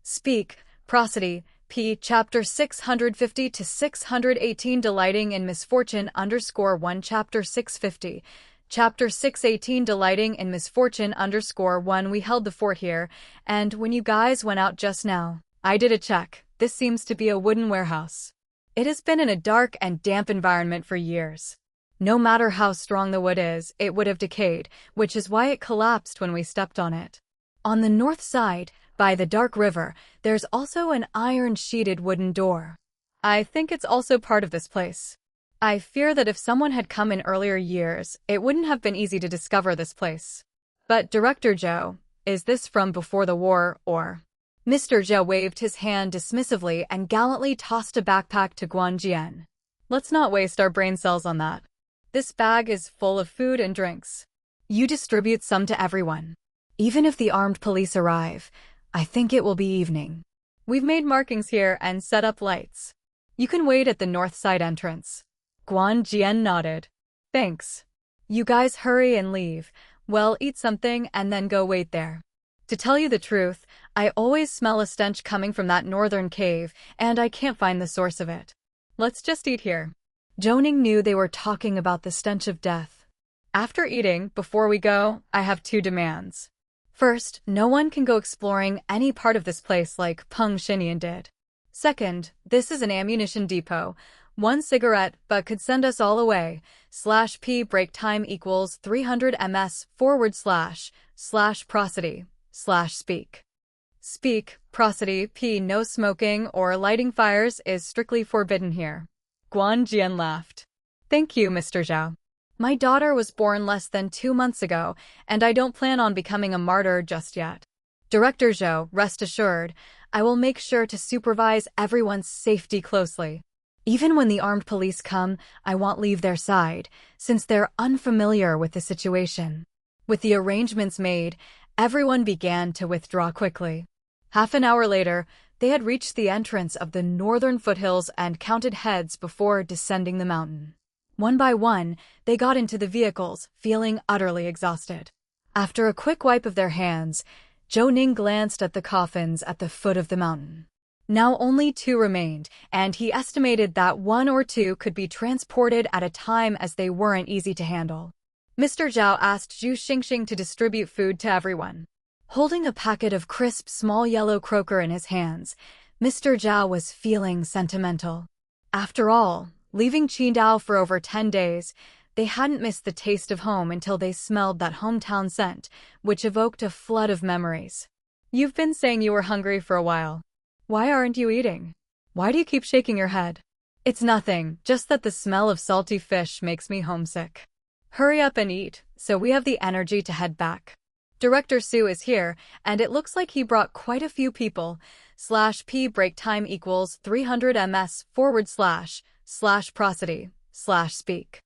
Speak, Prosody, P. Chapter 650 to 618 Delighting in Misfortune _1 Chapter 650. Chapter 618 Delighting in Misfortune _1 We held the fort here, and when you guys went out just now, I did a check. This seems to be a wooden warehouse. It has been in a dark and damp environment for years. No matter how strong the wood is, it would have decayed, which is why it collapsed when we stepped on it. On the north side, by the dark river, there's also an iron-sheeted wooden door. I think it's also part of this place. I fear that if someone had come in earlier years, it wouldn't have been easy to discover this place. But Director Zhou, is this from before the war, or? Mr. Zhou waved his hand dismissively and gallantly tossed a backpack to Guanjian. Let's not waste our brain cells on that. This bag is full of food and drinks. You distribute some to everyone. Even if the armed police arrive, I think it will be evening. We've made markings here and set up lights. You can wait at the north side entrance. Guanjian nodded. Thanks. You guys hurry and leave. Well, eat something and then go wait there. To tell you the truth, I always smell a stench coming from that northern cave, and I can't find the source of it. Let's just eat here. Zhou Ning knew they were talking about the stench of death. After eating, before we go, I have 2 demands. First, no one can go exploring any part of this place like Peng Xinian did. Second, this is an ammunition depot. 1 cigarette, but could send us all away. /P break time equals 300 ms / prosody / speak. Speak, prosody, P. No smoking or lighting fires is strictly forbidden here. Guanjian laughed. Thank you, Mr. Zhou. My daughter was born less than 2 months ago, and I don't plan on becoming a martyr just yet. Director Zhou, rest assured, I will make sure to supervise everyone's safety closely. Even when the armed police come, I won't leave their side, since they're unfamiliar with the situation. With the arrangements made, everyone began to withdraw quickly. Half an hour later, they had reached the entrance of the northern foothills and counted heads before descending the mountain. One by one, they got into the vehicles, feeling utterly exhausted. After a quick wipe of their hands, Zhou Ning glanced at the coffins at the foot of the mountain. Now only 2 remained, and he estimated that 1 or 2 could be transported at a time as they weren't easy to handle. Mr. Zhou asked Zhu Xingxing to distribute food to everyone. Holding a packet of crisp small yellow croaker in his hands, Mr. Zhou was feeling sentimental. After all, leaving Qidong for over 10 days, they hadn't missed the taste of home until they smelled that hometown scent, which evoked a flood of memories. You've been saying you were hungry for a while. Why aren't you eating? Why do you keep shaking your head? It's nothing, just that the smell of salty fish makes me homesick. Hurry up and eat, so we have the energy to head back. Director Su is here, and it looks like he brought quite a few people. /P break time equals 300 ms / prosody / speak.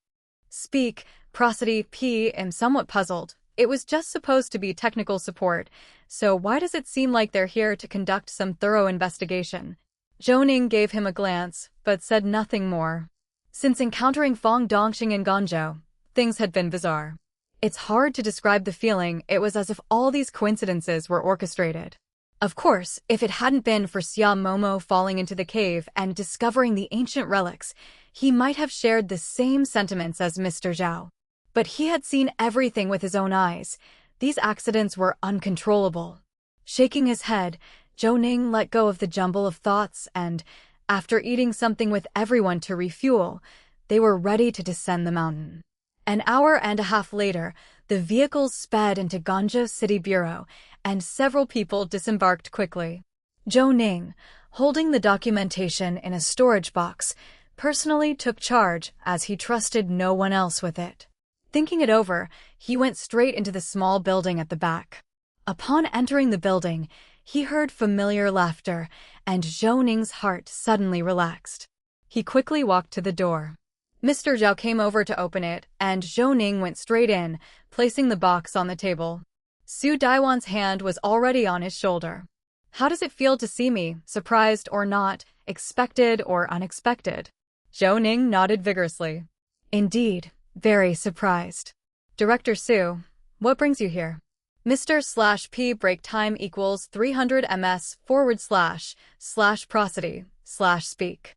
Speak, prosody, P. am somewhat puzzled. It was just supposed to be technical support, so why does it seem like they're here to conduct some thorough investigation? Zhou Ning gave him a glance, but said nothing more. Since encountering Fong Dongxing and Ganzhou, things had been bizarre. It's hard to describe the feeling. It was as if all these coincidences were orchestrated. Of course, if it hadn't been for Xia Momo falling into the cave and discovering the ancient relics, he might have shared the same sentiments as Mr. Zhou. But he had seen everything with his own eyes. These accidents were uncontrollable. Shaking his head, Zhou Ning let go of the jumble of thoughts and, after eating something with everyone to refuel, they were ready to descend the mountain. An hour and a half later, the vehicles sped into Ganzhou City Bureau, and several people disembarked quickly. Zhou Ning, holding the documentation in a storage box, personally took charge as he trusted no one else with it. Thinking it over, he went straight into the small building at the back. Upon entering the building, he heard familiar laughter, and Zhou Ning's heart suddenly relaxed. He quickly walked to the door. Mr. Zhou came over to open it, and Zhou Ning went straight in, placing the box on the table. Su Daiwan's hand was already on his shoulder. How does it feel to see me, surprised or not, expected or unexpected? Zhou Ning nodded vigorously. Indeed, very surprised. Director Su, what brings you here? Mr./P break time equals 300 ms/prosody/speak.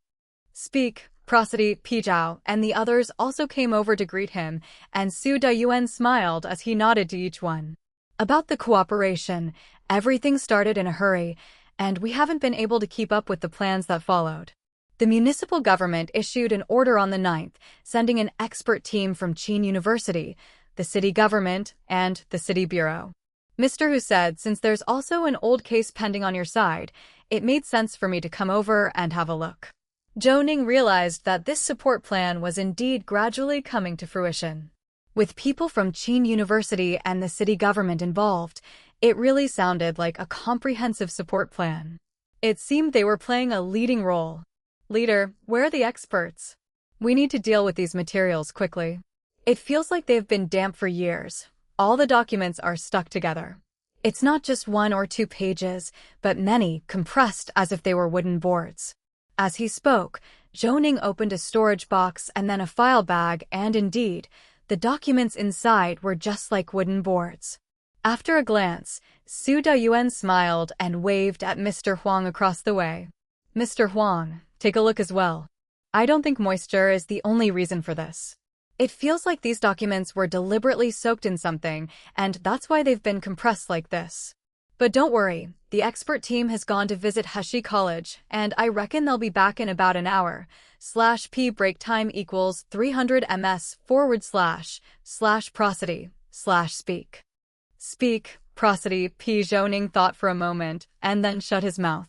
Speak, prosody, P Zhao, and the others also came over to greet him, and Su Dayuan smiled as he nodded to each one. About the cooperation, everything started in a hurry, and we haven't been able to keep up with the plans that followed. The municipal government issued an order on the 9th, sending an expert team from Qin University, the city government, and the city bureau. Mr. Hu said, since there's also an old case pending on your side, it made sense for me to come over and have a look. Zhou Ning realized that this support plan was indeed gradually coming to fruition. With people from Qin University and the city government involved, it really sounded like a comprehensive support plan. It seemed they were playing a leading role. Leader, where are the experts? We need to deal with these materials quickly. It feels like they've been damp for years. All the documents are stuck together. It's not just 1 or 2 pages, but many, compressed as if they were wooden boards. As he spoke, Zhou Ning opened a storage box and then a file bag, and indeed, the documents inside were just like wooden boards. After a glance, Su Dayuan smiled and waved at Mr. Huang across the way. Mr. Huang, take a look as well. I don't think moisture is the only reason for this. It feels like these documents were deliberately soaked in something, and that's why they've been compressed like this. But don't worry, the expert team has gone to visit Heshi College, and I reckon they'll be back in about an hour. /P break time equals 300 ms/prosody/speak. Speak, prosody, P. Zhou Ning thought for a moment, and then shut his mouth.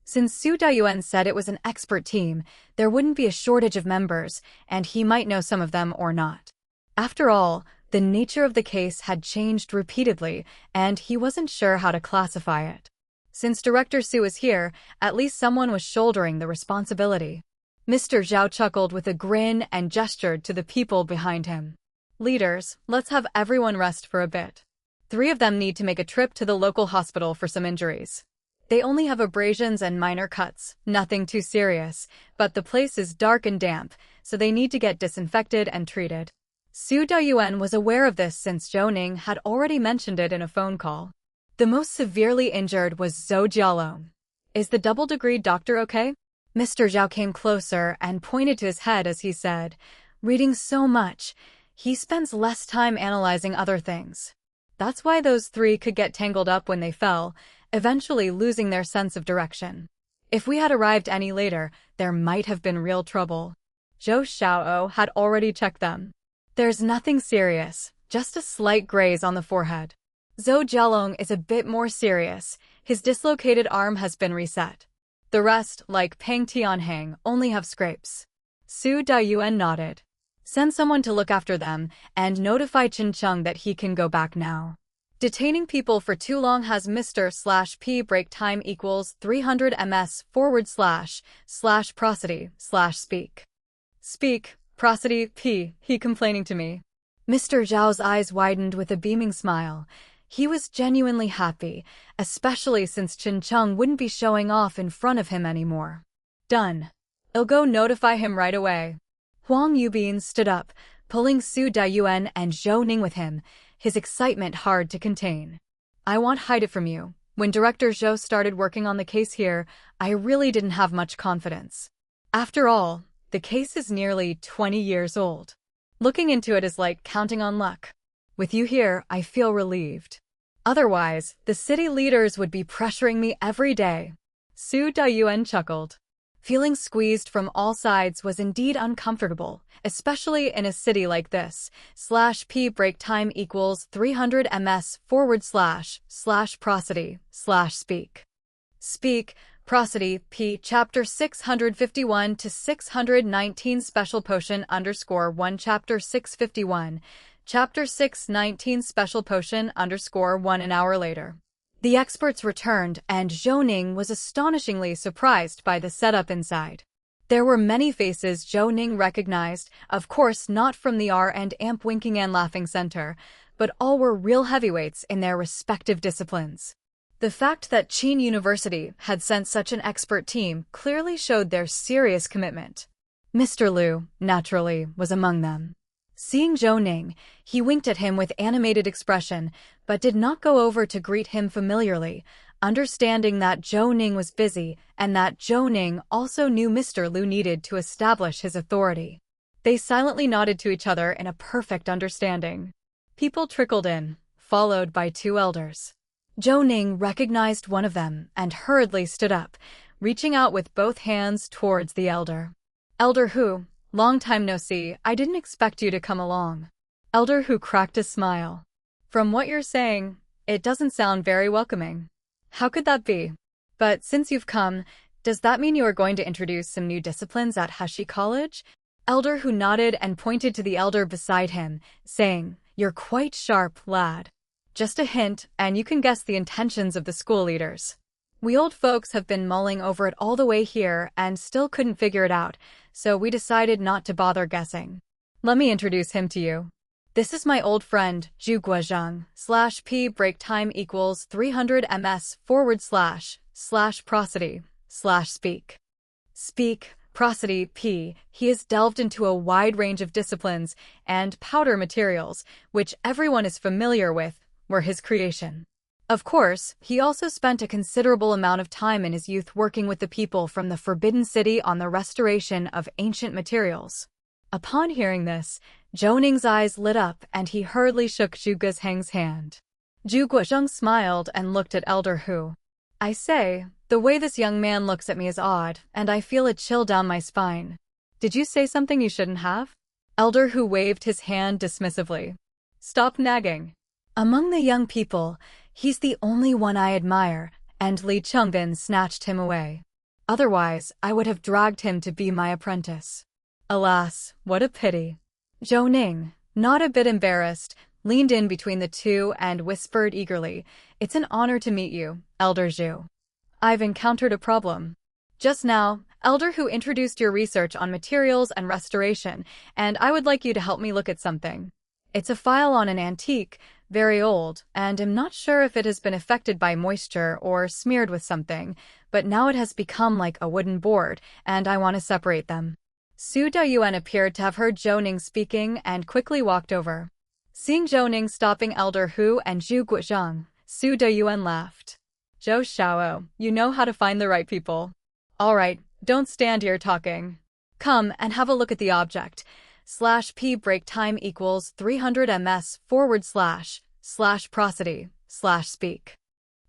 Since Su Dayuan said it was an expert team, there wouldn't be a shortage of members, and he might know some of them or not. After all, the nature of the case had changed repeatedly, and he wasn't sure how to classify it. Since Director Su was here, at least someone was shouldering the responsibility. Mr. Zhao chuckled with a grin and gestured to the people behind him. Leaders, let's have everyone rest for a bit. 3 of them need to make a trip to the local hospital for some injuries. They only have abrasions and minor cuts, nothing too serious, but the place is dark and damp, so they need to get disinfected and treated. Su Dayuan was aware of this since Zhou Ning had already mentioned it in a phone call. The most severely injured was Zhou Jialong. Is the double-degree doctor okay? Mr. Zhao came closer and pointed to his head as he said, reading so much, he spends less time analyzing other things. That's why those 3 could get tangled up when they fell, eventually losing their sense of direction. If we had arrived any later, there might have been real trouble. Zhou Xiao had already checked them. There's nothing serious, just a slight graze on the forehead. Zhou Jialong is a bit more serious. His dislocated arm has been reset. The rest, like Peng Tianheng, only have scrapes. Su Dayuan nodded. Send someone to look after them, and notify Chen Cheng that he can go back now. Detaining people for too long has Mr./P break time equals 300 ms/prosody/speak. Speak, prosody, P, he complaining to me. Mr. Zhao's eyes widened with a beaming smile. He was genuinely happy, especially since Chen Cheng wouldn't be showing off in front of him anymore. Done. I'll go notify him right away. Huang Yubin stood up, pulling Su Dayuan and Zhou Ning with him, his excitement hard to contain. I won't hide it from you. When Director Zhou started working on the case here, I really didn't have much confidence. After all, the case is nearly 20 years old. Looking into it is like counting on luck. With you here, I feel relieved. Otherwise, the city leaders would be pressuring me every day. Su Dayuan chuckled. Feeling squeezed from all sides was indeed uncomfortable, especially in a city like this. /P break time equals 300 ms/prosody/speak. Speak, prosody, P. Chapter 651 to 619 Special Potion _1 Chapter 651. Chapter 619 Special Potion _1 An hour later. The experts returned, and Zhou Ning was astonishingly surprised by the setup inside. There were many faces Zhou Ning recognized, of course not from the R&Amp Winking and Laughing Center, but all were real heavyweights in their respective disciplines. The fact that Qin University had sent such an expert team clearly showed their serious commitment. Mr. Liu, naturally, was among them. Seeing Zhou Ning, he winked at him with animated expression, but did not go over to greet him familiarly, understanding that Zhou Ning was busy and that Zhou Ning also knew Mr. Liu needed to establish his authority. They silently nodded to each other in a perfect understanding. People trickled in, followed by two elders. Zhou Ning recognized one of them and hurriedly stood up, reaching out with both hands towards the elder. Elder Hu, long time no see, I didn't expect you to come along. Elder Hu cracked a smile. From what you're saying, it doesn't sound very welcoming. How could that be? But since you've come, does that mean you are going to introduce some new disciplines at Hashi College? Elder Hu nodded and pointed to the elder beside him, saying, You're quite sharp, lad. Just a hint, and you can guess the intentions of the school leaders. We old folks have been mulling over it all the way here and still couldn't figure it out, so we decided not to bother guessing. Let me introduce him to you. This is my old friend, Zhu Guozhang, /p break time equals 300 ms / prosody / speak. Speak, prosody, p. He has delved into a wide range of disciplines, and powder materials, which everyone is familiar with, were his creation. Of course, he also spent a considerable amount of time in his youth working with the people from the Forbidden City on the restoration of ancient materials. Upon hearing this, Zhou Ning's eyes lit up and he hurriedly shook Zhu Guozhang's hand. Zhu Guozhang smiled and looked at Elder Hu. I say, the way this young man looks at me is odd, and I feel a chill down my spine. Did you say something you shouldn't have? Elder Hu waved his hand dismissively. Stop nagging. Among the young people, he's the only one I admire, and Li Chongbin snatched him away. Otherwise, I would have dragged him to be my apprentice. Alas, what a pity. Zhou Ning, not a bit embarrassed, leaned in between the two and whispered eagerly, It's an honor to meet you, Elder Zhu. I've encountered a problem. Just now, Elder Hu introduced your research on materials and restoration, and I would like you to help me look at something. It's a file on an antique, very old, and I'm not sure if it has been affected by moisture or smeared with something, but now it has become like a wooden board, and I want to separate them. Su Dayuan appeared to have heard Zhou Ning speaking and quickly walked over. Seeing Zhou Ning stopping Elder Hu and Zhu Guozhang, Su Dayuan laughed. Zhou Xiao, you know how to find the right people. All right, don't stand here talking. Come and have a look at the object. /p break time equals 300 ms / prosody / speak.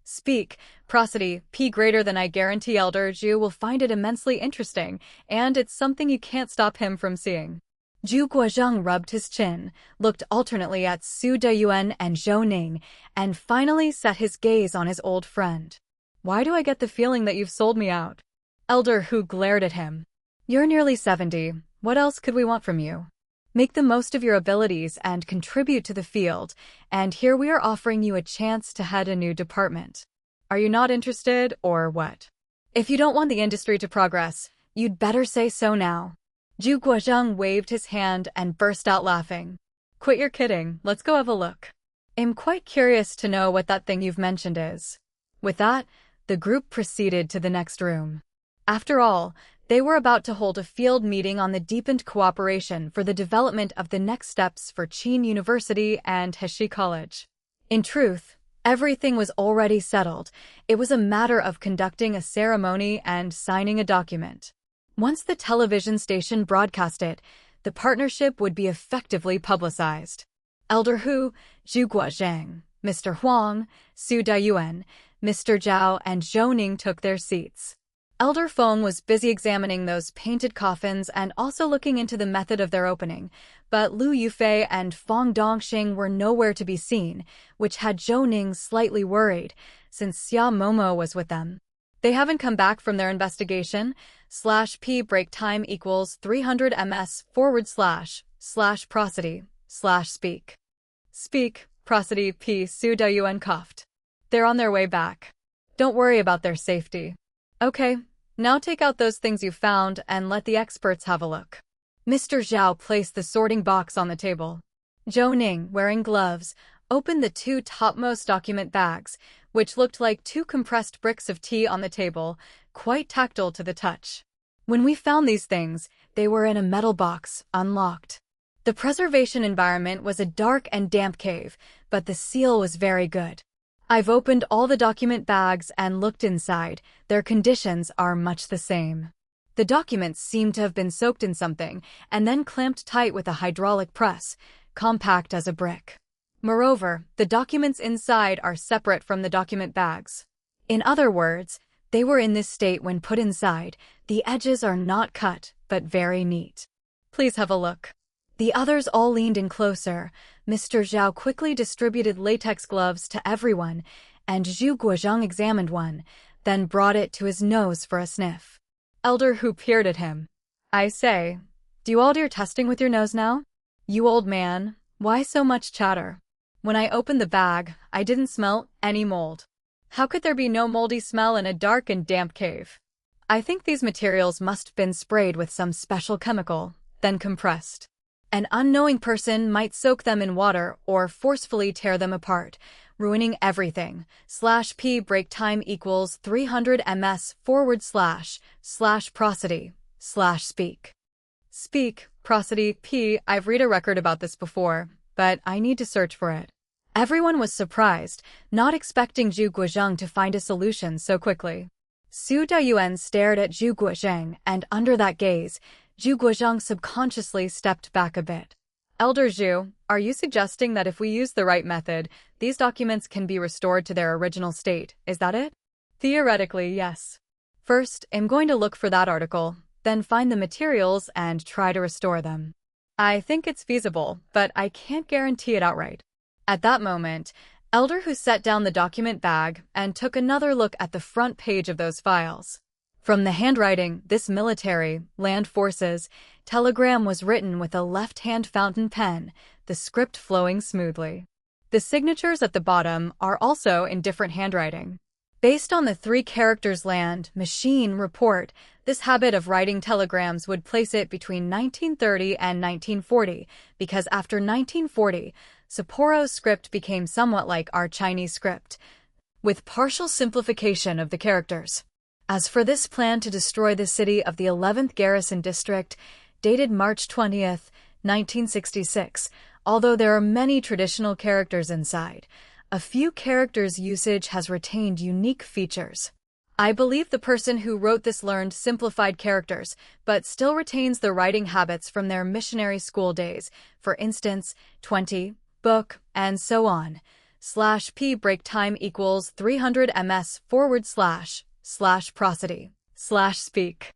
Speak, prosody, p greater than I guarantee Elder Zhu will find it immensely interesting, and it's something you can't stop him from seeing. Zhu Guozhang rubbed his chin, looked alternately at Su Dayuan and Zhou Ning, and finally set his gaze on his old friend. Why do I get the feeling that you've sold me out? Elder Hu glared at him. You're nearly 70, what else could we want from you? Make the most of your abilities and contribute to the field, and here we are offering you a chance to head a new department. Are you not interested, or what? If you don't want the industry to progress, you'd better say so now. Zhu Guozhang waved his hand and burst out laughing. Quit your kidding, let's go have a look. I'm quite curious to know what that thing you've mentioned is. With that, the group proceeded to the next room. After all, they were about to hold a field meeting on the deepened cooperation for the development of the next steps for Qin University and Hashi College. In truth, everything was already settled. It was a matter of conducting a ceremony and signing a document. Once the television station broadcast it, the partnership would be effectively publicized. Elder Hu, Zhu Guozhang, Mr. Huang, Su Dayuan, Mr. Zhao, and Zhou Ning took their seats. Elder Feng was busy examining those painted coffins and also looking into the method of their opening, but Lu Yufei and Feng Dongxing were nowhere to be seen, which had Zhou Ning slightly worried, since Xia Momo was with them. They haven't come back from their investigation. /p break time equals 300 ms / prosody / speak. Speak, prosody, p. Su Dayuan coughed. They're on their way back. Don't worry about their safety. Okay, now take out those things you found and let the experts have a look. Mr. Zhao placed the sorting box on the table. Zhou Ning, wearing gloves, opened the two topmost document bags, which looked like two compressed bricks of tea on the table, quite tactile to the touch. When we found these things, they were in a metal box, unlocked. The preservation environment was a dark and damp cave, but the seal was very good. I've opened all the document bags and looked inside. Their conditions are much the same. The documents seem to have been soaked in something and then clamped tight with a hydraulic press, compact as a brick. Moreover, the documents inside are separate from the document bags. In other words, they were in this state when put inside. The edges are not cut, but very neat. Please have a look. The others all leaned in closer. Mr. Zhao quickly distributed latex gloves to everyone, and Zhu Guozhang examined one, then brought it to his nose for a sniff. Elder Hu peered at him. I say, do you all do your testing with your nose now? You old man, why so much chatter? When I opened the bag, I didn't smell any mold. How could there be no moldy smell in a dark and damp cave? I think these materials must have been sprayed with some special chemical, then compressed. An unknowing person might soak them in water or forcefully tear them apart, ruining everything. /p break time equals 300 ms / prosody / speak. Speak, prosody, p. I've read a record about this before, but I need to search for it. Everyone was surprised, not expecting Zhu Guozhang to find a solution so quickly. Su Dayuan stared at Zhu Guozhang, and under that gaze, Zhu Guozhang subconsciously stepped back a bit. Elder Zhu, are you suggesting that if we use the right method, these documents can be restored to their original state, is that it? Theoretically, yes. First, I'm going to look for that article, then find the materials and try to restore them. I think it's feasible, but I can't guarantee it outright. At that moment, Elder Hu set down the document bag and took another look at the front page of those files. From the handwriting, this military, land forces, telegram was written with a left-hand fountain pen, the script flowing smoothly. The signatures at the bottom are also in different handwriting. Based on the 3 characters land, machine, report, this habit of writing telegrams would place it between 1930 and 1940, because after 1940, Sapporo's script became somewhat like our Chinese script, with partial simplification of the characters. As for this plan to destroy the city of the 11th Garrison District, dated March 20th, 1966, although there are many traditional characters inside, a few characters' usage has retained unique features. I believe the person who wrote this learned simplified characters, but still retains the writing habits from their missionary school days, for instance, 20, book, and so on. /p break time equals 300 ms / prosody / speak.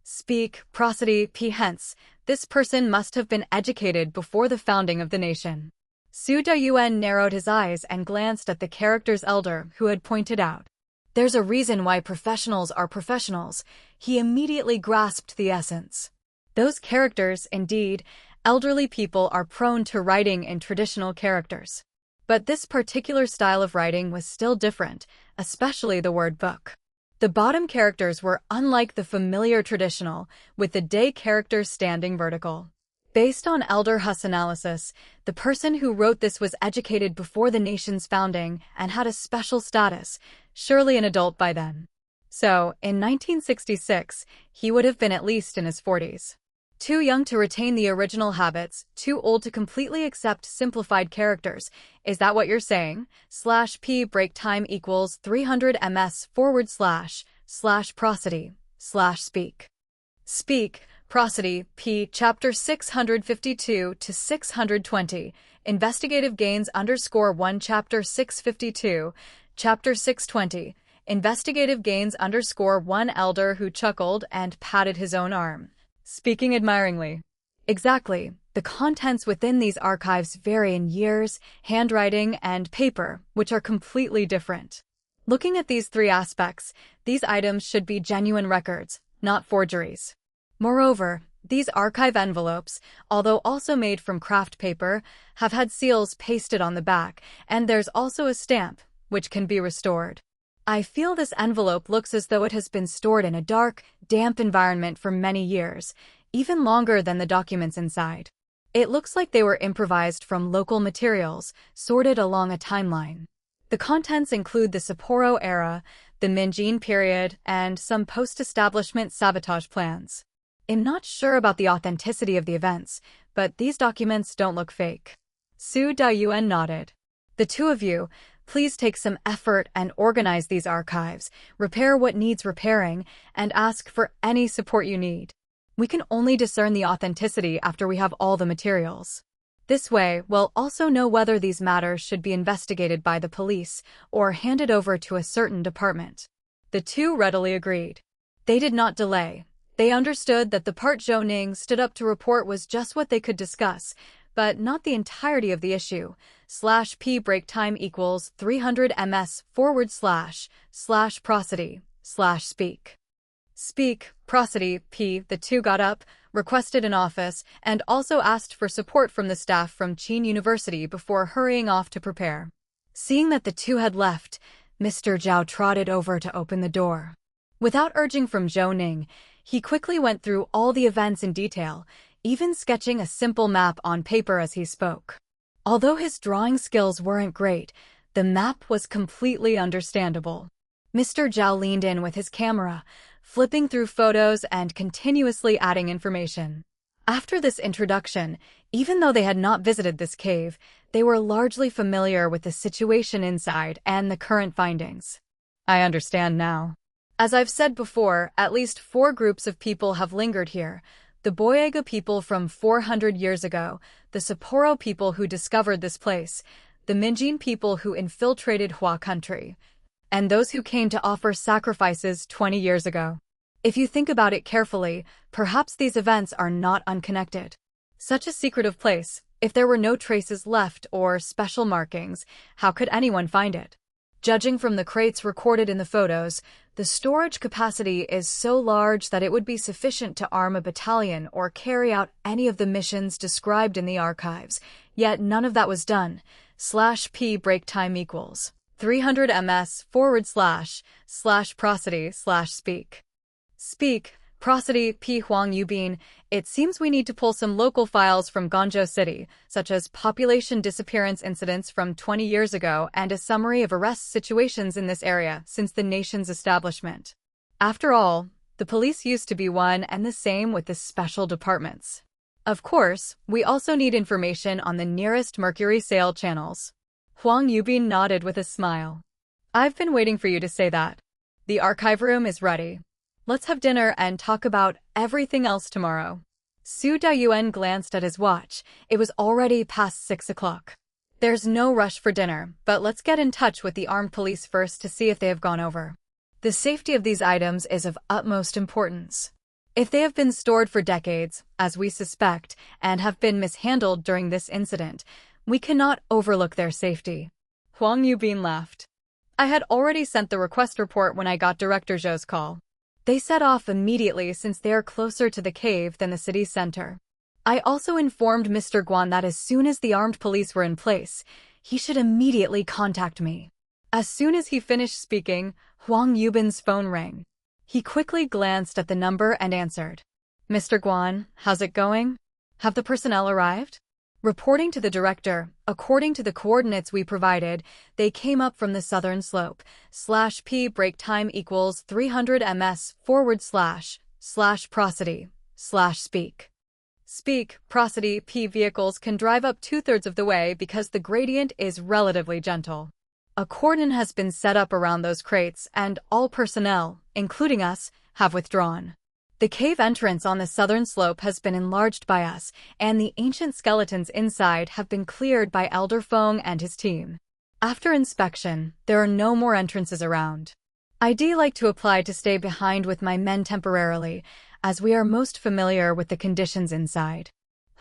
Speak, prosody, p. Hence, this person must have been educated before the founding of the nation. Su Dayuan narrowed his eyes and glanced at the character's elder who had pointed out. There's a reason why professionals are professionals. He immediately grasped the essence. Those characters, indeed, elderly people are prone to writing in traditional characters. But this particular style of writing was still different, especially the word book. The bottom characters were unlike the familiar traditional, with the day characters standing vertical. Based on Elder Hu's analysis, the person who wrote this was educated before the nation's founding and had a special status, surely an adult by then. So, in 1966, he would have been at least in his 40s. Too young to retain the original habits, too old to completely accept simplified characters. Is that what you're saying? /p break time equals 300 ms / prosody / speak. Speak, prosody, p. Chapter 652 to 620. Investigative gains _1 Chapter 652, Chapter 620. Investigative gains _1 Elder Hu chuckled and patted his own arm, speaking admiringly. Exactly. The contents within these archives vary in years, handwriting, and paper, which are completely different. Looking at these 3 aspects, these items should be genuine records, not forgeries. Moreover, these archive envelopes, although also made from craft paper, have had seals pasted on the back, and there's also a stamp, which can be restored. I feel this envelope looks as though it has been stored in a dark, damp environment for many years, even longer than the documents inside. It looks like they were improvised from local materials, sorted along a timeline. The contents include the Sapporo era, the Minjin period, and some post-establishment sabotage plans. I'm not sure about the authenticity of the events, but these documents don't look fake. Zhou Ning nodded. The two of you, please take some effort and organize these archives, repair what needs repairing, and ask for any support you need. We can only discern the authenticity after we have all the materials. This way, we'll also know whether these matters should be investigated by the police or handed over to a certain department. The two readily agreed. They did not delay. They understood that the part Zhou Ning stood up to report was just what they could discuss, but not the entirety of the issue. /p break time equals 300 ms / prosody / speak. Speak, prosody, p. The two got up, requested an office, and also asked for support from the staff from Qin University before hurrying off to prepare. Seeing that the two had left, Mr. Zhao trotted over to open the door. Without urging from Zhou Ning, he quickly went through all the events in detail, even sketching a simple map on paper as he spoke. Although his drawing skills weren't great, the map was completely understandable. Mr. Zhao leaned in with his camera, flipping through photos and continuously adding information. After this introduction, even though they had not visited this cave, they were largely familiar with the situation inside and the current findings. I understand now. As I've said before, at least 4 groups of people have lingered here. The Boyega people from 400 years ago, the Sapporo people who discovered this place, the Minjin people who infiltrated Hua country, and those who came to offer sacrifices 20 years ago. If you think about it carefully, perhaps these events are not unconnected. Such a secretive place, if there were no traces left or special markings, how could anyone find it? Judging from the crates recorded in the photos, the storage capacity is so large that it would be sufficient to arm a battalion or carry out any of the missions described in the archives, yet none of that was done. /p break time equals 300 ms / prosody / speak. Speak, prosody, p. Huang Yubin, it seems we need to pull some local files from Guangzhou City, such as population disappearance incidents from 20 years ago and a summary of arrest situations in this area since the nation's establishment. After all, the police used to be one and the same with the special departments. Of course, we also need information on the nearest Mercury sale channels. Huang Yubin nodded with a smile. I've been waiting for you to say that. The archive room is ready. Let's have dinner and talk about everything else tomorrow. Zhou Ning glanced at his watch. It was already past 6 o'clock. There's no rush for dinner, but let's get in touch with the armed police first to see if they have gone over. The safety of these items is of utmost importance. If they have been stored for decades, as we suspect, and have been mishandled during this incident, we cannot overlook their safety. Huang Yubin laughed. I had already sent the request report when I got Director Zhou's call. They set off immediately since they are closer to the cave than the city center. I also informed Mr. Guan that as soon as the armed police were in place, he should immediately contact me. As soon as he finished speaking, Huang Yubin's phone rang. He quickly glanced at the number and answered. Mr. Guan, how's it going? Have the personnel arrived? Reporting to the director, according to the coordinates we provided, they came up from the southern slope. /p break time equals 300 ms / prosody / speak. Speak, prosody, p. Vehicles can drive up 2/3 of the way because the gradient is relatively gentle. A cordon has been set up around those crates and all personnel, including us, have withdrawn. The cave entrance on the southern slope has been enlarged by us, and the ancient skeletons inside have been cleared by Elder Feng and his team. After inspection, there are no more entrances around. I'd like to apply to stay behind with my men temporarily, as we are most familiar with the conditions inside.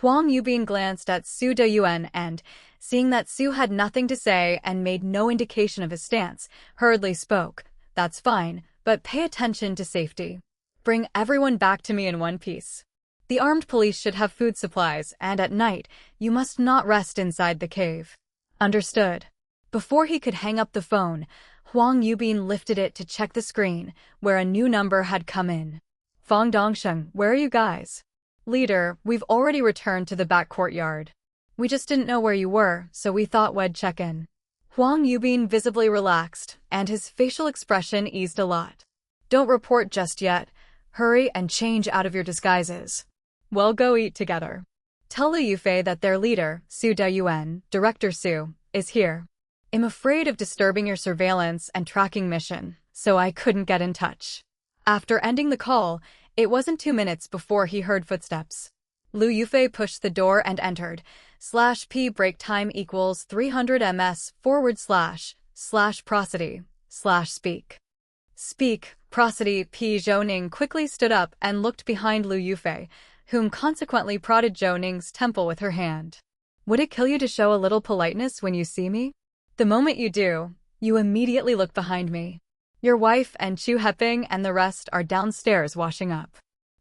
Huang Yubin glanced at Zhou Ning and, seeing that Zhou had nothing to say and made no indication of his stance, hurriedly spoke. That's fine, but pay attention to safety. Bring everyone back to me in one piece. The armed police should have food supplies, and at night, you must not rest inside the cave. Understood. Before he could hang up the phone, Huang Yubin lifted it to check the screen, where a new number had come in. Fang Dongsheng, where are you guys? Leader, we've already returned to the back courtyard. We just didn't know where you were, so we thought we'd check in. Huang Yubin visibly relaxed, and his facial expression eased a lot. Don't report just yet. Hurry and change out of your disguises. We'll go eat together. Tell Liu Yufei that their leader, Su Dayuan, Director Su, is here. I'm afraid of disturbing your surveillance and tracking mission, so I couldn't get in touch." After ending the call, it wasn't 2 minutes before he heard footsteps. Liu Yufei pushed the door and entered. /p break time equals 300 ms / prosody / speak. Speak, prosody. Zhou Ning quickly stood up and looked behind Liu Yufei, whom consequently prodded Zhou Ning's temple with her hand. "Would it kill you to show a little politeness when you see me? The moment you do, you immediately look behind me. Your wife and Chu Heping and the rest are downstairs washing up."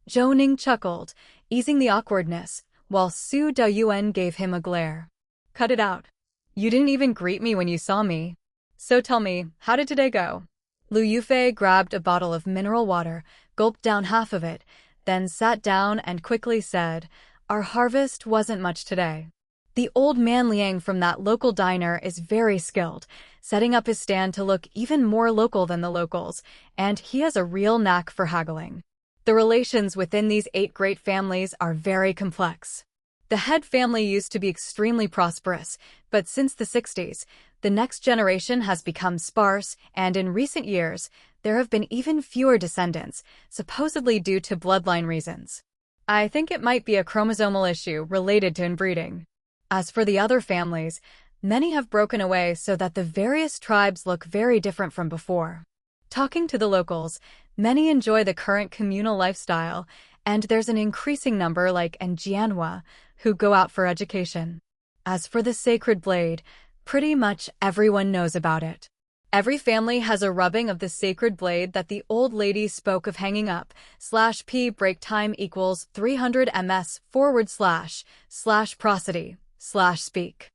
Zhou Ning chuckled, easing the awkwardness, while Su Dayuan gave him a glare. "Cut it out. You didn't even greet me when you saw me. So tell me, how did today go?" Liu Yufei grabbed a bottle of mineral water, gulped down half of it, then sat down and quickly said, "Our harvest wasn't much today. The old man Liang from that local diner is very skilled, setting up his stand to look even more local than the locals, and he has a real knack for haggling. The relations within these 8 great families are very complex. The head family used to be extremely prosperous, but since the 60s, the next generation has become sparse, and in recent years, there have been even fewer descendants, supposedly due to bloodline reasons. I think it might be a chromosomal issue related to inbreeding. As for the other families, many have broken away so that the various tribes look very different from before. Talking to the locals, many enjoy the current communal lifestyle, and there's an increasing number like Jianhua who go out for education. As for the sacred blade, pretty much everyone knows about it. Every family has a rubbing of the sacred blade that the old lady spoke of hanging up. /p break time equals 300 ms / prosody / speak.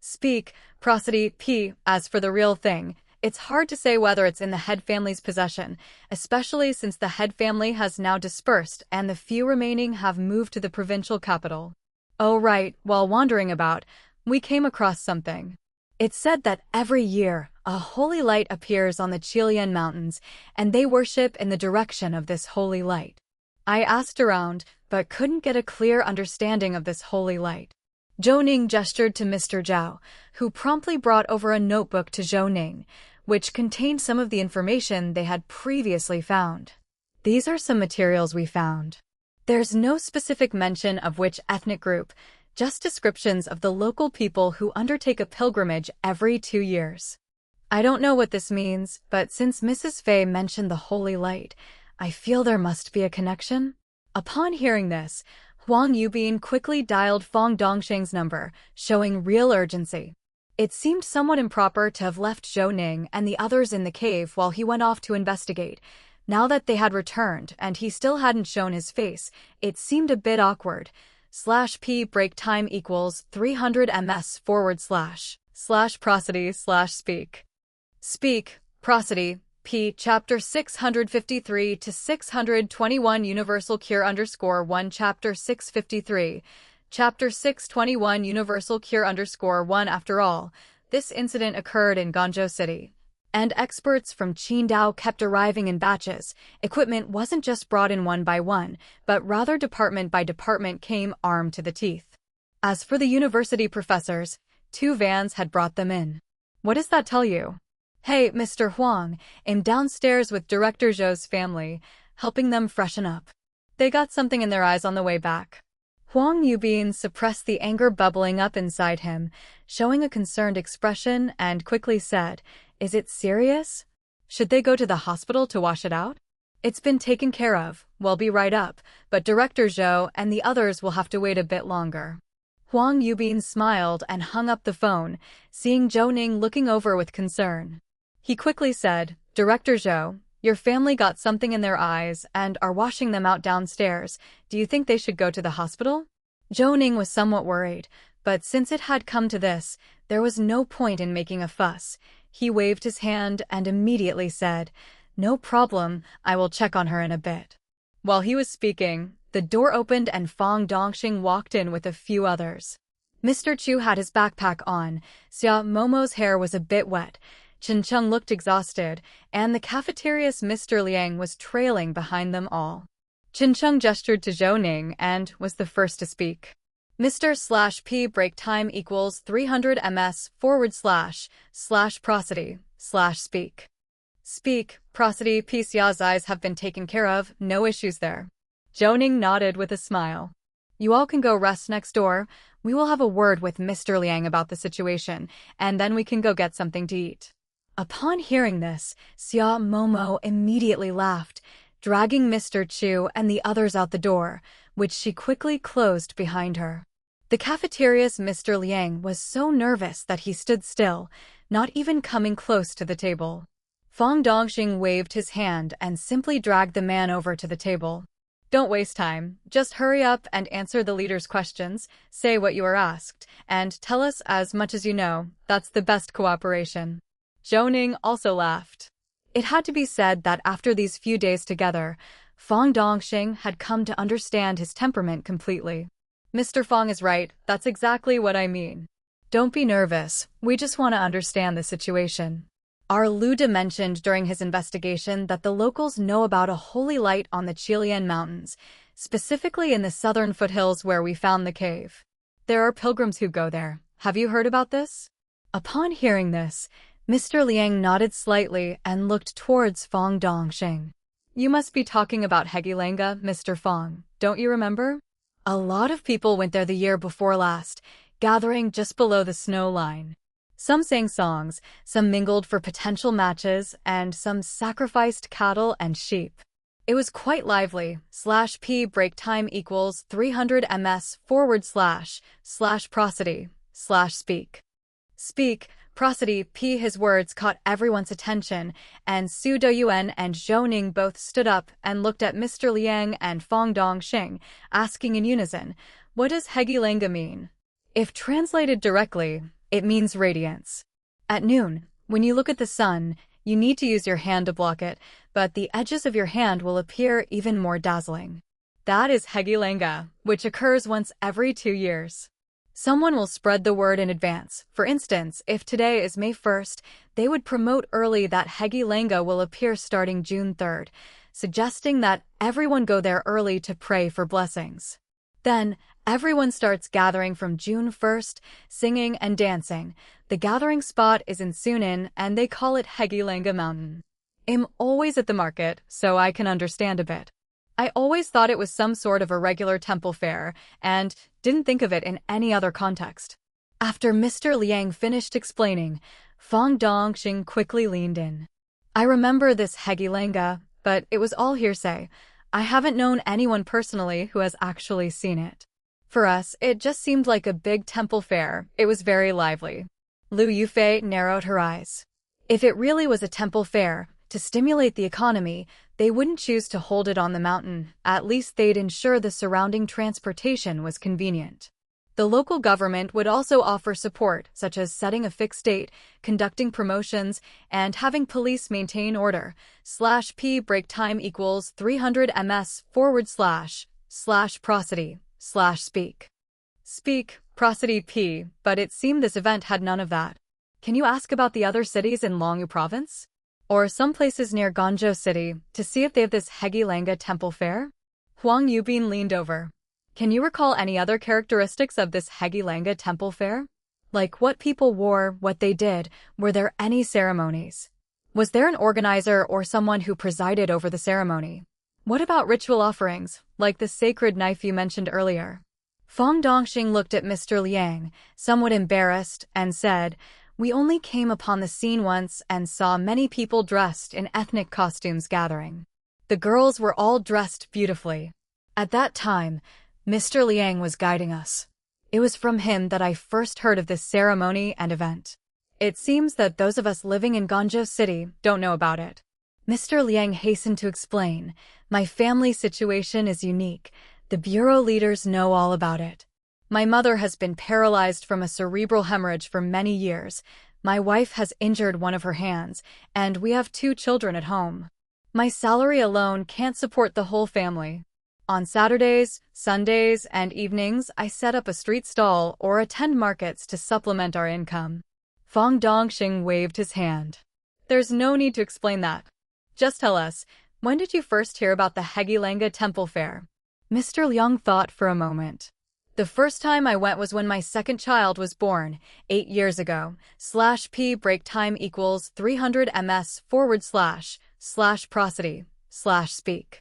Speak, prosody. P. As for the real thing, it's hard to say whether it's in the head family's possession, especially since the head family has now dispersed and the few remaining have moved to the provincial capital. Oh right, while wandering about, we came across something. It's said that every year, a holy light appears on the Qilian Mountains, and they worship in the direction of this holy light. I asked around, but couldn't get a clear understanding of this holy light. Zhou Ning gestured to Mr. Zhao, who promptly brought over a notebook to Zhou Ning, which contained some of the information they had previously found. These are some materials we found. There's no specific mention of which ethnic group, just descriptions of the local people who undertake a pilgrimage every 2 years. I don't know what this means, but since Mrs. Fei mentioned the holy light, I feel there must be a connection. Upon hearing this, Huang Yubin quickly dialed Fong Dongsheng's number, showing real urgency. It seemed somewhat improper to have left Zhou Ning and the others in the cave while he went off to investigate. Now that they had returned and he still hadn't shown his face, it seemed a bit awkward. /p break time equals 300 ms / prosody / speak. Speak, prosody. P. Chapter 653 to 621 Universal Cure _1 Chapter 653 Chapter 621 Universal Cure _1 After all, this incident occurred in Guangzhou City, and experts from Qidong kept arriving in batches. Equipment wasn't just brought in one by one, but rather department by department came armed to the teeth. As for the university professors, 2 vans had brought them in. What does that tell you? Hey, Mr. Huang, I'm downstairs with Director Zhou's family, helping them freshen up. They got something in their eyes on the way back. Huang Yubin suppressed the anger bubbling up inside him, showing a concerned expression, and quickly said, "Is it serious? Should they go to the hospital to wash it out?" "It's been taken care of, we'll be right up, but Director Zhou and the others will have to wait a bit longer." Huang Yubin smiled and hung up the phone, seeing Zhou Ning looking over with concern. He quickly said, "Director Zhou, your family got something in their eyes and are washing them out downstairs. Do you think they should go to the hospital?" Zhou Ning was somewhat worried, but since it had come to this, there was no point in making a fuss. He waved his hand and immediately said, "No problem, I will check on her in a bit." While he was speaking, the door opened and Fong Dongsheng walked in with a few others. Mr. Chu had his backpack on, Xia Momo's hair was a bit wet, Chen Cheng looked exhausted, and the cafeteria's Mr. Liang was trailing behind them all. Chen Cheng gestured to Zhou Ning and was the first to speak. Mr./P break time equals 300 ms / prosody / speak. Speak, prosody P. Xia's eyes have been taken care of, no issues there. Zhou Ning nodded with a smile. You all can go rest next door. We will have a word with Mr. Liang about the situation, and then we can go get something to eat. Upon hearing this, Xia Momo immediately laughed, dragging Mr. Chu and the others out the door, which she quickly closed behind her. The cafeteria's Mr. Liang was so nervous that he stood still, not even coming close to the table. Fang Dongxing waved his hand and simply dragged the man over to the table. Don't waste time, just hurry up and answer the leader's questions, say what you are asked, and tell us as much as you know. That's the best cooperation. Zhou Ning also laughed. It had to be said that after these few days together, Fang Dongxing had come to understand his temperament completely. Mr. Fang is right, that's exactly what I mean. Don't be nervous, we just want to understand the situation. Our Lu De mentioned during his investigation that the locals know about a holy light on the Qilian Mountains, specifically in the southern foothills where we found the cave. There are pilgrims who go there. Have you heard about this? Upon hearing this, Mr. Liang nodded slightly and looked towards Fang Dongxing. You must be talking about Hegilanga, Mr. Fang, don't you remember? A lot of people went there the year before last, gathering just below the snow line. Some sang songs, some mingled for potential matches, and some sacrificed cattle and sheep. It was quite lively. /P break time equals 300 ms / prosody / speak. Speak, prosody P. His words caught everyone's attention, and Su Doyuan and Zhou Ning both stood up and looked at Mr. Liang and Fang Dongxing, asking in unison, what does Hegilanga mean? If translated directly, it means radiance. At noon, when you look at the sun, you need to use your hand to block it, but the edges of your hand will appear even more dazzling. That is Hegilanga, which occurs once every 2 years. Someone will spread the word in advance. For instance, if today is May 1st, they would promote early that Hegilanga will appear starting June 3rd, suggesting that everyone go there early to pray for blessings. Then, everyone starts gathering from June 1st, singing and dancing. The gathering spot is in Sunan, and they call it Hegilanga Mountain. I'm always at the market, so I can understand a bit. I always thought it was some sort of a regular temple fair, and didn't think of it in any other context. After Mr. Liang finished explaining, Fang Dongxing quickly leaned in. I remember this Hegilanga, but it was all hearsay. I haven't known anyone personally who has actually seen it. For us, it just seemed like a big temple fair. It was very lively. Lu Yufei narrowed her eyes. If it really was a temple fair, to stimulate the economy, they wouldn't choose to hold it on the mountain. At least they'd ensure the surrounding transportation was convenient. The local government would also offer support, such as setting a fixed date, conducting promotions, and having police maintain order. /P break time equals 300 ms / prosody / speak. Speak, prosody P, but it seemed this event had none of that. Can you ask about the other cities in Longyu province? Or some places near Guangzhou City, to see if they have this Hegilanga temple fair? Huang Yubin leaned over. Can you recall any other characteristics of this Hegilanga temple fair? Like what people wore, what they did, were there any ceremonies? Was there an organizer or someone who presided over the ceremony? What about ritual offerings, like the sacred knife you mentioned earlier? Fang Dongxing looked at Mr. Liang, somewhat embarrassed, and said, we only came upon the scene once and saw many people dressed in ethnic costumes gathering. The girls were all dressed beautifully. At that time, Mr. Liang was guiding us. It was from him that I first heard of this ceremony and event. It seems that those of us living in Guangzhou City don't know about it. Mr. Liang hastened to explain, my family situation is unique. The bureau leaders know all about it. My mother has been paralyzed from a cerebral hemorrhage for many years. My wife has injured one of her hands, and we have 2 children at home. My salary alone can't support the whole family. On Saturdays, Sundays, and evenings, I set up a street stall or attend markets to supplement our income. Fang Dongxing waved his hand. There's no need to explain that. Just tell us, when did you first hear about the Hegilanga Temple Fair? Mr. Liang thought for a moment. The first time I went was when my second child was born, 8 years ago. /p break time equals 300 ms//prosody/speak.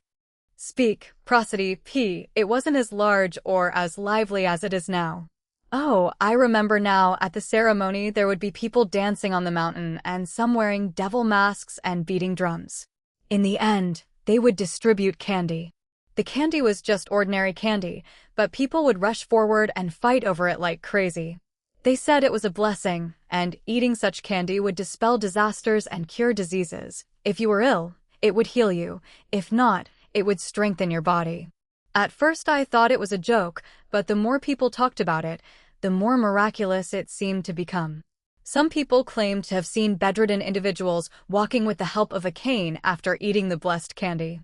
Speak, prosody, p. It wasn't as large or as lively as it is now. Oh, I remember now, at the ceremony there would be people dancing on the mountain and some wearing devil masks and beating drums. In the end, they would distribute candy. The candy was just ordinary candy, but people would rush forward and fight over it like crazy. They said it was a blessing, and eating such candy would dispel disasters and cure diseases. If you were ill, it would heal you. If not, it would strengthen your body. At first I thought it was a joke, but the more people talked about it, the more miraculous it seemed to become. Some people claimed to have seen bedridden individuals walking with the help of a cane after eating the blessed candy.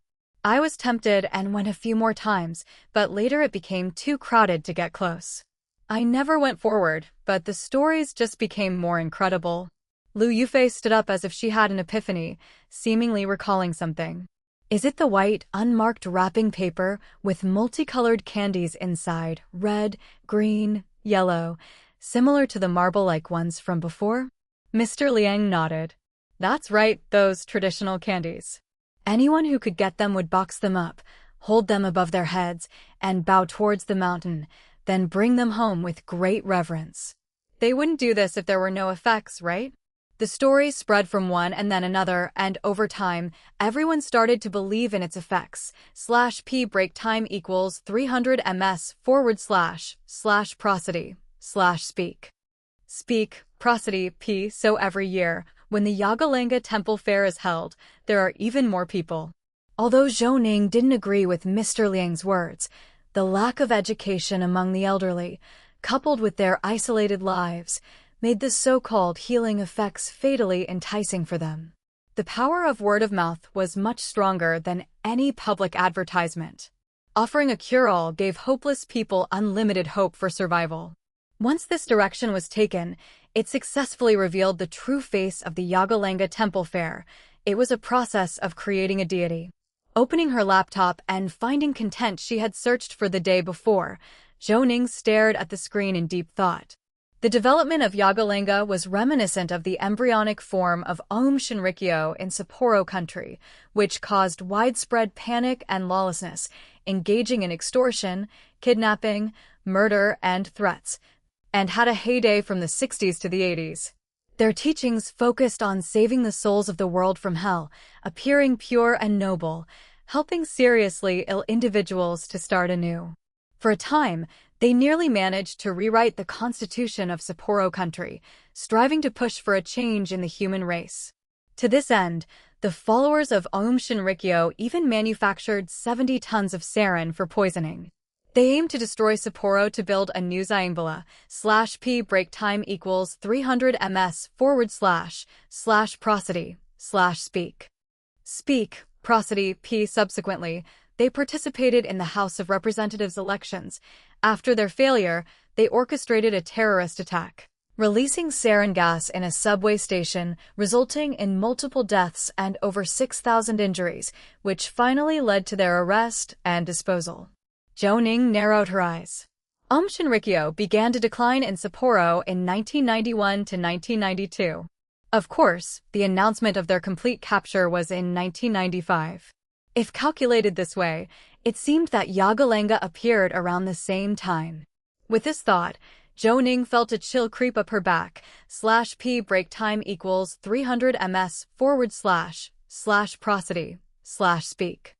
I was tempted and went a few more times, but later it became too crowded to get close. I never went forward, but the stories just became more incredible. Lu Yufei stood up as if she had an epiphany, seemingly recalling something. Is it the white, unmarked wrapping paper with multicolored candies inside, red, green, yellow, similar to the marble-like ones from before? Mr. Liang nodded. That's right, those traditional candies. Anyone who could get them would box them up, hold them above their heads, and bow towards the mountain, then bring them home with great reverence. They wouldn't do this if there were no effects, right? The stories spread from one and then another, and over time, everyone started to believe in its effects. /p break time equals 300 ms/prosody/speak. Speak, prosody, p. So every year, when the Yagalenga Temple Fair is held, there are even more people. Although Zhou Ning didn't agree with Mr. Liang's words, the lack of education among the elderly, coupled with their isolated lives, made the so-called healing effects fatally enticing for them. The power of word of mouth was much stronger than any public advertisement. Offering a cure-all gave hopeless people unlimited hope for survival. Once this direction was taken, it successfully revealed the true face of the Yagalenga Temple Fair. It was a process of creating a deity. Opening her laptop and finding content she had searched for the day before, Zhou Ning stared at the screen in deep thought. The development of Yagalenga was reminiscent of the embryonic form of Aum Shinrikyo in Sapporo country, which caused widespread panic and lawlessness, engaging in extortion, kidnapping, murder, and threats, and had a heyday from the 60s to the 80s. Their teachings focused on saving the souls of the world from hell, appearing pure and noble, helping seriously ill individuals to start anew. For a time, they nearly managed to rewrite the constitution of Sapporo country, striving to push for a change in the human race. To this end, the followers of Aum Shinrikyo even manufactured 70 tons of sarin for poisoning. They aimed to destroy Sapporo to build a new Zaimbala. /p break time equals 300 ms/prosody/speak. Speak, prosody, p. Subsequently, they participated in the House of Representatives elections. After their failure, they orchestrated a terrorist attack, releasing sarin gas in a subway station, resulting in multiple deaths and over 6,000 injuries, which finally led to their arrest and disposal. Zhou Ning narrowed her eyes. Aum Shinrikyo began to decline in Sapporo in 1991 to 1992. Of course, the announcement of their complete capture was in 1995. If calculated this way, it seemed that Yagalenga appeared around the same time. With this thought, Zhou Ning felt a chill creep up her back. /p break time equals 300 ms/prosody/speak.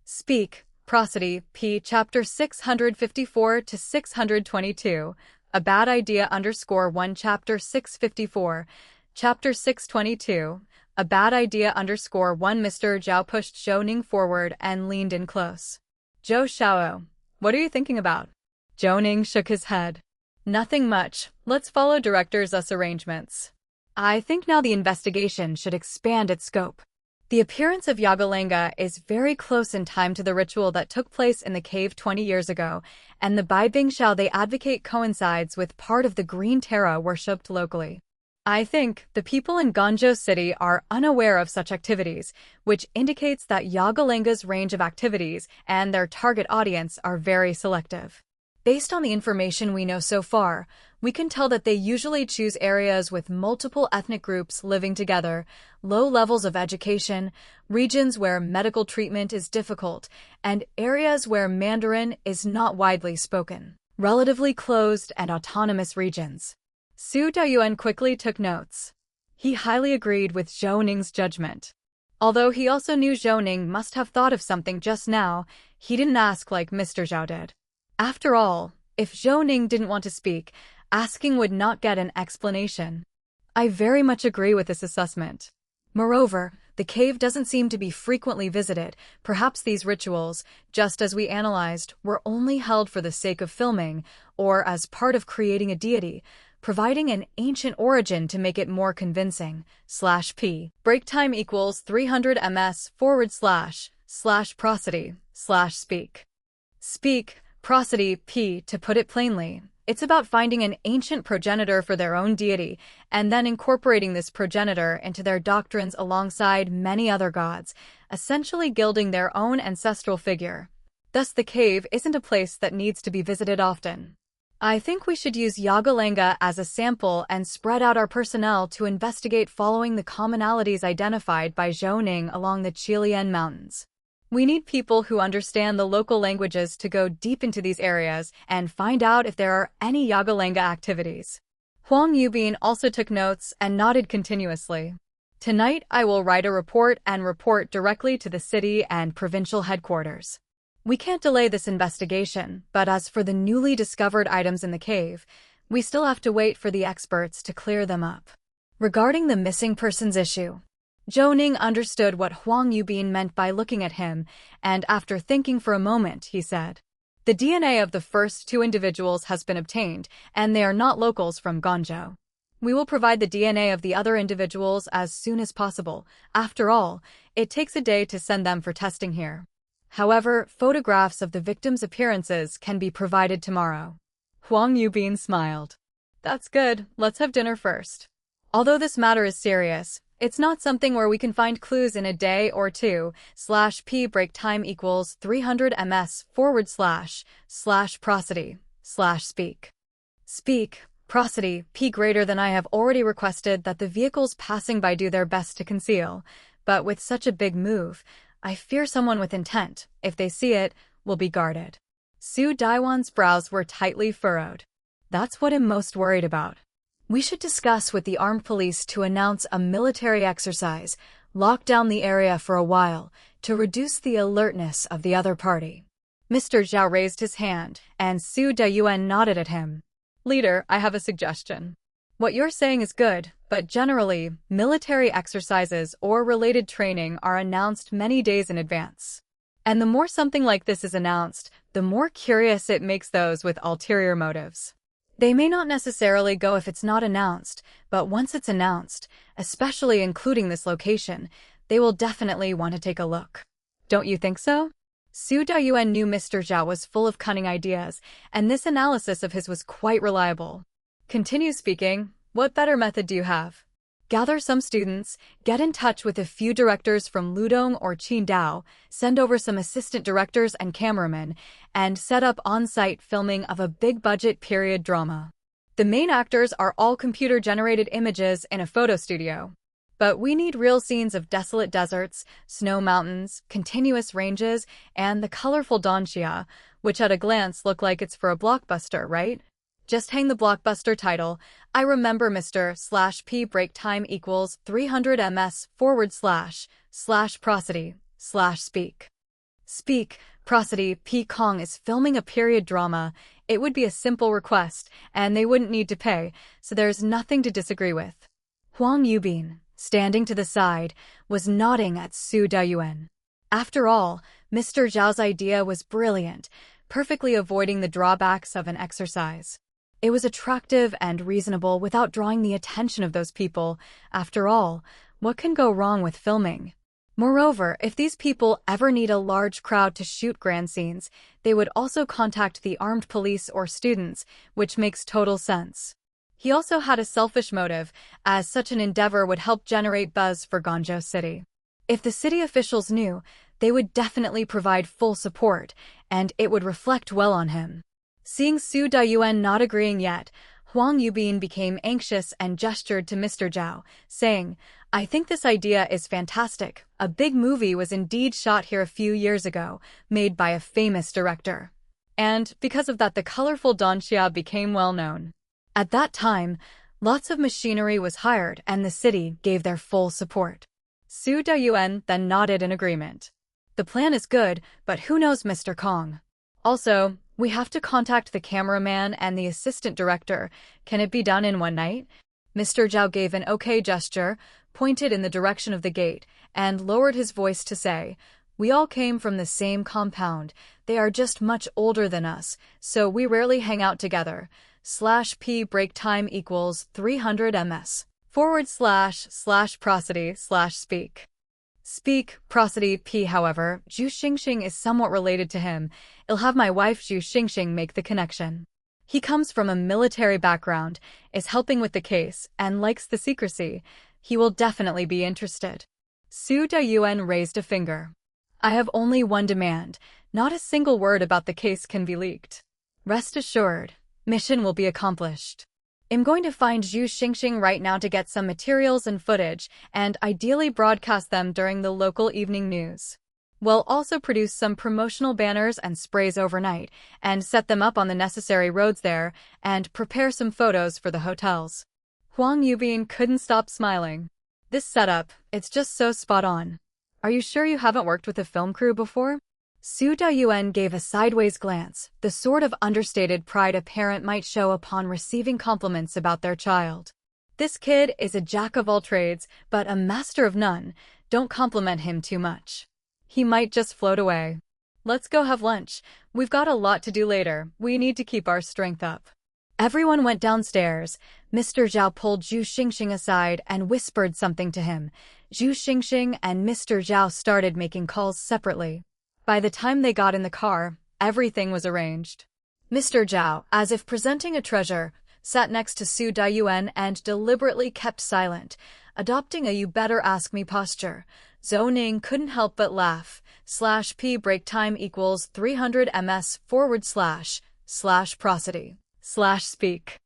Speak, prosody, p. Chapter 654 to 622. A bad idea _1. Chapter 654. Chapter 622. A bad idea _1. Mr. Zhao pushed Zhou Ning forward and leaned in close. Zhou Xiao, what are you thinking about? Zhou Ning shook his head. Nothing much. Let's follow Director Zhu's arrangements. I think now the investigation should expand its scope. The appearance of Yagalenga is very close in time to the ritual that took place in the cave 20 years ago, and the Baibing Xiao they advocate coincides with part of the Green Terra worshipped locally. I think the people in Guangzhou City are unaware of such activities, which indicates that Yagalenga's range of activities and their target audience are very selective. Based on the information we know so far, we can tell that they usually choose areas with multiple ethnic groups living together, low levels of education, regions where medical treatment is difficult, and areas where Mandarin is not widely spoken. Relatively closed and autonomous regions. Su Dayuan quickly took notes. He highly agreed with Zhou Ning's judgment. Although he also knew Zhou Ning must have thought of something just now, he didn't ask like Mr. Zhao did. After all, if Zhou Ning didn't want to speak, asking would not get an explanation. I very much agree with this assessment. Moreover, the cave doesn't seem to be frequently visited. Perhaps these rituals, just as we analyzed, were only held for the sake of filming, or as part of creating a deity, providing an ancient origin to make it more convincing. /p. Break time equals 300 ms / prosody / speak. Speak, prosody, p. To put it plainly, it's about finding an ancient progenitor for their own deity, and then incorporating this progenitor into their doctrines alongside many other gods, essentially gilding their own ancestral figure. Thus the cave isn't a place that needs to be visited often. I think we should use Yagalenga as a sample and spread out our personnel to investigate following the commonalities identified by Zhou Ning along the Qilian Mountains. We need people who understand the local languages to go deep into these areas and find out if there are any Yagalenga activities. Huang Yubin also took notes and nodded continuously. Tonight I will write a report and report directly to the city and provincial headquarters. We can't delay this investigation, but as for the newly discovered items in the cave, we still have to wait for the experts to clear them up. Regarding the missing persons issue, Zhou Ning understood what Huang Yubin meant by looking at him, and after thinking for a moment, he said, "The DNA of the first two individuals has been obtained, and they are not locals from Guangzhou. We will provide the DNA of the other individuals as soon as possible. After all, it takes a day to send them for testing here. However, photographs of the victims' appearances can be provided tomorrow." Huang Yubin smiled. "That's good, let's have dinner first. Although this matter is serious, it's not something where we can find clues in a day or two. /p. Break time equals 300 ms / prosody / speak. Speak, prosody, p. Greater than I have already requested that the vehicles passing by do their best to conceal, but with such a big move, I fear someone with intent, if they see it, will be guarded." Su Daiwan's brows were tightly furrowed. "That's what I'm most worried about. We should discuss with the armed police to announce a military exercise, lock down the area for a while, to reduce the alertness of the other party." Mr. Zhao raised his hand, and Su Dayuan nodded at him. "Leader, I have a suggestion. What you're saying is good, but generally, military exercises or related training are announced many days in advance. And the more something like this is announced, the more curious it makes those with ulterior motives. They may not necessarily go if it's not announced, but once it's announced, especially including this location, they will definitely want to take a look. Don't you think so?" Su Dayuan knew Mr. Zhao was full of cunning ideas, and this analysis of his was quite reliable. "Continue speaking. What better method do you have? Gather some students, get in touch with a few directors from Ludong or Qidong, send over some assistant directors and cameramen, and set up on-site filming of a big-budget period drama. The main actors are all computer-generated images in a photo studio. But we need real scenes of desolate deserts, snow mountains, continuous ranges, and the colorful Donxia, which at a glance look like it's for a blockbuster, right? Just hang the blockbuster title, 'I remember Mr. /p. Break time equals 300 ms / prosody / speak. Speak, prosody, p. Kong is filming a period drama. It would be a simple request, and they wouldn't need to pay, so there's nothing to disagree with." Huang Yubin, standing to the side, was nodding at Su Dayuan. After all, Mr. Zhao's idea was brilliant, perfectly avoiding the drawbacks of an exercise. It was attractive and reasonable without drawing the attention of those people. After all, what can go wrong with filming? Moreover, if these people ever need a large crowd to shoot grand scenes, they would also contact the armed police or students, which makes total sense. He also had a selfish motive, as such an endeavor would help generate buzz for Guangzhou City. If the city officials knew, they would definitely provide full support, and it would reflect well on him. Seeing Su Dayuan not agreeing yet, Huang Yubin became anxious and gestured to Mr. Zhao, saying, "I think this idea is fantastic. A big movie was indeed shot here a few years ago, made by a famous director. And, because of that, the colorful Donxia became well known. At that time, lots of machinery was hired and the city gave their full support." Su Dayuan then nodded in agreement. "The plan is good, but who knows Mr. Kong? Also, we have to contact the cameraman and the assistant director. Can it be done in one night?" Mr. Zhao gave an okay gesture, pointed in the direction of the gate, and lowered his voice to say, "We all came from the same compound. They are just much older than us, so we rarely hang out together. /p break time equals 300 ms. / prosody / speak. Speak, prosody p. However, Zhu Xingxing is somewhat related to him. I'll have my wife Zhu Xingxing make the connection. He comes from a military background, is helping with the case, and likes the secrecy. He will definitely be interested." Su Dayuan raised a finger. "I have only one demand. Not a single word about the case can be leaked. Rest assured, mission will be accomplished. I'm going to find Zhu Xingxing right now to get some materials and footage, and ideally broadcast them during the local evening news. We'll also produce some promotional banners and sprays overnight, and set them up on the necessary roads there, and prepare some photos for the hotels." Huang Yubin couldn't stop smiling. "This setup, it's just so spot on. Are you sure you haven't worked with a film crew before?" Su Dayuan gave a sideways glance, the sort of understated pride a parent might show upon receiving compliments about their child. "This kid is a jack of all trades, but a master of none. Don't compliment him too much. He might just float away. Let's go have lunch. We've got a lot to do later. We need to keep our strength up." Everyone went downstairs. Mr. Zhao pulled Zhu Xingxing aside and whispered something to him. Zhu Xingxing and Mr. Zhao started making calls separately. By the time they got in the car, everything was arranged. Mr. Zhao, as if presenting a treasure, sat next to Su Dayuan and deliberately kept silent, adopting a "you better ask me" posture. Zhou Ning couldn't help but laugh. /p break time equals 300 ms / prosody / speak.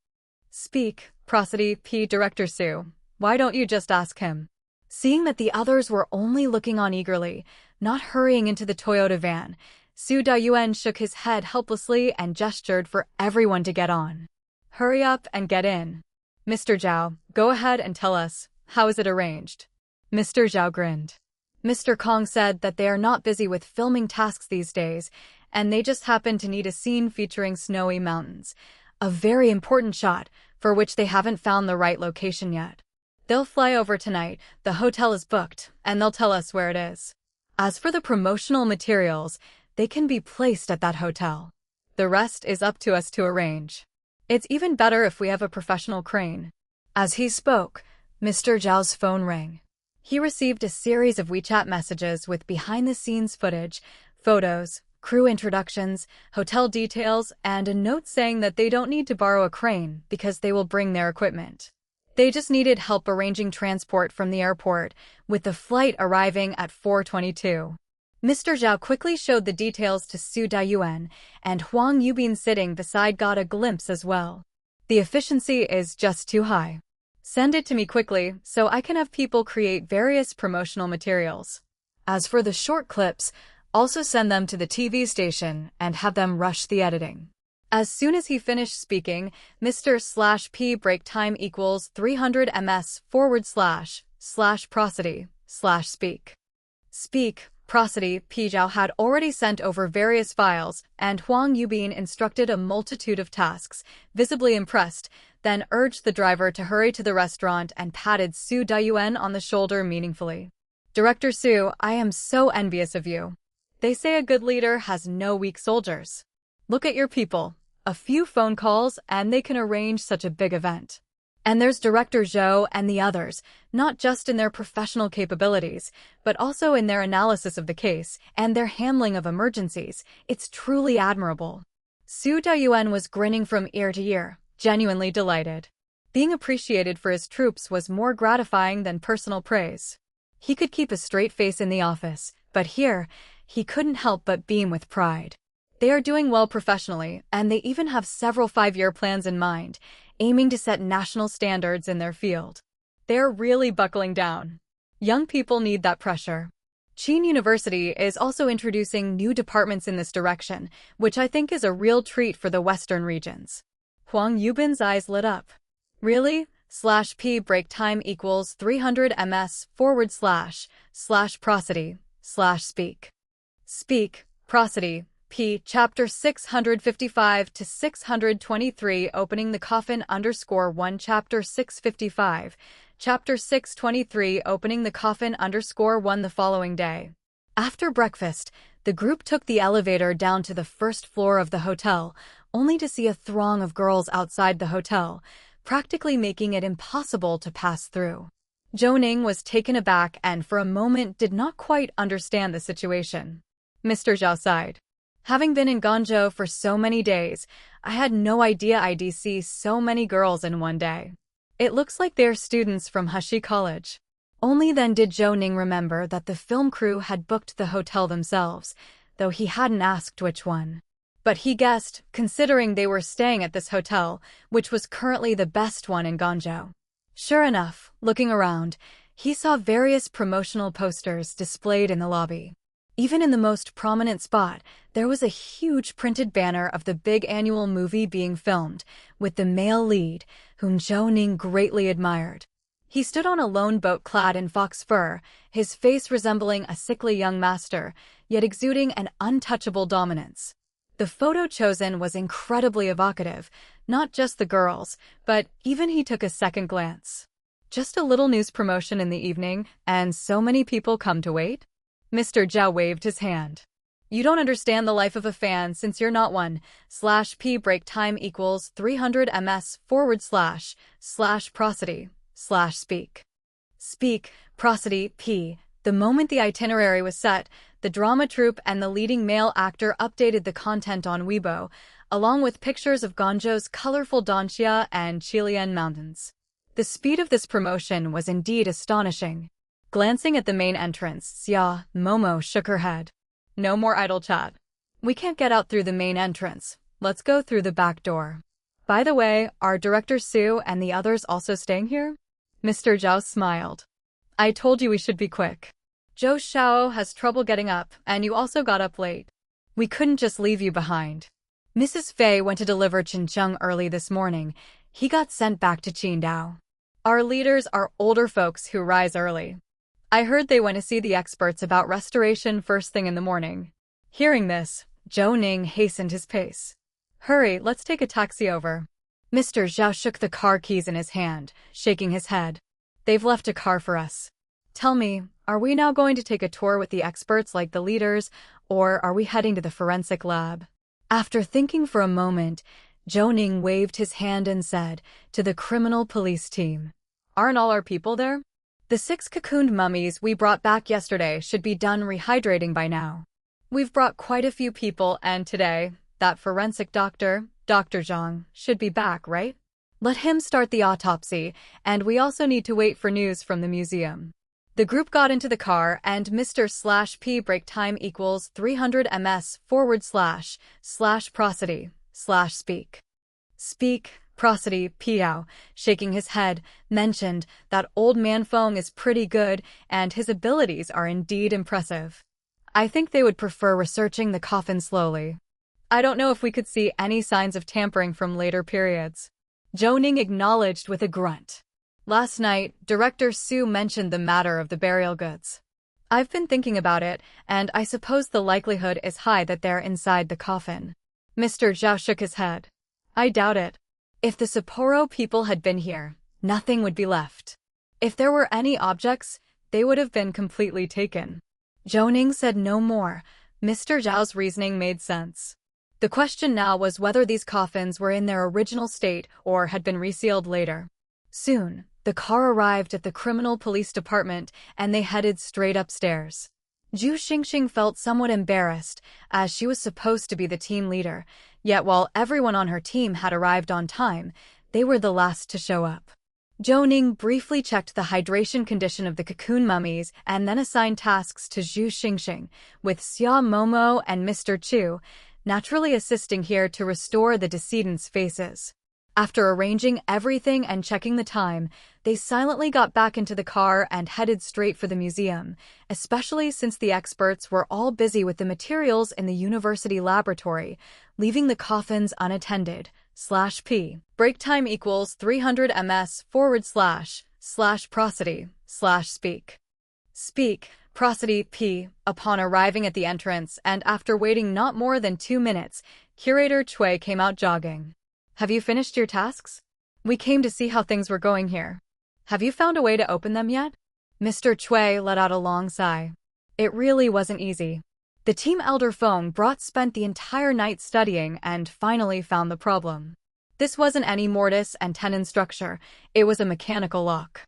Speak, prosody p. Director Su, why don't you just ask him? Seeing that the others were only looking on eagerly, not hurrying into the Toyota van, Su Dayuan shook his head helplessly and gestured for everyone to get on. "Hurry up and get in. Mr. Zhao, go ahead and tell us, how is it arranged?" Mr. Zhao grinned. Mr. Kong said that they are not busy with filming tasks these days, and they just happen to need a scene featuring snowy mountains. A very important shot, for which they haven't found the right location yet. They'll fly over tonight, the hotel is booked, and they'll tell us where it is. As for the promotional materials, they can be placed at that hotel. The rest is up to us to arrange. It's even better if we have a professional crane." As he spoke, Mr. Zhao's phone rang. He received a series of WeChat messages with behind-the-scenes footage, photos, crew introductions, hotel details, and a note saying that they don't need to borrow a crane because they will bring their equipment. They just needed help arranging transport from the airport, with the flight arriving at 4:22. Mr. Zhao quickly showed the details to Su Dayuan, and Huang Yubin sitting beside got a glimpse as well. "The efficiency is just too high. Send it to me quickly so I can have people create various promotional materials. As for the short clips, also send them to the TV station and have them rush the editing." As soon as he finished speaking, Mr. /p break time equals 300 ms / prosody / speak. Speak, prosody p. Zhao had already sent over various files, and Huang Yubin instructed a multitude of tasks, visibly impressed, then urged the driver to hurry to the restaurant and patted Su Dayuan on the shoulder meaningfully. "Director Su, I am so envious of you. They say a good leader has no weak soldiers. Look at your people. A few phone calls and they can arrange such a big event. And there's Director Zhou and the others, not just in their professional capabilities, but also in their analysis of the case and their handling of emergencies. It's truly admirable." Su Dayuan was grinning from ear to ear, genuinely delighted. Being appreciated for his troops was more gratifying than personal praise. He could keep a straight face in the office, but here, he couldn't help but beam with pride. They are doing well professionally, and they even have several 5-year plans in mind, aiming to set national standards in their field. They're really buckling down. Young people need that pressure. Qin University is also introducing new departments in this direction, which I think is a real treat for the Western regions. Huang Yubin's eyes lit up. Really? /p break time equals 300 ms / prosody / speak. Speak, prosody, p chapter 655 to 623 opening the coffin _1 chapter 655, chapter 623 opening the coffin _1 the following day. After breakfast, the group took the elevator down to the first floor of the hotel, only to see a throng of girls outside the hotel, practically making it impossible to pass through. Zhou Ning was taken aback and for a moment did not quite understand the situation. Mr. Zhao sighed. Having been in Guangzhou for so many days, I had no idea I'd see so many girls in one day. It looks like they're students from Hashi College. Only then did Zhou Ning remember that the film crew had booked the hotel themselves, though he hadn't asked which one. But he guessed, considering they were staying at this hotel, which was currently the best one in Guangzhou. Sure enough, looking around, he saw various promotional posters displayed in the lobby. Even in the most prominent spot, there was a huge printed banner of the big annual movie being filmed, with the male lead, whom Zhou Ning greatly admired. He stood on a lone boat clad in fox fur, his face resembling a sickly young master, yet exuding an untouchable dominance. The photo chosen was incredibly evocative, not just the girls, but even he took a second glance. Just a little news promotion in the evening, and so many people come to wait? Mr. Zhao waved his hand. You don't understand the life of a fan since you're not one. /p break time equals 300 ms / prosody / speak. Speak, prosody, p. The moment the itinerary was set, the drama troupe and the leading male actor updated the content on Weibo, along with pictures of Guangzhou's colorful Danxia and Qilian mountains. The speed of this promotion was indeed astonishing. Glancing at the main entrance, Xia, Momo shook her head. No more idle chat. We can't get out through the main entrance. Let's go through the back door. By the way, are Director Su and the others also staying here? Mr. Zhao smiled. I told you we should be quick. Zhou Xiao has trouble getting up, and you also got up late. We couldn't just leave you behind. Mrs. Fei went to deliver Qincheng early this morning. He got sent back to Qingdao. Our leaders are older folks who rise early. I heard they went to see the experts about restoration first thing in the morning. Hearing this, Zhou Ning hastened his pace. Hurry, let's take a taxi over. Mr. Zhao shook the car keys in his hand, shaking his head. They've left a car for us. Tell me, are we now going to take a tour with the experts like the leaders, or are we heading to the forensic lab? After thinking for a moment, Zhou Ning waved his hand and said, to the criminal police team. Aren't all our people there? The 6 cocooned mummies we brought back yesterday should be done rehydrating by now. We've brought quite a few people and today, that forensic doctor, Dr. Zhang, should be back, right? Let him start the autopsy, and we also need to wait for news from the museum. The group got into the car and Mr. /P break time equals 300 ms / prosody / speak. Speak, prosody, Piao, shaking his head, mentioned that old man Feng is pretty good and his abilities are indeed impressive. I think they would prefer researching the coffin slowly. I don't know if we could see any signs of tampering from later periods. Zhou Ning acknowledged with a grunt. Last night, Director Su mentioned the matter of the burial goods. I've been thinking about it, and I suppose the likelihood is high that they're inside the coffin. Mr. Zhao shook his head. I doubt it. If the Sapporo people had been here, nothing would be left. If there were any objects, they would have been completely taken. Zhou Ning said no more. Mr. Zhao's reasoning made sense. The question now was whether these coffins were in their original state or had been resealed later. Soon, the car arrived at the criminal police department and they headed straight upstairs. Zhu Xingxing felt somewhat embarrassed, as she was supposed to be the team leader, yet while everyone on her team had arrived on time, they were the last to show up. Zhou Ning briefly checked the hydration condition of the cocoon mummies and then assigned tasks to Zhu Xingxing, with Xia Momo and Mr. Chu. naturally assisting here to restore the decedent's faces. After arranging everything and checking the time, they silently got back into the car and headed straight for the museum, especially since the experts were all busy with the materials in the university laboratory, leaving the coffins unattended. /p. Break time equals 300 ms / prosody / speak. Speak, prosody p. Upon arriving at the entrance and after waiting not more than 2 minutes, Curator Chui came out jogging. Have you finished your tasks? We came to see how things were going here. Have you found a way to open them yet? Mr. Chui let out a long sigh. It really wasn't easy. The team Elder Feng spent the entire night studying and finally found the problem. This wasn't any mortise and tenon structure, it was a mechanical lock.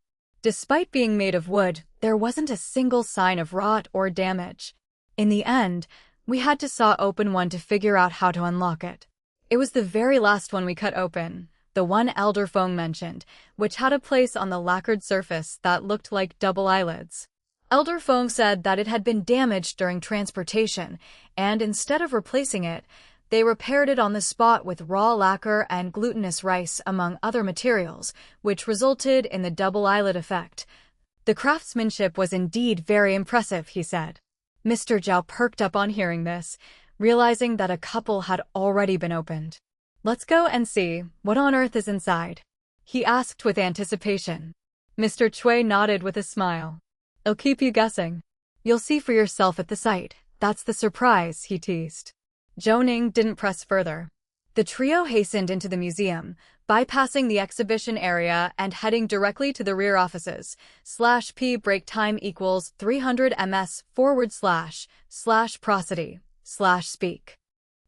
Despite being made of wood, there wasn't a single sign of rot or damage. In the end, we had to saw open one to figure out how to unlock it. It was the very last one we cut open, the one Elder Feng mentioned, which had a place on the lacquered surface that looked like double eyelids. Elder Feng said that it had been damaged during transportation, and instead of replacing it, they repaired it on the spot with raw lacquer and glutinous rice among other materials, which resulted in the double eyelid effect. The craftsmanship was indeed very impressive, he said. Mr. Zhao perked up on hearing this, realizing that a couple had already been opened. Let's go and see what on earth is inside, he asked with anticipation. Mr. Chui nodded with a smile. I'll keep you guessing. You'll see for yourself at the site. That's the surprise, he teased. Zhou Ning didn't press further. The trio hastened into the museum, bypassing the exhibition area and heading directly to the rear offices. /p. Break time equals 300 ms / prosody / speak.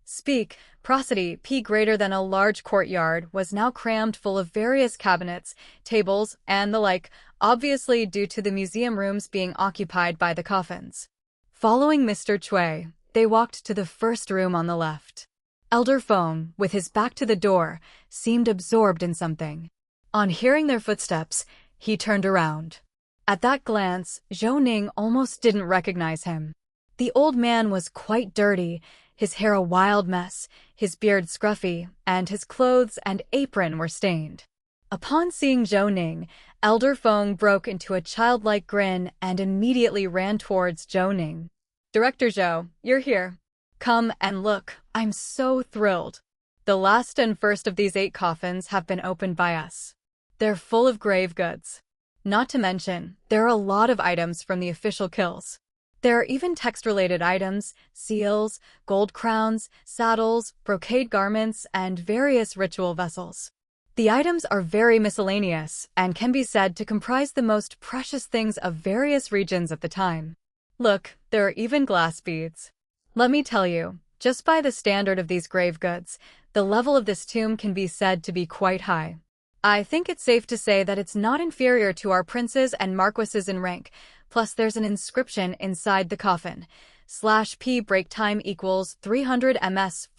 Speak, prosody p. Greater than a large courtyard was now crammed full of various cabinets, tables, and the like, obviously due to the museum rooms being occupied by the coffins. Following Mr. Chui, they walked to the first room on the left. Elder Feng, with his back to the door, seemed absorbed in something. On hearing their footsteps, he turned around. At that glance, Zhou Ning almost didn't recognize him. The old man was quite dirty, his hair a wild mess, his beard scruffy, and his clothes and apron were stained. Upon seeing Zhou Ning, Elder Feng broke into a childlike grin and immediately ran towards Zhou Ning. Director Zhou, you're here. Come and look, I'm so thrilled. The last and first of these 8 coffins have been opened by us. They're full of grave goods. Not to mention, there are a lot of items from the official kills. There are even text-related items, seals, gold crowns, saddles, brocade garments, and various ritual vessels. The items are very miscellaneous and can be said to comprise the most precious things of various regions of the time. Look, there are even glass beads. Let me tell you, just by the standard of these grave goods, the level of this tomb can be said to be quite high. I think it's safe to say that it's not inferior to our princes and marquises in rank, plus there's an inscription inside the coffin. /p. Break time equals 300 ms /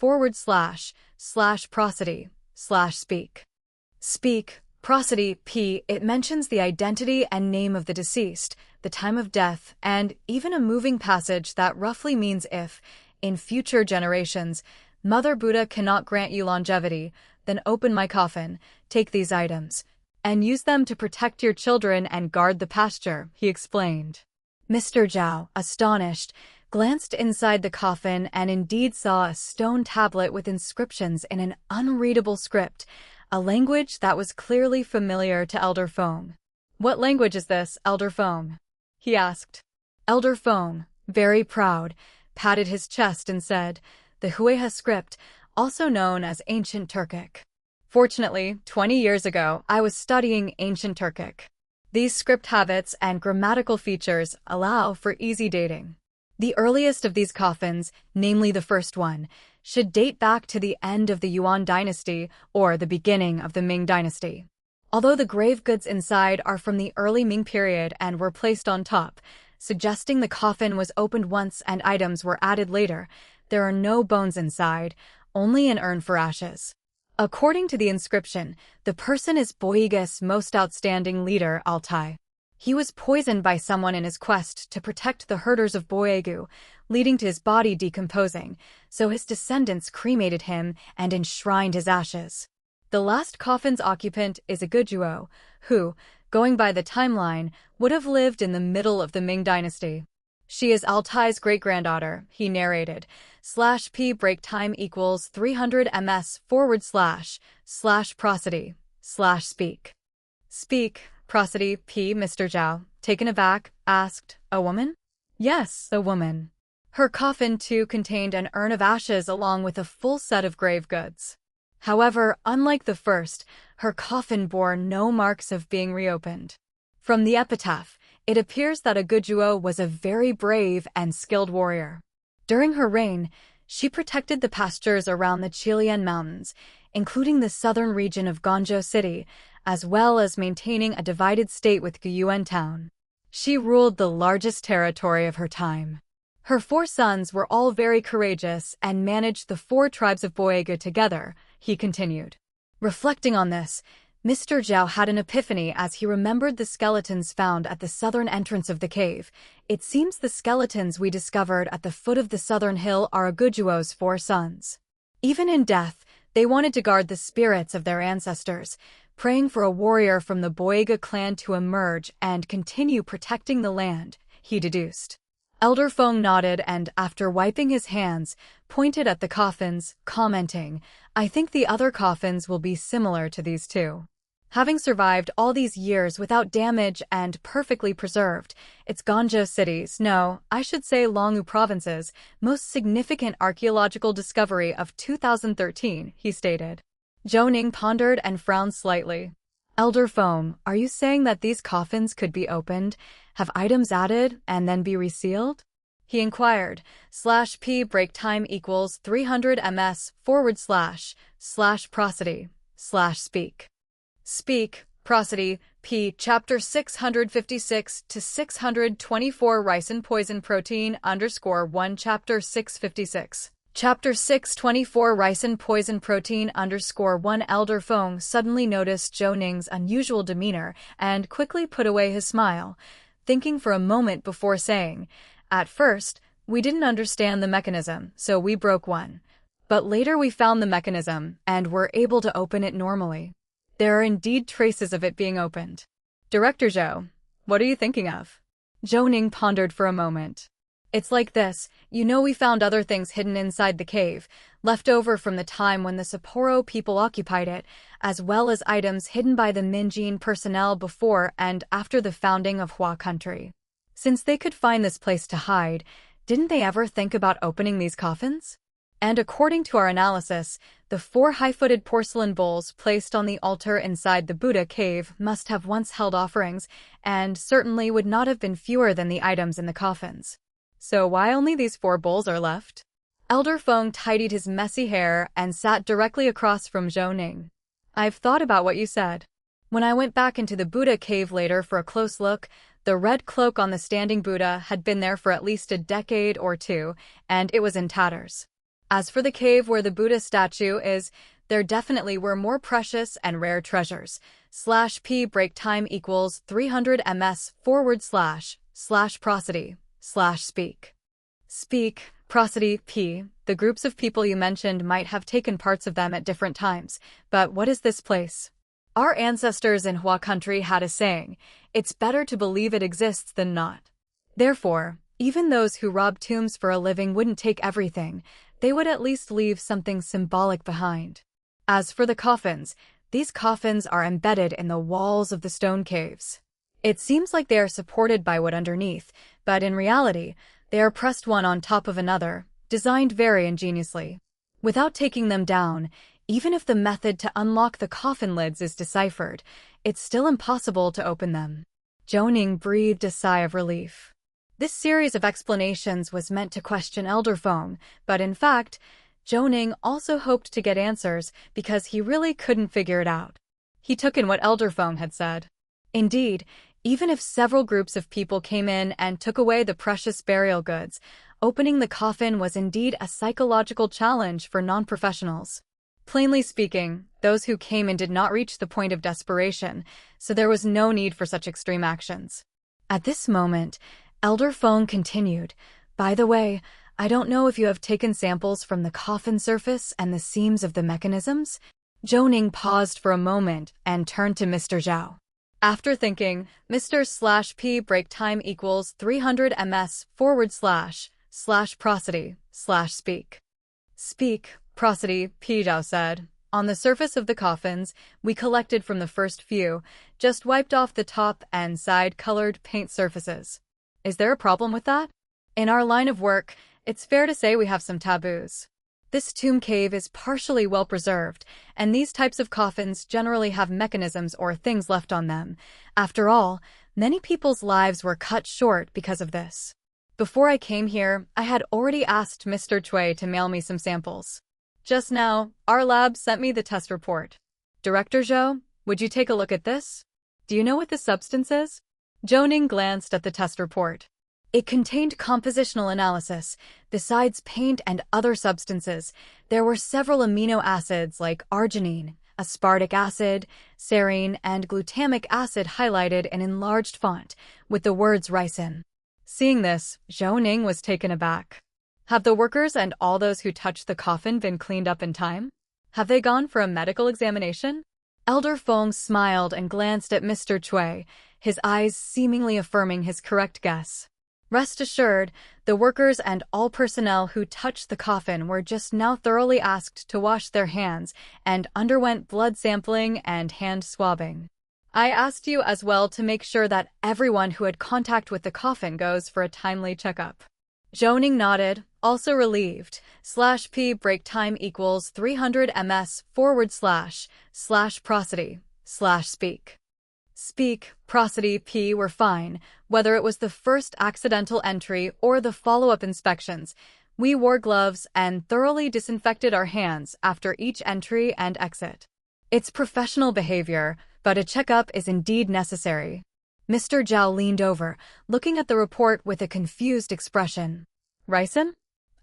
prosody / speak. Speak, prosody p. It mentions the identity and name of the deceased, the time of death, and even a moving passage that roughly means if, in future generations, Mother Buddha cannot grant you longevity, then open my coffin, take these items, and use them to protect your children and guard the pasture, he explained. Mr. Zhao, astonished, glanced inside the coffin and indeed saw a stone tablet with inscriptions in an unreadable script, a language that was clearly familiar to Elder Feng. What language is this, Elder Feng? He asked. Elder Feng, very proud, patted his chest and said, the Hueha script, also known as Ancient Turkic. Fortunately, 20 years ago, I was studying Ancient Turkic. These script habits and grammatical features allow for easy dating. The earliest of these coffins, namely the first one, should date back to the end of the Yuan dynasty or the beginning of the Ming dynasty. Although the grave goods inside are from the early Ming period and were placed on top, suggesting the coffin was opened once and items were added later, there are no bones inside, only an urn for ashes. According to the inscription, the person is Boiga's most outstanding leader, Altai. He was poisoned by someone in his quest to protect the herders of Boyegu, leading to his body decomposing, so his descendants cremated him and enshrined his ashes. The last coffin's occupant is a Gujuo, who, going by the timeline, would have lived in the middle of the Ming dynasty. She is Altai's great-granddaughter, he narrated. /p break time equals 300 ms / prosody / speak. Speak, prosody, p. Mr. Zhao, taken aback, asked, a woman? Yes, a woman. Her coffin too contained an urn of ashes along with a full set of grave goods. However, unlike the first, her coffin bore no marks of being reopened. From the epitaph, it appears that a Gujuo was a very brave and skilled warrior. During her reign, she protected the pastures around the Qilian Mountains, including the southern region of Guangzhou City, as well as maintaining a divided state with Guyuan Town. She ruled the largest territory of her time. Her 4 sons were all very courageous and managed the 4 tribes of Boyegu together, he continued. Reflecting on this, Mr. Zhao had an epiphany as he remembered the skeletons found at the southern entrance of the cave. It seems the skeletons we discovered at the foot of the southern hill are a Gujuo's 4 sons. Even in death, they wanted to guard the spirits of their ancestors, praying for a warrior from the Boyega clan to emerge and continue protecting the land, he deduced. Elder Feng nodded and, after wiping his hands, pointed at the coffins, commenting, I think the other coffins will be similar to these 2. Having survived all these years without damage and perfectly preserved, it's Guangzhou City's, no, I should say Longwu Province's, most significant archaeological discovery of 2013, he stated. Zhou Ning pondered and frowned slightly. Elder Feng, are you saying that these coffins could be opened, have items added, and then be resealed? He inquired. /p break time equals 300 ms / prosody / speak. Speak, prosody, p. Chapter 656 to 624 Ricin poison protein _1 Chapter 656. Chapter 624 Ricin poison protein _1 Elder Feng suddenly noticed Zhou Ning's unusual demeanor and quickly put away his smile, thinking for a moment before saying, at first, we didn't understand the mechanism, so we broke one. But later we found the mechanism and were able to open it normally. There are indeed traces of it being opened. Director Zhou, what are you thinking of? Zhou Ning pondered for a moment. It's like this, we found other things hidden inside the cave, left over from the time when the Sapporo people occupied it, as well as items hidden by the Minjin personnel before and after the founding of Hua country. Since they could find this place to hide, didn't they ever think about opening these coffins? And according to our analysis, the 4 high-footed porcelain bowls placed on the altar inside the Buddha cave must have once held offerings, and certainly would not have been fewer than the items in the coffins. So why only these 4 bowls are left? Elder Feng tidied his messy hair and sat directly across from Zhou Ning. I've thought about what you said. When I went back into the Buddha cave later for a close look, the red cloak on the standing Buddha had been there for at least a decade or 2, and it was in tatters. As for the cave where the Buddha statue is, there definitely were more precious and rare treasures. /p break time equals 300 ms / prosody / speak. Speak, prosody, p. The groups of people you mentioned might have taken parts of them at different times, but what is this place? Our ancestors in Hua country had a saying, it's better to believe it exists than not. Therefore, even those who rob tombs for a living wouldn't take everything, they would at least leave something symbolic behind. As for the coffins, these coffins are embedded in the walls of the stone caves. It seems like they are supported by wood underneath, but in reality, they are pressed one on top of another, designed very ingeniously. Without taking them down, even if the method to unlock the coffin lids is deciphered, it's still impossible to open them. Zhou Ning breathed a sigh of relief. This series of explanations was meant to question Elder Feng, but in fact, Zhou Ning also hoped to get answers because he really couldn't figure it out. He took in what Elder Feng had said. Indeed, even if several groups of people came in and took away the precious burial goods, opening the coffin was indeed a psychological challenge for non-professionals. Plainly speaking, those who came in did not reach the point of desperation, so there was no need for such extreme actions. At this moment, Elder Feng continued, "By the way, I don't know if you have taken samples from the coffin surface and the seams of the mechanisms?" Zhou Ning paused for a moment and turned to Mr. Zhao. After thinking, Mr./P break time equals 300 ms/prosody/speak. Speak, prosody, P. Zhao said. On the surface of the coffins, we collected from the first few, just wiped off the top and side-colored paint surfaces. Is there a problem with that? In our line of work, it's fair to say we have some taboos. This tomb cave is partially well-preserved, and these types of coffins generally have mechanisms or things left on them. After all, many people's lives were cut short because of this. Before I came here, I had already asked Mr. Cui to mail me some samples. Just now, our lab sent me the test report. Director Zhou, would you take a look at this? Do you know what this substance is? Zhou Ning glanced at the test report. It contained compositional analysis. Besides paint and other substances, there were several amino acids like arginine, aspartic acid, serine, and glutamic acid highlighted in enlarged font, with the words ricin. Seeing this, Zhou Ning was taken aback. Have the workers and all those who touched the coffin been cleaned up in time? Have they gone for a medical examination? Elder Feng smiled and glanced at Mr. Cui, his eyes seemingly affirming his correct guess. Rest assured, the workers and all personnel who touched the coffin were just now thoroughly asked to wash their hands and underwent blood sampling and hand swabbing. I asked you as well to make sure that everyone who had contact with the coffin goes for a timely checkup. Zhou Ning nodded, also relieved. /P break time equals 300 ms/prosody/speak. Speak, prosody, P were fine, whether it was the first accidental entry or the follow-up inspections. We wore gloves and thoroughly disinfected our hands after each entry and exit. It's professional behavior, but a checkup is indeed necessary. Mr. Zhao leaned over, looking at the report with a confused expression. Ricin?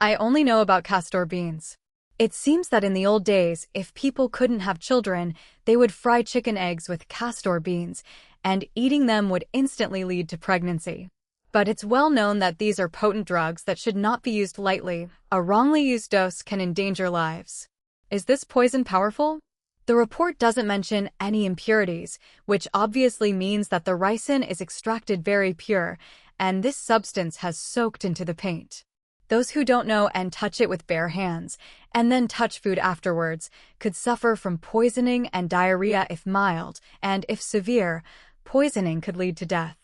I only know about castor beans. It seems that in the old days, if people couldn't have children, they would fry chicken eggs with castor beans, and eating them would instantly lead to pregnancy. But it's well known that these are potent drugs that should not be used lightly. A wrongly used dose can endanger lives. Is this poison powerful? The report doesn't mention any impurities, which obviously means that the ricin is extracted very pure, and this substance has soaked into the paint. Those who don't know and touch it with bare hands, and then touch food afterwards, could suffer from poisoning and diarrhea if mild, and if severe, poisoning could lead to death.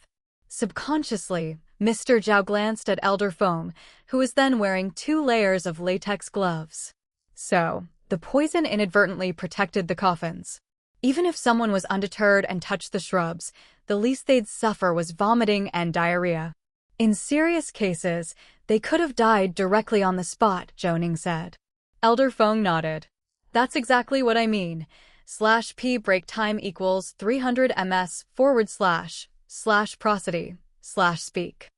Subconsciously, Mr. Zhao glanced at Elder Feng, who was then wearing 2 layers of latex gloves. So, the poison inadvertently protected the coffins. Even if someone was undeterred and touched the shrubs, the least they'd suffer was vomiting and diarrhea. In serious cases, they could have died directly on the spot, Zhou Ning said. Elder Feng nodded. That's exactly what I mean. /P break time equals 300 ms/prosody/speak.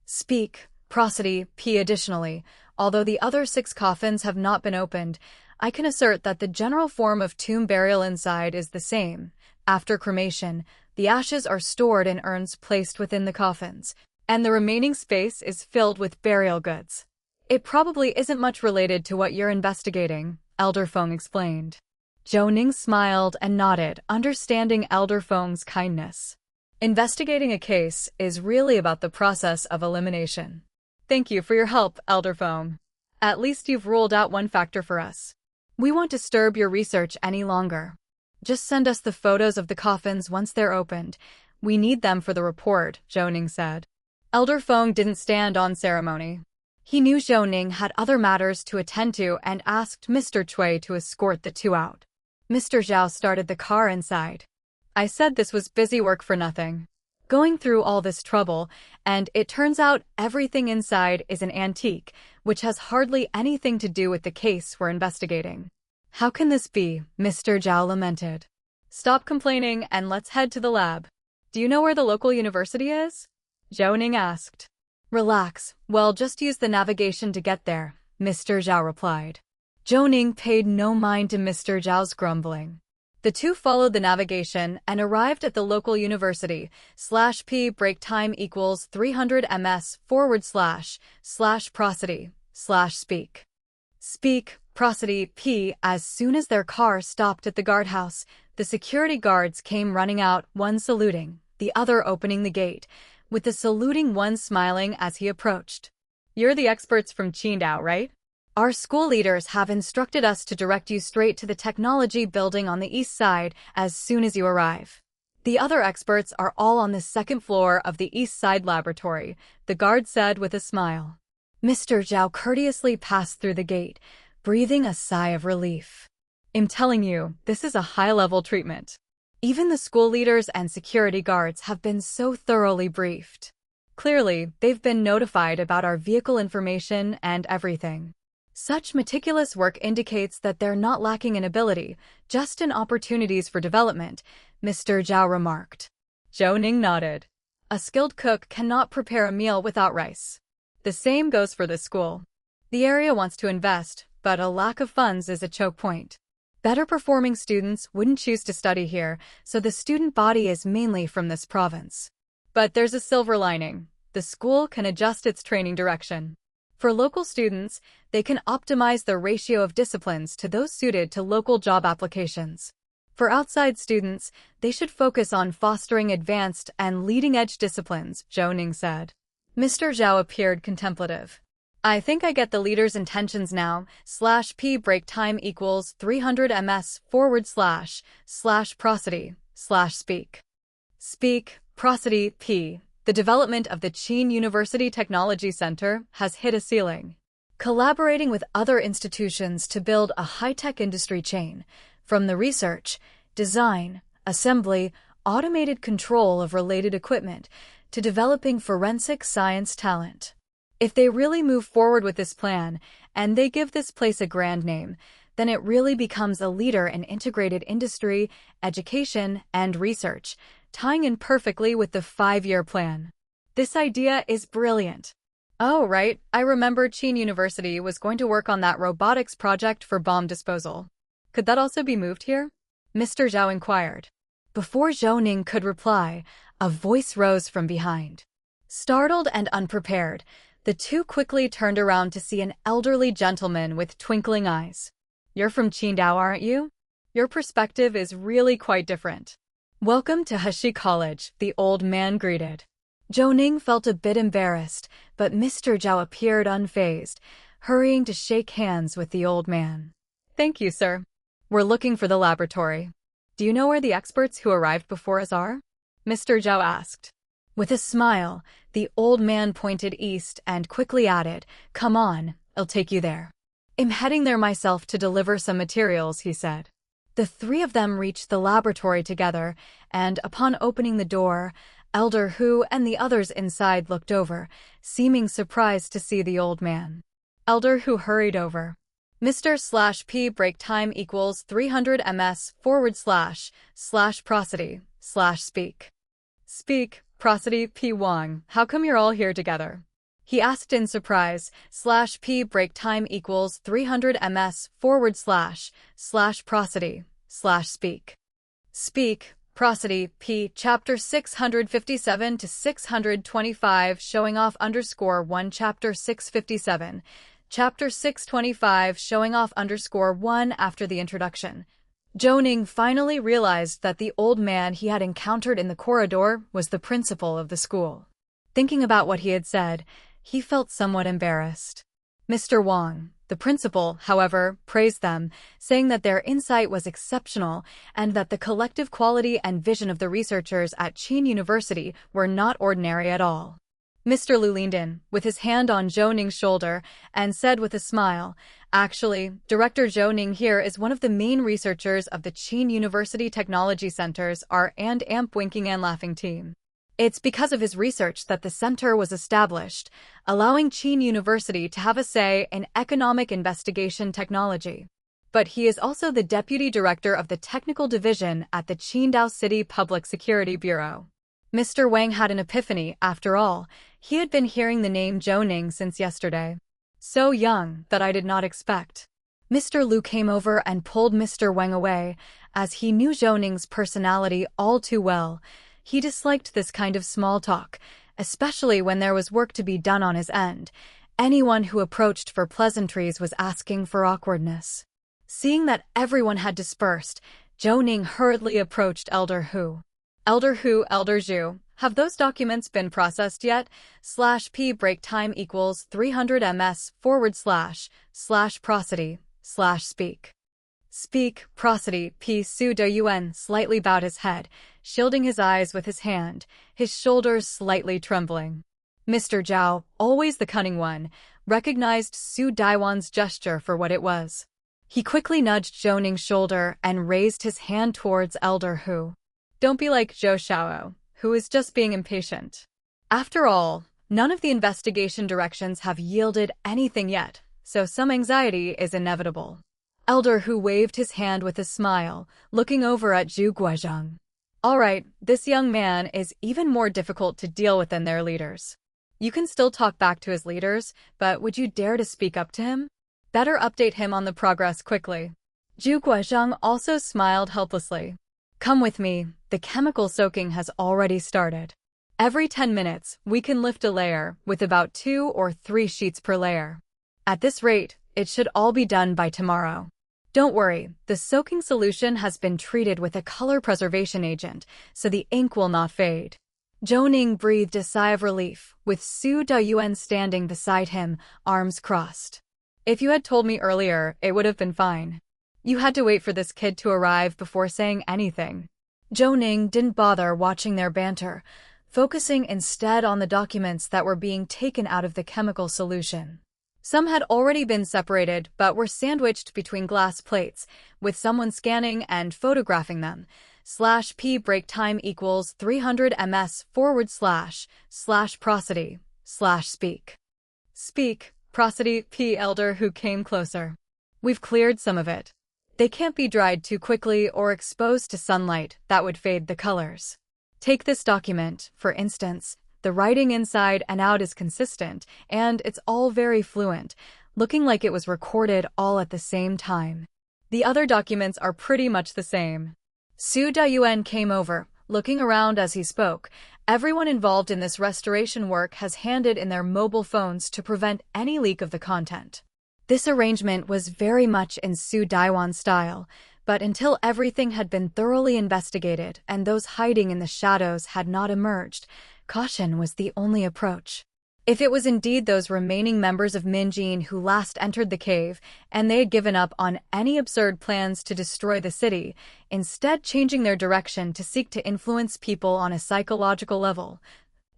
Speak, prosody, P. Additionally, although the other 6 coffins have not been opened, I can assert that the general form of tomb burial inside is the same. After cremation, the ashes are stored in urns placed within the coffins, and the remaining space is filled with burial goods. It probably isn't much related to what you're investigating, Elder Feng explained. Zhou Ning smiled and nodded, understanding Elder Feng's kindness. Investigating a case is really about the process of elimination. Thank you for your help, Elder Feng. At least you've ruled out one factor for us. We won't disturb your research any longer. Just send us the photos of the coffins once they're opened. We need them for the report, Zhou Ning said. Elder Feng didn't stand on ceremony. He knew Zhou Ning had other matters to attend to and asked Mr. Cui to escort the 2 out. Mr. Zhao started the car inside. I said this was busy work for nothing. Going through all this trouble, and it turns out everything inside is an antique, which has hardly anything to do with the case we're investigating. How can this be? Mr. Zhao lamented. Stop complaining and let's head to the lab. Do you know where the local university is? Zhou Ning asked. Relax, well, just use the navigation to get there, Mr. Zhao replied. Zhou Ning paid no mind to Mr. Zhao's grumbling. The two followed the navigation and arrived at the local university. /p break time equals 300 ms / prosody / speak. Speak, prosody, p. As soon as their car stopped at the guardhouse, the security guards came running out, one saluting, the other opening the gate, with the saluting one smiling as he approached. You're the experts from Qidong, right? Our school leaders have instructed us to direct you straight to the technology building on the east side as soon as you arrive. The other experts are all on the second floor of the east side laboratory, the guard said with a smile. Mr. Zhou courteously passed through the gate, breathing a sigh of relief. I'm telling you, this is a high-level treatment. Even the school leaders and security guards have been so thoroughly briefed. Clearly, they've been notified about our vehicle information and everything. Such meticulous work indicates that they're not lacking in ability, just in opportunities for development, Mr. Zhou remarked. Zhou Ning nodded. A skilled cook cannot prepare a meal without rice. The same goes for the school. The area wants to invest, but a lack of funds is a choke point. Better performing students wouldn't choose to study here, so the student body is mainly from this province. But there's a silver lining. The school can adjust its training direction. For local students, they can optimize the ratio of disciplines to those suited to local job applications. For outside students, they should focus on fostering advanced and leading-edge disciplines, Zhou Ning said. Mr. Zhou appeared contemplative. I think I get the leader's intentions now. /p break time equals 300 ms / prosody / speak. Speak, prosody, p. The development of the Qidong University Technology Center has hit a ceiling. Collaborating with other institutions to build a high-tech industry chain, from the research, design, assembly, automated control of related equipment, to developing forensic science talent. If they really move forward with this plan, and they give this place a grand name, then it really becomes a leader in integrated industry, education, and research, tying in perfectly with the 5-year plan. This idea is brilliant. Oh, right, I remember Qidong University was going to work on that robotics project for bomb disposal. Could that also be moved here? Mr. Zhou inquired. Before Zhou Ning could reply, a voice rose from behind. Startled and unprepared, the two quickly turned around to see an elderly gentleman with twinkling eyes. You're from Qidong, aren't you? Your perspective is really quite different. Welcome to Hashi College, the old man greeted. Zhou Ning felt a bit embarrassed, but Mr. Zhou appeared unfazed, hurrying to shake hands with the old man. Thank you, sir. We're looking for the laboratory. Do you know where the experts who arrived before us are? Mr. Zhou asked. With a smile, the old man pointed east and quickly added, Come on, I'll take you there. I'm heading there myself to deliver some materials, he said. The three of them reached the laboratory together, and upon opening the door, Elder Hu and the others inside looked over, seeming surprised to see the old man. Elder Hu hurried over. Mr. /p break time equals 300 ms / prosody / speak. Speak, prosody, p. Wang, how come you're all here together? He asked in surprise. /p break time equals 300 ms / prosody / speak. Speak, prosody, p. Chapter 657 to 625 showing off _1 Chapter 657. Chapter 625 showing off _1 after the introduction. Zhou Ning finally realized that the old man he had encountered in the corridor was the principal of the school. Thinking about what he had said, he felt somewhat embarrassed. Mr. Wang, the principal, however, praised them, saying that their insight was exceptional and that the collective quality and vision of the researchers at Qidong University were not ordinary at all. Mr. Lu leaned in, with his hand on Zhou Ning's shoulder, and said with a smile, Actually, Director Zhou Ning here is one of the main researchers of the Qidong University Technology Center's R and AMP Winking and Laughing team. It's because of his research that the center was established, allowing Qidong University to have a say in economic investigation technology. But he is also the deputy director of the technical division at the Qidong City Public Security Bureau. Mr. Wang had an epiphany, after all. He had been hearing the name Zhou Ning since yesterday. So young that I did not expect. Mr. Lu came over and pulled Mr. Wang away, as he knew Zhou Ning's personality all too well. He disliked this kind of small talk, especially when there was work to be done on his end. Anyone who approached for pleasantries was asking for awkwardness. Seeing that everyone had dispersed, Zhou Ning hurriedly approached Elder Hu. Elder Hu, Elder Zhu, have those documents been processed yet? /p break time equals 300 ms / prosody / speak. Speak, prosody, p Su Doyuan slightly bowed his head, shielding his eyes with his hand, his shoulders slightly trembling. Mr. Zhao, always the cunning one, recognized Su Daiwan's gesture for what it was. He quickly nudged Zhou Ning's shoulder and raised his hand towards Elder Hu. Don't be like Zhou Xiao, who is just being impatient. After all, none of the investigation directions have yielded anything yet, so some anxiety is inevitable. Elder Hu waved his hand with a smile, looking over at Zhu Guozheng. All right, this young man is even more difficult to deal with than their leaders. You can still talk back to his leaders, but would you dare to speak up to him? Better update him on the progress quickly. Zhu Guozheng also smiled helplessly. Come with me, the chemical soaking has already started. Every 10 minutes, we can lift a layer, with about 2 or 3 sheets per layer. At this rate, it should all be done by tomorrow. Don't worry, the soaking solution has been treated with a color preservation agent, so the ink will not fade. Zhou Ning breathed a sigh of relief, with Su Dayuan standing beside him, arms crossed. If you had told me earlier, it would have been fine. You had to wait for this kid to arrive before saying anything. Zhou Ning didn't bother watching their banter, focusing instead on the documents that were being taken out of the chemical solution. Some had already been separated but were sandwiched between glass plates, with someone scanning and photographing them. /p break time equals 300 ms / prosody / speak. Speak, prosody, p Elder Hu came closer. We've cleared some of it. They can't be dried too quickly or exposed to sunlight, that would fade the colors. Take this document, for instance. The writing inside and out is consistent, and it's all very fluent, looking like it was recorded all at the same time. The other documents are pretty much the same. Su Dayuan came over, looking around as he spoke. Everyone involved in this restoration work has handed in their mobile phones to prevent any leak of the content. This arrangement was very much in Su Daiwan's style, but until everything had been thoroughly investigated and those hiding in the shadows had not emerged, caution was the only approach. If it was indeed those remaining members of Minjin who last entered the cave, and they had given up on any absurd plans to destroy the city, instead changing their direction to seek to influence people on a psychological level,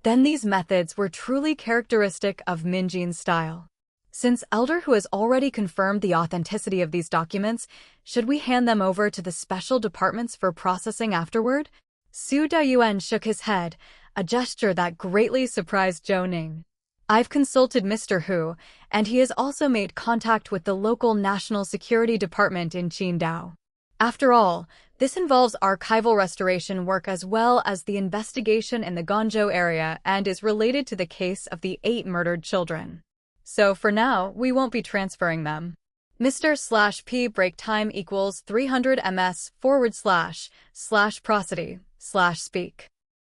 then these methods were truly characteristic of Minjin's style. Since Elder Hu has already confirmed the authenticity of these documents, should we hand them over to the special departments for processing afterward? Su Dayuan shook his head, a gesture that greatly surprised Zhou Ning. I've consulted Mr. Hu, and he has also made contact with the local National Security Department in Qidong. After all, this involves archival restoration work as well as the investigation in the Guangzhou area and is related to the case of the 8 murdered children. So for now, we won't be transferring them. Mr./P break time equals 300 ms / prosody / speak.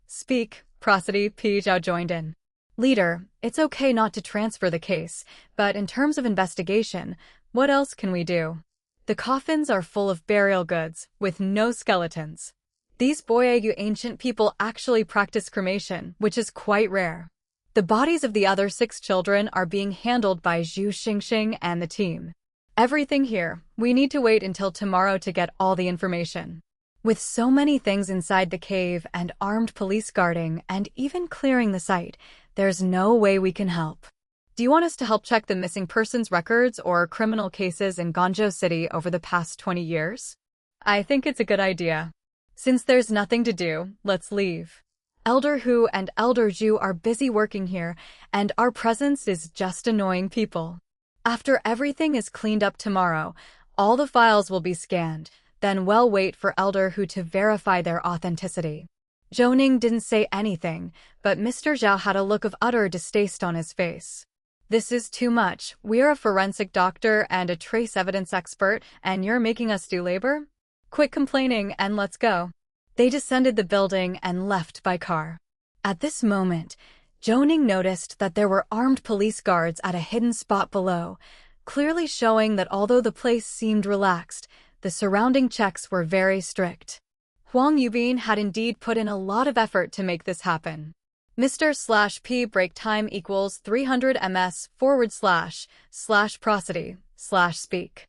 Speak, prosody, P Zhao joined in. Leader, it's okay not to transfer the case, but in terms of investigation, what else can we do? The coffins are full of burial goods, with no skeletons. These Boyagu ancient people actually practice cremation, which is quite rare. The bodies of the other 6 children are being handled by Zhu Xingxing and the team. Everything here, we need to wait until tomorrow to get all the information. With so many things inside the cave and armed police guarding and even clearing the site, there's no way we can help. Do you want us to help check the missing persons records or criminal cases in Guangzhou City over the past 20 years? I think it's a good idea. Since there's nothing to do, let's leave. Elder Hu and Elder Zhu are busy working here, and our presence is just annoying people. After everything is cleaned up tomorrow, all the files will be scanned, then we'll wait for Elder Hu to verify their authenticity. Zhou Ning didn't say anything, but Mr. Zhao had a look of utter distaste on his face. This is too much. We're a forensic doctor and a trace evidence expert, and you're making us do labor? Quit complaining and let's go. They descended the building and left by car. At this moment, Zhou Ning noticed that there were armed police guards at a hidden spot below, clearly showing that although the place seemed relaxed, the surrounding checks were very strict. Huang Yubin had indeed put in a lot of effort to make this happen. Mr./P break time equals 300 ms / prosody / speak.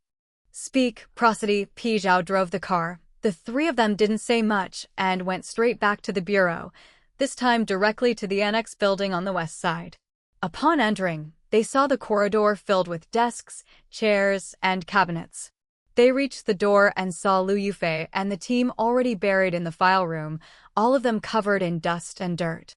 Speak, prosody, P. Zhao drove the car. The three of them didn't say much and went straight back to the bureau, this time directly to the annex building on the west side. Upon entering, they saw the corridor filled with desks, chairs, and cabinets. They reached the door and saw Liu Yufei and the team already buried in the file room, all of them covered in dust and dirt.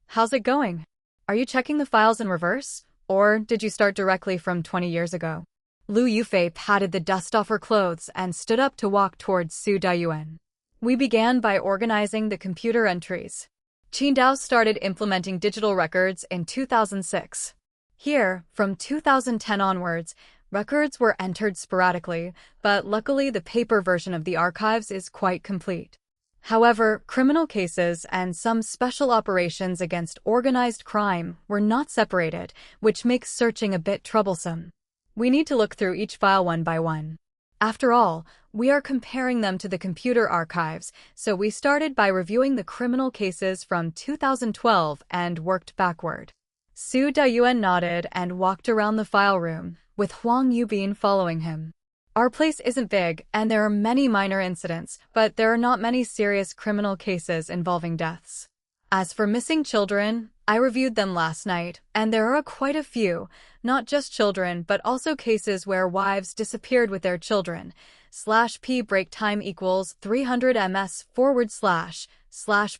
How's it going? Are you checking the files in reverse? Or did you start directly from 20 years ago? Liu Yufei patted the dust off her clothes and stood up to walk towards Su Dayuan. We began by organizing the computer entries. Qidong started implementing digital records in 2006. Here, from 2010 onwards, records were entered sporadically, but luckily the paper version of the archives is quite complete. However, criminal cases and some special operations against organized crime were not separated, which makes searching a bit troublesome. We need to look through each file one by one. After all, we are comparing them to the computer archives, so we started by reviewing the criminal cases from 2012 and worked backward. Su Dayuan nodded and walked around the file room, with Huang Yubin following him. Our place isn't big, and there are many minor incidents, but there are not many serious criminal cases involving deaths. As for missing children, I reviewed them last night, and there are quite a few, not just children but also cases where wives disappeared with their children. /P break time equals 300 ms /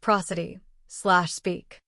prosody / speak.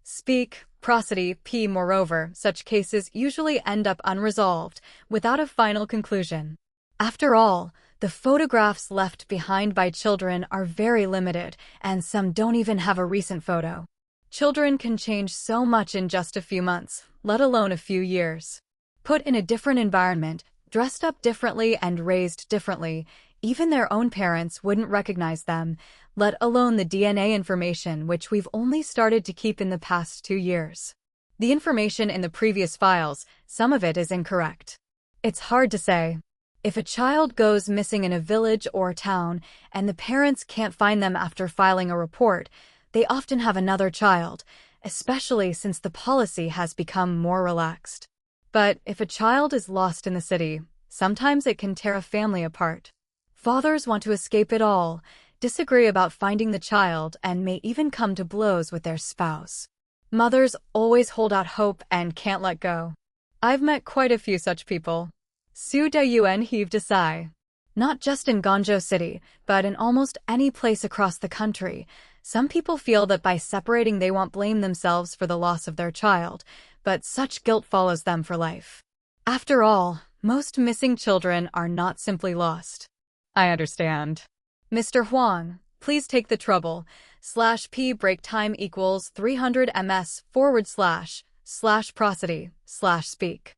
Speak, prosody, P. Moreover, such cases usually end up unresolved, without a final conclusion. After all, the photographs left behind by children are very limited, and some don't even have a recent photo. Children can change so much in just a few months, let alone a few years. Put in a different environment, dressed up differently and raised differently, even their own parents wouldn't recognize them, let alone the DNA information which we've only started to keep in the past 2 years. The information in the previous files, some of it is incorrect. It's hard to say. If a child goes missing in a village or town and the parents can't find them after filing a report, they often have another child, especially since the policy has become more relaxed. But if a child is lost in the city, sometimes it can tear a family apart. Fathers want to escape it all, disagree about finding the child, and may even come to blows with their spouse. Mothers always hold out hope and can't let go. I've met quite a few such people. Su Dayuan heaved a sigh. Not just in Guangzhou City, but in almost any place across the country, some people feel that by separating they won't blame themselves for the loss of their child, but such guilt follows them for life. After all, most missing children are not simply lost. I understand. Mr. Huang, please take the trouble. /P break time equals 300 ms / prosody / speak.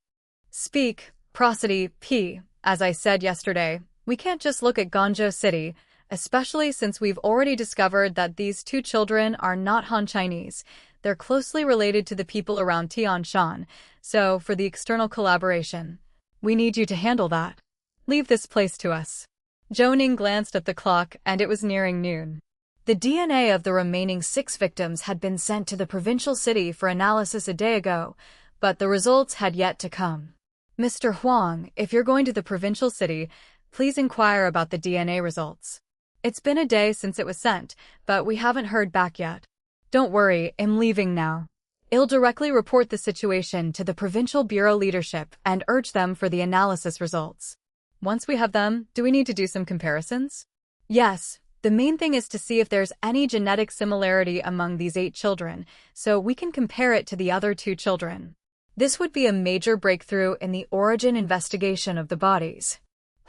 Speak, prosody, P. As I said yesterday, we can't just look at Guangzhou City, especially since we've already discovered that these 2 children are not Han Chinese. They're closely related to the people around Tianshan, so for the external collaboration, we need you to handle that. Leave this place to us. Zhou Ning glanced at the clock, and it was nearing noon. The DNA of the remaining 6 victims had been sent to the provincial city for analysis a day ago, but the results had yet to come. Mr. Huang, if you're going to the provincial city, please inquire about the DNA results. It's been a day since it was sent, but we haven't heard back yet. Don't worry, I'm leaving now. I'll directly report the situation to the provincial bureau leadership and urge them for the analysis results. Once we have them, do we need to do some comparisons? Yes, the main thing is to see if there's any genetic similarity among these 8 children, so we can compare it to the other 2 children. This would be a major breakthrough in the origin investigation of the bodies.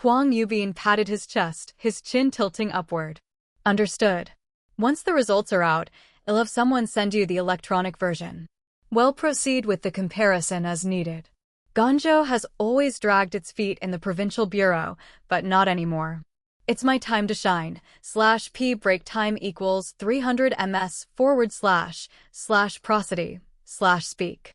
Huang Yubin patted his chest, his chin tilting upward. Understood. Once the results are out, I'll have someone send you the electronic version. We'll proceed with the comparison as needed. Guangzhou has always dragged its feet in the provincial bureau, but not anymore. It's my time to shine. /p break time equals 300 ms / prosody / speak.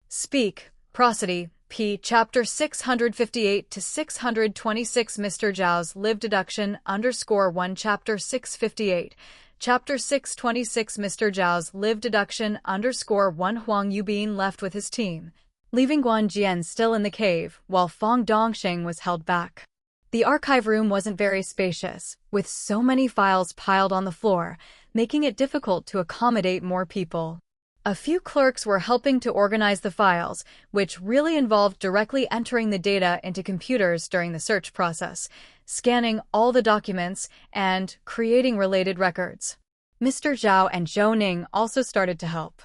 Speak, prosody, p. Chapter 658 to 626 Mr. Zhao's live deduction _1 Chapter 658. Chapter 626 Mr. Zhao's live deduction _1 Huang Yubin left with his team, leaving Guan Jian still in the cave, while Fang Dongxing was held back. The archive room wasn't very spacious, with so many files piled on the floor, making it difficult to accommodate more people. A few clerks were helping to organize the files, which really involved directly entering the data into computers during the search process, scanning all the documents, and creating related records. Mr. Zhao and Zhou Ning also started to help.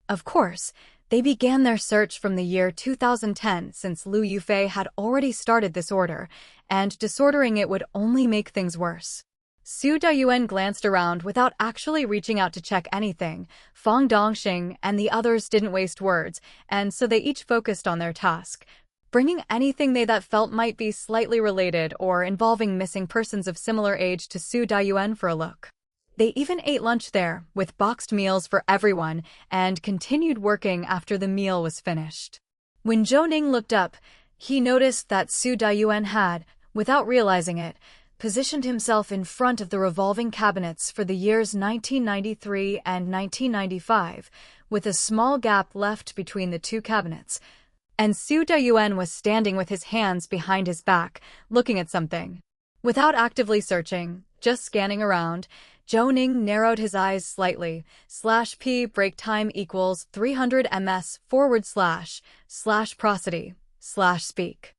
Of course, they began their search from the year 2010 since Liu Yufei had already started this order, and disordering it would only make things worse. Su Dayuan glanced around without actually reaching out to check anything. Fang Dongxing and the others didn't waste words, and so they each focused on their task, bringing anything that felt might be slightly related or involving missing persons of similar age to Su Dayuan for a look. They even ate lunch there, with boxed meals for everyone, and continued working after the meal was finished. When Zhou Ning looked up, he noticed that Su Dayuan had, without realizing it, positioned himself in front of the revolving cabinets for the years 1993 and 1995, with a small gap left between the two cabinets, and Su Dayuan was standing with his hands behind his back, looking at something. Without actively searching, just scanning around, Zhou Ning narrowed his eyes slightly. /p break time equals 300 ms / prosody / speak.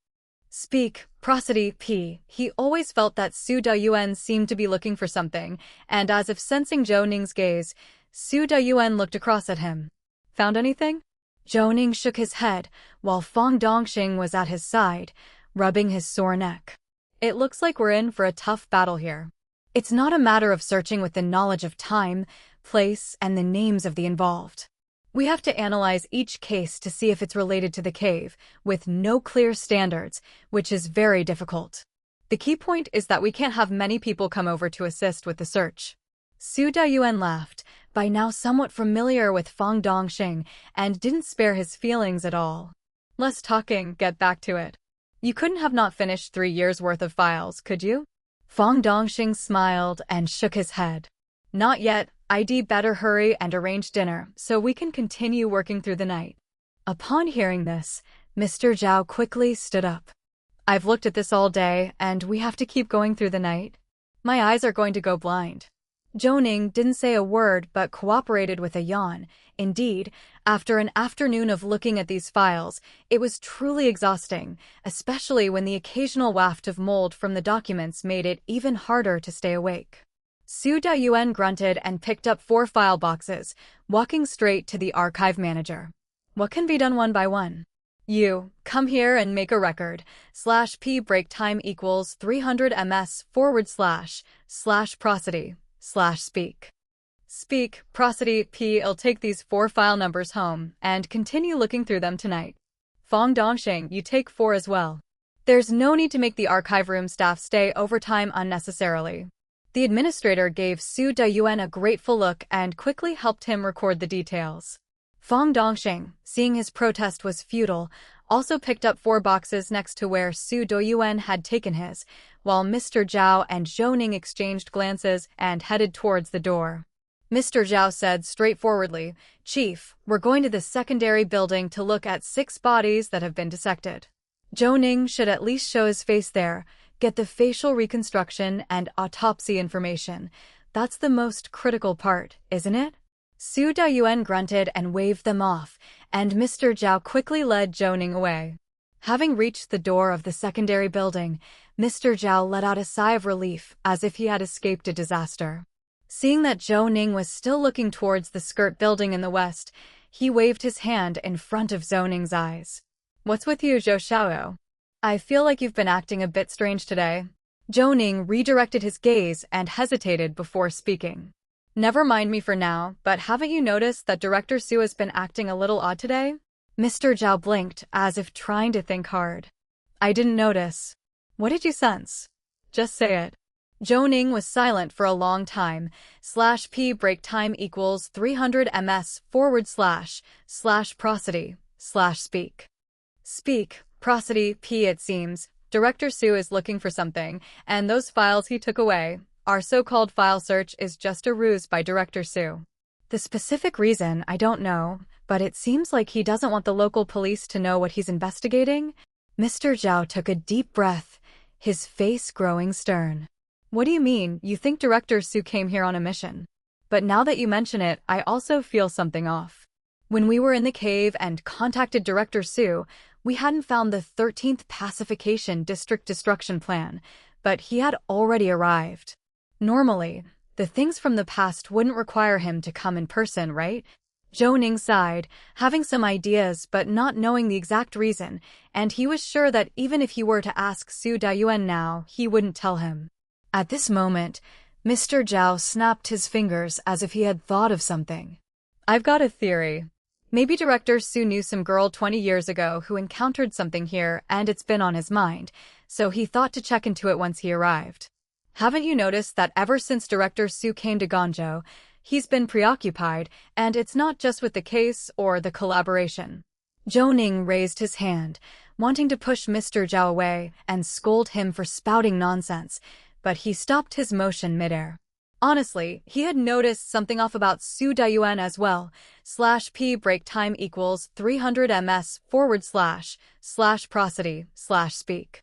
Speak, prosody, p. He always felt that Su Dayuan seemed to be looking for something, and as if sensing Zhou Ning's gaze, Su Dayuan looked across at him. Found anything? Zhou Ning shook his head, while Fang Dongxing was at his side, rubbing his sore neck. It looks like we're in for a tough battle here. It's not a matter of searching with the knowledge of time, place, and the names of the involved. We have to analyze each case to see if it's related to the cave, with no clear standards, which is very difficult. The key point is that we can't have many people come over to assist with the search. Su Dayuan laughed, by now somewhat familiar with Fang Dongxing, and didn't spare his feelings at all. Less talking, get back to it. You couldn't have not finished 3 years' worth of files, could you? Fang Dongxing smiled and shook his head. Not yet. I'd better hurry and arrange dinner so we can continue working through the night. Upon hearing this, Mr. Zhao quickly stood up. I've looked at this all day, and we have to keep going through the night. My eyes are going to go blind. Zhou Ning didn't say a word but cooperated with a yawn. Indeed, after an afternoon of looking at these files, it was truly exhausting, especially when the occasional waft of mold from the documents made it even harder to stay awake. Su Dayuan grunted and picked up 4 file boxes, walking straight to the archive manager. What can be done one by one? You, come here and make a record. /p break time equals 300 ms / prosody / speak. Speak, prosody, p. I'll take these 4 file numbers home and continue looking through them tonight. Fang Dongxing, you take 4 as well. There's no need to make the archive room staff stay overtime unnecessarily. The administrator gave Su Dayuan a grateful look and quickly helped him record the details. Fang Dongxing, seeing his protest was futile, also picked up 4 boxes next to where Su Dayuan had taken his, while Mr. Zhao and Zhou Ning exchanged glances and headed towards the door. Mr. Zhao said straightforwardly, Chief, we're going to the secondary building to look at 6 bodies that have been dissected. Zhou Ning should at least show his face there, get the facial reconstruction and autopsy information. That's the most critical part, isn't it? Su Dayuan grunted and waved them off, and Mr. Zhao quickly led Zhou Ning away. Having reached the door of the secondary building, Mr. Zhao let out a sigh of relief as if he had escaped a disaster. Seeing that Zhou Ning was still looking towards the skirt building in the west, he waved his hand in front of Zhou Ning's eyes. What's with you, Zhou Xiao? I feel like you've been acting a bit strange today. Zhou Ning redirected his gaze and hesitated before speaking. Never mind me for now, but haven't you noticed that Director Su has been acting a little odd today? Mr. Zhao blinked as if trying to think hard. I didn't notice. What did you sense? Just say it. Zhou Ning was silent for a long time. /p break time equals 300 ms / prosody / speak. Speak, prosody, p. It seems Director Zhou is looking for something, and those files he took away. Our so-called file search is just a ruse by Director Zhou. The specific reason, I don't know, but it seems like he doesn't want the local police to know what he's investigating. Mr. Zhao took a deep breath, his face growing stern. What do you mean? You think Director Zhou came here on a mission? But now that you mention it, I also feel something off. When we were in the cave and contacted Director Zhou, we hadn't found the 13th Pacification District Destruction Plan, but he had already arrived. Normally, the things from the past wouldn't require him to come in person, right? Zhou Ning sighed, having some ideas but not knowing the exact reason, and he was sure that even if he were to ask Su Dayuan now, he wouldn't tell him. At this moment, Mr. Zhao snapped his fingers as if he had thought of something. I've got a theory. Maybe Director Zhou knew some girl 20 years ago who encountered something here and it's been on his mind, so he thought to check into it once he arrived. Haven't you noticed that ever since Director Zhou came to Guangzhou, he's been preoccupied, and it's not just with the case or the collaboration? Zhou Ning raised his hand, wanting to push Mr. Zhao away and scold him for spouting nonsense, but he stopped his motion midair. Honestly, he had noticed something off about Su Dayuan as well. /p break time equals 300 ms / prosody / speak.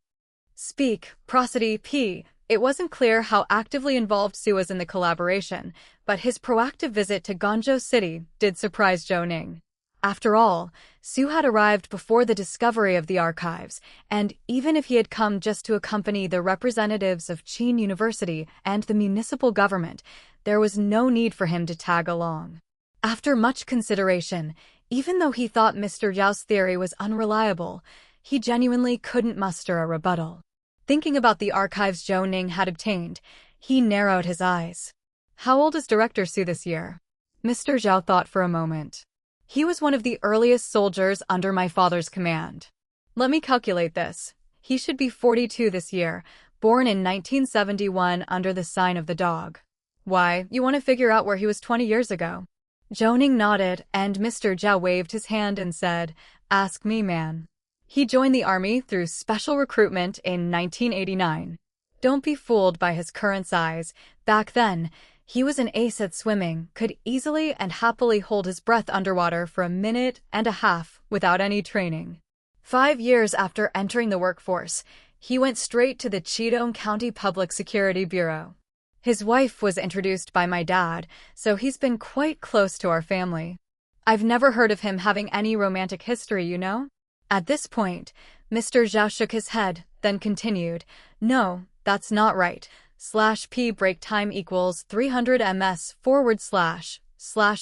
Speak, prosody, p. It wasn't clear how actively involved Su was in the collaboration, but his proactive visit to Guangzhou City did surprise Zhou Ning. After all, Su had arrived before the discovery of the archives, and even if he had come just to accompany the representatives of Qin University and the municipal government, there was no need for him to tag along. After much consideration, even though he thought Mr. Zhao's theory was unreliable, he genuinely couldn't muster a rebuttal. Thinking about the archives Zhou Ning had obtained, he narrowed his eyes. How old is Director Zhou this year? Mr. Zhao thought for a moment. He was one of the earliest soldiers under my father's command. Let me calculate this. He should be 42 this year, born in 1971 under the sign of the dog. Why, you want to figure out where he was 20 years ago? Zhou Ning nodded, and Mr. Zhao waved his hand and said, Ask me, man. He joined the army through special recruitment in 1989. Don't be fooled by his current size. Back then, he was an ace at swimming, could easily and happily hold his breath underwater for a minute and a half without any training. 5 years after entering the workforce, he went straight to the Qidong County Public Security Bureau. His wife was introduced by my dad, so he's been quite close to our family. I've never heard of him having any romantic history, you know? At this point, Mr. Zhao shook his head, then continued, No, that's not right. /p break time equals 300 ms /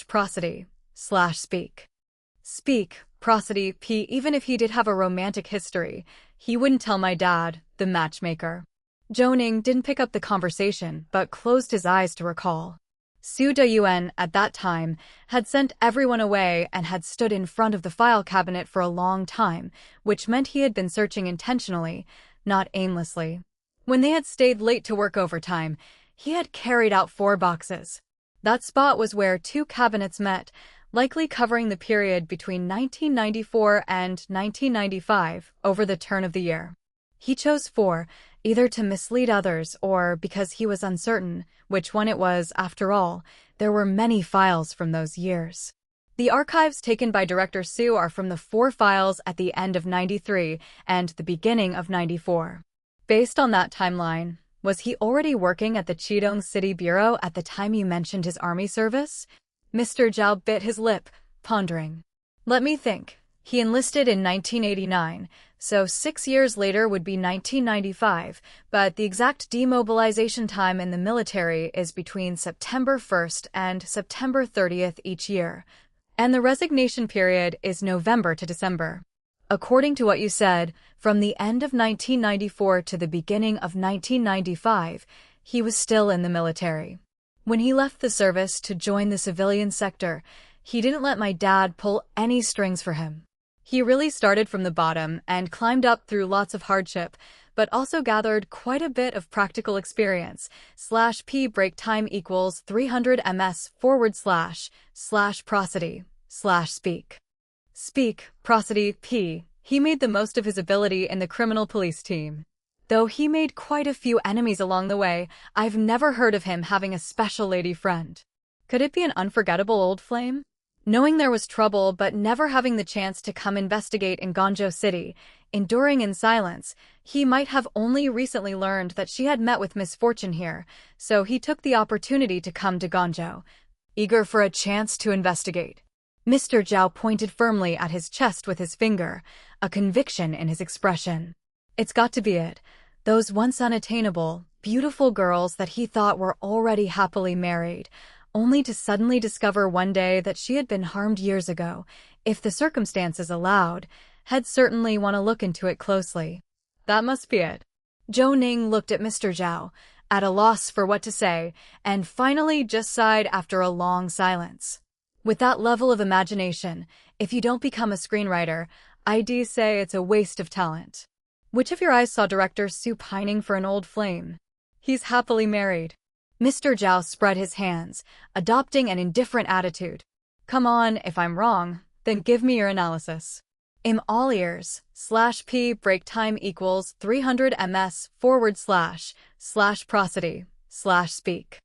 prosody / speak. Speak, prosody, p. Even if he did have a romantic history, he wouldn't tell my dad, the matchmaker. Zhou Ning didn't pick up the conversation, but closed his eyes to recall. Su Dayuan, at that time, had sent everyone away and had stood in front of the file cabinet for a long time, which meant he had been searching intentionally, not aimlessly. When they had stayed late to work overtime, he had carried out 4 boxes. That spot was where 2 cabinets met, likely covering the period between 1994 and 1995, over the turn of the year. He chose 4, either to mislead others or because he was uncertain which one it was. After all, there were many files from those years. The archives taken by Director Zhou are from the 4 files at the end of 93 and the beginning of 94. Based on that timeline, was he already working at the Qidong City Bureau at the time you mentioned his army service? Mr. Zhao bit his lip, pondering. Let me think. He enlisted in 1989, so 6 years later would be 1995, but the exact demobilization time in the military is between September 1st and September 30th each year, and the resignation period is November to December. According to what you said, from the end of 1994 to the beginning of 1995, he was still in the military. When he left the service to join the civilian sector, he didn't let my dad pull any strings for him. He really started from the bottom and climbed up through lots of hardship, but also gathered quite a bit of practical experience. /p break time equals 300 ms / prosody / speak. Speak, prosody, p. He made the most of his ability in the criminal police team. Though he made quite a few enemies along the way, I've never heard of him having a special lady friend. Could it be an unforgettable old flame? Knowing there was trouble but never having the chance to come investigate in Guangzhou City, enduring in silence, he might have only recently learned that she had met with misfortune here, so he took the opportunity to come to Guangzhou, eager for a chance to investigate. Mr. Zhao pointed firmly at his chest with his finger, a conviction in his expression. It's got to be it. Those once unattainable, beautiful girls that he thought were already happily married, only to suddenly discover one day that she had been harmed years ago, if the circumstances allowed, he'd certainly want to look into it closely. That must be it. Zhou Ning looked at Mr. Zhao, at a loss for what to say, and finally just sighed after a long silence. With that level of imagination, if you don't become a screenwriter, I'd say it's a waste of talent. Which of your eyes saw director Su pining for an old flame? He's happily married. Mr. Zhao spread his hands, adopting an indifferent attitude. Come on, if I'm wrong, then give me your analysis. I'm all ears. /p break time equals 300 ms / prosody / speak.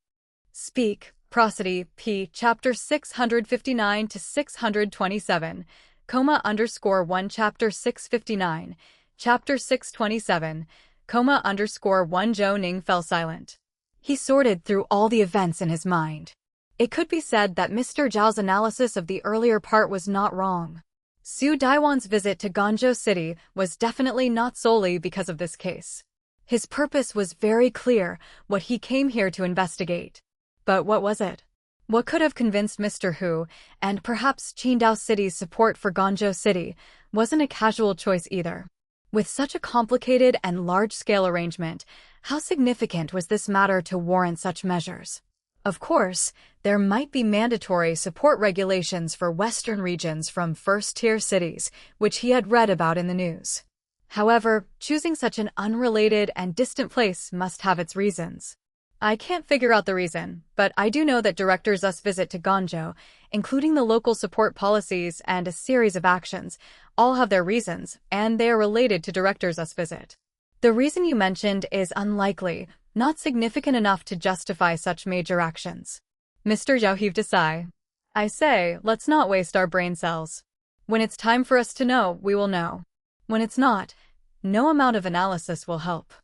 Speak, prosody, p. Chapter 659 to 627, _1 Chapter 659. Chapter 627, _1 Zhou Ning fell silent. He sorted through all the events in his mind. It could be said that Mr. Zhao's analysis of the earlier part was not wrong. Su Daiwan's visit to Guangzhou City was definitely not solely because of this case. His purpose was very clear, what he came here to investigate. But what was it? What could have convinced Mr. Hu, and perhaps Qidong City's support for Guangzhou City, wasn't a casual choice either. With such a complicated and large-scale arrangement, how significant was this matter to warrant such measures? Of course, there might be mandatory support regulations for Western regions from first-tier cities, which he had read about in the news. However, choosing such an unrelated and distant place must have its reasons. I can't figure out the reason, but I do know that Director Zhu's visit to Guangzhou, including the local support policies and a series of actions, all have their reasons, and they are related to Director Zhu's visit. The reason you mentioned is unlikely, not significant enough to justify such major actions. Mr. Zhao heaved a sigh. I say, let's not waste our brain cells. When it's time for us to know, we will know. When it's not, no amount of analysis will help.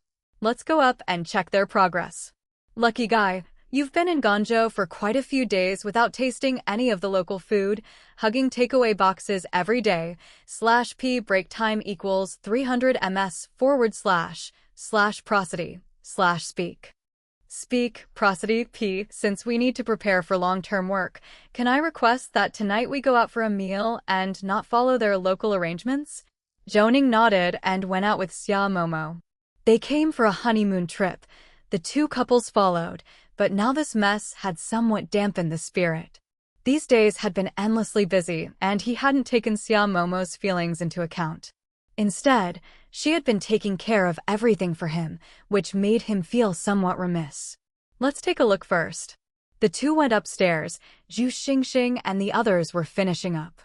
Let's go up and check their progress. Lucky guy, you've been in Guangzhou for quite a few days without tasting any of the local food, hugging takeaway boxes every day. /p break time equals 300 ms / prosody / speak. Speak, prosody, p. Since we need to prepare for long-term work, can I request that tonight we go out for a meal and not follow their local arrangements? Zhou Ning nodded and went out with Xia Momo. They came for a honeymoon trip. The two couples followed, but now this mess had somewhat dampened the spirit. These days had been endlessly busy, and he hadn't taken Xia Momo's feelings into account. Instead, she had been taking care of everything for him, which made him feel somewhat remiss. Let's take a look first. The two went upstairs. Zhu Xingxing and the others were finishing up.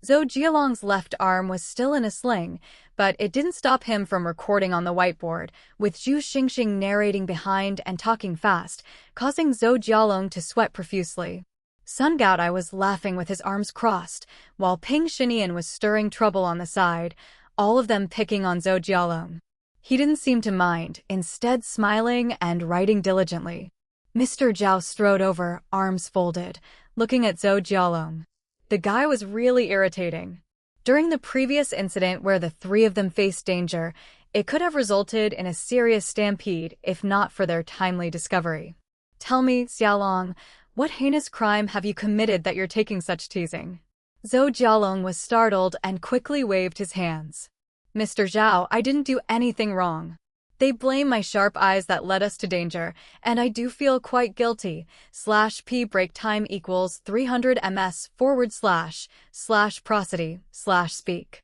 Zhou Jialong's left arm was still in a sling, but it didn't stop him from recording on the whiteboard, with Zhu Xingxing narrating behind and talking fast, causing Zhou Jialong to sweat profusely. Sun Gaodai was laughing with his arms crossed, while Ping Xinian was stirring trouble on the side, all of them picking on Zhou Jialong. He didn't seem to mind, instead smiling and writing diligently. Mr. Zhao strode over, arms folded, looking at Zhou Jialong. The guy was really irritating. During the previous incident where the three of them faced danger, it could have resulted in a serious stampede if not for their timely discovery. Tell me, Xiaolong, what heinous crime have you committed that you're taking such teasing? Zhou Jialong was startled and quickly waved his hands. Mr. Zhao, I didn't do anything wrong. They blame my sharp eyes that led us to danger, and I do feel quite guilty. /p break time equals 300 ms / prosody / speak.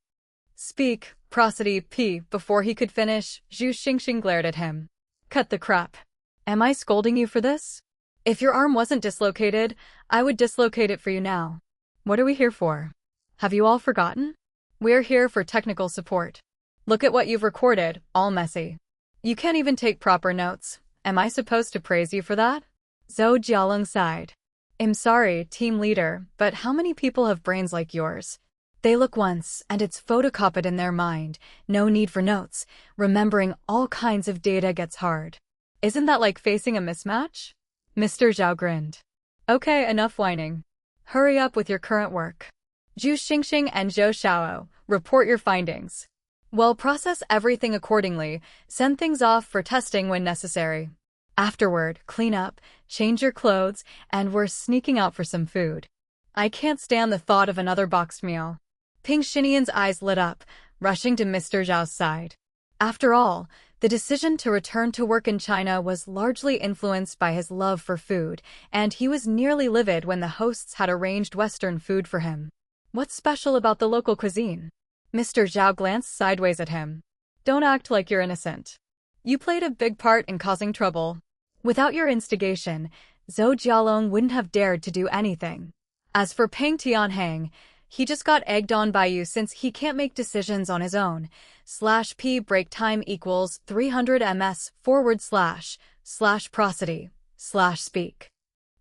Speak, Prosody P. Before he could finish, Zhu Xingxing glared at him. Cut the crap. Am I scolding you for this? If your arm wasn't dislocated, I would dislocate it for you now. What are we here for? Have you all forgotten? We're here for technical support. Look at what you've recorded, all messy. You can't even take proper notes. Am I supposed to praise you for that? Zhou Jialong sighed. I'm sorry, team leader, but how many people have brains like yours? They look once, and it's photocopied in their mind. No need for notes. Remembering all kinds of data gets hard. Isn't that like facing a mismatch? Mr. Zhao grinned. Okay, enough whining. Hurry up with your current work. Zhu Xingxing and Zhou Xiao, report your findings. Well, process everything accordingly, send things off for testing when necessary. Afterward, clean up, change your clothes, and we're sneaking out for some food. I can't stand the thought of another boxed meal. Ping Xinian's eyes lit up, rushing to Mr. Zhao's side. After all, the decision to return to work in China was largely influenced by his love for food, and he was nearly livid when the hosts had arranged Western food for him. What's special about the local cuisine? Mr. Zhao glanced sideways at him. Don't act like you're innocent. You played a big part in causing trouble. Without your instigation, Zhou Jialong wouldn't have dared to do anything. As for Peng Tianhang, he just got egged on by you since he can't make decisions on his own. /p break time equals 300 ms / prosody / speak.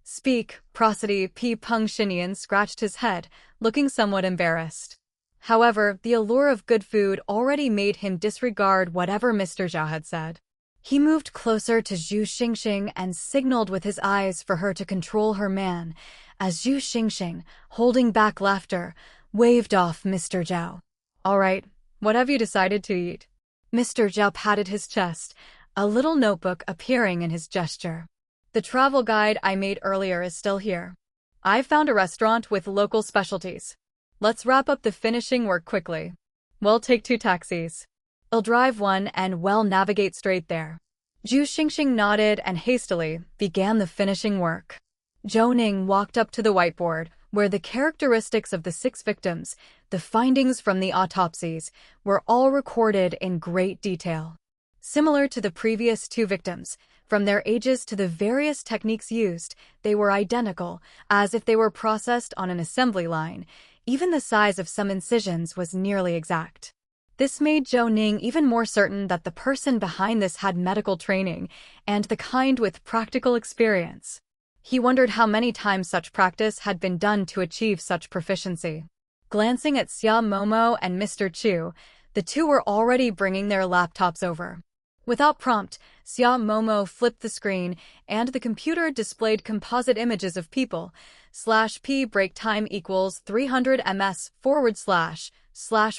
Speak, prosody. Peng Xinian scratched his head, looking somewhat embarrassed. However, the allure of good food already made him disregard whatever Mr. Zhao had said. He moved closer to Zhu Xingxing and signaled with his eyes for her to control her man, as Zhu Xingxing, holding back laughter, waved off Mr. Zhao. All right, what have you decided to eat? Mr. Zhao patted his chest, a little notebook appearing in his gesture. The travel guide I made earlier is still here. I've found a restaurant with local specialties. Let's wrap up the finishing work quickly. We'll take 2 taxis. I'll drive one and we'll navigate straight there. Zhu Xingxing nodded and hastily began the finishing work. Zhou Ning walked up to the whiteboard, where the characteristics of the 6 victims, the findings from the autopsies, were all recorded in great detail. Similar to the previous 2 victims, from their ages to the various techniques used, they were identical, as if they were processed on an assembly line. Even the size of some incisions was nearly exact. This made Zhou Ning even more certain that the person behind this had medical training, and the kind with practical experience. He wondered how many times such practice had been done to achieve such proficiency. Glancing at Xia Momo and Mr. Chu, the 2 were already bringing their laptops over. Without prompt, Xia Momo flipped the screen, and the computer displayed composite images of people. /p break time equals 300 ms /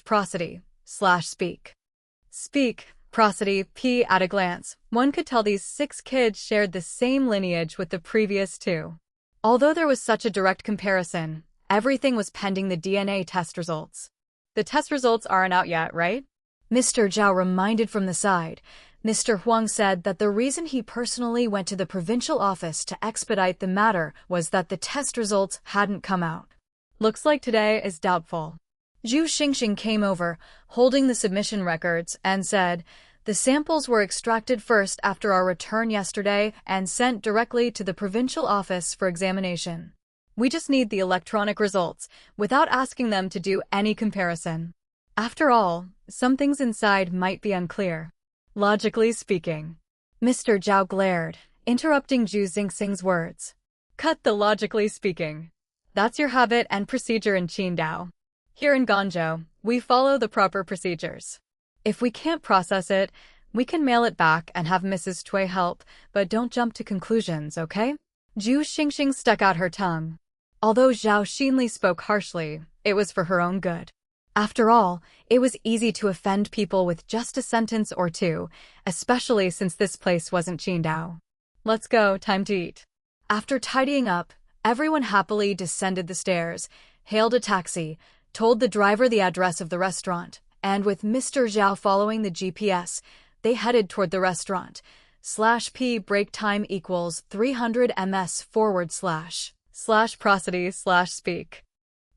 prosody / speak. Speak, prosody. P. At a glance, one could tell these 6 kids shared the same lineage with the previous 2. Although there was such a direct comparison, everything was pending the DNA test results. The test results aren't out yet, right? Mr. Zhao reminded from the side. Mr. Huang said that the reason he personally went to the provincial office to expedite the matter was that the test results hadn't come out. Looks like today is doubtful. Zhu Xingxing came over, holding the submission records, and said, the samples were extracted first after our return yesterday and sent directly to the provincial office for examination. We just need the electronic results, without asking them to do any comparison. After all, some things inside might be unclear. Logically speaking. Mr. Zhao glared, interrupting Zhu Xingxing's words. Cut the logically speaking. That's your habit and procedure in Qidong. Here in Guangzhou, we follow the proper procedures. If we can't process it, we can mail it back and have Mrs. Cui help, but don't jump to conclusions, okay? Zhu Xingxing stuck out her tongue. Although Zhao Xinli spoke harshly, it was for her own good. After all, it was easy to offend people with just a sentence or 2, especially since this place wasn't Qidong. Let's go, time to eat. After tidying up, everyone happily descended the stairs, hailed a taxi, told the driver the address of the restaurant, and with Mr. Zhao following the GPS, they headed toward the restaurant. /p break time equals 300 ms / prosody / speak.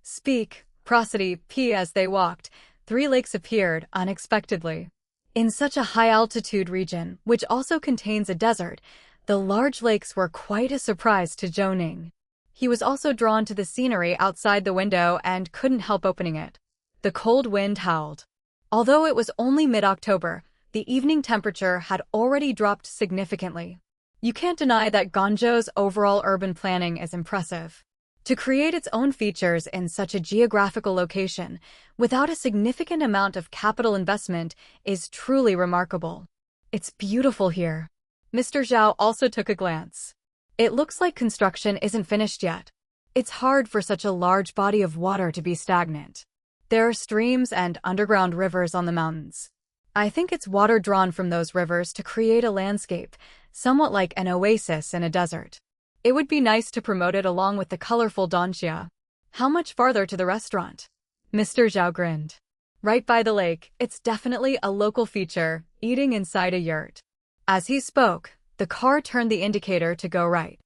Speak, prosody. P. As they walked, 3 lakes appeared unexpectedly. In such a high-altitude region, which also contains a desert, the large lakes were quite a surprise to Zhou Ning. He was also drawn to the scenery outside the window and couldn't help opening it. The cold wind howled. Although it was only mid-October, the evening temperature had already dropped significantly. You can't deny that Guangzhou's overall urban planning is impressive. To create its own features in such a geographical location, without a significant amount of capital investment, is truly remarkable. It's beautiful here. Mr. Zhao also took a glance. It looks like construction isn't finished yet. It's hard for such a large body of water to be stagnant. There are streams and underground rivers on the mountains. I think it's water drawn from those rivers to create a landscape, somewhat like an oasis in a desert. It would be nice to promote it along with the colorful donjia. How much farther to the restaurant? Mr. Zhao grinned. Right by the lake, it's definitely a local feature, eating inside a yurt. As he spoke, the car turned the indicator to go right.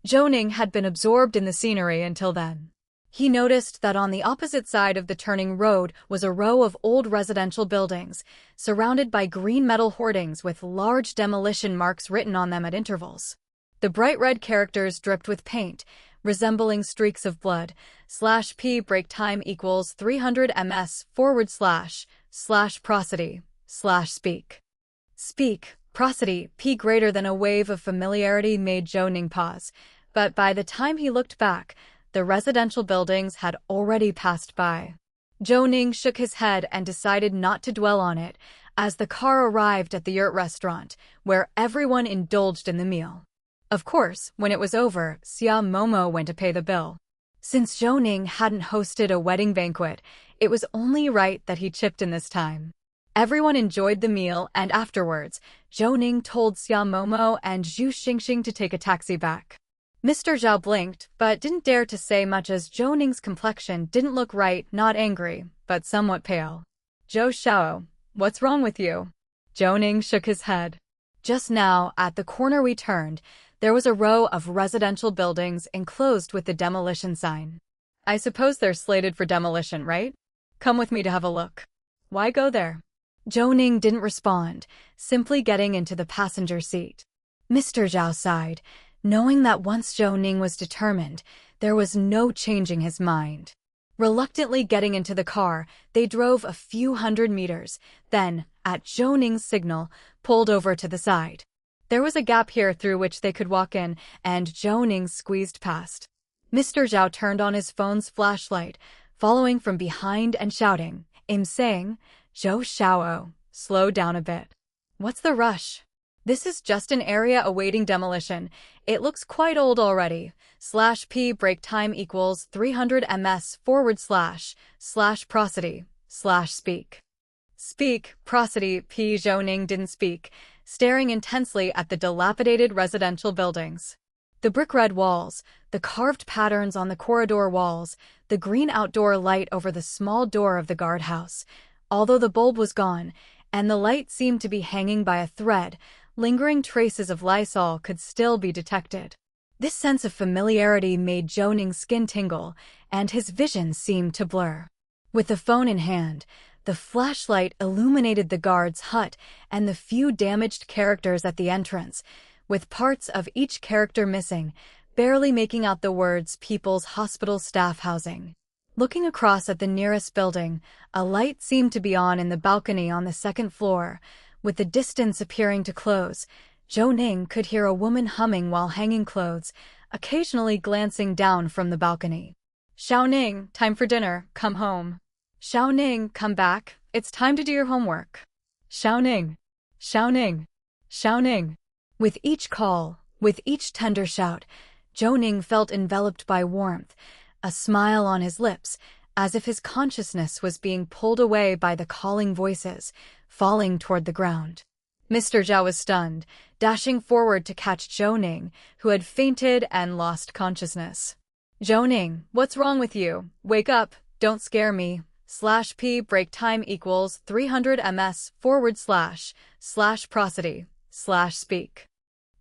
Zhou Ning had been absorbed in the scenery until then. He noticed that on the opposite side of the turning road was a row of old residential buildings, surrounded by green metal hoardings with large demolition marks written on them at intervals. The bright red characters dripped with paint, resembling streaks of blood. /p break time equals 300 ms / prosody / speak. Speak, prosody, p greater than a wave of familiarity made Zhou Ning pause, but by the time he looked back, the residential buildings had already passed by. Zhou Ning shook his head and decided not to dwell on it as the car arrived at the yurt restaurant, where everyone indulged in the meal. Of course, when it was over, Xia Momo went to pay the bill. Since Zhou Ning hadn't hosted a wedding banquet, it was only right that he chipped in this time. Everyone enjoyed the meal, and afterwards, Zhou Ning told Xia Momo and Zhu Xingxing to take a taxi back. Mr. Zhao blinked, but didn't dare to say much as Zhou Ning's complexion didn't look right, not angry, but somewhat pale. Zhou Xiao, what's wrong with you? Zhou Ning shook his head. Just now, at the corner we turned, there was a row of residential buildings enclosed with the demolition sign. I suppose they're slated for demolition, right? Come with me to have a look. Why go there? Zhou Ning didn't respond, simply getting into the passenger seat. Mr. Zhao sighed, knowing that once Zhou Ning was determined, there was no changing his mind. Reluctantly getting into the car, they drove a few hundred meters, then, at Zhou Ning's signal, pulled over to the side. There was a gap here through which they could walk in, and Zhou Ning squeezed past. Mr. Zhao turned on his phone's flashlight, following from behind and shouting, saying, Zhou Xiao, slow down a bit. What's the rush? This is just an area awaiting demolition. It looks quite old already. /p break time equals 300 ms / prosody / speak. Speak, prosody, p. Zhou Ning didn't speak, staring intensely at the dilapidated residential buildings. The brick-red walls, the carved patterns on the corridor walls, the green outdoor light over the small door of the guardhouse. Although the bulb was gone, and the light seemed to be hanging by a thread, lingering traces of Lysol could still be detected. This sense of familiarity made Zhou Ning's skin tingle, and his vision seemed to blur. With the phone in hand, the flashlight illuminated the guard's hut and the few damaged characters at the entrance, with parts of each character missing, barely making out the words People's Hospital Staff Housing. Looking across at the nearest building, a light seemed to be on in the balcony on the second floor. With the distance appearing to close, Zhou Ning could hear a woman humming while hanging clothes, occasionally glancing down from the balcony. Xiao Ning, time for dinner, come home. Xiao Ning, come back, it's time to do your homework. Xiao Ning, Xiao Ning, Xiao Ning. With each call, with each tender shout, Zhou Ning felt enveloped by warmth, a smile on his lips, as if his consciousness was being pulled away by the calling voices, falling toward the ground. Mr. Zhao was stunned, dashing forward to catch Zhou Ning, who had fainted and lost consciousness. Zhou Ning, what's wrong with you? Wake up, don't scare me. /p break time equals 300 ms / prosody / speak.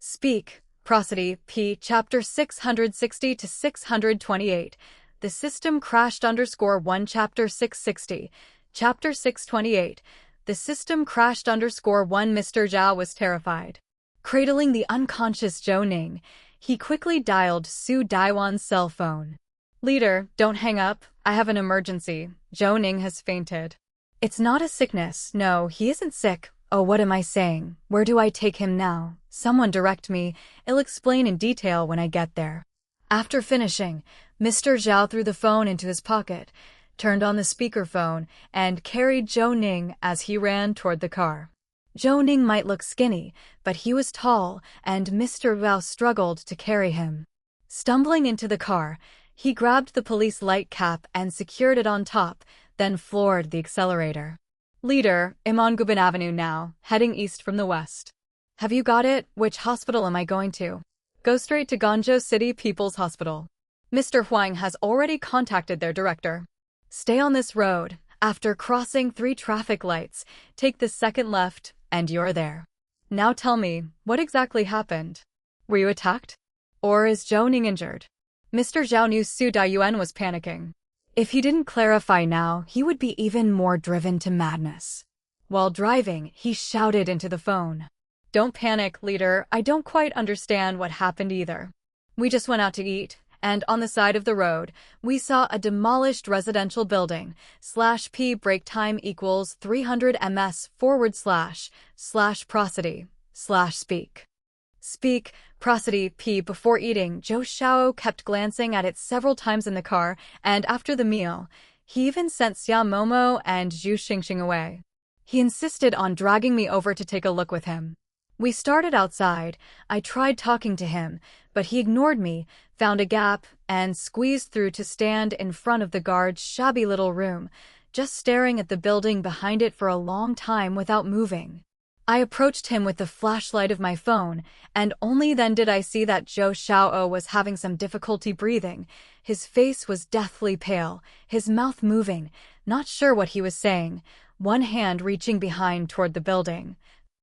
Speak, prosody, p. Chapter 660 to 628. The system crashed _1 Chapter 660. Chapter 628. The system crashed _1. Mr. Zhao was terrified. Cradling the unconscious Zhou Ning, he quickly dialed Su Daiwan's cell phone. "Leader, don't hang up. I have an emergency. Zhou Ning has fainted." "It's not a sickness. No, he isn't sick. Oh, what am I saying? Where do I take him now? Someone direct me. I'll explain in detail when I get there." After finishing, Mr. Zhao threw the phone into his pocket, turned on the speakerphone, and carried Zhou Ning as he ran toward the car. Zhou Ning might look skinny, but he was tall, and Mr. Zhao struggled to carry him. Stumbling into the car, he grabbed the police light cap and secured it on top, then floored the accelerator. "Leader, I'm on Gubin Avenue now, heading east from the west." "Have you got it? Which hospital am I going to?" "Go straight to Guangzhou City People's Hospital. Mr. Huang has already contacted their director. Stay on this road. After crossing 3 traffic lights, take the second left, and you're there." "Now tell me, what exactly happened? Were you attacked? Or is Zhou Ning injured?" Mr. Zhao knew Su Daiyuan was panicking. If he didn't clarify now, he would be even more driven to madness. While driving, he shouted into the phone. "Don't panic, leader. I don't quite understand what happened either. We just went out to eat, and on the side of the road, we saw a demolished residential building, /p break time equals 300 ms / prosody / speak prosody p." Before eating, Zhou Xiao kept glancing at it several times in the car, and after the meal, he even sent Xia Momo and Zhu Xingxing away. He insisted on dragging me over to take a look with him. We started outside. I tried talking to him, but he ignored me, found a gap, and squeezed through to stand in front of the guard's shabby little room, just staring at the building behind it for a long time without moving. I approached him with the flashlight of my phone, and only then did I see that Zhou Xiao was having some difficulty breathing. His face was deathly pale, his mouth moving, not sure what he was saying, one hand reaching behind toward the building,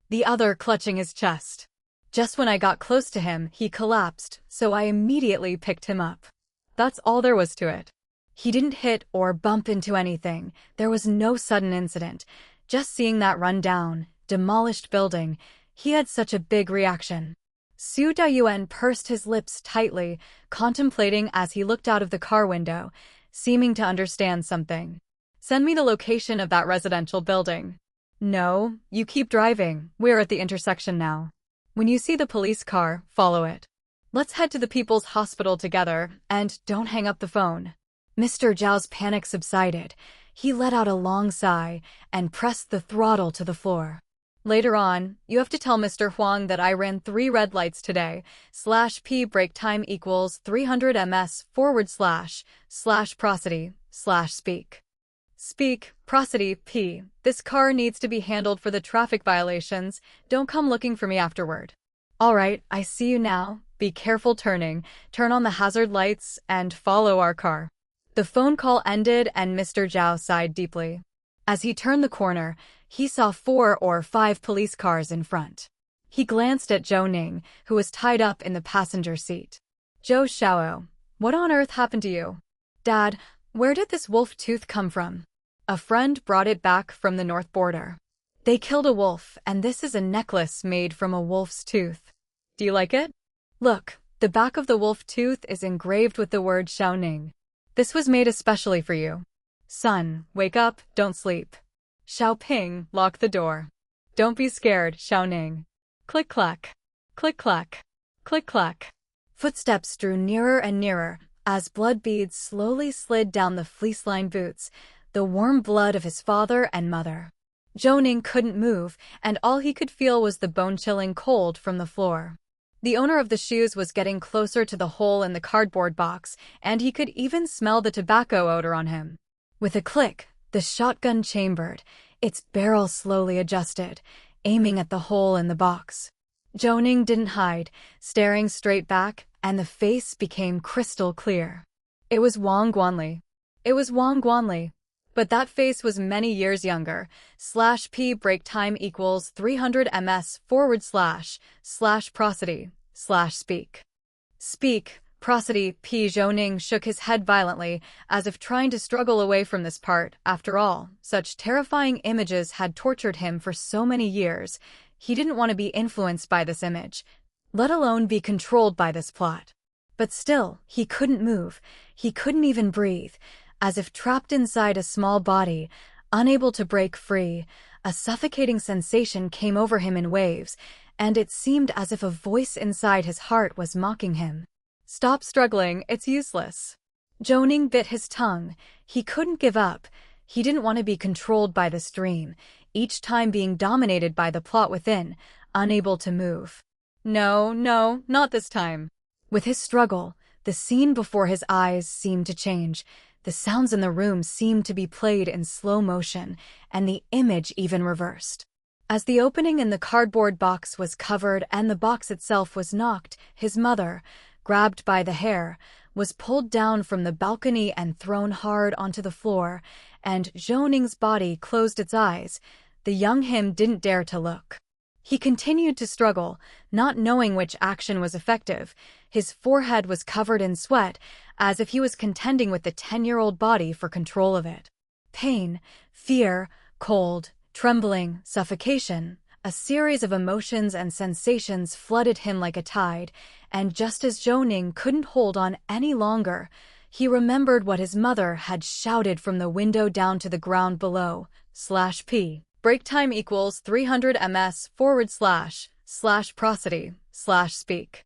the other clutching his chest. Just when I got close to him, he collapsed, so I immediately picked him up. That's all there was to it. He didn't hit or bump into anything. There was no sudden incident. Just seeing that run-down, demolished building, he had such a big reaction. Su Daiyuan pursed his lips tightly, contemplating as he looked out of the car window, seeming to understand something. "Send me the location of that residential building." "No, you keep driving. We're at the intersection now. When you see the police car, follow it. Let's head to the People's Hospital together, and don't hang up the phone." Mr. Zhao's panic subsided. He let out a long sigh and pressed the throttle to the floor. "Later on, you have to tell Mr. Huang that I ran 3 red lights today, /p break time equals 300 ms / prosody / speak prosody p. This car needs to be handled for the traffic violations. Don't come looking for me afterward." "All right, I see you now. Be careful turning, turn on the hazard lights, and follow our car." The phone call ended and Mr. Zhao sighed deeply. As he turned the corner, he saw 4 or 5 police cars in front. He glanced at Zhou Ning, who was tied up in the passenger seat. "Zhou Xiao, what on earth happened to you?" "Dad, where did this wolf tooth come from?" "A friend brought it back from the north border. They killed a wolf, and this is a necklace made from a wolf's tooth. Do you like it? Look, the back of the wolf tooth is engraved with the word Zhou Ning. This was made especially for you. Son, wake up, don't sleep. Xiao Ping, lock the door. Don't be scared, Zhou Ning." Click-clack, click-clack, click-clack. Footsteps drew nearer and nearer as blood beads slowly slid down the fleece-lined boots, the warm blood of his father and mother. Zhou Ning couldn't move, and all he could feel was the bone-chilling cold from the floor. The owner of the shoes was getting closer to the hole in the cardboard box, and he could even smell the tobacco odor on him. With a click, the shotgun chambered, its barrel slowly adjusted, aiming at the hole in the box. Zhou Ning didn't hide, staring straight back, and the face became crystal clear. It was Wang Guanli. It was Wang Guanli. But that face was many years younger. /p break time equals 300 ms / prosody / speak Prosody. Zhou Ning shook his head violently, as if trying to struggle away from this part. After all, such terrifying images had tortured him for so many years. He didn't want to be influenced by this image, let alone be controlled by this plot. But still, he couldn't move. He couldn't even breathe, as if trapped inside a small body, unable to break free. A suffocating sensation came over him in waves, and it seemed as if a voice inside his heart was mocking him. Stop struggling, it's useless. Zhou Ning bit his tongue. He couldn't give up. He didn't want to be controlled by this dream, each time being dominated by the plot within, unable to move. No, not this time. With his struggle, the scene before his eyes seemed to change. The sounds in the room seemed to be played in slow motion, and the image even reversed. As the opening in the cardboard box was covered and the box itself was knocked, his mother, grabbed by the hair, was pulled down from the balcony and thrown hard onto the floor, and Zhou Ning's body closed its eyes. The young him didn't dare to look. He continued to struggle, not knowing which action was effective. His forehead was covered in sweat, as if he was contending with the 10-year-old body for control of it. Pain, fear, cold, trembling, suffocation, a series of emotions and sensations flooded him like a tide, and just as Zhou Ning couldn't hold on any longer, he remembered what his mother had shouted from the window down to the ground below, /p. Break time equals 300 ms / prosody / speak.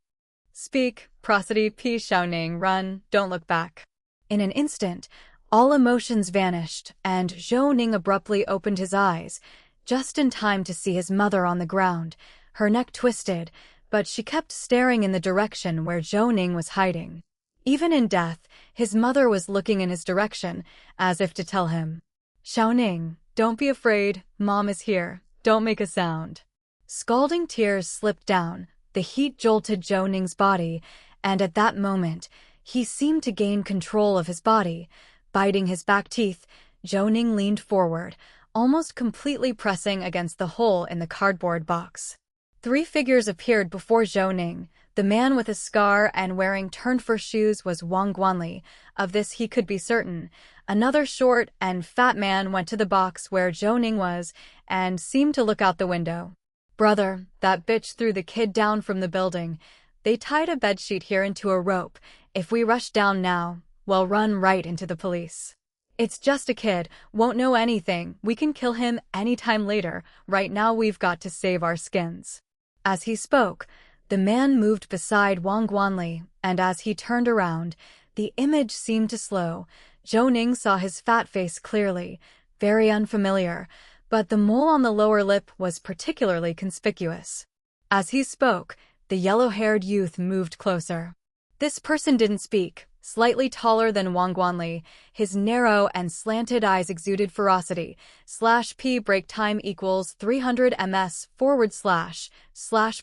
Speak, prosody, Zhou Ning, run, don't look back. In an instant, all emotions vanished, and Zhou Ning abruptly opened his eyes, just in time to see his mother on the ground, her neck twisted, but she kept staring in the direction where Zhou Ning was hiding. Even in death, his mother was looking in his direction, as if to tell him, "Zhou Ning, don't be afraid, Mom is here, don't make a sound." Scalding tears slipped down, the heat jolted Zhou Ning's body, and at that moment, he seemed to gain control of his body. Biting his back teeth, Zhou Ning leaned forward, almost completely pressing against the hole in the cardboard box. 3 figures appeared before Zhou Ning. The man with a scar and wearing turned-fur shoes was Wang Guanli. Of this he could be certain. Another short and fat man went to the box where Zhou Ning was and seemed to look out the window. "Brother, that bitch threw the kid down from the building. They tied a bedsheet here into a rope. If we rush down now, we'll run right into the police. It's just a kid, won't know anything. We can kill him anytime later. Right now we've got to save our skins." As he spoke, the man moved beside Wang Guanli, and as he turned around, the image seemed to slow. Zhou Ning saw his fat face clearly, very unfamiliar, but the mole on the lower lip was particularly conspicuous. As he spoke, the yellow-haired youth moved closer. This person didn't speak. Slightly taller than Wang Guanli, his narrow and slanted eyes exuded ferocity. /p break time equals 300 ms /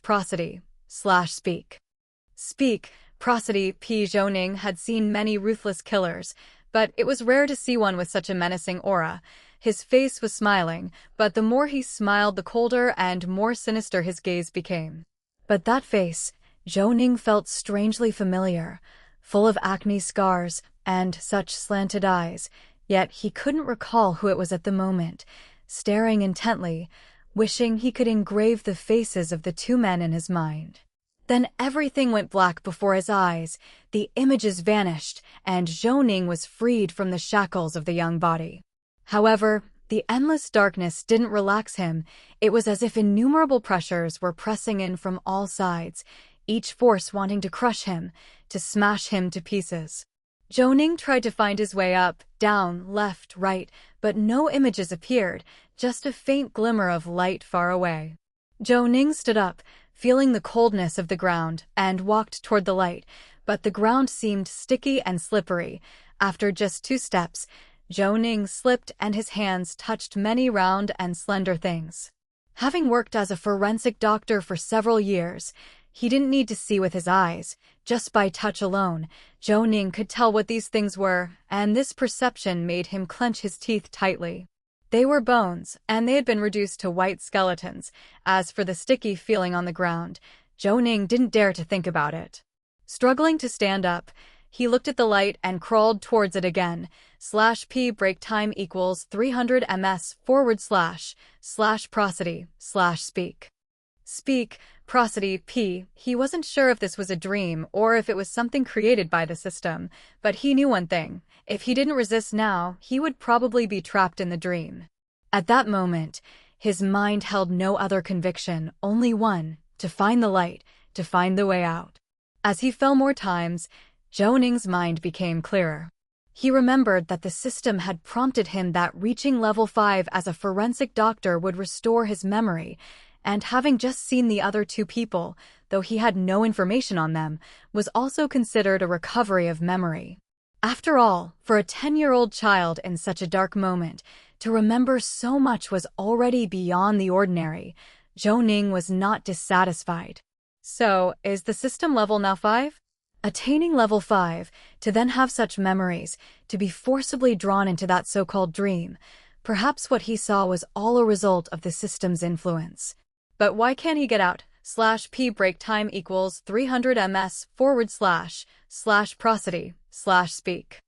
prosody / speak. Speak, prosody. Zhou Ning had seen many ruthless killers, but it was rare to see one with such a menacing aura. His face was smiling, but the more he smiled, the colder and more sinister his gaze became. But that face, Zhou Ning felt strangely familiar, full of acne scars and such slanted eyes, yet he couldn't recall who it was at the moment, staring intently, wishing he could engrave the faces of the 2 men in his mind. Then everything went black before his eyes, the images vanished, and Zhou Ning was freed from the shackles of the young body. However, the endless darkness didn't relax him. It was as if innumerable pressures were pressing in from all sides, each force wanting to crush him, to smash him to pieces. Zhou Ning tried to find his way up, down, left, right, but no images appeared, just a faint glimmer of light far away. Zhou Ning stood up, feeling the coldness of the ground, and walked toward the light, but the ground seemed sticky and slippery. After just 2 steps, Zhou Ning slipped and his hands touched many round and slender things. Having worked as a forensic doctor for several years, he didn't need to see with his eyes. Just by touch alone, Zhou Ning could tell what these things were, and this perception made him clench his teeth tightly. They were bones, and they had been reduced to white skeletons. As for the sticky feeling on the ground, Zhou Ning didn't dare to think about it. Struggling to stand up, he looked at the light and crawled towards it again. /p break time equals 300 ms / prosody / speak. Speak, prosody, p. He wasn't sure if this was a dream or if it was something created by the system, but he knew one thing. If he didn't resist now, he would probably be trapped in the dream. At that moment, his mind held no other conviction, only one: to find the light, to find the way out. As he fell more times, Zhou Ning's mind became clearer. He remembered that the system had prompted him that reaching level 5 as a forensic doctor would restore his memory, and having just seen the other two people, though he had no information on them, was also considered a recovery of memory. After all, for a 10-year-old child in such a dark moment, to remember so much was already beyond the ordinary. Zhou Ning was not dissatisfied. So, is the system level now 5? Attaining level 5, to then have such memories, to be forcibly drawn into that so-called dream. Perhaps what he saw was all a result of the system's influence. But why can't he get out? /p break time equals 300 ms / prosody / speak.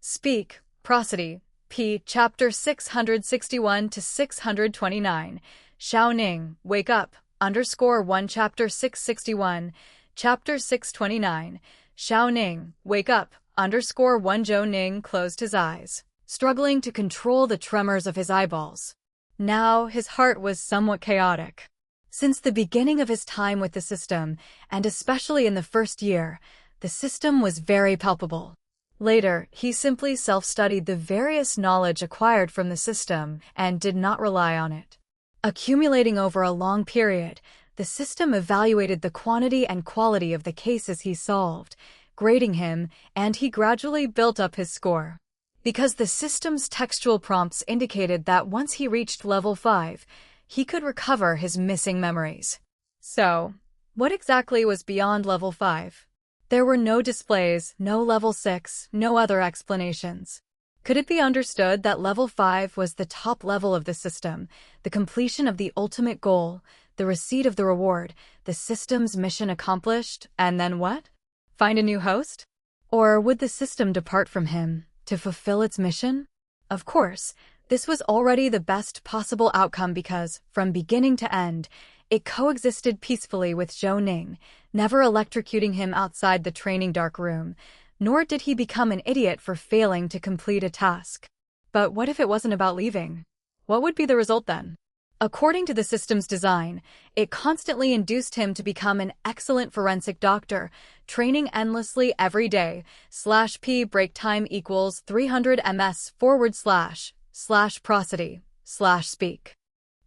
Speak, prosody, p. Chapter 661 to 629. Zhou Ning, wake up, _1 Chapter 661, Chapter 629. Zhou Ning, wake up, _1 Zhou Ning closed his eyes, struggling to control the tremors of his eyeballs. Now his heart was somewhat chaotic. Since the beginning of his time with the system, and especially in the first year, the system was very palpable. Later, he simply self-studied the various knowledge acquired from the system and did not rely on it. Accumulating over a long period, the system evaluated the quantity and quality of the cases he solved, grading him, and he gradually built up his score. Because the system's textual prompts indicated that once he reached level 5, he could recover his missing memories. So, what exactly was beyond level 5? There were no displays, no level 6, no other explanations. Could it be understood that level 5 was the top level of the system, the completion of the ultimate goal, the receipt of the reward, the system's mission accomplished, and then what? Find a new host? Or would the system depart from him to fulfill its mission? Of course, this was already the best possible outcome because, from beginning to end, it coexisted peacefully with Zhou Ning, never electrocuting him outside the training dark room, nor did he become an idiot for failing to complete a task. But what if it wasn't about leaving? What would be the result then? According to the system's design, it constantly induced him to become an excellent forensic doctor, training endlessly every day. /p break time equals 300 ms / prosody / speak.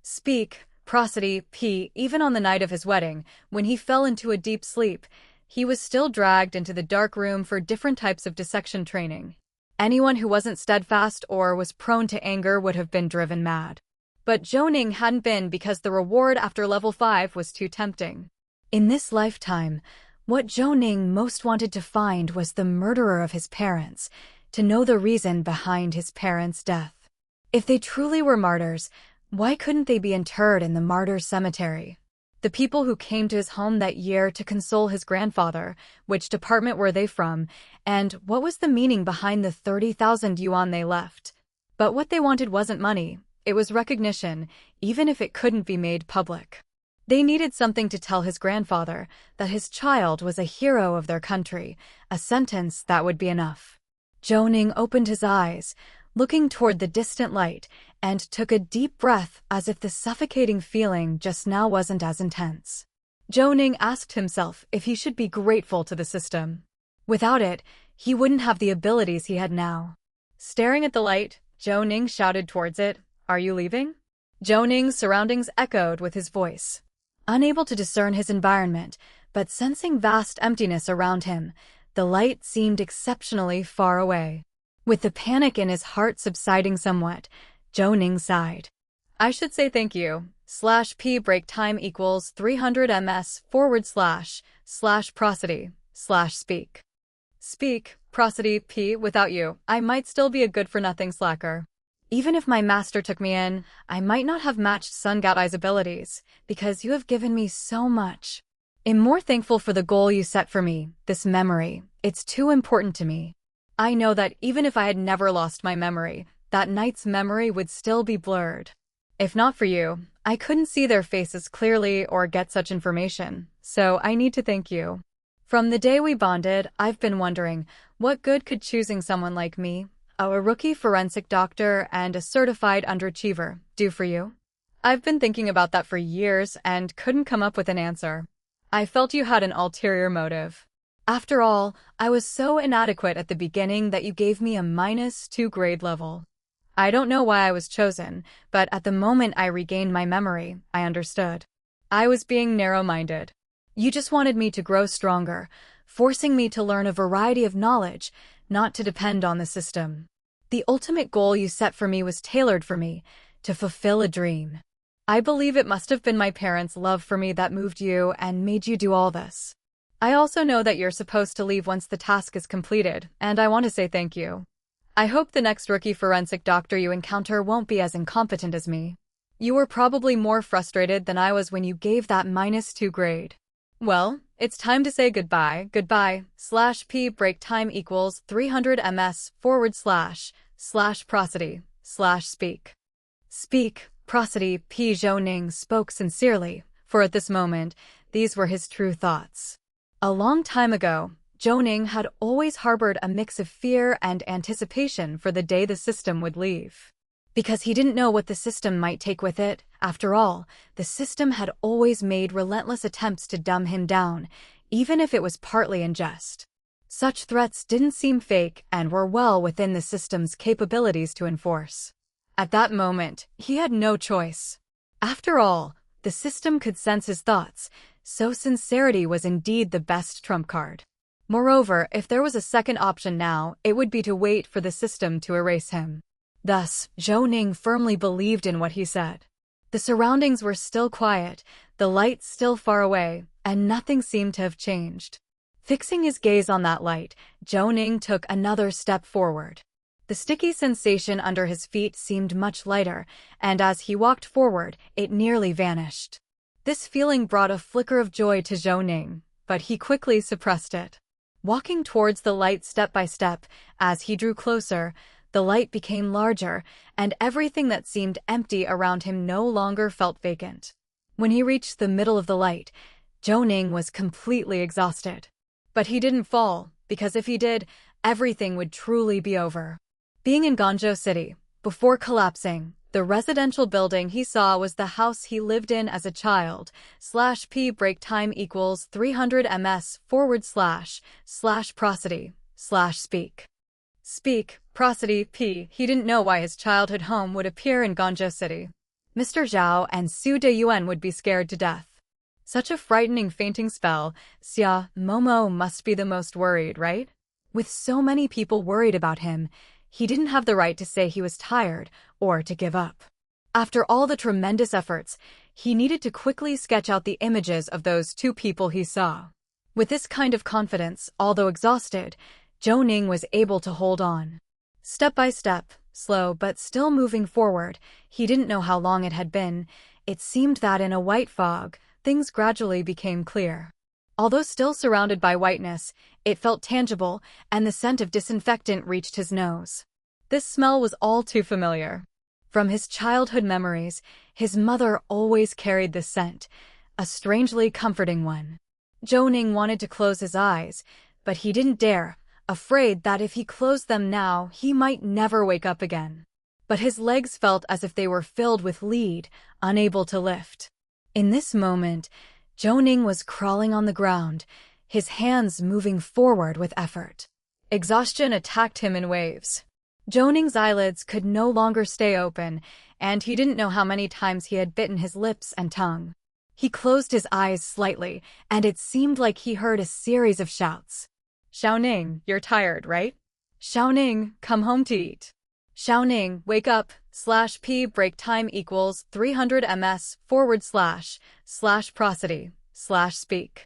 Speak, prosody, p. Even on the night of his wedding, when he fell into a deep sleep, he was still dragged into the dark room for different types of dissection training. Anyone who wasn't steadfast or was prone to anger would have been driven mad. But Zhou Ning hadn't been because the reward after level 5 was too tempting. In this lifetime, what Zhou Ning most wanted to find was the murderer of his parents, to know the reason behind his parents' death. If they truly were martyrs, why couldn't they be interred in the martyrs' cemetery? The people who came to his home that year to console his grandfather, which department were they from, and what was the meaning behind the 30,000 yuan they left? But what they wanted wasn't money. It was recognition, even if it couldn't be made public. They needed something to tell his grandfather that his child was a hero of their country, a sentence that would be enough. Zhou Ning opened his eyes, looking toward the distant light, and took a deep breath as if the suffocating feeling just now wasn't as intense. Zhou Ning asked himself if he should be grateful to the system. Without it, he wouldn't have the abilities he had now. Staring at the light, Zhou Ning shouted towards it, "Are you leaving?" Zhou Ning's surroundings echoed with his voice. Unable to discern his environment, but sensing vast emptiness around him, the light seemed exceptionally far away. With the panic in his heart subsiding somewhat, Zhou Ning sighed. "I should say thank you. /p break time equals 300 ms / prosody / speak. Speak, prosody, p. Without you, I might still be a good-for-nothing slacker. Even if my master took me in, I might not have matched Sun Gaotai's abilities, because you have given me so much." I'm more thankful for the goal you set for me, this memory. It's too important to me. I know that even if I had never lost my memory, that night's memory would still be blurred. If not for you, I couldn't see their faces clearly or get such information, so I need to thank you. From the day we bonded, I've been wondering, what good could choosing someone like me, a rookie forensic doctor and a certified underachiever, do for you? I've been thinking about that for years and couldn't come up with an answer. I felt you had an ulterior motive. After all, I was so inadequate at the beginning that you gave me a -2 grade level. I don't know why I was chosen, but at the moment I regained my memory, I understood. I was being narrow-minded. You just wanted me to grow stronger, forcing me to learn a variety of knowledge, not to depend on the system. The ultimate goal you set for me was tailored for me, to fulfill a dream. I believe it must have been my parents' love for me that moved you and made you do all this. I also know that you're supposed to leave once the task is completed, and I want to say thank you. I hope the next rookie forensic doctor you encounter won't be as incompetent as me. You were probably more frustrated than I was when you gave that -2 grade. Well, it's time to say goodbye. Goodbye/p break time equals 300 ms//prosody/speak. Speak, prosody. P. Zhou Ning spoke sincerely, for at this moment, these were his true thoughts. A long time ago, Zhou Ning had always harbored a mix of fear and anticipation for the day the system would leave. Because he didn't know what the system might take with it. After all, the system had always made relentless attempts to dumb him down, even if it was partly in jest. Such threats didn't seem fake and were well within the system's capabilities to enforce. At that moment, he had no choice. After all, the system could sense his thoughts, so sincerity was indeed the best trump card. Moreover, if there was a second option now, it would be to wait for the system to erase him. Thus, Zhou Ning firmly believed in what he said. The surroundings were still quiet, the light still far away, and nothing seemed to have changed. Fixing his gaze on that light, Zhou Ning took another step forward. The sticky sensation under his feet seemed much lighter, and as he walked forward, it nearly vanished. This feeling brought a flicker of joy to Zhou Ning, but he quickly suppressed it. Walking towards the light step by step, as he drew closer, the light became larger, and everything that seemed empty around him no longer felt vacant. When he reached the middle of the light, Zhou Ning was completely exhausted. But he didn't fall, because if he did, everything would truly be over. Being in Guangzhou City, before collapsing, the residential building he saw was the house he lived in as a child, /p break time equals 300 ms//prosody/speak. Speak, prosody. P. He didn't know why his childhood home would appear in Guangzhou City. Mr. Zhao and Su Deyuan would be scared to death. Such a frightening fainting spell. Xia, Momo must be the most worried, right? With so many people worried about him, he didn't have the right to say he was tired or to give up. After all the tremendous efforts, he needed to quickly sketch out the images of those two people he saw. With this kind of confidence, although exhausted, Zhou Ning was able to hold on. Step by step, slow but still moving forward, he didn't know how long it had been. It seemed that in a white fog, things gradually became clear. Although still surrounded by whiteness, it felt tangible, and the scent of disinfectant reached his nose. This smell was all too familiar. From his childhood memories, his mother always carried this scent, a strangely comforting one. Zhou Ning wanted to close his eyes, but he didn't dare, afraid that if he closed them now, he might never wake up again. But his legs felt as if they were filled with lead, unable to lift. In this moment, Zhou Ning was crawling on the ground, his hands moving forward with effort. Exhaustion attacked him in waves. Zhou Ning's eyelids could no longer stay open, and he didn't know how many times he had bitten his lips and tongue. He closed his eyes slightly, and it seemed like he heard a series of shouts. Xiao Ning, you're tired, right? Xiao Ning, come home to eat. Xiao Ning, wake up, /p break time equals 300 ms/prosody/speak.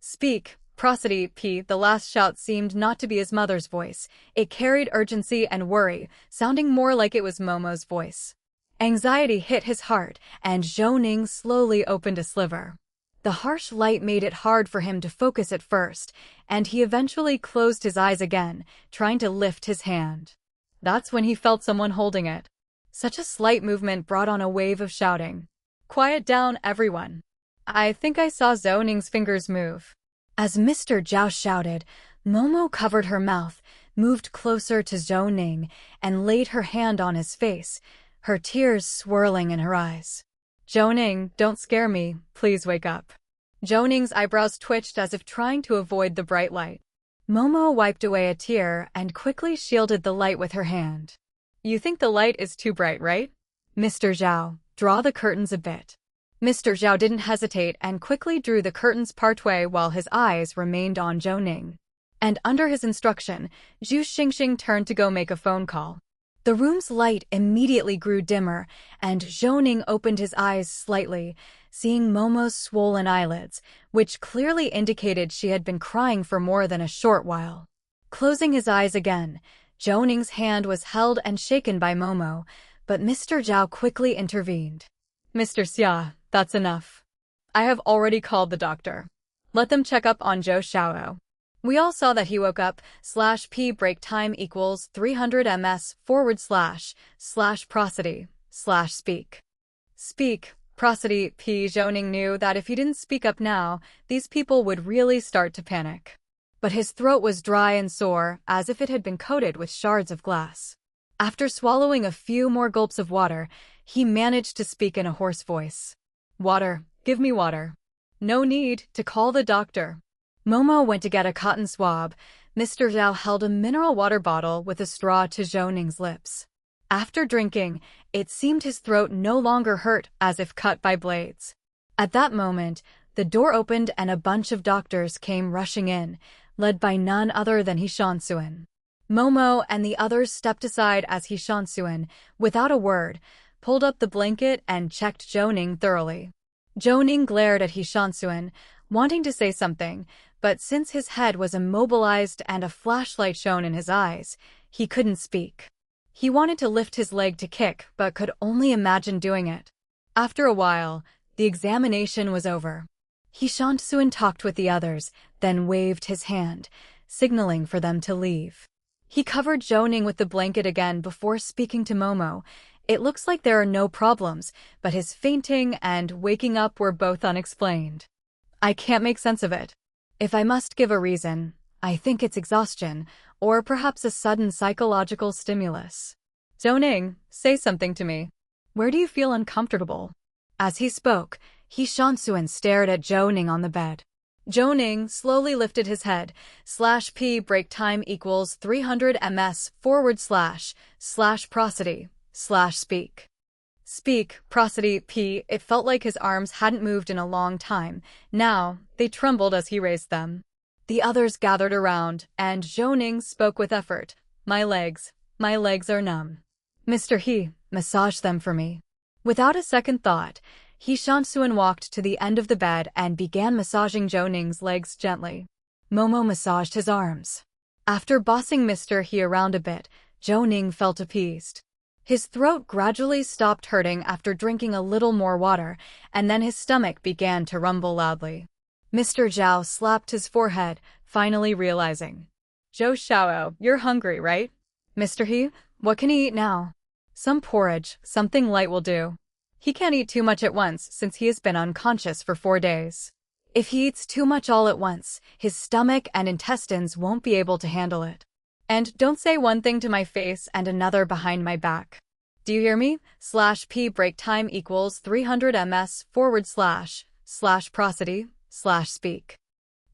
Speak, prosody. P. The last shout seemed not to be his mother's voice. It carried urgency and worry, sounding more like it was Momo's voice. Anxiety hit his heart, and Zhou Ning slowly opened a sliver. The harsh light made it hard for him to focus at first, and he eventually closed his eyes again, trying to lift his hand. That's when he felt someone holding it. Such a slight movement brought on a wave of shouting. "Quiet down, everyone. I think I saw Zhou Ning's fingers move." As Mr. Zhao shouted, Momo covered her mouth, moved closer to Zhou Ning, and laid her hand on his face, her tears swirling in her eyes. "Zhou Ning, don't scare me, please wake up." Zhou Ning's eyebrows twitched as if trying to avoid the bright light. Momo wiped away a tear and quickly shielded the light with her hand. "You think the light is too bright, right? Mr. Zhao, draw the curtains a bit." Mr. Zhao didn't hesitate and quickly drew the curtains partway while his eyes remained on Zhou Ning. And under his instruction, Zhu Xingxing turned to go make a phone call. The room's light immediately grew dimmer, and Zhou Ning opened his eyes slightly, seeing Momo's swollen eyelids, which clearly indicated she had been crying for more than a short while. Closing his eyes again, Zhou Ning's hand was held and shaken by Momo, but Mr. Zhao quickly intervened. "Mr. Xia, that's enough. I have already called the doctor. Let them check up on Zhou Xiao. We all saw that he woke up, /p break time equals 300 ms / prosody / speak. Speak, prosody, p. Zhou Ning knew that if he didn't speak up now, these people would really start to panic. But his throat was dry and sore, as if it had been coated with shards of glass. After swallowing a few more gulps of water, he managed to speak in a hoarse voice. "Water, give me water." "No need to call the doctor." Momo went to get a cotton swab. Mr. Zhao held a mineral water bottle with a straw to Zhou Ning's lips. After drinking, it seemed his throat no longer hurt, as if cut by blades. At that moment, the door opened and a bunch of doctors came rushing in, led by none other than He Shansuan. Momo and the others stepped aside as He Shansuan, without a word, pulled up the blanket and checked Zhou Ning thoroughly. Zhou Ning glared at He Shansuan, wanting to say something, but since his head was immobilized and a flashlight shone in his eyes, he couldn't speak. He wanted to lift his leg to kick, but could only imagine doing it. After a while, the examination was over. He Shansuan talked with the others, then waved his hand, signaling for them to leave. He covered Zhou Ning with the blanket again before speaking to Momo. "It looks like there are no problems, but his fainting and waking up were both unexplained. I can't make sense of it. If I must give a reason, I think it's exhaustion, or perhaps a sudden psychological stimulus." "Zhou Ning, say something to me. Where do you feel uncomfortable?" As he spoke, He Shansuan stared at Zhou Ning on the bed. Zhou Ning slowly lifted his head. /p break time equals 300 ms / prosody / speak. Speak, prosody, p. It felt like his arms hadn't moved in a long time. Now, they trembled as he raised them. The others gathered around, and Zhou Ning spoke with effort. My legs are numb. Mr. He, massage them for me." Without a second thought, He Shansuan walked to the end of the bed and began massaging Zhou Ning's legs gently. Momo massaged his arms. After bossing Mr. He around a bit, Zhou Ning felt appeased. His throat gradually stopped hurting after drinking a little more water, and then his stomach began to rumble loudly. Mr. Zhao slapped his forehead, finally realizing. "Zhou Xiao, you're hungry, right? Mr. He, what can he eat now?" "Some porridge, something light will do. He can't eat too much at once since he has been unconscious for 4 days. If he eats too much all at once, his stomach and intestines won't be able to handle it. And don't say one thing to my face and another behind my back. Do you hear me? /p break time equals 300 ms / prosody / speak.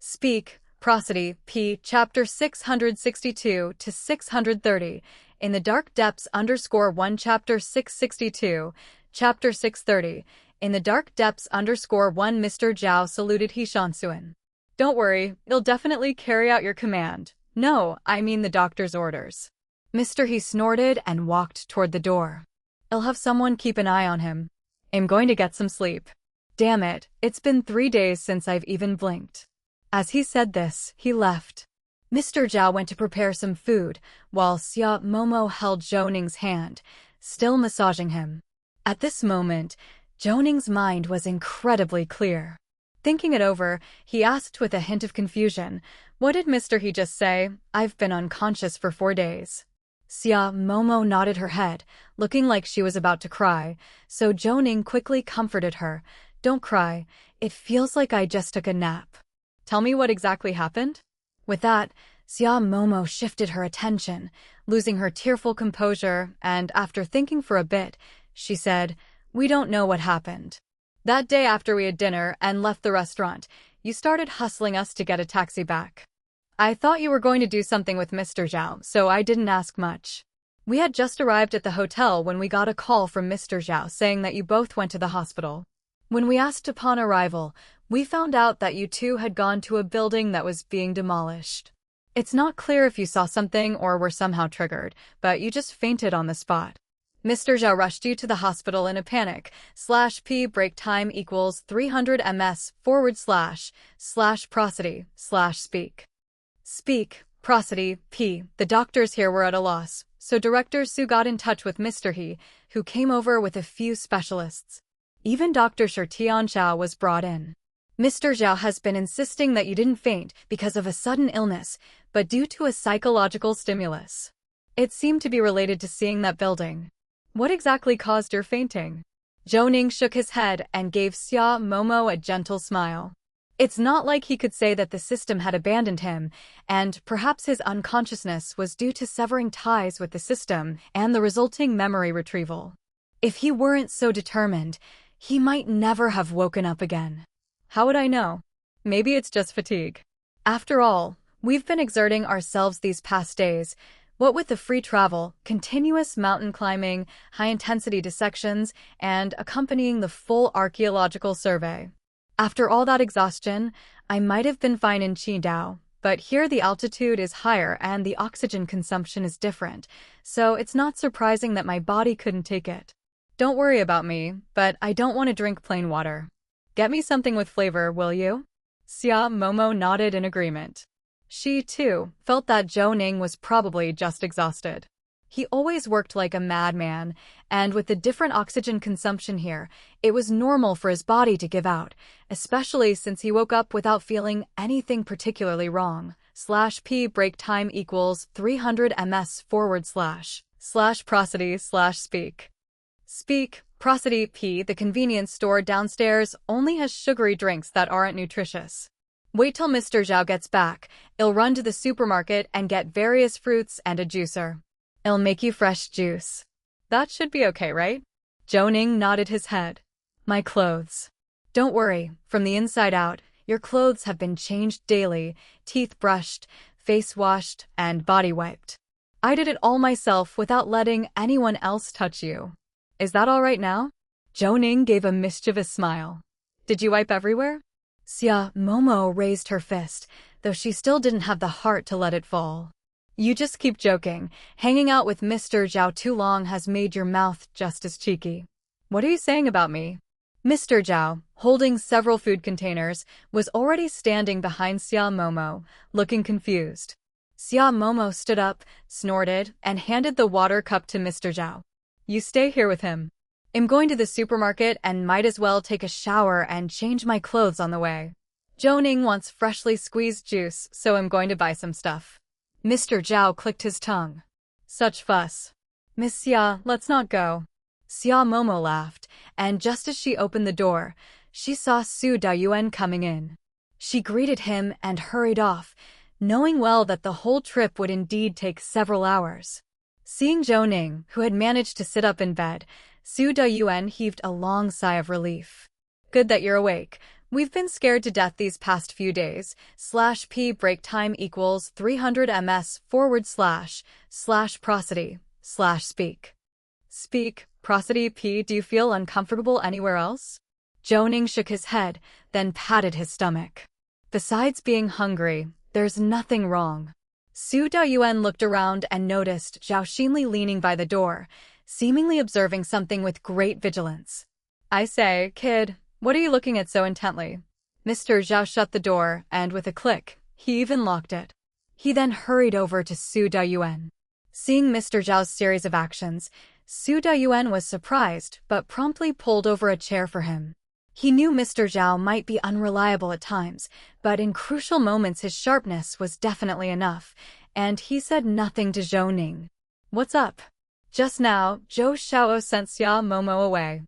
Speak, prosody, p. Chapter 662 to 630. In the dark depths _1 Chapter 662, Chapter 630. In the dark depths _1 Mr. Zhao saluted He Shansuan. "Don't worry, you'll definitely carry out your command. No, I mean the doctor's orders." Mr. He snorted and walked toward the door. "I'll have someone keep an eye on him. I'm going to get some sleep. Damn it, it's been 3 days since I've even blinked." As he said this, he left. Mr. Zhao went to prepare some food, while Xia Momo held Zhou Ning's hand, still massaging him. At this moment, Zhou Ning's mind was incredibly clear. Thinking it over, he asked with a hint of confusion, "What did Mr. He just say? I've been unconscious for 4 days." Xia Momo nodded her head, looking like she was about to cry, so Zhou Ning quickly comforted her. "Don't cry, it feels like I just took a nap. Tell me what exactly happened?" With that, Xia Momo shifted her attention, losing her tearful composure, and after thinking for a bit, she said, "We don't know what happened. That day after we had dinner and left the restaurant, you started hustling us to get a taxi back. I thought you were going to do something with Mr. Zhao, so I didn't ask much. We had just arrived at the hotel when we got a call from Mr. Zhao saying that you both went to the hospital. When we asked upon arrival, we found out that you two had gone to a building that was being demolished. It's not clear if you saw something or were somehow triggered, but you just fainted on the spot. Mr. Zhao rushed you to the hospital in a panic. /p break time equals 300 ms / prosody / speak. Speak, prosody, p. The doctors here were at a loss, so Director Su got in touch with Mr. He, who came over with a few specialists. Even Dr. Tian Xiao was brought in. Mr. Zhao has been insisting that you didn't faint because of a sudden illness, but due to a psychological stimulus. It seemed to be related to seeing that building. What exactly caused your fainting? Zhou Ning shook his head and gave Xia Momo a gentle smile. It's not like he could say that the system had abandoned him, and perhaps his unconsciousness was due to severing ties with the system and the resulting memory retrieval. If he weren't so determined, he might never have woken up again. How would I know? Maybe it's just fatigue. After all, we've been exerting ourselves these past days. What with the free travel, continuous mountain climbing, high-intensity dissections, and accompanying the full archaeological survey. After all that exhaustion, I might have been fine in Qidong, but here the altitude is higher and the oxygen consumption is different, so it's not surprising that my body couldn't take it. Don't worry about me, but I don't want to drink plain water. Get me something with flavor, will you? Xia Momo nodded in agreement. She, too, felt that Zhou Ning was probably just exhausted. He always worked like a madman, and with the different oxygen consumption here, it was normal for his body to give out, especially since he woke up without feeling anything particularly wrong. /p break time equals 300 ms / prosody / speak. Speak, prosody, p. The convenience store downstairs only has sugary drinks that aren't nutritious. Wait till Mr. Zhao gets back. I'll run to the supermarket and get various fruits and a juicer. I'll make you fresh juice. That should be okay, right? Zhou Ning nodded his head. My clothes. Don't worry, from the inside out, your clothes have been changed daily, teeth brushed, face washed, and body wiped. I did it all myself without letting anyone else touch you. Is that all right now? Zhou Ning gave a mischievous smile. Did you wipe everywhere? Xia Momo raised her fist, though she still didn't have the heart to let it fall. You just keep joking. Hanging out with Mr. Zhao too long has made your mouth just as cheeky. What are you saying about me? Mr. Zhao, holding several food containers, was already standing behind Xia Momo, looking confused. Xia Momo stood up, snorted, and handed the water cup to Mr. Zhao. You stay here with him. I'm going to the supermarket and might as well take a shower and change my clothes on the way. Zhou Ning wants freshly squeezed juice, so I'm going to buy some stuff. Mr. Zhao clicked his tongue. Such fuss. Miss Xia, let's not go. Xia Momo laughed, and just as she opened the door, she saw Su Dayuan coming in. She greeted him and hurried off, knowing well that the whole trip would indeed take several hours. Seeing Zhou Ning, who had managed to sit up in bed, Su Dayuan heaved a long sigh of relief. Good that you're awake. We've been scared to death these past few days. /p break time equals 300 ms / prosody / speak. Speak, prosody, p. Do you feel uncomfortable anywhere else? Zhou Ning shook his head, then patted his stomach. Besides being hungry, there's nothing wrong. Su Dayuan looked around and noticed Zhao Xinli leaning by the door, seemingly observing something with great vigilance. I say, kid, what are you looking at so intently? Mr. Zhao shut the door, and with a click, he even locked it. He then hurried over to Su Dayuan. Seeing Mr. Zhao's series of actions, Su Dayuan was surprised but promptly pulled over a chair for him. He knew Mr. Zhao might be unreliable at times, but in crucial moments his sharpness was definitely enough, and he said nothing to Zhou Ning. "What's up?" "Just now, Zhou Xiao sent Xia Momo away.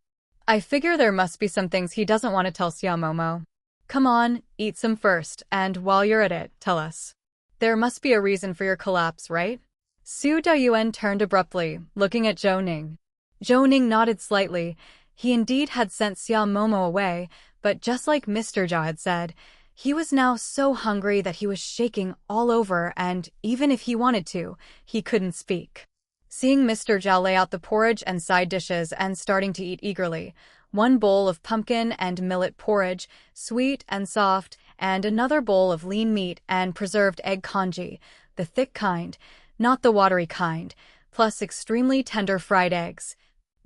I figure there must be some things he doesn't want to tell Xia Momo. Come on, eat some first, and while you're at it, tell us. There must be a reason for your collapse, right?" Su Dayuan turned abruptly, looking at Zhou Ning. Zhou Ning nodded slightly. He indeed had sent Xia Momo away, but just like Mr. Zhao had said, he was now so hungry that he was shaking all over, and even if he wanted to, he couldn't speak. Seeing Mr. Zhao lay out the porridge and side dishes and starting to eat eagerly, one bowl of pumpkin and millet porridge, sweet and soft, and another bowl of lean meat and preserved egg congee, the thick kind, not the watery kind, plus extremely tender fried eggs.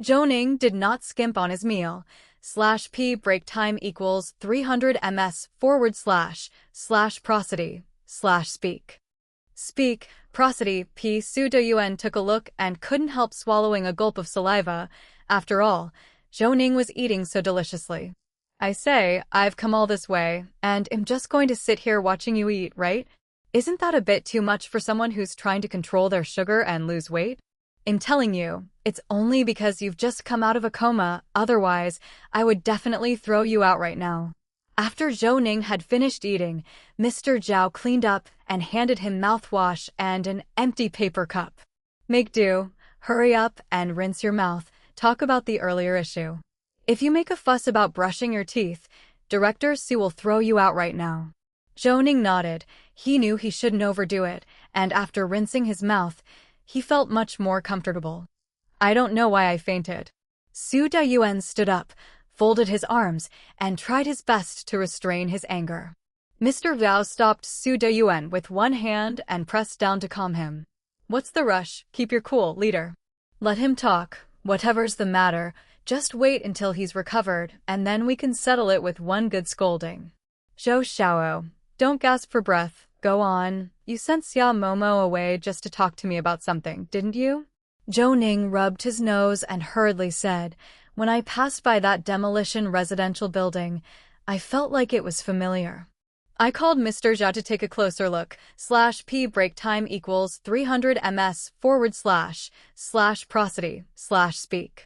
Zhou Ning did not skimp on his meal. /p break time equals 300 ms / prosody / speak. Speak, prosody, p. Su Dayuan took a look and couldn't help swallowing a gulp of saliva. After all, Zhou Ning was eating so deliciously. "I say, I've come all this way, and am just going to sit here watching you eat, right? Isn't that a bit too much for someone who's trying to control their sugar and lose weight? I'm telling you, it's only because you've just come out of a coma, otherwise, I would definitely throw you out right now." After Zhou Ning had finished eating, Mr. Zhao cleaned up and handed him mouthwash and an empty paper cup. "Make do, hurry up and rinse your mouth, talk about the earlier issue. If you make a fuss about brushing your teeth, Director Su will throw you out right now." Zhou Ning nodded. He knew he shouldn't overdo it, and after rinsing his mouth, he felt much more comfortable. "I don't know why I fainted." Su Dayuan stood up, folded his arms, and tried his best to restrain his anger. Mr. Zhao stopped Su Dayuan with one hand and pressed down to calm him. "What's the rush? Keep your cool, leader. Let him talk, whatever's the matter. Just wait until he's recovered, and then we can settle it with one good scolding." "Zhou Xiao, don't gasp for breath, go on. You sent Xia Momo away just to talk to me about something, didn't you?" Zhou Ning rubbed his nose and hurriedly said, "When I passed by that demolition residential building, I felt like it was familiar. I called Mr. Zhao to take a closer look. /p break time equals 300 ms / prosody / speak.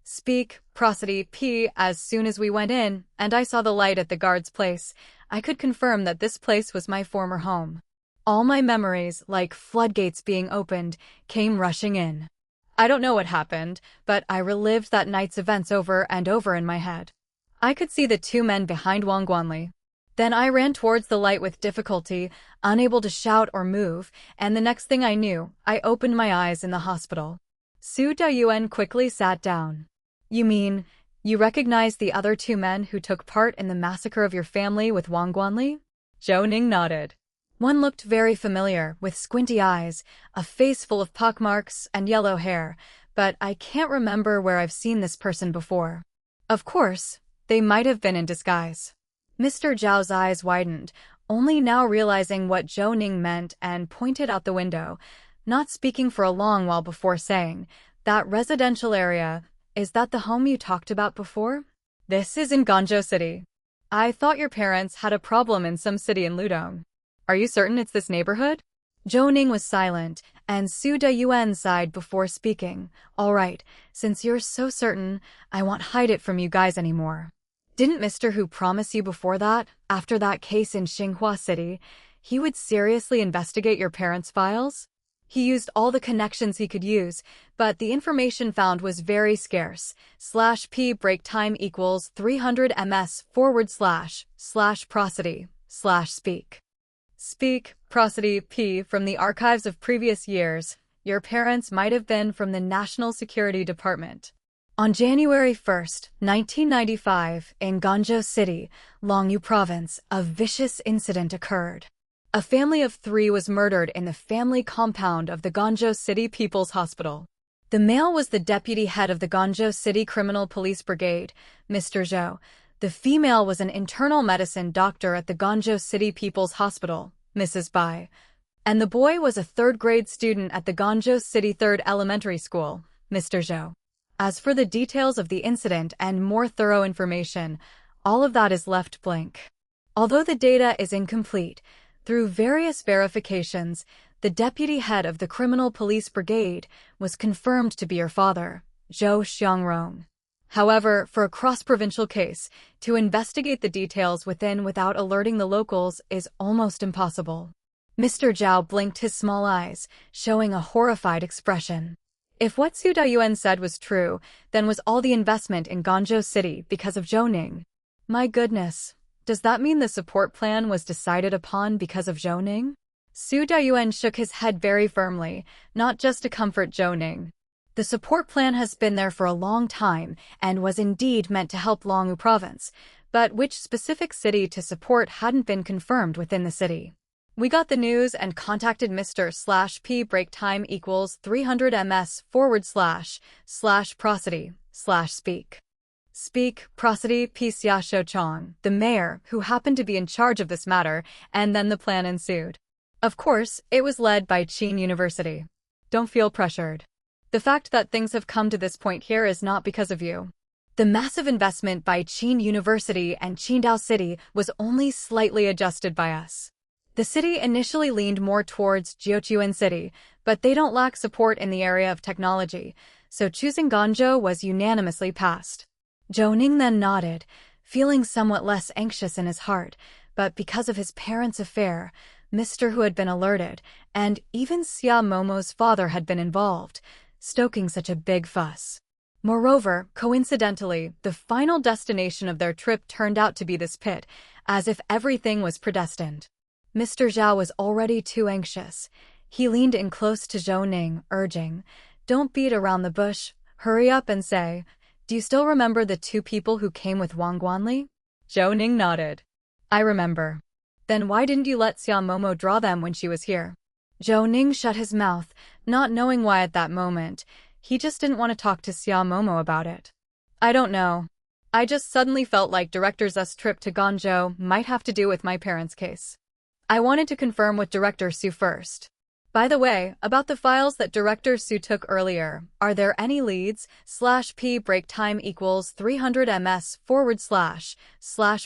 Speak, prosody, p. As soon as we went in, and I saw the light at the guard's place, I could confirm that this place was my former home. All my memories, like floodgates being opened, came rushing in. I don't know what happened, but I relived that night's events over and over in my head. I could see the two men behind Wang Guanli. Then I ran towards the light with difficulty, unable to shout or move, and the next thing I knew, I opened my eyes in the hospital." Su Dayuan quickly sat down. "You mean, you recognized the other two men who took part in the massacre of your family with Wang Guanli?" Zhou Ning nodded. "One looked very familiar, with squinty eyes, a face full of pockmarks, and yellow hair, but I can't remember where I've seen this person before. Of course, they might have been in disguise." Mr. Zhao's eyes widened, only now realizing what Zhou Ning meant, and pointed out the window, not speaking for a long while before saying, "That residential area, is that the home you talked about before?" "This is in Guangzhou City. I thought your parents had a problem in some city in Qidong. Are you certain it's this neighborhood?" Zhou Ning was silent, and Su Dayuan sighed before speaking. "All right, since you're so certain, I won't hide it from you guys anymore. Didn't Mr. Hu promise you before that, after that case in Xinhua City, he would seriously investigate your parents' files? He used all the connections he could use, but the information found was very scarce. /p break time equals 300 ms / prosody / speak. Speak, prosody, p. From the archives of previous years, your parents might have been from the National Security Department. On January 1st, 1995, in Guangzhou City, Longyu Province, a vicious incident occurred. A family of 3 was murdered in the family compound of the Guangzhou City People's Hospital. The male was the deputy head of the Guangzhou City Criminal Police Brigade, Mr. Zhou. The female was an internal medicine doctor at the Guangzhou City People's Hospital, Mrs. Bai. And the boy was a 3rd-grade student at the Guangzhou City 3rd Elementary School, Mr. Zhou. As for the details of the incident and more thorough information, all of that is left blank. Although the data is incomplete, through various verifications, the deputy head of the Criminal Police Brigade was confirmed to be your father, Zhou Ning. However, for a cross-provincial case, to investigate the details without alerting the locals is almost impossible. Mr. Zhao blinked his small eyes, showing a horrified expression. If what Su Dayuan said was true, then was all the investment in Guangzhou City because of Zhou Ning? My goodness, does that mean the support plan was decided upon because of Zhou Ning? Su Dayuan shook his head very firmly, not just to comfort Zhou Ning. The support plan has been there for a long time and was indeed meant to help Longwu province, but which specific city to support hadn't been confirmed within the city. We got the news and contacted Mr./P break time equals 300 ms / prosody / speak prosody P Xiaosho Chong, the mayor, who happened to be in charge of this matter, and then the plan ensued. Of course, it was led by Qin University. Don't feel pressured. The fact that things have come to this point here is not because of you. The massive investment by Qin University and Qingdao City was only slightly adjusted by us. The city initially leaned more towards Jiuquan City, but they don't lack support in the area of technology, so choosing Guangzhou was unanimously passed. Zhou Ning then nodded, feeling somewhat less anxious in his heart, but because of his parents' affair, Mr. Hu had been alerted, and even Xia Momo's father had been involved, stoking such a big fuss. Moreover, coincidentally, the final destination of their trip turned out to be this pit, as if everything was predestined. Mr. Zhao was already too anxious. He leaned in close to Zhou Ning, urging, "Don't beat around the bush, hurry up and say, do you still remember the two people who came with Wang Guanli?" Zhou Ning nodded. "I remember." "Then why didn't you let Xia Momo draw them when she was here?" Zhou Ning shut his mouth, not knowing why at that moment. He just didn't want to talk to Xia Momo about it. "I don't know. I just suddenly felt like Director Zu's trip to Guangzhou might have to do with my parents' case. I wanted to confirm with Director Su first. By the way, about the files that Director Su took earlier, are there any leads? /P break time equals 300 ms /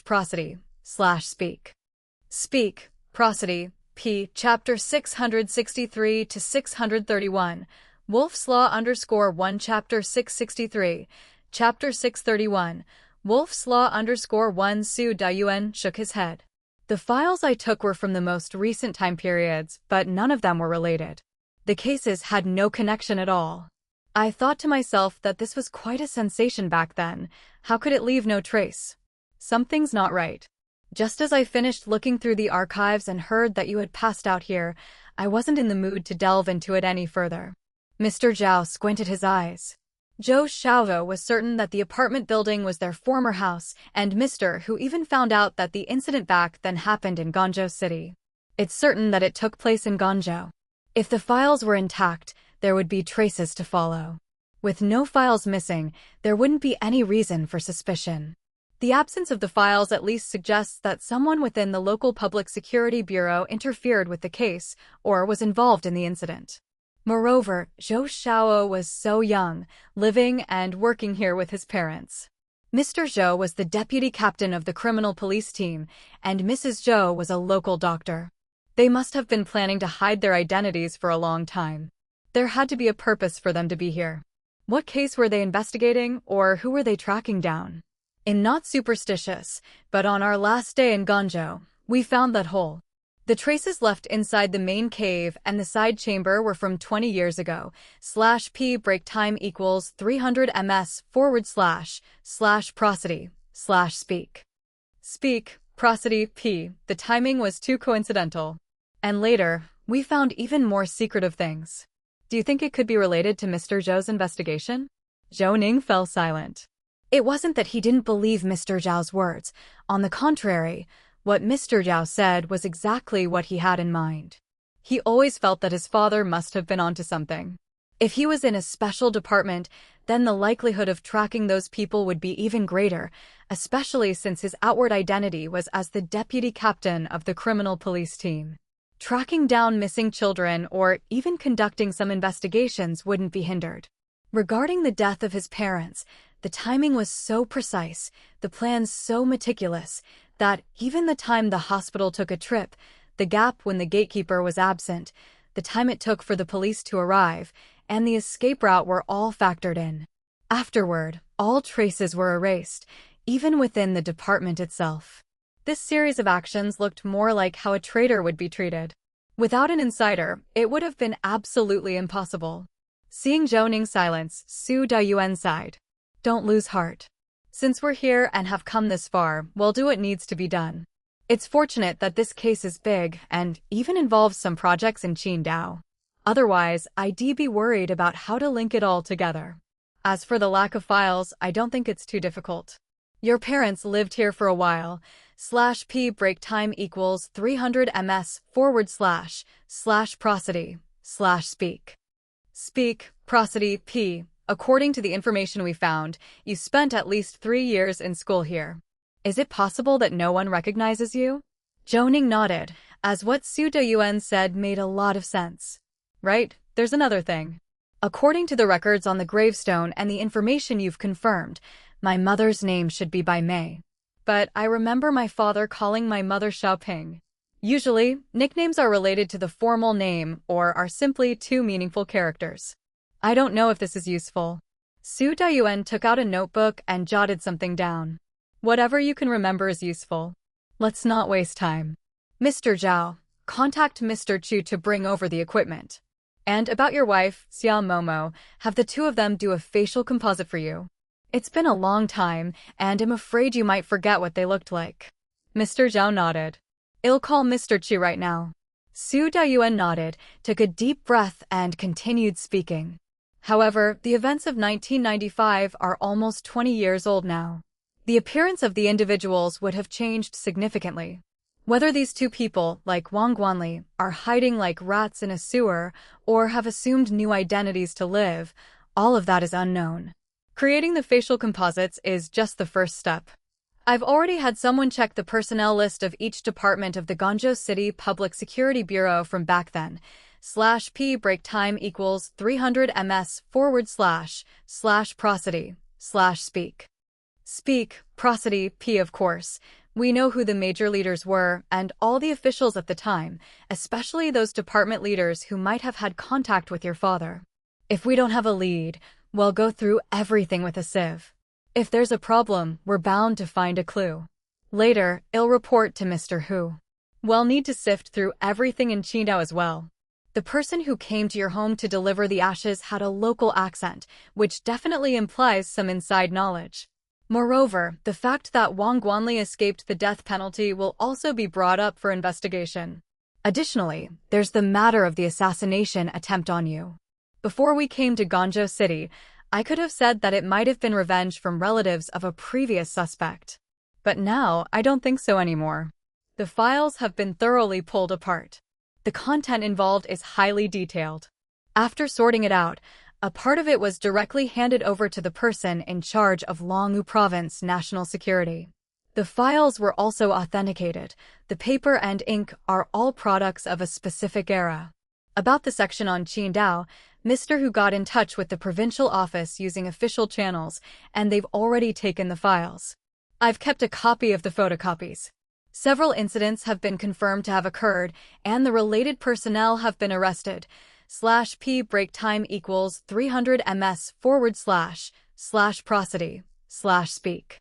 prosody / speak prosody P chapter 663 to 631 Wolf's Law _1 chapter 663 chapter 631 Wolf's Law _1 Su Dayuan shook his head. The files I took were from the most recent time periods, but none of them were related. The cases had no connection at all. I thought to myself that this was quite a sensation back then. How could it leave no trace? Something's not right. Just as I finished looking through the archives and heard that you had passed out here, I wasn't in the mood to delve into it any further." Mr. Zhao squinted his eyes. Zhou Xiaovo was certain that the apartment building was their former house, and Mr. Hu even found out that the incident back then happened in Guangzhou City. It's certain that it took place in Guangzhou. If the files were intact, there would be traces to follow. With no files missing, there wouldn't be any reason for suspicion. The absence of the files at least suggests that someone within the local public security bureau interfered with the case or was involved in the incident. Moreover, Zhou Xiao was so young, living and working here with his parents. Mr. Zhou was the deputy captain of the criminal police team, and Mrs. Zhou was a local doctor. They must have been planning to hide their identities for a long time. There had to be a purpose for them to be here. What case were they investigating, or who were they tracking down? In not superstitious, but on our last day in Guangzhou, we found that hole. The traces left inside the main cave and the side chamber were from 20 years ago. /P break time equals 300 ms / prosody / speak prosody P. The timing was too coincidental. And later, we found even more secretive things. Do you think it could be related to Mr. Zhou's investigation? Zhou Ning fell silent. It wasn't that he didn't believe Mr. Zhao's words. On the contrary, what Mr. Zhao said was exactly what he had in mind. He always felt that his father must have been onto something. If he was in a special department, then the likelihood of tracking those people would be even greater, especially since his outward identity was as the deputy captain of the criminal police team. Tracking down missing children or even conducting some investigations wouldn't be hindered. Regarding the death of his parents, The timing was so precise, the plans so meticulous, that even the time the hospital took a trip, the gap when the gatekeeper was absent, the time it took for the police to arrive, and the escape route were all factored in. Afterward, all traces were erased, even within the department itself. This series of actions looked more like how a traitor would be treated. Without an insider, it would have been absolutely impossible. Seeing Zhou Ning's silence, Su Dayuan sighed. Don't lose heart. Since we're here and have come this far, we'll do what needs to be done. It's fortunate that this case is big and even involves some projects in Qidong. Otherwise, I'd be worried about how to link it all together. As for the lack of files, I don't think it's too difficult. Your parents lived here for a while. /p break time equals 300 ms / prosody / speak. Speak, prosody, p. According to the information we found, you spent at least 3 years in school here. Is it possible that no one recognizes you? Zhou Ning nodded, as what Su Dayuan said made a lot of sense. Right, there's another thing. According to the records on the gravestone and the information you've confirmed, my mother's name should be by Mei. But I remember my father calling my mother Xiaoping. Usually, nicknames are related to the formal name or are simply 2 meaningful characters. I don't know if this is useful. Su Dayuan took out a notebook and jotted something down. Whatever you can remember is useful. Let's not waste time. Mr. Zhao, contact Mr. Chu to bring over the equipment. And about your wife, Xia Momo, have the 2 of them do a facial composite for you. It's been a long time, and I'm afraid you might forget what they looked like. Mr. Zhao nodded. I'll call Mr. Chu right now. Su Dayuan nodded, took a deep breath, and continued speaking. However, the events of 1995 are almost 20 years old now. The appearance of the individuals would have changed significantly. Whether these 2 people, like Wang Guanli, are hiding like rats in a sewer or have assumed new identities to live, all of that is unknown. Creating the facial composites is just the first step. I've already had someone check the personnel list of each department of the Guangzhou City Public Security Bureau from back then. /p break time equals 300 ms / prosody / speak. Speak, prosody, p. Of course. We know who the major leaders were and all the officials at the time, especially those department leaders who might have had contact with your father. If we don't have a lead, we'll go through everything with a sieve. If there's a problem, we're bound to find a clue. Later, I'll report to Mr. Hu. We'll need to sift through everything in Qidong as well. The person who came to your home to deliver the ashes had a local accent, which definitely implies some inside knowledge. Moreover, the fact that Wang Guanli escaped the death penalty will also be brought up for investigation. Additionally, there's the matter of the assassination attempt on you. Before we came to Guangzhou City, I could have said that it might have been revenge from relatives of a previous suspect. But now, I don't think so anymore. The files have been thoroughly pulled apart. The content involved is highly detailed. After sorting it out, a part of it was directly handed over to the person in charge of Longwu Province National Security. The files were also authenticated. The paper and ink are all products of a specific era. About the section on Qidong, Mr. Hu got in touch with the provincial office using official channels, and they've already taken the files. I've kept a copy of the photocopies. Several incidents have been confirmed to have occurred, and the related personnel have been arrested. /p break time equals 300 ms / prosody / speak.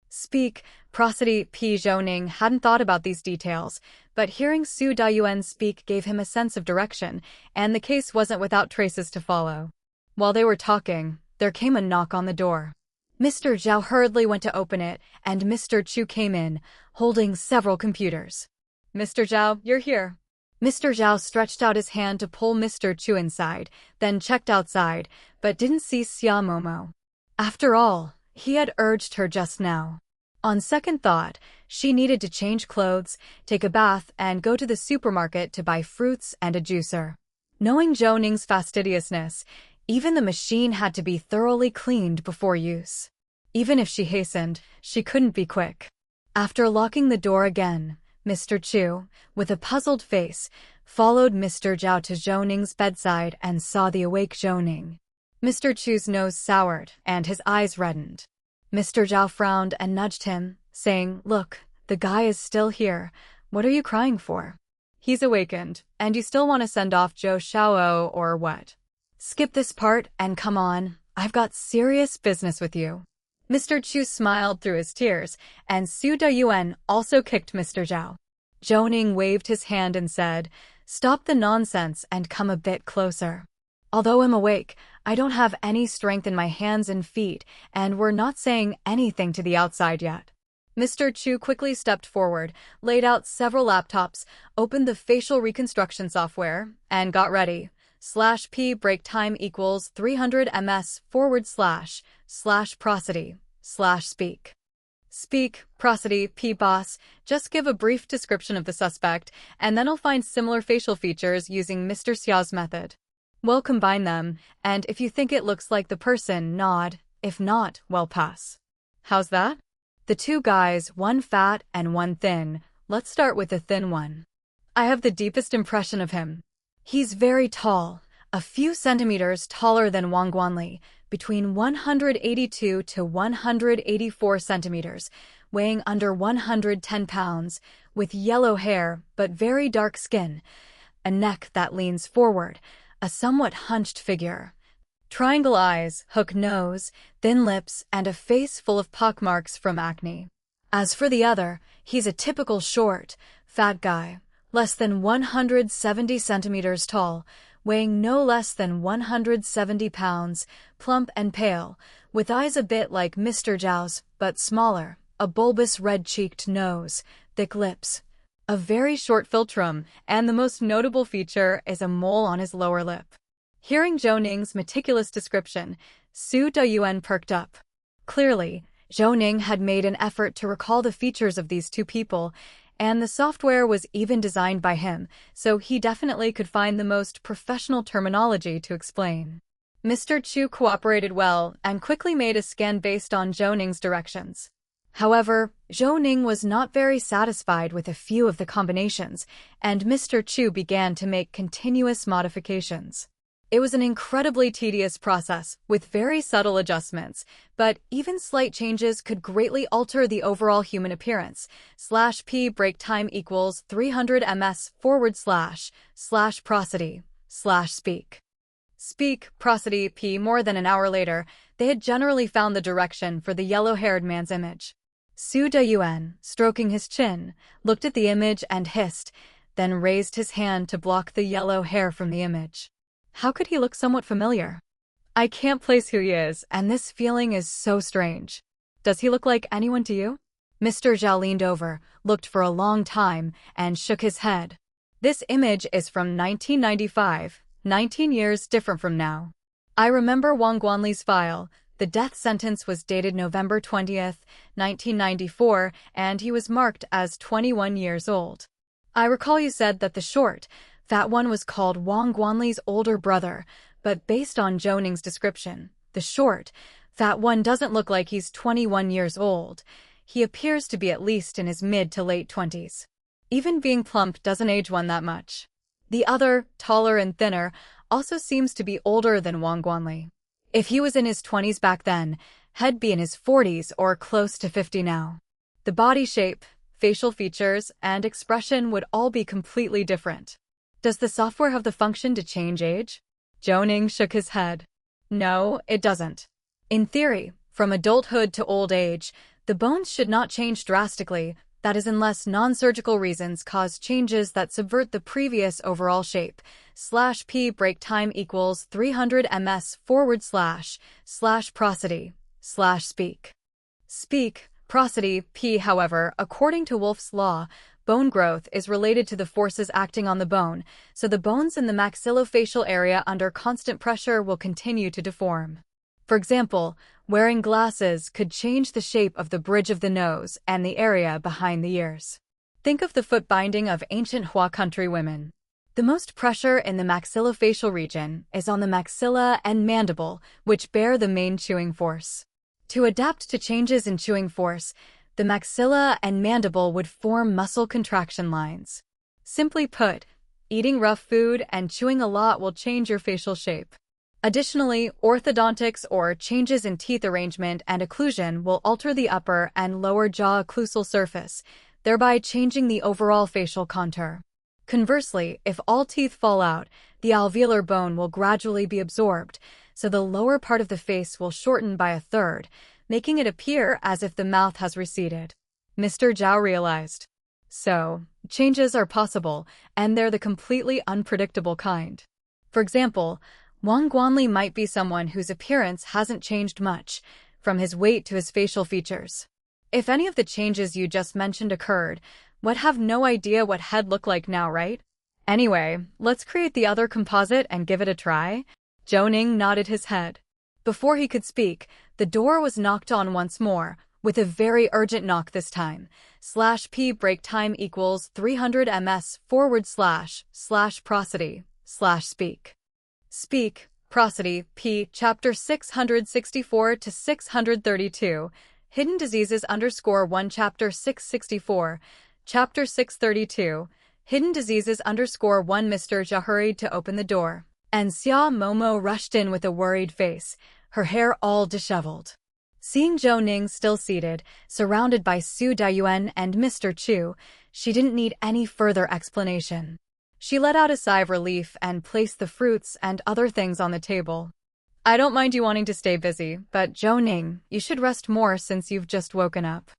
Speak, prosody, p. Zhou Ning hadn't thought about these details, but hearing Su Dayuan speak gave him a sense of direction, and the case wasn't without traces to follow. While they were talking, there came a knock on the door. Mr. Zhao hurriedly went to open it, and Mr. Chu came in, holding several computers. Mr. Zhao, you're here. Mr. Zhao stretched out his hand to pull Mr. Chu inside, then checked outside, but didn't see Xia Momo. After all, he had urged her just now. On second thought, she needed to change clothes, take a bath, and go to the supermarket to buy fruits and a juicer. Knowing Zhou Ning's fastidiousness, even the machine had to be thoroughly cleaned before use. Even if she hastened, she couldn't be quick. After locking the door again, Mr. Chu, with a puzzled face, followed Mr. Zhao to Zhou Ning's bedside and saw the awake Zhou Ning. Mr. Chu's nose soured, and his eyes reddened. Mr. Zhao frowned and nudged him, saying, "Look, the guy is still here. What are you crying for? He's awakened, and you still want to send off Zhou Xiao or what? Skip this part and come on. I've got serious business with you." Mr. Chu smiled through his tears, and Su Dayuan also kicked Mr. Zhao. Zhou Ning waved his hand and said, "Stop the nonsense and come a bit closer. Although I'm awake, I don't have any strength in my hands and feet, and we're not saying anything to the outside yet." Mr. Chu quickly stepped forward, laid out several laptops, opened the facial reconstruction software, and got ready. /p break time equals 300 ms / prosody / speak. Speak, prosody, p boss, just give a brief description of the suspect, and then I'll find similar facial features using Mr. Xiao's method. We'll combine them, and if you think it looks like the person, nod. If not, well, pass. How's that? The two guys, one fat and one thin. Let's start with the thin one. I have the deepest impression of him. He's very tall, a few centimeters taller than Wang Guanli, between 182 to 184 centimeters, weighing under 110 pounds, with yellow hair but very dark skin, a neck that leans forward, a somewhat hunched figure, triangle eyes, hook nose, thin lips, and a face full of pockmarks from acne. As for the other, he's a typical short, fat guy, less than 170 centimeters tall, weighing no less than 170 pounds, plump and pale, with eyes a bit like Mr. Zhao's, but smaller, a bulbous red-cheeked nose, thick lips, a very short philtrum, and the most notable feature is a mole on his lower lip. Hearing Zhou Ning's meticulous description, Su Dayuan perked up. Clearly, Zhou Ning had made an effort to recall the features of these two people, and the software was even designed by him, so he definitely could find the most professional terminology to explain. Mr. Chu cooperated well and quickly made a scan based on Zhou Ning's directions. However, Zhou Ning was not very satisfied with a few of the combinations, and Mr. Chu began to make continuous modifications. It was an incredibly tedious process, with very subtle adjustments, but even slight changes could greatly alter the overall human appearance. /p break time equals 300 ms / prosody / speak. Speak, prosody, p. More than an hour later, they had generally found the direction for the yellow-haired man's image. Su Dayuan, stroking his chin, looked at the image and hissed, then raised his hand to block the yellow hair from the image. How could he look somewhat familiar? I can't place who he is, and this feeling is so strange. Does he look like anyone to you? Mr. Zhao leaned over, looked for a long time, and shook his head. This image is from 1995, 19 years different from now. I remember Wang Guanli's file. The death sentence was dated November 20th, 1994, and he was marked as 21 years old. I recall you said that the short, fat one was called Wang Guanli's older brother, but based on Zhou Ning's description, the short, fat one doesn't look like he's 21 years old. He appears to be at least in his mid to late 20s. Even being plump doesn't age one that much. The other, taller and thinner, also seems to be older than Wang Guanli. If he was in his 20s back then, he'd be in his 40s or close to 50 now. The body shape, facial features, and expression would all be completely different. Does the software have the function to change age? Zhou Ning shook his head. No, it doesn't. In theory, from adulthood to old age, the bones should not change drastically, that is unless non-surgical reasons cause changes that subvert the previous overall shape. /p break time equals 300 ms / prosody / speak. Speak, prosody, p. However, according to Wolff's law, bone growth is related to the forces acting on the bone, so the bones in the maxillofacial area under constant pressure will continue to deform. For example, wearing glasses could change the shape of the bridge of the nose and the area behind the ears. Think of the foot binding of ancient Hua country women. The most pressure in the maxillofacial region is on the maxilla and mandible, which bear the main chewing force. To adapt to changes in chewing force, the maxilla and mandible would form muscle contraction lines. Simply put, eating rough food and chewing a lot will change your facial shape. Additionally, orthodontics or changes in teeth arrangement and occlusion will alter the upper and lower jaw occlusal surface, thereby changing the overall facial contour. Conversely, if all teeth fall out, the alveolar bone will gradually be absorbed, so the lower part of the face will shorten by a third, making it appear as if the mouth has receded. Mr. Zhou realized. So, changes are possible, and they're the completely unpredictable kind. For example, Wang Guanli might be someone whose appearance hasn't changed much, from his weight to his facial features. If any of the changes you just mentioned occurred, we'd have no idea what he'd look like now, right? Anyway, let's create the other composite and give it a try. Zhou Ning nodded his head. Before he could speak, the door was knocked on once more, with a very urgent knock this time. /p break time equals 300 ms / prosody / speak. Speak, prosody, p. Chapter 664 to 632. Hidden diseases _1 Chapter 664. Chapter 632. Hidden diseases _1 Mr. Zhou hurried to open the door, and Xia Momo rushed in with a worried face, her hair all disheveled. Seeing Zhou Ning still seated, surrounded by Su Daiyuan and Mr. Chu, she didn't need any further explanation. She let out a sigh of relief and placed the fruits and other things on the table. I don't mind you wanting to stay busy, but Zhou Ning, you should rest more since you've just woken up.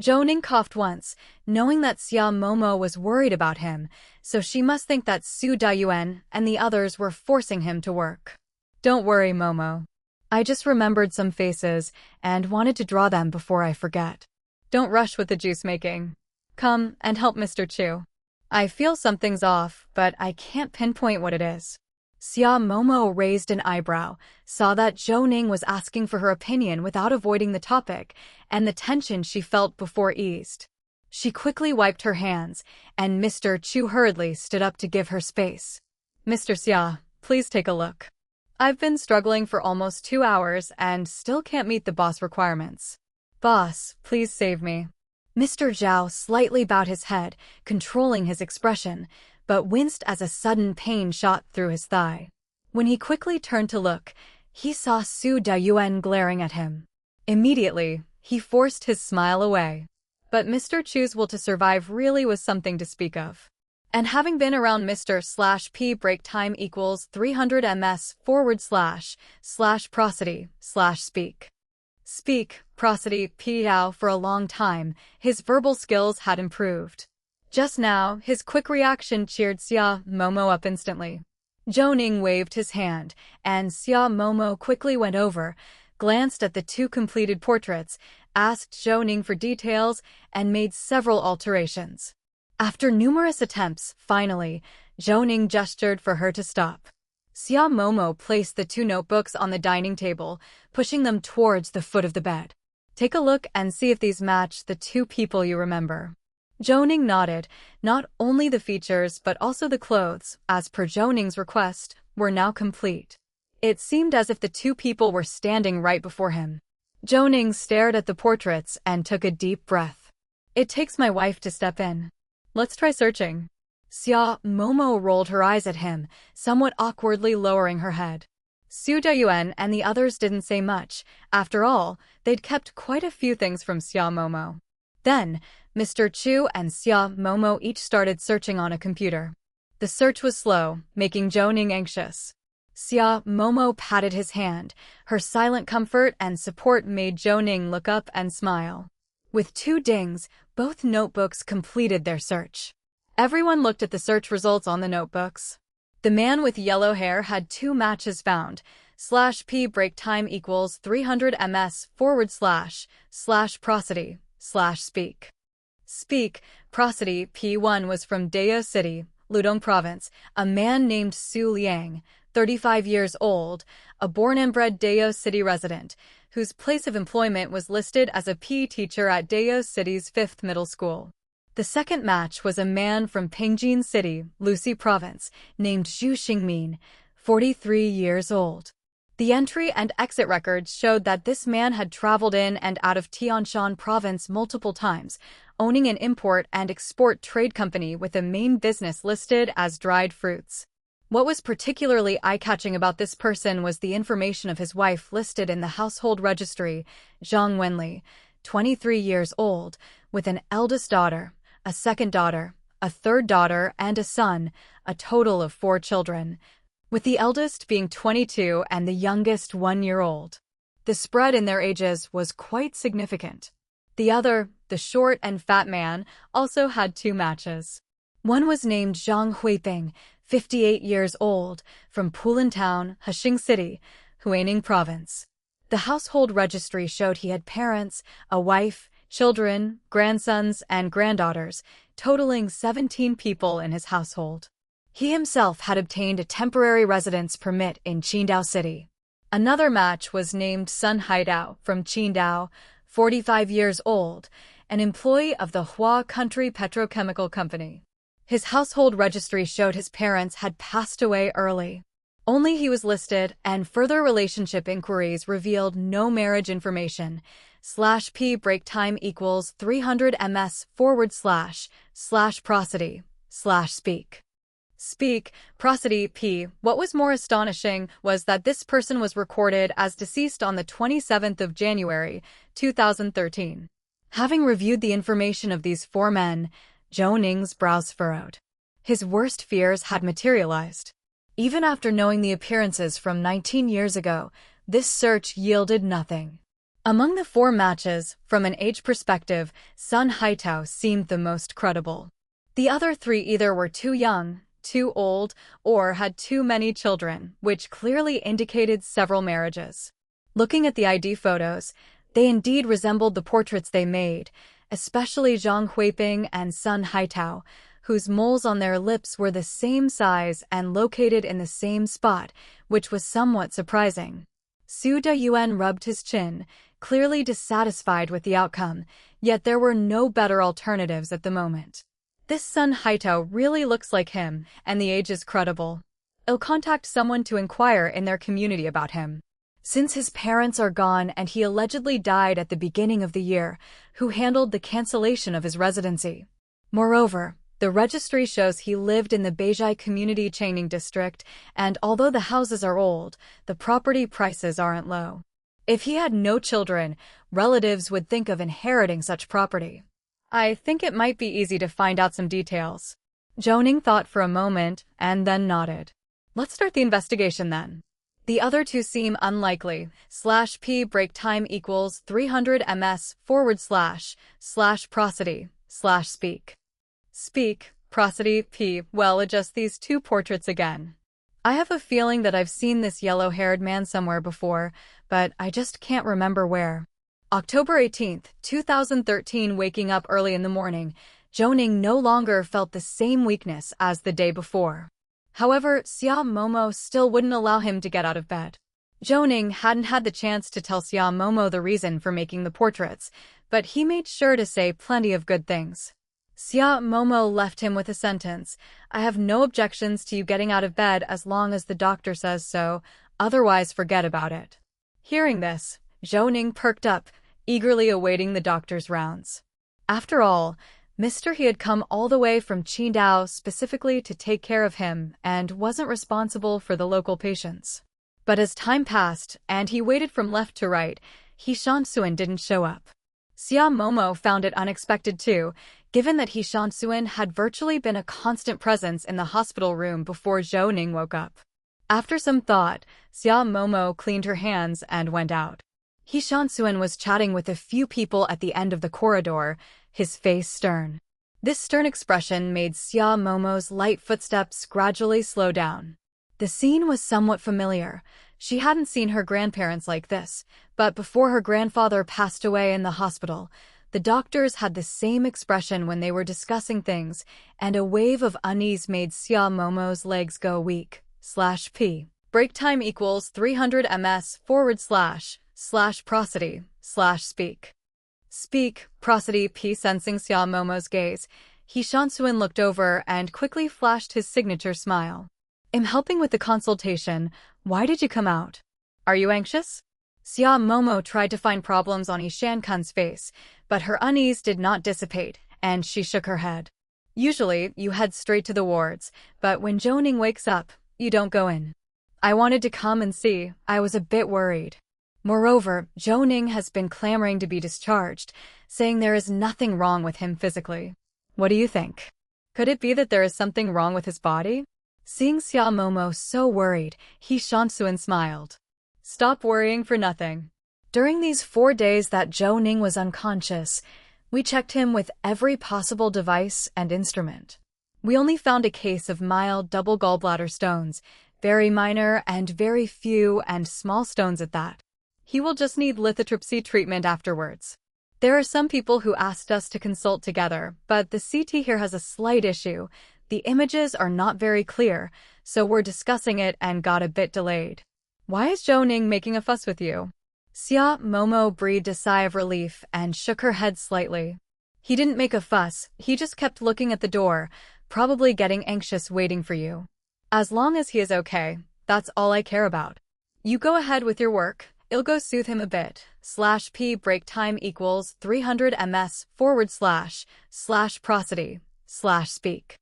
Zhou Ning coughed once, knowing that Xia Momo was worried about him, so she must think that Su Daiyuan and the others were forcing him to work. Don't worry, Momo. I just remembered some faces and wanted to draw them before I forget. Don't rush with the juice making. Come and help Mr. Chu. I feel something's off, but I can't pinpoint what it is. Xia Momo raised an eyebrow, saw that Zhou Ning was asking for her opinion without avoiding the topic, and the tension she felt before eased. She quickly wiped her hands, and Mr. Chu hurriedly stood up to give her space. Mr. Xia, please take a look. I've been struggling for almost 2 hours and still can't meet the boss requirements. Boss, please save me. Mr. Zhou slightly bowed his head, controlling his expression, but winced as a sudden pain shot through his thigh. When he quickly turned to look, he saw Su Daiyuan glaring at him. Immediately, he forced his smile away. But Mr. Chu's will to survive really was something to speak of. And having been around Mr. /p break time equals 300 ms / prosody / speak. Speak, prosody, p. For a long time, his verbal skills had improved. Just now, his quick reaction cheered Xia Momo up instantly. Zhou Ning waved his hand, and Xia Momo quickly went over, glanced at the 2 completed portraits, asked Zhou Ning for details, and made several alterations. After numerous attempts, finally, Zhou Ning gestured for her to stop. Xia Momo placed the 2 notebooks on the dining table, pushing them towards the foot of the bed. Take a look and see if these match the 2 people you remember. Zhou Ning nodded. Not only the features but also the clothes, as per Zhou Ning's request, were now complete. It seemed as if the 2 people were standing right before him. Zhou Ning stared at the portraits and took a deep breath. It takes my wife to step in. Let's try searching. Xia Momo rolled her eyes at him, somewhat awkwardly lowering her head. Su Daiyuan and the others didn't say much. After all, they'd kept quite a few things from Xia Momo. Then, Mr. Chu and Xia Momo each started searching on a computer. The search was slow, making Zhou Ning anxious. Xia Momo patted his hand. Her silent comfort and support made Zhou Ning look up and smile. With 2 dings, both notebooks completed their search. Everyone looked at the search results on the notebooks. The man with yellow hair had 2 matches found. /p break time equals 300 ms / prosody / speak. Speak, prosody, p1 was from Dao City, Qidong Province, a man named Su Liang, 35 years old, a born and bred Dao City resident, whose place of employment was listed as a PE teacher at Dao City's 5th middle school. The second match was a man from Pingjin City, Lusi Province, named Zhu Xingmin, 43 years old. The entry and exit records showed that this man had traveled in and out of Tianshan Province multiple times, owning an import and export trade company with a main business listed as dried fruits. What was particularly eye-catching about this person was the information of his wife listed in the household registry, Zhang Wenli, 23 years old, with an eldest daughter, a second daughter, a third daughter, and a son, a total of 4 children, with the eldest being 22 and the youngest 1-year-old. The spread in their ages was quite significant. The other, the short and fat man, also had 2 matches. One was named Zhang Huiping, 58 years old, from Pulan Town, Hexing City, Huaining Province. The household registry showed he had parents, a wife, children, grandsons, and granddaughters, totaling 17 people in his household. He himself had obtained a temporary residence permit in Qidong City. Another match was named Sun Haidao from Qidong, 45 years old, an employee of the Hua Country Petrochemical Company. His household registry showed his parents had passed away early. Only he was listed, and further relationship inquiries revealed no marriage information. /p break time equals 300 ms / prosody /speak. Speak, prosody p. What was more astonishing was that this person was recorded as deceased on the 27th of January, 2013. Having reviewed the information of these 4 men, Zhou Ning's brows furrowed. His worst fears had materialized. Even after knowing the appearances from 19 years ago, this search yielded nothing. Among the 4 matches, from an age perspective, Sun Haitao seemed the most credible. The other 3 either were too young, too old, or had too many children, which clearly indicated several marriages. Looking at the ID photos, they indeed resembled the portraits they made, especially Zhang Huiping and Sun Haitao, whose moles on their lips were the same size and located in the same spot, which was somewhat surprising. Su Dayuan rubbed his chin, clearly dissatisfied with the outcome, yet there were no better alternatives at the moment. This Sun Haitao really looks like him, and the age is credible. I'll contact someone to inquire in their community about him. Since his parents are gone and he allegedly died at the beginning of the year, who handled the cancellation of his residency? Moreover, the registry shows he lived in the Beijai Community Changning District, and although the houses are old, the property prices aren't low. If he had no children, relatives would think of inheriting such property. I think it might be easy to find out some details. Zhou Ning thought for a moment and then nodded. Let's start the investigation then. The other 2 seem unlikely. /p break time equals 300 ms / prosody /speak. Speak, prosody p. Well, adjust these 2 portraits again. I have a feeling that I've seen this yellow-haired man somewhere before, but I just can't remember where. October 18, 2013. Waking up early in the morning, Zhou Ning no longer felt the same weakness as the day before. However, Xia Momo still wouldn't allow him to get out of bed. Zhou Ning hadn't had the chance to tell Xia Momo the reason for making the portraits, but he made sure to say plenty of good things. Xia Momo left him with a sentence: "I have no objections to you getting out of bed as long as the doctor says so, otherwise forget about it." Hearing this, Zhou Ning perked up, eagerly awaiting the doctor's rounds. After all, He had come all the way from Qidong specifically to take care of him and wasn't responsible for the local patients. But as time passed and he waited from left to right, Shansuan didn't show up. Xia Momo found it unexpected too, given that Shansuan had virtually been a constant presence in the hospital room before Zhou Ning woke up. After some thought, Xia Momo cleaned her hands and went out. Shansuan was chatting with a few people at the end of the corridor, his face stern. This stern expression made Xia Momo's light footsteps gradually slow down. The scene was somewhat familiar. She hadn't seen her grandparents like this, but before her grandfather passed away in the hospital, the doctors had the same expression when they were discussing things, and a wave of unease made Xia Momo's legs go weak. /p. Break time equals 300 ms / prosody /speak. Speak, prosody p. Sensing Xia Momo's gaze, Shansuan looked over and quickly flashed his signature smile. "I'm helping with the consultation. Why did you come out? Are you anxious?" Xia Momo tried to find problems on Shankun's face, but her unease did not dissipate, and she shook her head. "Usually, you head straight to the wards, but when Zhou Ning wakes up, You don't go in. I wanted to come and see. I was a bit worried. Moreover, Zhou Ning has been clamoring to be discharged, saying there is nothing wrong with him physically. What do you think? Could it be that there is something wrong with his body? Seeing Xia Momo so worried, He Shanxuan smiled. Stop worrying for nothing. During these 4 days that Zhou Ning was unconscious, we checked him with every possible device and instrument. We only found a case of mild double gallbladder stones, very minor and very few and small stones at that. He will just need lithotripsy treatment afterwards. There are some people who asked us to consult together, but the CT here has a slight issue. The images are not very clear, so we're discussing it and got a bit delayed. Why is Zhou Ning making a fuss with you? Xia Momo breathed a sigh of relief and shook her head slightly. He didn't make a fuss, he just kept looking at the door, probably getting anxious waiting for you. As long as he is okay, that's all I care about. You go ahead with your work. I'll go soothe him a bit. /p break time equals 300 ms / prosody / speak.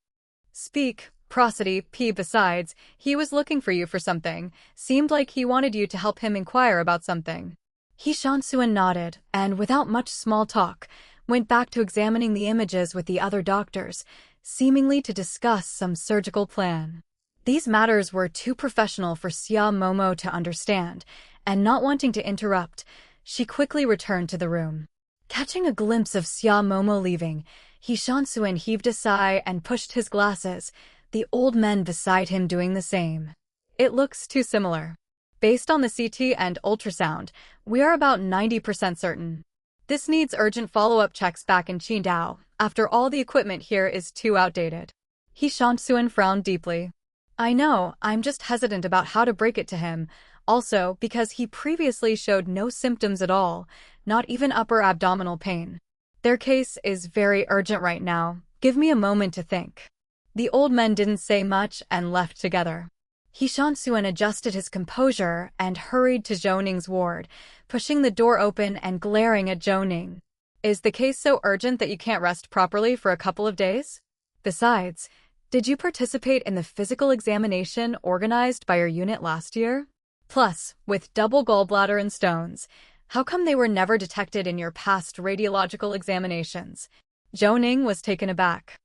Speak, prosody, p. Besides, he was looking for you for something. Seemed like he wanted you to help him inquire about something. He Shanxuan nodded, and without much small talk, went back to examining the images with the other doctors, seemingly to discuss some surgical plan. These matters were too professional for Xia Momo to understand, and not wanting to interrupt, she quickly returned to the room. Catching a glimpse of Xia Momo leaving, He Shanxuan heaved a sigh and pushed his glasses, the old men beside him doing the same. It looks too similar. Based on the CT and ultrasound, we are about 90% certain. This needs urgent follow-up checks back in Qidong. After all, the equipment here is too outdated. He Shanxuan frowned deeply. I know, I'm just hesitant about how to break it to him. Also, because he previously showed no symptoms at all, not even upper abdominal pain. Their case is very urgent right now. Give me a moment to think. The old men didn't say much and left together. He Shanxuan adjusted his composure and hurried to Zhou Ning's ward, pushing the door open and glaring at Zhou Ning. Is the case so urgent that you can't rest properly for a couple of days? Besides, did you participate in the physical examination organized by your unit last year? Plus, with double gallbladder and stones, how come they were never detected in your past radiological examinations? Zhou Ning was taken aback.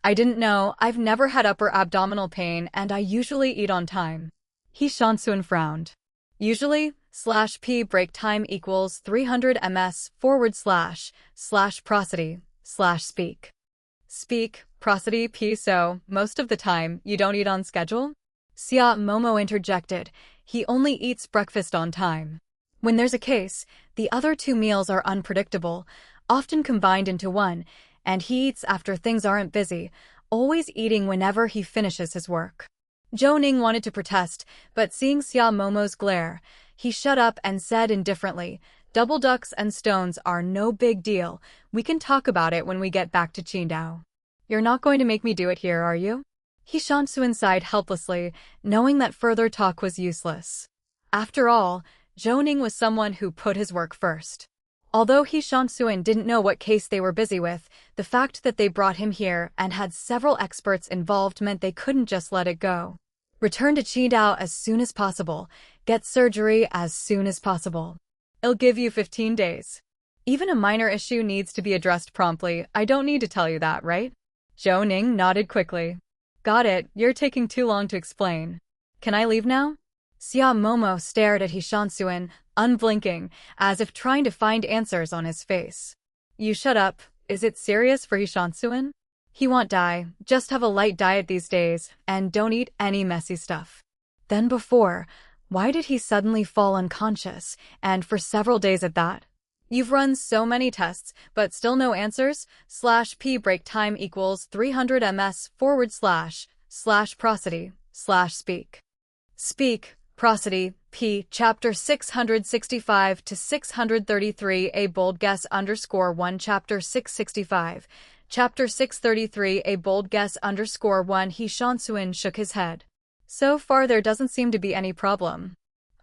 I didn't know, I've never had upper abdominal pain and I usually eat on time. He Shanxuan frowned. Usually, /p break time equals 300 ms / prosody / speak. Speak, prosody, p. So, most of the time, you don't eat on schedule? Xia Momo interjected. He only eats breakfast on time. When there's a case, the other 2 meals are unpredictable, often combined into one, and he eats after things aren't busy, always eating whenever he finishes his work. Zhou Ning wanted to protest, but seeing Xia Momo's glare, he shut up and said indifferently, double ducks and stones are no big deal, we can talk about it when we get back to Qidong. You're not going to make me do it here, are you? He Shanxuan sighed helplessly, knowing that further talk was useless. After all, Zhou Ning was someone who put his work first. Although He Shanxuan didn't know what case they were busy with, the fact that they brought him here and had several experts involved meant they couldn't just let it go. Return to Qidong as soon as possible. Get surgery as soon as possible. I'll give you 15 days. Even a minor issue needs to be addressed promptly. I don't need to tell you that, right? Zhou Ning nodded quickly. Got it, you're taking too long to explain. Can I leave now? Xia Momo stared at He Shanxuan, unblinking, as if trying to find answers on his face. You shut up. Is it serious for He Shanxuan? He won't die, just have a light diet these days, and don't eat any messy stuff. Then before, why did he suddenly fall unconscious, and for several days at that? You've run so many tests, but still no answers? /p break time equals 300 ms / prosody / speak. Speak, prosody, p. Chapter 665 to 633 a bold guess _1 Chapter 665. Chapter 633 a bold guess _1 He Shanxuan shook his head. So far there doesn't seem to be any problem.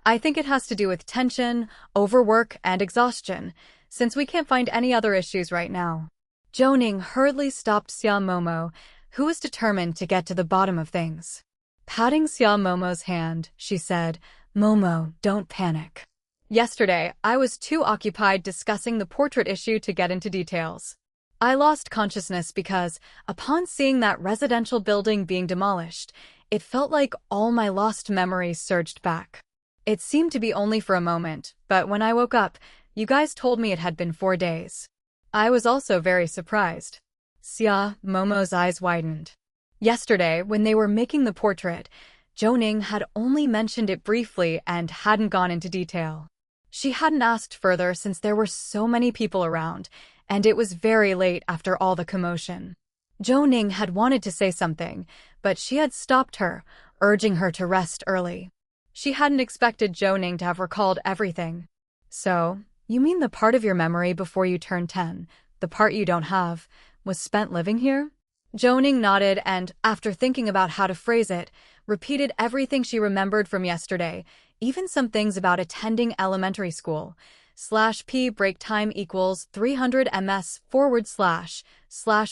I think it has to do with tension, overwork, and exhaustion, since we can't find any other issues right now. Zhou Ning hurriedly stopped Xia Momo, who was determined to get to the bottom of things. Patting Xia Momo's hand, she said, "Momo, don't panic. Yesterday, I was too occupied discussing the portrait issue to get into details. I lost consciousness because, upon seeing that residential building being demolished, it felt like all my lost memories surged back. It seemed to be only for a moment, but when I woke up, you guys told me it had been 4 days. I was also very surprised." Xia Momo's eyes widened. Yesterday, when they were making the portrait, Zhou Ning had only mentioned it briefly and hadn't gone into detail. She hadn't asked further since there were so many people around, and it was very late after all the commotion. Zhou Ning had wanted to say something, but she had stopped her, urging her to rest early. She hadn't expected Zhou Ning to have recalled everything. "So, you mean the part of your memory before you turned 10, the part you don't have, was spent living here?" Zhou Ning nodded and, after thinking about how to phrase it, repeated everything she remembered from yesterday, even some things about attending elementary school. /p break time equals 300 ms /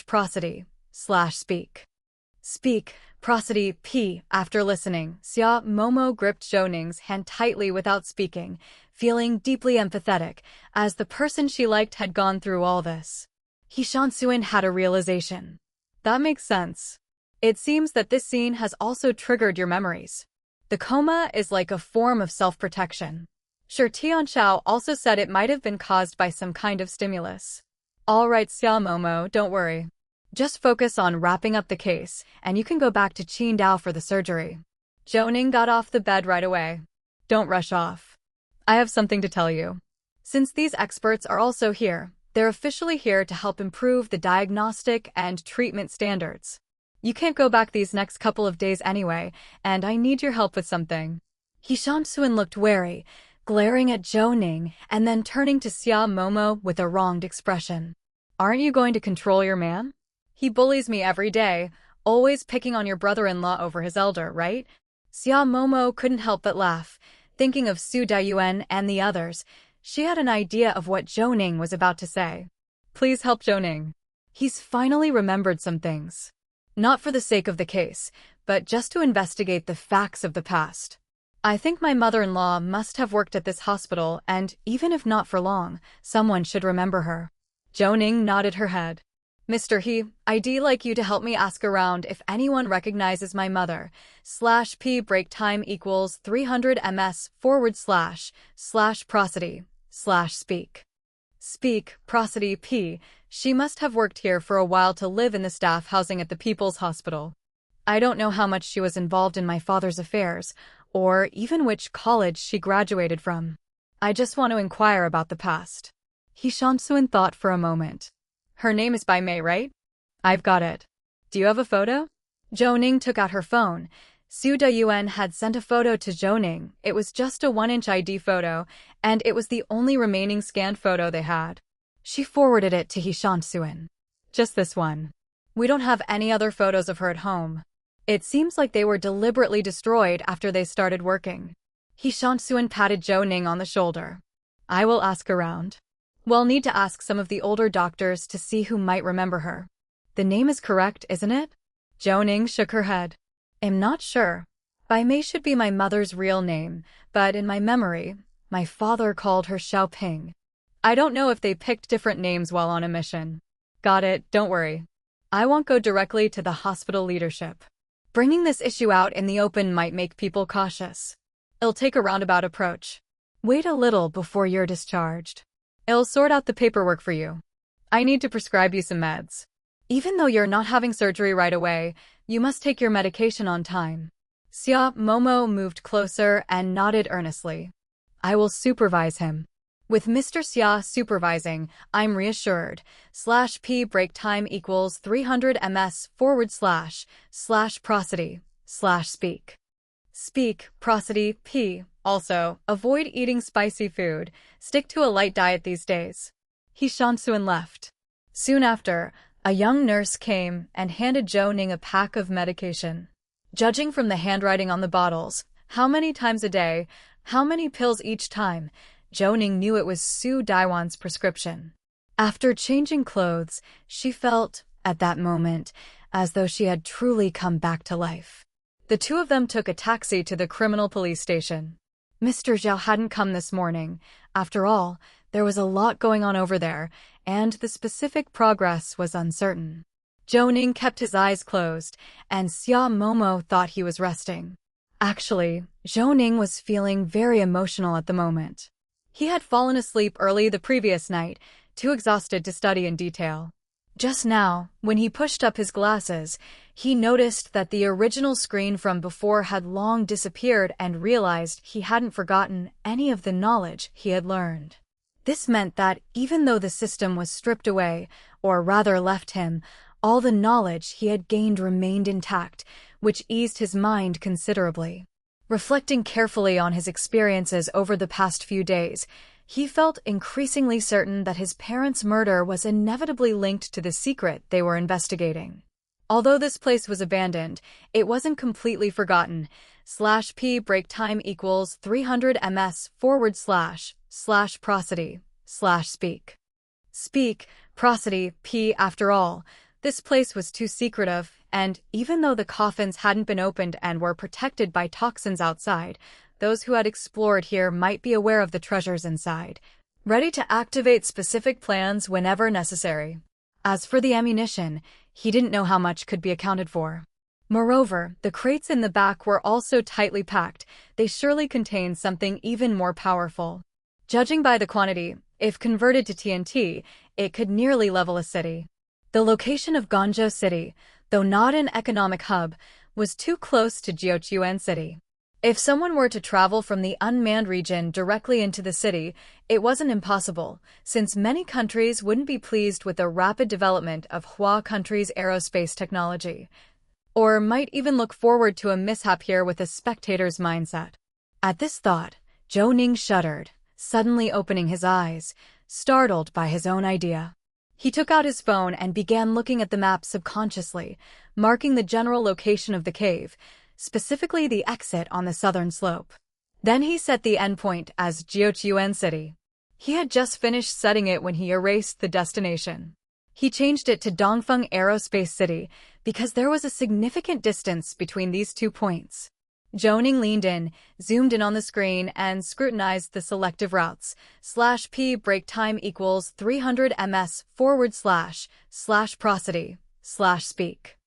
prosody / speak. Speak, prosody, p. After listening, Xia Momo gripped Zhou Ning's hand tightly without speaking, feeling deeply empathetic, as the person she liked had gone through all this. He Shansuin had a realization. That makes sense. It seems that this scene has also triggered your memories. The coma is like a form of self-protection. Sure, Tianxiao also said it might have been caused by some kind of stimulus. All right, Xia Momo, don't worry. Just focus on wrapping up the case, and you can go back to Qidong for the surgery. Zhou Ning got off the bed right away. Don't rush off. I have something to tell you. Since these experts are also here, they're officially here to help improve the diagnostic and treatment standards. You can't go back these next couple of days anyway, and I need your help with something. He Shansuin looked wary, glaring at Zhou Ning and then turning to Xia Momo with a wronged expression. Aren't you going to control your man? He bullies me every day, always picking on your brother-in-law over his elder, right? Xia Momo couldn't help but laugh, thinking of Su Daiyuan and the others. She had an idea of what Zhou Ning was about to say. Please help Zhou Ning. He's finally remembered some things. Not for the sake of the case, but just to investigate the facts of the past. I think my mother-in-law must have worked at this hospital, and even if not for long, someone should remember her. Zhou Ning nodded her head. Mr. He, I'd like you to help me ask around if anyone recognizes my mother. /p break time equals 300 ms / prosody / speak. Speak, prosody, p. She must have worked here for a while to live in the staff housing at the People's Hospital. I don't know how much she was involved in my father's affairs, or even which college she graduated from. I just want to inquire about the past. He Shansuin thought for a moment. Her name is Bai Mei, right? I've got it. Do you have a photo? Zhou Ning took out her phone. Su Daiyuan had sent a photo to Zhou Ning. It was just a 1-inch ID photo, and it was the only remaining scanned photo they had. She forwarded it to He Shansuin. Just this one. We don't have any other photos of her at home. It seems like they were deliberately destroyed after they started working. He Shansuin patted Zhou Ning on the shoulder. I will ask around. We'll need to ask some of the older doctors to see who might remember her. The name is correct, isn't it? Zhou Ning shook her head. I'm not sure. Bai Mei should be my mother's real name, but in my memory, my father called her Xiaoping. I don't know if they picked different names while on a mission. Got it, don't worry. I won't go directly to the hospital leadership. Bringing this issue out in the open might make people cautious. It'll take a roundabout approach. Wait a little before you're discharged. I'll sort out the paperwork for you. I need to prescribe you some meds. Even though you're not having surgery right away, you must take your medication on time. Xia Momo moved closer and nodded earnestly. I will supervise him. With Mr. Xia supervising, I'm reassured. /p break time equals 300 ms / prosody / speak. Speak, prosody, p. Also, avoid eating spicy food. Stick to a light diet these days. He Shansuin left. Soon after, a young nurse came and handed Zhou Ning a pack of medication. Judging from the handwriting on the bottles, how many times a day, how many pills each time, Zhou Ning knew it was Su Daiwan's prescription. After changing clothes, she felt, at that moment, as though she had truly come back to life. The two of them took a taxi to the criminal police station. Mr. Zhao hadn't come this morning. After all, there was a lot going on over there, and the specific progress was uncertain. Zhou Ning kept his eyes closed, and Xia Momo thought he was resting. Actually, Zhou Ning was feeling very emotional at the moment. He had fallen asleep early the previous night, too exhausted to study in detail. Just now, when he pushed up his glasses, he noticed that the original screen from before had long disappeared and realized he hadn't forgotten any of the knowledge he had learned. This meant that even though the system was stripped away, or rather left him, all the knowledge he had gained remained intact, which eased his mind considerably. Reflecting carefully on his experiences over the past few days, he felt increasingly certain that his parents' murder was inevitably linked to the secret they were investigating. Although this place was abandoned, it wasn't completely forgotten. /p break time equals 300 ms//prosody/speak. Speak, prosody, p. After all, this place was too secretive, and even though the coffins hadn't been opened and were protected by toxins outside, those who had explored here might be aware of the treasures inside, ready to activate specific plans whenever necessary. As for the ammunition, he didn't know how much could be accounted for. Moreover, the crates in the back were also tightly packed. They surely contained something even more powerful. Judging by the quantity, if converted to TNT, it could nearly level a city. The location of Guangzhou City, though not an economic hub, was too close to Jiuquan City. If someone were to travel from the unmanned region directly into the city, it wasn't impossible, since many countries wouldn't be pleased with the rapid development of Hua country's aerospace technology, or might even look forward to a mishap here with a spectator's mindset. At this thought, Zhou Ning shuddered, suddenly opening his eyes, startled by his own idea. He took out his phone and began looking at the map subconsciously, marking the general location of the cave, specifically the exit on the southern slope. Then he set the endpoint as Jiuquan City. He had just finished setting it when he erased the destination. He changed it to Dongfeng Aerospace City because there was a significant distance between these 2 points. Zhou Ning leaned in, zoomed in on the screen, and scrutinized the selective routes. /p break time equals 300 ms//prosody/speak.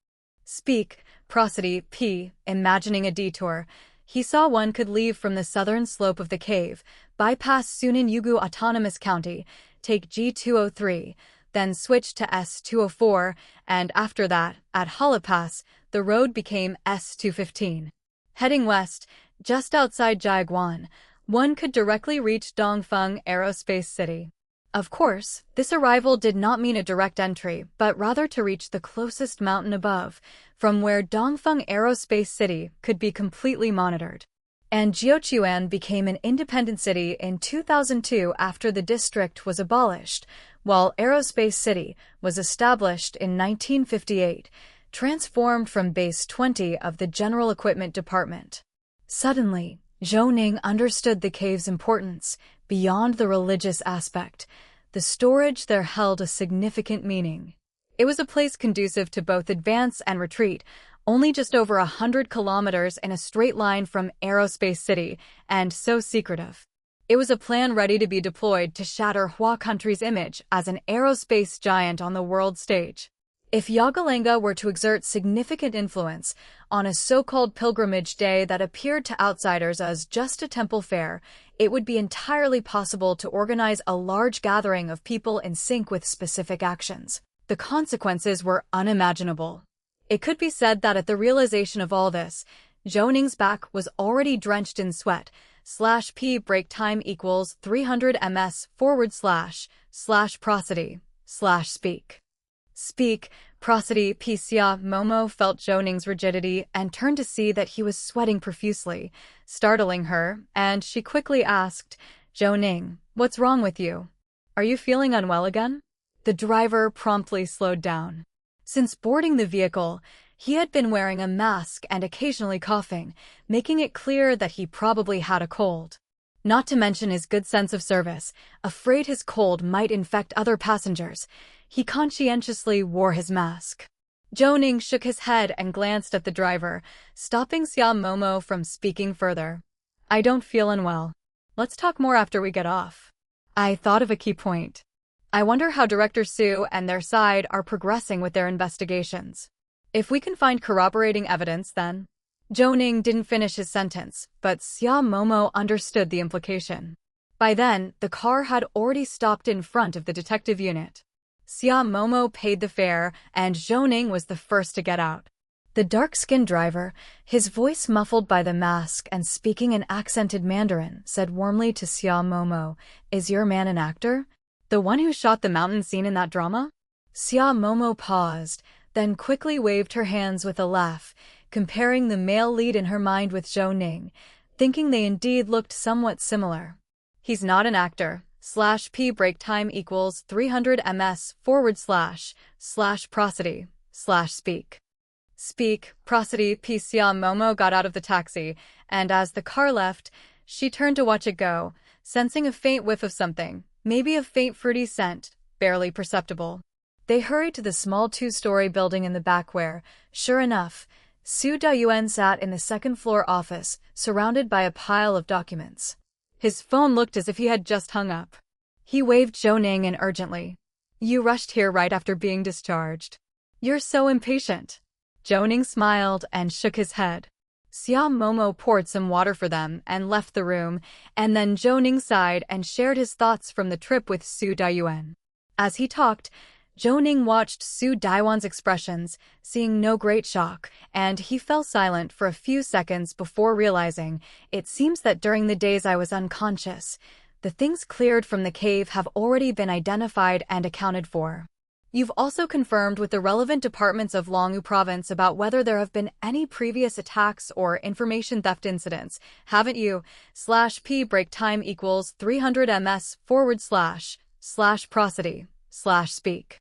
Speak, prosody, p. Imagining a detour, he saw one could leave from the southern slope of the cave, bypass Sunan Yugu Autonomous County, take G203, then switch to S204, and after that, at Halapass, the road became S215. Heading west, just outside Jiaguan, one could directly reach Dongfeng Aerospace City. Of course, this arrival did not mean a direct entry, but rather to reach the closest mountain above, from where Dongfeng Aerospace City could be completely monitored. And Jiuquan became an independent city in 2002 after the district was abolished, while Aerospace City was established in 1958, transformed from Base 20 of the General Equipment Department. Suddenly, Zhou Ning understood the cave's importance. Beyond the religious aspect, the storage there held a significant meaning. It was a place conducive to both advance and retreat, only just over 100 kilometers in a straight line from Aerospace City, and so secretive. It was a plan ready to be deployed to shatter Hua country's image as an aerospace giant on the world stage. If Yagalenga were to exert significant influence on a so-called pilgrimage day that appeared to outsiders as just a temple fair, it would be entirely possible to organize a large gathering of people in sync with specific actions. The consequences were unimaginable. It could be said that at the realization of all this, Zhou Ning's back was already drenched in sweat. /p break time equals 300 ms//prosody/speak. Speak, prosody. Xia Momo felt Zhou Ning's rigidity and turned to see that he was sweating profusely, startling her, and she quickly asked, "Zhou Ning, what's wrong with you? Are you feeling unwell again?" The driver promptly slowed down. Since boarding the vehicle, he had been wearing a mask and occasionally coughing, making it clear that he probably had a cold. Not to mention his good sense of service, afraid his cold might infect other passengers, he conscientiously wore his mask. Zhou Ning shook his head and glanced at the driver, stopping Xia Momo from speaking further. I don't feel unwell. Let's talk more after we get off. I thought of a key point. I wonder how Director Su and their side are progressing with their investigations. If we can find corroborating evidence, then... Zhou Ning didn't finish his sentence, but Xia Momo understood the implication. By then, the car had already stopped in front of the detective unit. Xia Momo paid the fare, and Zhou Ning was the first to get out. The dark-skinned driver, his voice muffled by the mask and speaking in accented Mandarin, said warmly to Xia Momo, "Is your man an actor? The one who shot the mountain scene in that drama?" Xia Momo paused, then quickly waved her hands with a laugh, comparing the male lead in her mind with Zhou Ning, thinking they indeed looked somewhat similar. He's not an actor. /p break time equals 300 ms / prosody / speak. Speak, prosody. Xia Momo got out of the taxi, and as the car left, she turned to watch it go, sensing a faint whiff of something, maybe a faint fruity scent, barely perceptible. They hurried to the small two-story building in the back where, sure enough, Su Dayuan sat in the second-floor office, surrounded by a pile of documents. His phone looked as if he had just hung up. He waved Zhou Ning in urgently. "You rushed here right after being discharged. You're so impatient." Zhou Ning smiled and shook his head. Xia Momo poured some water for them and left the room, and then Zhou Ning sighed and shared his thoughts from the trip with Su Dayuan. As he talked, Zhou Ning watched Su Daiwan's expressions, seeing no great shock, and he fell silent for a few seconds before realizing, "It seems that during the days I was unconscious, the things cleared from the cave have already been identified and accounted for. You've also confirmed with the relevant departments of Longwu Province about whether there have been any previous attacks or information theft incidents, haven't you? /p break time equals 300 ms / prosody / speak.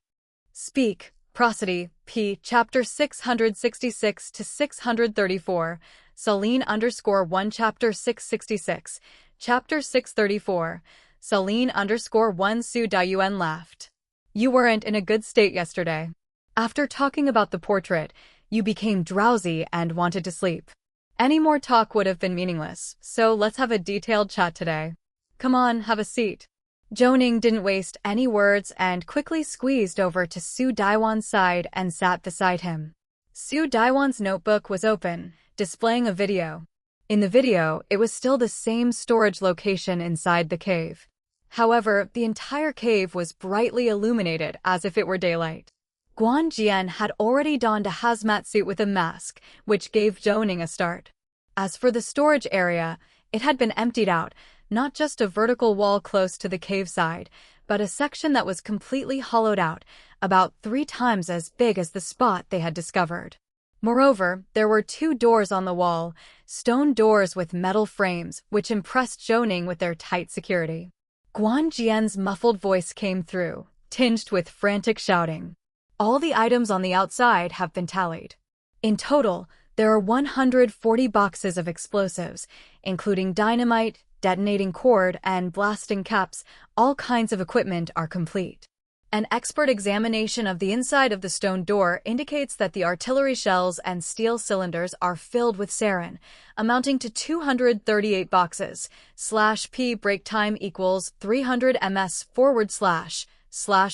Speak, prosody, p. Chapter 666 to 634, Saline_1 Chapter 666, Chapter 634, Saline_1 Su Dayuan laughed. You weren't in a good state yesterday. After talking about the portrait, you became drowsy and wanted to sleep. Any more talk would have been meaningless, so let's have a detailed chat today. Come on, have a seat. Zhou Ning didn't waste any words and quickly squeezed over to Su Daiwan's side and sat beside him. Su Daiwan's notebook was open, displaying a video. In the video, it was still the same storage location inside the cave. However, the entire cave was brightly illuminated as if it were daylight. Guan Jian had already donned a hazmat suit with a mask, which gave Zhou Ning a start. As for the storage area, it had been emptied out, not just a vertical wall close to the cave side, but a section that was completely hollowed out, about 3 times as big as the spot they had discovered. Moreover, there were 2 doors on the wall, stone doors with metal frames, which impressed Zhou Ning with their tight security. Guan Jian's muffled voice came through, tinged with frantic shouting. All the items on the outside have been tallied. In total, there are 140 boxes of explosives, including dynamite, detonating cord, and blasting caps. All kinds of equipment are complete. An expert examination of the inside of the stone door indicates that the artillery shells and steel cylinders are filled with sarin, amounting to 238 boxes. /p break time equals 300 ms /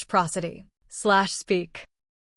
prosody / speak.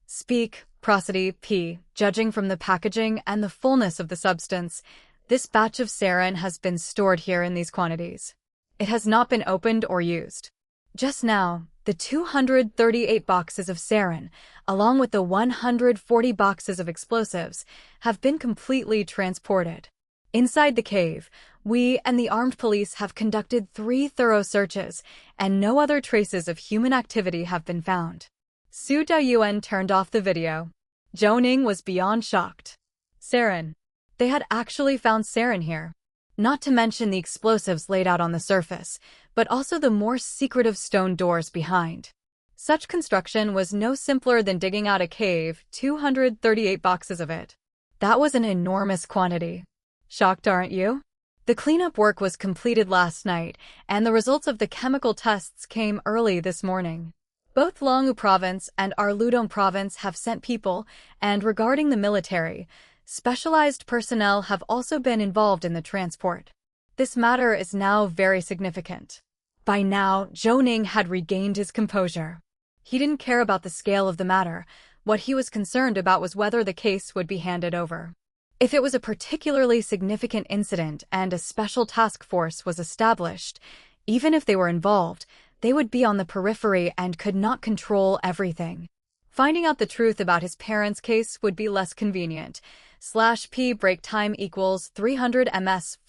Speak, prosody, p. Judging from the packaging and the fullness of the substance, this batch of sarin has been stored here in these quantities. It has not been opened or used. Just now, the 238 boxes of sarin, along with the 140 boxes of explosives, have been completely transported. Inside the cave, we and the armed police have conducted 3 thorough searches, and no other traces of human activity have been found. Su Dayuan turned off the video. Zhou Ning was beyond shocked. Sarin. They had actually found sarin here. Not to mention the explosives laid out on the surface, but also the more secretive stone doors behind. Such construction was no simpler than digging out a cave, 238 boxes of it. That was an enormous quantity. Shocked, aren't you? The cleanup work was completed last night, and the results of the chemical tests came early this morning. Both Longu Province and our Qidong Province have sent people, and regarding the military, specialized personnel have also been involved in the transport. This matter is now very significant. By now, Zhou Ning had regained his composure. He didn't care about the scale of the matter. What he was concerned about was whether the case would be handed over. If it was a particularly significant incident and a special task force was established, even if they were involved, they would be on the periphery and could not control everything. Finding out the truth about his parents' case would be less convenient. /p break time equals 300 ms /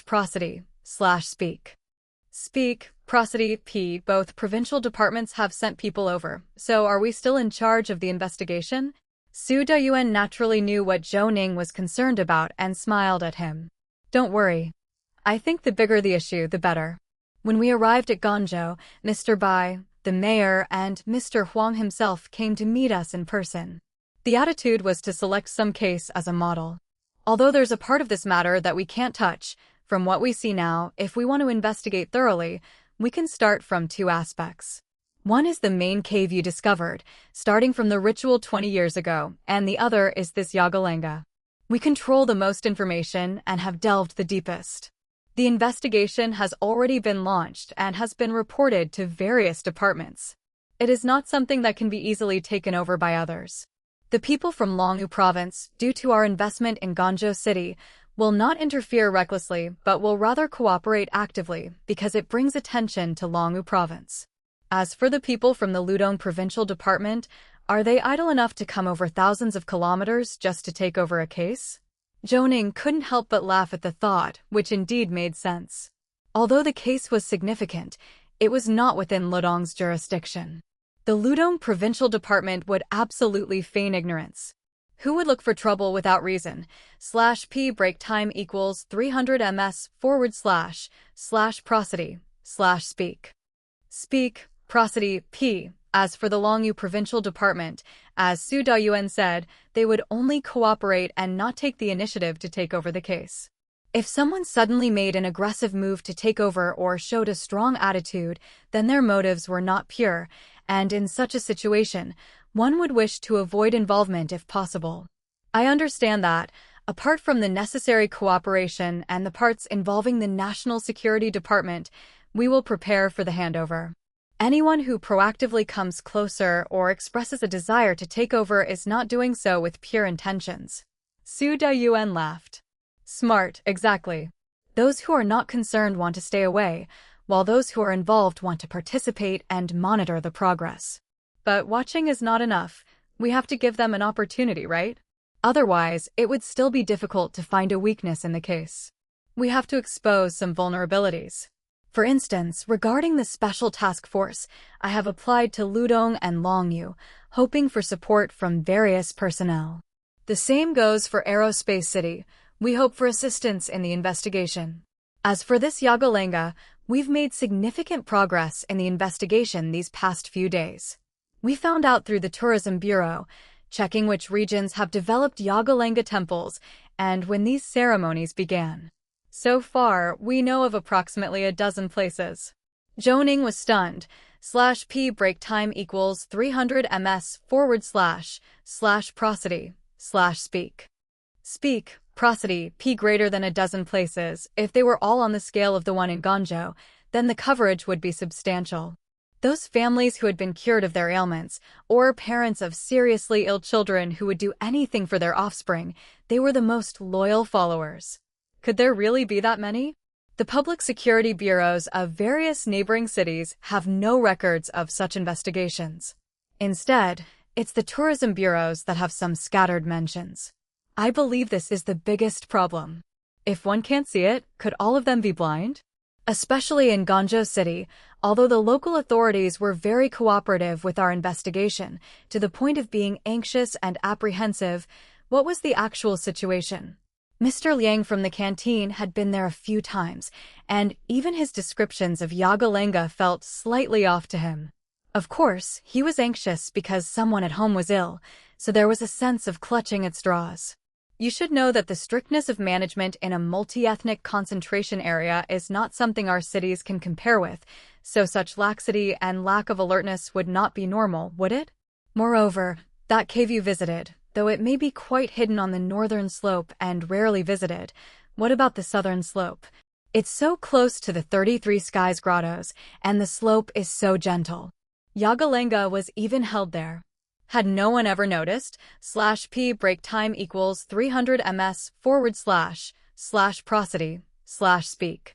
prosody / speak. Speak, prosody, p. Both provincial departments have sent people over, so are we still in charge of the investigation? Su Dayuan naturally knew what Zhou Ning was concerned about and smiled at him. Don't worry. I think the bigger the issue, the better. When we arrived at Guangzhou, Mr. Bai, the mayor, and Mr. Huang himself came to meet us in person. The attitude was to select some case as a model. Although there's a part of this matter that we can't touch, from what we see now, if we want to investigate thoroughly, we can start from two aspects. One is the main cave you discovered, starting from the ritual 20 years ago, and the other is this Yagalenga. We control the most information and have delved the deepest. The investigation has already been launched and has been reported to various departments. It is not something that can be easily taken over by others. The people from Longu Province, due to our investment in Guangzhou City, will not interfere recklessly but will rather cooperate actively because it brings attention to Longu Province. As for the people from the Qidong Provincial Department, are they idle enough to come over thousands of kilometers just to take over a case? Zhou Ning couldn't help but laugh at the thought, which indeed made sense. Although the case was significant, it was not within Qidong's jurisdiction. The Qidong Provincial Department would absolutely feign ignorance. Who would look for trouble without reason? /p break time equals 300 ms / prosody / speak. Speak, prosody, p. As for the Longu Provincial Department, as Su Dayuan said, they would only cooperate and not take the initiative to take over the case. If someone suddenly made an aggressive move to take over or showed a strong attitude, then their motives were not pure, and in such a situation, one would wish to avoid involvement if possible. I understand that, apart from the necessary cooperation and the parts involving the National Security Department, we will prepare for the handover. Anyone who proactively comes closer or expresses a desire to take over is not doing so with pure intentions. Su Dayuan laughed. Smart, exactly. Those who are not concerned want to stay away, while those who are involved want to participate and monitor the progress. But watching is not enough. We have to give them an opportunity, right? Otherwise, it would still be difficult to find a weakness in the case. We have to expose some vulnerabilities. For instance, regarding the Special Task Force, I have applied to Qidong and Longu, hoping for support from various personnel. The same goes for Aerospace City. We hope for assistance in the investigation. As for this Yagalenga, we've made significant progress in the investigation these past few days. We found out through the Tourism Bureau, checking which regions have developed Yagalenga temples and when these ceremonies began. So far, we know of approximately a dozen places. Zhou Ning was stunned. /p break time equals 300 ms / prosody / speak. Speak, prosody, p greater than a dozen places. If they were all on the scale of the one in Guangzhou, then the coverage would be substantial. Those families who had been cured of their ailments, or parents of seriously ill children who would do anything for their offspring, they were the most loyal followers. Could there really be that many? The public security bureaus of various neighboring cities have no records of such investigations. Instead, it's the tourism bureaus that have some scattered mentions. I believe this is the biggest problem. If one can't see it, could all of them be blind? Especially in Guangzhou City, although the local authorities were very cooperative with our investigation, to the point of being anxious and apprehensive, what was the actual situation? Mr. Liang from the canteen had been there a few times, and even his descriptions of Yagalenga felt slightly off to him. Of course, he was anxious because someone at home was ill, so there was a sense of clutching at straws. You should know that the strictness of management in a multi-ethnic concentration area is not something our cities can compare with, so such laxity and lack of alertness would not be normal, would it? Moreover, that cave you visited, though it may be quite hidden on the northern slope and rarely visited, what about the southern slope? It's so close to the 33 Skies grottos, and the slope is so gentle. Yagalenga was even held there. Had no one ever noticed? /p break time equals 300 ms / prosody / speak.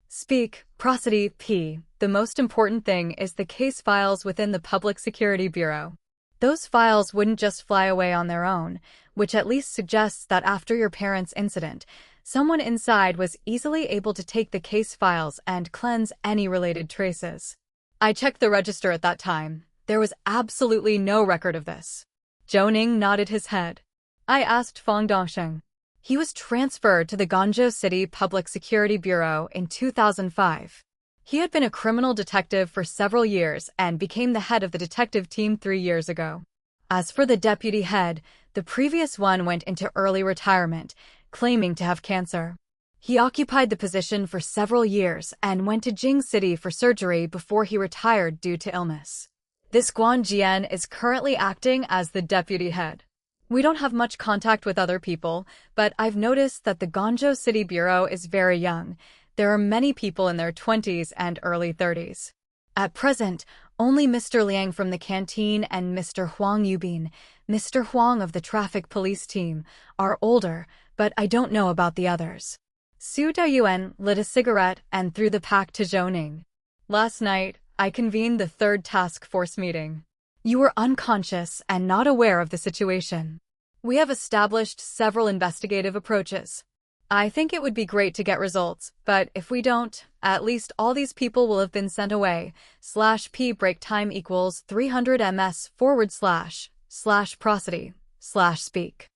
Speak, prosody, p. The most important thing is the case files within the Public Security Bureau. Those files wouldn't just fly away on their own, which at least suggests that after your parents' incident, someone inside was easily able to take the case files and cleanse any related traces. I checked the register at that time. There was absolutely no record of this. Zhou Ning nodded his head. I asked Fang Dongsheng. He was transferred to the Guangzhou City Public Security Bureau in 2005. He had been a criminal detective for several years and became the head of the detective team 3 years ago. As for the deputy head, the previous one went into early retirement, claiming to have cancer. He occupied the position for several years and went to Jing City for surgery before he retired due to illness. This Guan Jian is currently acting as the deputy head. We don't have much contact with other people, but I've noticed that the Guangzhou City Bureau is very young. There are many people in their 20s and early 30s. At present, only Mr. Liang from the canteen and Mr. Huang Yubin, Mr. Huang of the traffic police team, are older, but I don't know about the others. Su Daiyuan lit a cigarette and threw the pack to Zhou Ning. Last night, I convened the 3rd task force meeting. You were unconscious and not aware of the situation. We have established several investigative approaches. I think it would be great to get results, but if we don't, at least all these people will have been sent away. /p break time equals 300 ms / prosody / speak.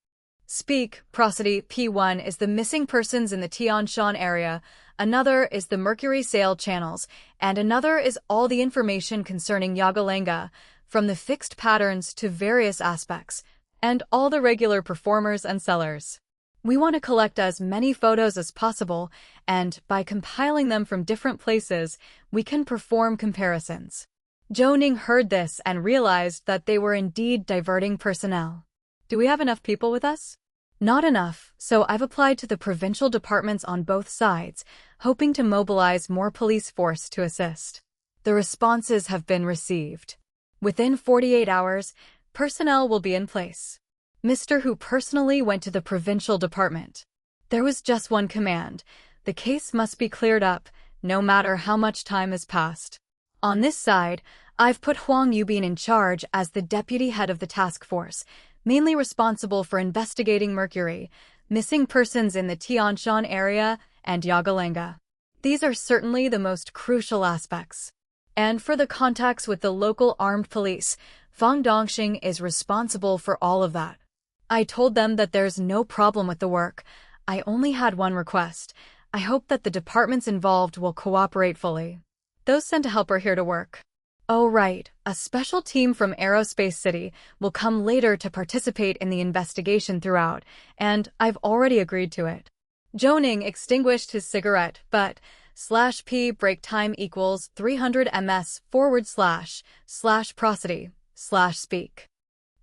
Speak, prosody, P1 is the missing persons in the Tianshan area, another is the Mercury sale channels, and another is all the information concerning Yagalenga, from the fixed patterns to various aspects, and all the regular performers and sellers. We want to collect as many photos as possible, and by compiling them from different places, we can perform comparisons. Zhou Ning heard this and realized that they were indeed diverting personnel. Do we have enough people with us? Not enough, so I've applied to the provincial departments on both sides, hoping to mobilize more police force to assist. The responses have been received. Within 48 hours, personnel will be in place. Mr. Hu personally went to the provincial department. There was just one command. The case must be cleared up, no matter how much time has passed. On this side, I've put Huang Yubin in charge as the deputy head of the task force, mainly responsible for investigating Mercury, missing persons in the Tianshan area, and Yagalenga. These are certainly the most crucial aspects. And for the contacts with the local armed police, Fang Dongxing is responsible for all of that. I told them that there's no problem with the work. I only had one request. I hope that the departments involved will cooperate fully. Those sent to help are here to work. Oh right, a special team from Aerospace City will come later to participate in the investigation throughout, and I've already agreed to it. Zhou Ning extinguished his cigarette, but /p break time equals 300 ms / prosody / speak.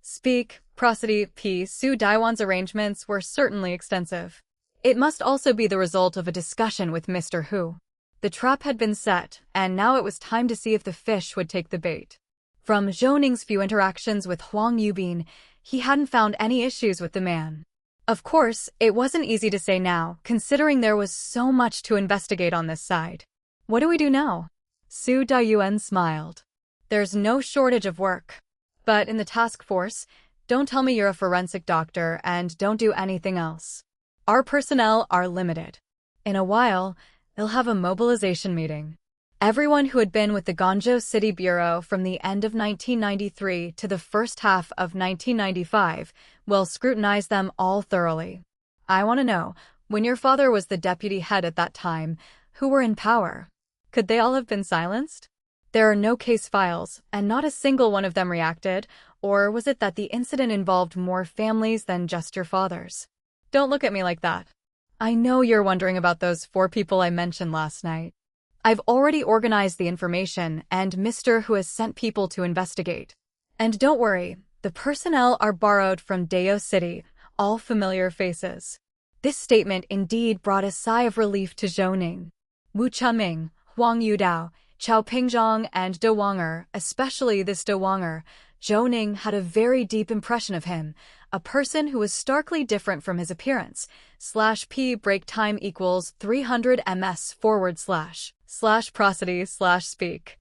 Speak, prosody, p. Su Daiwan's arrangements were certainly extensive. It must also be the result of a discussion with Mr. Hu. The trap had been set, and now it was time to see if the fish would take the bait. From Zhou Ning's few interactions with Huang Yubin, he hadn't found any issues with the man. Of course, it wasn't easy to say now, considering there was so much to investigate on this side. What do we do now? Su Daiyuan smiled. There's no shortage of work. But in the task force, don't tell me you're a forensic doctor and don't do anything else. Our personnel are limited. In a while, they'll have a mobilization meeting. Everyone who had been with the Guangzhou City Bureau from the end of 1993 to the first half of 1995 will scrutinize them all thoroughly. I want to know, when your father was the deputy head at that time, who were in power? Could they all have been silenced? There are no case files, and not a single one of them reacted, or was it that the incident involved more families than just your father's? Don't look at me like that. I know you're wondering about those 4 people I mentioned last night. I've already organized the information and Mr. who has sent people to investigate. And don't worry, the personnel are borrowed from Dao City, all familiar faces. This statement indeed brought a sigh of relief to Zhou Ning. Wu Chuming, Huang Yudao, Chao Pingzhong, and De Wanger, especially this De Wanger, Zhou Ning had a very deep impression of him, a person who was starkly different from his appearance. /p break time equals 300 ms / prosody / speak.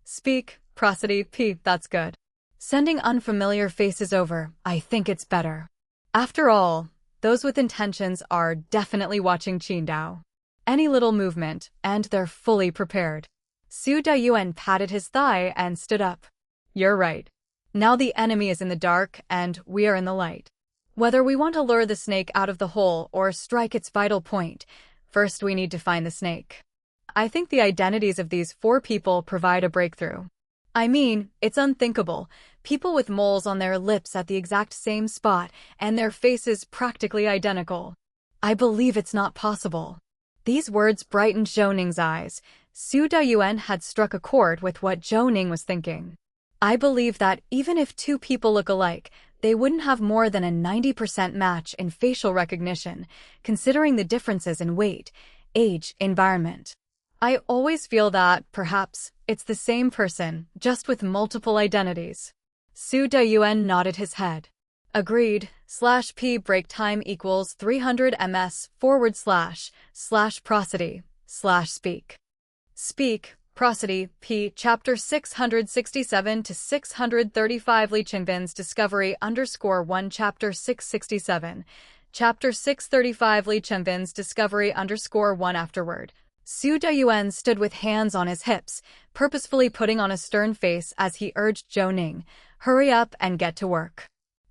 Speak, prosody, p, that's good. Sending unfamiliar faces over, I think it's better. After all, those with intentions are definitely watching Qidong. Any little movement, and they're fully prepared. Su Dayuan patted his thigh and stood up. You're right. Now the enemy is in the dark and we are in the light. Whether we want to lure the snake out of the hole or strike its vital point, first we need to find the snake. I think the identities of these 4 people provide a breakthrough. I mean, it's unthinkable. People with moles on their lips at the exact same spot and their faces practically identical. I believe it's not possible. These words brightened Zhou Ning's eyes. Su Dayuan had struck a chord with what Zhou Ning was thinking. I believe that even if 2 people look alike, they wouldn't have more than a 90% match in facial recognition, considering the differences in weight, age, environment. I always feel that, perhaps, it's the same person, just with multiple identities. Su Dayuan nodded his head. Agreed. /p break time equals 300 ms / prosody / speak. Speak, prosody, p. Chapter 667 to 635 Li Qinbin's discovery _1 Chapter 667. Chapter 635 Li Qinbin's discovery _1 afterward. Su Dayuan stood with hands on his hips, purposefully putting on a stern face as he urged Zhou Ning, hurry up and get to work.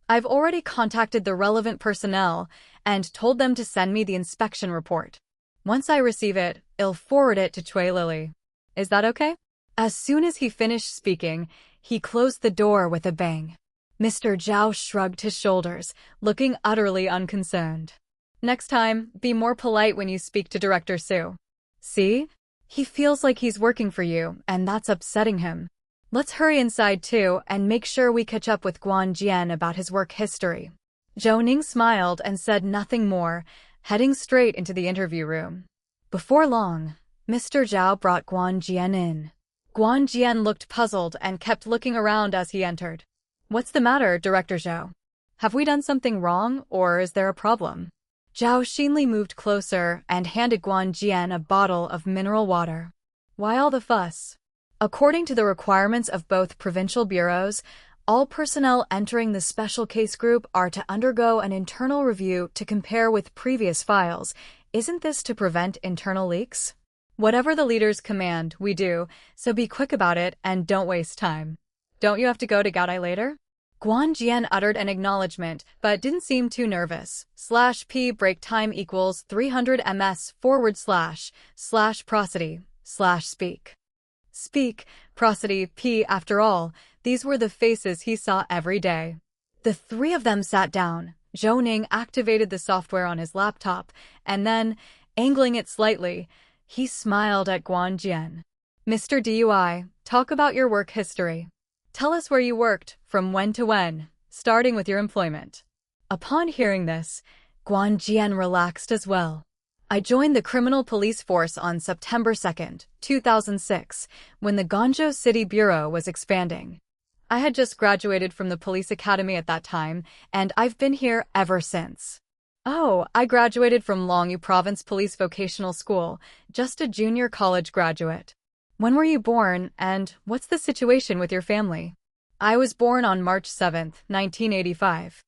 I've already contacted the relevant personnel and told them to send me the inspection report. Once I receive it, I'll forward it to Cui Lily. Is that okay? As soon as he finished speaking, he closed the door with a bang. Mr. Zhao shrugged his shoulders, looking utterly unconcerned. Next time, be more polite when you speak to Director Su. See? He feels like he's working for you, and that's upsetting him. Let's hurry inside too and make sure we catch up with Guan Jian about his work history. Zhou Ning smiled and said nothing more, heading straight into the interview room. Before long, Mr. Zhao brought Guan Jian in. Guan Jian looked puzzled and kept looking around as he entered. What's the matter, Director Zhou? Have we done something wrong, or is there a problem? Zhao Xinli moved closer and handed Guan Jian a bottle of mineral water. Why all the fuss? According to the requirements of both provincial bureaus, all personnel entering the special case group are to undergo an internal review to compare with previous files. Isn't this to prevent internal leaks? Whatever the leaders command, we do, so be quick about it and don't waste time. Don't you have to go to Gaodai later? Guan Jian uttered an acknowledgement, but didn't seem too nervous. /p break time equals 300 ms / prosody / speak. Speak, prosody, p. After all, these were the faces he saw every day. The 3 of them sat down. Zhou Ning activated the software on his laptop, and then, angling it slightly, he smiled at Guan Jian. Mr. DUI, talk about your work history. Tell us where you worked, from when to when, starting with your employment. Upon hearing this, Guan Jian relaxed as well. I joined the criminal police force on September 2, 2006, when the Guangzhou City Bureau was expanding. I had just graduated from the police academy at that time, and I've been here ever since. Oh, I graduated from Longyu Province Police Vocational School, just a junior college graduate. When were you born, and what's the situation with your family? I was born on March 7, 1985.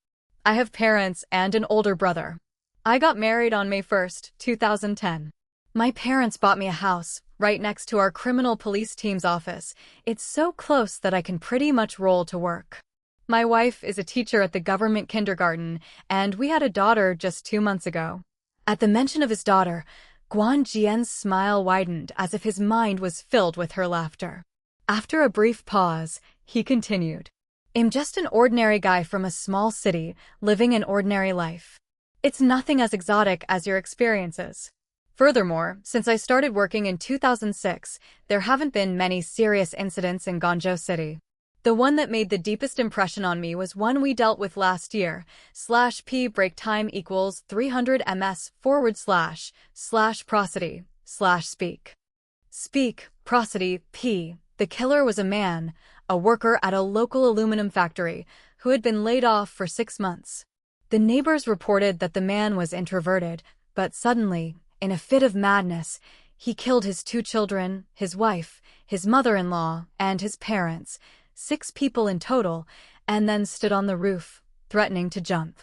I have parents and an older brother. I got married on May 1, 2010. My parents bought me a house right next to our criminal police team's office. It's so close that I can pretty much roll to work. My wife is a teacher at the government kindergarten, and we had a daughter just 2 months ago. At the mention of his daughter, Guan Jian's smile widened as if his mind was filled with her laughter. After a brief pause, he continued. I'm just an ordinary guy from a small city, living an ordinary life. It's nothing as exotic as your experiences. Furthermore, since I started working in 2006, there haven't been many serious incidents in Guangzhou City. The one that made the deepest impression on me was one we dealt with last year, /p break time equals 300 ms / prosody / speak. Speak, prosody, p. The killer was a man, a worker at a local aluminum factory, who had been laid off for 6 months. The neighbors reported that the man was introverted, but suddenly, in a fit of madness, he killed his 2 children, his wife, his mother-in-law, and his parents, 6 people in total, and then stood on the roof, threatening to jump.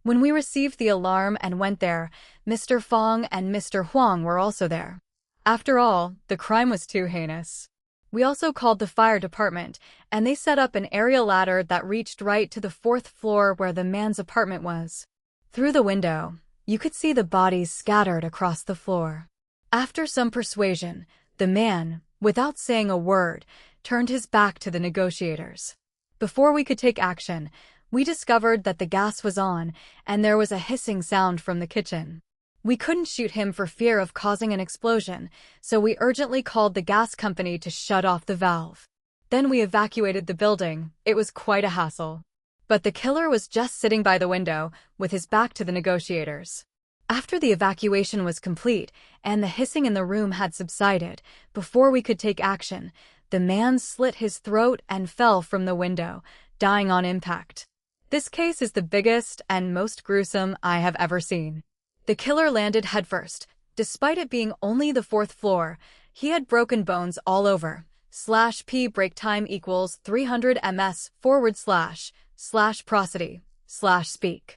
When we received the alarm and went there, Mr. Fong and Mr. Huang were also there. After all, the crime was too heinous. We also called the fire department, and they set up an aerial ladder that reached right to the 4th floor where the man's apartment was. Through the window, you could see the bodies scattered across the floor. After some persuasion, the man, without saying a word, turned his back to the negotiators. Before we could take action, we discovered that the gas was on, and there was a hissing sound from the kitchen. We couldn't shoot him for fear of causing an explosion, so we urgently called the gas company to shut off the valve. Then we evacuated the building. It was quite a hassle. But the killer was just sitting by the window, with his back to the negotiators. After the evacuation was complete, and the hissing in the room had subsided, before we could take action, the man slit his throat and fell from the window, dying on impact. This case is the biggest and most gruesome I have ever seen. The killer landed headfirst. Despite it being only the 4th floor, he had broken bones all over. /p break time equals 300 ms / prosody / speak.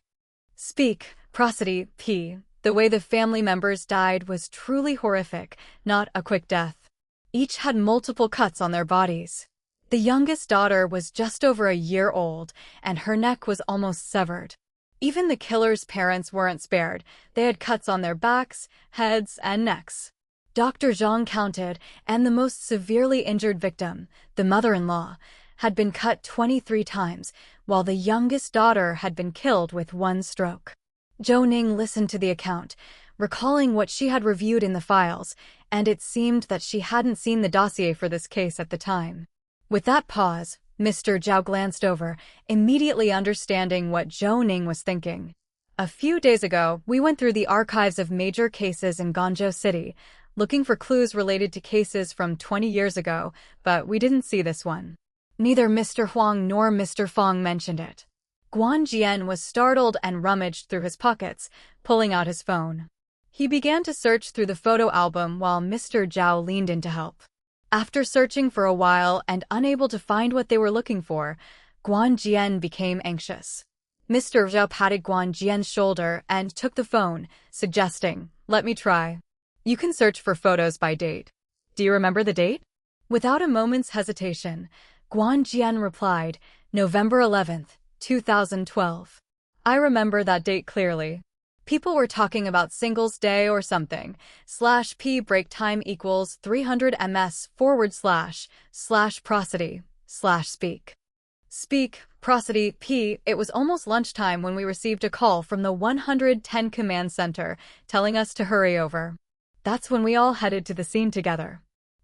Speak, prosody, p. The way the family members died was truly horrific, not a quick death. Each had multiple cuts on their bodies. The youngest daughter was just over a year old, and her neck was almost severed. Even the killer's parents weren't spared. They had cuts on their backs, heads, and necks. Dr. Zhang counted, and the most severely injured victim, the mother-in-law, had been cut 23 times, while the youngest daughter had been killed with 1 stroke. Zhou Ning listened to the account, recalling what she had reviewed in the files, and it seemed that she hadn't seen the dossier for this case at the time. With that pause, Mr. Zhao glanced over, immediately understanding what Zhou Ning was thinking. A few days ago, we went through the archives of major cases in Guangzhou City, looking for clues related to cases from 20 years ago, but we didn't see this one. Neither Mr. Huang nor Mr. Fong mentioned it. Guan Jian was startled and rummaged through his pockets, pulling out his phone. He began to search through the photo album while Mr. Zhao leaned in to help. After searching for a while and unable to find what they were looking for, Guan Jian became anxious. Mr. Zhao patted Guan Jian's shoulder and took the phone, suggesting, "Let me try. You can search for photos by date. Do you remember the date?" Without a moment's hesitation, Guan Jian replied, "November 11th, 2012. I remember that date clearly. People were talking about Singles Day or something. /p break time equals 300 ms / prosody / speak. Speak, prosody, p. It was almost lunchtime when we received a call from the 110 Command Center, telling us to hurry over. That's when we all headed to the scene together.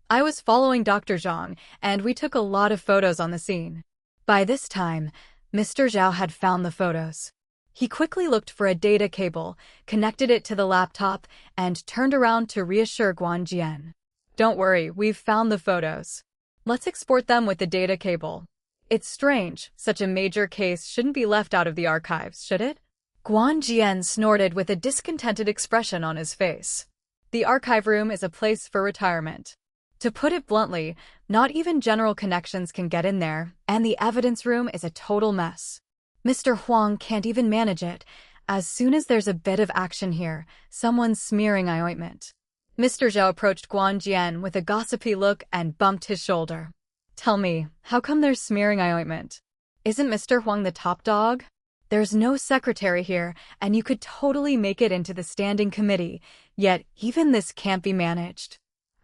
I was following Dr. Zhang, and we took a lot of photos on the scene. By this time, Mr. Zhao had found the photos. He quickly looked for a data cable, connected it to the laptop, and turned around to reassure Guan Jian. "Don't worry, we've found the photos. Let's export them with the data cable." It's strange, such a major case shouldn't be left out of the archives, should it? Guan Jian snorted with a discontented expression on his face. The archive room is a place for retirement. To put it bluntly, not even general connections can get in there, and the evidence room is a total mess. Mr. Huang can't even manage it. As soon as there's a bit of action here, someone's smearing eye ointment. Mr. Zhao approached Guan Jian with a gossipy look and bumped his shoulder. "Tell me, how come there's smearing eye ointment? Isn't Mr. Huang the top dog? There's no secretary here, and you could totally make it into the standing committee, yet even this can't be managed.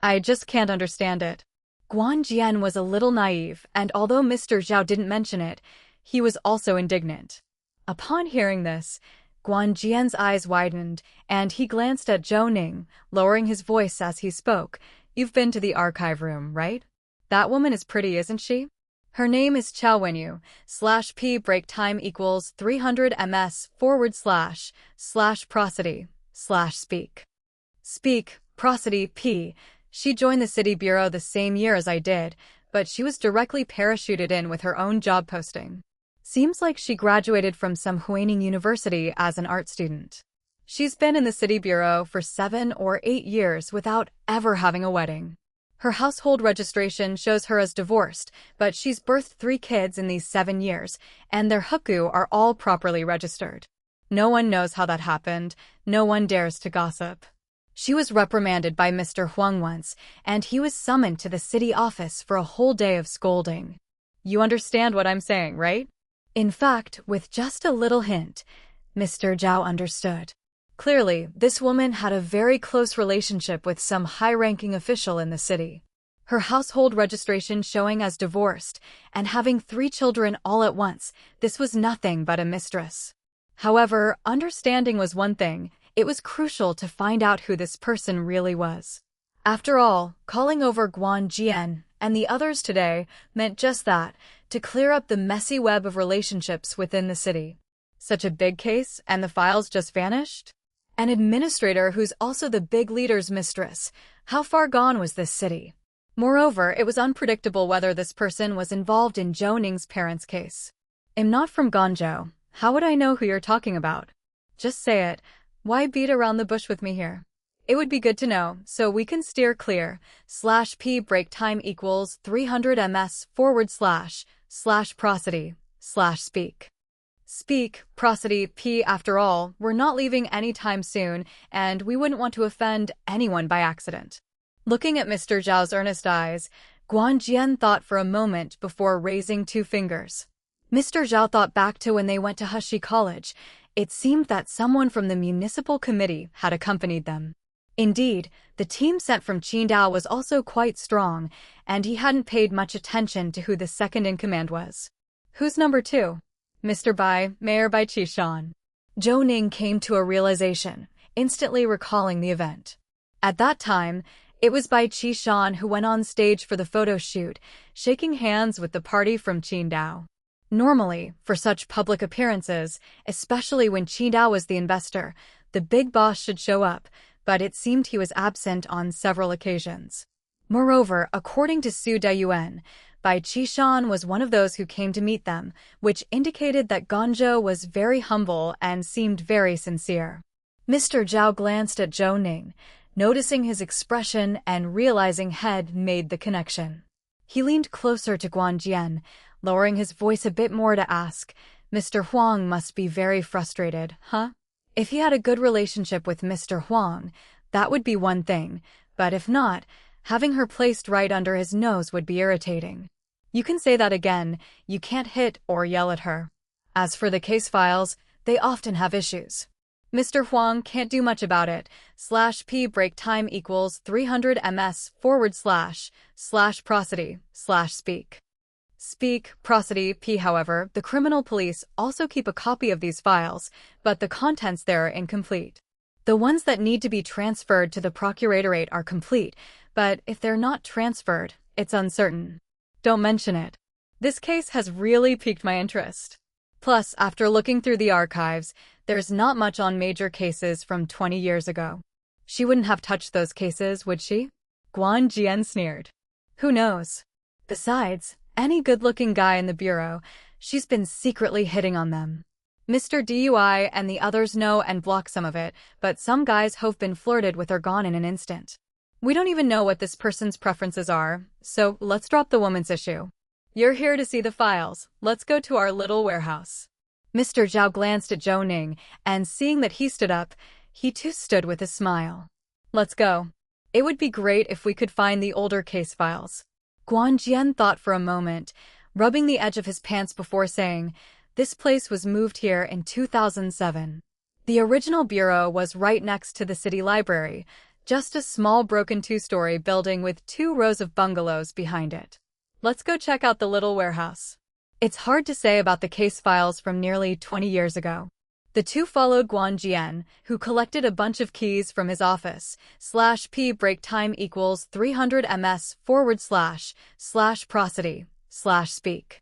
I just can't understand it." Guan Jian was a little naive, and although Mr. Zhao didn't mention it, he was also indignant. Upon hearing this, Guan Jian's eyes widened, and he glanced at Zhou Ning, lowering his voice as he spoke. "You've been to the archive room, right? That woman is pretty, isn't she? Her name is Chao Wenyu, /p break time equals 300 ms / prosody / speak. Speak, prosody, p. She joined the city bureau the same year as I did, but she was directly parachuted in with her own job posting. Seems like she graduated from some Huining University as an art student. She's been in the city bureau for 7 or 8 years without ever having a wedding. Her household registration shows her as divorced, but she's birthed 3 kids in these 7 years, and their hukou are all properly registered. No one knows how that happened. No one dares to gossip. She was reprimanded by Mr. Huang once, and he was summoned to the city office for a whole day of scolding. You understand what I'm saying, right?" In fact, with just a little hint, Mr. Zhao understood. Clearly, this woman had a very close relationship with some high-ranking official in the city. Her household registration showing as divorced, and having 3 children all at once, this was nothing but a mistress. However, understanding was one thing. It was crucial to find out who this person really was. After all, calling over Guan Jian and the others today meant just that, to clear up the messy web of relationships within the city. Such a big case, and the files just vanished? An administrator who's also the big leader's mistress. How far gone was this city? Moreover, it was unpredictable whether this person was involved in Zhou Ning's parents' case. I'm not from Guangzhou. How would I know who you're talking about? Just say it. Why beat around the bush with me here? It would be good to know, so we can steer clear. /p break time equals 300 ms / prosody / speak. Speak, prosody, p. After all, we're not leaving any time soon, and we wouldn't want to offend anyone by accident. Looking at Mr. Zhao's earnest eyes, Guan Jian thought for a moment before raising 2 fingers. Mr. Zhao thought back to when they went to Hushi College. It seemed that someone from the municipal committee had accompanied them. Indeed, the team sent from Qidong was also quite strong, and he hadn't paid much attention to who the second-in-command was. Who's number 2? Mr. Bai, Mayor Bai Qishan. Zhou Ning came to a realization, instantly recalling the event. At that time, it was Bai Qishan who went on stage for the photo shoot, shaking hands with the party from Qidong. Normally, for such public appearances, especially when Qidong was the investor, the big boss should show up, but it seemed he was absent on several occasions. Moreover, according to Su Dayuan, Bai Qishan was one of those who came to meet them, which indicated that Guangzhou was very humble and seemed very sincere. Mr. Zhao glanced at Zhou Ning, noticing his expression and realizing head made the connection. He leaned closer to Guan Jian, lowering his voice a bit more to ask, "Mr. Huang must be very frustrated, huh? If he had a good relationship with Mr. Huang, that would be one thing, but if not, having her placed right under his nose would be irritating." You can say that again. You can't hit or yell at her. As for the case files, they often have issues. Mr. Huang can't do much about it. /p break time equals 300 ms / prosody / speak. Speak, prosody, p. However, the criminal police also keep a copy of these files, but the contents there are incomplete. The ones that need to be transferred to the procuratorate are complete, but if they're not transferred, it's uncertain. Don't mention it. This case has really piqued my interest. Plus, after looking through the archives, there's not much on major cases from 20 years ago. She wouldn't have touched those cases, would she? Guan Jian sneered. Who knows? Besides, any good-looking guy in the bureau, she's been secretly hitting on them. Mr. Dui and the others know and block some of it, but some guys who've been flirted with are gone in an instant. We don't even know what this person's preferences are, so let's drop the woman's issue. You're here to see the files. Let's go to our little warehouse. Mr. Zhao glanced at Zhou Ning, and seeing that he stood up, he too stood with a smile. Let's go. It would be great if we could find the older case files. Guan Jian thought for a moment, rubbing the edge of his pants before saying, "This place was moved here in 2007. The original bureau was right next to the city library, just a small broken 2-story building with 2 rows of bungalows behind it. Let's go check out the little warehouse." It's hard to say about the case files from nearly 20 years ago. The two followed Guan Jian, who collected a bunch of keys from his office. /p break time equals 300 ms / prosody / speak.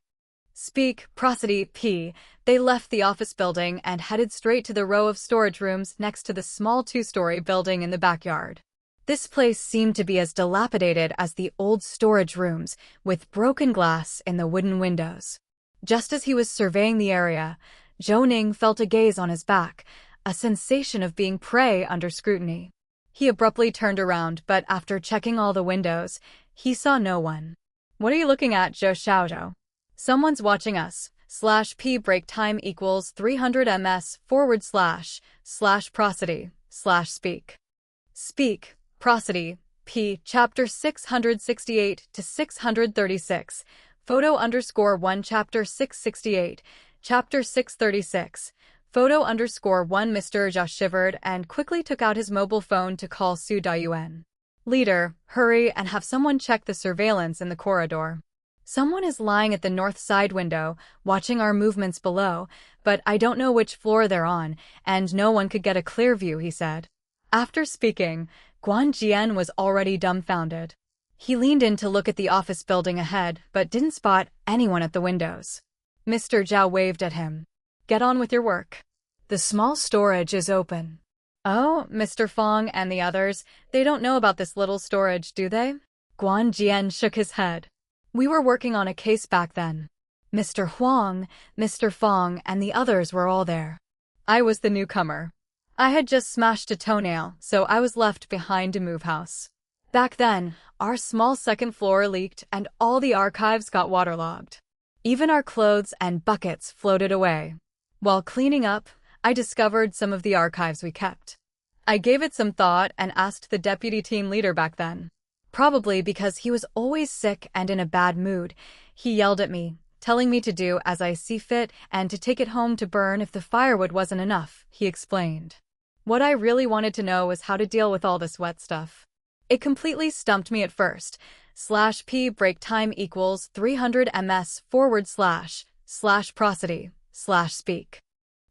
Speak, prosody, p. They left the office building and headed straight to the row of storage rooms next to the small two-story building in the backyard. This place seemed to be as dilapidated as the old storage rooms, with broken glass in the wooden windows. Just as he was surveying the area, Zhou Ning felt a gaze on his back, a sensation of being prey under scrutiny. He abruptly turned around, but after checking all the windows, he saw no one. "What are you looking at, Zhou Xiaozhou?" "Someone's watching us. /p break time equals 300 ms / prosody / speak. Speak, prosody, p. Chapter 668 to 636. Photo_1 Chapter 668. Chapter 636. Photo_1 Mr. Zhao shivered and quickly took out his mobile phone to call Su Dayuan. "Leader, hurry and have someone check the surveillance in the corridor. Someone is lying at the north side window, watching our movements below, but I don't know which floor they're on, and no one could get a clear view," he said. After speaking, Guan Jian was already dumbfounded. He leaned in to look at the office building ahead, but didn't spot anyone at the windows. Mr. Zhao waved at him. "Get on with your work. The small storage is open." "Oh, Mr. Fong and the others, they don't know about this little storage, do they?" Guan Jian shook his head. "We were working on a case back then. Mr. Huang, Mr. Fong, and the others were all there. I was the newcomer. I had just smashed a toenail, so I was left behind to move house. Back then, our small second floor leaked and all the archives got waterlogged. Even our clothes and buckets floated away. While cleaning up, I discovered some of the archives we kept. I gave it some thought and asked the deputy team leader back then. Probably because he was always sick and in a bad mood, he yelled at me, telling me to do as I see fit and to take it home to burn if the firewood wasn't enough," he explained. "What I really wanted to know was how to deal with all this wet stuff. It completely stumped me at first. /p break time equals 300 ms / prosody / speak.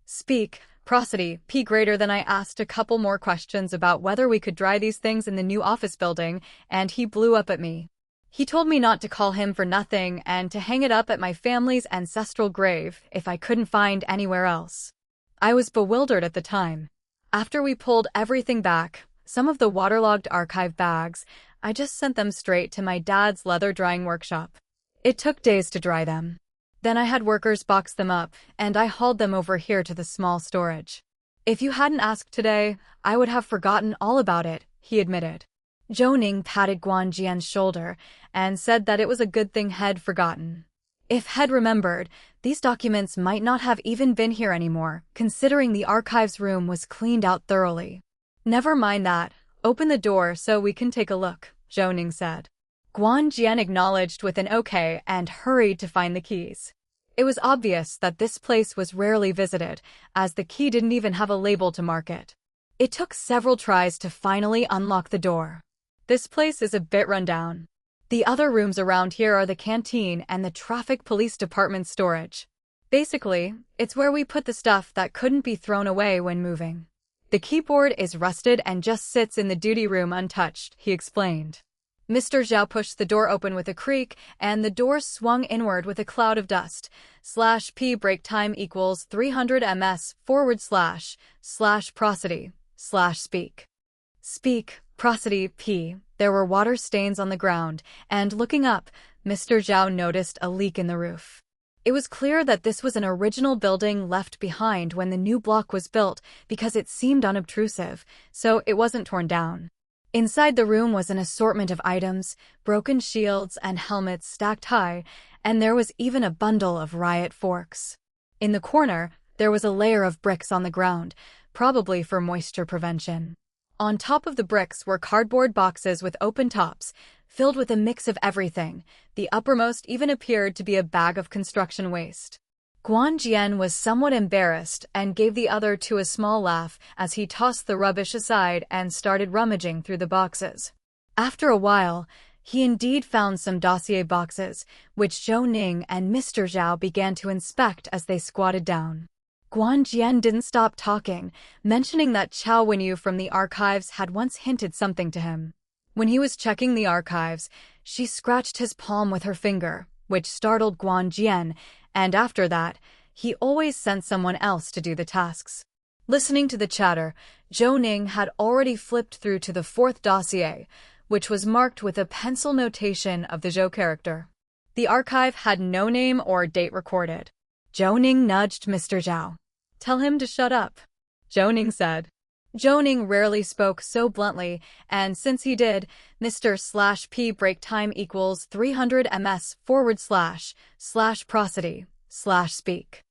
Speak, prosody, p greater than I asked a couple more questions about whether we could dry these things in the new office building, and he blew up at me. He told me not to call him for nothing and to hang it up at my family's ancestral grave if I couldn't find anywhere else. I was bewildered at the time. After we pulled everything back, some of the waterlogged archive bags, I just sent them straight to my dad's leather drying workshop. It took days to dry them. Then I had workers box them up, and I hauled them over here to the small storage. If you hadn't asked today, I would have forgotten all about it," he admitted. Zhou Ning patted Guan Jian's shoulder and said that it was a good thing He'd forgotten. If He'd remembered, these documents might not have even been here anymore, considering the archives room was cleaned out thoroughly. "Never mind that. Open the door so we can take a look," Zhou Ning said. Guan Jian acknowledged with an okay and hurried to find the keys. It was obvious that this place was rarely visited, as the key didn't even have a label to mark it. It took several tries to finally unlock the door. "This place is a bit run down. The other rooms around here are the canteen and the traffic police department storage. Basically, it's where we put the stuff that couldn't be thrown away when moving. The keyboard is rusted and just sits in the duty room untouched," he explained. Mr. Zhao pushed the door open with a creak, and the door swung inward with a cloud of dust. /p break time equals 300 ms / prosody / speak. Speak, prosody, p. There were water stains on the ground, and looking up, Mr. Zhao noticed a leak in the roof. It was clear that this was an original building left behind when the new block was built because it seemed unobtrusive, so it wasn't torn down. Inside the room was an assortment of items, broken shields and helmets stacked high, and there was even a bundle of riot forks. In the corner, there was a layer of bricks on the ground, probably for moisture prevention. On top of the bricks were cardboard boxes with open tops, filled with a mix of everything. The uppermost even appeared to be a bag of construction waste. Guan Jian was somewhat embarrassed and gave the other two a small laugh as he tossed the rubbish aside and started rummaging through the boxes. After a while, he indeed found some dossier boxes, which Zhou Ning and Mr. Zhao began to inspect as they squatted down. Guan Jian didn't stop talking, mentioning that Chao Wenyu from the archives had once hinted something to him. When he was checking the archives, she scratched his palm with her finger, which startled Guan Jian, and after that, he always sent someone else to do the tasks. Listening to the chatter, Zhou Ning had already flipped through to the fourth dossier, which was marked with a pencil notation of the Zhou character. The archive had no name or date recorded. Zhou Ning nudged Mr. Zhao. "Tell him to shut up," Zhou Ning said. Zhou Ning rarely spoke so bluntly, and since he did, Mr./P break time equals 300 ms/prosody/speak.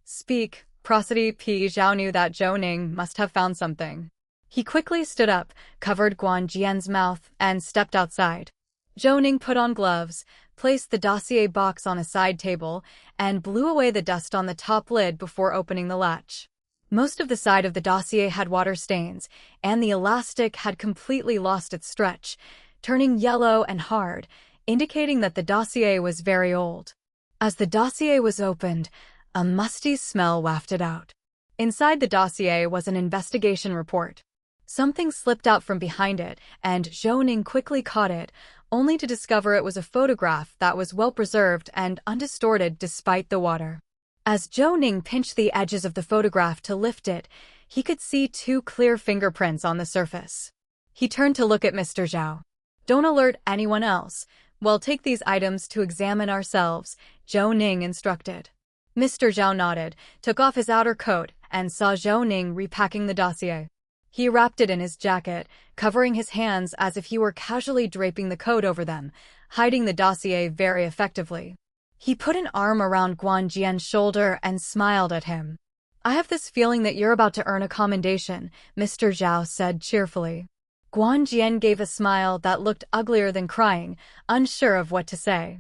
Speak, prosody. P. Zhao knew that Zhou Ning must have found something. He quickly stood up, covered Guan Jian's mouth, and stepped outside. Zhou Ning put on gloves, placed the dossier box on a side table, and blew away the dust on the top lid before opening the latch. Most of the side of the dossier had water stains, and the elastic had completely lost its stretch, turning yellow and hard, indicating that the dossier was very old. As the dossier was opened, a musty smell wafted out. Inside the dossier was an investigation report. Something slipped out from behind it, and Zhou Ning quickly caught it, only to discover it was a photograph that was well preserved and undistorted despite the water. As Zhou Ning pinched the edges of the photograph to lift it, he could see 2 clear fingerprints on the surface. He turned to look at Mr. Zhao. "Don't alert anyone else. We'll take these items to examine ourselves," Zhou Ning instructed. Mr. Zhao nodded, took off his outer coat, and saw Zhou Ning repacking the dossier. He wrapped it in his jacket, covering his hands as if he were casually draping the coat over them, hiding the dossier very effectively. He put an arm around Guan Jian's shoulder and smiled at him. "I have this feeling that you're about to earn a commendation," Mr. Zhao said cheerfully. Guan Jian gave a smile that looked uglier than crying, unsure of what to say.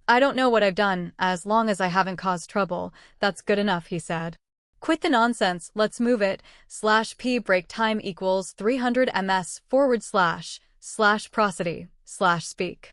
"I don't know what I've done, as long as I haven't caused trouble. That's good enough," he said. "Quit the nonsense, let's move it. /P break time equals 300 ms/prosody/speak.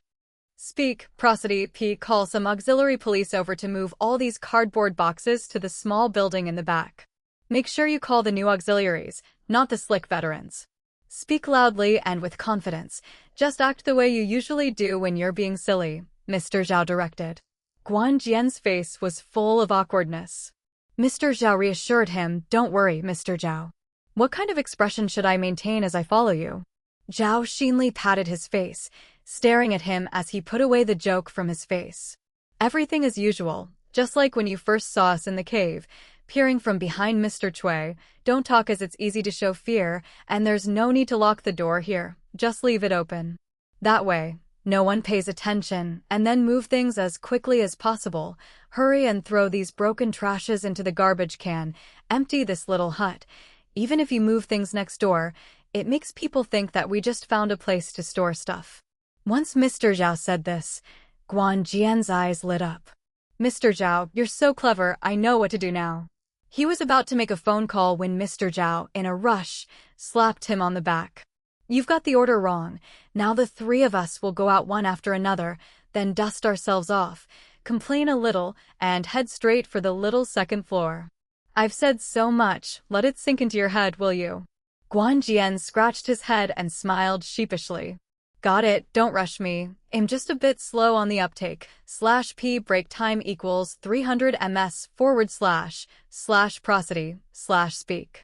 Speak, prosody. P. Call some auxiliary police over to move all these cardboard boxes to the small building in the back. Make sure you call the new auxiliaries, not the slick veterans. Speak loudly and with confidence. Just act the way you usually do when you're being silly," Mr. Zhao directed. Guan Jian's face was full of awkwardness. Mr. Zhao reassured him, "Don't worry, Mr. Zhao. What kind of expression should I maintain as I follow you?" Zhao Xinli patted his face, staring at him as he put away the joke from his face. "Everything as usual, just like when you first saw us in the cave, peering from behind Mr. Cui. Don't talk as it's easy to show fear, and there's no need to lock the door here, just leave it open. That way, no one pays attention, and then move things as quickly as possible. Hurry and throw these broken trashes into the garbage can, empty this little hut. Even if you move things next door, it makes people think that we just found a place to store stuff." Once Mr. Zhao said this, Guan Jian's eyes lit up. "Mr. Zhao, you're so clever, I know what to do now." He was about to make a phone call when Mr. Zhao, in a rush, slapped him on the back. "You've got the order wrong. Now the 3 of us will go out one after another, then dust ourselves off, complain a little, and head straight for the little second floor. I've said so much, let it sink into your head, will you?" Guan Jian scratched his head and smiled sheepishly. "Got it, don't rush me. I'm just a bit slow on the uptake. /P break time equals 300 ms/prosody/speak.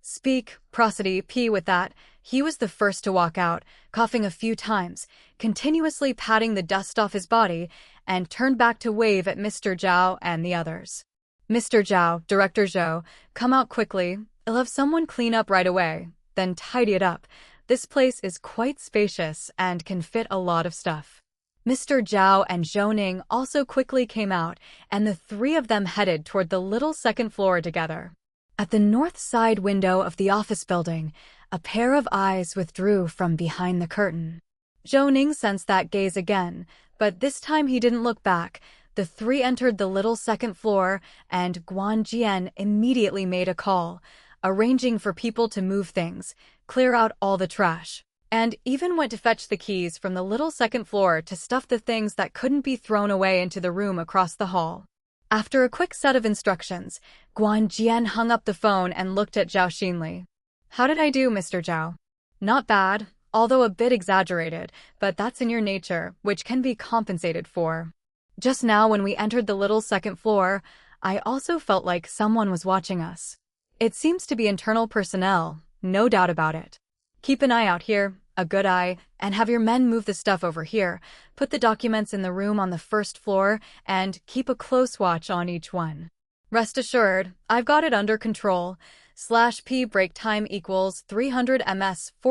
Speak, prosody. P. With that, he was the first to walk out, coughing a few times, continuously patting the dust off his body, and turned back to wave at Mr. Zhao and the others. "Mr. Zhao, Director Zhou, come out quickly. I'll have someone clean up right away, then tidy it up. This place is quite spacious and can fit a lot of stuff." Mr. Zhao and Zhou Ning also quickly came out, and the 3 of them headed toward the little second floor together. At the north side window of the office building, a pair of eyes withdrew from behind the curtain. Zhou Ning sensed that gaze again, but this time he didn't look back. The 3 entered the little second floor, and Guan Jian immediately made a call, arranging for people to move things, clear out all the trash, and even went to fetch the keys from the little second floor to stuff the things that couldn't be thrown away into the room across the hall. After a quick set of instructions, Guan Jian hung up the phone and looked at Zhao Xinli. How did I do, Mr. Zhao? Not bad, although a bit exaggerated, but that's in your nature, which can be compensated for. Just now when we entered the little second floor, I also felt like someone was watching us. It seems to be internal personnel, no doubt about it. Keep an eye out here, a good eye, and have your men move the stuff over here, put the documents in the room on the first floor, and keep a close watch on each one. Rest assured, I've got it under control. /p break time equals 300 ms /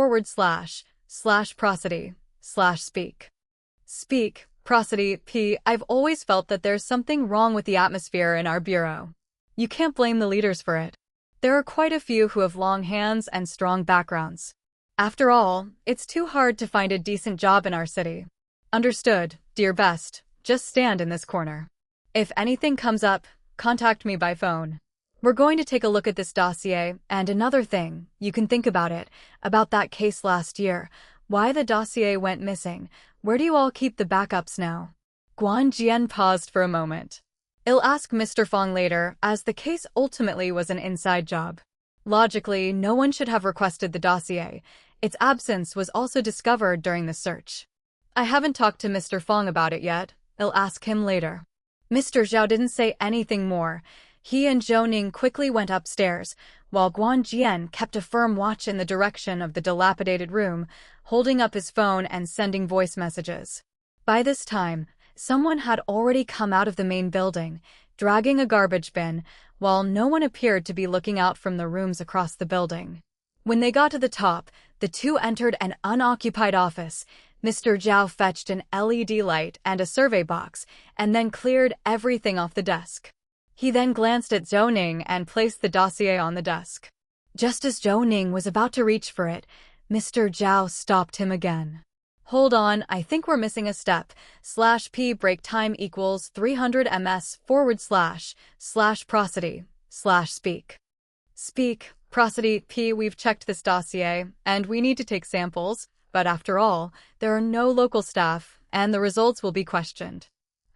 prosody / speak. Speak, prosody, p. I've always felt that there's something wrong with the atmosphere in our bureau. You can't blame the leaders for it. There are quite a few who have long hands and strong backgrounds. After all, it's too hard to find a decent job in our city. Understood, dear best. Just stand in this corner. If anything comes up, contact me by phone. We're going to take a look at this dossier, and another thing, you can think about it, about that case last year, why the dossier went missing. Where do you all keep the backups now? Guan Jian paused for a moment. I'll ask Mr. Fong later, as the case ultimately was an inside job. Logically, no one should have requested the dossier. Its absence was also discovered during the search. I haven't talked to Mr. Fong about it yet. I'll ask him later. Mr. Zhao didn't say anything more. He and Zhou Ning quickly went upstairs, while Guan Jian kept a firm watch in the direction of the dilapidated room, holding up his phone and sending voice messages. By this time, someone had already come out of the main building, dragging a garbage bin, while no one appeared to be looking out from the rooms across the building. When they got to the top, the two entered an unoccupied office. Mr. Zhao fetched an LED light and a survey box, and then cleared everything off the desk. He then glanced at Zhou Ning and placed the dossier on the desk. Just as Zhou Ning was about to reach for it, Mr. Zhao stopped him again. Hold on, I think we're missing a step. /p break time equals 300 ms / prosody / speak. Speak, prosody, p. We've checked this dossier, and we need to take samples, but after all, there are no local staff, and the results will be questioned.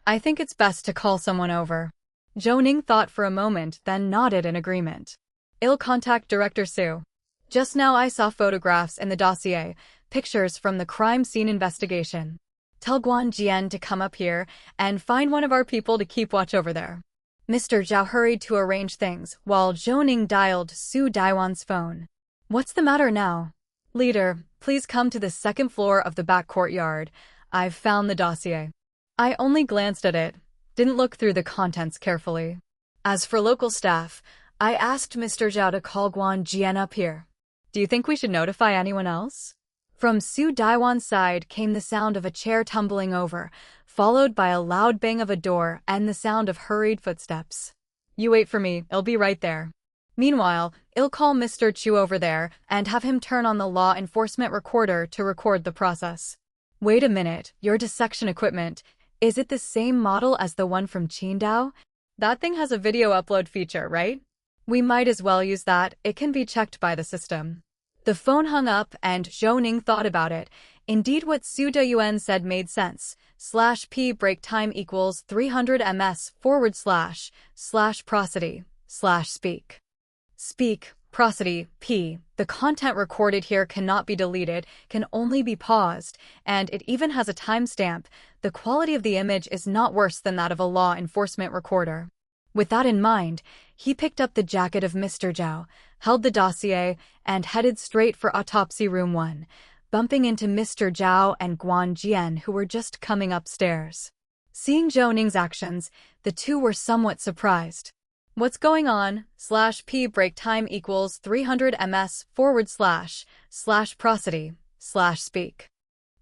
I think it's best to call someone over. Zhou Ning thought for a moment, then nodded in agreement. I'll contact Director Su. Just now I saw photographs in the dossier, pictures from the crime scene investigation. Tell Guan Jian to come up here and find one of our people to keep watch over there. Mr. Zhao hurried to arrange things, while Zhou Ning dialed Su Daiwan's phone. What's the matter now? Leader, please come to the second floor of the back courtyard. I've found the dossier. I only glanced at it. Didn't look through the contents carefully. As for local staff, I asked Mr. Zhao to call Guan Jian up here. Do you think we should notify anyone else? From Su Daiwan's side came the sound of a chair tumbling over, followed by a loud bang of a door and the sound of hurried footsteps. You wait for me, I'll be right there. Meanwhile, I'll call Mr. Chu over there and have him turn on the law enforcement recorder to record the process. Wait a minute, your dissection equipment. Is it the same model as the one from Qidong? That thing has a video upload feature, right? We might as well use that, it can be checked by the system. The phone hung up and Zhou Ning thought about it. Indeed what Su Dayuan said made sense. /p break time equals 300 ms / prosody / speak. Speak, prosody, p. The content recorded here cannot be deleted, can only be paused, and it even has a timestamp. The quality of the image is not worse than that of a law enforcement recorder. With that in mind, he picked up the jacket of Mr. Zhao, held the dossier, and headed straight for Autopsy Room 1, bumping into Mr. Zhao and Guan Jian who were just coming upstairs. Seeing Zhou Ning's actions, the two were somewhat surprised. What's going on? /p break time equals 300 ms / prosody / speak.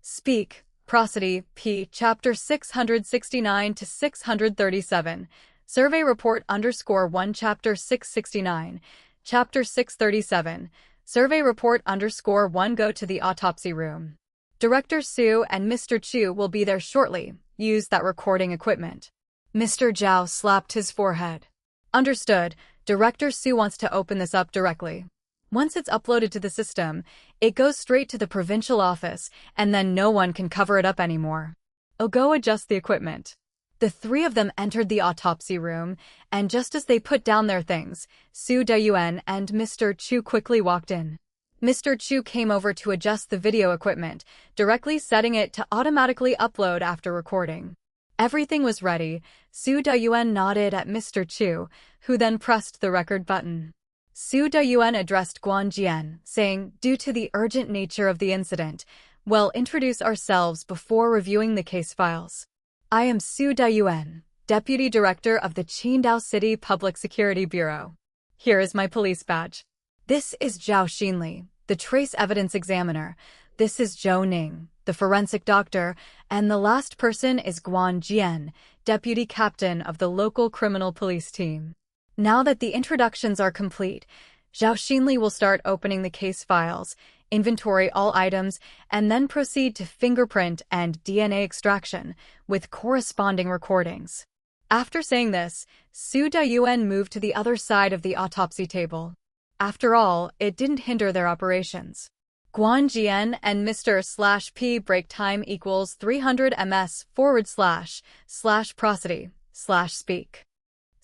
Speak, prosody, p. Chapter 669 to 637. Survey report _1 Chapter 669. Chapter 637. Survey report _1 Go to the autopsy room. Director Su and Mr. Chu will be there shortly. Use that recording equipment. Mr. Zhao slapped his forehead. Understood. Director Su wants to open this up directly. Once it's uploaded to the system, it goes straight to the provincial office, and then no one can cover it up anymore. I'll go adjust the equipment. The three of them entered the autopsy room, and just as they put down their things, Su Dayuan and Mr. Chu quickly walked in. Mr. Chu came over to adjust the video equipment, directly setting it to automatically upload after recording. Everything was ready. Su Dayuan nodded at Mr. Chu, who then pressed the record button. Su Dayuan addressed Guan Jian, saying, "Due to the urgent nature of the incident, we'll introduce ourselves before reviewing the case files. I am Su Dayuan, Deputy Director of the Qidong City Public Security Bureau. Here is my police badge. This is Zhao Xinli, the Trace Evidence Examiner. This is Zhou Ning, the Forensic Doctor, and the last person is Guan Jian, Deputy Captain of the local criminal police team." Now that the introductions are complete, Zhao Xinli will start opening the case files, inventory all items, and then proceed to fingerprint and DNA extraction, with corresponding recordings. After saying this, Su Dayuan moved to the other side of the autopsy table. After all, it didn't hinder their operations. Guan Jian and Mr./P break time equals 300 ms/prosody/speak.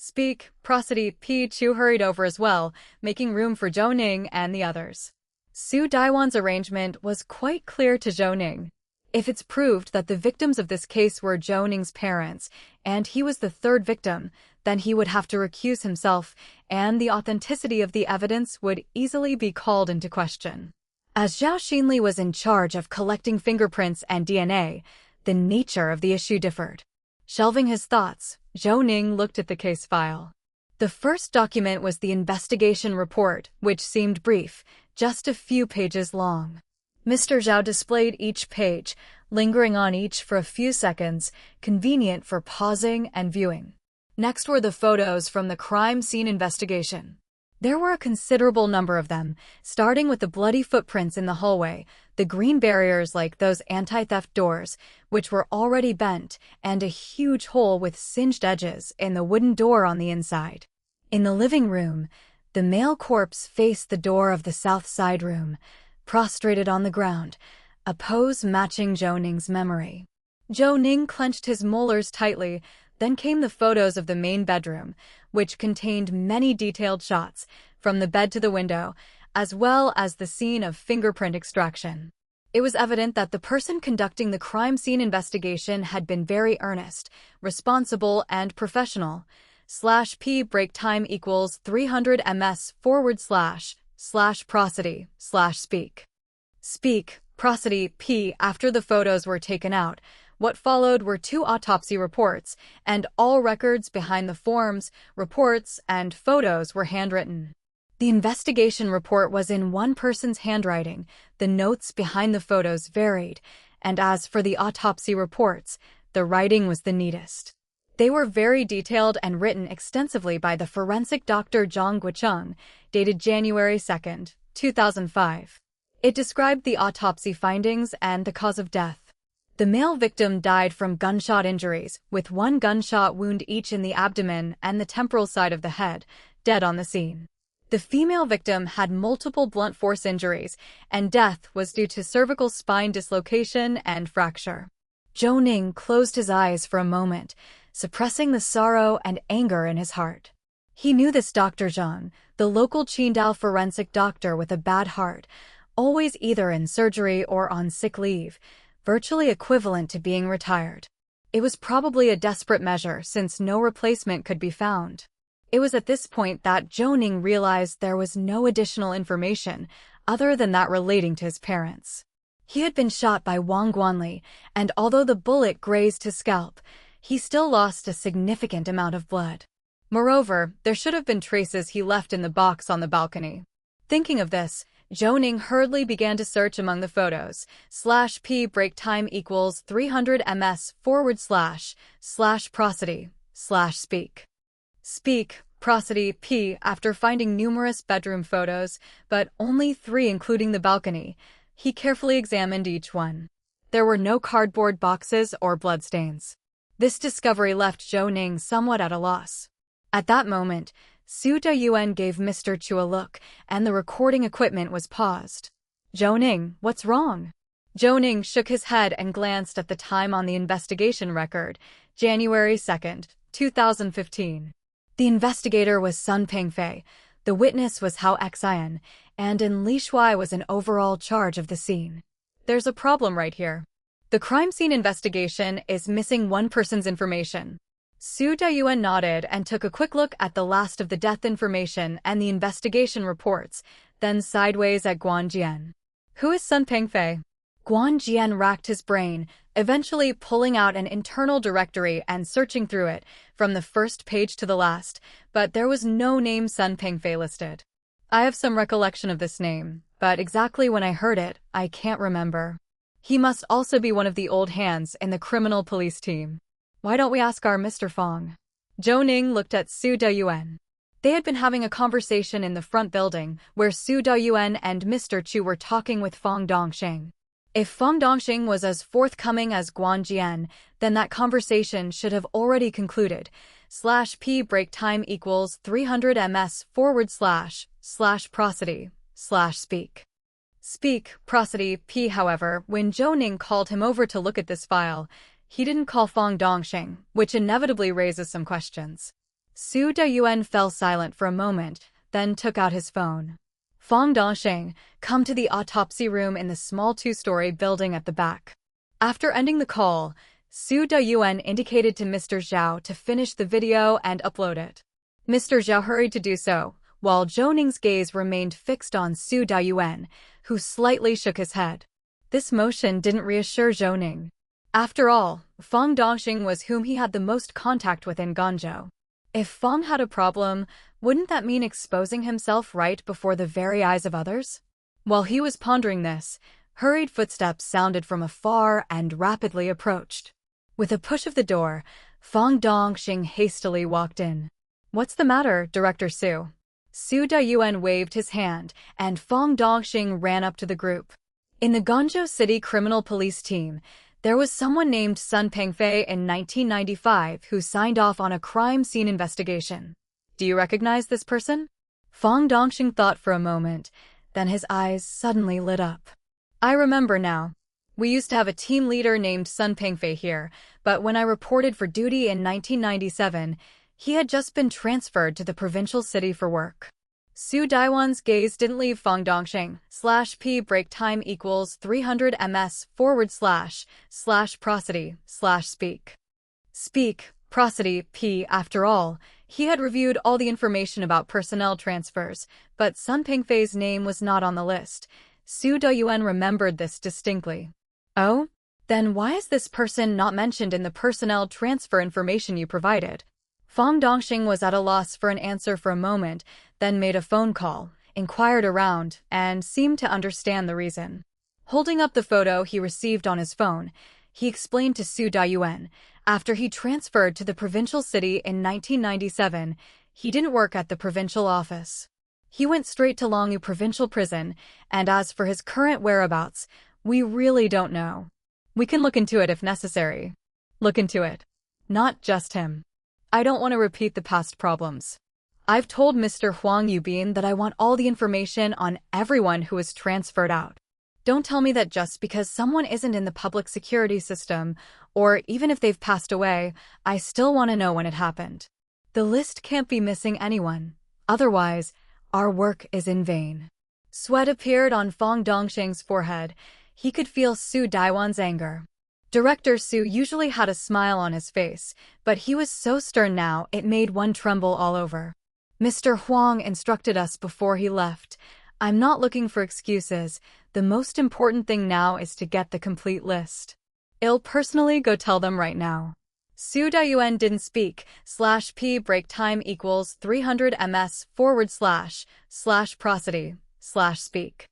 Speak, prosody. P. Chu hurried over as well, making room for Zhou Ning and the others. Su Daiwan's arrangement was quite clear to Zhou Ning. If it's proved that the victims of this case were Zhou Ning's parents, and he was the third victim, then he would have to recuse himself, and the authenticity of the evidence would easily be called into question. As Zhao Xinli was in charge of collecting fingerprints and DNA, the nature of the issue differed. Shelving his thoughts, Zhou Ning looked at the case file. The first document was the investigation report, which seemed brief, just a few pages long. Mr. Zhao displayed each page, lingering on each for a few seconds, convenient for pausing and viewing. Next were the photos from the crime scene investigation. There were a considerable number of them, starting with the bloody footprints in the hallway, the green barriers like those anti-theft doors, which were already bent, and a huge hole with singed edges in the wooden door on the inside. In the living room, the male corpse faced the door of the south side room, prostrated on the ground, a pose matching Zhou Ning's memory. Zhou Ning clenched his molars tightly. Then came the photos of the main bedroom, which contained many detailed shots, from the bed to the window, as well as the scene of fingerprint extraction. It was evident that the person conducting the crime scene investigation had been very earnest, responsible, and professional. /P break time equals 300 ms/prosody/speak. Speak, prosody. P. After the photos were taken out, what followed were 2 autopsy reports, and all records behind the forms, reports, and photos were handwritten. The investigation report was in one person's handwriting, the notes behind the photos varied, and as for the autopsy reports, the writing was the neatest. They were very detailed and written extensively by the Forensic Doctor Zhang Guicheng, dated January 2, 2005. It described the autopsy findings and the cause of death. The male victim died from gunshot injuries, with 1 gunshot wound each in the abdomen and the temporal side of the head, dead on the scene. The female victim had multiple blunt force injuries, and death was due to cervical spine dislocation and fracture. Zhou Ning closed his eyes for a moment, suppressing the sorrow and anger in his heart. He knew this Dr. Zhang, the local Qidong forensic doctor with a bad heart, always either in surgery or on sick leave, virtually equivalent to being retired. It was probably a desperate measure since no replacement could be found. It was at this point that Zhou Ning realized there was no additional information other than that relating to his parents. He had been shot by Wang Guanli, and although the bullet grazed his scalp, he still lost a significant amount of blood. Moreover, there should have been traces he left in the box on the balcony. Thinking of this, Zhou Ning hurriedly began to search among the photos. /P break time equals 300 ms/prosody/speak. Speak, prosody. P. After finding numerous bedroom photos, but only 3 including the balcony, he carefully examined each one. There were no cardboard boxes or bloodstains. This discovery left Zhou Ning somewhat at a loss. At that moment, Su Dayuan gave Mr. Chu a look, and the recording equipment was paused. "Zhou Ning, what's wrong?" Zhou Ning shook his head and glanced at the time on the investigation record, January 2nd, 2015. The investigator was Sun Pengfei, the witness was Hao Xian, and in Li Shuai was in overall charge of the scene. There's a problem right here. The crime scene investigation is missing one person's information. Su Dayuan nodded and took a quick look at the last of the death information and the investigation reports, then sideways at Guan Jian. Who is Sun Pengfei? Guan Jian racked his brain, eventually pulling out an internal directory and searching through it, from the first page to the last, but there was no name Sun Pengfei listed. I have some recollection of this name, but exactly when I heard it, I can't remember. He must also be one of the old hands in the criminal police team. Why don't we ask our Mr. Fong? Zhou Ning looked at Su Dayuan. They had been having a conversation in the front building, where Su Dayuan and Mr. Chu were talking with Fong Dongxing. If Fong Dongxing was as forthcoming as Guan Jian, then that conversation should have already concluded. /p break time equals 300 ms / prosody / speak. Speak, prosody, p. However, when Zhou Ning called him over to look at this file, he didn't call Fong Dongxing, which inevitably raises some questions. Su Dayuan fell silent for a moment, then took out his phone. Fong Dongxing, come to the autopsy room in the small two-story building at the back. After ending the call, Su Dayuan indicated to Mr. Zhao to finish the video and upload it. Mr. Zhao hurried to do so, while Zhou Ning's gaze remained fixed on Su Dayuan, who slightly shook his head. This motion didn't reassure Zhou Ning. After all, Fong Dongxing was whom he had the most contact with in Guangzhou. If Fong had a problem, wouldn't that mean exposing himself right before the very eyes of others? While he was pondering this, hurried footsteps sounded from afar and rapidly approached. With a push of the door, Fong Dongxing hastily walked in. What's the matter, Director Su? Su Dayuan waved his hand, and Fong Dongxing ran up to the group. In the Guangzhou City Criminal Police Team, there was someone named Sun Pengfei in 1995 who signed off on a crime scene investigation. Do you recognize this person? Fong Dongxing thought for a moment, then his eyes suddenly lit up. I remember now. We used to have a team leader named Sun Pengfei here, but when I reported for duty in 1997, he had just been transferred to the provincial city for work. Su Daiwan's gaze didn't leave Fong Dongxing. /p break time equals 300 ms / prosody / speak. Speak, prosody, p. After all, he had reviewed all the information about personnel transfers, but Sun Pengfei's name was not on the list. Su Dayuan remembered this distinctly. Oh? Then why is this person not mentioned in the personnel transfer information you provided? Fong Dongxing was at a loss for an answer for a moment, then made a phone call, inquired around, and seemed to understand the reason. Holding up the photo he received on his phone, he explained to Su Dayuan, after he transferred to the provincial city in 1997, he didn't work at the provincial office. He went straight to Longyu Provincial Prison, and as for his current whereabouts, we really don't know. We can look into it if necessary. Look into it. Not just him. I don't want to repeat the past problems. I've told Mr. Huang Yubin that I want all the information on everyone who is transferred out. Don't tell me that just because someone isn't in the public security system, or even if they've passed away, I still want to know when it happened. The list can't be missing anyone. Otherwise, our work is in vain. Sweat appeared on Fong Dongxing's forehead. He could feel Su Daiwan's anger. Director Su usually had a smile on his face, but he was so stern now it made one tremble all over. Mr. Huang instructed us before he left. I'm not looking for excuses. The most important thing now is to get the complete list. I'll personally go tell them right now. Su Dayuan didn't speak. /p break time equals 300 ms / prosody / speak.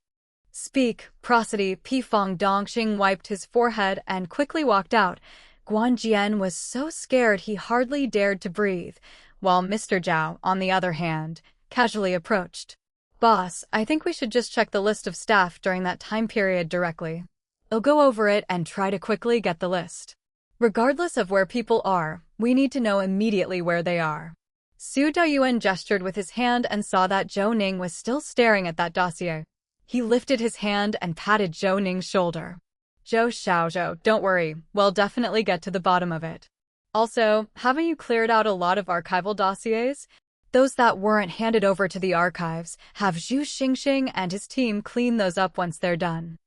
Speak, prosody, p. Fong Dongxing wiped his forehead and quickly walked out. Guan Jian was so scared he hardly dared to breathe, while Mr. Zhao, on the other hand, casually approached. Boss, I think we should just check the list of staff during that time period directly. I'll go over it and try to quickly get the list. Regardless of where people are, we need to know immediately where they are. Su Dayuan gestured with his hand and saw that Zhou Ning was still staring at that dossier. He lifted his hand and patted Zhou Ning's shoulder. Zhou, don't worry, we'll definitely get to the bottom of it. Also, haven't you cleared out a lot of archival dossiers? Those that weren't handed over to the archives, have Zhu Xingxing and his team clean those up once they're done.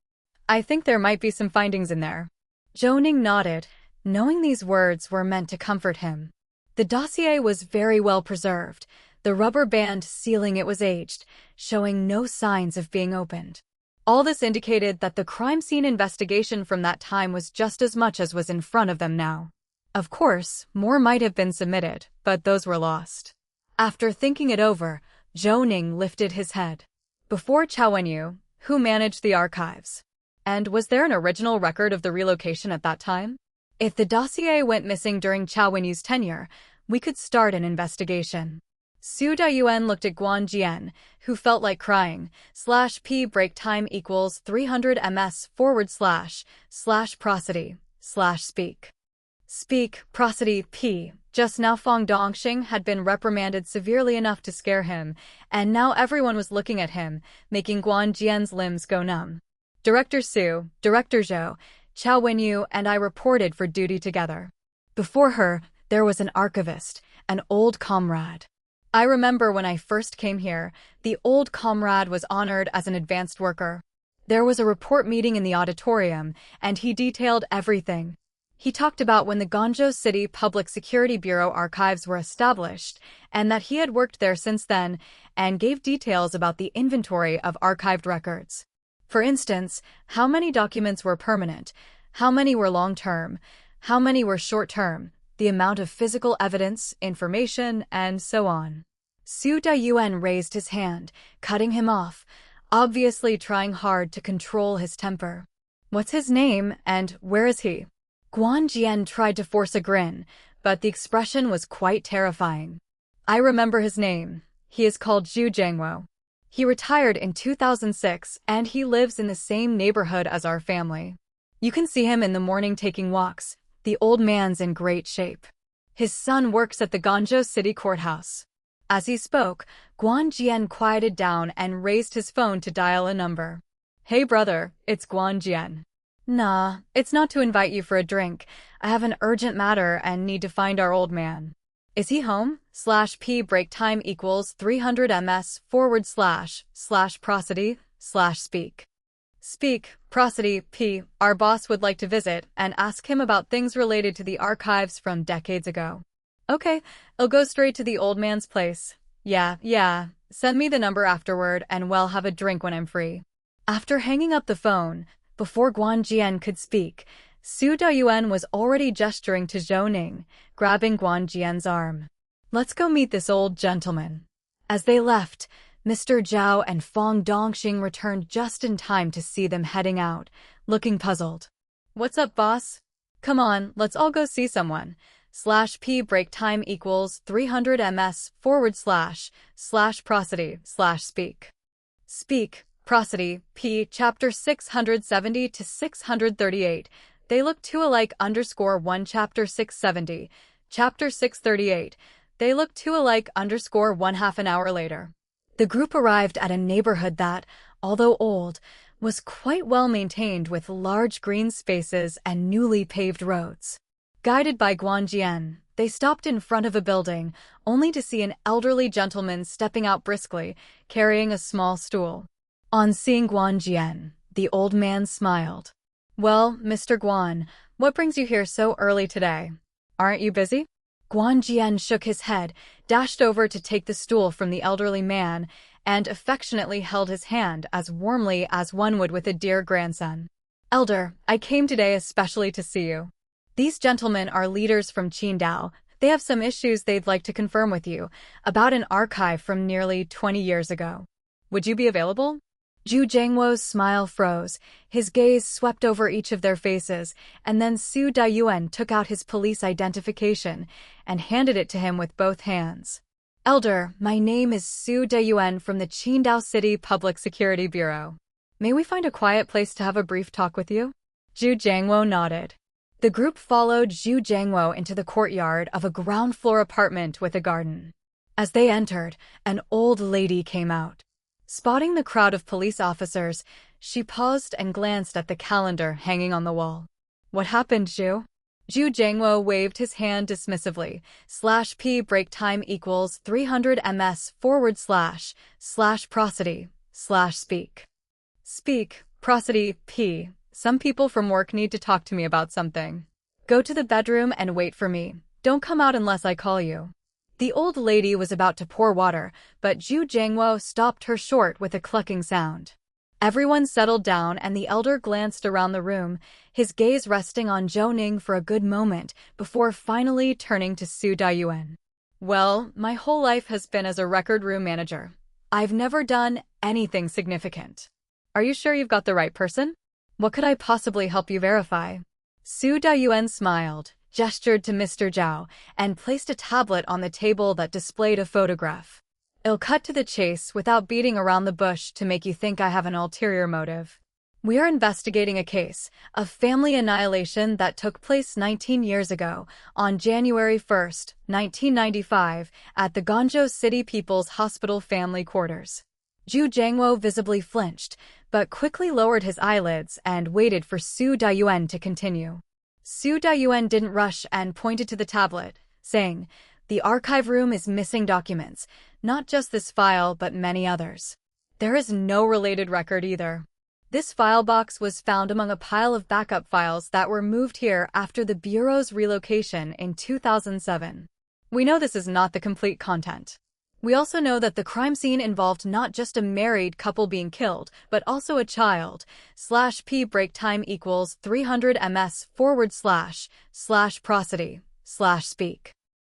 I think there might be some findings in there. Zhou Ning nodded, knowing these words were meant to comfort him. The dossier was very well preserved, the rubber band sealing it was aged, showing no signs of being opened. All this indicated that the crime scene investigation from that time was just as much as was in front of them now. Of course, more might have been submitted, but those were lost. After thinking it over, Zhou Ning lifted his head. Before Chao Wenyu, who managed the archives? And was there an original record of the relocation at that time? If the dossier went missing during Chao Wenyu's tenure, we could start an investigation. Su Dayuan looked at Guan Jian, who felt like crying. /p break time equals 300 ms / prosody / speak. Speak, prosody, p. Just now Fong Dongxing had been reprimanded severely enough to scare him, and now everyone was looking at him, making Guan Jian's limbs go numb. Director Su, Director Zhou, Chao Wenyu and I reported for duty together. Before her, there was an archivist, an old comrade. I remember when I first came here, the old comrade was honored as an advanced worker. There was a report meeting in the auditorium, and he detailed everything. He talked about when the Guangzhou City Public Security Bureau archives were established, and that he had worked there since then, and gave details about the inventory of archived records. For instance, how many documents were permanent, how many were long-term, how many were short-term, the amount of physical evidence, information, and so on. Su Dayuan raised his hand, cutting him off, obviously trying hard to control his temper. What's his name, and where is he? Guan Jian tried to force a grin, but the expression was quite terrifying. I remember his name. He is called Zhu Jiangwo. He retired in 2006, and he lives in the same neighborhood as our family. You can see him in the morning taking walks. The old man's in great shape. His son works at the Guangzhou City Courthouse. As he spoke, Guan Jian quieted down and raised his phone to dial a number. Hey brother, it's Guan Jian. Nah, it's not to invite you for a drink. I have an urgent matter and need to find our old man. Is he home? /p break time equals 300 ms / prosody / speak. Speak, prosody, p. Our boss would like to visit and ask him about things related to the archives from decades ago. Okay, I'll go straight to the old man's place. Yeah. Send me the number afterward and we'll have a drink when I'm free. After hanging up the phone, before Guan Jian could speak, Su Dayuan was already gesturing to Zhou Ning, grabbing Guan Jian's arm. Let's go meet this old gentleman. As they left, Mr. Zhao and Fong Dongxing returned just in time to see them heading out, looking puzzled. What's up, boss? Come on, let's all go see someone. /p break time equals 300 ms / prosody / speak. Speak, prosody, p. Chapter 670 to 638. They look too alike _1 Chapter 670. Chapter 638. They look too alike _1 half an hour later. The group arrived at a neighborhood that, although old, was quite well maintained with large green spaces and newly paved roads. Guided by Guan Jian, they stopped in front of a building, only to see an elderly gentleman stepping out briskly, carrying a small stool. On seeing Guan Jian, the old man smiled. Well, Mr. Guan, what brings you here so early today? Aren't you busy? Guan Jian shook his head, dashed over to take the stool from the elderly man, and affectionately held his hand as warmly as one would with a dear grandson. Elder, I came today especially to see you. These gentlemen are leaders from Qidong. They have some issues they'd like to confirm with you, about an archive from nearly 20 years ago. Would you be available? Zhu Jiangwo's smile froze, his gaze swept over each of their faces, and then Su Dayuan took out his police identification and handed it to him with both hands. Elder, my name is Su Dayuan from the Qidong City Public Security Bureau. May we find a quiet place to have a brief talk with you? Zhu Jiangwo nodded. The group followed Zhu Jiangwo into the courtyard of a ground-floor apartment with a garden. As they entered, an old lady came out. Spotting the crowd of police officers, She paused and glanced at the calendar hanging on the wall. What happened, Zhu? Zhu Jiangwo waved his hand dismissively. /p break time equals 300 ms / prosody / speak. Speak, prosody, p. Some people from work need to talk to me about something. Go to the bedroom and wait for me. Don't come out unless I call you. The old lady was about to pour water, but Zhu Jiangwo stopped her short with a clucking sound. Everyone settled down and the elder glanced around the room, his gaze resting on Zhou Ning for a good moment before finally turning to Su Dayuan. Well, my whole life has been as a record room manager. I've never done anything significant. Are you sure you've got the right person? What could I possibly help you verify? Su Dayuan smiled, gestured to Mr. Zhao, and placed a tablet on the table that displayed a photograph. I'll cut to the chase without beating around the bush to make you think I have an ulterior motive. We are investigating a case of family annihilation that took place 19 years ago, on January 1st, 1995, at the Guangzhou City People's Hospital family quarters. Zhu Jiangwo visibly flinched, but quickly lowered his eyelids and waited for Su Dayuan to continue. Su Dayuan didn't rush and pointed to the tablet, saying, "The archive room is missing documents, not just this file but many others. There is no related record either. This file box was found among a pile of backup files that were moved here after the Bureau's relocation in 2007. We know this is not the complete content. We also know that the crime scene involved not just a married couple being killed, but also a child. /p break time equals 300 ms / prosody / speak.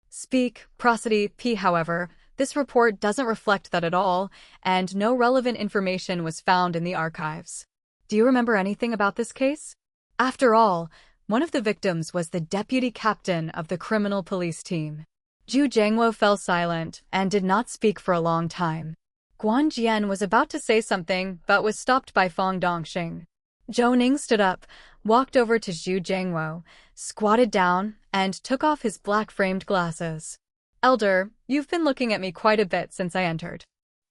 Speak, prosody, p. However, this report doesn't reflect that at all, and no relevant information was found in the archives. Do you remember anything about this case? After all, one of the victims was the deputy captain of the criminal police team. Zhu Jiangwo fell silent and did not speak for a long time. Guan Jian was about to say something but was stopped by Fang Dongxing. Zhou Ning stood up, walked over to Zhu Jiangwo, squatted down, and took off his black-framed glasses. Elder, you've been looking at me quite a bit since I entered.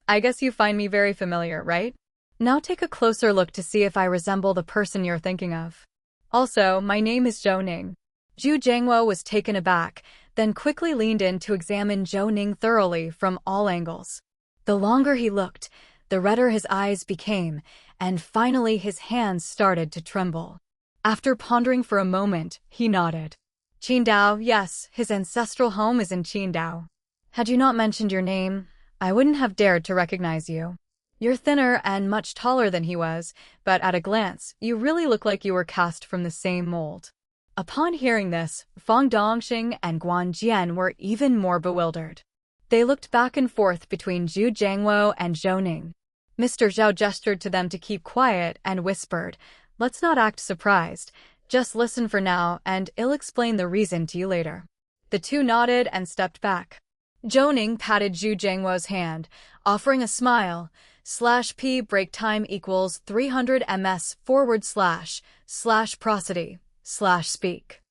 I guess you find me very familiar, right? Now take a closer look to see if I resemble the person you're thinking of. Also, my name is Zhou Ning. Zhu Jiangwo was taken aback, then quickly leaned in to examine Zhou Ning thoroughly from all angles. The longer he looked, the redder his eyes became, and finally his hands started to tremble. After pondering for a moment, he nodded. Qidong, yes, his ancestral home is in Qidong. Had you not mentioned your name, I wouldn't have dared to recognize you. You're thinner and much taller than he was, but at a glance, you really look like you were cast from the same mold. Upon hearing this, Fang Dongxing and Guan Jian were even more bewildered. They looked back and forth between Zhu Jiangwo and Zhou Ning. Mr. Zhao gestured to them to keep quiet and whispered, "Let's not act surprised. Just listen for now, and I'll explain the reason to you later." The two nodded and stepped back. Zhou Ning patted Zhu Jiangwo's hand, offering a smile. /p break time equals 300 ms / prosody / speak.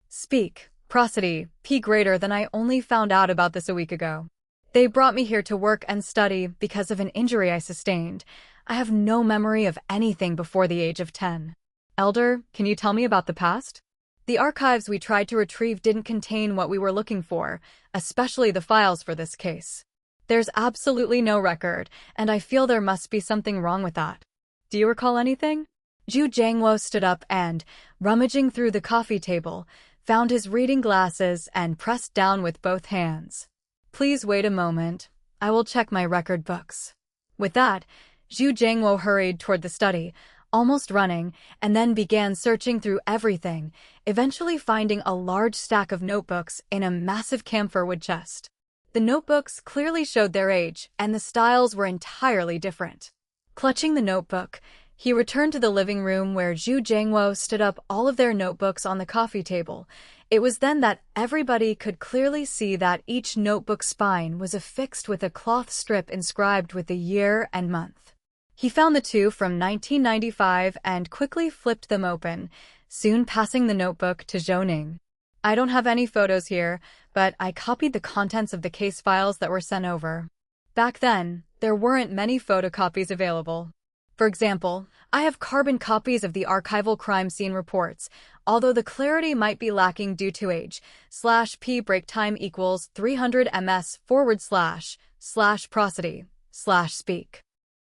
Speak, prosody, p greater than I only found out about this a week ago. They brought me here to work and study because of an injury I sustained. I have no memory of anything before the age of 10. Elder, can you tell me about the past? The archives we tried to retrieve didn't contain what we were looking for, especially the files for this case. There's absolutely no record, and I feel there must be something wrong with that. Do you recall anything? Zhu Jiangwo stood up and, rummaging through the coffee table, found his reading glasses and pressed down with both hands. Please wait a moment. I will check my record books. With that, Zhu Jiangwo hurried toward the study, almost running, and then began searching through everything, eventually finding a large stack of notebooks in a massive camphor wood chest. The notebooks clearly showed their age, and the styles were entirely different. Clutching the notebook, he returned to the living room where Zhu Jiangwo stood up all of their notebooks on the coffee table. It was then that everybody could clearly see that each notebook spine was affixed with a cloth strip inscribed with the year and month. He found the two from 1995 and quickly flipped them open, soon passing the notebook to Zhou Ning. I don't have any photos here, but I copied the contents of the case files that were sent over. Back then, there weren't many photocopies available. For example, I have carbon copies of the archival crime scene reports, although the clarity might be lacking due to age/p break time equals 300 ms/prosody/speak.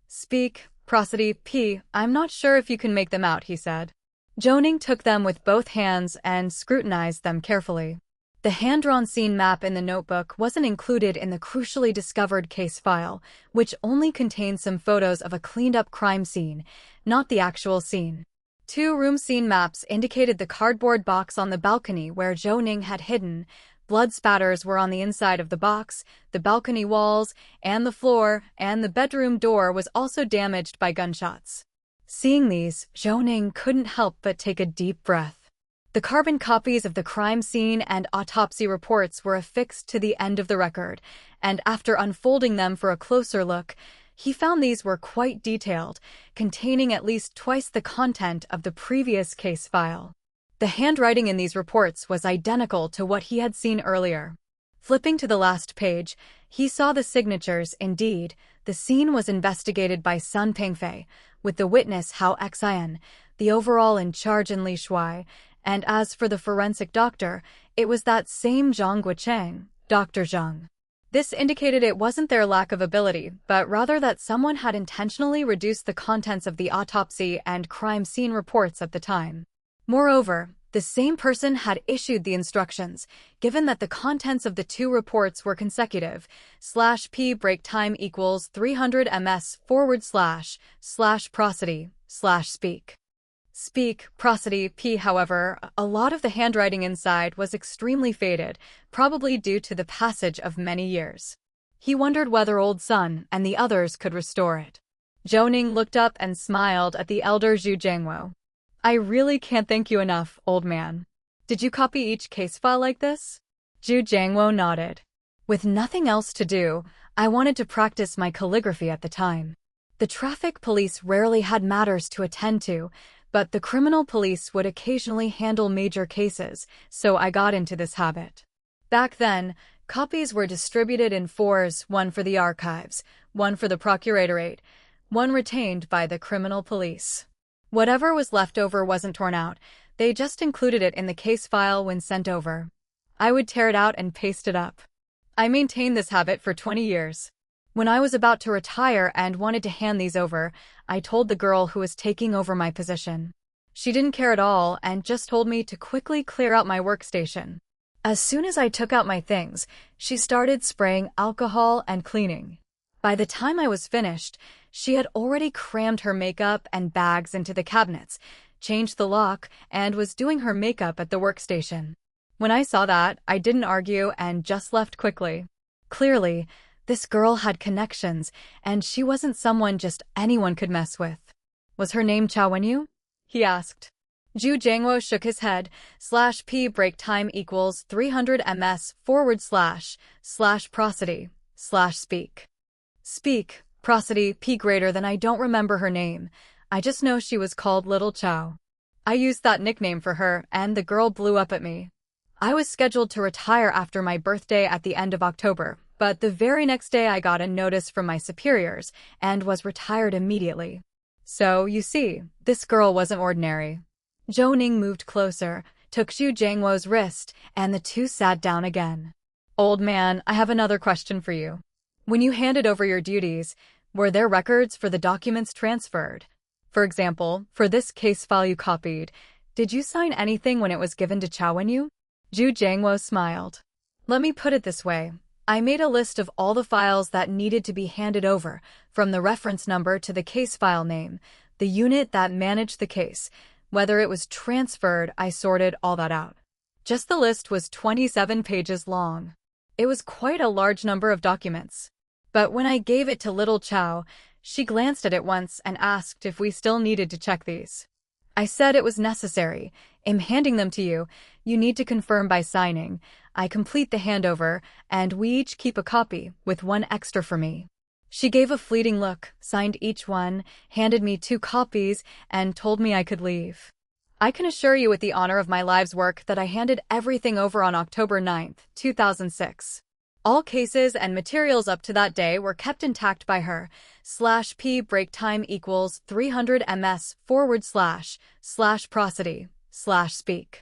Speak, prosody, p. I'm not sure if you can make them out, he said. Zhou Ning took them with both hands and scrutinized them carefully. The hand-drawn scene map in the notebook wasn't included in the crucially discovered case file, which only contained some photos of a cleaned-up crime scene, not the actual scene. 2 room scene maps indicated the cardboard box on the balcony where Zhou Ning had hidden. Blood spatters were on the inside of the box, the balcony walls, and the floor, and the bedroom door was also damaged by gunshots. Seeing these, Zhou Ning couldn't help but take a deep breath. The carbon copies of the crime scene and autopsy reports were affixed to the end of the record, and after unfolding them for a closer look, he found these were quite detailed, containing at least twice the content of the previous case file. The handwriting in these reports was identical to what he had seen earlier. Flipping to the last page, he saw the signatures. Indeed, the scene was investigated by Sun Pengfei, with the witness Hao Xin, the overall in charge in Li Shui, and as for the forensic doctor, it was that same Zhang Guocheng, Dr. Zhang. This indicated it wasn't their lack of ability, but rather that someone had intentionally reduced the contents of the autopsy and crime scene reports at the time. Moreover, the same person had issued the instructions, given that the contents of the 2 reports were consecutive/p break time equals 300 ms/prosody/speak. Speak, prosody, p. However, a lot of the handwriting inside was extremely faded, probably due to the passage of many years. He wondered whether Old Sun and the others could restore it. Zhou Ning looked up and smiled at the elder Zhu Jiangwo. I really can't thank you enough, old man. Did you copy each case file like this? Zhu Jiangwo nodded. With nothing else to do, I wanted to practice my calligraphy at the time. The traffic police rarely had matters to attend to, but the criminal police would occasionally handle major cases, so I got into this habit. Back then, copies were distributed in 4s, 1 for the archives, 1 for the procuratorate, 1 retained by the criminal police. Whatever was left over wasn't torn out, they just included it in the case file when sent over. I would tear it out and paste it up. I maintained this habit for 20 years. When I was about to retire and wanted to hand these over, I told the girl who was taking over my position. She didn't care at all and just told me to quickly clear out my workstation. As soon as I took out my things, she started spraying alcohol and cleaning. By the time I was finished, she had already crammed her makeup and bags into the cabinets, changed the lock, and was doing her makeup at the workstation. When I saw that, I didn't argue and just left quickly. Clearly, this girl had connections, and she wasn't someone just anyone could mess with. Was her name Chao Wenyu? He asked. Zhu Jiangwo shook his head. /p break time equals 300 ms/prosody/speak. Speak, prosody, p greater than I don't remember her name. I just know she was called Little Chao. I used that nickname for her, and the girl blew up at me. I was scheduled to retire after my birthday at the end of October, but the very next day I got a notice from my superiors and was retired immediately. So, you see, this girl wasn't ordinary. Zhou Ning moved closer, took Zhu Jiangwo's wrist, and the two sat down again. Old man, I have another question for you. When you handed over your duties, were there records for the documents transferred? For example, for this case file you copied, did you sign anything when it was given to Chao Wenyu? Zhu Jiangwo smiled. Let me put it this way. I made a list of all the files that needed to be handed over, from the reference number to the case file name, the unit that managed the case. Whether it was transferred, I sorted all that out. Just the list was 27 pages long. It was quite a large number of documents. But when I gave it to Little Chao, she glanced at it once and asked if we still needed to check these. I said it was necessary. In handing them to you, you need to confirm by signing. I complete the handover, and we each keep a copy, with one extra for me. She gave a fleeting look, signed each one, handed me 2 copies, and told me I could leave. I can assure you with the honor of my life's work that I handed everything over on October 9th, 2006. All cases and materials up to that day were kept intact by her. /p break time equals 300 ms / prosody / speak.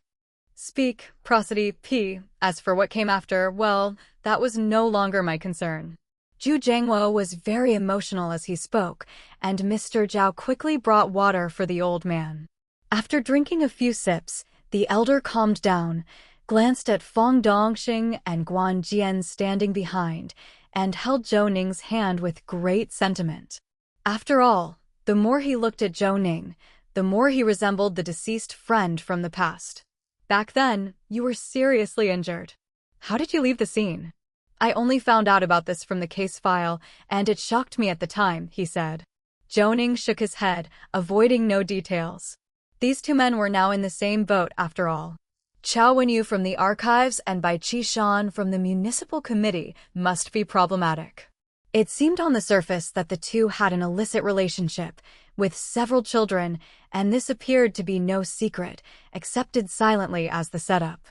Speak, prosody, p. As for what came after, well, that was no longer my concern. Zhu Jiangwo was very emotional as he spoke, and Mr. Zhao quickly brought water for the old man. After drinking a few sips, the elder calmed down, glanced at Fong Dongxing and Guan Jian standing behind, and held Zhou Ning's hand with great sentiment. After all, the more he looked at Zhou Ning, the more he resembled the deceased friend from the past. Back then, you were seriously injured. How did you leave the scene? I only found out about this from the case file, and it shocked me at the time, he said. Zhou Ning shook his head, avoiding no details. These two men were now in the same boat after all. Chao Wenyu from the archives and Bai Qishan from the municipal committee must be problematic. It seemed on the surface that the two had an illicit relationship, with several children, and this appeared to be no secret, accepted silently as the setup.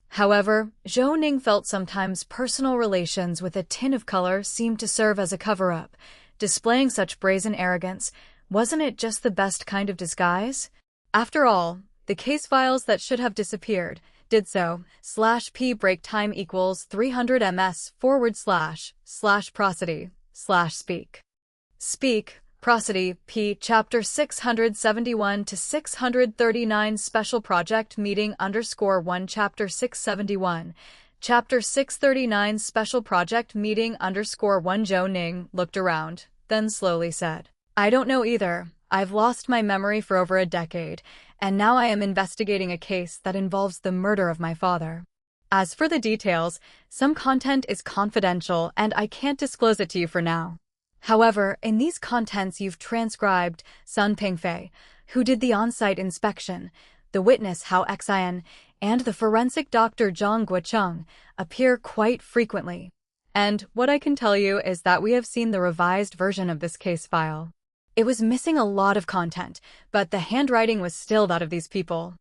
However, Zhou Ning felt sometimes personal relations with a tin of color seemed to serve as a cover-up. Displaying such brazen arrogance, wasn't it just the best kind of disguise? After all, the case files that should have disappeared did so. /p break time equals 300 ms / prosody / speak. Speak, prosody, p. Chapter 671 to 639 Special Project Meeting _1 Chapter 671. Chapter 639 Special Project Meeting _1 Zhou Ning looked around, then slowly said, I don't know either. I've lost my memory for over a decade, and now I am investigating a case that involves the murder of my father. As for the details, some content is confidential and I can't disclose it to you for now. However, in these contents you've transcribed Sun Pengfei, who did the on-site inspection, the witness Hao Xian, and the forensic doctor Zhang Guocheng appear quite frequently. And what I can tell you is that we have seen the revised version of this case file. It was missing a lot of content, but the handwriting was still that of these people.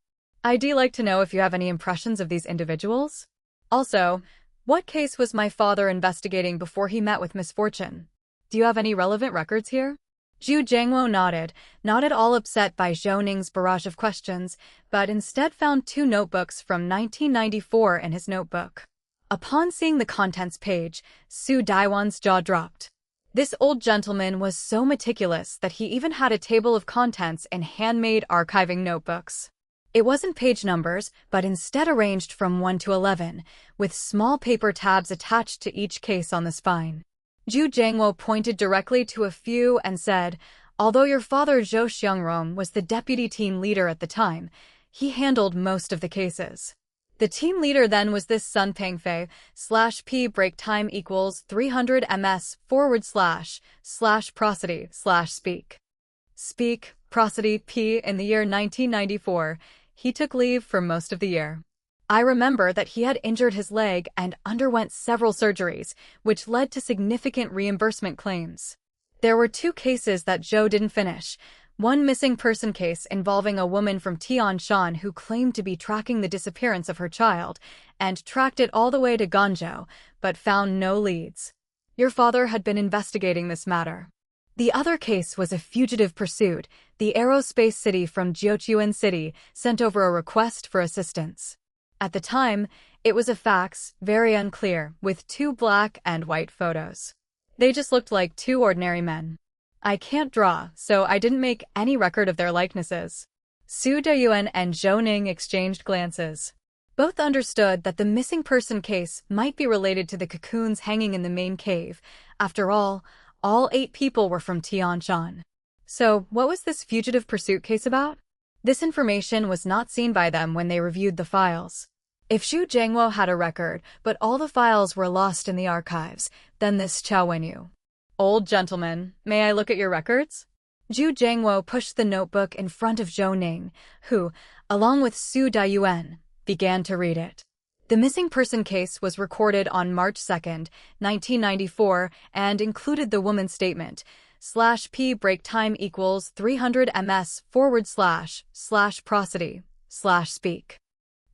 I'd like to know if you have any impressions of these individuals. Also, what case was my father investigating before he met with misfortune? Do you have any relevant records here? Zhu Jiangwo nodded, not at all upset by Zhou Ning's barrage of questions, but instead found 2 notebooks from 1994 in his notebook. Upon seeing the contents page, Su Daiwan's jaw dropped. This old gentleman was so meticulous that he even had a table of contents in handmade archiving notebooks. It wasn't page numbers, but instead arranged from 1 to 11, with small paper tabs attached to each case on the spine. Zhu Jiangwo pointed directly to a few and said, although your father Zhou Xiangrong was the deputy team leader at the time, he handled most of the cases. The team leader then was this Sun Pengfei, /p break time equals 300 ms / prosody / speak. Speak, prosody, p. In the year 1994, he took leave for most of the year. I remember that he had injured his leg and underwent several surgeries, which led to significant reimbursement claims. There were 2 cases that Zhou didn't finish. One missing person case involving a woman from Tianshan who claimed to be tracking the disappearance of her child, and tracked it all the way to Guangzhou, but found no leads. Your father had been investigating this matter. The other case was a fugitive pursuit. The aerospace city from Jiuquan City sent over a request for assistance. At the time, it was a fax, very unclear, with 2 black and white photos. They just looked like 2 ordinary men. I can't draw, so I didn't make any record of their likenesses. Su Dayuan and Zhou Ning exchanged glances. Both understood that the missing person case might be related to the cocoons hanging in the main cave. After all 8 people were from Tianshan. So, what was this fugitive pursuit case about? This information was not seen by them when they reviewed the files. If Zhu Jiangwo had a record, but all the files were lost in the archives, then this Chao Wenyu. Old gentleman, may I look at your records? Zhu Jiangwo pushed the notebook in front of Zhou Ning, who, along with Su Dayuan, began to read it. The missing person case was recorded on March 2, 1994, and included the woman's statement, /p break time equals 300 ms / prosody / speak.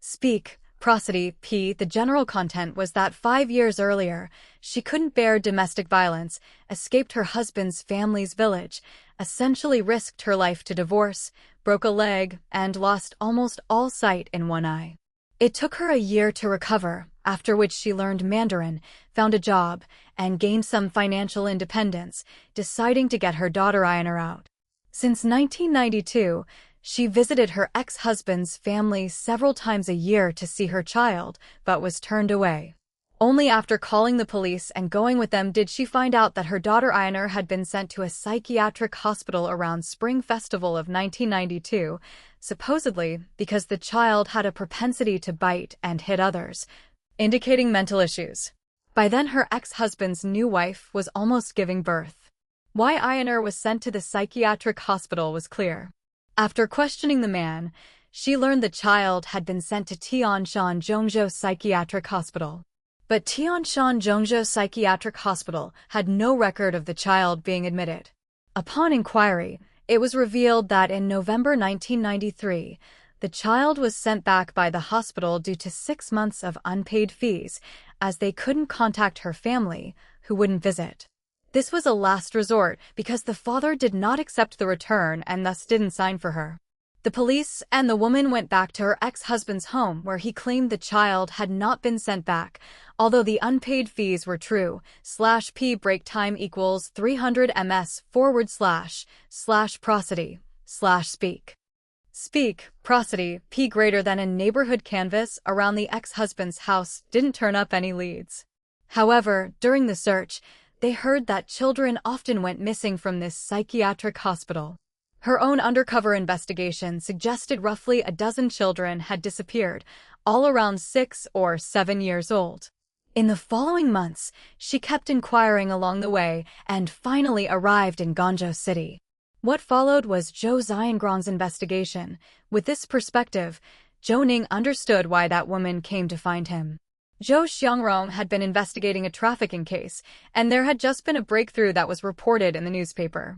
Speak, Prosody P. The general content was that 5 years earlier, she couldn't bear domestic violence, escaped her husband's family's village, essentially risked her life to divorce, broke a leg, and lost almost all sight in one eye. It took her a year to recover, after which she learned Mandarin, found a job, and gained some financial independence, deciding to get her daughter Aina out. Since 1992, she visited her ex-husband's family several times a year to see her child, but was turned away. Only after calling the police and going with them did she find out that her daughter Aina had been sent to a psychiatric hospital around Spring Festival of 1992, supposedly because the child had a propensity to bite and hit others, indicating mental issues. By then, her ex-husband's new wife was almost giving birth. Why Aina was sent to the psychiatric hospital was clear. After questioning the man, she learned the child had been sent to Tianshan Zhongzhou Psychiatric Hospital. But Tianshan Zhongzhou Psychiatric Hospital had no record of the child being admitted. Upon inquiry, it was revealed that in November 1993, the child was sent back by the hospital due to 6 months of unpaid fees, as they couldn't contact her family, who wouldn't visit. This was a last resort because the father did not accept the return and thus didn't sign for her. The police and the woman went back to her ex-husband's home where he claimed the child had not been sent back, although the unpaid fees were true. /p break time equals 300 ms / prosody / speak. Speak, prosody, p greater than a neighborhood canvas around the ex-husband's house didn't turn up any leads. However, during the search, they heard that children often went missing from this psychiatric hospital. Her own undercover investigation suggested roughly a dozen children had disappeared, all around 6 or 7 years old. In the following months, she kept inquiring along the way and finally arrived in Guangzhou City. What followed was Zhou Xiangrong's investigation. With this perspective, Zhou Ning understood why that woman came to find him. Zhou Xiangrong had been investigating a trafficking case, and there had just been a breakthrough that was reported in the newspaper.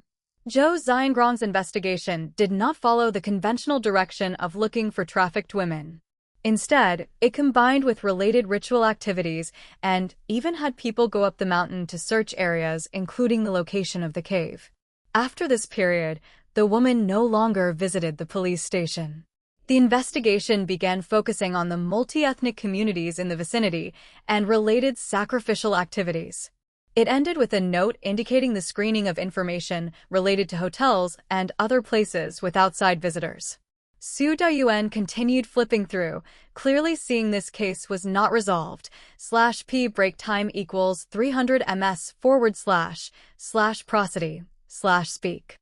Zhou Xiangrong's investigation did not follow the conventional direction of looking for trafficked women. Instead, it combined with related ritual activities and even had people go up the mountain to search areas, including the location of the cave. After this period, the woman no longer visited the police station. The investigation began focusing on the multi-ethnic communities in the vicinity and related sacrificial activities. It ended with a note indicating the screening of information related to hotels and other places with outside visitors. Su Dayuan continued flipping through, clearly seeing this case was not resolved. /p break time equals 300 ms / prosody / speak.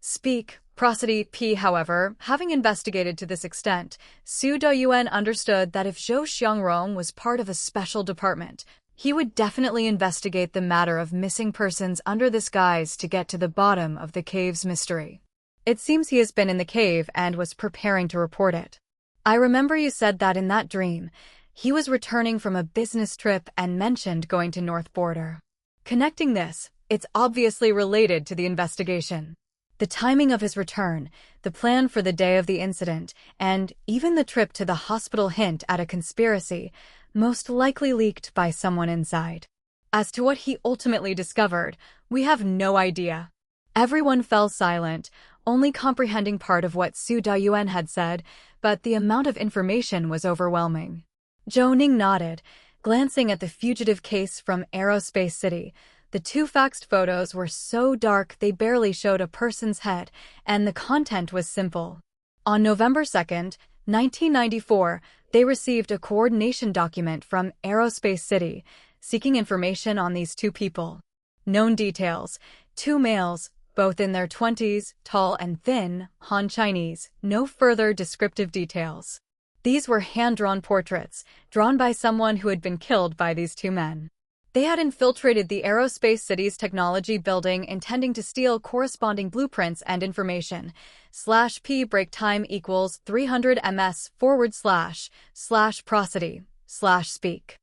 Speak, prosody p. However, having investigated to this extent, Su Dayuan understood that if Zhou Xiangrong was part of a special department, he would definitely investigate the matter of missing persons under this guise to get to the bottom of the cave's mystery. It seems he has been in the cave and was preparing to report it. I remember you said that in that dream, he was returning from a business trip and mentioned going to North Border. Connecting this, it's obviously related to the investigation. The timing of his return, the plan for the day of the incident, and even the trip to the hospital hint at a conspiracy, most likely leaked by someone inside. As to what he ultimately discovered, we have no idea. Everyone fell silent, only comprehending part of what Su Dayuan had said, but the amount of information was overwhelming. Zhou Ning nodded, glancing at the fugitive case from Aerospace City. The 2 faxed photos were so dark they barely showed a person's head, and the content was simple. On November 2, 1994, they received a coordination document from Aerospace City, seeking information on these 2 people. Known details: 2 males, both in their 20s, tall and thin, Han Chinese, no further descriptive details. These were hand-drawn portraits, drawn by someone who had been killed by these 2 men. They had infiltrated the Aerospace City's technology building intending to steal corresponding blueprints and information. /p break time equals 300 ms / prosody / speak.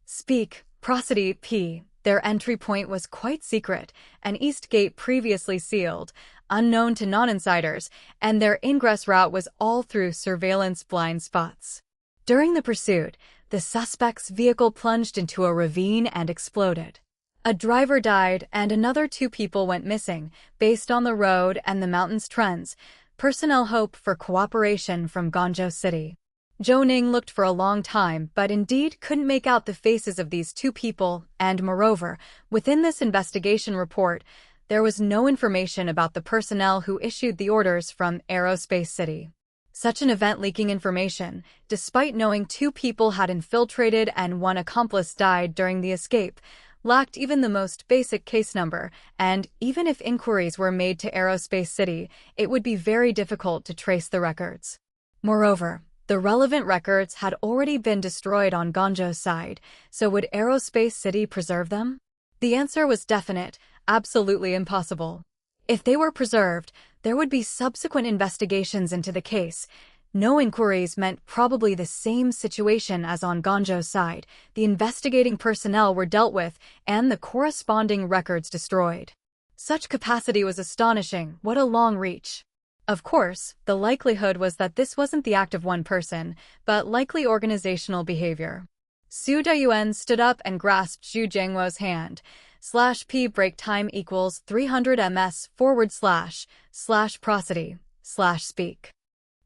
Speak, prosody p. Their entry point was quite secret, an east gate previously sealed, unknown to non-insiders, and their ingress route was all through surveillance blind spots. During the pursuit, the suspect's vehicle plunged into a ravine and exploded. A driver died and another 2 people went missing. Based on the road and the mountain's trends, personnel hope for cooperation from Guangzhou City. Zhou Ning looked for a long time but indeed couldn't make out the faces of these 2 people, and moreover, within this investigation report, there was no information about the personnel who issued the orders from Aerospace City. Such an event leaking information, despite knowing 2 people had infiltrated and 1 accomplice died during the escape, lacked even the most basic case number, and even if inquiries were made to Aerospace City, it would be very difficult to trace the records. Moreover, the relevant records had already been destroyed on Guangzhou's side, so would Aerospace City preserve them? The answer was definite, absolutely impossible. If they were preserved, there would be subsequent investigations into the case. No inquiries meant probably the same situation as on Guangzhou's side. The investigating personnel were dealt with, and the corresponding records destroyed. Such capacity was astonishing. What a long reach. Of course, the likelihood was that this wasn't the act of one person, but likely organizational behavior. Su Dayuan stood up and grasped Zhu Jiangwo's hand. /P break time equals 300 ms / prosody / speak.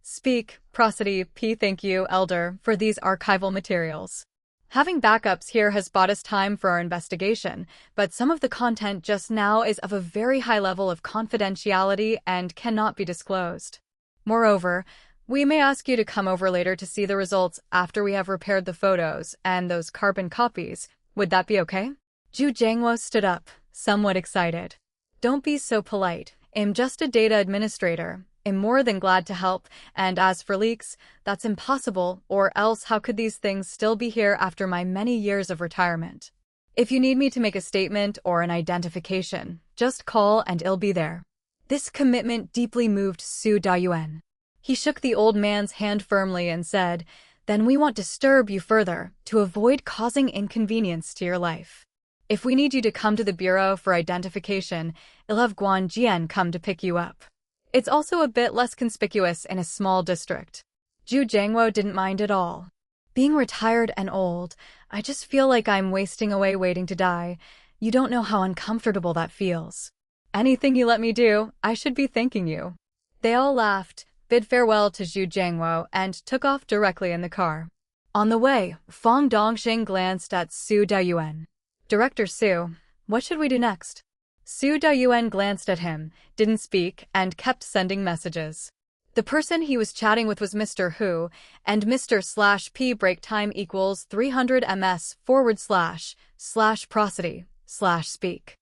Speak, prosody, P. Thank you, Elder, for these archival materials. Having backups here has bought us time for our investigation, but some of the content just now is of a very high level of confidentiality and cannot be disclosed. Moreover, we may ask you to come over later to see the results after we have repaired the photos and those carbon copies. Would that be okay? Zhu Jiangwo stood up, somewhat excited. Don't be so polite. I'm just a data administrator. I'm more than glad to help, and as for leaks, that's impossible, or else how could these things still be here after my many years of retirement? If you need me to make a statement or an identification, just call and I'll be there. This commitment deeply moved Su Dayuan. He shook the old man's hand firmly and said, "Then we won't disturb you further, to avoid causing inconvenience to your life. If we need you to come to the bureau for identification, I'll have Guan Jian come to pick you up. It's also a bit less conspicuous in a small district." Zhu Jiangwo didn't mind at all. Being retired and old, I just feel like I'm wasting away waiting to die. You don't know how uncomfortable that feels. Anything you let me do, I should be thanking you. They all laughed, bid farewell to Zhu Jiangwo, and took off directly in the car. On the way, Fang Dongxing glanced at Su Dayuan. "Director Su, what should we do next?" Su Dayuan glanced at him, didn't speak, and kept sending messages. The person he was chatting with was Mr. Hu, and Mr./P break time equals 300 ms / prosody / speak.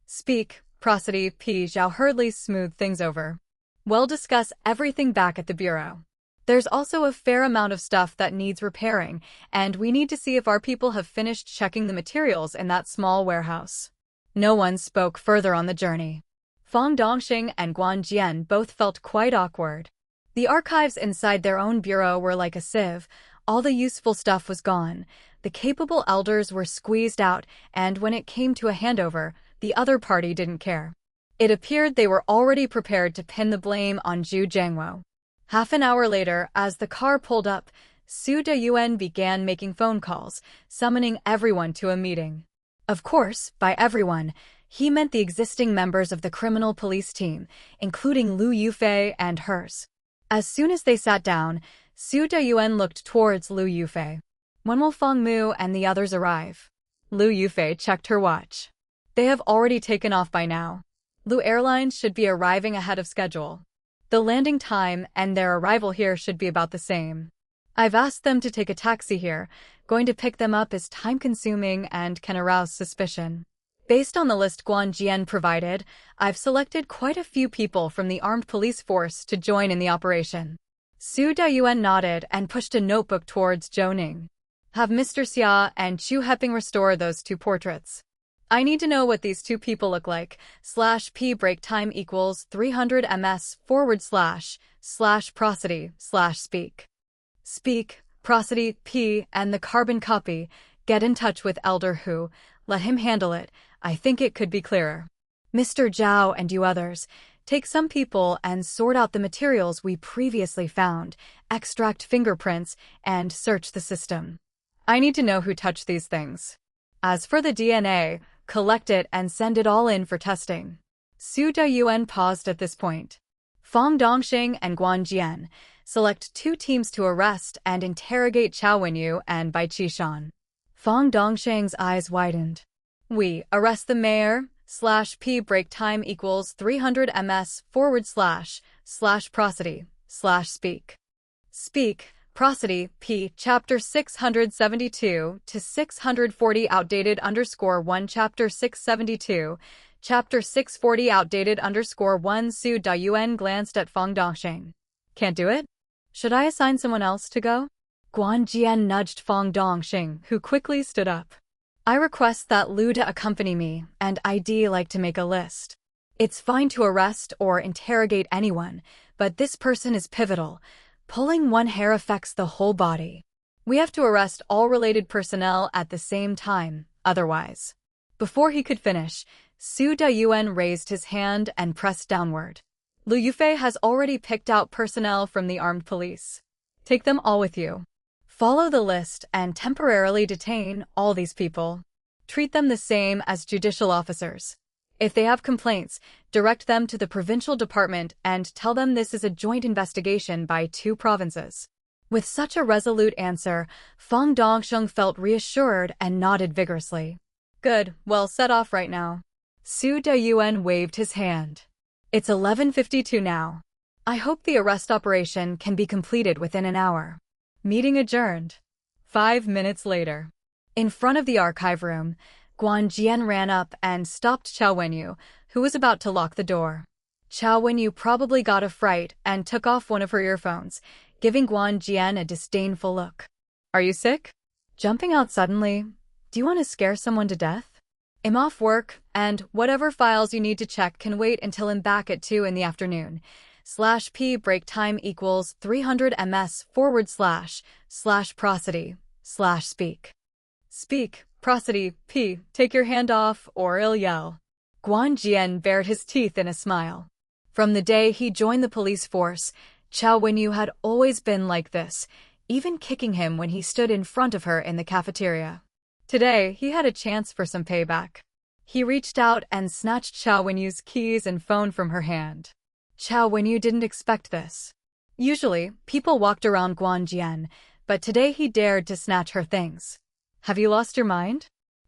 Speak, prosody, P. Zhao hurriedly smoothed things over. We'll discuss everything back at the bureau. There's also a fair amount of stuff that needs repairing, and we need to see if our people have finished checking the materials in that small warehouse. No one spoke further on the journey. Fang Dongxing and Guan Jian both felt quite awkward. The archives inside their own bureau were like a sieve. All the useful stuff was gone. The capable elders were squeezed out, and when it came to a handover, the other party didn't care. It appeared they were already prepared to pin the blame on Zhu Jiangwo. Half an hour later, as the car pulled up, Su Dayuan began making phone calls, summoning everyone to a meeting. Of course, by everyone, he meant the existing members of the criminal police team, including Lu Yufei and hers. As soon as they sat down, Su Dayuan looked towards Lu Yufei. "When will Fang Mu and the others arrive?" Lu Yufei checked her watch. "They have already taken off by now. Lu Airlines should be arriving ahead of schedule. The landing time and their arrival here should be about the same. I've asked them to take a taxi here. Going to pick them up is time-consuming and can arouse suspicion. Based on the list Guan Jian provided, I've selected quite a few people from the armed police force to join in the operation." Su Dayuan nodded and pushed a notebook towards Zhou Ning. "Have Mr. Xia and Chu Heping restore those 2 portraits. I need to know what these 2 people look like. /P break time equals 300 ms / prosody / speak. Speak, prosody, P, and the carbon copy. Get in touch with Elder Hu. Let him handle it. I think it could be clearer. Mr. Zhao and you others, Take some people and sort out the materials we previously found, extract fingerprints, and search the system. I need to know who touched these things. As for the DNA, collect it and send it all in for testing. Su Dayuan paused at this point. Fang Dongxing and Guan Jian, select 2 teams to arrest and interrogate Chao Wenyu and Bai Qishan. Fang Dongxing's eyes widened. We arrest the mayor, /p break time equals 300 ms / prosody / speak. Speak, prosody, p chapter 672 to 640 outdated _1 chapter 672, chapter 640 outdated _1 Su Dayuan glanced at Fang Dongxing. Can't do it? Should I assign someone else to go? Guan Jian nudged Fang Dongxing, who quickly stood up. I request that Lu to accompany me, and I'd like to make a list. It's fine to arrest or interrogate anyone, but this person is pivotal. Pulling one hair affects the whole body. We have to arrest all related personnel at the same time, otherwise. Before he could finish, Su Dayuan raised his hand and pressed downward. Lu Yufei has already picked out personnel from the armed police. Take them all with you. Follow the list and temporarily detain all these people. Treat them the same as judicial officers. If they have complaints, direct them to the provincial department and tell them this is a joint investigation by 2 provinces. With such a resolute answer, Fang Dongxing felt reassured and nodded vigorously. Good, well set off right now. Su Dayuan waved his hand. It's 11:52 now. I hope the arrest operation can be completed within an hour. Meeting adjourned. 5 minutes later. In front of the archive room, Guan Jian ran up and stopped Chao Wenyu, who was about to lock the door. Chao Wenyu probably got a fright and took off one of her earphones, giving Guan Jian a disdainful look. Are you sick? Jumping out suddenly? Do you want to scare someone to death? I'm off work, and whatever files you need to check can wait until I'm back at 2 in the afternoon. /p break time equals 300 ms / prosody / speak. Speak, prosody, p, take your hand off or I'll yell. Guan Jian bared his teeth in a smile. From the day he joined the police force, Chao Wenyu had always been like this, even kicking him when he stood in front of her in the cafeteria. Today, he had a chance for some payback. He reached out and snatched Chao Wenyu's keys and phone from her hand. Chao Wenyu didn't expect this. Usually, people walked around Guan Jian, but today he dared to snatch her things. Have you lost your mind?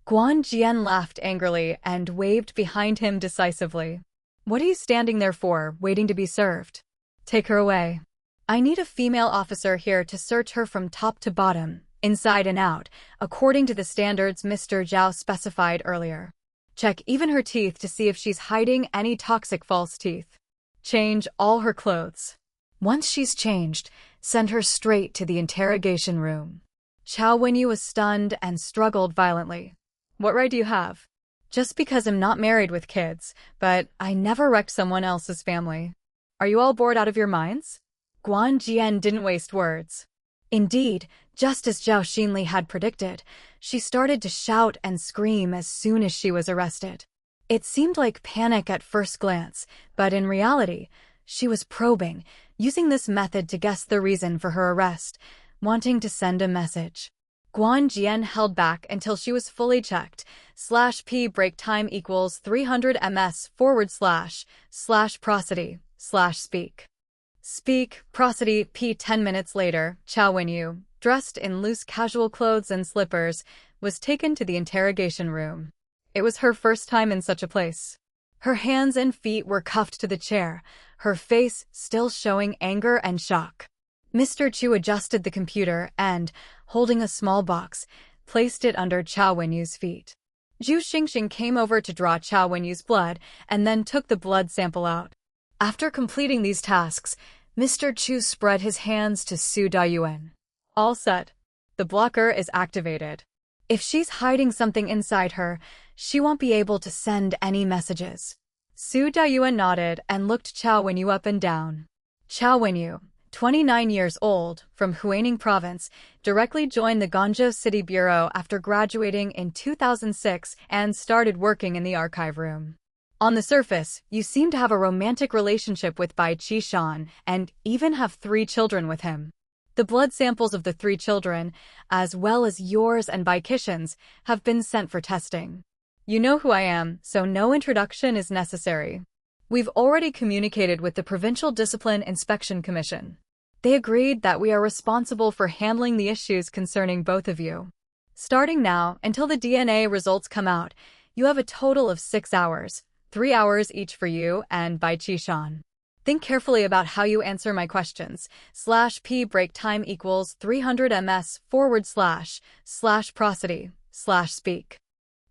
Guan Jian laughed angrily and waved behind him decisively. What are you standing there for, waiting to be served? Take her away. I need a female officer here to search her from top to bottom, inside and out, according to the standards Mr. Zhao specified earlier. Check even her teeth to see if she's hiding any toxic false teeth. Change all her clothes. Once she's changed, send her straight to the interrogation room. Chao Wenyu was stunned and struggled violently. What right do you have? Just because I'm not married with kids, but I never wrecked someone else's family. Are you all bored out of your minds? Guan Jian didn't waste words. Indeed, just as Zhao Xinli had predicted, she started to shout and scream as soon as she was arrested. It seemed like panic at first glance, but in reality, she was probing, using this method to guess the reason for her arrest, wanting to send a message. Guan Jian held back until she was fully checked. /p break time equals 300 ms / prosody / speak. Speak, prosody, p 10 minutes later, Chao Wenyu, dressed in loose casual clothes and slippers, was taken to the interrogation room. It was her first time in such a place. Her hands and feet were cuffed to the chair, her face still showing anger and shock. Mr. Chu adjusted the computer and, holding a small box, placed it under Chao Wenyu's feet. Zhu Xingxing came over to draw Chao Wenyu's blood and then took the blood sample out. After completing these tasks, Mr. Chu spread his hands to Su Dayuan. All set. The blocker is activated. If she's hiding something inside her, she won't be able to send any messages. Su Dayuan nodded and looked Chao Wenyu up and down. Chao Wenyu, 29 years old, from Huaining Province, directly joined the Guangzhou City Bureau after graduating in 2006 and started working in the archive room. On the surface, you seem to have a romantic relationship with Bai Qishan and even have 3 children with him. The blood samples of the 3 children, as well as yours and Bai Qishan's, have been sent for testing. You know who I am, so no introduction is necessary. We've already communicated with the Provincial Discipline Inspection Commission. They agreed that we are responsible for handling the issues concerning both of you. Starting now, until the DNA results come out, you have a total of 6 hours, 3 hours each for you and Bai Qishan. Think carefully about how you answer my questions. /p break time equals 300 ms//prosody/speak.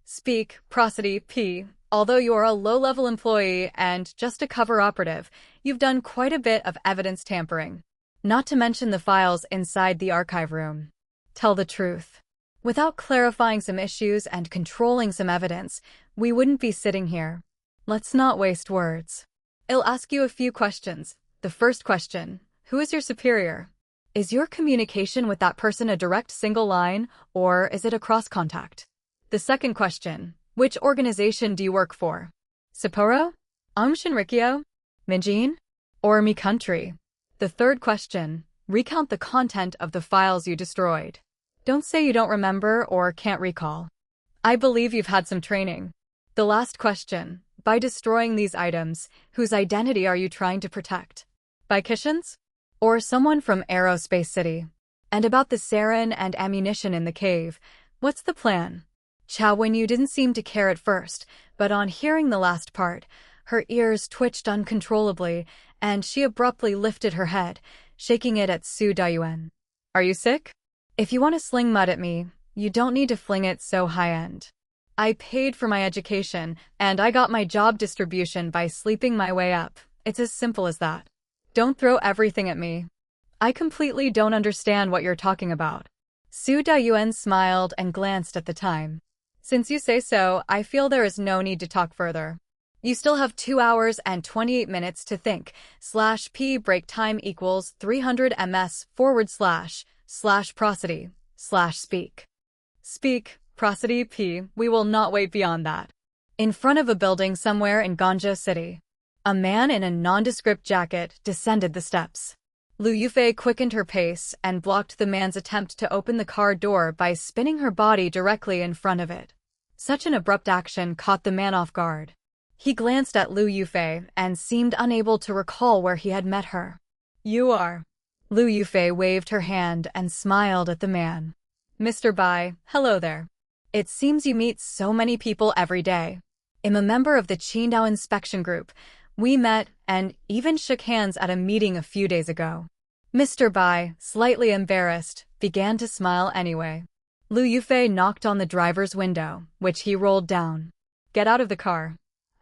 Speak, prosody, p. Although you are a low-level employee and just a cover operative, you've done quite a bit of evidence tampering. Not to mention the files inside the archive room. Tell the truth. Without clarifying some issues and controlling some evidence, we wouldn't be sitting here. Let's not waste words. I'll ask you a few questions. The first question, who is your superior? Is your communication with that person a direct single line, or is it a cross-contact? The second question, which organization do you work for? Sapporo? Shinrikyo? Mijin? Or Mi Country? The third question, recount the content of the files you destroyed. Don't say you don't remember or can't recall. I believe you've had some training. The last question, by destroying these items, whose identity are you trying to protect? Bai Qishan's? Or someone from Aerospace City? And about the sarin and ammunition in the cave, what's the plan? Chao Wenyu didn't seem to care at first, but on hearing the last part, her ears twitched uncontrollably, and she abruptly lifted her head, shaking it at Su Dayuan. Are you sick? If you want to sling mud at me, you don't need to fling it so high-end. I paid for my education, and I got my job distribution by sleeping my way up. It's as simple as that. Don't throw everything at me. I completely don't understand what you're talking about. Su Dayuan smiled and glanced at the time. Since you say so, I feel there is no need to talk further. You still have 2 hours and 28 minutes to think. /p break time equals 300 ms//prosody/speak. Speak, prosody p. We will not wait beyond that. In front of a building somewhere in Ganja City, a man in a nondescript jacket descended the steps. Lu Yufei quickened her pace and blocked the man's attempt to open the car door by spinning her body directly in front of it. Such an abrupt action caught the man off guard. He glanced at Lu Yufei and seemed unable to recall where he had met her. You are. Lu Yufei waved her hand and smiled at the man. Mr. Bai, hello there. It seems you meet so many people every day. I'm a member of the Qidong inspection group. We met and even shook hands at a meeting a few days ago. Mr. Bai, slightly embarrassed, began to smile anyway. Lu Yufei knocked on the driver's window, which he rolled down. Get out of the car.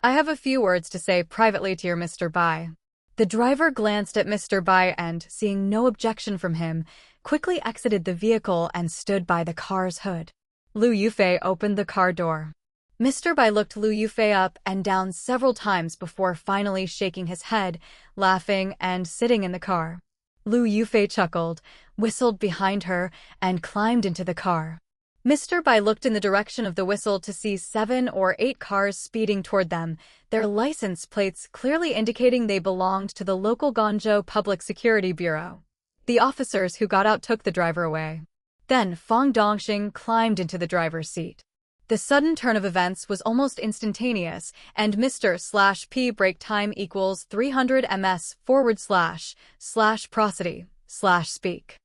I have a few words to say privately to your Mr. Bai. The driver glanced at Mr. Bai and, seeing no objection from him, quickly exited the vehicle and stood by the car's hood. Lu Yufei opened the car door. Mr. Bai looked Lu Yufei up and down several times before finally shaking his head, laughing, and sitting in the car. Lu Yufei chuckled, whistled behind her, and climbed into the car. Mr. Bai looked in the direction of the whistle to see 7 or 8 cars speeding toward them, their license plates clearly indicating they belonged to the local Guangzhou Public Security Bureau. The officers who got out took the driver away. Then Fang Dongxing climbed into the driver's seat. The sudden turn of events was almost instantaneous, and Mr./P break time equals 300 ms//prosody/speak.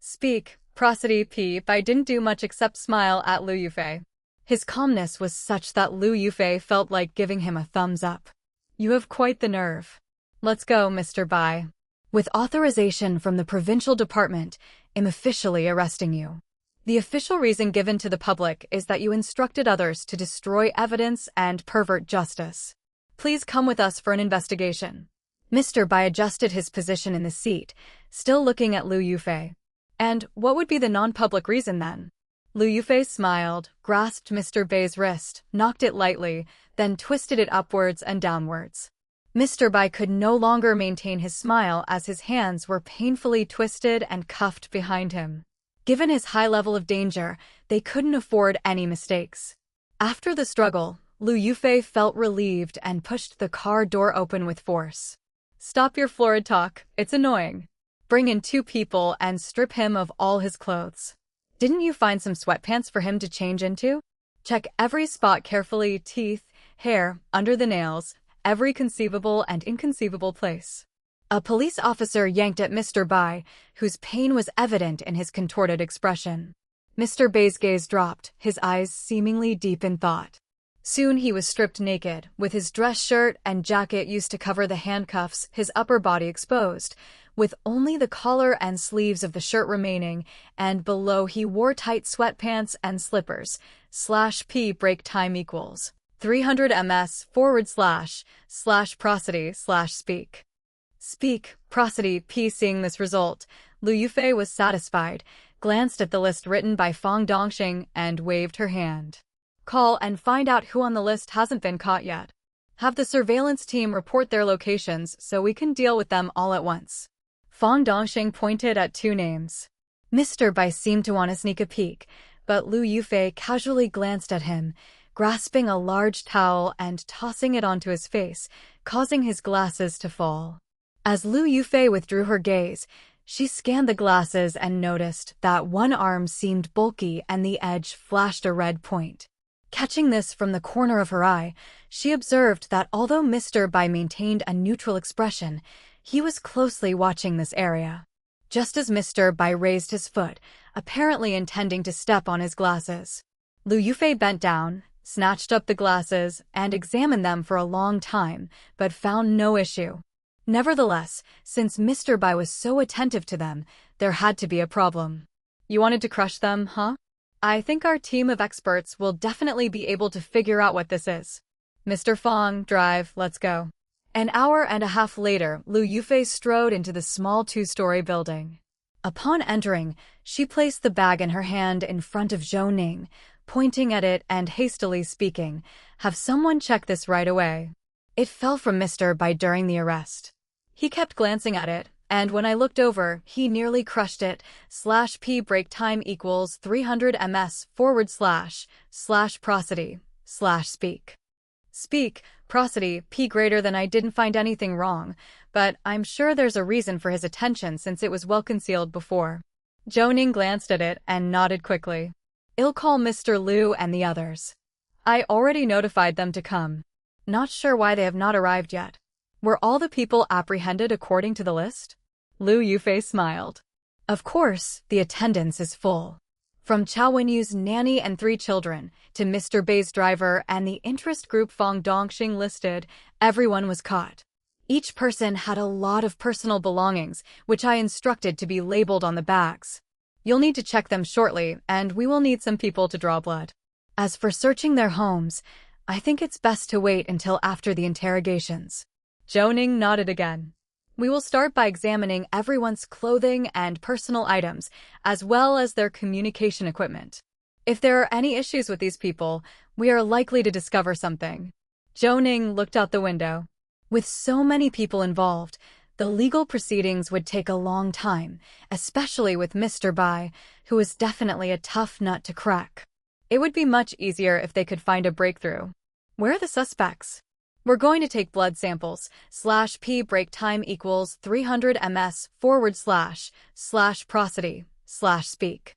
Speak, prosody p. Bai didn't do much except smile at Lu Yufei. His calmness was such that Lu Yufei felt like giving him a thumbs up. You have quite the nerve. Let's go, Mr. Bai. With authorization from the provincial department, I'm officially arresting you. The official reason given to the public is that you instructed others to destroy evidence and pervert justice. Please come with us for an investigation. Mr. Bai adjusted his position in the seat, still looking at Lu Yufei. And what would be the non-public reason then? Lu Yufei smiled, grasped Mr. Bai's wrist, knocked it lightly, then twisted it upwards and downwards. Mr. Bai could no longer maintain his smile as his hands were painfully twisted and cuffed behind him. Given his high level of danger, they couldn't afford any mistakes. After the struggle, Lu Yufei felt relieved and pushed the car door open with force. Stop your florid talk, it's annoying. Bring in 2 people and strip him of all his clothes. Didn't you find some sweatpants for him to change into? Check every spot carefully, teeth, hair, under the nails, every conceivable and inconceivable place. A police officer yanked at Mr. Bai, whose pain was evident in his contorted expression. Mr. Bai's gaze dropped, his eyes seemingly deep in thought. Soon he was stripped naked, with his dress shirt and jacket used to cover the handcuffs, his upper body exposed, with only the collar and sleeves of the shirt remaining, and below he wore tight sweatpants and slippers. /p break time equals 300 ms / prosody / speak. Speak, prosody p. Seeing this result, Lu Yufei was satisfied, glanced at the list written by Fang Dongxing, and waved her hand. Call and find out who on the list hasn't been caught yet. Have the surveillance team report their locations so we can deal with them all at once. Fang Dongxing pointed at 2 names. Mr. Bai seemed to want to sneak a peek, but Lu Yufei casually glanced at him, grasping a large towel and tossing it onto his face, causing his glasses to fall. As Lu Yufei withdrew her gaze, she scanned the glasses and noticed that one arm seemed bulky and the edge flashed a red point. Catching this from the corner of her eye, she observed that although Mr. Bai maintained a neutral expression, he was closely watching this area. Just as Mr. Bai raised his foot, apparently intending to step on his glasses, Lu Yufei bent down, snatched up the glasses, and examined them for a long time, but found no issue. Nevertheless, since Mr. Bai was so attentive to them, there had to be a problem. You wanted to crush them, huh? I think our team of experts will definitely be able to figure out what this is. Mr. Fang, drive, let's go. An hour and a half later, Lu Yufei strode into the small 2-story building. Upon entering, she placed the bag in her hand in front of Zhou Ning, pointing at it and hastily speaking, "Have someone check this right away." It fell from Mr. Bai during the arrest. He kept glancing at it, and when I looked over, he nearly crushed it. /p break time equals 300 ms / prosody / speak. Speak, prosody, p greater than. I didn't find anything wrong, but I'm sure there's a reason for his attention since it was well concealed before. Zhou Ning glanced at it and nodded quickly. I'll call Mr. Liu and the others. I already notified them to come. Not sure why they have not arrived yet. Were all the people apprehended according to the list? Lu Yufei smiled. Of course, the attendance is full. From Chao Wenyu's nanny and 3 children, to Mr. Bai's driver and the interest group Fang Dongxing listed, everyone was caught. Each person had a lot of personal belongings, which I instructed to be labeled on the bags. You'll need to check them shortly, and we will need some people to draw blood. As for searching their homes, I think it's best to wait until after the interrogations. Zhou Ning nodded again. We will start by examining everyone's clothing and personal items, as well as their communication equipment. If there are any issues with these people, we are likely to discover something. Zhou Ning looked out the window. With so many people involved, the legal proceedings would take a long time, especially with Mr. Bai, who is definitely a tough nut to crack. It would be much easier if they could find a breakthrough. Where are the suspects? We're going to take blood samples. /p break time equals 300 ms / prosody / speak.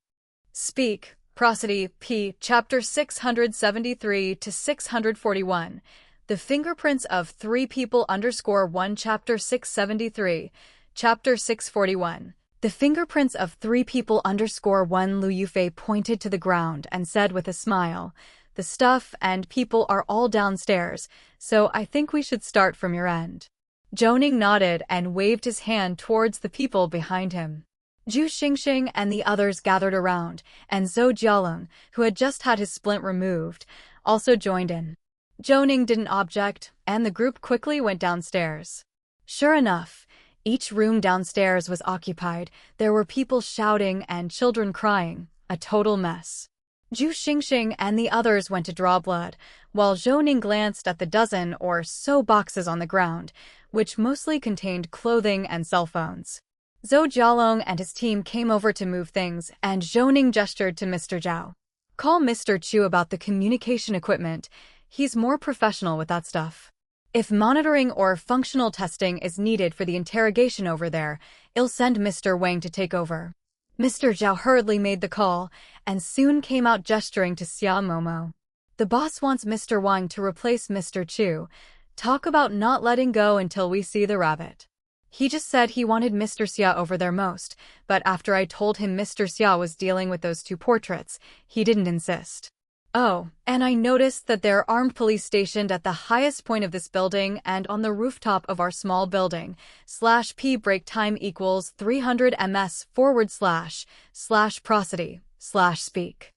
Speak, prosody, p. Chapter 673 to 641. The fingerprints of 3 people _1. Chapter 673. Chapter 641. The fingerprints of 3 people _1. Lu Yufei pointed to the ground and said with a smile, "The stuff and people are all downstairs, so I think we should start from your end." Zhou Ning nodded and waved his hand towards the people behind him. Zhu Xingxing and the others gathered around, and Zhou Jialong, who had just had his splint removed, also joined in. Zhou Ning didn't object, and the group quickly went downstairs. Sure enough, each room downstairs was occupied. There were people shouting and children crying, a total mess. Zhu Xingxing and the others went to draw blood, while Zhou Ning glanced at the dozen or so boxes on the ground, which mostly contained clothing and cell phones. Zhou Jialong and his team came over to move things, and Zhou Ning gestured to Mr. Zhao. "Call Mr. Chu about the communication equipment. He's more professional with that stuff. If monitoring or functional testing is needed for the interrogation over there, I'll send Mr. Wang to take over. Mr. Zhao hurriedly made the call, and soon came out gesturing to Xia Momo. The boss wants Mr. Wang to replace Mr. Chu. Talk about not letting go until we see the rabbit. He just said he wanted Mr. Xia over there most, but after I told him Mr. Xia was dealing with those 2 portraits, he didn't insist. Oh, and I noticed that there are armed police stationed at the highest point of this building and on the rooftop of our small building. /P break time equals 300 ms / prosody / speak.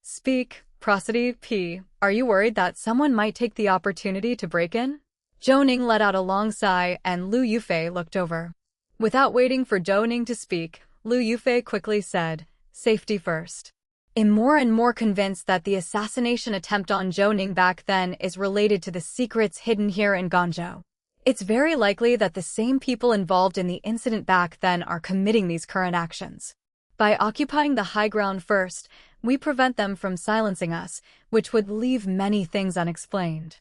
Speak, prosody, P. Are you worried that someone might take the opportunity to break in? Zhou Ning let out a long sigh and Lu Yufei looked over. Without waiting for Zhou Ning to speak, Lu Yufei quickly said, "Safety first." I'm more and more convinced that the assassination attempt on Zhou Ning back then is related to the secrets hidden here in Guangzhou. It's very likely that the same people involved in the incident back then are committing these current actions. By occupying the high ground first, we prevent them from silencing us, which would leave many things unexplained.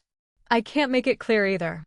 I can't make it clear either.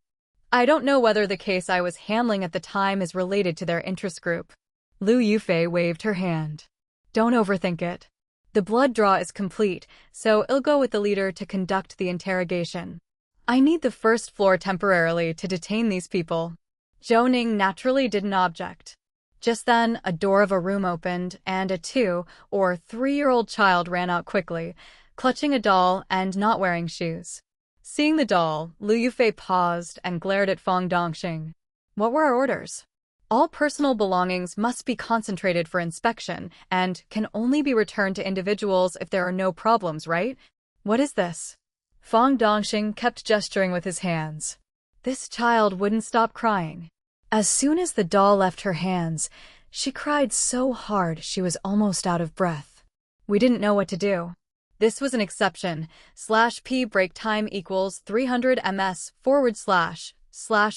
I don't know whether the case I was handling at the time is related to their interest group. Lu Yufei waved her hand. Don't overthink it. The blood draw is complete, so I'll go with the leader to conduct the interrogation. I need the first floor temporarily to detain these people. Zhou Ning naturally didn't object. Just then, a door of a room opened, and a 2- or 3-year-old child ran out quickly, clutching a doll and not wearing shoes. Seeing the doll, Lu Yufei paused and glared at Fang Dongxing. What were our orders? All personal belongings must be concentrated for inspection and can only be returned to individuals if there are no problems, right? What is this? Fang Dongxing kept gesturing with his hands. This child wouldn't stop crying. As soon as the doll left her hands, she cried so hard she was almost out of breath. We didn't know what to do. This was an exception. /P break time equals 300 ms /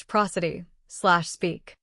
prosody / speak.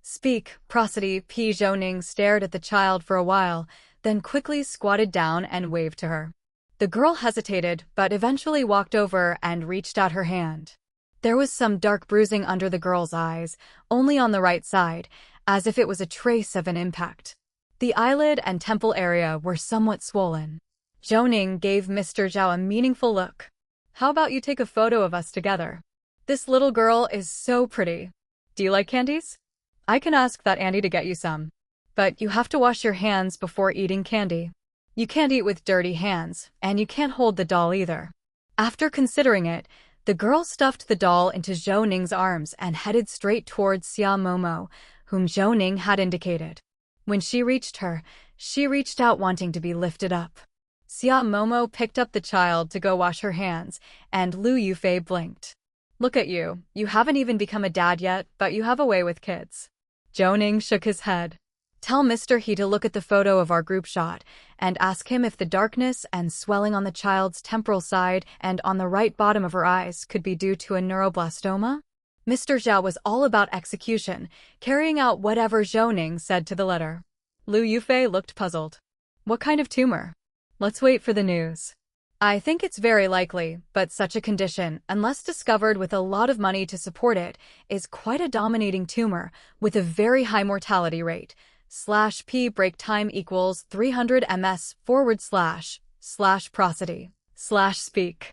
Speak, prosody, P. Zhou Ning stared at the child for a while, then quickly squatted down and waved to her. The girl hesitated, but eventually walked over and reached out her hand. There was some dark bruising under the girl's eyes, only on the right side, as if it was a trace of an impact. The eyelid and temple area were somewhat swollen. Zhou Ning gave Mr. Zhao a meaningful look. How about you take a photo of us together? This little girl is so pretty. Do you like candies? I can ask that Andy to get you some. But you have to wash your hands before eating candy. You can't eat with dirty hands, and you can't hold the doll either. After considering it, the girl stuffed the doll into Zhou Ning's arms and headed straight towards Xia Momo, whom Zhou Ning had indicated. When she reached her, she reached out wanting to be lifted up. Xia Momo picked up the child to go wash her hands, and Lu Yufei blinked. Look at you, you haven't even become a dad yet, but you have a way with kids. Zhou Ning shook his head. Tell Mr. He to look at the photo of our group shot and ask him if the darkness and swelling on the child's temporal side and on the right bottom of her eyes could be due to a neuroblastoma? Mr. Zhao was all about execution, carrying out whatever Zhou Ning said to the letter. Lu Yufei looked puzzled. What kind of tumor? Let's wait for the news. I think it's very likely, but such a condition, unless discovered with a lot of money to support it, is quite a dominating tumor with a very high mortality rate. /P break time equals 300 ms / prosody / speak.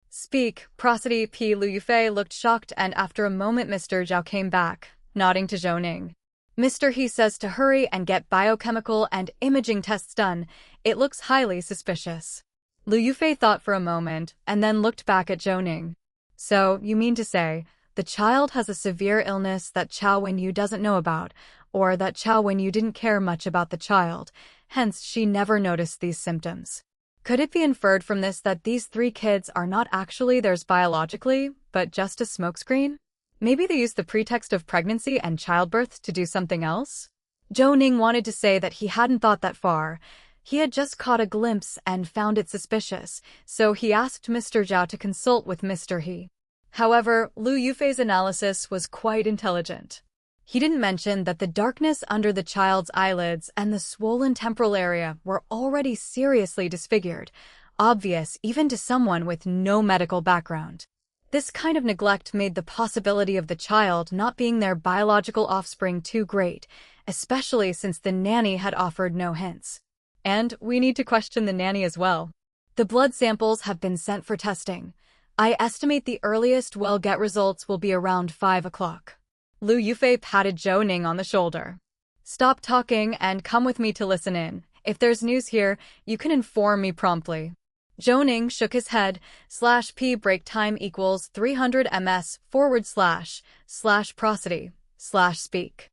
Speak, prosody, P. Lu Yufei looked shocked, and after a moment Mr. Zhao came back, nodding to Zhou Ning. Mr. He says to hurry and get biochemical and imaging tests done. It looks highly suspicious. Lu Yufei thought for a moment, and then looked back at Zhou Ning. So, you mean to say, the child has a severe illness that Chao Wenyu doesn't know about, or that Chao Wenyu didn't care much about the child, hence she never noticed these symptoms. Could it be inferred from this that these 3 kids are not actually theirs biologically, but just a smokescreen? Maybe they used the pretext of pregnancy and childbirth to do something else? Zhou Ning wanted to say that he hadn't thought that far. He had just caught a glimpse and found it suspicious, so he asked Mr. Zhao to consult with Mr. He. However, Lu Yufei's analysis was quite intelligent. He didn't mention that the darkness under the child's eyelids and the swollen temporal area were already seriously disfigured. obvious even to someone with no medical background. This kind of neglect made the possibility of the child not being their biological offspring too great, especially since the nanny had offered no hints. And we need to question the nanny as well. The blood samples have been sent for testing. I estimate the earliest we'll get results will be around 5 o'clock. Lu Yufei patted Zhou Ning on the shoulder. Stop talking and come with me to listen in. If there's news here, you can inform me promptly. Zhou Ning shook his head. /p break time equals 300 ms / prosody / speak.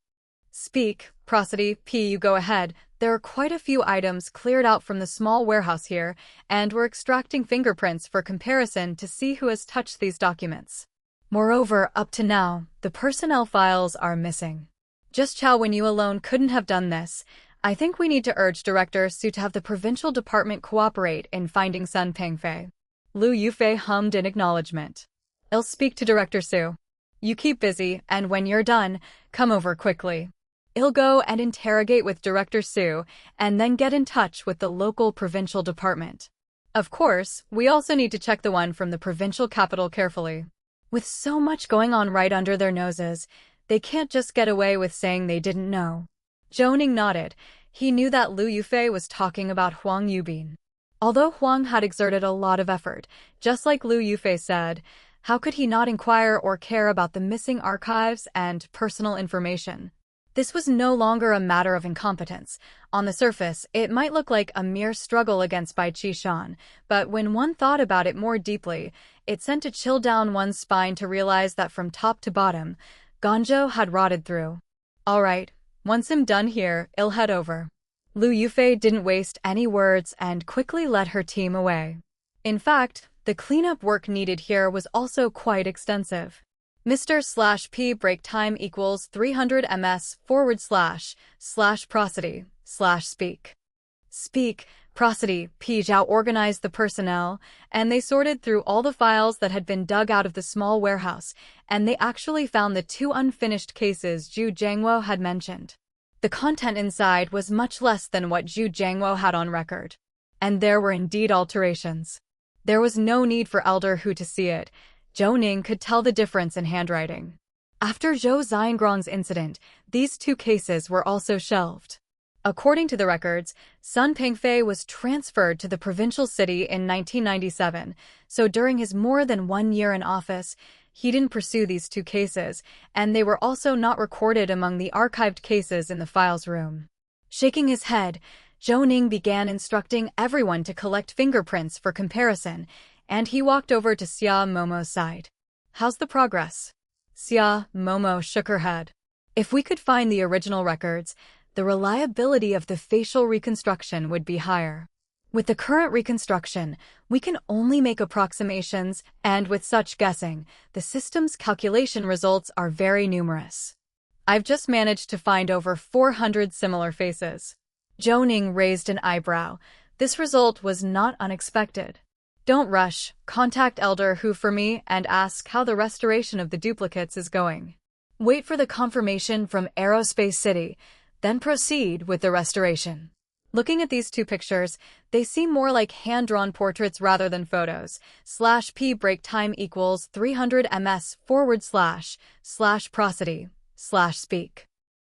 Speak, prosody, p you go ahead. There are quite a few items cleared out from the small warehouse here, and we're extracting fingerprints for comparison to see who has touched these documents. Moreover, up to now, the personnel files are missing. Just Chao Wenyu alone couldn't have done this. I think we need to urge Director Su to have the provincial department cooperate in finding Sun Pengfei. Lu Yufei hummed in acknowledgement. I'll speak to Director Su. You keep busy, and when you're done, come over quickly. I'll go and interrogate with Director Su, and then get in touch with the local provincial department. Of course, we also need to check the one from the provincial capital carefully. With so much going on right under their noses, they can't just get away with saying they didn't know. Zhou Ning nodded. He knew that Lu Yufei was talking about Huang Yubin. Although Huang had exerted a lot of effort, just like Lu Yufei said, how could he not inquire or care about the missing archives and personal information? This was no longer a matter of incompetence. On the surface, it might look like a mere struggle against Bai Qishan, but when one thought about it more deeply, it sent a chill down one's spine to realize that from top to bottom, Ganzhou had rotted through. All right, once I'm done here, I'll head over. Lu Yufei didn't waste any words and quickly led her team away. In fact, the cleanup work needed here was also quite extensive. Mr./P break time equals 300 ms / prosody / speak. Speak, prosody, P. Zhao organized the personnel, and they sorted through all the files that had been dug out of the small warehouse, and they actually found the 2 unfinished cases Zhu Jiangwo had mentioned. The content inside was much less than what Zhu Jiangwo had on record. And there were indeed alterations. There was no need for Elder Hu to see it. Zhou Ning could tell the difference in handwriting. After Zhou Xiangrong's incident, these 2 cases were also shelved. According to the records, Sun Pengfei was transferred to the provincial city in 1997, so during his more than 1 year in office, he didn't pursue these 2 cases, and they were also not recorded among the archived cases in the files room. Shaking his head, Zhou Ning began instructing everyone to collect fingerprints for comparison, and he walked over to Xia Momo's side. How's the progress? Xia Momo shook her head. If we could find the original records, the reliability of the facial reconstruction would be higher. With the current reconstruction, we can only make approximations, and with such guessing, the system's calculation results are very numerous. I've just managed to find over 400 similar faces. Zhou Ning raised an eyebrow. This result was not unexpected. Don't rush, contact Elder Hu for me and ask how the restoration of the duplicates is going. Wait for the confirmation from Aerospace City, then proceed with the restoration. Looking at these 2 pictures, they seem more like hand-drawn portraits rather than photos. /P break time equals 300 ms / prosody / speak.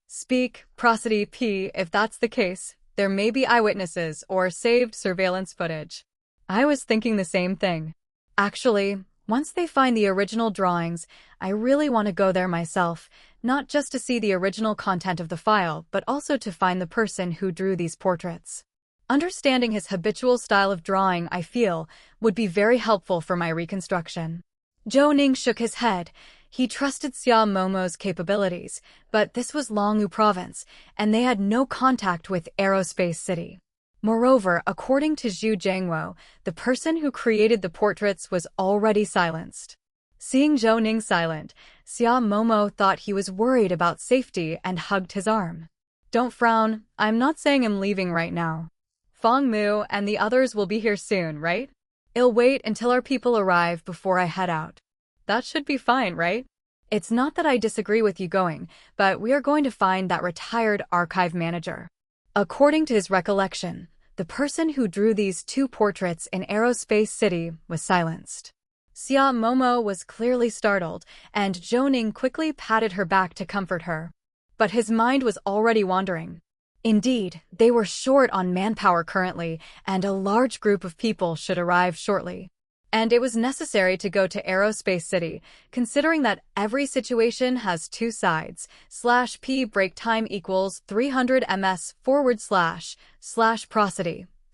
Speak, prosody, P. If that's the case, there may be eyewitnesses or saved surveillance footage. I was thinking the same thing. Actually, once they find the original drawings, I really want to go there myself, not just to see the original content of the file, but also to find the person who drew these portraits. Understanding his habitual style of drawing, I feel, would be very helpful for my reconstruction. Zhou Ning shook his head. He trusted Xia Momo's capabilities, but this was Longwu Province, and they had no contact with Aerospace City. Moreover, according to Zhu Jiangwo, the person who created the portraits was already silenced. Seeing Zhou Ning silent, Xia Momo thought he was worried about safety and hugged his arm. Don't frown, I'm not saying I'm leaving right now. Feng Mu and the others will be here soon, right? I'll wait until our people arrive before I head out. That should be fine, right? It's not that I disagree with you going, but we are going to find that retired archive manager. According to his recollection, the person who drew these two portraits in Aerospace City was silenced. Xia Momo was clearly startled, and Zhou Ning quickly patted her back to comfort her. But his mind was already wandering. Indeed, they were short on manpower currently, and a large group of people should arrive shortly. And it was necessary to go to Aerospace City, considering that every situation has two sides. /p break time equals 300 ms / prosody /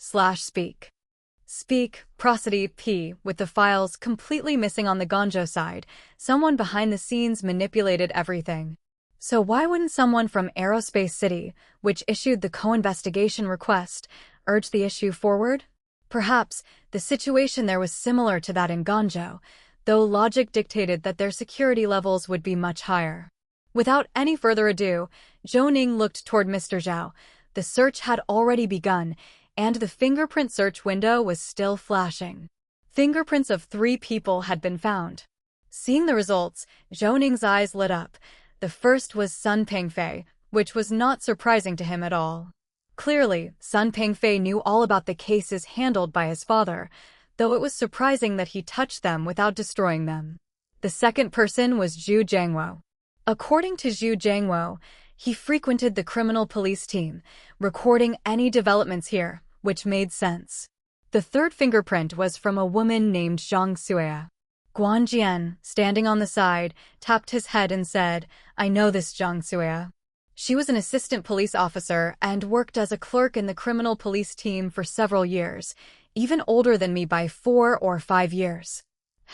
speak prosody p with the files completely missing on the Gonjo side. Someone behind the scenes manipulated everything. So why wouldn't someone from Aerospace City, which issued the co-investigation request, urge the issue forward? Perhaps the situation there was similar to that in Gonjo, though logic dictated that their security levels would be much higher. Without any further ado, Zhou Ning looked toward Mr. Zhao. The search had already begun, and the fingerprint search window was still flashing. Fingerprints of 3 people had been found. Seeing the results, Zhou Ning's eyes lit up. The first was Sun Pengfei, which was not surprising to him at all. Clearly, Sun Pengfei knew all about the cases handled by his father, though it was surprising that he touched them without destroying them. The second person was Zhu Jiangwo. According to Zhu Jiangwo, he frequented the criminal police team, recording any developments here, which made sense. The third fingerprint was from a woman named Zhang Suya. Guan Jian, standing on the side, tapped his head and said, "I know this Zhang Suya. She was an assistant police officer and worked as a clerk in the criminal police team for several years, even older than me by 4 or 5 years.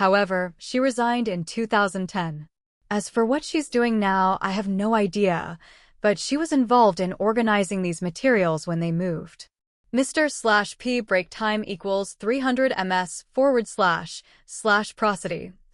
However, she resigned in 2010. As for what she's doing now, I have no idea, but she was involved in organizing these materials when they moved." Mr./P break time equals 300 ms / prosody /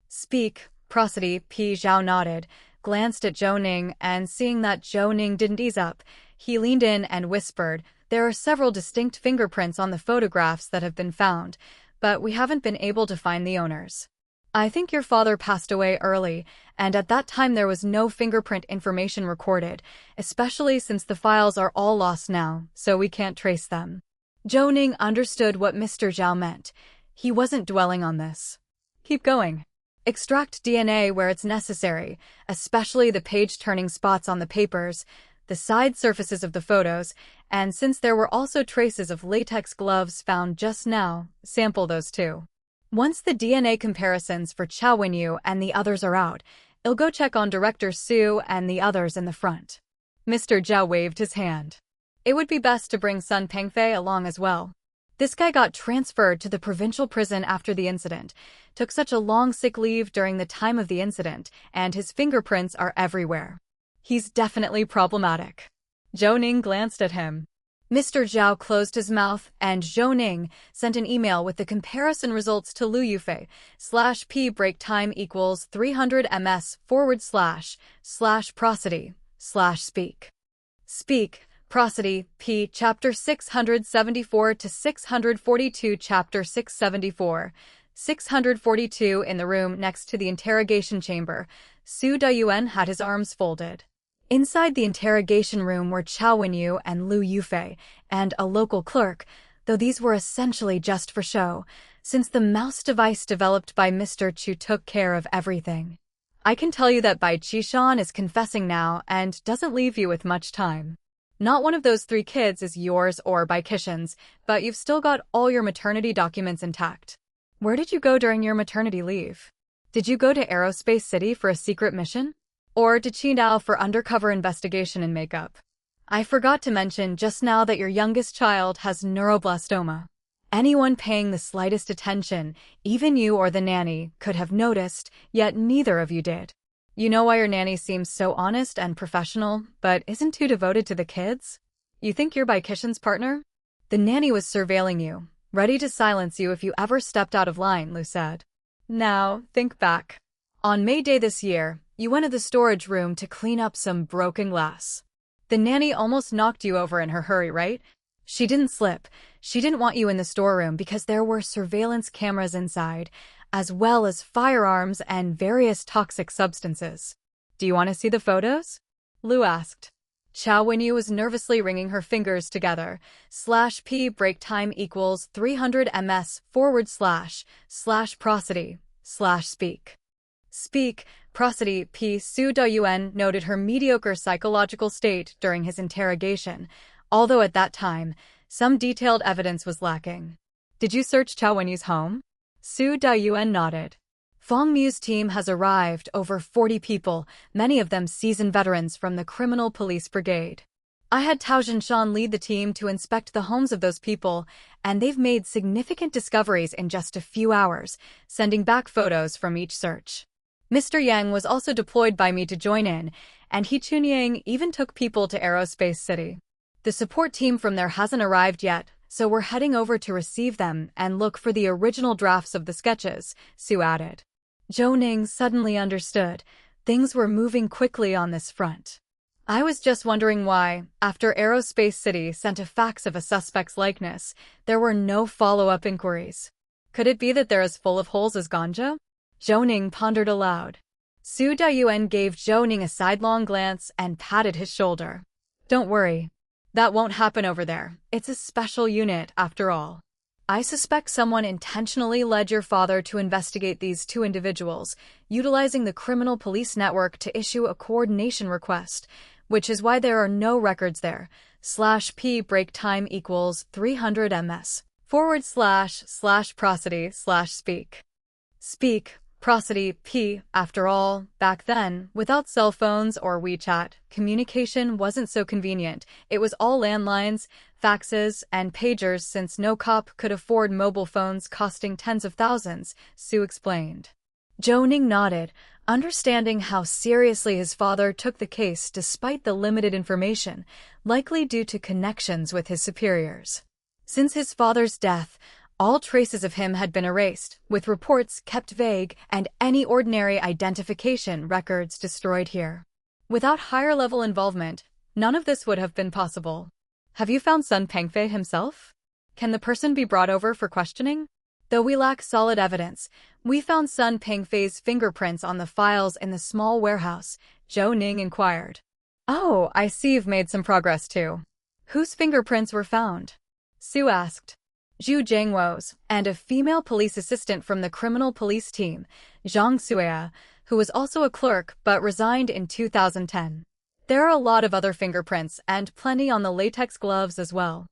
speak prosody p. Zhao nodded, glanced at Zhou Ning, and seeing that Zhou Ning didn't ease up, he leaned in and whispered, "There are several distinct fingerprints on the photographs that have been found, but we haven't been able to find the owners. I think your father passed away early, and at that time there was no fingerprint information recorded, especially since the files are all lost now, so we can't trace them." Zhou Ning understood what Mr. Zhao meant. He wasn't dwelling on this. "Keep going. Extract DNA where it's necessary, especially the page-turning spots on the papers, the side surfaces of the photos, and since there were also traces of latex gloves found just now, sample those too. Once the DNA comparisons for Chao Wenyu and the others are out, I'll go check on Director Su and the others in the front." Mr. Zhao waved his hand. "It would be best to bring Sun Pengfei along as well. This guy got transferred to the provincial prison after the incident, took such a long sick leave during the time of the incident, and his fingerprints are everywhere. He's definitely problematic." Zhou Ning glanced at him. Mr. Zhao closed his mouth, and Zhou Ning sent an email with the comparison results to Lu Yufei. /P break time equals 300 ms / prosody / speak prosody p. Chapter 674 to 642. Chapter 674. 642. In the room next to the interrogation chamber, Su Dayuan had his arms folded. Inside the interrogation room were Chao Wenyu and Lu Yufei, and a local clerk, though these were essentially just for show, since the mouse device developed by Mr. Chu took care of everything. I can tell you that Bai Qishan is confessing now and doesn't leave you with much time. Not one of those 3 kids is yours or Bai Qishan's, but you've still got all your maternity documents intact. Where did you go during your maternity leave? Did you go to Aerospace City for a secret mission? Or to Qidong for undercover investigation and makeup? I forgot to mention just now that your youngest child has neuroblastoma. Anyone paying the slightest attention, even you or the nanny, could have noticed, yet neither of you did. You know why your nanny seems so honest and professional, but isn't too devoted to the kids? You think you're Bai Qishan's partner? The nanny was surveilling you, ready to silence you if you ever stepped out of line, Lu said. Now, think back. On May Day this year, you went to the storage room to clean up some broken glass. The nanny almost knocked you over in her hurry, right? She didn't slip. She didn't want you in the storeroom because there were surveillance cameras inside, as well as firearms and various toxic substances. Do you want to see the photos? Lu asked. Chow Wen-yu was nervously wringing her fingers together. /p break time equals 300 ms / prosody / speak. Speak, prosody. Su Do-yuen noted her mediocre psychological state during his interrogation, although at that time, some detailed evidence was lacking. Did you search Chow Wen-yu's home? Su Do-yuen nodded. Fong Mu's team has arrived, over 40 people, many of them seasoned veterans from the Criminal Police Brigade. I had Tao Jinshan lead the team to inspect the homes of those people, and they've made significant discoveries in just a few hours, sending back photos from each search. Mr. Yang was also deployed by me to join in, and He Chunying even took people to Aerospace City. The support team from there hasn't arrived yet, so we're heading over to receive them and look for the original drafts of the sketches, Su added. Zhou Ning suddenly understood. Things were moving quickly on this front. I was just wondering why, after Aerospace City sent a fax of a suspect's likeness, there were no follow-up inquiries. Could it be that they're as full of holes as ganja? Zhou Ning pondered aloud. Su Do-yuen gave Zhou Ning a sidelong glance and patted his shoulder. Don't worry. That won't happen over there. It's a special unit, after all. I suspect someone intentionally led your father to investigate these two individuals, utilizing the criminal police network to issue a coordination request, which is why there are no records there. /p break time equals 300 ms / prosody / speak. Speak, prosody. After all, back then, without cell phones or WeChat, communication wasn't so convenient. It was all landlines, faxes, and pagers since no cop could afford mobile phones costing tens of thousands, Su explained. Zhou Ning nodded, understanding how seriously his father took the case despite the limited information, likely due to connections with his superiors. Since his father's death, all traces of him had been erased, with reports kept vague and any ordinary identification records destroyed here. Without higher-level involvement, none of this would have been possible. Have you found Sun Pengfei himself? Can the person be brought over for questioning? Though we lack solid evidence, we found Sun Pengfei's fingerprints on the files in the small warehouse, Zhou Ning inquired. Oh, I see you've made some progress too. Whose fingerprints were found? Su asked. Zhu Jiangwo's, and a female police assistant from the criminal police team, Zhang Suia, who was also a clerk but resigned in 2010. There are a lot of other fingerprints and plenty on the latex gloves as well.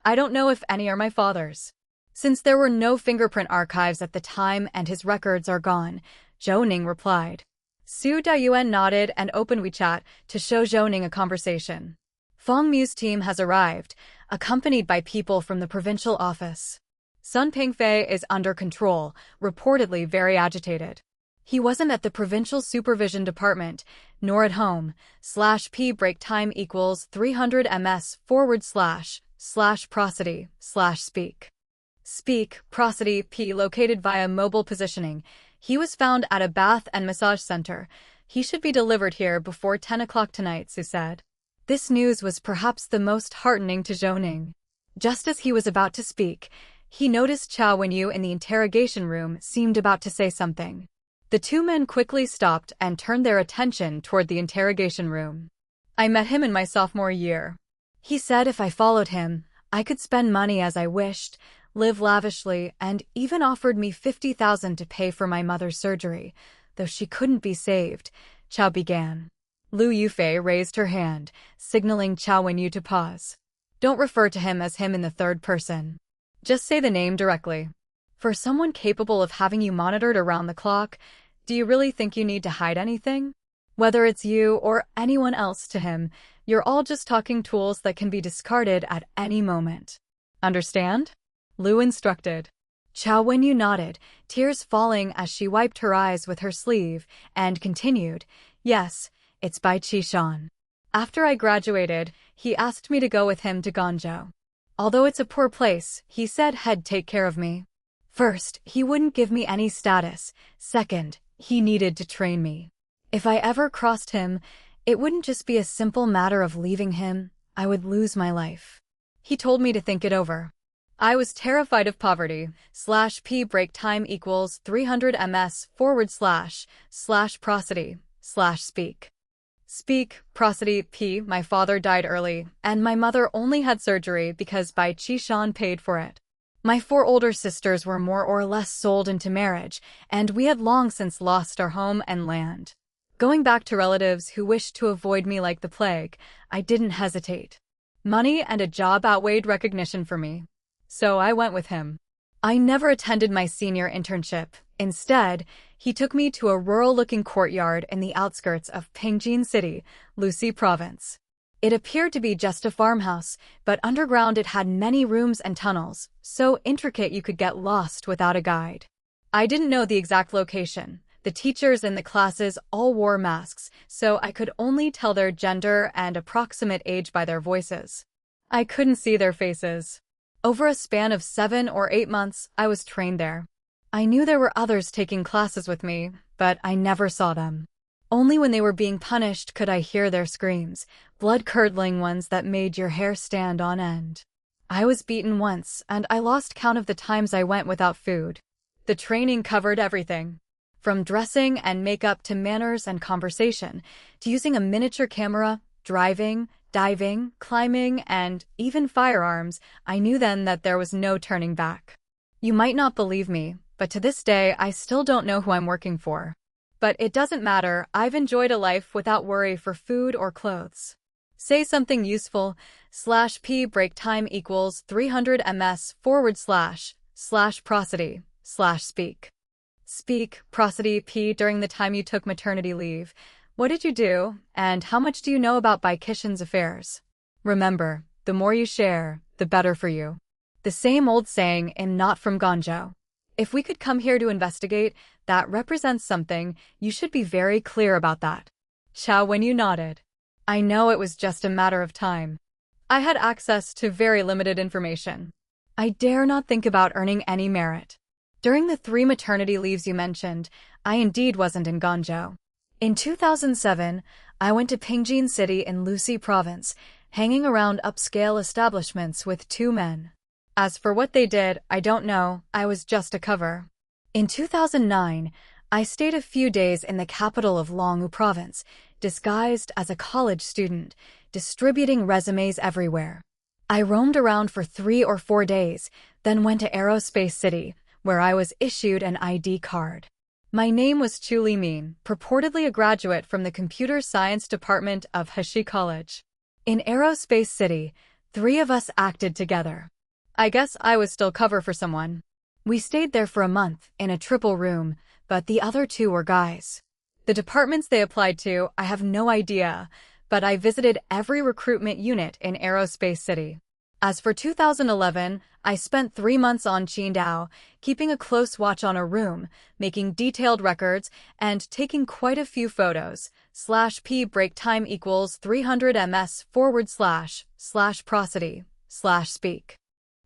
I don't know if any are my father's. Since there were no fingerprint archives at the time and his records are gone, Zhou Ning replied. Su Do-yuen nodded and opened WeChat to show Zhou Ning a conversation. Fong Mu's team has arrived, accompanied by people from the provincial office. Sun Pengfei is under control, reportedly very agitated. He wasn't at the provincial supervision department, nor at home. /p break time equals 300 ms / prosody / speak. Speak, prosody. Located via mobile positioning. He was found at a bath and massage center. He should be delivered here before 10 o'clock tonight, Su said. This news was perhaps the most heartening to Zhou Ning. Just as he was about to speak, he noticed Chow Wen-yu in the interrogation room seemed about to say something. The two men quickly stopped and turned their attention toward the interrogation room. I met him in my sophomore year. He said if I followed him, I could spend money as I wished, live lavishly, and even offered me 50,000 to pay for my mother's surgery, though she couldn't be saved, Chow began. Lu Yufei raised her hand, signaling Chow Wen-yu to pause. Don't refer to him as him in the third person. Just say the name directly. For someone capable of having you monitored around the clock, do you really think you need to hide anything? Whether it's you or anyone else to him, you're all just talking tools that can be discarded at any moment. Understand? Lu instructed. Chow Wen-yu nodded, tears falling as she wiped her eyes with her sleeve, and continued, Yes, it's by Qishan. After I graduated, he asked me to go with him to Guangzhou. Although it's a poor place, he said he'd take care of me. First, he wouldn't give me any status. Second, he needed to train me. If I ever crossed him, it wouldn't just be a simple matter of leaving him, I would lose my life. He told me to think it over. I was terrified of poverty. /p break time equals 300 ms / prosody / speak. Speak, prosody, p. My father died early, and my mother only had surgery because Bai Qishan paid for it. My 4 older sisters were more or less sold into marriage, and we had long since lost our home and land. Going back to relatives who wished to avoid me like the plague, I didn't hesitate. Money and a job outweighed recognition for me. So I went with him. I never attended my senior internship. Instead, he took me to a rural-looking courtyard in the outskirts of Pingjin City, Lusi Province. It appeared to be just a farmhouse, but underground it had many rooms and tunnels, so intricate you could get lost without a guide. I didn't know the exact location. The teachers in the classes all wore masks, so I could only tell their gender and approximate age by their voices. I couldn't see their faces. Over a span of 7 or 8 months, I was trained there. I knew there were others taking classes with me, but I never saw them. Only when they were being punished could I hear their screams, blood-curdling ones that made your hair stand on end. I was beaten once, and I lost count of the times I went without food. The training covered everything. From dressing and makeup to manners and conversation, to using a miniature camera, driving, diving, climbing, and even firearms, I knew then that there was no turning back. You might not believe me, but to this day I still don't know who I'm working for. But it doesn't matter, I've enjoyed a life without worry for food or clothes. Say something useful, /p break time equals 300 ms / prosody / speak. Speak, prosody, p. During the time you took maternity leave, what did you do, and how much do you know about Bai Qishan's affairs? Remember, the more you share, the better for you. The same old saying, I'm not from Guangzhou. If we could come here to investigate, that represents something, you should be very clear about that. Xiao Wenyu nodded. I know it was just a matter of time. I had access to very limited information. I dare not think about earning any merit. During the 3 maternity leaves you mentioned, I indeed wasn't in Guangzhou. In 2007, I went to Pingjin City in Lusi Province, hanging around upscale establishments with 2 men. As for what they did, I don't know, I was just a cover. In 2009, I stayed a few days in the capital of Longwu Province, disguised as a college student, distributing resumes everywhere. I roamed around for 3 or 4 days, then went to Aerospace City, where I was issued an ID card. My name was Chu Limin, purportedly a graduate from the Computer Science Department of Heshi College. In Aerospace City, 3 of us acted together. I guess I was still cover for someone. We stayed there for a month, in a triple room, but the other 2 were guys. The departments they applied to, I have no idea, but I visited every recruitment unit in Aerospace City. As for 2011, I spent 3 months on Qidong, keeping a close watch on a room, making detailed records, and taking quite a few photos. /p break time equals 300 ms / prosody / speak.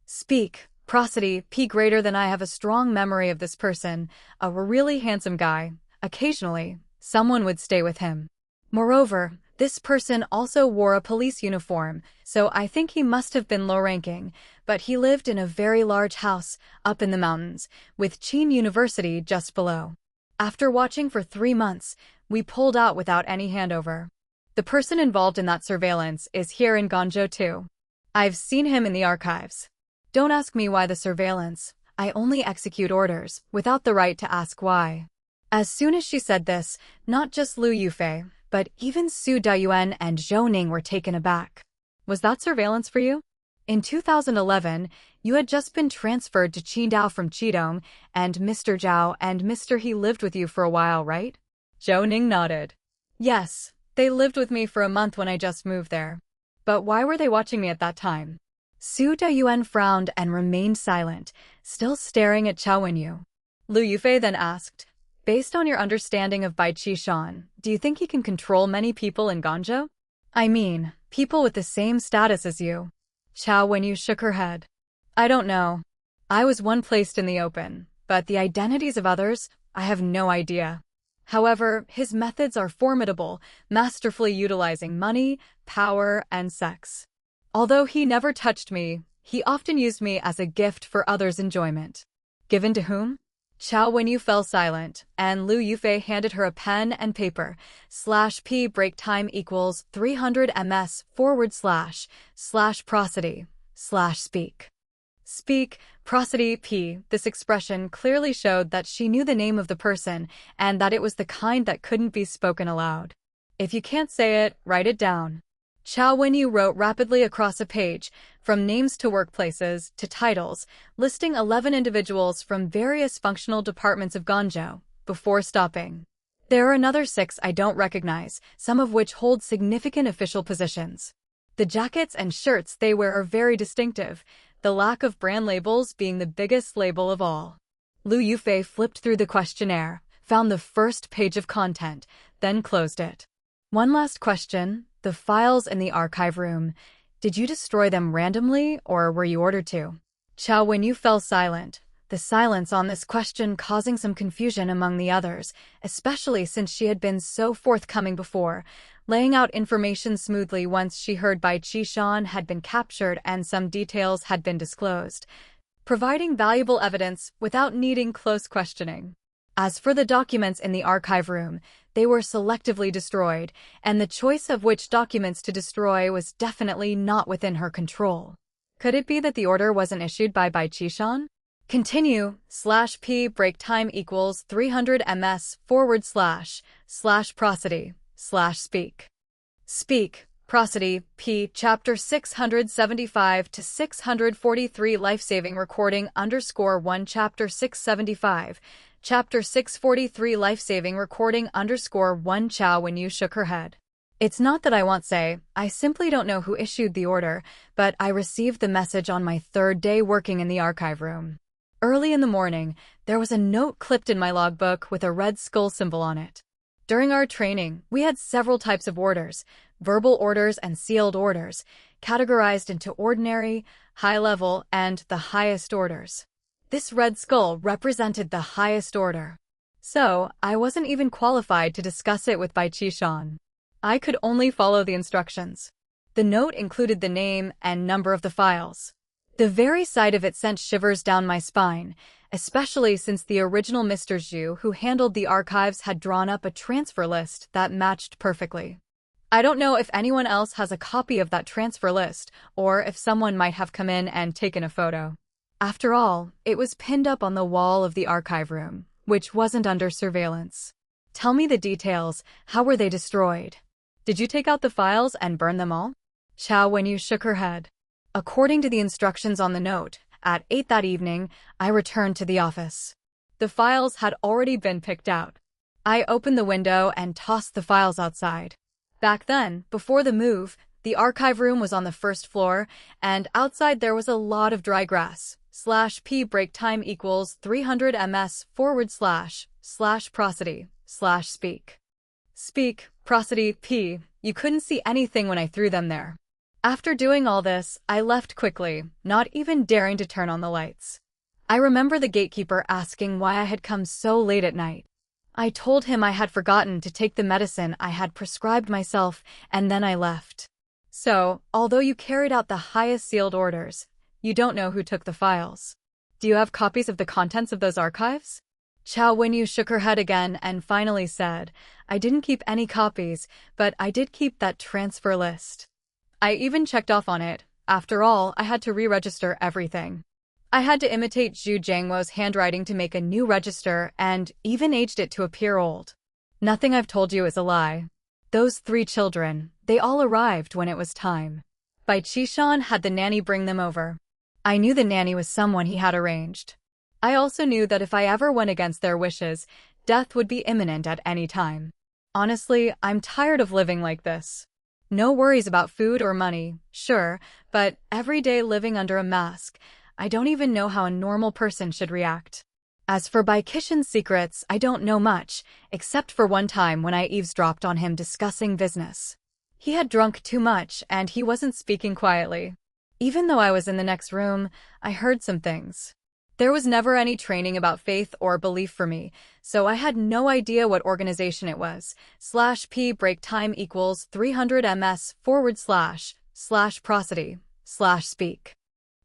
Speak, prosody, p. Greater than I have a strong memory of this person, a really handsome guy. Occasionally, someone would stay with him. Moreover, this person also wore a police uniform, so I think he must have been low-ranking, but he lived in a very large house, up in the mountains, with Qin University just below. After watching for 3 months, we pulled out without any handover. The person involved in that surveillance is here in Guangzhou too. I've seen him in the archives. Don't ask me why the surveillance, I only execute orders, without the right to ask why. As soon as she said this, not just Lu Yufei, but even Su Dayuan and Zhou Ning were taken aback. Was that surveillance for you? In 2011, you had just been transferred to Qidong from Qidong, and Mr. Zhao and Mr. He lived with you for a while, right? Zhou Ning nodded. Yes, they lived with me for a month when I just moved there. But why were they watching me at that time? Su Dayuan frowned and remained silent, still staring at Xiao Wenyu. Lu Yufei then asked, based on your understanding of Bai Qishan, do you think he can control many people in Guangzhou? I mean, people with the same status as you. Xiao Wenyu shook her head. I don't know. I was one placed in the open, but the identities of others, I have no idea. However, his methods are formidable, masterfully utilizing money, power, and sex. Although he never touched me, he often used me as a gift for others' enjoyment. Given to whom? Xiao Wenyu fell silent, and Lu Yufei handed her a pen and paper. /p break time equals 300 ms / prosody / speak. Speak, prosody p. This expression clearly showed that she knew the name of the person and that it was the kind that couldn't be spoken aloud. If you can't say it, write it down. Xiao Wenyu wrote rapidly across a page, from names to workplaces to titles, listing 11 individuals from various functional departments of Ganzhou, before stopping. There are another 6 I don't recognize, some of which hold significant official positions. The jackets and shirts they wear are very distinctive, the lack of brand labels being the biggest label of all. Lu Yufei flipped through the questionnaire, found the first page of content, then closed it. One last question. The files in the archive room. Did you destroy them randomly, or were you ordered to? Xiao Wenyu fell silent, the silence on this question causing some confusion among the others, especially since she had been so forthcoming before, laying out information smoothly once she heard Bai Qishan had been captured and some details had been disclosed, providing valuable evidence without needing close questioning. As for the documents in the archive room, they were selectively destroyed, and the choice of which documents to destroy was definitely not within her control. Could it be that the order wasn't issued by Bai Qishan? Continue, /p break time equals 300 ms / prosody / speak. Speak, prosody, p. Chapter 675 to 643 Life-saving recording _1 Chapter 675 Chapter 643 Life-saving recording _1 Xiao Wenyu shook her head. It's not that I won't say, I simply don't know who issued the order, but I received the message on my 3rd day working in the archive room. Early in the morning, there was a note clipped in my logbook with a red skull symbol on it. During our training, we had several types of orders, verbal orders and sealed orders, categorized into ordinary, high-level, and the highest orders. This red skull represented the highest order. So, I wasn't even qualified to discuss it with Bai Qishan. I could only follow the instructions. The note included the name and number of the files. The very sight of it sent shivers down my spine, especially since the original Mr. Zhu who handled the archives had drawn up a transfer list that matched perfectly. I don't know if anyone else has a copy of that transfer list, or if someone might have come in and taken a photo. After all, it was pinned up on the wall of the archive room, which wasn't under surveillance. Tell me the details. How were they destroyed? Did you take out the files and burn them all? Xiao Wenyu shook her head. According to the instructions on the note, at 8 that evening, I returned to the office. The files had already been picked out. I opened the window and tossed the files outside. Back then, before the move, the archive room was on the 1st floor, and outside there was a lot of dry grass. /p break time equals 300 ms / prosody / speak. Speak, prosody, p. You couldn't see anything when I threw them there. After doing all this, I left quickly, not even daring to turn on the lights. I remember the gatekeeper asking why I had come so late at night. I told him I had forgotten to take the medicine I had prescribed myself, and then I left. So, although you carried out the highest sealed orders, you don't know who took the files. Do you have copies of the contents of those archives? Xiao Wenyu shook her head again and finally said, I didn't keep any copies, but I did keep that transfer list. I even checked off on it. After all, I had to re-register everything. I had to imitate Zhu Jiangwo's handwriting to make a new register and even aged it to appear old. Nothing I've told you is a lie. Those 3 children, they all arrived when it was time. Bai Qishan had the nanny bring them over. I knew the nanny was someone he had arranged. I also knew that if I ever went against their wishes, death would be imminent at any time. Honestly, I'm tired of living like this. No worries about food or money, sure, but every day living under a mask, I don't even know how a normal person should react. As for Bai Qishan's secrets, I don't know much, except for one time when I eavesdropped on him discussing business. He had drunk too much and he wasn't speaking quietly. Even though I was in the next room, I heard some things. There was never any training about faith or belief for me, so I had no idea what organization it was. /p break time equals 300 ms / prosody / speak.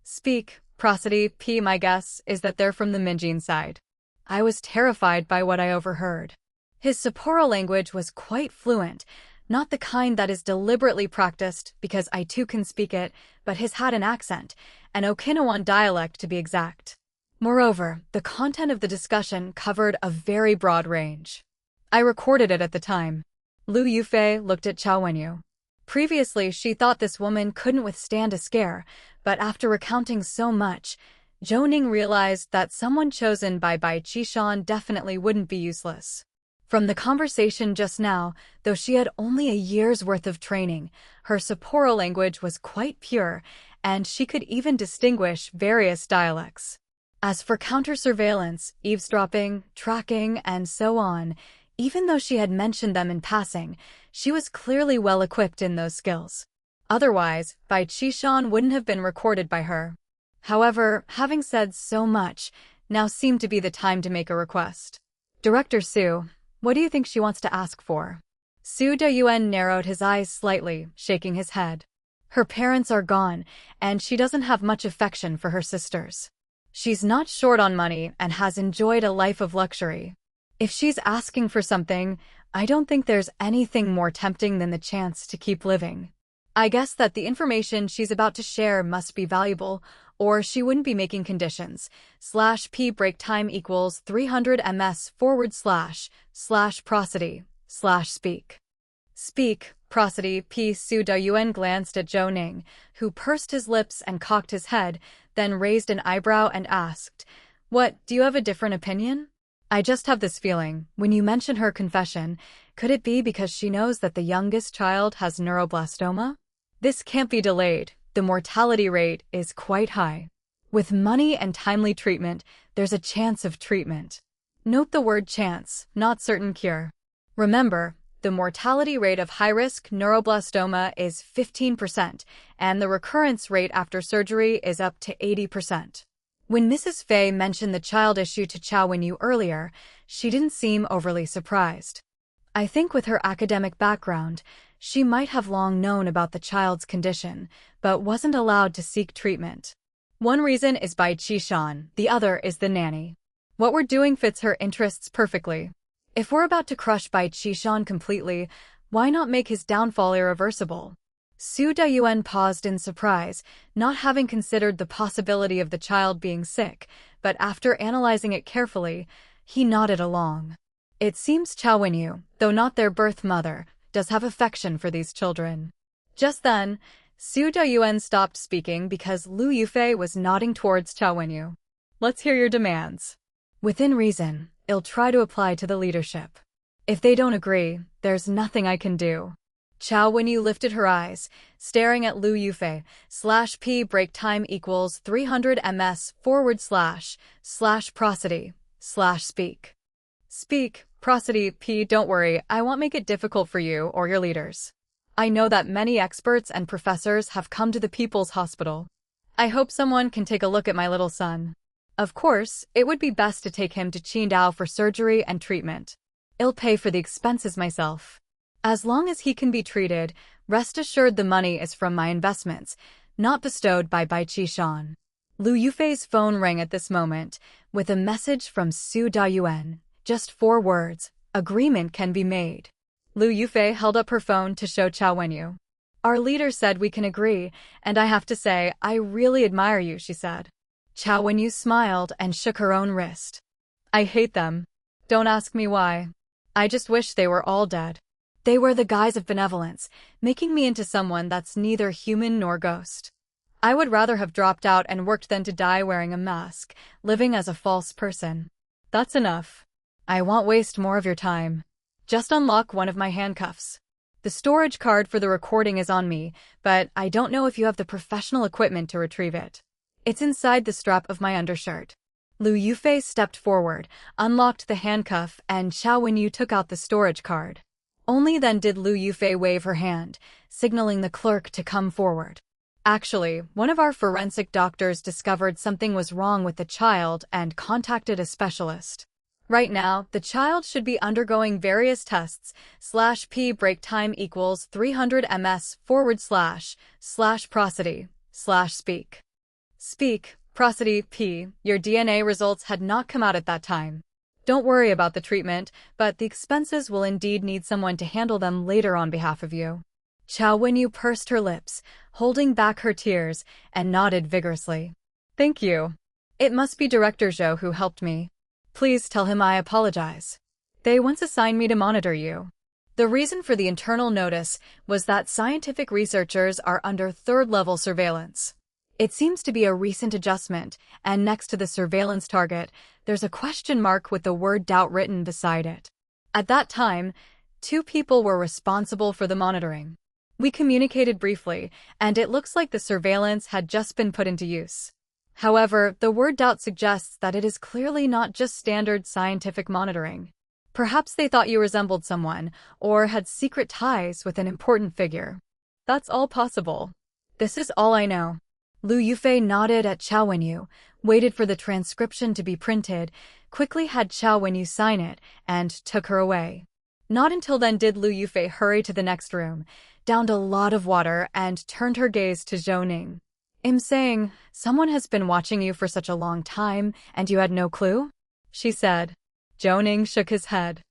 Speak, prosody, p. My guess is that they're from the Minjin side. I was terrified by what I overheard. His Sapporo language was quite fluent, not the kind that is deliberately practiced because I too can speak it, but his had an accent, an Okinawan dialect to be exact. Moreover, the content of the discussion covered a very broad range. I recorded it at the time. Liu Yufei looked at Chao Wenyu. Previously, she thought this woman couldn't withstand a scare, but after recounting so much, Zhou Ning realized that someone chosen by Bai Qishan definitely wouldn't be useless. From the conversation just now, though she had only a year's worth of training, her Sapporo language was quite pure, and she could even distinguish various dialects. As for counter-surveillance, eavesdropping, tracking, and so on, even though she had mentioned them in passing, she was clearly well-equipped in those skills. Otherwise, Bai Qishan wouldn't have been recorded by her. However, having said so much, now seemed to be the time to make a request. Director Su, what do you think she wants to ask for? Su Dayuan narrowed his eyes slightly, shaking his head. Her parents are gone, and she doesn't have much affection for her sisters. She's not short on money and has enjoyed a life of luxury. If she's asking for something, I don't think there's anything more tempting than the chance to keep living. I guess that the information she's about to share must be valuable, or she wouldn't be making conditions. /p break time equals 300 ms / prosody / speak. Speak, prosody p. Su Dayuan glanced at Zhou Ning, who pursed his lips and cocked his head, then raised an eyebrow and asked, "What, do you have a different opinion?" "I just have this feeling, when you mention her confession, could it be because she knows that the youngest child has neuroblastoma? This can't be delayed, the mortality rate is quite high. With money and timely treatment, there's a chance of treatment." Note the word chance, not certain cure. Remember, the mortality rate of high-risk neuroblastoma is 15%, and the recurrence rate after surgery is up to 80%. When Mrs. Fei mentioned the child issue to Chao Wenyu earlier, she didn't seem overly surprised. I think with her academic background, she might have long known about the child's condition, but wasn't allowed to seek treatment. One reason is Bai Qishan, the other is the nanny. What we're doing fits her interests perfectly. If we're about to crush Bai Qishan completely, why not make his downfall irreversible? Su Dayuan paused in surprise, not having considered the possibility of the child being sick, but after analyzing it carefully, he nodded along. It seems Chao Wenyu, though not their birth mother, does have affection for these children. Just then, Su Dayuan stopped speaking because Liu Yufei was nodding towards Chao Wenyu. "Let's hear your demands." "Within reason, I'll try to apply to the leadership. If they don't agree, there's nothing I can do." Chao Wenyu lifted her eyes, staring at Liu Yufei. /p break time equals 300 ms / prosody / speak. Speak, prosody p. Don't worry, I won't make it difficult for you or your leaders. I know that many experts and professors have come to the People's Hospital. I hope someone can take a look at my little son. Of course, it would be best to take him to Qidong for surgery and treatment. I'll pay for the expenses myself. As long as he can be treated, rest assured the money is from my investments, not bestowed by Bai Qishan. Liu Yufei's phone rang at this moment, with a message from Su Dayuan. Just 4 words, agreement can be made. Liu Yufei held up her phone to show Chao Wenyu. "Our leader said we can agree, and I have to say, I really admire you," she said. Chao Wenyu smiled and shook her own wrist. "I hate them. Don't ask me why. I just wish they were all dead. They wear the guise of benevolence, making me into someone that's neither human nor ghost. I would rather have dropped out and worked than to die wearing a mask, living as a false person. That's enough. I won't waste more of your time. Just unlock one of my handcuffs. The storage card for the recording is on me, but I don't know if you have the professional equipment to retrieve it. It's inside the strap of my undershirt." Liu Yufei stepped forward, unlocked the handcuff, and Chao Wenyu took out the storage card. Only then did Liu Yufei wave her hand, signaling the clerk to come forward. "Actually, one of our forensic doctors discovered something was wrong with the child and contacted a specialist. Right now, the child should be undergoing various tests. /p break time equals 300 ms / prosody / speak. Speak, prosody p. Your DNA results had not come out at that time. Don't worry about the treatment, but the expenses will indeed need someone to handle them later on behalf of you. Chao Wenyu pursed her lips, holding back her tears, and nodded vigorously. Thank you. It must be Director Zhou who helped me. Please tell him I apologize. They once assigned me to monitor you. The reason for the internal notice was that scientific researchers are under third-level surveillance. It seems to be a recent adjustment, and next to the surveillance target, there's a question mark with the word doubt written beside it. At that time, 2 people were responsible for the monitoring. We communicated briefly, and it looks like the surveillance had just been put into use. However, the word doubt suggests that it is clearly not just standard scientific monitoring. Perhaps they thought you resembled someone, or had secret ties with an important figure. That's all possible. This is all I know. Lu Yufei nodded at Chao Wenyu, waited for the transcription to be printed, quickly had Chao Wenyu sign it, and took her away. Not until then did Lu Yufei hurry to the next room, downed a lot of water, and turned her gaze to Zhou Ning. Saying, someone has been watching you for such a long time, and you had no clue? She said. Zhou Ning shook his head.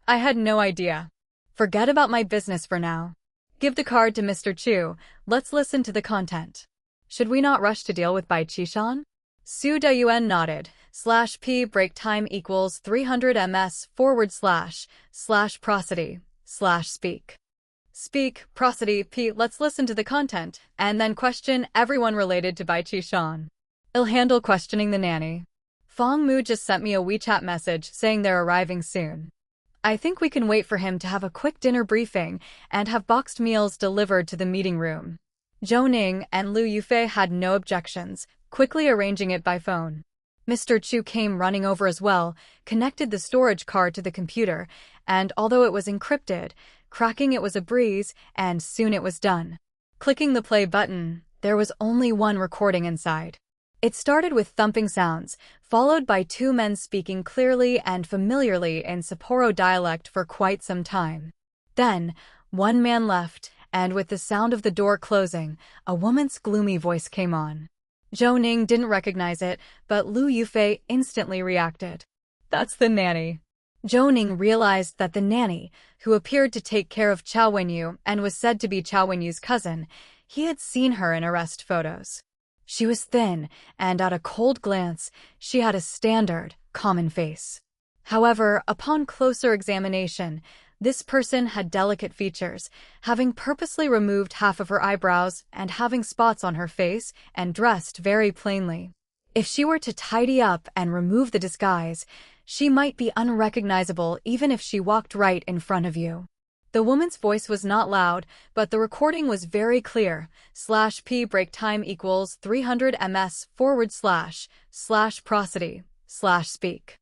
I had no idea. Forget about my business for now. Give the card to Mr. Chu, let's listen to the content. Should we not rush to deal with Bai Qishan? Su Dayuan nodded. /p break time equals 300 ms / prosody / speak. Speak, prosody, p. Let's listen to the content, and then question everyone related to Bai Qishan. I'll handle questioning the nanny. Fong Mu just sent me a WeChat message saying they're arriving soon. I think we can wait for him to have a quick dinner briefing and have boxed meals delivered to the meeting room. Zhou Ning and Lu Yufei had no objections, quickly arranging it by phone. Mr. Chu came running over as well, connected the storage card to the computer, and although it was encrypted, cracking it was a breeze, and soon it was done. Clicking the play button, there was only one recording inside. It started with thumping sounds, followed by 2 men speaking clearly and familiarly in Sapporo dialect for quite some time. Then, 1 man left, and with the sound of the door closing, a woman's gloomy voice came on. Zhou Ning didn't recognize it, but Lu Yufei instantly reacted. That's the nanny. Zhou Ning realized that the nanny, who appeared to take care of Chao Wenyu and was said to be Chao Wenyu's cousin, he had seen her in arrest photos. She was thin, and at a cold glance, she had a standard, common face. However, upon closer examination, this person had delicate features, having purposely removed half of her eyebrows and having spots on her face and dressed very plainly. If she were to tidy up and remove the disguise, she might be unrecognizable even if she walked right in front of you. The woman's voice was not loud, but the recording was very clear. /p break time equals 300 ms / prosody / speak.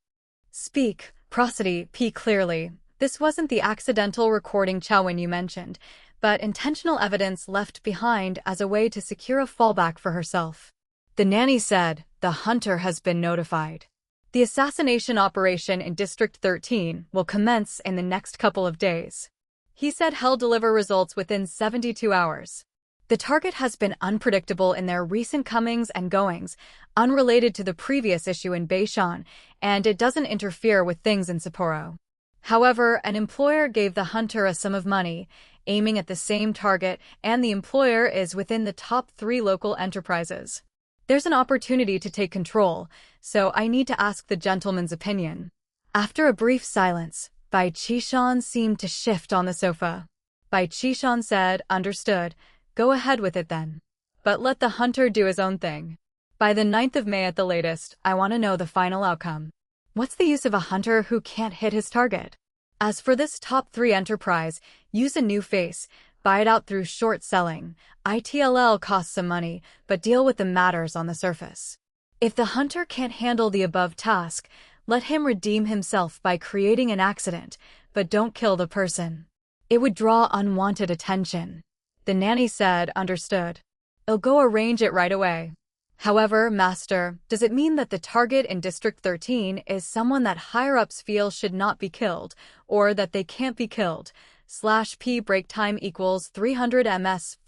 Speak, prosody, p clearly. This wasn't the accidental recording Chao Wenyu mentioned, but intentional evidence left behind as a way to secure a fallback for herself. The nanny said, the hunter has been notified. The assassination operation in District 13 will commence in the next couple of days. He said he'll deliver results within 72 hours. The target has been unpredictable in their recent comings and goings, unrelated to the previous issue in Beishan, and it doesn't interfere with things in Sapporo. However, an employer gave the hunter a sum of money, aiming at the same target, and the employer is within the top 3 local enterprises. There's an opportunity to take control, so I need to ask the gentleman's opinion. After a brief silence, Bai Qishan seemed to shift on the sofa. Bai Qishan said, understood, go ahead with it then. But let the hunter do his own thing. By the 9th of May at the latest, I want to know the final outcome. What's the use of a hunter who can't hit his target? As for this top 3 enterprise, use a new face, buy it out through short selling. ITLL costs some money, but deal with the matters on the surface. If the hunter can't handle the above task, let him redeem himself by creating an accident, but don't kill the person. It would draw unwanted attention. The nanny said, understood. I'll go arrange it right away. However, Master, does it mean that the target in District 13 is someone that higher-ups feel should not be killed, or that they can't be killed? /p break time equals 300 ms /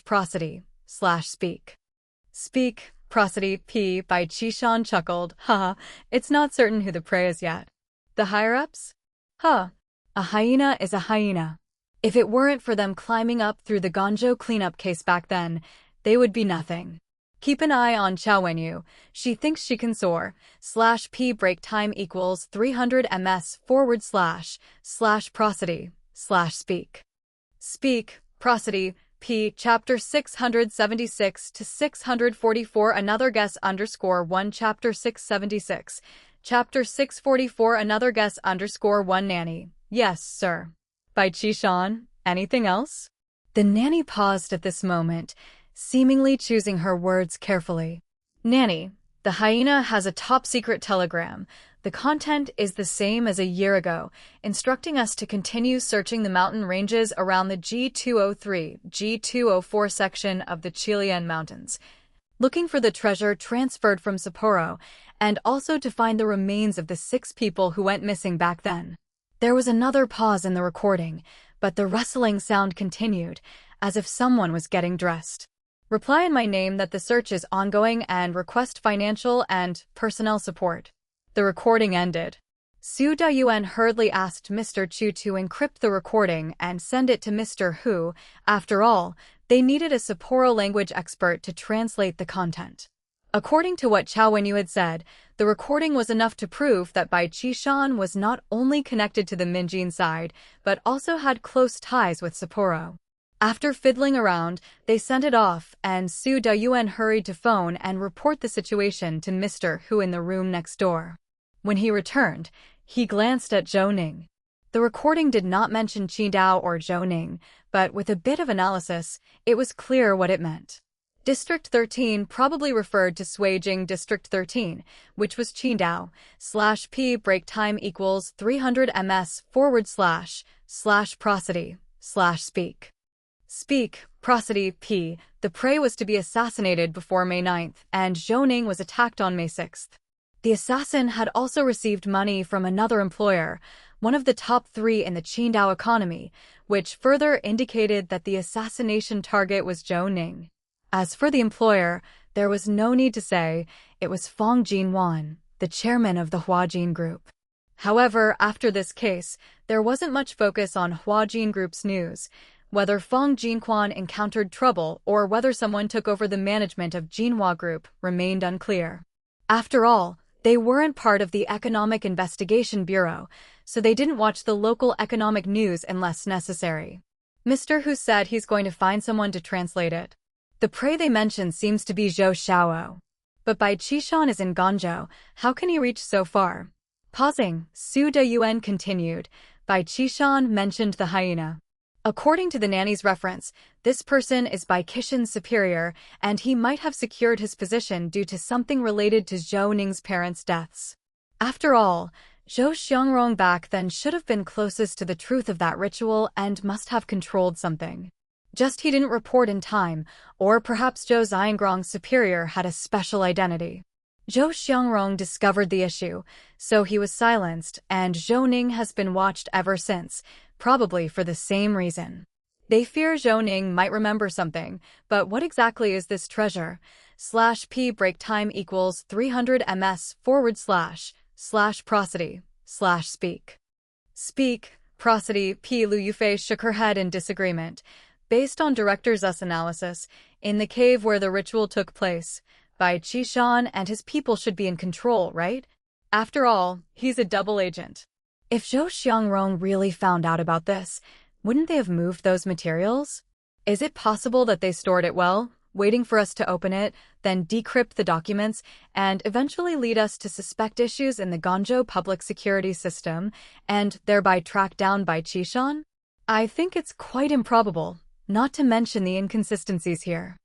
prosody / speak. Speak, Prosody P. By Qishan chuckled. Haha, it's not certain who the prey is yet. The higher-ups? Huh. A hyena is a hyena. If it weren't for them climbing up through the Ganzhou cleanup case back then, they would be nothing. Keep an eye on Chao Wenyu. She thinks she can soar. /P break time equals 300 ms / prosody / speak. Speak, prosody, P. Chapter 676 to 644 Another guess _1 Chapter 676. Chapter 644 Another guess _1 Nanny. Yes, sir. By Qishan. Anything else? The nanny paused at this moment, seemingly choosing her words carefully. Nanny, the hyena has a top-secret telegram. The content is the same as a year ago, instructing us to continue searching the mountain ranges around the G203, G204 section of the Qilian Mountains, looking for the treasure transferred from Sapporo, and also to find the remains of the 6 people who went missing back then. There was another pause in the recording, but the rustling sound continued, as if someone was getting dressed. Reply in my name that the search is ongoing and request financial and personnel support. The recording ended. Su Dayuan hurriedly asked Mr. Chu to encrypt the recording and send it to Mr. Hu. After all, they needed a Sapporo language expert to translate the content. According to what Chao Wenyu had said, the recording was enough to prove that Bai Qishan was not only connected to the Minjin side, but also had close ties with Sapporo. After fiddling around, they sent it off, and Su Dayuan hurried to phone and report the situation to Mr. Hu in the room next door. When he returned, he glanced at Zhou Ning. The recording did not mention Qidong or Zhou Ning, but with a bit of analysis, it was clear what it meant. District 13 probably referred to Suijing District 13, which was Qidong, /P break time equals 300 ms / prosody / speak. Speak, prosody, P. The prey was to be assassinated before May 9th, and Zhou Ning was attacked on May 6th. The assassin had also received money from another employer, one of the top 3 in the Qidong economy, which further indicated that the assassination target was Zhou Ning. As for the employer, there was no need to say, it was Fang Jinwan, the chairman of the Huajin Group. However, after this case, there wasn't much focus on Huajin Group's news. Whether Fang Jinquan encountered trouble or whether someone took over the management of Jinhua Group remained unclear. After all, they weren't part of the Economic Investigation Bureau, so they didn't watch the local economic news unless necessary. Mr. Hu said he's going to find someone to translate it. The prey they mentioned seems to be Zhou Xiao. But Bai Qishan is in Ganzhou, how can he reach so far? Pausing, Su Dayuan continued. Bai Qishan mentioned the hyena. According to the nanny's reference, this person is Bai Qishan's superior, and he might have secured his position due to something related to Zhou Ning's parents' deaths. After all, Zhou Xiangrong back then should have been closest to the truth of that ritual and must have controlled something. Just he didn't report in time, or perhaps Zhou Xiangrong's superior had a special identity. Zhou Xiangrong discovered the issue, so he was silenced, and Zhou Ning has been watched ever since, probably for the same reason. They fear Zhou Ning might remember something, but what exactly is this treasure? /P break time equals 300 ms / prosody / speak. Speak, prosody, P. Lu Yufei shook her head in disagreement. Based on Director Zhu's analysis, in the cave where the ritual took place, Bai Qishan and his people should be in control, right? After all, he's a double agent. If Zhou Xiangrong really found out about this, wouldn't they have moved those materials? Is it possible that they stored it well, waiting for us to open it, then decrypt the documents, and eventually lead us to suspect issues in the Ganzhou public security system, and thereby track down Bai Qishan? I think it's quite improbable, not to mention the inconsistencies here.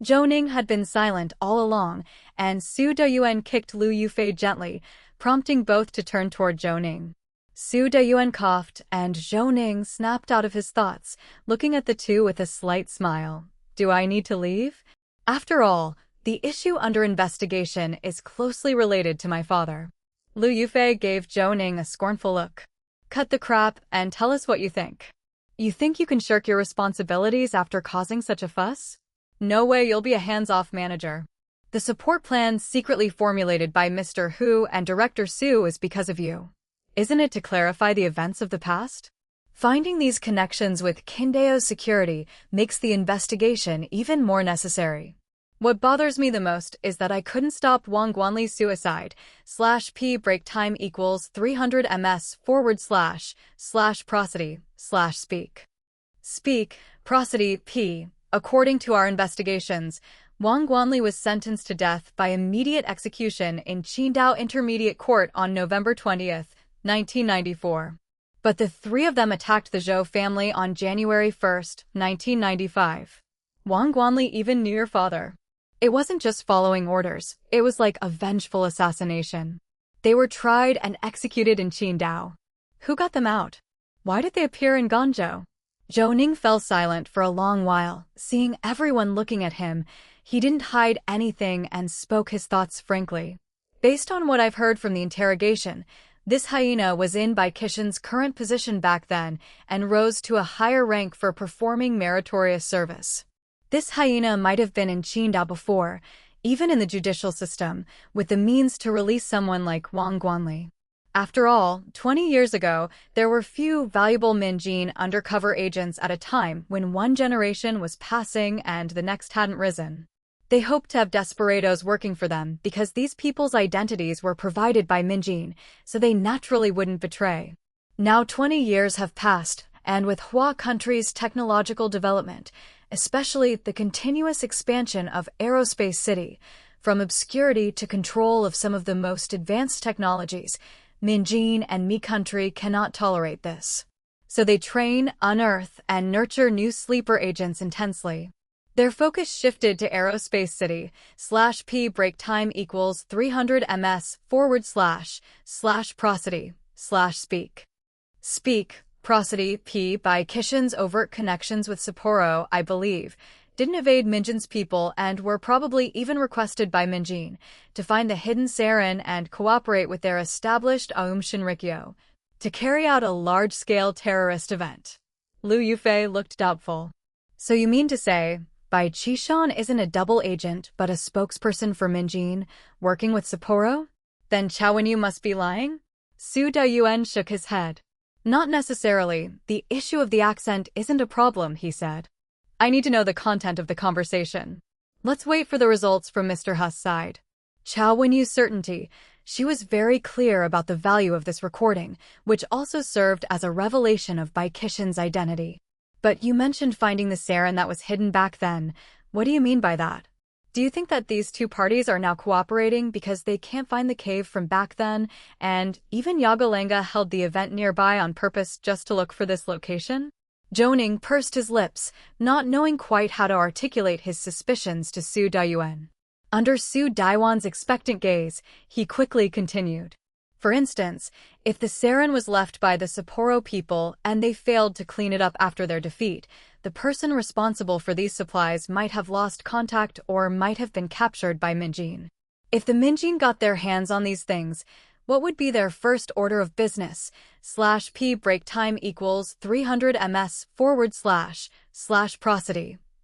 Zhou Ning had been silent all along, and Su Dayuan kicked Lu Yufei gently, prompting both to turn toward Zhou Ning. Su Dayuan coughed, and Zhou Ning snapped out of his thoughts, looking at the two with a slight smile. Do I need to leave? After all, the issue under investigation is closely related to my father. Lu Yufei gave Zhou Ning a scornful look. Cut the crap and tell us what you think. You think you can shirk your responsibilities after causing such a fuss? No way, you'll be a hands-off manager. The support plan secretly formulated by Mr. Hu and Director Su is because of you. Isn't it to clarify the events of the past? Finding these connections with Qindao's security makes the investigation even more necessary. What bothers me the most is that I couldn't stop Wang Guanli's suicide. /p break time equals 300 ms / prosody / speak prosody p. According to our investigations, Wang Guanli was sentenced to death by immediate execution in Qingdao Intermediate Court on November 20, 1994. But the three of them attacked the Zhou family on January 1, 1995. Wang Guanli even knew your father. It wasn't just following orders, it was like a vengeful assassination. They were tried and executed in Qingdao. Who got them out? Why did they appear in Guangzhou? Zhou Ning fell silent for a long while, seeing everyone looking at him. He didn't hide anything and spoke his thoughts frankly. Based on what I've heard from the interrogation, this hyena was in Bai Qixin's current position back then and rose to a higher rank for performing meritorious service. This hyena might have been in Qingdao before, even in the judicial system, with the means to release someone like Wang Guanli. After all, 20 years ago, there were few valuable Minjin undercover agents at a time when one generation was passing and the next hadn't risen. They hoped to have desperados working for them because these people's identities were provided by Minjin, so they naturally wouldn't betray. Now 20 years have passed, and with Hua country's technological development, especially the continuous expansion of Aerospace City, from obscurity to control of some of the most advanced technologies, Minjin and Mi country cannot tolerate this. So they train, unearth, and nurture new sleeper agents intensely. Their focus shifted to Aerospace City, /p break time equals 300 ms / prosody / speak prosody p. Bai Qixin's overt connections with Sapporo, I believe, didn't evade Minjin's people and were probably even requested by Minjin to find the hidden sarin and cooperate with their established Aum Shinrikyo to carry out a large-scale terrorist event. Liu Yufei looked doubtful. So you mean to say, Bai Qixin isn't a double agent but a spokesperson for Minjin, working with Sapporo? Then Chao Wenyu must be lying? Su Dayuan shook his head. Not necessarily. The issue of the accent isn't a problem, he said. I need to know the content of the conversation. Let's wait for the results from Mr. Hu's side. Chao Wenyu's certainty. She was very clear about the value of this recording, which also served as a revelation of Bai Qixin's identity. But you mentioned finding the sarin that was hidden back then. What do you mean by that? Do you think that these two parties are now cooperating because they can't find the cave from back then, and even Yagalenga held the event nearby on purpose just to look for this location? Zhou Ning pursed his lips, not knowing quite how to articulate his suspicions to Su Dayuan. Under Su Daiwan's expectant gaze, he quickly continued. For instance, if the sarin was left by the Sapporo people and they failed to clean it up after their defeat, the person responsible for these supplies might have lost contact or might have been captured by Minjin. If the Minjin got their hands on these things, what would be their first order of business? /p break time equals 300 ms / prosody /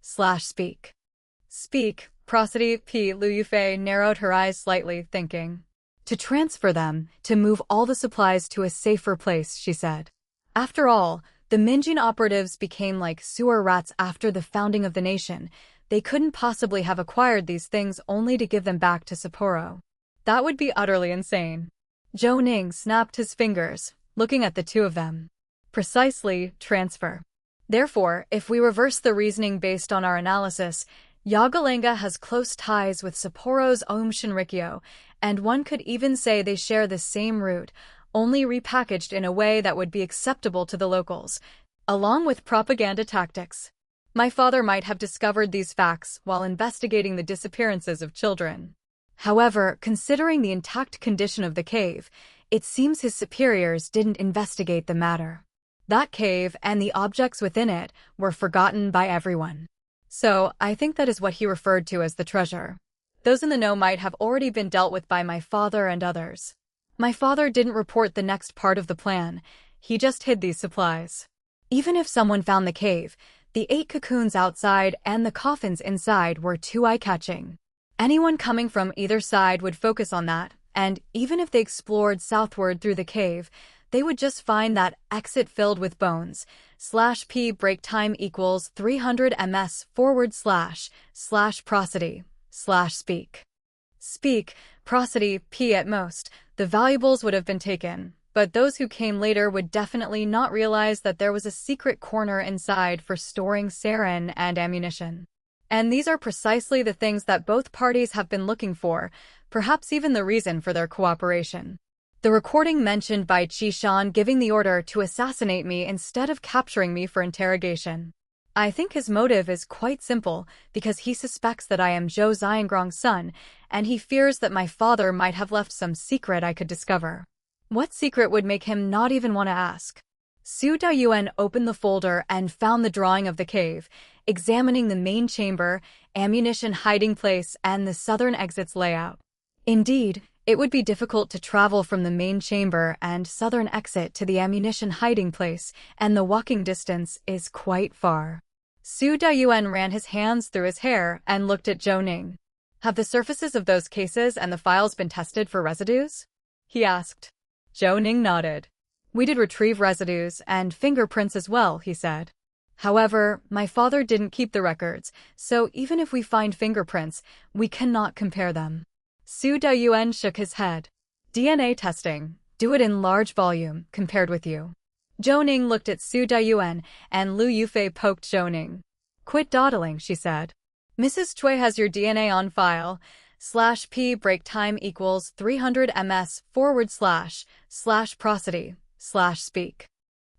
speak prosody p. Liu Yufei narrowed her eyes slightly, thinking. To transfer them, to move all the supplies to a safer place, she said. After all, the Minjin operatives became like sewer rats after the founding of the nation. They couldn't possibly have acquired these things only to give them back to Sapporo. That would be utterly insane. Zhou Ning snapped his fingers, looking at the two of them. Precisely, transfer. Therefore, if we reverse the reasoning based on our analysis, Yagalenga has close ties with Sapporo's Aum Shinrikyo, and one could even say they share the same root, only repackaged in a way that would be acceptable to the locals, along with propaganda tactics. My father might have discovered these facts while investigating the disappearances of children. However, considering the intact condition of the cave, it seems his superiors didn't investigate the matter. That cave and the objects within it were forgotten by everyone. So, I think that is what he referred to as the treasure. Those in the know might have already been dealt with by my father and others. My father didn't report the next part of the plan, he just hid these supplies. Even if someone found the cave, the 8 cocoons outside and the coffins inside were too eye-catching. Anyone coming from either side would focus on that, and even if they explored southward through the cave, they would just find that exit filled with bones. /p break time equals 300 ms / prosody / speak. Speak, prosody, p at most. The valuables would have been taken, but those who came later would definitely not realize that there was a secret corner inside for storing sarin and ammunition. And these are precisely the things that both parties have been looking for, perhaps even the reason for their cooperation. The recording mentioned by Qidong giving the order to assassinate me instead of capturing me for interrogation. I think his motive is quite simple, because he suspects that I am Zhou Xiangrong's son, and he fears that my father might have left some secret I could discover. What secret would make him not even want to ask? Su Dayuan opened the folder and found the drawing of the cave, examining the main chamber, ammunition hiding place, and the southern exit's layout. Indeed, it would be difficult to travel from the main chamber and southern exit to the ammunition hiding place, and the walking distance is quite far. Su Dayuan ran his hands through his hair and looked at Zhou Ning. Have the surfaces of those cases and the files been tested for residues? He asked. Zhou Ning nodded. We did retrieve residues and fingerprints as well, he said. However, my father didn't keep the records, so even if we find fingerprints, we cannot compare them. Su Dayuan shook his head. DNA testing. Do it in large volume, compared with you. Zhou Ning looked at Su Dayuan, and Lu Yufei poked Zhou Ning. Quit dawdling, she said. Mrs. Cui has your DNA on file. /p break time equals 300 ms / prosody / speak.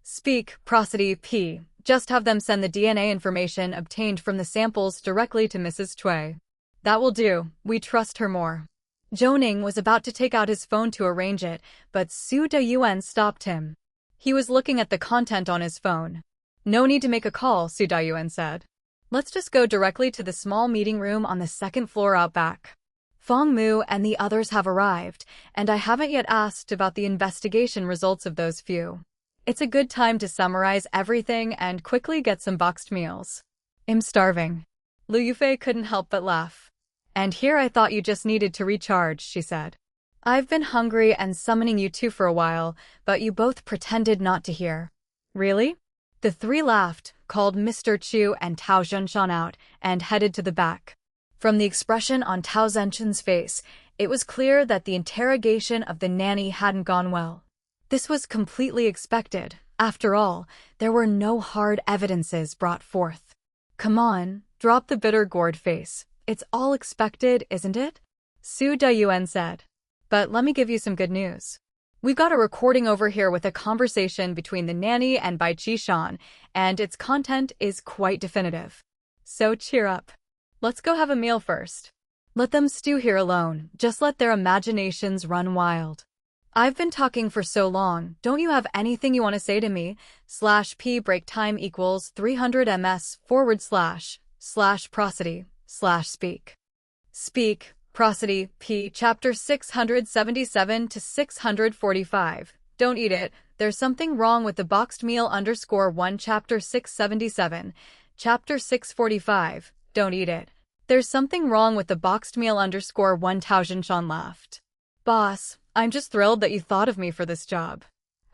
Speak, prosody, p. Just have them send the DNA information obtained from the samples directly to Mrs. Cui. That will do. We trust her more. Zhou Ning was about to take out his phone to arrange it, but Su Dayuan stopped him. He was looking at the content on his phone. No need to make a call, Su Dayuan said. Let's just go directly to the small meeting room on the second floor out back. Feng Mu and the others have arrived, and I haven't yet asked about the investigation results of those few. It's a good time to summarize everything and quickly get some boxed meals. I'm starving. Lu Yufei couldn't help but laugh. And here I thought you just needed to recharge, she said. I've been hungry and summoning you two for a while, but you both pretended not to hear. Really? The three laughed, called Mr. Chu and Tao Zhenshan out, and headed to the back. From the expression on Tao Zhenshan's face, it was clear that the interrogation of the nanny hadn't gone well. This was completely expected. After all, there were no hard evidences brought forth. Come on, drop the bitter gourd face. It's all expected, isn't it? Su Dayuan said. But let me give you some good news. We've got a recording over here with a conversation between the nanny and Bai Qishan, and its content is quite definitive. So cheer up. Let's go have a meal first. Let them stew here alone, just let their imaginations run wild. I've been talking for so long, don't you have anything you want to say to me? /p break time equals 300 ms / prosody / speak. Speak, prosody, p. Chapter 677 to 645. Don't eat it. There's something wrong with the boxed meal _1. Chapter 677. Chapter 645. Don't eat it. There's something wrong with the boxed meal _1. Tao Zhenshan laughed. Boss, I'm just thrilled that you thought of me for this job.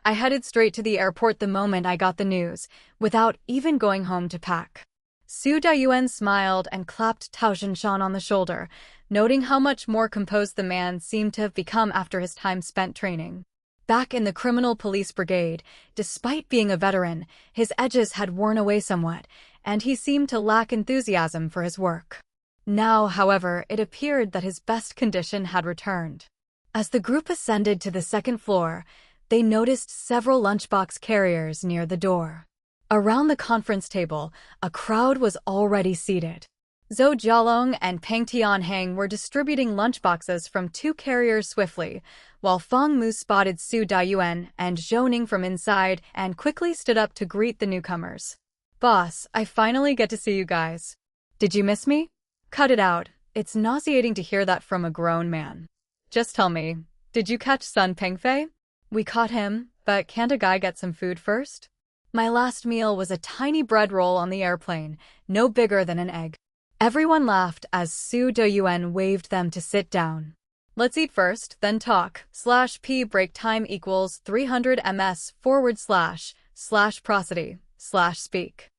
I headed straight to the airport the moment I got the news, without even going home to pack. Su Dayuan smiled and clapped Tao Zhenshan on the shoulder, noting how much more composed the man seemed to have become after his time spent training. Back in the criminal police brigade, despite being a veteran, his edges had worn away somewhat, and he seemed to lack enthusiasm for his work. Now, however, it appeared that his best condition had returned. As the group ascended to the second floor, they noticed several lunchbox carriers near the door. Around the conference table, a crowd was already seated. Zhou Jialong and Peng Tianheng were distributing lunchboxes from two carriers swiftly, while Feng Mu spotted Su Dayuan and Zhou Ning from inside and quickly stood up to greet the newcomers. Boss, I finally get to see you guys. Did you miss me? Cut it out. It's nauseating to hear that from a grown man. Just tell me, did you catch Sun Pengfei? We caught him, but can't a guy get some food first? My last meal was a tiny bread roll on the airplane, no bigger than an egg. Everyone laughed as Su Doyuan waved them to sit down. Let's eat first, then talk. /p break time equals 300 ms / prosody / speak.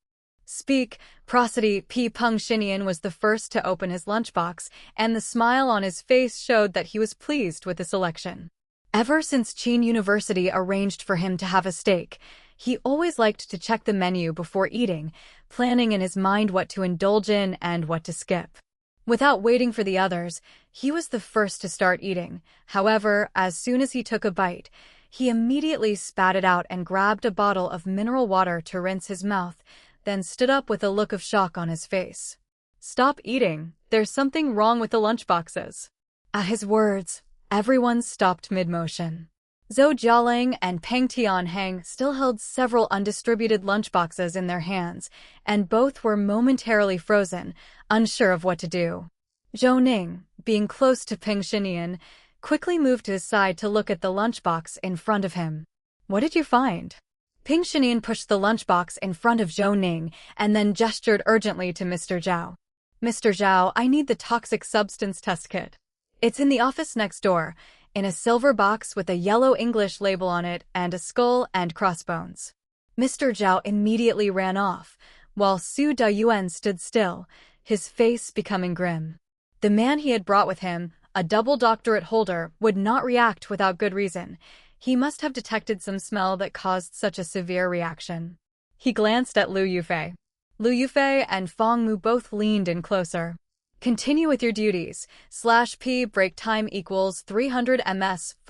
Speak, prosody. Peng Xinian was the first to open his lunchbox, and the smile on his face showed that he was pleased with the selection. Ever since Qin University arranged for him to have a steak, he always liked to check the menu before eating, planning in his mind what to indulge in and what to skip. Without waiting for the others, he was the first to start eating. However, as soon as he took a bite, he immediately spat it out and grabbed a bottle of mineral water to rinse his mouth, then stood up with a look of shock on his face. Stop eating. There's something wrong with the lunchboxes. At his words, everyone stopped mid-motion. Zhou Jialing and Peng Tianheng still held several undistributed lunchboxes in their hands, and both were momentarily frozen, unsure of what to do. Zhou Ning, being close to Peng Xinian, quickly moved to his side to look at the lunchbox in front of him. What did you find? Peng Xinian pushed the lunchbox in front of Zhou Ning and then gestured urgently to Mr. Zhao. Mr. Zhao, I need the toxic substance test kit. It's in the office next door, in a silver box with a yellow English label on it and a skull and crossbones. Mr. Zhao immediately ran off, while Su Dayuan stood still, his face becoming grim. The man he had brought with him, a double doctorate holder, would not react without good reason. He must have detected some smell that caused such a severe reaction. He glanced at Liu Yufei. Liu Yufei and Fong Mu both leaned in closer. Continue with your duties. /p break time equals 300 ms /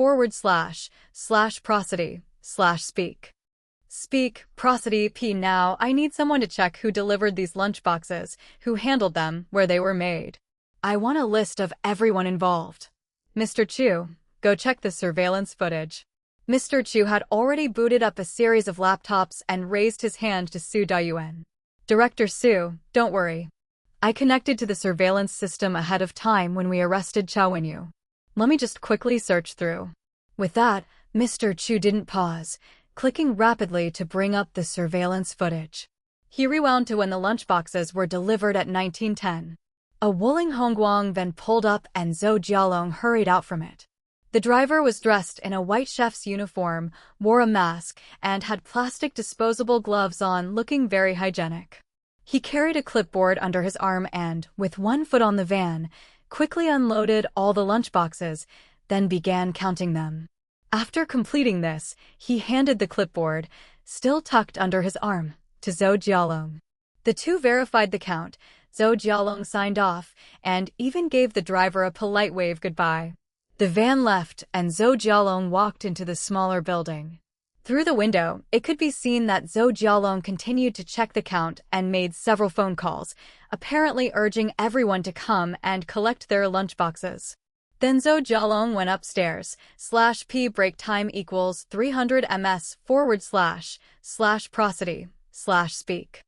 prosody / speak. Speak, prosody. Now, I need someone to check who delivered these lunchboxes, who handled them, where they were made. I want a list of everyone involved. Mr. Chu, go check the surveillance footage. Mr. Chu had already booted up a series of laptops and raised his hand to Su Dayuan. Director Su, don't worry. I connected to the surveillance system ahead of time when we arrested Chao Wenyu. Let me just quickly search through. With that, Mr. Chu didn't pause, clicking rapidly to bring up the surveillance footage. He rewound to when the lunchboxes were delivered at 1910. A Wuling Hongguang then pulled up and Zhou Jialong hurried out from it. The driver was dressed in a white chef's uniform, wore a mask, and had plastic disposable gloves on, looking very hygienic. He carried a clipboard under his arm and, with one foot on the van, quickly unloaded all the lunchboxes, then began counting them. After completing this, he handed the clipboard, still tucked under his arm, to Zhou Jialong. The two verified the count. Zhou Jialong signed off, and even gave the driver a polite wave goodbye. The van left, and Zhou Jialong walked into the smaller building. Through the window, it could be seen that Zhou Jialong continued to check the count and made several phone calls, apparently urging everyone to come and collect their lunchboxes. Then Zhou Jialong went upstairs. /p break time equals 300 ms / prosody / speak.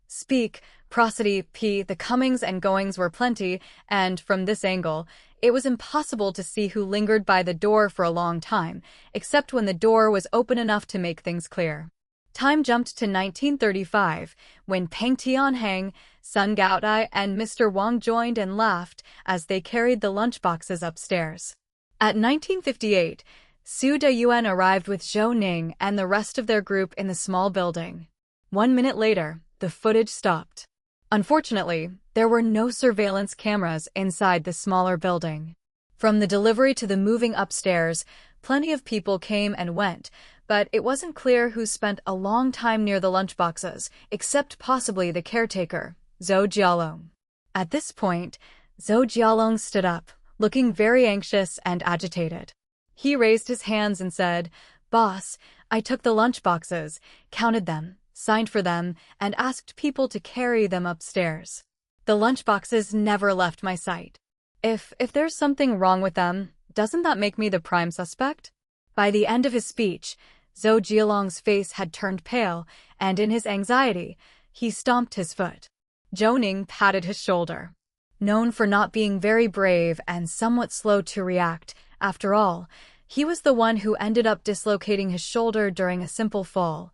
Speak, prosody. The comings and goings were plenty, and from this angle, it was impossible to see who lingered by the door for a long time, except when the door was open enough to make things clear. Time jumped to 1935, when Peng Tianheng, Sun Gaodai, and Mr. Wang joined and laughed as they carried the lunchboxes upstairs. At 1958, Su Dayuan arrived with Zhou Ning and the rest of their group in the small building. 1 minute later, the footage stopped. Unfortunately, there were no surveillance cameras inside the smaller building. From the delivery to the moving upstairs, plenty of people came and went, but it wasn't clear who spent a long time near the lunchboxes, except possibly the caretaker, Zhou Jialong. At this point, Zhou Jialong stood up, looking very anxious and agitated. He raised his hands and said, "Boss, I took the lunchboxes, counted them, signed for them, and asked people to carry them upstairs. The lunchboxes never left my sight. If there's something wrong with them, doesn't that make me the prime suspect?" By the end of his speech, Zhou Jialong's face had turned pale, and in his anxiety, he stomped his foot. Zhou Ning patted his shoulder. Known for not being very brave and somewhat slow to react, after all, he was the one who ended up dislocating his shoulder during a simple fall.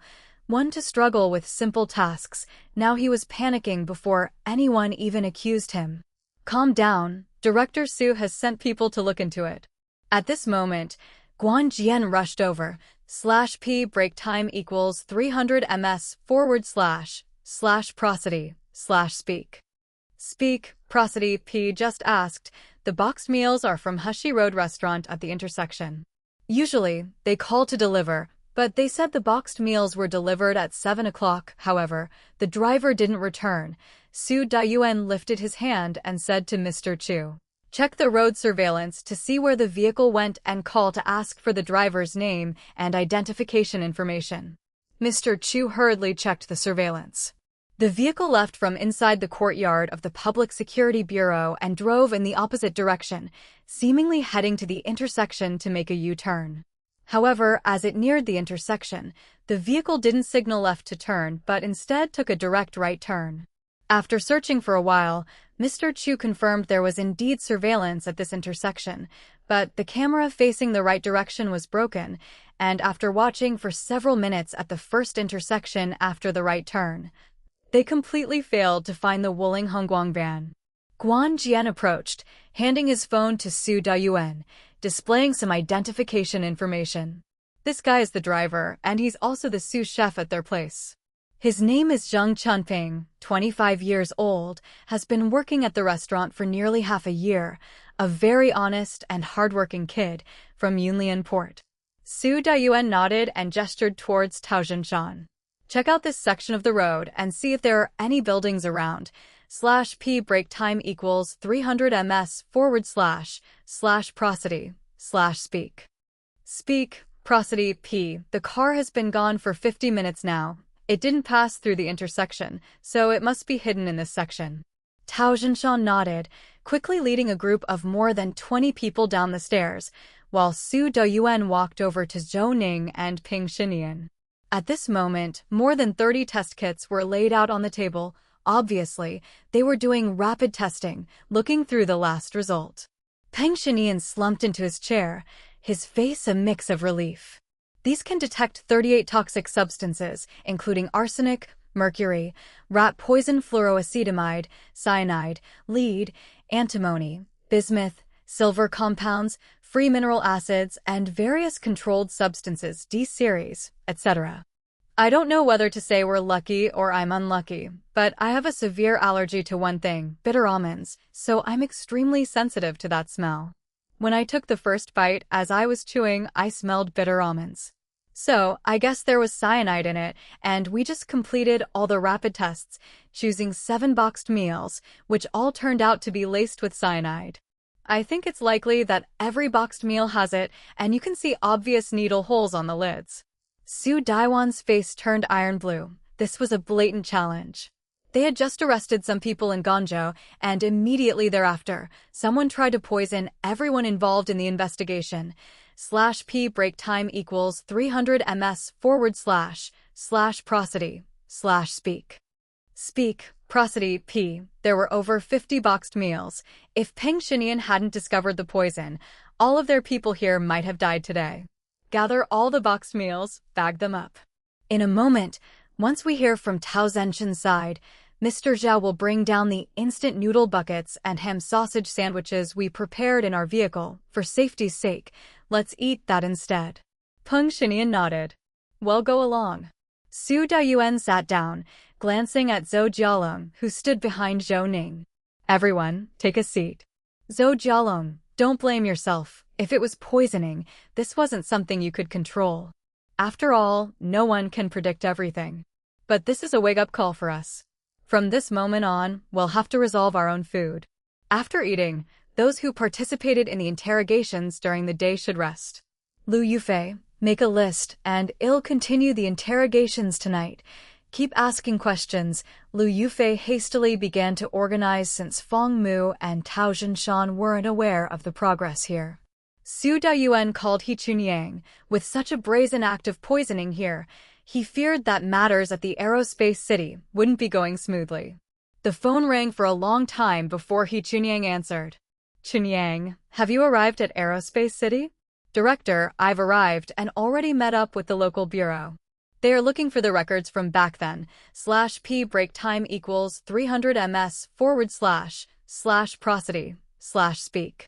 One to struggle with simple tasks. Now he was panicking before anyone even accused him. Calm down, Director Su has sent people to look into it. At this moment, Guan Jian rushed over. /p break time equals 300 ms / prosody / speak. Speak, prosody P just asked. The boxed meals are from Hushi Road restaurant at the intersection. Usually, they call to deliver, but they said the boxed meals were delivered at 7 o'clock. However, the driver didn't return. Su Dayuan lifted his hand and said to Mr. Chu, "Check the road surveillance to see where the vehicle went and call to ask for the driver's name and identification information." Mr. Chu hurriedly checked the surveillance. The vehicle left from inside the courtyard of the Public Security Bureau and drove in the opposite direction, seemingly heading to the intersection to make a U-turn. However, as it neared the intersection, the vehicle didn't signal left to turn but instead took a direct right turn. After searching for a while, Mr. Chu confirmed there was indeed surveillance at this intersection, but the camera facing the right direction was broken, and after watching for several minutes at the first intersection after the right turn, they completely failed to find the Wuling Hongguang van. Guan Jian approached, handing his phone to Su Dayuan, displaying some identification information. This guy is the driver, and he's also the sous chef at their place. His name is Zheng Chunping, 25 years old, has been working at the restaurant for nearly half a year, a very honest and hardworking kid from Yunlian Port. Su Dayuan nodded and gestured towards Taojinshan. Check out this section of the road and see if there are any buildings around. /p break time equals 300 ms / prosody / speak. Speak, prosody P. The car has been gone for 50 minutes now. It didn't pass through the intersection, so it must be hidden in this section. Tao Jinshan nodded, quickly leading a group of more than 20 people down the stairs, while Su Doyuan walked over to Zhou Ning and Ping Xinian. At this moment, more than 30 test kits were laid out on the table. Obviously, they were doing rapid testing, looking through the last result. Peng Xinian slumped into his chair, his face a mix of relief. These can detect 38 toxic substances, including arsenic, mercury, rat poison, fluoroacetamide, cyanide, lead, antimony, bismuth, silver compounds, free mineral acids, and various controlled substances D-series, etc. I don't know whether to say we're lucky or I'm unlucky, but I have a severe allergy to one thing, bitter almonds, so I'm extremely sensitive to that smell. When I took the first bite, as I was chewing, I smelled bitter almonds. So, I guess there was cyanide in it, and we just completed all the rapid tests, choosing 7 boxed meals, which all turned out to be laced with cyanide. I think it's likely that every boxed meal has it, and you can see obvious needle holes on the lids. Su Daiwan's face turned iron blue. This was a blatant challenge. They had just arrested some people in Guangzhou, and immediately thereafter, someone tried to poison everyone involved in the investigation. /p break time equals 300 ms / prosody / speak. Speak, prosody P. There were over 50 boxed meals. If Peng Xinian hadn't discovered the poison, all of their people here might have died today. Gather all the boxed meals, bag them up. In a moment, once we hear from Tao Zhenshin's side, Mr. Zhao will bring down the instant noodle buckets and ham sausage sandwiches we prepared in our vehicle. For safety's sake, let's eat that instead. Peng Xinian nodded. Well, go along. Su Dayuan sat down, glancing at Zhou Jialong, who stood behind Zhou Ning. Everyone, take a seat. Zhou Jialong, don't blame yourself. If it was poisoning, this wasn't something you could control. After all, no one can predict everything. But this is a wake-up call for us. From this moment on, we'll have to resolve our own food. After eating, those who participated in the interrogations during the day should rest. Lu Yufei, make a list, and I'll continue the interrogations tonight. Keep asking questions. Lu Yufei hastily began to organize since Fong Mu and Tao Zhenshan weren't aware of the progress here. Su Dayuan called He Chunyang. With such a brazen act of poisoning here, he feared that matters at the aerospace city wouldn't be going smoothly. The phone rang for a long time before He Chunyang answered. Chunyang, have you arrived at aerospace city? Director, I've arrived and already met up with the local bureau. They are looking for the records from back then. /p break time equals 300 ms / prosody / speak.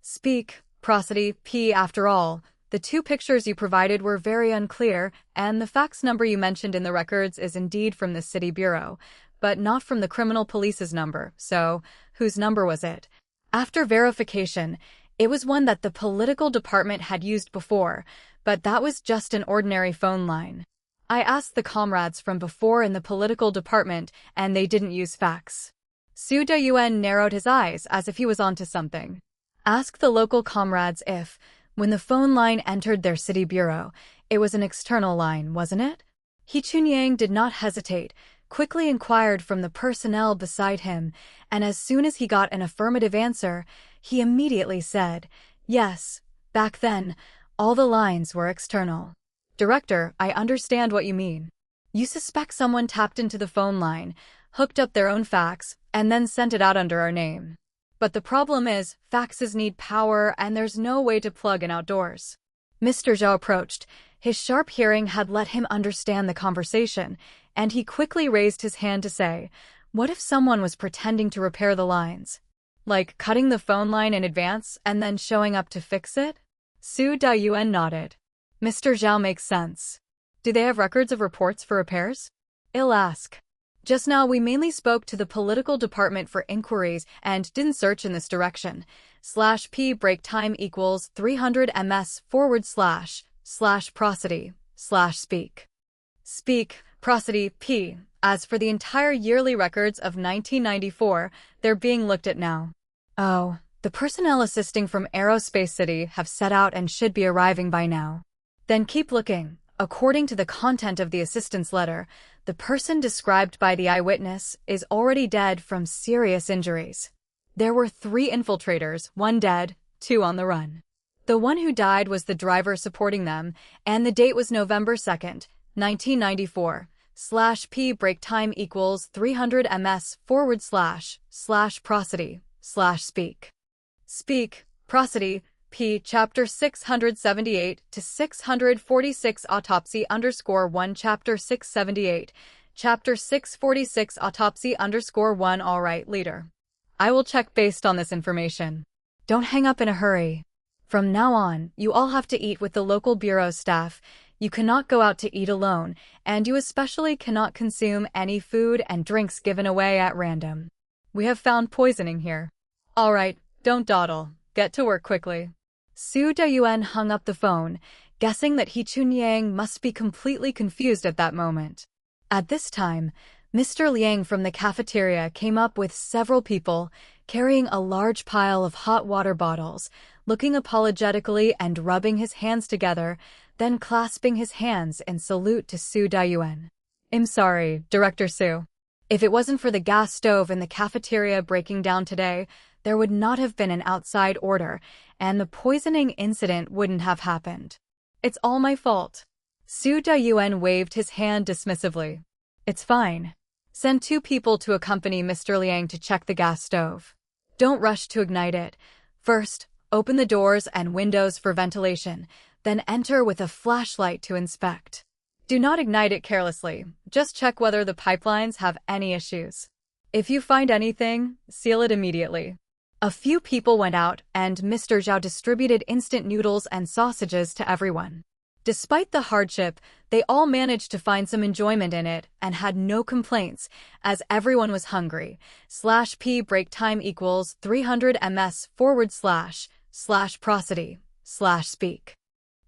Speak, prosody, p. After all, the two pictures you provided were very unclear, and the fax number you mentioned in the records is indeed from the city bureau, but not from the criminal police's number, so whose number was it? After verification, it was one that the political department had used before, but that was just an ordinary phone line. I asked the comrades from before in the political department, and they didn't use fax. Zhou Ning narrowed his eyes as if he was onto something. Ask the local comrades if, when the phone line entered their city bureau, it was an external line, wasn't it? He Chunyang did not hesitate, quickly inquired from the personnel beside him, and as soon as he got an affirmative answer, he immediately said, "Yes, back then, all the lines were external." Director, I understand what you mean. You suspect someone tapped into the phone line, hooked up their own fax, and then sent it out under our name. But the problem is, faxes need power and there's no way to plug in outdoors. Mr. Zhou approached. His sharp hearing had let him understand the conversation, and he quickly raised his hand to say, what if someone was pretending to repair the lines? Like cutting the phone line in advance and then showing up to fix it? Zhou Ning nodded. Mr. Zhou makes sense. Do they have records of reports for repairs? I'll ask. Just now we mainly spoke to the political department for inquiries and didn't search in this direction. /p break time equals 300 ms / prosody / speak. Speak, prosody, p. As for the entire yearly records of 1994, they're being looked at now. Oh, the personnel assisting from Aerospace City have set out and should be arriving by now. Then keep looking. According to the content of the assistance letter, the person described by the eyewitness is already dead from serious injuries. There were 3 infiltrators, 1 dead, 2 on the run. The one who died was the driver supporting them, and the date was November 2nd, 1994. /p break time equals 300 ms / prosody / speak. Speak, prosody, p. Chapter 678 to 646 autopsy_1 Chapter 678, Chapter 646 autopsy_1 All right, leader. I will check based on this information. Don't hang up in a hurry. From now on, you all have to eat with the local bureau staff. You cannot go out to eat alone, and you especially cannot consume any food and drinks given away at random. We have found poisoning here. All right, don't dawdle. Get to work quickly. Zhou Ning hung up the phone, guessing that He Chunyang must be completely confused at that moment. At this time, Mr. Liang from the cafeteria came up with several people, carrying a large pile of hot water bottles, looking apologetically and rubbing his hands together, then clasping his hands in salute to Zhou Ning. I'm sorry, Director Zhou. If it wasn't for the gas stove in the cafeteria breaking down today, there would not have been an outside order, and the poisoning incident wouldn't have happened. It's all my fault. Zhou Ning waved his hand dismissively. It's fine. Send 2 people to accompany Mr. Liang to check the gas stove. Don't rush to ignite it. First, open the doors and windows for ventilation, then enter with a flashlight to inspect. Do not ignite it carelessly, just check whether the pipelines have any issues. If you find anything, seal it immediately. A few people went out, and Mr. Zhou distributed instant noodles and sausages to everyone. Despite the hardship, they all managed to find some enjoyment in it and had no complaints, as everyone was hungry. /p break time equals 300 ms / prosody / speak.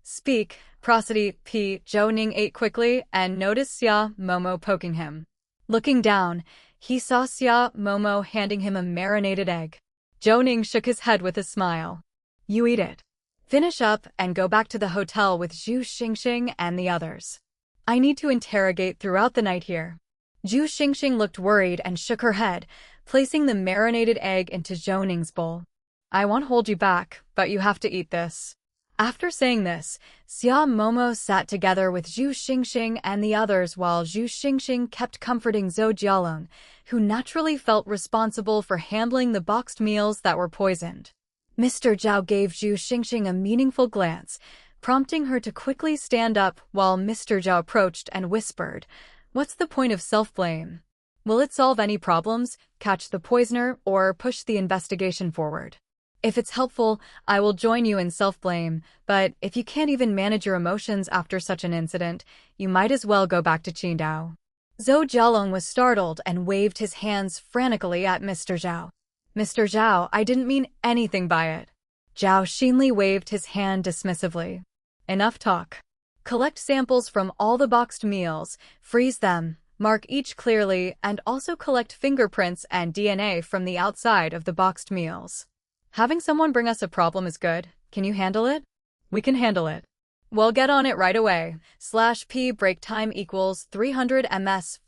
Speak, prosody, p. Zhou Ning ate quickly and noticed Xia Momo poking him. Looking down, he saw Xia Momo handing him a marinated egg. Zhou Ning shook his head with a smile. You eat it. Finish up and go back to the hotel with Zhu Xingxing and the others. I need to interrogate throughout the night here. Zhu Xingxing looked worried and shook her head, placing the marinated egg into Zhou Ning's bowl. I won't hold you back, but you have to eat this. After saying this, Xia Momo sat together with Zhu Xingxing and the others while Zhu Xingxing kept comforting Zhou Jialong, who naturally felt responsible for handling the boxed meals that were poisoned. Mr. Zhou gave Zhu Xingxing a meaningful glance, prompting her to quickly stand up while Mr. Zhao approached and whispered, "What's the point of self-blame? Will it solve any problems, catch the poisoner, or push the investigation forward? If it's helpful, I will join you in self-blame, but if you can't even manage your emotions after such an incident, you might as well go back to Qidong." Zhou Jialong was startled and waved his hands frantically at Mr. Zhao. "Mr. Zhao, I didn't mean anything by it." Zhao Xinli waved his hand dismissively. "Enough talk. Collect samples from all the boxed meals, freeze them, mark each clearly, and also collect fingerprints and DNA from the outside of the boxed meals. Having someone bring us a problem is good. Can you handle it?" "We can handle it." "Well, get on it right away. /p break time equals 300 ms /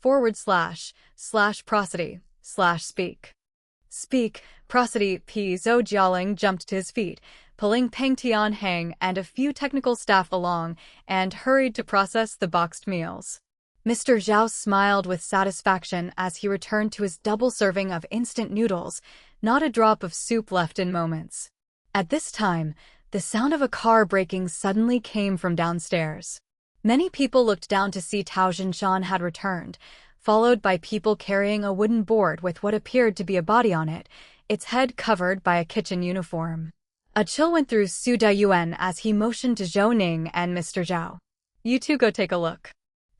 prosody / speak. Speak, prosody. Zhou Jialing jumped to his feet, pulling Peng Tianhang and a few technical staff along, and hurried to process the boxed meals. Mr. Zhao smiled with satisfaction as he returned to his double serving of instant noodles, not a drop of soup left in moments. At this time, the sound of a car braking suddenly came from downstairs. Many people looked down to see Tao Jinshan had returned, followed by people carrying a wooden board with what appeared to be a body on it, its head covered by a kitchen uniform. A chill went through Su Dayuan as he motioned to Zhou Ning and Mr. Zhao. "You two go take a look.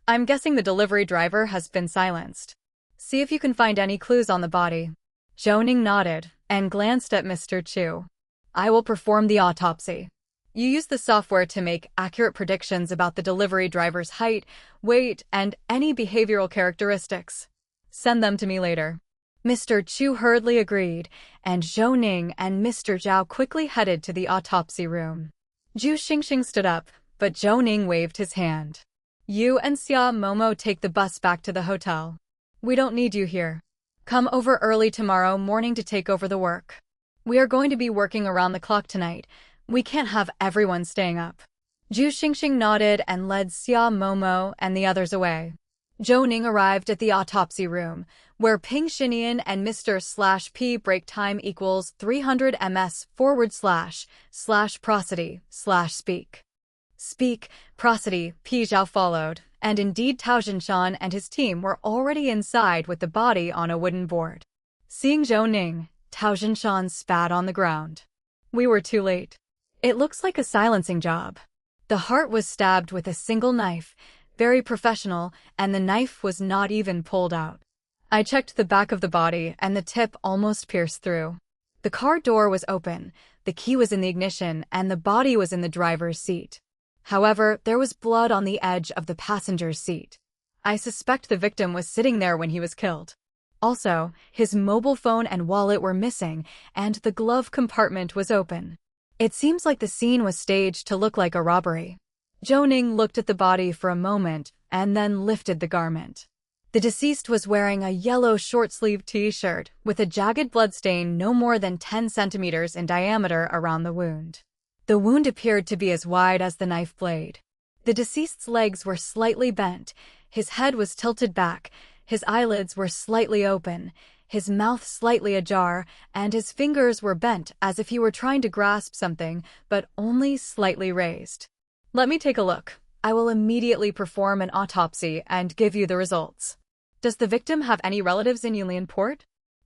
I'm guessing the delivery driver has been silenced. See if you can find any clues on the body." Zhou Ning nodded and glanced at Mr. Chu. "I will perform the autopsy. You use the software to make accurate predictions about the delivery driver's height, weight, and any behavioral characteristics. Send them to me later." Mr. Chu hurriedly agreed, and Zhou Ning and Mr. Zhao quickly headed to the autopsy room. Zhu Xingxing stood up, but Zhou Ning waved his hand. "You and Xia Momo take the bus back to the hotel. We don't need you here. Come over early tomorrow morning to take over the work. We are going to be working around the clock tonight. We can't have everyone staying up." Zhu Xingxing nodded and led Xia Momo and the others away. Zhou Ning arrived at the autopsy room, where Ping Xinian and Mr./P break time equals 300 ms / prosody / speak. Speak, prosody. Zhao followed, and indeed Tao Jinshan and his team were already inside with the body on a wooden board. Seeing Zhou Ning, Tao Jinshan spat on the ground. "We were too late. It looks like a silencing job. The heart was stabbed with a single knife, very professional, and the knife was not even pulled out. I checked the back of the body and the tip almost pierced through. The car door was open, the key was in the ignition, and the body was in the driver's seat. However, there was blood on the edge of the passenger's seat. I suspect the victim was sitting there when he was killed. Also, his mobile phone and wallet were missing, and the glove compartment was open. It seems like the scene was staged to look like a robbery." Zhou Ning looked at the body for a moment and then lifted the garment. The deceased was wearing a yellow short-sleeved t-shirt with a jagged bloodstain no more than 10 centimeters in diameter around the wound. The wound appeared to be as wide as the knife blade. The deceased's legs were slightly bent, his head was tilted back, his eyelids were slightly open, his mouth slightly ajar, and his fingers were bent as if he were trying to grasp something, but only slightly raised. "Let me take a look. I will immediately perform an autopsy and give you the results." "Does the victim have any relatives in Ulianport?"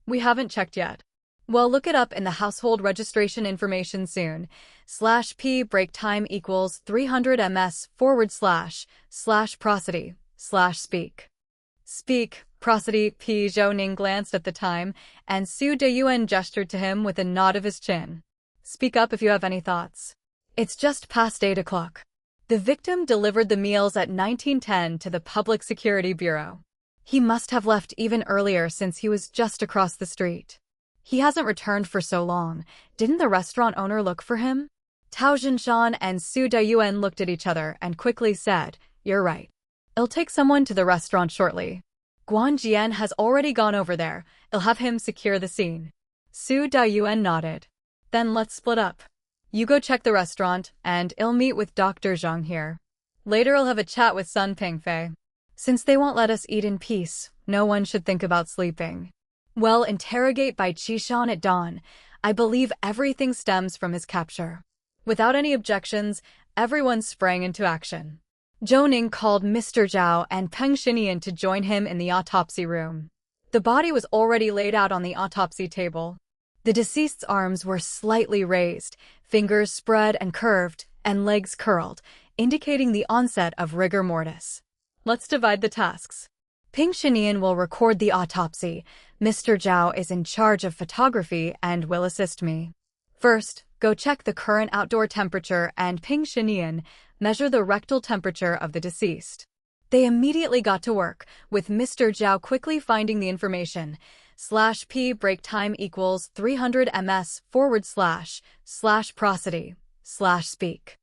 "We haven't checked yet." "Well, look it up in the household registration information soon. /p break time equals 300 ms / prosody / speak. Speak, prosody. Zhou Ning glanced at the time, and Su Dayuan gestured to him with a nod of his chin. "Speak up if you have any thoughts." "It's just past 8 o'clock. The victim delivered the meals at 1910 to the Public Security Bureau. He must have left even earlier since he was just across the street. He hasn't returned for so long. Didn't the restaurant owner look for him?" Tao Jinshan and Su Dayuan looked at each other and quickly said, "You're right. I'll take someone to the restaurant shortly. Guan Jian has already gone over there. I'll have him secure the scene." Su Dayuan nodded. "Then let's split up. You go check the restaurant, and I'll meet with Dr. Zhang here. Later I'll have a chat with Sun Pingfei. Since they won't let us eat in peace, no one should think about sleeping. Well, interrogate by Qishan at dawn. I believe everything stems from his capture. Without any objections, everyone sprang into action. Zhou Ning called Mr. Zhao and Peng Xinian to join him in the autopsy room. The body was already laid out on the autopsy table. The deceased's arms were slightly raised, fingers spread and curved, and legs curled, indicating the onset of rigor mortis. Let's divide the tasks. Peng Xinian will record the autopsy. Mr. Zhao is in charge of photography and will assist me. First, go check the current outdoor temperature and Peng Xinian measure the rectal temperature of the deceased. They immediately got to work, with Mr. Zhao quickly finding the information. /p break time equals 300 ms / prosody / speak.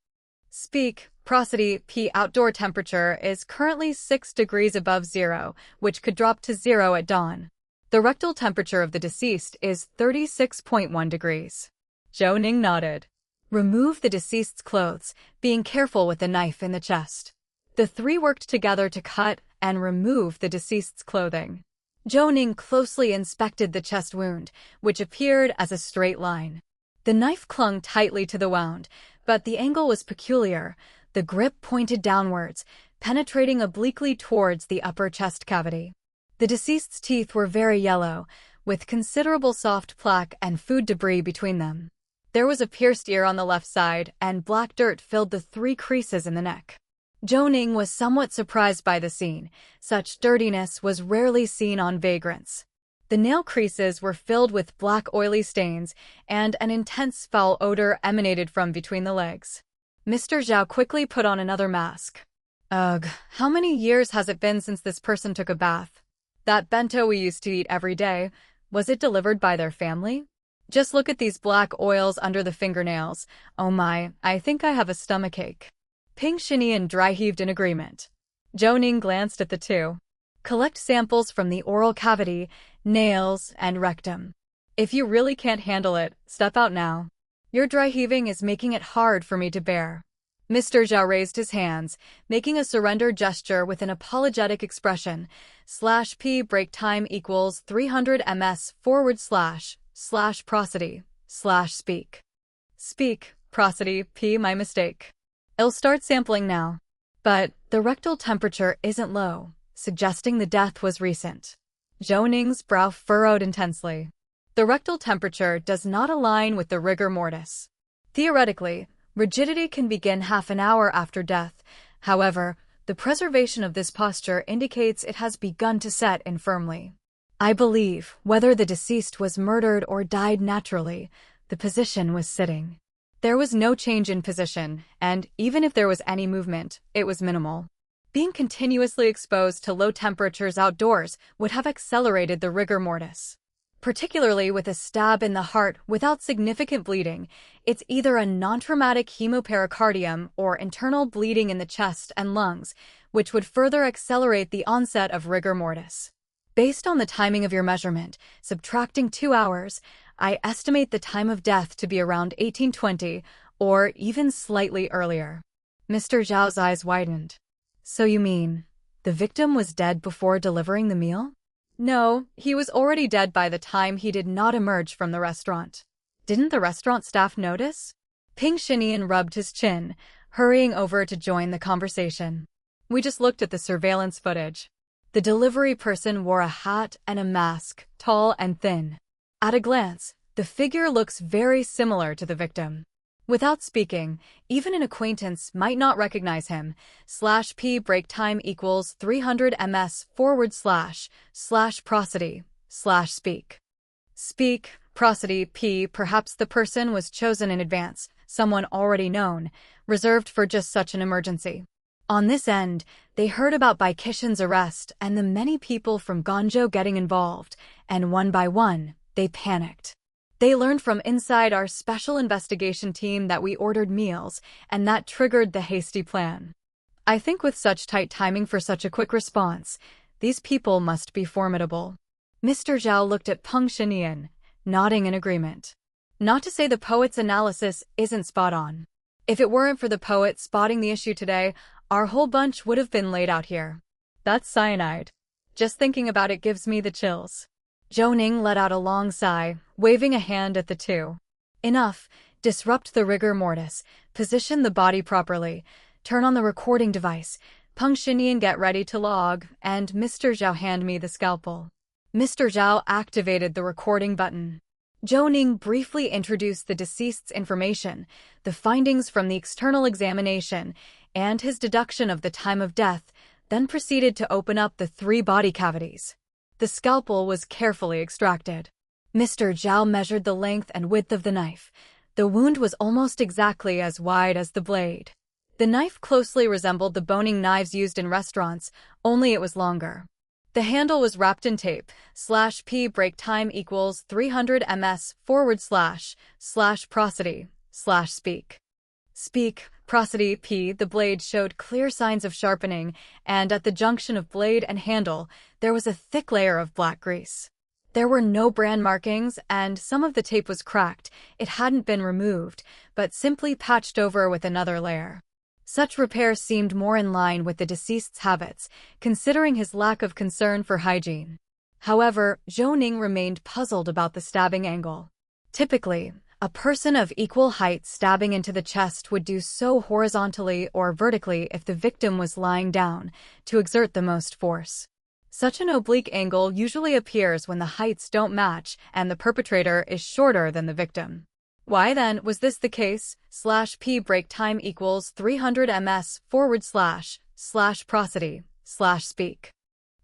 Speak, prosody, p outdoor temperature is currently 6 degrees above zero, which could drop to zero at dawn. The rectal temperature of the deceased is 36.1 degrees. Zhou Ning nodded. Remove the deceased's clothes, being careful with the knife in the chest. The three worked together to cut and remove the deceased's clothing. Zhou Ning closely inspected the chest wound, which appeared as a straight line. The knife clung tightly to the wound, but the angle was peculiar. The grip pointed downwards, penetrating obliquely towards the upper chest cavity. The deceased's teeth were very yellow, with considerable soft plaque and food debris between them. There was a pierced ear on the left side, and black dirt filled the 3 creases in the neck. Zhou Ning was somewhat surprised by the scene. Such dirtiness was rarely seen on vagrants. The nail creases were filled with black oily stains, and an intense foul odor emanated from between the legs. Mr. Zhao quickly put on another mask. Ugh, how many years has it been since this person took a bath? That bento we used to eat every day, was it delivered by their family? Just look at these black oils under the fingernails. Oh my, I think I have a stomachache. Peng Xinian dry-heaved in agreement. Zhou Ning glanced at the two. Collect samples from the oral cavity, nails, and rectum. If you really can't handle it, step out now. Your dry heaving is making it hard for me to bear. Mr. Zhao raised his hands, making a surrender gesture with an apologetic expression. /p break time equals 300 ms / prosody / speak. Speak, prosody, p my mistake. I'll start sampling now. But the rectal temperature isn't low, suggesting the death was recent. Zhou Ning's brow furrowed intensely. The rectal temperature does not align with the rigor mortis. Theoretically, rigidity can begin half an hour after death. However, the preservation of this posture indicates it has begun to set in firmly. I believe, whether the deceased was murdered or died naturally, the position was sitting. There was no change in position, and even if there was any movement, it was minimal. Being continuously exposed to low temperatures outdoors would have accelerated the rigor mortis. Particularly with a stab in the heart without significant bleeding, it's either a non-traumatic hemopericardium or internal bleeding in the chest and lungs, which would further accelerate the onset of rigor mortis. Based on the timing of your measurement, subtracting 2 hours, I estimate the time of death to be around 1820, or even slightly earlier. Mr. Zhao's eyes widened. So you mean, the victim was dead before delivering the meal? No, he was already dead by the time he did not emerge from the restaurant. Didn't the restaurant staff notice? Peng Xinian rubbed his chin, hurrying over to join the conversation. We just looked at the surveillance footage. The delivery person wore a hat and a mask, tall and thin. At a glance, the figure looks very similar to the victim. Without speaking, even an acquaintance might not recognize him. /p break time equals 300 ms / prosody / speak. Speak, prosody, p perhaps the person was chosen in advance, someone already known, reserved for just such an emergency. On this end, they heard about Baikishan's arrest and the many people from Guangzhou getting involved, and one by one, they panicked. They learned from inside our special investigation team that we ordered meals, and that triggered the hasty plan. I think with such tight timing for such a quick response, these people must be formidable. Mr. Zhao looked at Peng Xinian, nodding in agreement. Not to say the poet's analysis isn't spot on. If it weren't for the poet spotting the issue today, our whole bunch would have been laid out here. That's cyanide. Just thinking about it gives me the chills. Zhou Ning let out a long sigh, waving a hand at the two. Enough, Disrupt the rigor mortis, position the body properly, turn on the recording device, Peng Xinyan get ready to log, and Mr. Zhao hand me the scalpel. Mr. Zhao activated the recording button. Zhou Ning briefly introduced the deceased's information, the findings from the external examination, and his deduction of the time of death, then proceeded to open up the 3 body cavities. The scalpel was carefully extracted. Mr. Zhao measured the length and width of the knife. The wound was almost exactly as wide as the blade. The knife closely resembled the boning knives used in restaurants, only it was longer. The handle was wrapped in tape. /P break time equals 300 ms / prosody / speak. Speak, prosody P. The blade showed clear signs of sharpening, and at the junction of blade and handle, there was a thick layer of black grease. There were no brand markings, and some of the tape was cracked. It hadn't been removed, but simply patched over with another layer. Such repair seemed more in line with the deceased's habits, considering his lack of concern for hygiene. However, Zhou Ning remained puzzled about the stabbing angle. Typically, a person of equal height stabbing into the chest would do so horizontally or vertically if the victim was lying down, to exert the most force. Such an oblique angle usually appears when the heights don't match and the perpetrator is shorter than the victim. Why then was this the case? /P break time equals 300 ms / prosody / speak.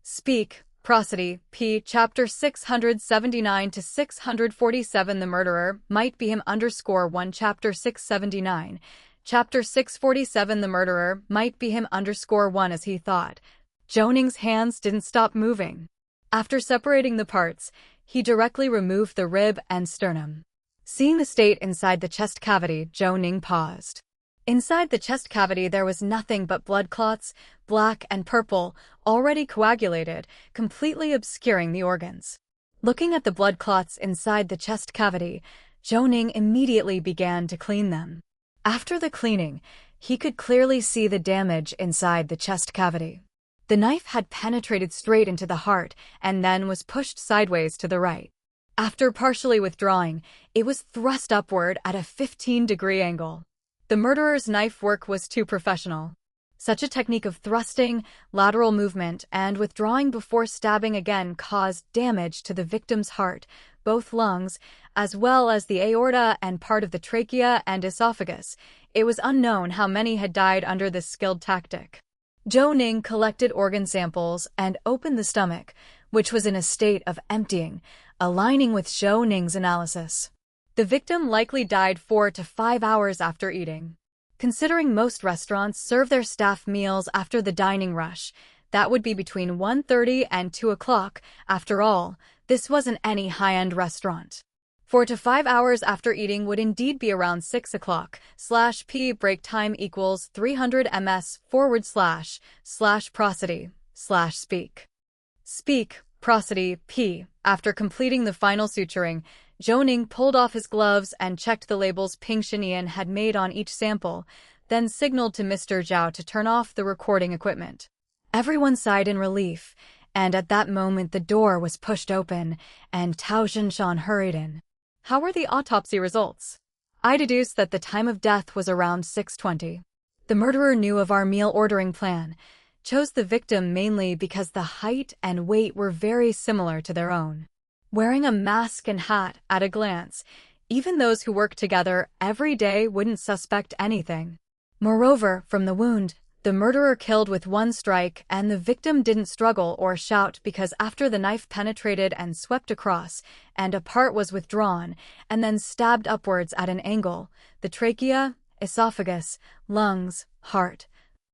Speak, prosody, P. Chapter 679 to 647. The murderer might be him _1. Chapter 679. Chapter 647. The murderer might be him _1 as he thought. Zhou Ning's hands didn't stop moving. After separating the parts, he directly removed the rib and sternum. Seeing the state inside the chest cavity, Zhou Ning paused. Inside the chest cavity there was nothing but blood clots, black and purple, already coagulated, completely obscuring the organs. Looking at the blood clots inside the chest cavity, Zhou Ning immediately began to clean them. After the cleaning, he could clearly see the damage inside the chest cavity. The knife had penetrated straight into the heart and then was pushed sideways to the right. After partially withdrawing, it was thrust upward at a 15-degree angle. The murderer's knife work was too professional. Such a technique of thrusting, lateral movement, and withdrawing before stabbing again caused damage to the victim's heart, both lungs, as well as the aorta and part of the trachea and esophagus. It was unknown how many had died under this skilled tactic. Zhou Ning collected organ samples and opened the stomach, which was in a state of emptying, aligning with Zhou Ning's analysis. The victim likely died 4 to 5 hours after eating. Considering most restaurants serve their staff meals after the dining rush, that would be between 1:30 and 2 o'clock. After all, this wasn't any high-end restaurant. 4 to 5 hours after eating would indeed be around 6 o'clock. /P break time equals 300 ms / prosody / speak. Speak, prosody, P. After completing the final suturing, Zhou Ning pulled off his gloves and checked the labels Peng Xinyan had made on each sample, then signaled to Mr. Zhao to turn off the recording equipment. Everyone sighed in relief, and at that moment the door was pushed open, and Tao Zhinshan hurried in. How were the autopsy results? I deduced that the time of death was around 6:20. The murderer knew of our meal ordering plan, chose the victim mainly because the height and weight were very similar to their own. Wearing a mask and hat at a glance, even those who work together every day wouldn't suspect anything. Moreover, from the wound, the murderer killed with one strike and the victim didn't struggle or shout because after the knife penetrated and swept across, and a part was withdrawn, and then stabbed upwards at an angle, the trachea, esophagus, lungs, heart,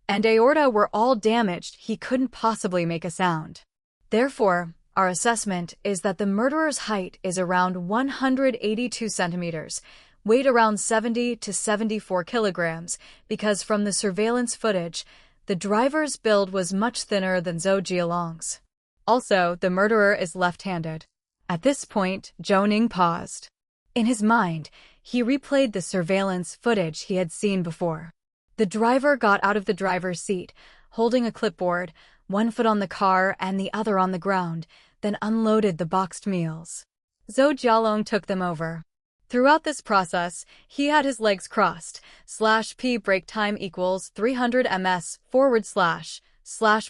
and aorta were all damaged. He couldn't possibly make a sound. Therefore, our assessment is that the murderer's height is around 182 centimeters, weight around 70 to 74 kilograms, because from the surveillance footage, the driver's build was much thinner than Zhou Jialong's. Also, the murderer is left-handed. At this point, Zhou Ning paused. In his mind, he replayed the surveillance footage he had seen before. The driver got out of the driver's seat, holding a clipboard, one foot on the car and the other on the ground, then unloaded the boxed meals. Zhou Jialong took them over. Throughout this process, he had his legs crossed, /p break time equals 300 ms /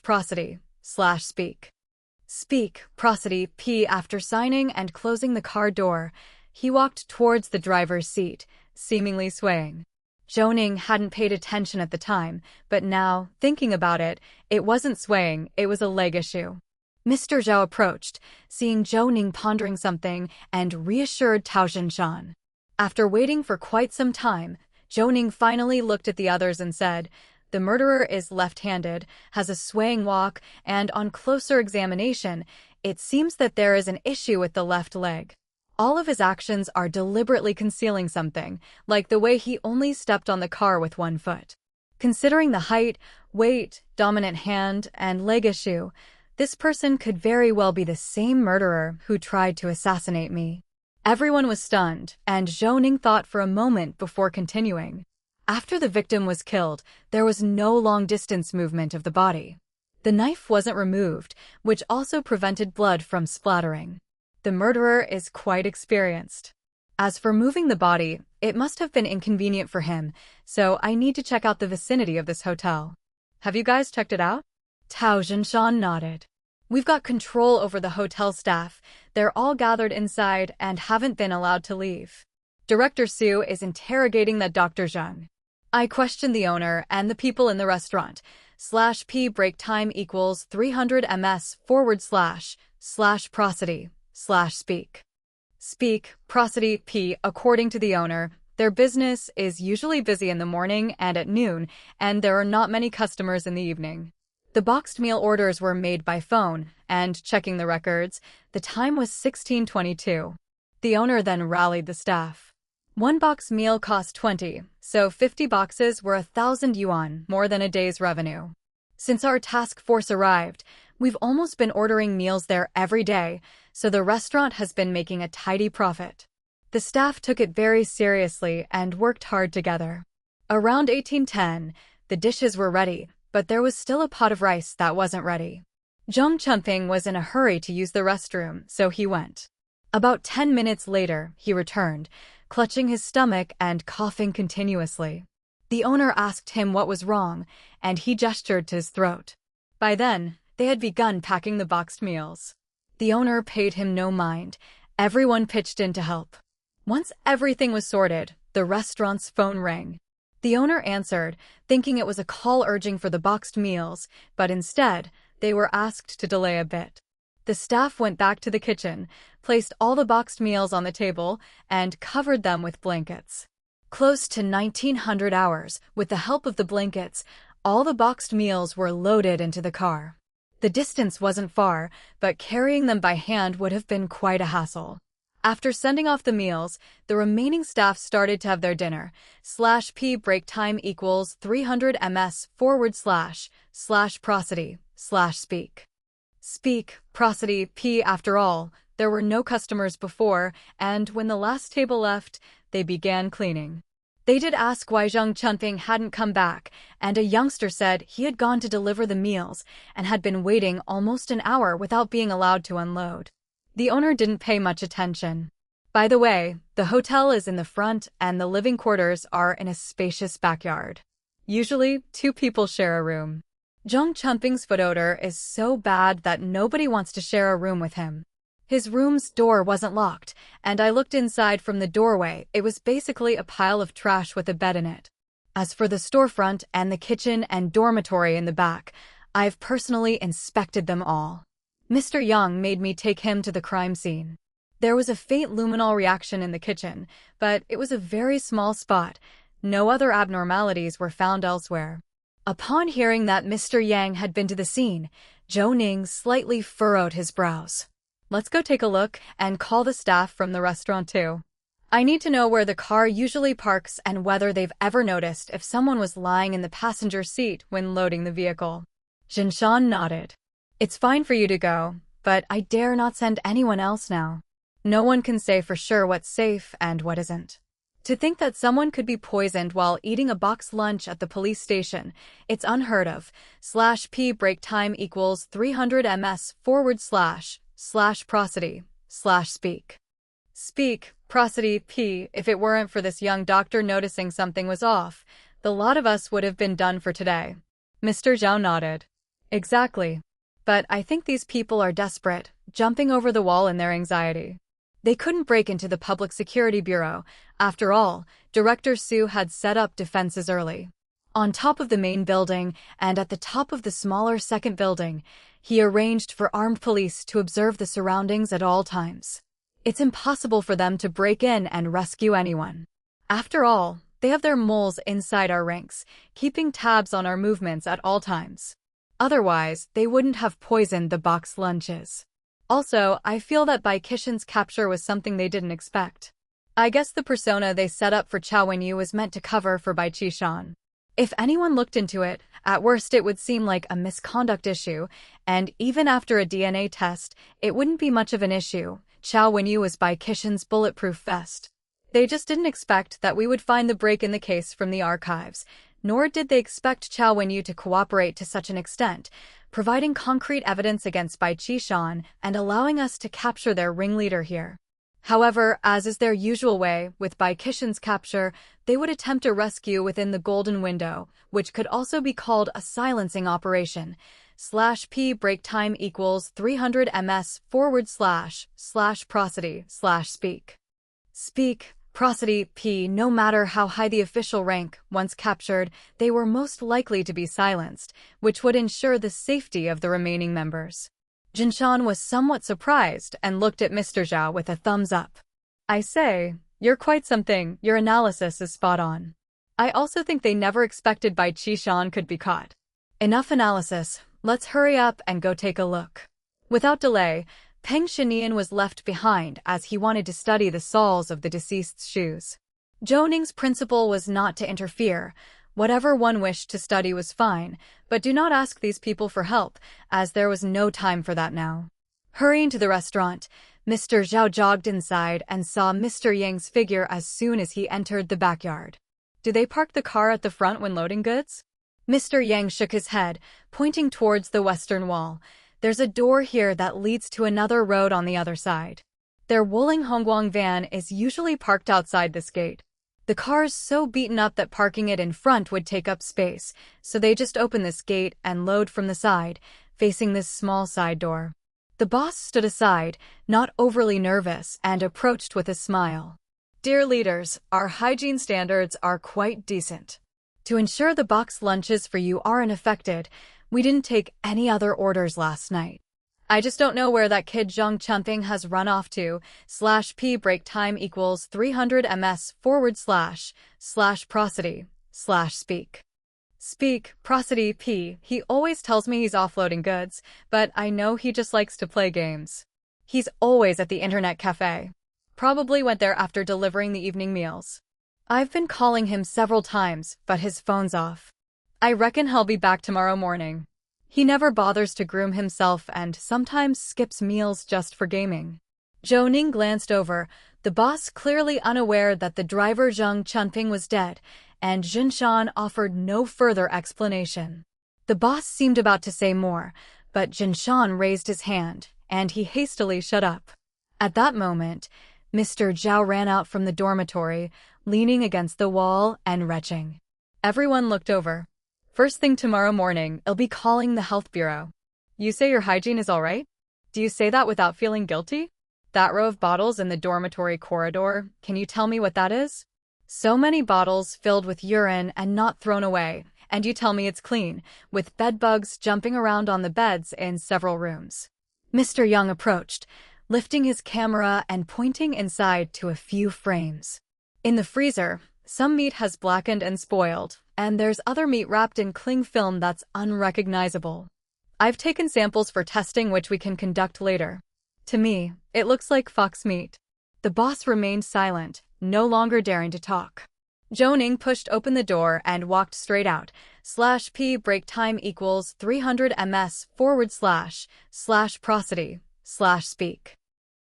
prosody / speak. Speak, prosody, p. After signing and closing the car door, he walked towards the driver's seat, seemingly swaying. Zhou Ning hadn't paid attention at the time, but now, thinking about it, it wasn't swaying, it was a leg issue. Mr. Zhou approached, seeing Zhou Ning pondering something, and reassured Tao Zhinshan. After waiting for quite some time, Zhou Ning finally looked at the others and said, "The murderer is left-handed, has a swaying walk, and on closer examination, it seems that there is an issue with the left leg. All of his actions are deliberately concealing something, like the way he only stepped on the car with one foot. Considering the height, weight, dominant hand, and leg issue, this person could very well be the same murderer who tried to assassinate me." Everyone was stunned, and Zhou Ning thought for a moment before continuing. After the victim was killed, there was no long-distance movement of the body. The knife wasn't removed, which also prevented blood from splattering. The murderer is quite experienced. As for moving the body, it must have been inconvenient for him, so I need to check out the vicinity of this hotel. Have you guys checked it out? Tao Zhinshan nodded. We've got control over the hotel staff. They're all gathered inside and haven't been allowed to leave. Director Su is interrogating that Dr. Zheng. I questioned the owner and the people in the restaurant. /p break time equals 300 ms / prosody / speak. Speak, prosody, p. According to the owner, their business is usually busy in the morning and at noon, and there are not many customers in the evening. The boxed meal orders were made by phone, and, checking the records, the time was 16:22. The owner then rallied the staff. One box meal cost 20, so 50 boxes were 1,000 yuan, more than a day's revenue. Since our task force arrived, we've almost been ordering meals there every day, so the restaurant has been making a tidy profit. The staff took it very seriously and worked hard together. Around 1810, the dishes were ready, but there was still a pot of rice that wasn't ready. Zhang Chunping was in a hurry to use the restroom, so he went. About 10 minutes later, he returned, clutching his stomach and coughing continuously. The owner asked him what was wrong, and he gestured to his throat. By then, they had begun packing the boxed meals. The owner paid him no mind. Everyone pitched in to help. Once everything was sorted, the restaurant's phone rang. The owner answered, thinking it was a call urging for the boxed meals, but instead, they were asked to delay a bit. The staff went back to the kitchen, placed all the boxed meals on the table, and covered them with blankets. Close to 1900 hours, with the help of the blankets, all the boxed meals were loaded into the car. The distance wasn't far, but carrying them by hand would have been quite a hassle. After sending off the meals, the remaining staff started to have their dinner. /p break time equals 300 ms / prosody / speak. Speak, prosody, p. After all, there were no customers before, and when the last table left, they began cleaning. They did ask why Zhang Chunping hadn't come back, and a youngster said he had gone to deliver the meals and had been waiting almost an hour without being allowed to unload. The owner didn't pay much attention. By the way, the hotel is in the front and the living quarters are in a spacious backyard. Usually, 2 people share a room. Zhang Chunping's foot odor is so bad that nobody wants to share a room with him. His room's door wasn't locked, and I looked inside from the doorway. It was basically a pile of trash with a bed in it. As for the storefront and the kitchen and dormitory in the back, I've personally inspected them all. Mr. Yang made me take him to the crime scene. There was a faint luminol reaction in the kitchen, but it was a very small spot. No other abnormalities were found elsewhere. Upon hearing that Mr. Yang had been to the scene, Zhou Ning slightly furrowed his brows. Let's go take a look and call the staff from the restaurant too. I need to know where the car usually parks and whether they've ever noticed if someone was lying in the passenger seat when loading the vehicle. Zhinshan nodded. It's fine for you to go, but I dare not send anyone else now. No one can say for sure what's safe and what isn't. To think that someone could be poisoned while eating a boxed lunch at the police station, it's unheard of. /p break time equals 300 ms / prosody / speak. Speak, Prosody P. If it weren't for this young doctor noticing something was off, the lot of us would have been done for today. Mr. Zhou nodded. Exactly. But I think these people are desperate, jumping over the wall in their anxiety. They couldn't break into the Public Security Bureau. After all, Director Su had set up defenses early. On top of the main building and at the top of the smaller second building, he arranged for armed police to observe the surroundings at all times. It's impossible for them to break in and rescue anyone. After all, they have their moles inside our ranks, keeping tabs on our movements at all times. Otherwise, they wouldn't have poisoned the box lunches. Also, I feel that Bai Qixin's capture was something they didn't expect. I guess the persona they set up for Chao Wenyu was meant to cover for Bai Qixin. If anyone looked into it, at worst it would seem like a misconduct issue, and even after a DNA test, it wouldn't be much of an issue. Chao Wenyu was Bai Qixin's bulletproof vest. They just didn't expect that we would find the break in the case from the archives, nor did they expect Chao Wenyu to cooperate to such an extent, providing concrete evidence against Bai Qixin and allowing us to capture their ringleader here. However, as is their usual way, with Bai Qixin's capture, they would attempt a rescue within the golden window, which could also be called a silencing operation. /P break time equals 300 ms / prosody / speak. Speak, prosody, P. No matter how high the official rank, once captured, they were most likely to be silenced, which would ensure the safety of the remaining members. Jinshan was somewhat surprised and looked at Mr. Zhou with a thumbs up. I say, you're quite something, your analysis is spot on. I also think they never expected Bai Qixin could be caught. Enough analysis, let's hurry up and go take a look. Without delay, Peng Shinian was left behind as he wanted to study the soles of the deceased's shoes. Zhou Ning's principle was not to interfere. Whatever one wished to study was fine, but do not ask these people for help, as there was no time for that now. Hurrying to the restaurant, Mr. Zhou jogged inside and saw Mr. Yang's figure as soon as he entered the backyard. Do they park the car at the front when loading goods? Mr. Yang shook his head, pointing towards the western wall. There's a door here that leads to another road on the other side. Their Wuling Hongguang van is usually parked outside this gate. The car's so beaten up that parking it in front would take up space, so they just open this gate and load from the side, facing this small side door. The boss stood aside, not overly nervous, and approached with a smile. Dear leaders, our hygiene standards are quite decent. To ensure the box lunches for you aren't affected, we didn't take any other orders last night. I just don't know where that kid Zhang Chumping has run off to. /P break time equals 300 ms / prosody / speak. Speak, prosody, P. He always tells me he's offloading goods, but I know he just likes to play games. He's always at the internet cafe. Probably went there after delivering the evening meals. I've been calling him several times, but his phone's off. I reckon he'll be back tomorrow morning. He never bothers to groom himself and sometimes skips meals just for gaming. Zhou Ning glanced over, the boss clearly unaware that the driver Zhang Chunping was dead, and Jinshan offered no further explanation. The boss seemed about to say more, but Jinshan raised his hand, and he hastily shut up. At that moment, Mr. Zhao ran out from the dormitory, leaning against the wall and retching. Everyone looked over. First thing tomorrow morning, I'll be calling the health bureau. You say your hygiene is all right? Do you say that without feeling guilty? That row of bottles in the dormitory corridor, can you tell me what that is? So many bottles filled with urine and not thrown away, and you tell me it's clean, with bedbugs jumping around on the beds in several rooms. Mr. Young approached, lifting his camera and pointing inside to a few frames. In the freezer, some meat has blackened and spoiled, and there's other meat wrapped in cling film that's unrecognizable. I've taken samples for testing which we can conduct later. To me, it looks like fox meat. The boss remained silent, no longer daring to talk. Zhou Ning pushed open the door and walked straight out. /P break time equals 300 ms / prosody / speak.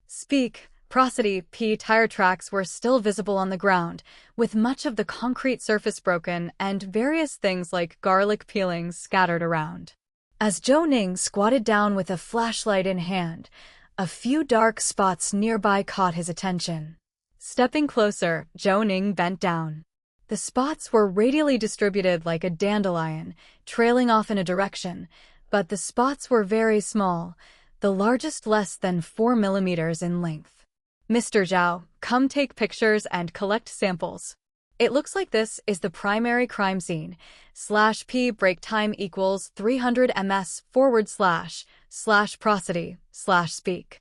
Speak, prosody, P. Tire tracks were still visible on the ground, with much of the concrete surface broken and various things like garlic peelings scattered around. As Zhou Ning squatted down with a flashlight in hand, a few dark spots nearby caught his attention. Stepping closer, Zhou Ning bent down. The spots were radially distributed like a dandelion, trailing off in a direction, but the spots were very small, the largest less than 4 millimeters in length. Mr. Zhao, come take pictures and collect samples. It looks like this is the primary crime scene. /p break time equals 300 ms// prosody/speak.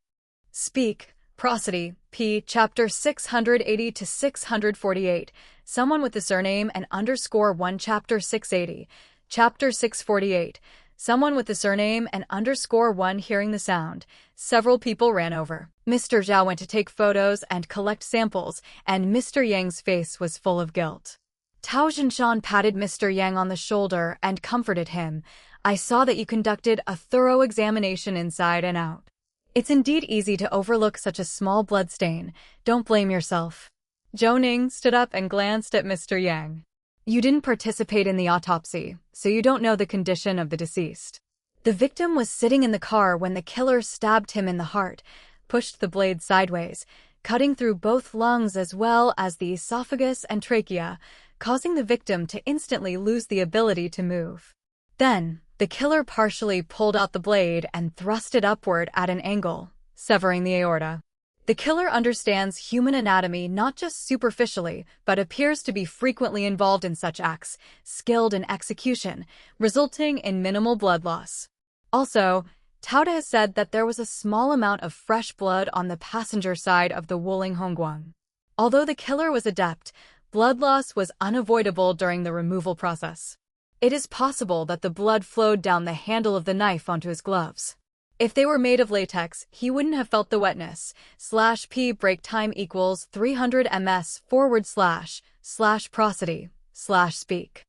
Speak, prosody, p. Chapter 680 to 648. Someone with the surname and _1 Chapter 680. Chapter 648. Someone with the surname and _1 hearing the sound. Several people ran over. Mr. Zhao went to take photos and collect samples, and Mr. Yang's face was full of guilt. Tao Zhinshan patted Mr. Yang on the shoulder and comforted him. I saw that you conducted a thorough examination inside and out. It's indeed easy to overlook such a small bloodstain. Don't blame yourself. Zhou Ning stood up and glanced at Mr. Yang. You didn't participate in the autopsy, so you don't know the condition of the deceased. The victim was sitting in the car when the killer stabbed him in the heart, pushed the blade sideways, cutting through both lungs as well as the esophagus and trachea, causing the victim to instantly lose the ability to move. Then, the killer partially pulled out the blade and thrust it upward at an angle, severing the aorta. The killer understands human anatomy not just superficially, but appears to be frequently involved in such acts, skilled in execution, resulting in minimal blood loss. Also, Tauda has said that there was a small amount of fresh blood on the passenger side of the Wuling Hongguang. Although the killer was adept, blood loss was unavoidable during the removal process. It is possible that the blood flowed down the handle of the knife onto his gloves. If they were made of latex, he wouldn't have felt the wetness. /p break time equals 300 ms// prosody/speak.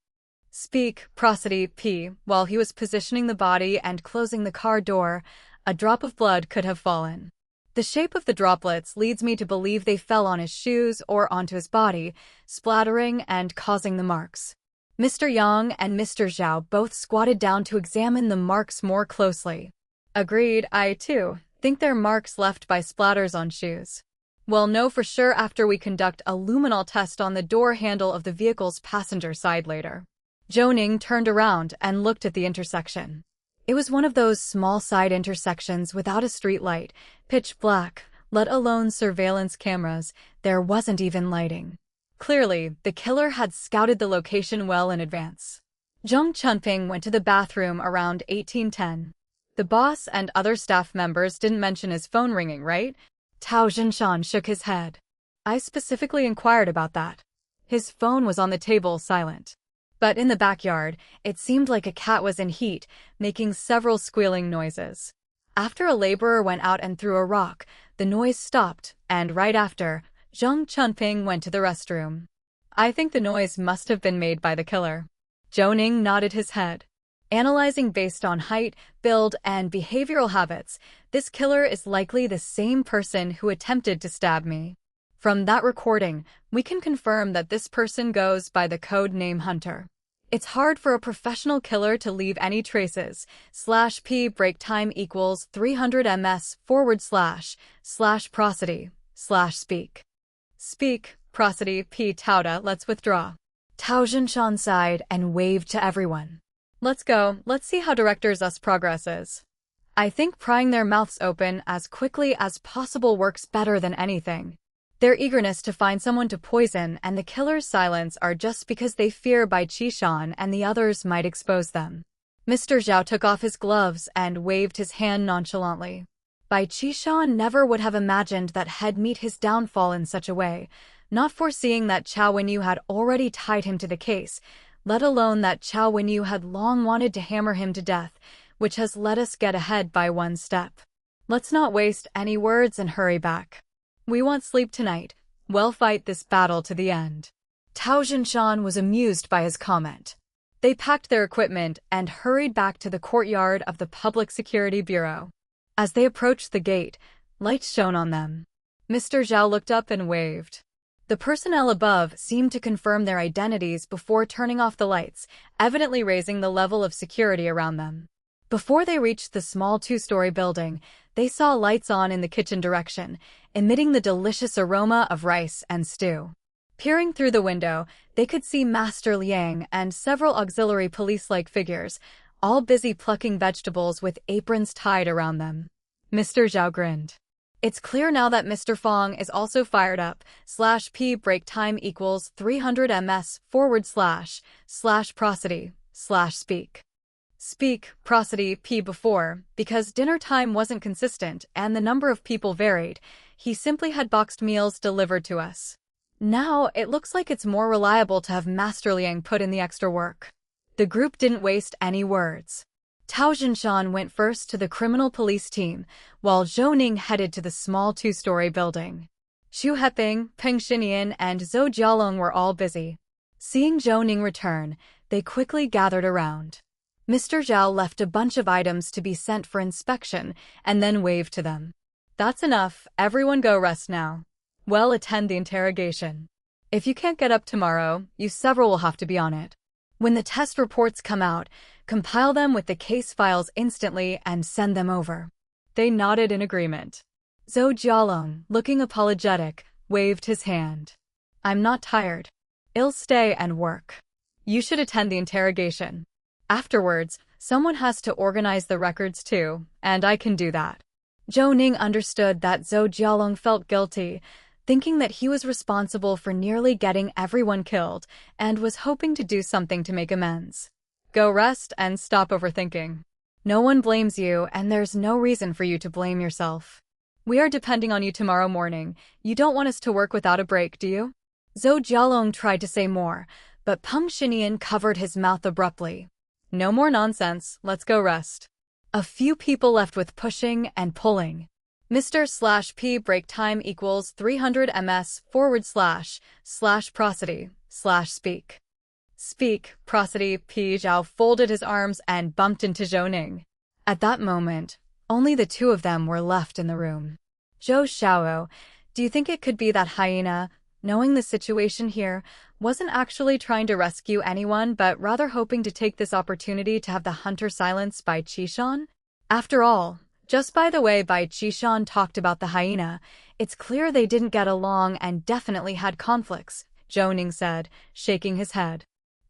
Speak, prosody, p. While he was positioning the body and closing the car door, a drop of blood could have fallen. The shape of the droplets leads me to believe they fell on his shoes or onto his body, splattering and causing the marks. Mr. Yang and Mr. Zhao both squatted down to examine the marks more closely. Agreed, I too think they're marks left by splatters on shoes. We'll know for sure after we conduct a luminol test on the door handle of the vehicle's passenger side later. Zhou Ning turned around and looked at the intersection. It was one of those small side intersections without a street light, pitch black, let alone surveillance cameras. There wasn't even lighting. Clearly, the killer had scouted the location well in advance. Zhang Chunping went to the bathroom around 1810. The boss and other staff members didn't mention his phone ringing, right? Tao Zhinshan shook his head. I specifically inquired about that. His phone was on the table, silent. But in the backyard, it seemed like a cat was in heat, making several squealing noises. After a laborer went out and threw a rock, the noise stopped, and right after, Zhang Chunping went to the restroom. I think the noise must have been made by the killer. Zhou Ning nodded his head. Analyzing based on height, build, and behavioral habits, this killer is likely the same person who attempted to stab me. From that recording, we can confirm that this person goes by the code name Hunter. It's hard for a professional killer to leave any traces. /p break time equals 300 ms// prosody/speak. Speak, prosody, p. Tauda, let's withdraw. Tao Zhinshan sighed and waved to everyone. Let's go, let's see how Director Zhou's progresses. I think prying their mouths open as quickly as possible works better than anything. Their eagerness to find someone to poison and the killer's silence are just because they fear Bai Qishan and the others might expose them. Mr. Zhao took off his gloves and waved his hand nonchalantly. Bai Qishan never would have imagined that he'd meet his downfall in such a way, not foreseeing that Chao Wenyu had already tied him to the case, let alone that Chao Wenyu had long wanted to hammer him to death, which has let us get ahead by one step. Let's not waste any words and hurry back. We want sleep tonight. We'll fight this battle to the end. Tao Zhinshan was amused by his comment. They packed their equipment and hurried back to the courtyard of the Public Security Bureau. As they approached the gate, lights shone on them. Mr. Zhao looked up and waved. The personnel above seemed to confirm their identities before turning off the lights, evidently raising the level of security around them. Before they reached the small two-story building, they saw lights on in the kitchen direction, emitting the delicious aroma of rice and stew. Peering through the window, they could see Master Liang and several auxiliary police-like figures, all busy plucking vegetables with aprons tied around them. Mr. Zhao grinned. It's clear now that Mr. Fong is also fired up. /P break time equals 300 ms / prosody / speak. Speak, prosody, P before, because dinner time wasn't consistent and the number of people varied, he simply had boxed meals delivered to us. Now, it looks like it's more reliable to have Master Liang put in the extra work. The group didn't waste any words. Tao Jinshan went first to the criminal police team, while Zhou Ning headed to the small two-story building. Xu Heping, Peng Xinian, and Zhou Jialong were all busy. Seeing Zhou Ning return, they quickly gathered around. Mr. Zhao left a bunch of items to be sent for inspection and then waved to them. That's enough, everyone go rest now. Well, attend the interrogation. If you can't get up tomorrow, you several will have to be on it. When the test reports come out, compile them with the case files instantly and send them over. They nodded in agreement. Zhou Jialong, looking apologetic, waved his hand. I'm not tired. I'll stay and work. You should attend the interrogation. Afterwards, someone has to organize the records too, and I can do that. Zhou Ning understood that Zhou Jialong felt guilty, thinking that he was responsible for nearly getting everyone killed, and was hoping to do something to make amends. Go rest and stop overthinking. No one blames you, and there's no reason for you to blame yourself. We are depending on you tomorrow morning. You don't want us to work without a break, do you? Zhou Jialong tried to say more, but Peng Xinian covered his mouth abruptly. No more nonsense, let's go rest. A few people left with pushing and pulling. Mr. /P break time equals 300 ms / prosody / speak. Speak, prosody, P. Zhao folded his arms and bumped into Zhou Ning. At that moment, only the two of them were left in the room. Zhou Xiao, do you think it could be that hyena, knowing the situation here, wasn't actually trying to rescue anyone but rather hoping to take this opportunity to have the hunter silenced by Qishan? After all, just by the way Bai Qishan talked about the hyena, it's clear they didn't get along and definitely had conflicts, Zhou Ning said, shaking his head.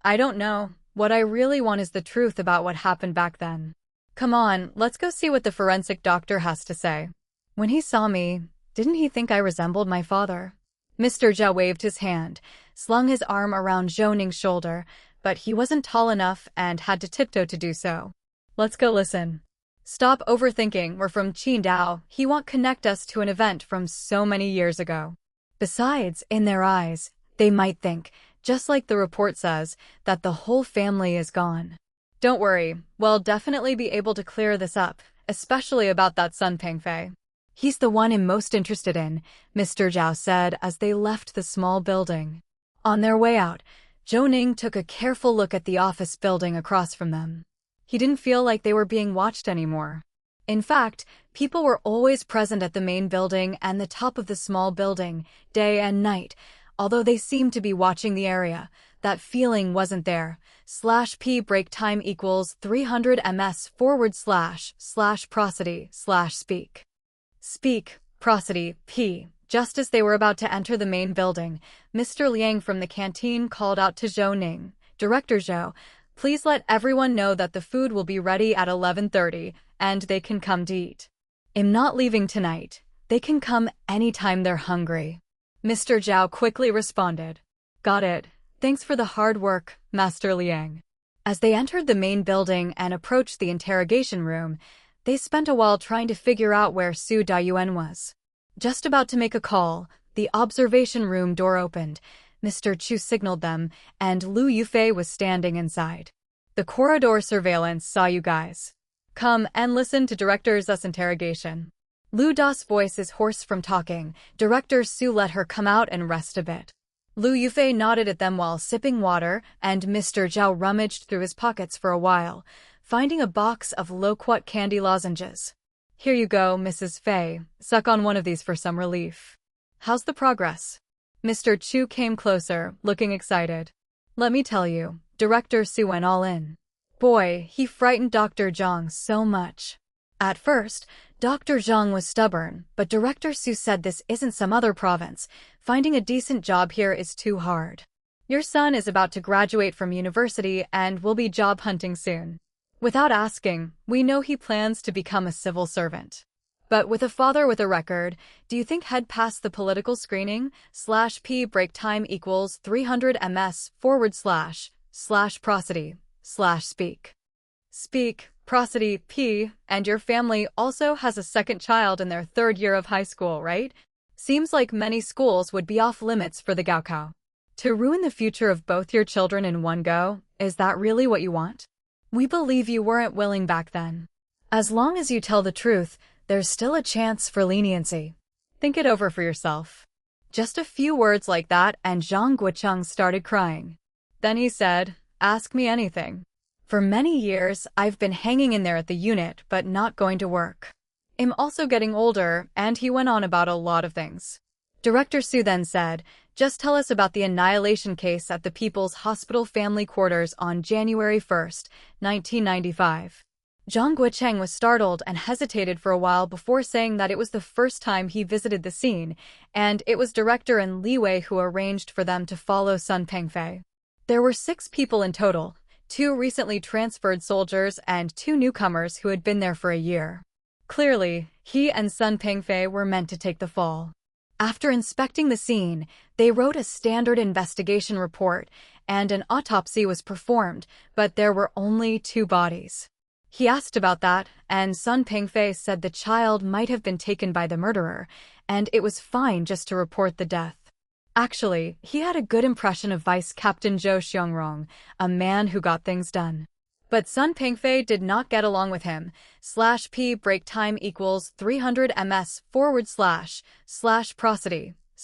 I don't know. What I really want is the truth about what happened back then. Come on, let's go see what the forensic doctor has to say. When he saw me, didn't he think I resembled my father? Mr. Zhao waved his hand, slung his arm around Zhou Ning's shoulder, but he wasn't tall enough and had to tiptoe to do so. Let's go listen. Stop overthinking, we're from Qidong, he won't connect us to an event from so many years ago. Besides, in their eyes, they might think, just like the report says, that the whole family is gone. Don't worry, we'll definitely be able to clear this up, especially about that son Pengfei. He's the one I'm most interested in, Mr. Zhao said as they left the small building. On their way out, Zhou Ning took a careful look at the office building across from them. He didn't feel like they were being watched anymore. In fact, people were always present at the main building and the top of the small building, day and night. Although they seemed to be watching the area, that feeling wasn't there. /P break time equals 300 ms / prosody / speak. Speak, prosody, P. Just as they were about to enter the main building, Mr. Liang from the canteen called out to Zhou Ning, Director Zhou, please let everyone know that the food will be ready at 11:30, and they can come to eat. I'm not leaving tonight. They can come anytime they're hungry. Mr. Zhao quickly responded. Got it. Thanks for the hard work, Master Liang. As they entered the main building and approached the interrogation room, they spent a while trying to figure out where Su Dayuan was. Just about to make a call, the observation room door opened. Mr. Chu signaled them, and Lu Yufei was standing inside. The corridor surveillance saw you guys. Come and listen to Director Zu's interrogation. Lu Da's voice is hoarse from talking. Director Su let her come out and rest a bit. Lu Yufei nodded at them while sipping water, and Mr. Zhao rummaged through his pockets for a while, finding a box of loquat candy lozenges. Here you go, Mrs. Fei. Suck on one of these for some relief. How's the progress? Mr. Chu came closer, looking excited. Let me tell you, Director Su went all in. Boy, he frightened Dr. Zhang so much. At first, Dr. Zhang was stubborn, but Director Zhou said this isn't some other province. Finding a decent job here is too hard. Your son is about to graduate from university and will be job hunting soon. Without asking, we know he plans to become a civil servant. But with a father with a record, do you think he'd pass the political screening? /p break time equals 300 ms / prosody / speak prosody p, and your family also has a second child in their third year of high school, right? Seems like many schools would be off limits for the Gaokao. To ruin the future of both your children in one go, is that really what you want? We believe you weren't willing back then. As long as you tell the truth, there's still a chance for leniency. Think it over for yourself. Just a few words like that and Zhang Guocheng started crying. Then he said, "Ask me anything. For many years, I've been hanging in there at the unit but not going to work. I'm also getting older," and he went on about a lot of things. Director Zhou then said, "Just tell us about the annihilation case at the People's Hospital Family Quarters on January 1st, 1995. Zhang Guocheng was startled and hesitated for a while before saying that it was the first time he visited the scene, and it was director and Li Wei who arranged for them to follow Sun Pengfei. There were 6 people in total, 2 recently transferred soldiers and 2 newcomers who had been there for a year. Clearly, he and Sun Pengfei were meant to take the fall. After inspecting the scene, they wrote a standard investigation report, and an autopsy was performed, but there were only 2 bodies. He asked about that, and Sun Pengfei said the child might have been taken by the murderer, and it was fine just to report the death. Actually, he had a good impression of Vice Captain Zhou Xiangrong, a man who got things done. But Sun Pengfei did not get along with him. /p break time equals 300 ms / prosody /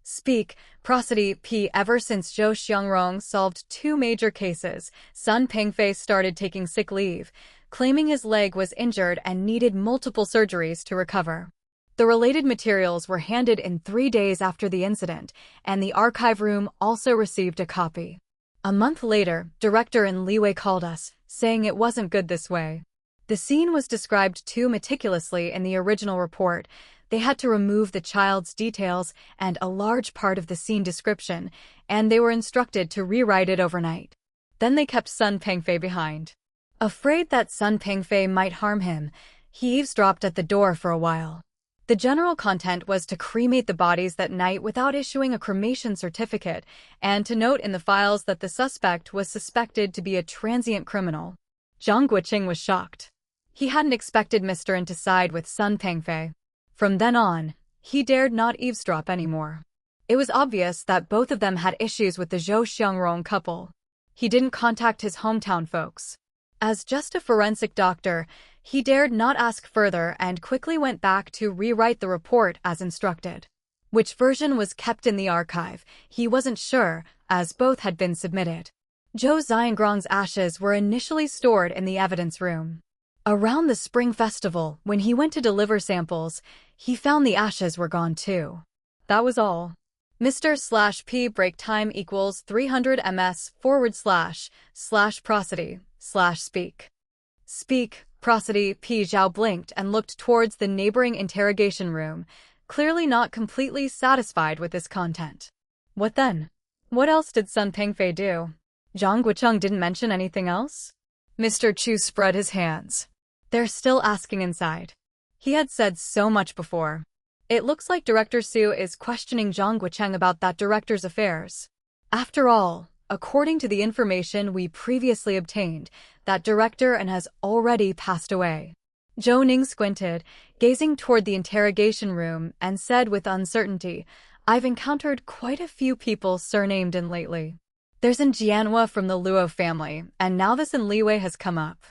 speak prosody p. Ever since Zhou Xiangrong solved 2 major cases, Sun Pengfei started taking sick leave, claiming his leg was injured and needed multiple surgeries to recover. The related materials were handed in 3 days after the incident, and the archive room also received a copy. A month later, Director and Li Wei called us, saying it wasn't good this way. The scene was described too meticulously in the original report. They had to remove the child's details and a large part of the scene description, and they were instructed to rewrite it overnight. Then they kept Sun Pengfei behind. Afraid that Sun Pengfei might harm him, he eavesdropped at the door for a while. The general content was to cremate the bodies that night without issuing a cremation certificate, and to note in the files that the suspect was suspected to be a transient criminal. Zhang Guocheng was shocked. He hadn't expected Mr. N to side with Sun Pengfei. From then on, he dared not eavesdrop anymore. It was obvious that both of them had issues with the Zhou Xiangrong couple. He didn't contact his hometown folks. As just a forensic doctor, he dared not ask further and quickly went back to rewrite the report as instructed. Which version was kept in the archive, he wasn't sure, as both had been submitted. Zhou Xiangrong's ashes were initially stored in the evidence room. Around the Spring Festival, when he went to deliver samples, he found the ashes were gone too. That was all. Mr. /p break time equals 300 ms / prosody / speak prosody p. Zhao blinked and looked towards the neighboring interrogation room, clearly not completely satisfied with this content. What then? What else did Sun Pengfei do? Zhang Guocheng didn't mention anything else? Mr. Chu spread his hands. They're still asking inside. He had said so much before. It looks like Director Zhou is questioning Zhang Guocheng about that director's affairs. After all, according to the information we previously obtained, that director has already passed away. Zhou Ning squinted, gazing toward the interrogation room, and said with uncertainty, "I've encountered quite a few people surnamed in lately. There's an Jianhua from the Luo family, and now this in Li Wei has come up.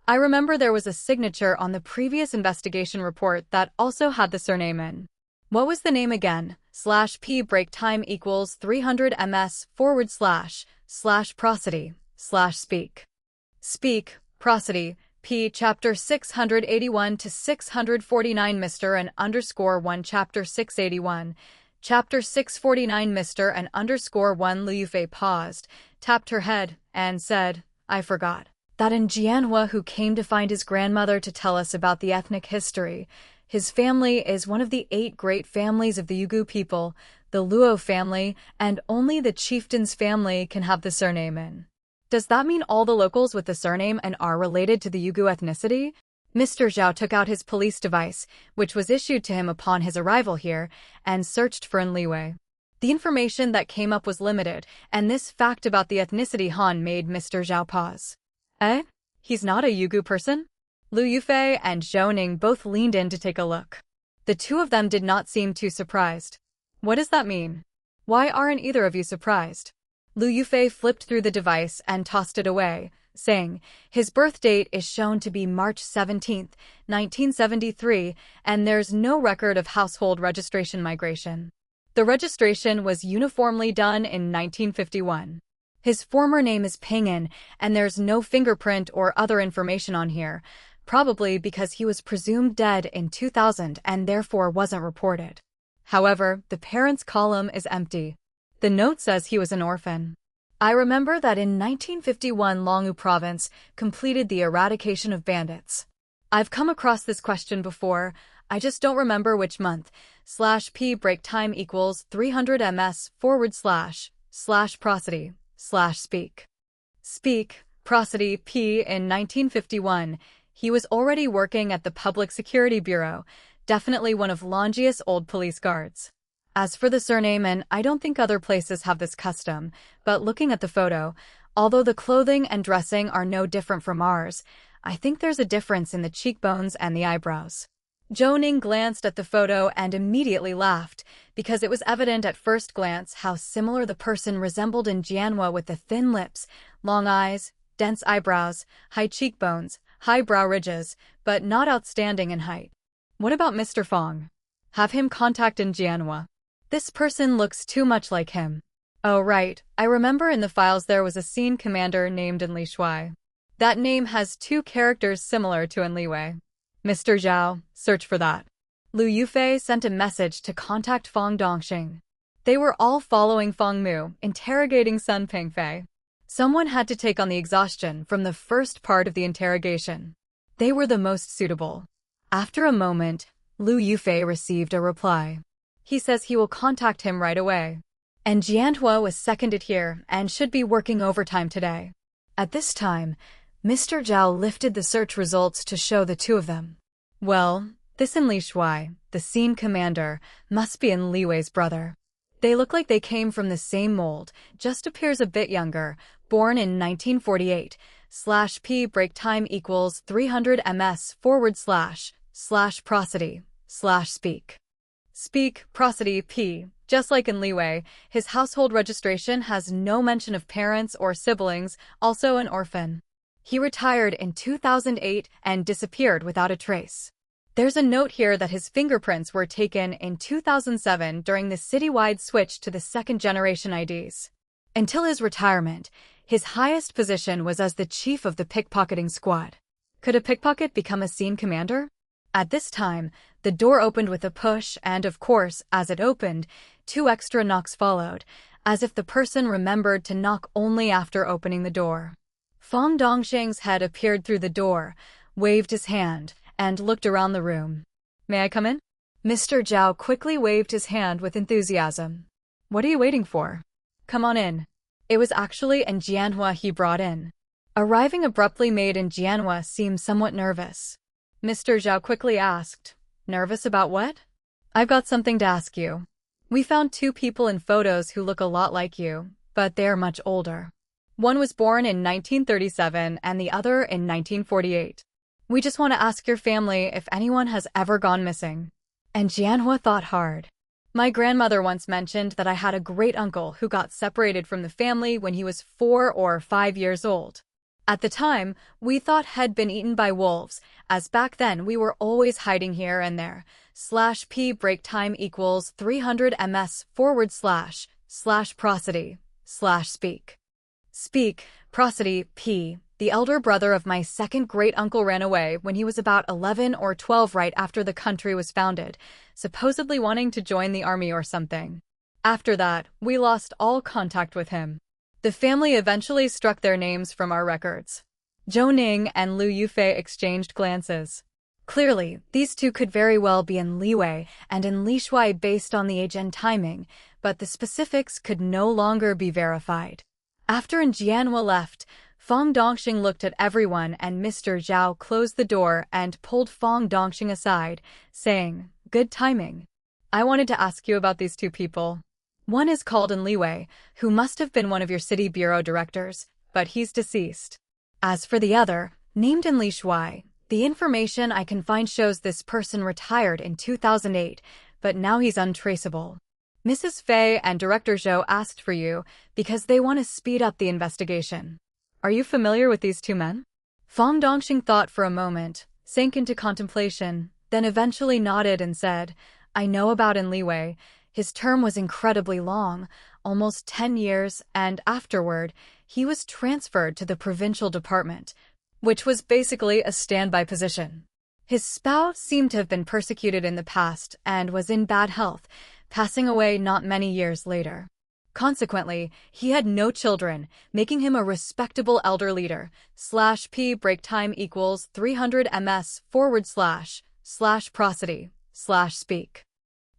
I remember there was a signature on the previous investigation report that also had the surname in. What was the name again? /p break time equals 300 ms / prosody / speak prosody p. Chapter 681 to 649 Mr. and _1 Chapter 681 Chapter 649 Mr. and _1 Liu Fei paused, tapped her head, and said, I forgot that in Jianhua, who came to find his grandmother to tell us about the ethnic history. His family is one of the 8 great families of the Yugu people, the Luo family, and only the chieftain's family can have the surname in. Does that mean all the locals with the surname and are related to the Yugu ethnicity? Mr. Zhao took out his police device, which was issued to him upon his arrival here, and searched for an Liwei. The information that came up was limited, and this fact about the ethnicity Han made Mr. Zhao pause. Eh? He's not a Yugu person? Lu Yufei and Zhou Ning both leaned in to take a look. The two of them did not seem too surprised. What does that mean? Why aren't either of you surprised? Lu Yufei flipped through the device and tossed it away, saying, his birth date is shown to be March 17, 1973, and there's no record of household registration migration. The registration was uniformly done in 1951. His former name is Ping'an, and there's no fingerprint or other information on here, probably because he was presumed dead in 2000 and therefore wasn't reported. However, the parents' column is empty. The note says he was an orphan. I remember that in 1951 Longwu province completed the eradication of bandits. I've come across this question before, I just don't remember which month. /p break time equals 300 ms / prosody / speak prosody p. In 1951, he was already working at the Public Security Bureau, definitely one of Longius' old police guards. As for the surname, and I don't think other places have this custom, but looking at the photo, although the clothing and dressing are no different from ours, I think there's a difference in the cheekbones and the eyebrows. Zhou Ning glanced at the photo and immediately laughed, because it was evident at first glance how similar the person resembled in Jianhua with the thin lips, long eyes, dense eyebrows, high cheekbones, high brow ridges, but not outstanding in height. What about Mr. Fong? Have him contact in Jianhua. This person looks too much like him. Oh right, I remember in the files there was a scene commander named Li Shuai. That name has 2 characters similar to Li Wei. Mr. Zhao, search for that. Lu Yufei sent a message to contact Fong Dongxing. They were all following Fong Mu, interrogating Sun Pingfei. Someone had to take on the exhaustion from the first part of the interrogation. They were the most suitable. After a moment, Lu Yufei received a reply. He says he will contact him right away. And Jianhua was seconded here and should be working overtime today. At this time, Mr. Zhao lifted the search results to show the 2 of them. Well, this and Li Shuai, the scene commander, must be in Li Wei's brother. They look like they came from the same mold, just appears a bit younger, born in 1948, /p break time equals 300 ms / prosody / speak prosody p. Just like in Li Wei, his household registration has no mention of parents or siblings, also an orphan. He retired in 2008 and disappeared without a trace. There's a note here that his fingerprints were taken in 2007 during the citywide switch to the second-generation IDs. Until his retirement, his highest position was as the chief of the pickpocketing squad. Could a pickpocket become a scene commander? At this time, the door opened with a push and, of course, as it opened, 2 extra knocks followed, as if the person remembered to knock only after opening the door. Fong Dongxing's head appeared through the door, waved his hand, and looked around the room. May I come in? Mr. Zhao quickly waved his hand with enthusiasm. What are you waiting for? Come on in. It was actually in Jianhua he brought in. Arriving abruptly made in Jianhua seem somewhat nervous. Mr. Zhao quickly asked, nervous about what? I've got something to ask you. We found 2 people in photos who look a lot like you, but they're much older. One was born in 1937 and the other in 1948. We just want to ask your family if anyone has ever gone missing. And Jianhua thought hard. My grandmother once mentioned that I had a great uncle who got separated from the family when he was 4 or 5 years old. At the time, we thought he'd been eaten by wolves, as back then we were always hiding here and there. /p break time equals 300 ms / prosody / speak prosody p. The elder brother of my second great-uncle ran away when he was about 11 or 12 right after the country was founded, supposedly wanting to join the army or something. After that, we lost all contact with him. The family eventually struck their names from our records. Zhou Ning and Liu Yufei exchanged glances. Clearly, these two could very well be in Liwei and in Lishui based on the age and timing, but the specifics could no longer be verified. After Jianhua left, Fong Dongxing looked at everyone and Mr. Zhao closed the door and pulled Fong Dongxing aside, saying, "Good timing. I wanted to ask you about these two people. One is called in Liwei, who must have been one of your city bureau directors, but he's deceased. As for the other, named in Lishui, the information I can find shows this person retired in 2008, but now he's untraceable. Mrs. Fei and Director Zhou asked for you because they want to speed up the investigation. Are you familiar with these two men?" Fong Dongxing thought for a moment, sank into contemplation, then eventually nodded and said, "I know about in Liwei. His term was incredibly long, almost 10 years, and afterward, he was transferred to the provincial department, which was basically a standby position. His spouse seemed to have been persecuted in the past and was in bad health, passing away not many years later. Consequently, he had no children, making him a respectable elder leader. /p break time equals 300 ms / prosody / speak.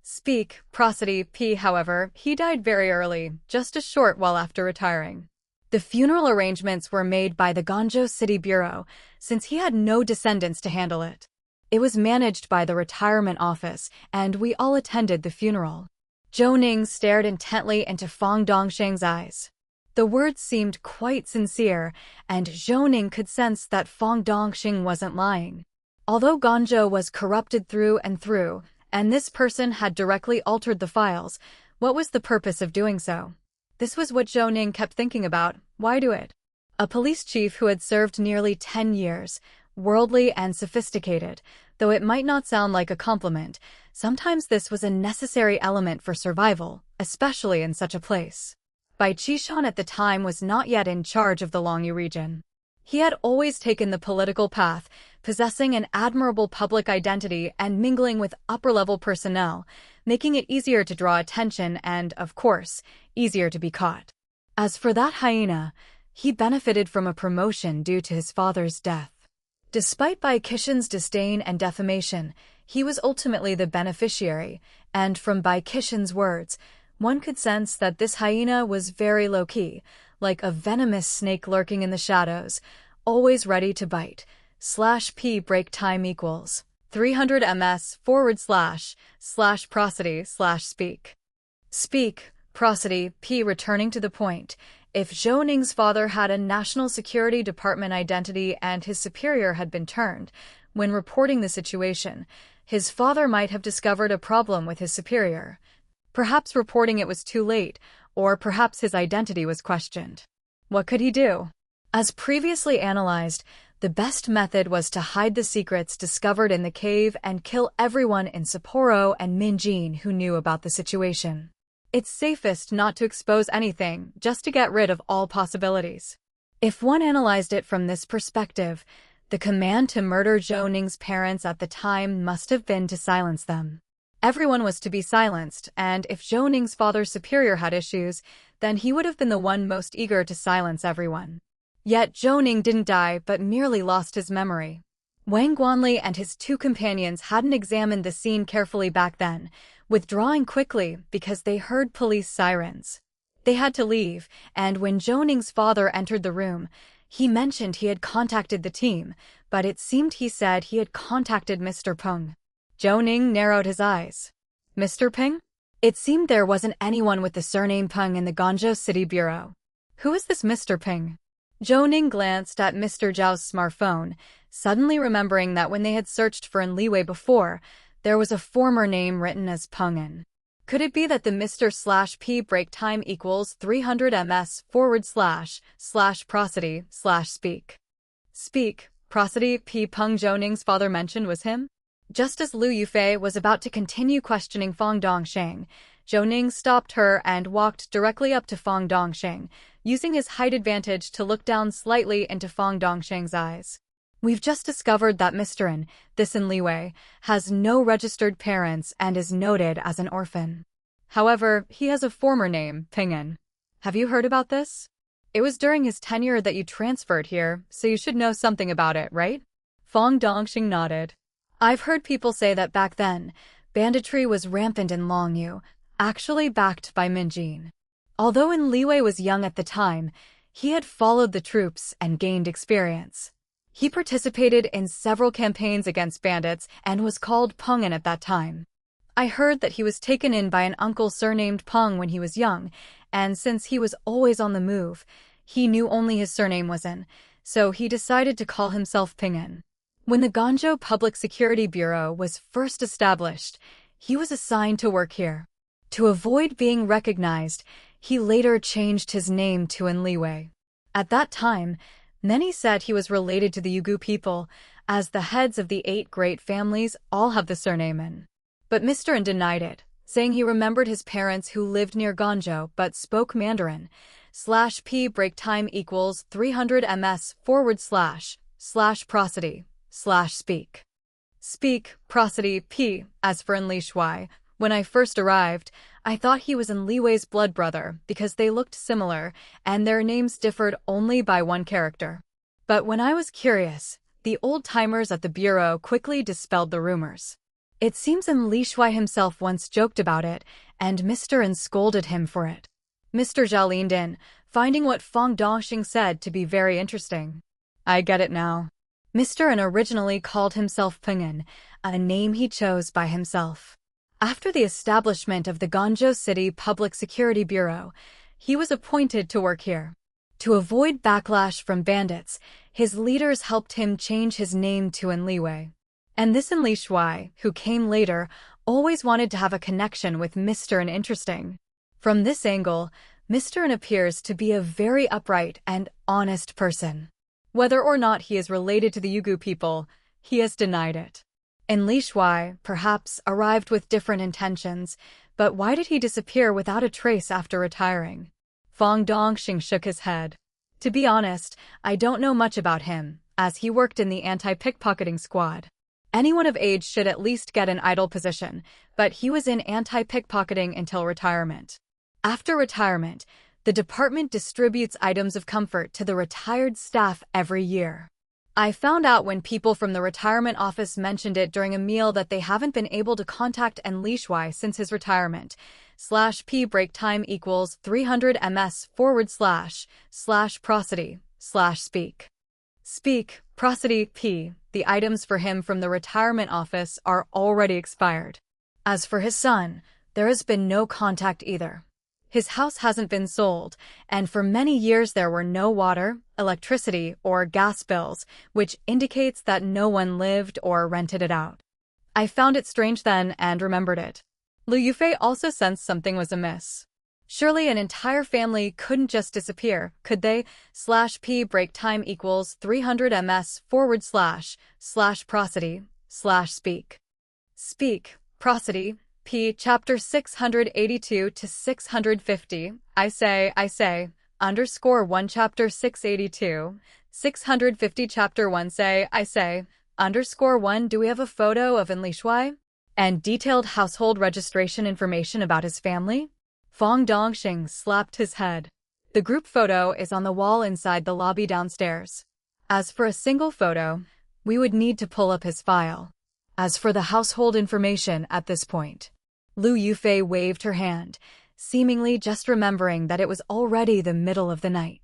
Speak, prosody, p. However, he died very early, just a short while after retiring. The funeral arrangements were made by the Guangzhou City Bureau, since he had no descendants to handle it. It was managed by the retirement office, and we all attended the funeral." Zhou Ning stared intently into Fong Dongxing's eyes. The words seemed quite sincere, and Zhou Ning could sense that Fong Dongxing wasn't lying. Although Guangzhou was corrupted through and through, and this person had directly altered the files, what was the purpose of doing so? This was what Zhou Ning kept thinking about. Why do it? A police chief who had served nearly 10 years, worldly and sophisticated, though it might not sound like a compliment, sometimes this was a necessary element for survival, especially in such a place. Bai Qishan at the time was not yet in charge of the Longyu region. He had always taken the political path, possessing an admirable public identity and mingling with upper-level personnel, making it easier to draw attention and, of course, easier to be caught. As for that hyena, he benefited from a promotion due to his father's death. Despite Bai Qishan's disdain and defamation, he was ultimately the beneficiary, and from Bai Qishan's words, one could sense that this hyena was very low-key, like a venomous snake lurking in the shadows, always ready to bite. /p break time equals 300 ms / prosody / speak. Speak, prosody, p. Returning to the point, if Zhou Ning's father had a national security department identity and his superior had been turned, when reporting the situation, his father might have discovered a problem with his superior. Perhaps reporting it was too late, or perhaps his identity was questioned. What could he do? As previously analyzed, the best method was to hide the secrets discovered in the cave and kill everyone in Sapporo and Minjin who knew about the situation. It's safest not to expose anything, just to get rid of all possibilities. If one analyzed it from this perspective, the command to murder Zhou Ning's parents at the time must have been to silence them. Everyone was to be silenced, and if Zhou Ning's father's superior had issues, then he would have been the one most eager to silence everyone. Yet Zhou Ning didn't die but merely lost his memory. Wang Guanli and his two companions hadn't examined the scene carefully back then, withdrawing quickly because they heard police sirens. They had to leave, and when Zhou Ning's father entered the room, he mentioned he had contacted the team, but it seemed he said he had contacted Mr. Peng. Zhou Ning narrowed his eyes. Mr. Peng? It seemed there wasn't anyone with the surname Peng in the Guangzhou City Bureau. Who is this Mr. Peng? Zhou Ning glanced at Mr. Zhao's smartphone, suddenly remembering that when they had searched for in Liwei before, there was a former name written as Pengen. Could it be that the Mr. /p break time equals 300 ms / prosody / speak? Speak, prosody, p. Peng Zhou Ning's father mentioned was him? Just as Liu Yufei was about to continue questioning Fong Dongxing, Zhou Ning stopped her and walked directly up to Fong Dongxing, using his height advantage to look down slightly into Fong Dongxing's eyes. We've just discovered that Mr. N, this in Liwei, has no registered parents and is noted as an orphan. However, he has a former name, Pingen. Have you heard about this? It was during his tenure that you transferred here, so you should know something about it, right? Fong Dongxing nodded. I've heard people say that back then, banditry was rampant in Longyu, actually backed by Minjin. Although Li Wei was young at the time, he had followed the troops and gained experience. He participated in several campaigns against bandits and was called Peng'an at that time. I heard that he was taken in by an uncle surnamed Peng when he was young, and since he was always on the move, he knew only his surname was in, so he decided to call himself Peng'an. When the Guangzhou Public Security Bureau was first established, he was assigned to work here. To avoid being recognized, he later changed his name to Li Wei. At that time, many said he was related to the Yugu people, as the heads of the 8 great families all have the surname In. But Mr. N denied it, saying he remembered his parents who lived near Guangzhou but spoke Mandarin. /p break time equals 300 ms / prosody / speak. Speak, prosody, p. As for Li Shuai, when I first arrived, I thought he was Li Wei's blood brother because they looked similar and their names differed only by one character. But when I was curious, the old-timers at the bureau quickly dispelled the rumors. It seems Li Shuai himself once joked about it, and Mr. N scolded him for it. Mr. Zhao leaned in, finding what Fong Dongxing said to be very interesting. I get it now. Mr. N originally called himself Peng'an, a name he chose by himself. After the establishment of the Guangzhou City Public Security Bureau, he was appointed to work here. To avoid backlash from bandits, his leaders helped him change his name to Li Wei. And this Li Shuai, who came later, always wanted to have a connection with Mr. N interesting. From this angle, Mr. N appears to be a very upright and honest person. Whether or not he is related to the Yugu people, he has denied it. And Li Shuai, perhaps, arrived with different intentions, but why did he disappear without a trace after retiring? Fong Dongxing shook his head. To be honest, I don't know much about him, as he worked in the anti-pickpocketing squad. Anyone of age should at least get an idle position, but he was in anti-pickpocketing until retirement. After retirement, the department distributes items of comfort to the retired staff every year. I found out when people from the retirement office mentioned it during a meal that they haven't been able to contact Li Shuai since his retirement. /p break time equals 300 ms / prosody / speak. Speak, prosody, p. The items for him from the retirement office are already expired. As for his son, there has been no contact either. His house hasn't been sold, and for many years there were no water, electricity, or gas bills, which indicates that no one lived or rented it out. I found it strange then and remembered it. Liu Yufei also sensed something was amiss. Surely an entire family couldn't just disappear, could they? /p break time equals 300 ms / prosody / speak. Speak, prosody, p. Chapter 682 to 650. I say, _1 Chapter 682, 650 Chapter 1 say, I say, _1 Do we have a photo of Li Shuai? And detailed household registration information about his family? Fong Dongxing slapped his head. The group photo is on the wall inside the lobby downstairs. As for a single photo, we would need to pull up his file. As for the household information at this point, Liu Yufei waved her hand, seemingly just remembering that it was already the middle of the night.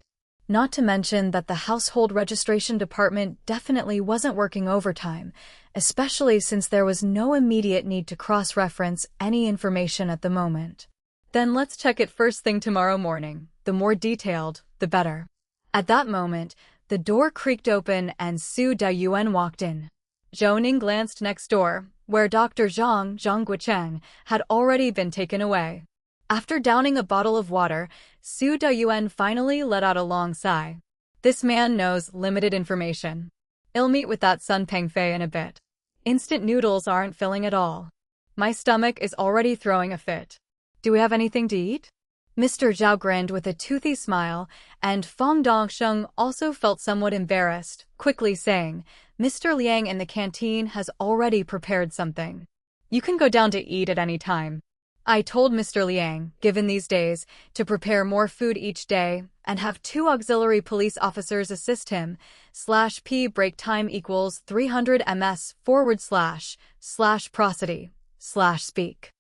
Not to mention that the household registration department definitely wasn't working overtime, especially since there was no immediate need to cross-reference any information at the moment. Then let's check it first thing tomorrow morning. The more detailed, the better. At that moment, the door creaked open and Su Dayuan walked in. Zhou Ning glanced next door, where Dr. Zhang Guicheng had already been taken away. After downing a bottle of water, Su Dayuan finally let out a long sigh. This man knows limited information. I'll meet with that Sun Pengfei in a bit. Instant noodles aren't filling at all. My stomach is already throwing a fit. Do we have anything to eat? Mr. Zhao grinned with a toothy smile, and Fong Dongxing also felt somewhat embarrassed, quickly saying, Mr. Liang in the canteen has already prepared something. You can go down to eat at any time. I told Mr. Liang, given these days, to prepare more food each day and have 2 auxiliary police officers assist him. /p break time equals 300 ms / prosody / speak.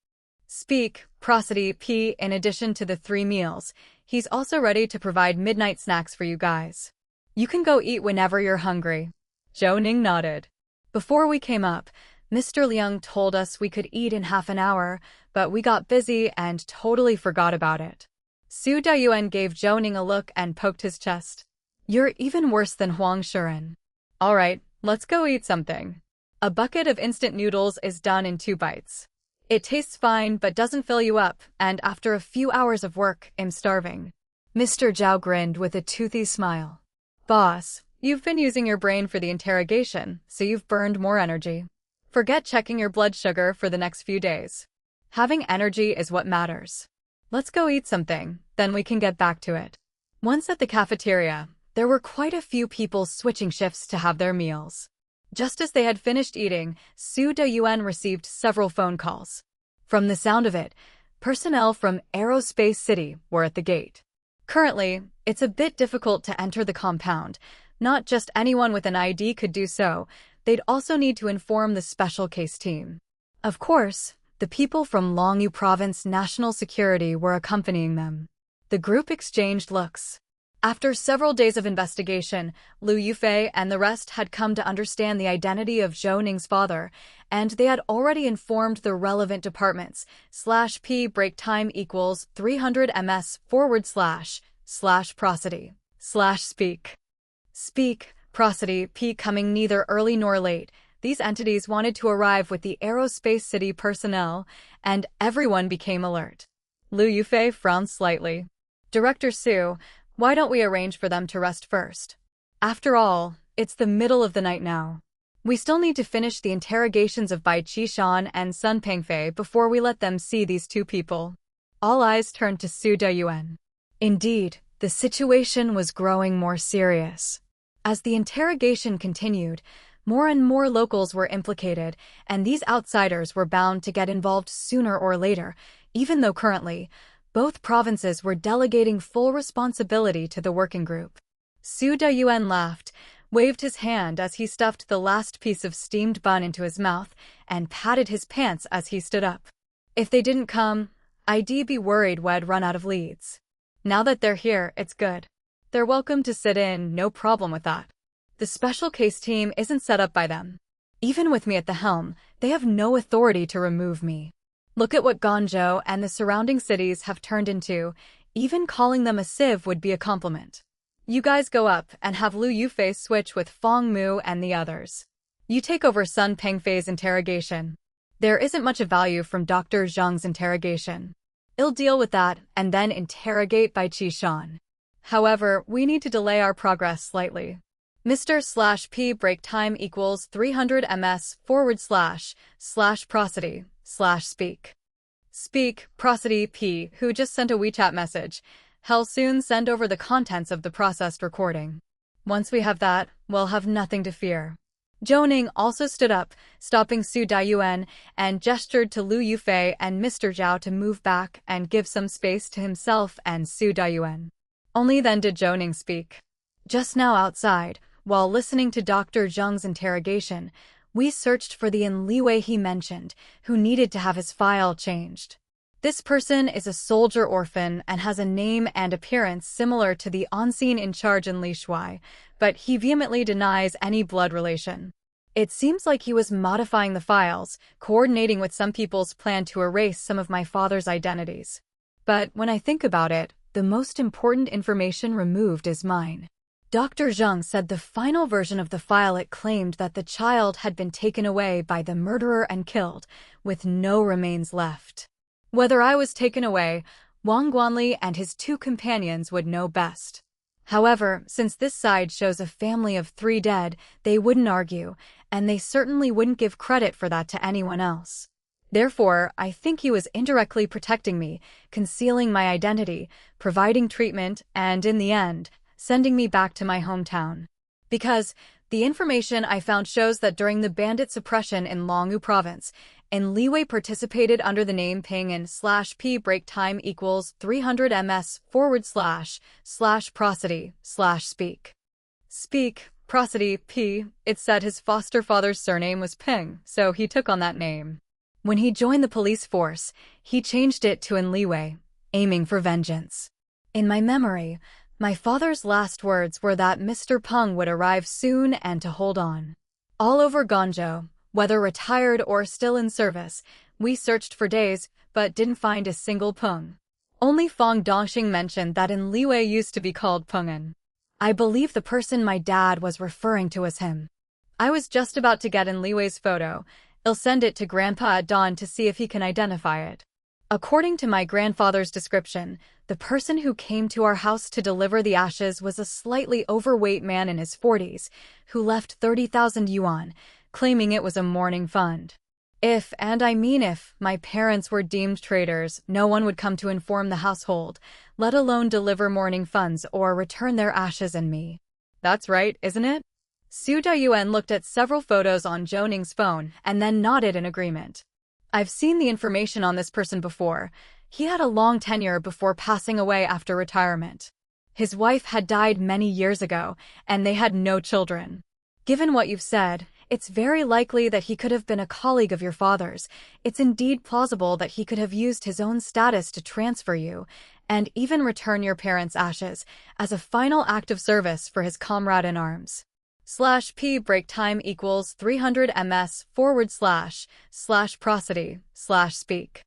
Speak, prosody p. In addition to the 3 meals, he's also ready to provide midnight snacks for you guys. You can go eat whenever you're hungry. Zhou Ning nodded. Before we came up, Mr. Liang told us we could eat in half an hour, but we got busy and totally forgot about it. Su Dayuan gave Zhou Ning a look and poked his chest. You're even worse than Huang Shuren. All right, let's go eat something. A bucket of instant noodles is done in 2 bites. It tastes fine but doesn't fill you up, and after a few hours of work, I'm starving. Mr. Zhao grinned with a toothy smile. Boss, you've been using your brain for the interrogation, so you've burned more energy. Forget checking your blood sugar for the next few days. Having energy is what matters. Let's go eat something, then we can get back to it. Once at the cafeteria, there were quite a few people switching shifts to have their meals. Just as they had finished eating, Su Dayuan received several phone calls. From the sound of it, personnel from Aerospace City were at the gate. Currently, it's a bit difficult to enter the compound. Not just anyone with an ID could do so. They'd also need to inform the special case team. Of course, the people from Longyu Province National Security were accompanying them. The group exchanged looks. After several days of investigation, Liu Yufei and the rest had come to understand the identity of Zhou Ning's father, and they had already informed the relevant departments. /p break time equals 300 ms / prosody / speak. Speak, prosody p. Coming neither early nor late, these entities wanted to arrive with the Aerospace City personnel, and everyone became alert. Liu Yufei frowned slightly. Director Su, why don't we arrange for them to rest first? After all, it's the middle of the night now. We still need to finish the interrogations of Bai Qishan and Sun Pengfei before we let them see these 2 people. All eyes turned to Su Dayuan. Indeed, the situation was growing more serious. As the interrogation continued, more and more locals were implicated, and these outsiders were bound to get involved sooner or later, even though currently, both provinces were delegating full responsibility to the working group. Su Dayuan laughed, waved his hand as he stuffed the last piece of steamed bun into his mouth, and patted his pants as he stood up. If they didn't come, I'd be worried we'd run out of leads. Now that they're here, it's good. They're welcome to sit in, no problem with that. The special case team isn't set up by them. Even with me at the helm, they have no authority to remove me. Look at what Guangzhou and the surrounding cities have turned into. Even calling them a sieve would be a compliment. You guys go up and have Liu Yufei switch with Fong Mu and the others. You take over Sun Pengfei's interrogation. There isn't much of value from Dr. Zhang's interrogation. I'll deal with that and then interrogate Bai Qishan. However, we need to delay our progress slightly. Mr. /p break time equals 300 ms / prosody / speak. Speak, prosody p. Who just sent a WeChat message. He'll soon send over the contents of the processed recording. Once we have that, we'll have nothing to fear. Zhou Ning also stood up, stopping Su Dayuan, and gestured to Liu Yufei and Mr. Zhao to move back and give some space to himself and Su Dayuan. Only then did Zhou Ning speak. Just now outside, while listening to Dr. Zhang's interrogation, we searched for the Enliwei he mentioned, who needed to have his file changed. This person is a soldier orphan and has a name and appearance similar to the on-scene in charge in Li Shuai, but he vehemently denies any blood relation. It seems like he was modifying the files, coordinating with some people's plan to erase some of my father's identities. But when I think about it, the most important information removed is mine. Dr. Zhang said the final version of the file it claimed that the child had been taken away by the murderer and killed, with no remains left. Whether I was taken away, Wang Guanli and his 2 companions would know best. However, since this side shows a family of 3 dead, they wouldn't argue, and they certainly wouldn't give credit for that to anyone else. Therefore, I think he was indirectly protecting me, concealing my identity, providing treatment, and in the end, sending me back to my hometown. Because the information I found shows that during the bandit suppression in Longyu Province, and Li participated under the name Ping and /P break time equals 300 ms / prosody / speak. Speak, prosody, P. It said his foster father's surname was Ping, so he took on that name. When he joined the police force, he changed it to Enliwei, aiming for vengeance. In my memory, my father's last words were that Mr. Peng would arrive soon and to hold on. All over Guangzhou, whether retired or still in service, we searched for days, but didn't find a single Peng. Only Fang Dongxing mentioned that Enliwei used to be called Pengen. I believe the person my dad was referring to was him. I was just about to get Enliwei's photo. I'll send it to Grandpa at dawn to see if he can identify it. According to my grandfather's description, the person who came to our house to deliver the ashes was a slightly overweight man in his 40s, who left 30,000 yuan, claiming it was a mourning fund. If, and I mean if, my parents were deemed traitors, no one would come to inform the household, let alone deliver mourning funds or return their ashes and me. That's right, isn't it? Su Dayuan looked at several photos on Zhou Ning's phone and then nodded in agreement. I've seen the information on this person before. He had a long tenure before passing away after retirement. His wife had died many years ago, and they had no children. Given what you've said, it's very likely that he could have been a colleague of your father's. It's indeed plausible that he could have used his own status to transfer you, and even return your parents' ashes, as a final act of service for his comrade in arms. /P break time equals 300 ms / prosody / speak.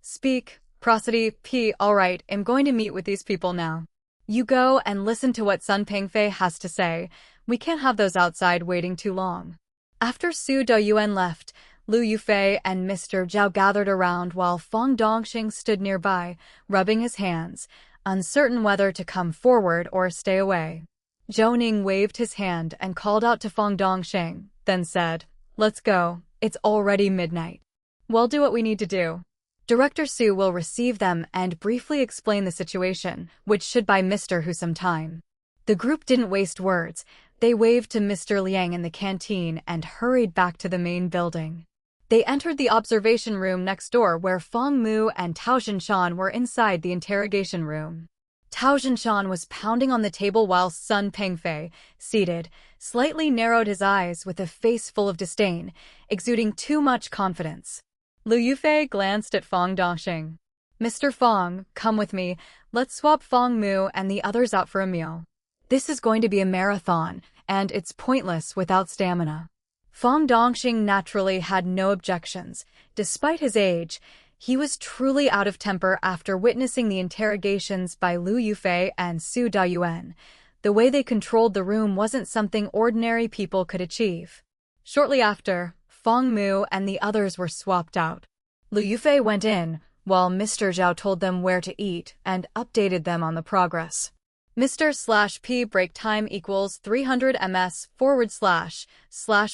Speak, prosody, P. Alright, I'm going to meet with these people now. You go and listen to what Sun Pengfei has to say. We can't have those outside waiting too long. After Su Doyuan left, Lu Yufei and Mr. Zhao gathered around while Fang Dongxing stood nearby, rubbing his hands, uncertain whether to come forward or stay away. Zhou Ning waved his hand and called out to Fang Dongxing, then said, "Let's go, it's already midnight. We'll do what we need to do." Director Su will receive them and briefly explain the situation, which should buy Mr. Hu some time. The group didn't waste words. They waved to Mr. Liang in the canteen and hurried back to the main building. They entered the observation room next door where Fang Mu and Tao Zhinshan were inside the interrogation room. Tao Zhinshan was pounding on the table while Sun Pengfei, seated, slightly narrowed his eyes with a face full of disdain, exuding too much confidence. Lu Yufei glanced at Fang Dongxing. "Mr. Fang, come with me. Let's swap Fang Mu and the others out for a meal. This is going to be a marathon, and it's pointless without stamina." Fang Dongxing naturally had no objections. Despite his age, he was truly out of temper after witnessing the interrogations by Lu Yufei and Su Dayuan. The way they controlled the room wasn't something ordinary people could achieve. Shortly after, Fang Mu and the others were swapped out. Lu Yufei went in, while Mr. Zhao told them where to eat and updated them on the progress. Mr./P break time equals 300 ms /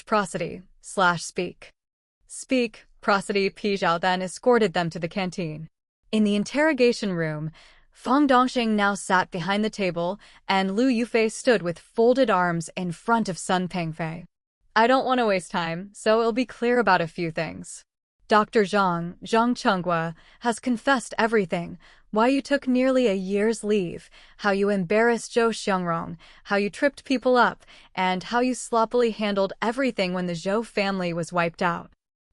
prosody / speak. Speak, prosody, P. Zhao then escorted them to the canteen. In the interrogation room, Fang Dongxing now sat behind the table, and Lu Yufei stood with folded arms in front of Sun Pengfei. I don't want to waste time, so it'll be clear about a few things. Dr. Zhang Chenghua, has confessed everything, why you took nearly a year's leave, how you embarrassed Zhou Xiangrong, how you tripped people up, and how you sloppily handled everything when the Zhou family was wiped out.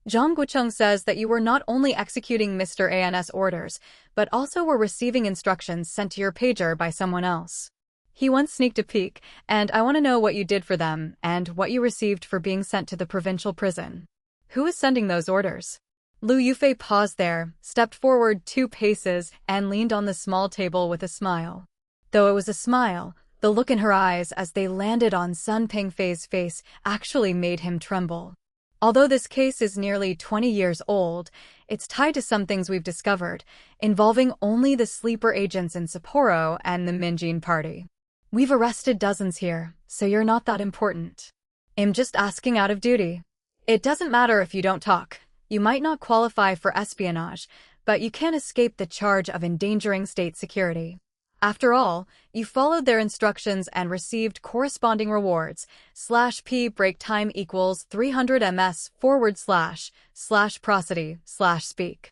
Zhang Guocheng says that you were not only executing Mr. An's orders, but also were receiving instructions sent to your pager by someone else. He once sneaked a peek, and I want to know what you did for them and what you received for being sent to the provincial prison. Who is sending those orders? Lu Yufei paused there, stepped forward 2 paces, and leaned on the small table with a smile. Though it was a smile, the look in her eyes as they landed on Sun Pengfei's face actually made him tremble. Although this case is nearly 20 years old, it's tied to some things we've discovered, involving only the sleeper agents in Sapporo and the Minjin party. We've arrested dozens here, so you're not that important. I'm just asking out of duty. It doesn't matter if you don't talk. You might not qualify for espionage, but you can't escape the charge of endangering state security. After all, you followed their instructions and received corresponding rewards. /p break time equals 300 ms / prosody / speak.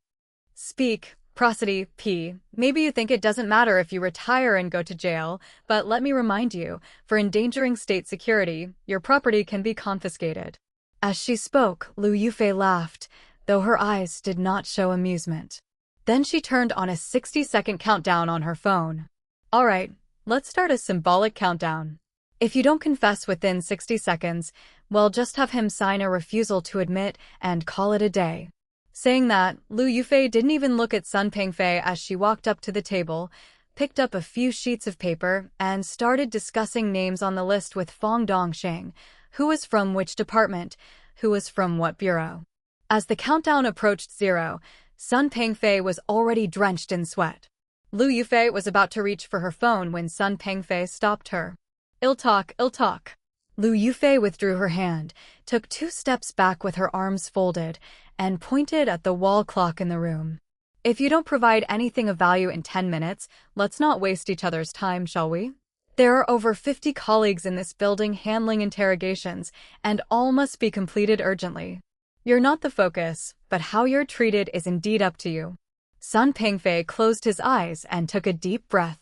Speak, prosody, p. Maybe you think it doesn't matter if you retire and go to jail, but let me remind you, for endangering state security, your property can be confiscated. As she spoke, Liu Yufei laughed, though her eyes did not show amusement. Then she turned on a 60-second countdown on her phone. All right, let's start a symbolic countdown. If you don't confess within 60 seconds, well, just have him sign a refusal to admit and call it a day. Saying that, Liu Yufei didn't even look at Sun Pengfei as she walked up to the table, picked up a few sheets of paper, and started discussing names on the list with Fong Dongsheng, who was from which department, who was from what bureau. As the countdown approached 0, Sun Pengfei was already drenched in sweat. Liu Yufei was about to reach for her phone when Sun Pengfei stopped her. Ill talk, ill talk. Liu Yufei withdrew her hand, took 2 steps back with her arms folded, and pointed at the wall clock in the room. If you don't provide anything of value in 10 minutes, let's not waste each other's time, shall we? There are over 50 colleagues in this building handling interrogations, and all must be completed urgently. You're not the focus, but how you're treated is indeed up to you. Sun Pengfei closed his eyes and took a deep breath.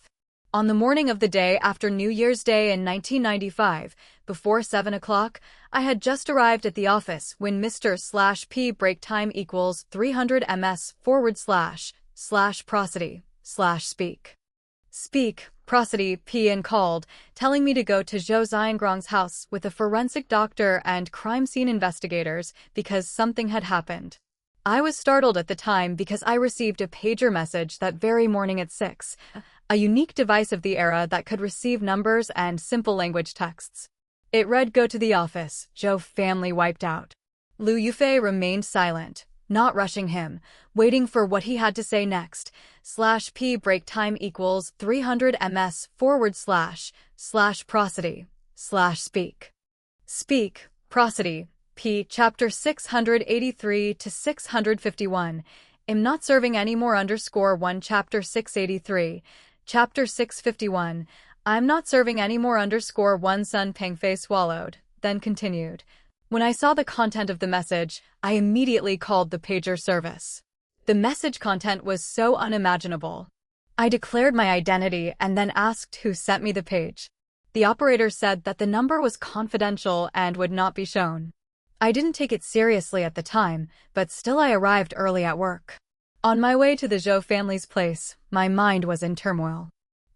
On the morning of the day after New Year's Day in 1995, before 7 o'clock, I had just arrived at the office when Mr. /P break time equals 300 ms / prosody / speak. Speak, prosody, P and called, telling me to go to Zhou Xiangrong's house with a forensic doctor and crime scene investigators because something had happened. I was startled at the time because I received a pager message that very morning at 6, a unique device of the era that could receive numbers and simple language texts. It read, "Go to the office, Zhou family wiped out." Liu Yufei remained silent, not rushing him, waiting for what he had to say next. /P break time equals 300 ms / prosody / speak. Speak, prosody, P. Chapter 683 to 651. Am not serving anymore _1 Chapter 683. Chapter 651. I'm not serving anymore _1 Sun Pengfei swallowed, then continued. When I saw the content of the message, I immediately called the pager service. The message content was so unimaginable. I declared my identity and then asked who sent me the page. The operator said that the number was confidential and would not be shown. I didn't take it seriously at the time, but still I arrived early at work. On my way to the Zhou family's place, my mind was in turmoil.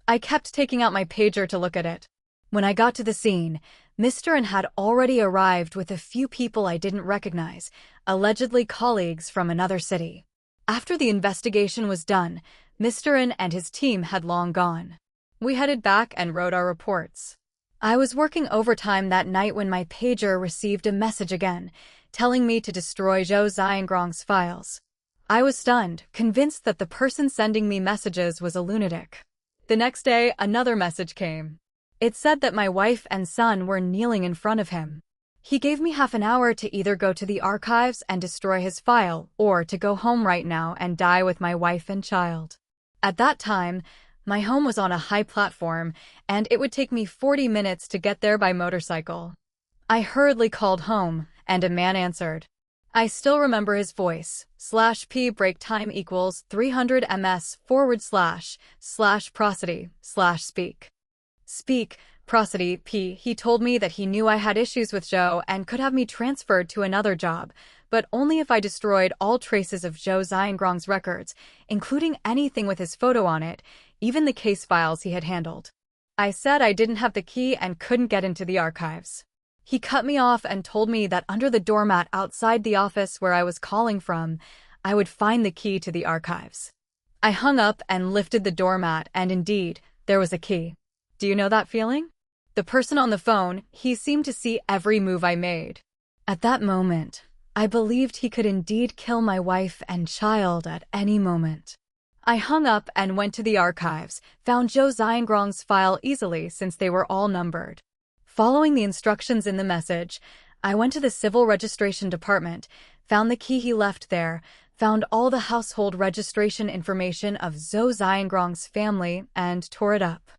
I kept taking out my pager to look at it. When I got to the scene, Mr. N had already arrived with a few people I didn't recognize, allegedly colleagues from another city. After the investigation was done, Mr. N and his team had long gone. We headed back and wrote our reports. I was working overtime that night when my pager received a message again, telling me to destroy Zhou Xiangrong's files. I was stunned, convinced that the person sending me messages was a lunatic. The next day, another message came. It said that my wife and son were kneeling in front of him. He gave me half an hour to either go to the archives and destroy his file, or to go home right now and die with my wife and child. At that time, my home was on a high platform, and it would take me 40 minutes to get there by motorcycle. I hurriedly called home, and a man answered. I still remember his voice. /P break time equals 300 ms / prosody / speak. Speak, prosody, P. He told me that he knew I had issues with Zhou and could have me transferred to another job, but only if I destroyed all traces of Zhou Xiangrong's records, including anything with his photo on it, even the case files he had handled. I said I didn't have the key and couldn't get into the archives. He cut me off and told me that under the doormat outside the office where I was calling from, I would find the key to the archives. I hung up and lifted the doormat, and indeed, there was a key. Do you know that feeling? The person on the phone, he seemed to see every move I made. At that moment, I believed he could indeed kill my wife and child at any moment. I hung up and went to the archives, found Zhou Xiangrong's file easily since they were all numbered. Following the instructions in the message, I went to the civil registration department, found the key he left there, found all the household registration information of Zhou Xiangrong's family, and tore it up.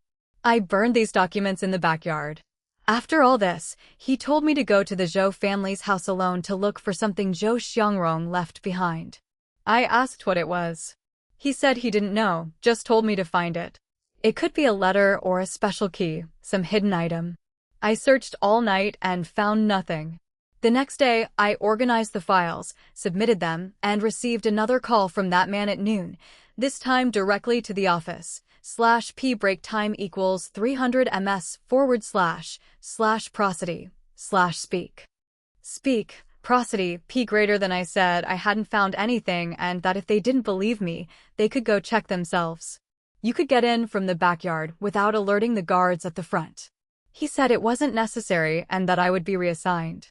I burned these documents in the backyard. After all this, he told me to go to the Zhou family's house alone to look for something Zhou Xiangrong left behind. I asked what it was. He said he didn't know, just told me to find it. It could be a letter or a special key, some hidden item. I searched all night and found nothing. The next day, I organized the files, submitted them, and received another call from that man at noon, this time directly to the office. /p break time equals 300 ms / prosody / speak. Speak, prosody, p greater than. I said I hadn't found anything and that if they didn't believe me, they could go check themselves. You could get in from the backyard without alerting the guards at the front. He said it wasn't necessary and that I would be reassigned.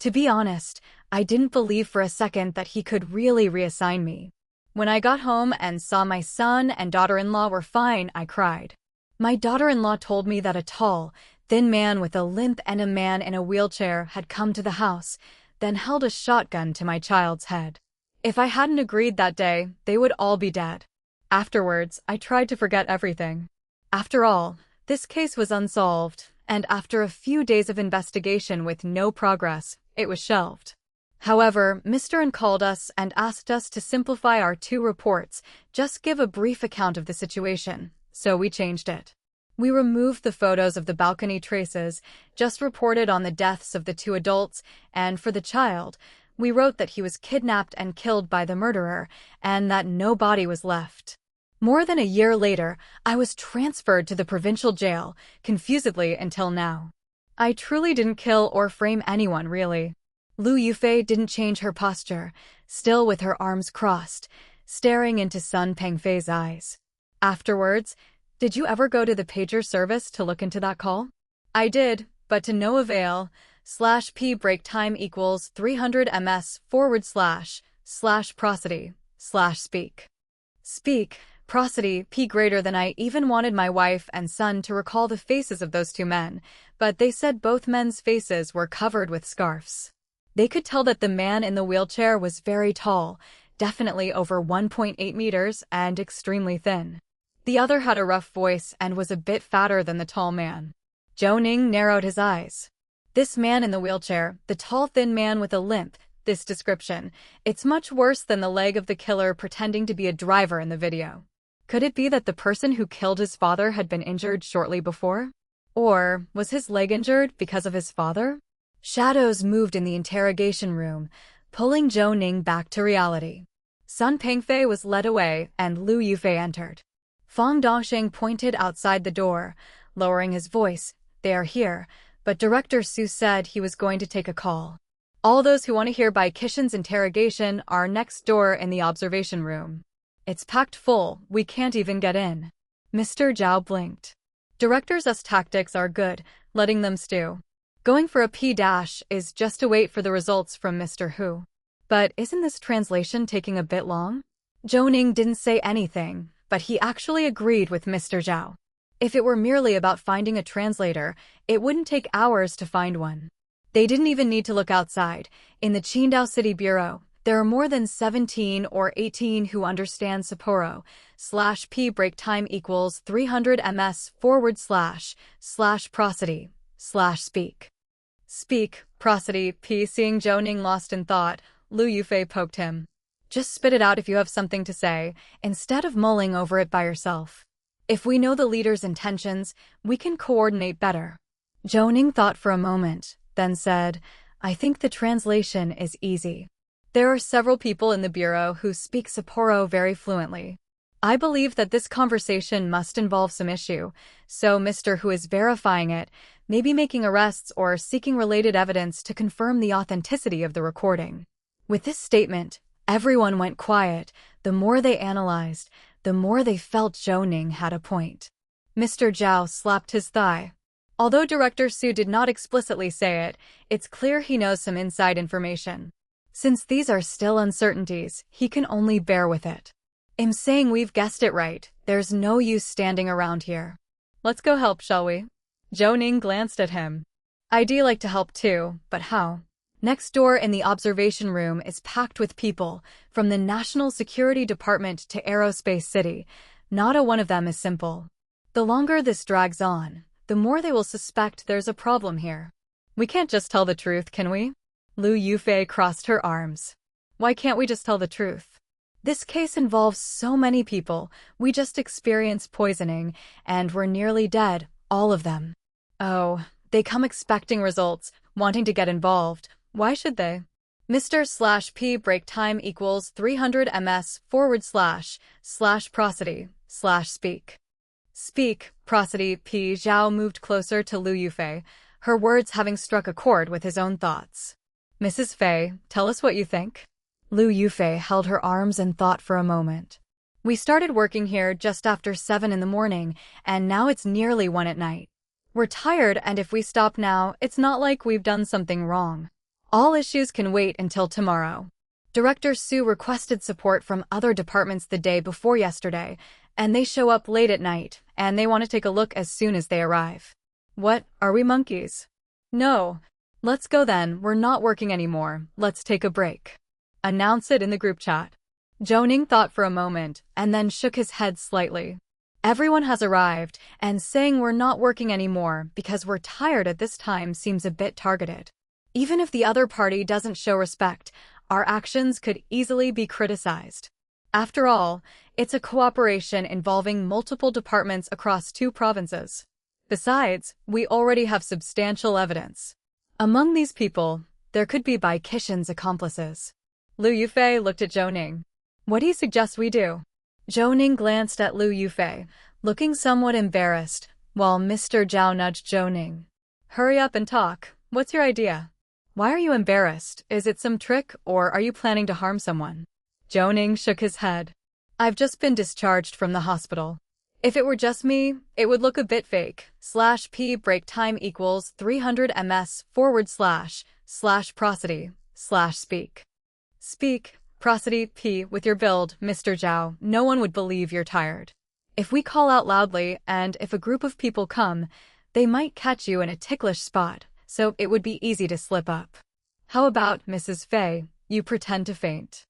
To be honest, I didn't believe for a second that he could really reassign me. When I got home and saw my son and daughter-in-law were fine, I cried. My daughter-in-law told me that a tall, thin man with a limp and a man in a wheelchair had come to the house, then held a shotgun to my child's head. If I hadn't agreed that day, they would all be dead. Afterwards, I tried to forget everything. After all, this case was unsolved, and after a few days of investigation with no progress, it was shelved. However, Mr. N called us and asked us to simplify our 2 reports, just give a brief account of the situation, so we changed it. We removed the photos of the balcony traces, just reported on the deaths of the 2 adults, and for the child, we wrote that he was kidnapped and killed by the murderer, and that no body was left. More than a year later, I was transferred to the provincial jail, confusedly until now. I truly didn't kill or frame anyone, really. Lu Yufei didn't change her posture, still with her arms crossed, staring into Sun Pengfei's eyes. Afterwards, did you ever go to the pager service to look into that call? I did, but to no avail. /p break time equals 300 ms / prosody / speak. Speak, prosody, p greater than. I even wanted my wife and son to recall the faces of those 2 men, but they said both men's faces were covered with scarves. They could tell that the man in the wheelchair was very tall, definitely over 1.8 meters, and extremely thin. The other had a rough voice and was a bit fatter than the tall man. Zhou Ning narrowed his eyes. This man in the wheelchair, the tall thin man with a limp, this description, it's much worse than the leg of the killer pretending to be a driver in the video. Could it be that the person who killed his father had been injured shortly before? Or was his leg injured because of his father? Shadows moved in the interrogation room, pulling Zhou Ning back to reality. Sun Pengfei was led away and Lu Yufei entered. Fang Dongsheng pointed outside the door, lowering his voice. They are here, but Director Su said he was going to take a call. All those who want to hear Bai Qixin's interrogation are next door in the observation room. It's packed full, we can't even get in. Mr. Zhao blinked. Director's tactics are good, letting them stew. Going for a P- is just to wait for the results from Mr. Hu. But isn't this translation taking a bit long? Zhou Ning didn't say anything, but he actually agreed with Mr. Zhao. If it were merely about finding a translator, it wouldn't take hours to find one. They didn't even need to look outside. In the Qingdao City Bureau, there are more than 17 or 18 who understand Sapporo. /p break time equals 300 ms / prosody / speak. Speak, prosody, p. Seeing Zhou Ning lost in thought, Lu Yufei poked him. Just spit it out if you have something to say, instead of mulling over it by yourself. If we know the leader's intentions, we can coordinate better. Zhou Ning thought for a moment, then said, I think the translation is easy. There are several people in the Bureau who speak Sapporo very fluently. I believe that this conversation must involve some issue, so Mr. Hu is verifying it, maybe making arrests or seeking related evidence to confirm the authenticity of the recording. With this statement, everyone went quiet. The more they analyzed, the more they felt Zhou Ning had a point. Mr. Zhao slapped his thigh. Although Director Su did not explicitly say it, it's clear he knows some inside information. Since these are still uncertainties, he can only bear with it. I'm saying we've guessed it right. There's no use standing around here. Let's go help, shall we? Zhou Ning glanced at him. I'd like to help too, but how? Next door in the observation room is packed with people, from the National Security Department to Aerospace City. Not a one of them is simple. The longer this drags on, the more they will suspect there's a problem here. We can't just tell the truth, can we? Liu Yufei crossed her arms. Why can't we just tell the truth? This case involves so many people. We just experienced poisoning, and we're nearly dead, all of them. Oh, they come expecting results, wanting to get involved. Why should they? Mr./P break time equals 300 ms / prosody / speak. Speak, prosody. P. Zhao moved closer to Liu Yufei, her words having struck a chord with his own thoughts. Mrs. Fei, tell us what you think. Liu Yufei held her arms and thought for a moment. We started working here just after 7 in the morning, and now it's nearly 1 at night. We're tired, and if we stop now, it's not like we've done something wrong. All issues can wait until tomorrow. Director Su requested support from other departments the day before yesterday, and they show up late at night, and they want to take a look as soon as they arrive. What, are we monkeys? No. Let's go then, we're not working anymore, let's take a break. Announce it in the group chat. Zhou Ning thought for a moment, and then shook his head slightly. Everyone has arrived, and saying we're not working anymore because we're tired at this time seems a bit targeted. Even if the other party doesn't show respect, our actions could easily be criticized. After all, it's a cooperation involving multiple departments across 2 provinces. Besides, we already have substantial evidence. Among these people, there could be Bai Qixin's accomplices. Liu Yufei looked at Zhou Ning. What do you suggest we do? Zhou Ning glanced at Liu Yufei, looking somewhat embarrassed, while Mr. Zhao nudged Zhou Ning. Hurry up and talk. What's your idea? Why are you embarrassed? Is it some trick, or are you planning to harm someone? Zhou Ning shook his head. I've just been discharged from the hospital. If it were just me, it would look a bit fake. /P break time equals 300 ms / prosody / speak. Speak, prosody. P. With your build, Mr. Zhao, no one would believe you're tired. If we call out loudly, and if a group of people come, they might catch you in a ticklish spot, so it would be easy to slip up. How about, Mrs. Fei, you pretend to faint?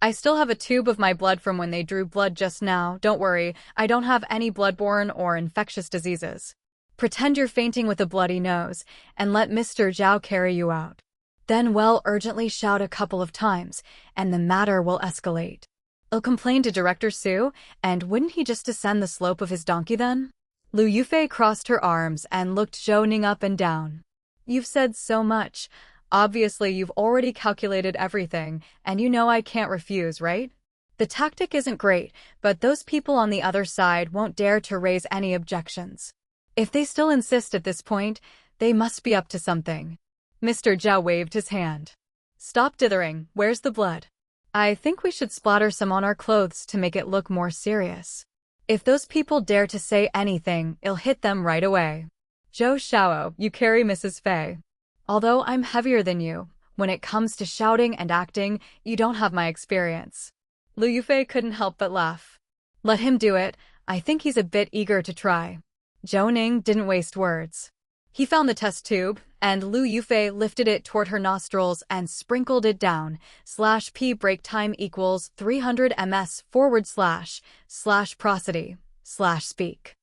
I still have a tube of my blood from when they drew blood just now. Don't worry, I don't have any bloodborne or infectious diseases. Pretend you're fainting with a bloody nose, and let Mr. Zhao carry you out. Then urgently shout a couple of times, and the matter will escalate. I'll complain to Director Su, and wouldn't he just descend the slope of his donkey then? Liu Yufei crossed her arms and looked Zhou Ning up and down. You've said so much. Obviously, you've already calculated everything, and you know I can't refuse, right? The tactic isn't great, but those people on the other side won't dare to raise any objections. If they still insist at this point, they must be up to something. Mr. Zhao waved his hand. Stop dithering, where's the blood? I think we should splatter some on our clothes to make it look more serious. If those people dare to say anything, it'll hit them right away. Zhou Xiao, you carry Mrs. Fei. Although I'm heavier than you, when it comes to shouting and acting, you don't have my experience. Liu Yufei couldn't help but laugh. Let him do it, I think he's a bit eager to try. Zhou Ning didn't waste words. He found the test tube, and Liu Yufei lifted it toward her nostrils and sprinkled it down. /P break time equals 300 ms / prosody / speak.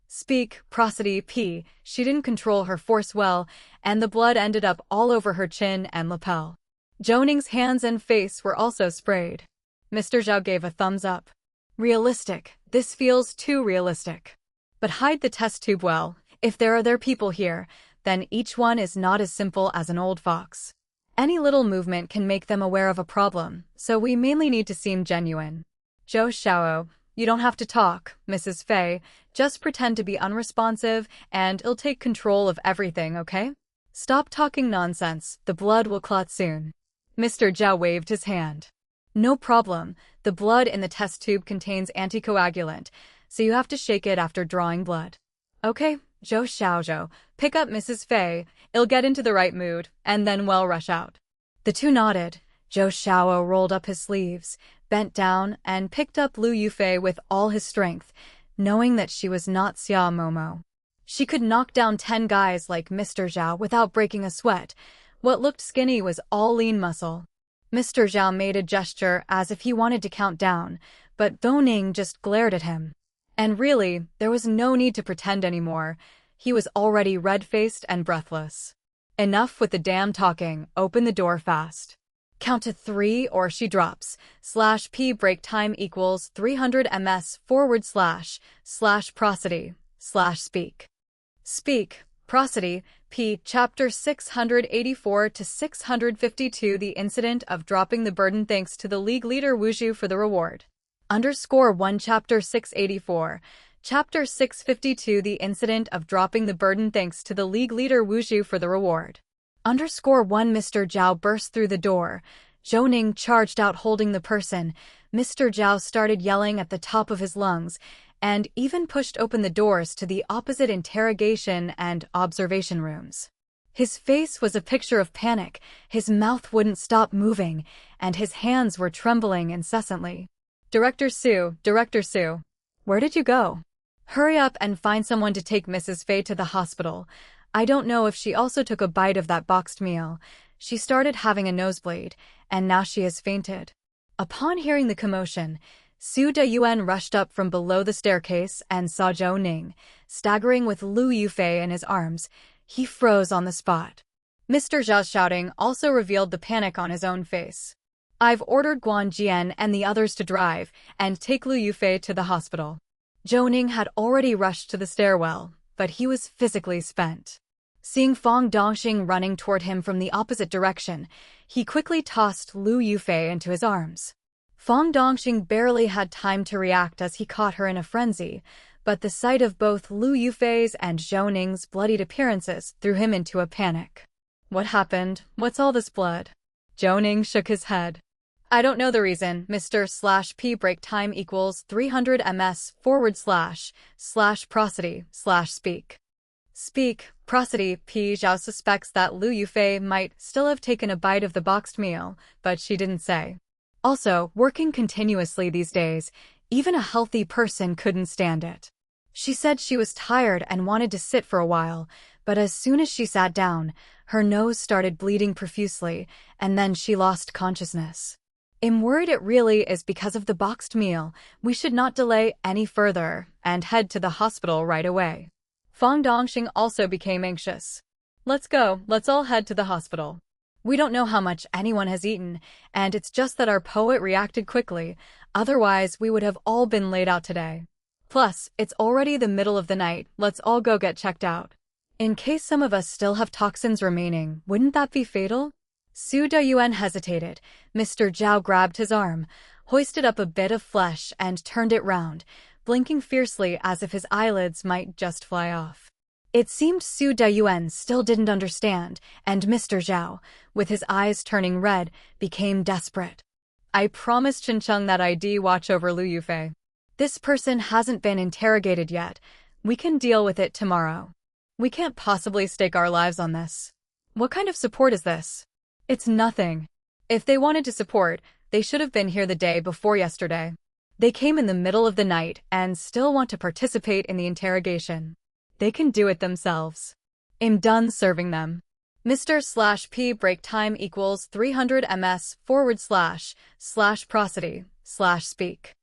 Speak, prosody. P. She didn't control her force well, and the blood ended up all over her chin and lapel. Zhou Ning's hands and face were also sprayed. Mr. Zhao gave a thumbs up. Realistic. This feels too realistic. But hide the test tube well. If there are other people here, then each one is not as simple as an old fox. Any little movement can make them aware of a problem, so we mainly need to seem genuine. Zhou Xiao, you don't have to talk, Mrs. Fei, just pretend to be unresponsive and it'll take control of everything, okay? Stop talking nonsense, the blood will clot soon. Mr. Zhao waved his hand. No problem, the blood in the test tube contains anticoagulant, so you have to shake it after drawing blood. Okay, Zhou Xiaozhou, pick up Mrs. Fei, it'll get into the right mood, and then rush out. The two nodded. Zhou Xiao rolled up his sleeves, bent down, and picked up Liu Yufei with all his strength, knowing that she was not Xia Momo. She could knock down 10 guys like Mr. Zhao without breaking a sweat, What looked skinny was all lean muscle. Mr. Zhao made a gesture as if he wanted to count down, but Zhou Ning just glared at him. And really, there was no need to pretend anymore. He was already red-faced and breathless. Enough with the damn talking, open the door fast. Count to 3 or she drops. /P break time equals 300 ms / prosody / speak. Speak, prosody, P. Chapter 684 to 652 The incident of dropping the burden thanks to the league leader Wuzhu for the reward. _1 Chapter 684. Chapter 652 The incident of dropping the burden thanks to the league leader Wuzhu for the reward. _1 Mr. Zhao burst through the door. Zhou Ning charged out holding the person. Mr. Zhao started yelling at the top of his lungs, and even pushed open the doors to the opposite interrogation and observation rooms. His face was a picture of panic, his mouth wouldn't stop moving, and his hands were trembling incessantly. Director Su, where did you go? Hurry up and find someone to take Mrs. Fei to the hospital. I don't know if she also took a bite of that boxed meal. She started having a nosebleed, and now she has fainted. Upon hearing the commotion, Su Dayuan rushed up from below the staircase and saw Zhou Ning, staggering with Lu Yufei in his arms. He froze on the spot. Mr. Zhao's shouting also revealed the panic on his own face. I've ordered Guan Jian and the others to drive and take Lu Yufei to the hospital. Zhou Ning had already rushed to the stairwell, but he was physically spent. Seeing Fang Dongxing running toward him from the opposite direction, he quickly tossed Lu Yufei into his arms. Fang Dongxing barely had time to react as he caught her in a frenzy, but the sight of both Lu Yufei's and Zhou Ning's bloodied appearances threw him into a panic. What happened? What's all this blood? Zhou Ning shook his head. I don't know the reason, Mr. /P break time equals 300 ms / prosody / speak. Speak, prosody, P. Zhao suspects that Lu Yufei might still have taken a bite of the boxed meal, but she didn't say. Also, working continuously these days, even a healthy person couldn't stand it. She said she was tired and wanted to sit for a while, but as soon as she sat down, her nose started bleeding profusely, and then she lost consciousness. I'm worried it really is because of the boxed meal. We should not delay any further and head to the hospital right away. Fang Dongxing also became anxious. Let's go, let's all head to the hospital. We don't know how much anyone has eaten, and it's just that our poet reacted quickly, otherwise we would have all been laid out today. Plus, it's already the middle of the night, let's all go get checked out. In case some of us still have toxins remaining, wouldn't that be fatal? Su Dayuan hesitated. Mr. Zhao grabbed his arm, hoisted up a bit of flesh and turned it round, blinking fiercely as if his eyelids might just fly off. It seemed Su Dayuan still didn't understand, and Mr. Zhao, with his eyes turning red, became desperate. I promised Chincheng that I'd watch over Lu Yufei. This person hasn't been interrogated yet. We can deal with it tomorrow. We can't possibly stake our lives on this. What kind of support is this? It's nothing. If they wanted to support, they should have been here the day before yesterday. They came in the middle of the night and still want to participate in the interrogation. They can do it themselves. I'm done serving them. Mr. /P break time equals 300 ms / prosody / speak.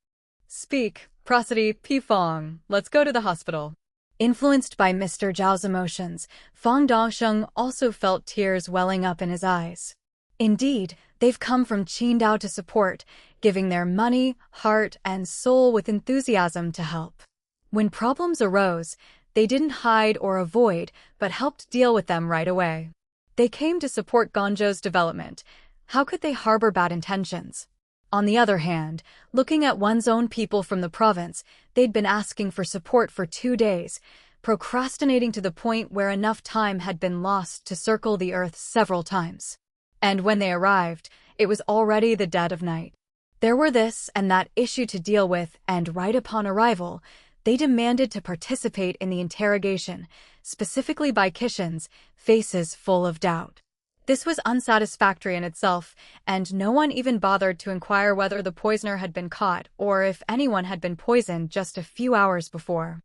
Speak, prosody, P. Fang, let's go to the hospital. Influenced by Mr. Zhao's emotions, Fang Dongxing also felt tears welling up in his eyes. Indeed, they've come from Qidong to support, giving their money, heart, and soul with enthusiasm to help. When problems arose, they didn't hide or avoid, but helped deal with them right away. They came to support Guangzhou's development. How could they harbor bad intentions? On the other hand, looking at one's own people from the province, they'd been asking for support for 2 days, procrastinating to the point where enough time had been lost to circle the earth several times. And when they arrived, it was already the dead of night. There were this and that issue to deal with, and right upon arrival, they demanded to participate in the interrogation, specifically by Kishin's, faces full of doubt. This was unsatisfactory in itself, and no one even bothered to inquire whether the poisoner had been caught or if anyone had been poisoned just a few hours before.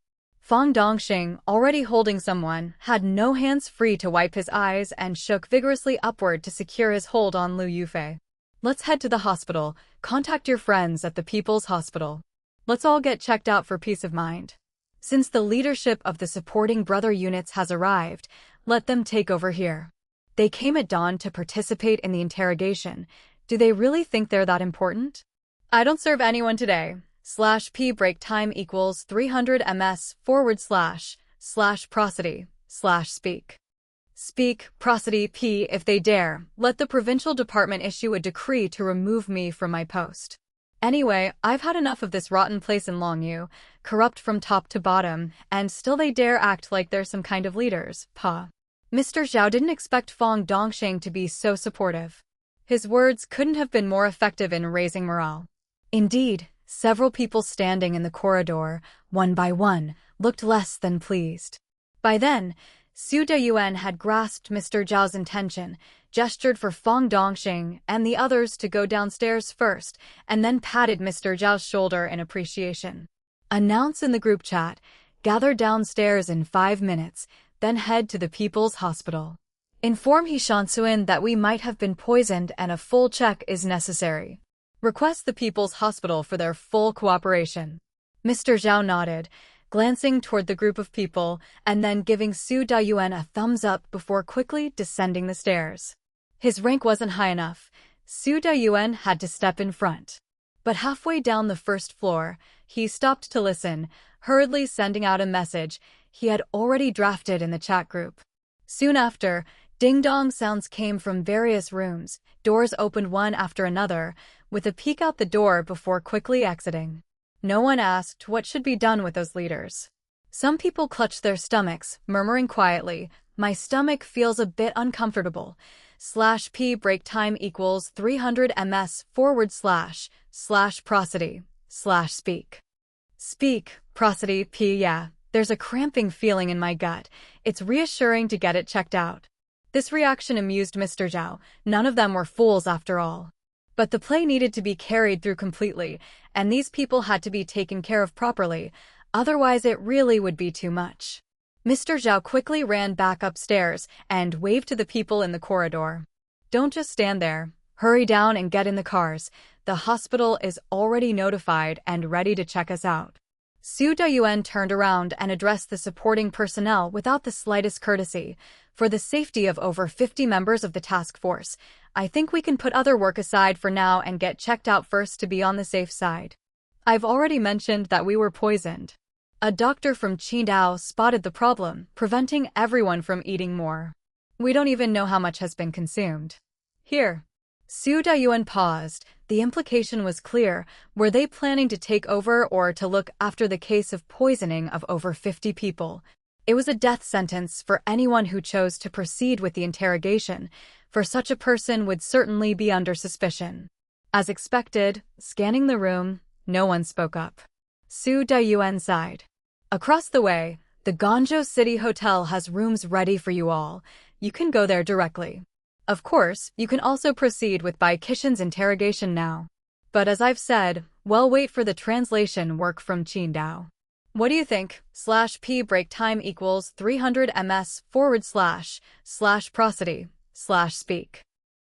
Fang Dongxing, already holding someone, had no hands free to wipe his eyes and shook vigorously upward to secure his hold on Liu Yufei. Let's head to the hospital. Contact your friends at the People's Hospital. Let's all get checked out for peace of mind. Since the leadership of the supporting brother units has arrived, let them take over here. They came at dawn to participate in the interrogation. Do they really think they're that important? I don't serve anyone today. /p break time equals 300 ms / prosody / speak. Speak, prosody p if they dare, let the provincial department issue a decree to remove me from my post. Anyway, I've had enough of this rotten place in Longyu, corrupt from top to bottom, and still they dare act like they're some kind of leaders, Mr. Zhao didn't expect Fang Dongxing to be so supportive. His words couldn't have been more effective in raising morale. Indeed, several people standing in the corridor, one by one, looked less than pleased. By then, Su Dayuan had grasped Mr. Zhao's intention, gestured for Fang Dongxing and the others to go downstairs first, and then patted Mr. Zhao's shoulder in appreciation. Announce in the group chat, gather downstairs in 5 minutes, then head to the People's Hospital. Inform He Shansuin that we might have been poisoned and a full check is necessary. Request the People's Hospital for their full cooperation. Mr. Zhao nodded, glancing toward the group of people and then giving Su Dayuan a thumbs up before quickly descending the stairs. His rank wasn't high enough. Su Dayuan had to step in front. But halfway down the first floor, he stopped to listen, hurriedly sending out a message he had already drafted in the chat group. Soon after, ding-dong sounds came from various rooms, doors opened one after another, with a peek out the door before quickly exiting. No one asked what should be done with those leaders. Some people clutched their stomachs, murmuring quietly, "My stomach feels a bit uncomfortable." /p break time equals 300 ms / prosody / speak. Speak, prosody p yeah, there's a cramping feeling in my gut. It's reassuring to get it checked out. This reaction amused Mr. Zhao. None of them were fools after all. But the play needed to be carried through completely, and these people had to be taken care of properly, otherwise it really would be too much. Mr. Zhao quickly ran back upstairs and waved to the people in the corridor. Don't just stand there. Hurry down and get in the cars. The hospital is already notified and ready to check us out. Su Dayuan turned around and addressed the supporting personnel without the slightest courtesy. For the safety of over 50 members of the task force, I think we can put other work aside for now and get checked out first to be on the safe side. I've already mentioned that we were poisoned. A doctor from Qidong spotted the problem, preventing everyone from eating more. We don't even know how much has been consumed. Here. Su Dayuan paused. The implication was clear. Were they planning to take over or to look after the case of poisoning of over 50 people? It was a death sentence for anyone who chose to proceed with the interrogation, for such a person would certainly be under suspicion. As expected, scanning the room, no one spoke up. Su Dayuan sighed. Across the way, the Guangzhou City Hotel has rooms ready for you all. You can go there directly. Of course, you can also proceed with Bai Qishan's interrogation now. But as I've said, well, wait for the translation work from Qidong. What do you think? /p break time equals 300 ms / prosody / speak.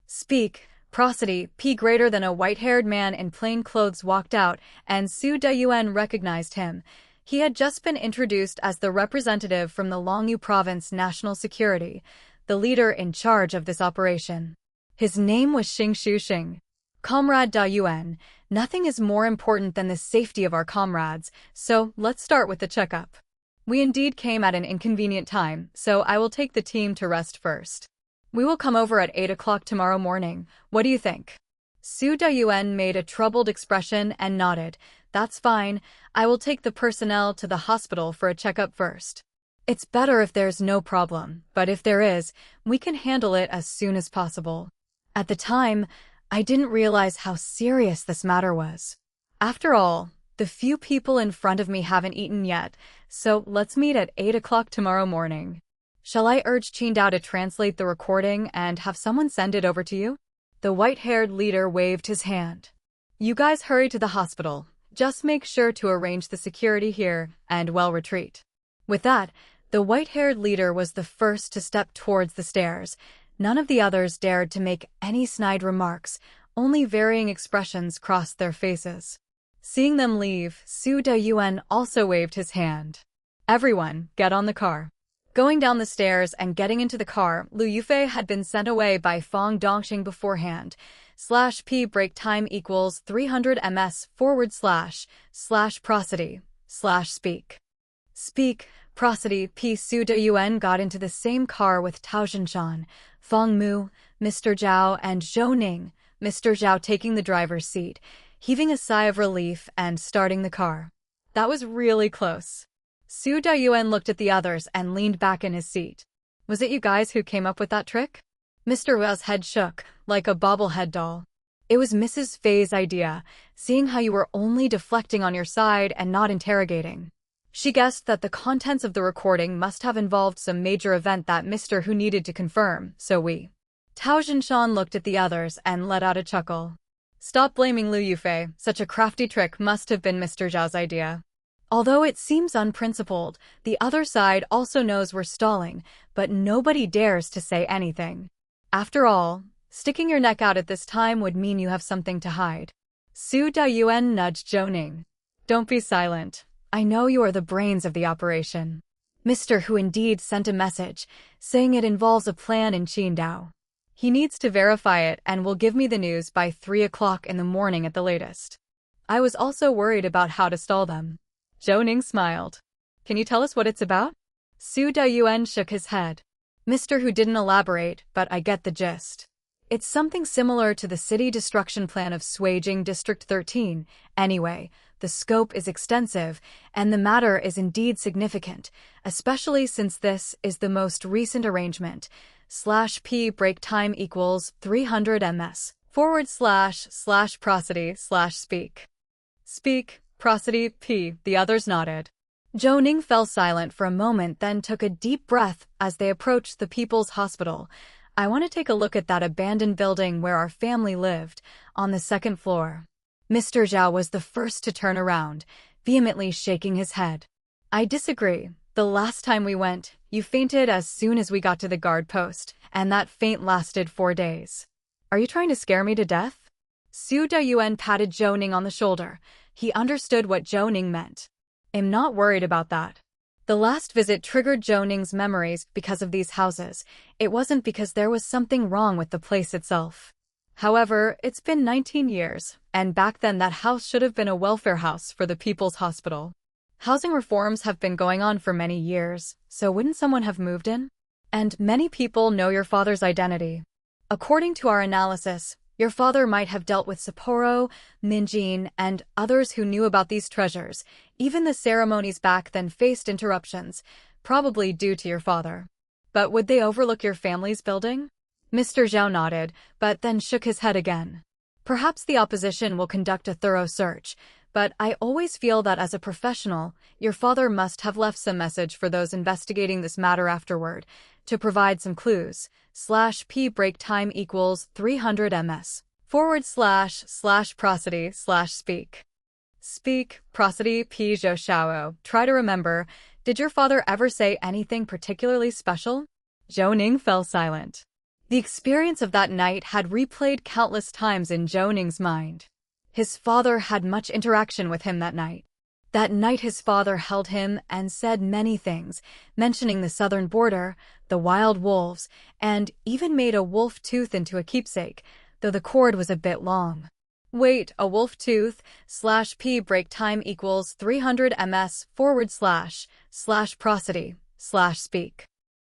Speak, prosody p greater than a white-haired man in plain clothes walked out, and Su Dayuan recognized him. He had just been introduced as the representative from the Longyu Province National Security, the leader in charge of this operation. His name was Xing Shuxing. Comrade Dayuan, nothing is more important than the safety of our comrades, so let's start with the checkup. We indeed came at an inconvenient time, so I will take the team to rest first. We will come over at 8 o'clock tomorrow morning. What do you think? Su Dayuan made a troubled expression and nodded. That's fine. I will take the personnel to the hospital for a checkup first. It's better if there's no problem, but if there is, we can handle it as soon as possible. At the time, I didn't realize how serious this matter was. After all, the few people in front of me haven't eaten yet, so let's meet at 8 o'clock tomorrow morning. Shall I urge Qidong to translate the recording and have someone send it over to you? The white-haired leader waved his hand. You guys hurry to the hospital. Just make sure to arrange the security here, and well retreat. With that, the white-haired leader was the first to step towards the stairs. None of the others dared to make any snide remarks, only varying expressions crossed their faces. Seeing them leave, Su Dayuan also waved his hand. Everyone, get on the car. Going down the stairs and getting into the car, Liu Yufei had been sent away by Fang Dongxing beforehand. /p break time equals 300 ms / prosody / speak. Speak, prosody p. Su Dayuan got into the same car with Tao Zhinshan, Fang Mu, Mr. Zhao and Zhou Ning, Mr. Zhao taking the driver's seat, heaving a sigh of relief and starting the car. That was really close. Su Dayuan looked at the others and leaned back in his seat. Was it you guys who came up with that trick? Mr. Wu's head shook, like a bobblehead doll. It was Mrs. Fei's idea, seeing how you were only deflecting on your side and not interrogating. She guessed that the contents of the recording must have involved some major event that Mr. Hu needed to confirm, so we. Tao Zhinshan looked at the others and let out a chuckle. Stop blaming Liu Yufei, such a crafty trick must have been Mr. Zhao's idea. Although it seems unprincipled, the other side also knows we're stalling, but nobody dares to say anything. After all, sticking your neck out at this time would mean you have something to hide. Su Dayuan nudged Zhou Ning. Don't be silent. I know you are the brains of the operation. Mr. Hu indeed sent a message, saying it involves a plan in Qidong. He needs to verify it and will give me the news by 3 o'clock in the morning at the latest. I was also worried about how to stall them. Zhou Ning smiled. Can you tell us what it's about? Su Dayuan shook his head. Mr. Hu didn't elaborate, but I get the gist. It's something similar to the city destruction plan of Suijing District 13. Anyway, the scope is extensive, and the matter is indeed significant, especially since this is the most recent arrangement. /p break time equals 300 ms / prosody / speak. Speak, prosody p. The others nodded. Zhou Ning fell silent for a moment, then took a deep breath as they approached the People's Hospital. I want to take a look at that abandoned building where our family lived, on the 2nd floor. Mr. Zhao was the first to turn around, vehemently shaking his head. I disagree. The last time we went, you fainted as soon as we got to the guard post, and that faint lasted 4 days. Are you trying to scare me to death? Su Dayuan patted Zhou Ning on the shoulder. He understood what Zhou Ning meant. I'm not worried about that. The last visit triggered Zhou Ning's memories because of these houses. It wasn't because there was something wrong with the place itself. However, it's been 19 years, and back then that house should have been a welfare house for the People's Hospital. Housing reforms have been going on for many years, so wouldn't someone have moved in? And many people know your father's identity. According to our analysis, your father might have dealt with Sapporo, Minjin, and others who knew about these treasures. Even the ceremonies back then faced interruptions, probably due to your father. But would they overlook your family's building? Mr. Zhao nodded, but then shook his head again. Perhaps the opposition will conduct a thorough search, but I always feel that as a professional, your father must have left some message for those investigating this matter afterward, to provide some clues. /p break time equals 300 ms / prosody / speak. Speak, prosody p. Zhou Xiao. Try to remember, did your father ever say anything particularly special? Zhou Ning fell silent. The experience of that night had replayed countless times in Zhou Ning's mind. His father had much interaction with him that night. That night his father held him and said many things, mentioning the southern border, the wild wolves, and even made a wolf tooth into a keepsake, though the cord was a bit long. Wait, a wolf tooth? /p break time equals 300 ms / prosody / speak.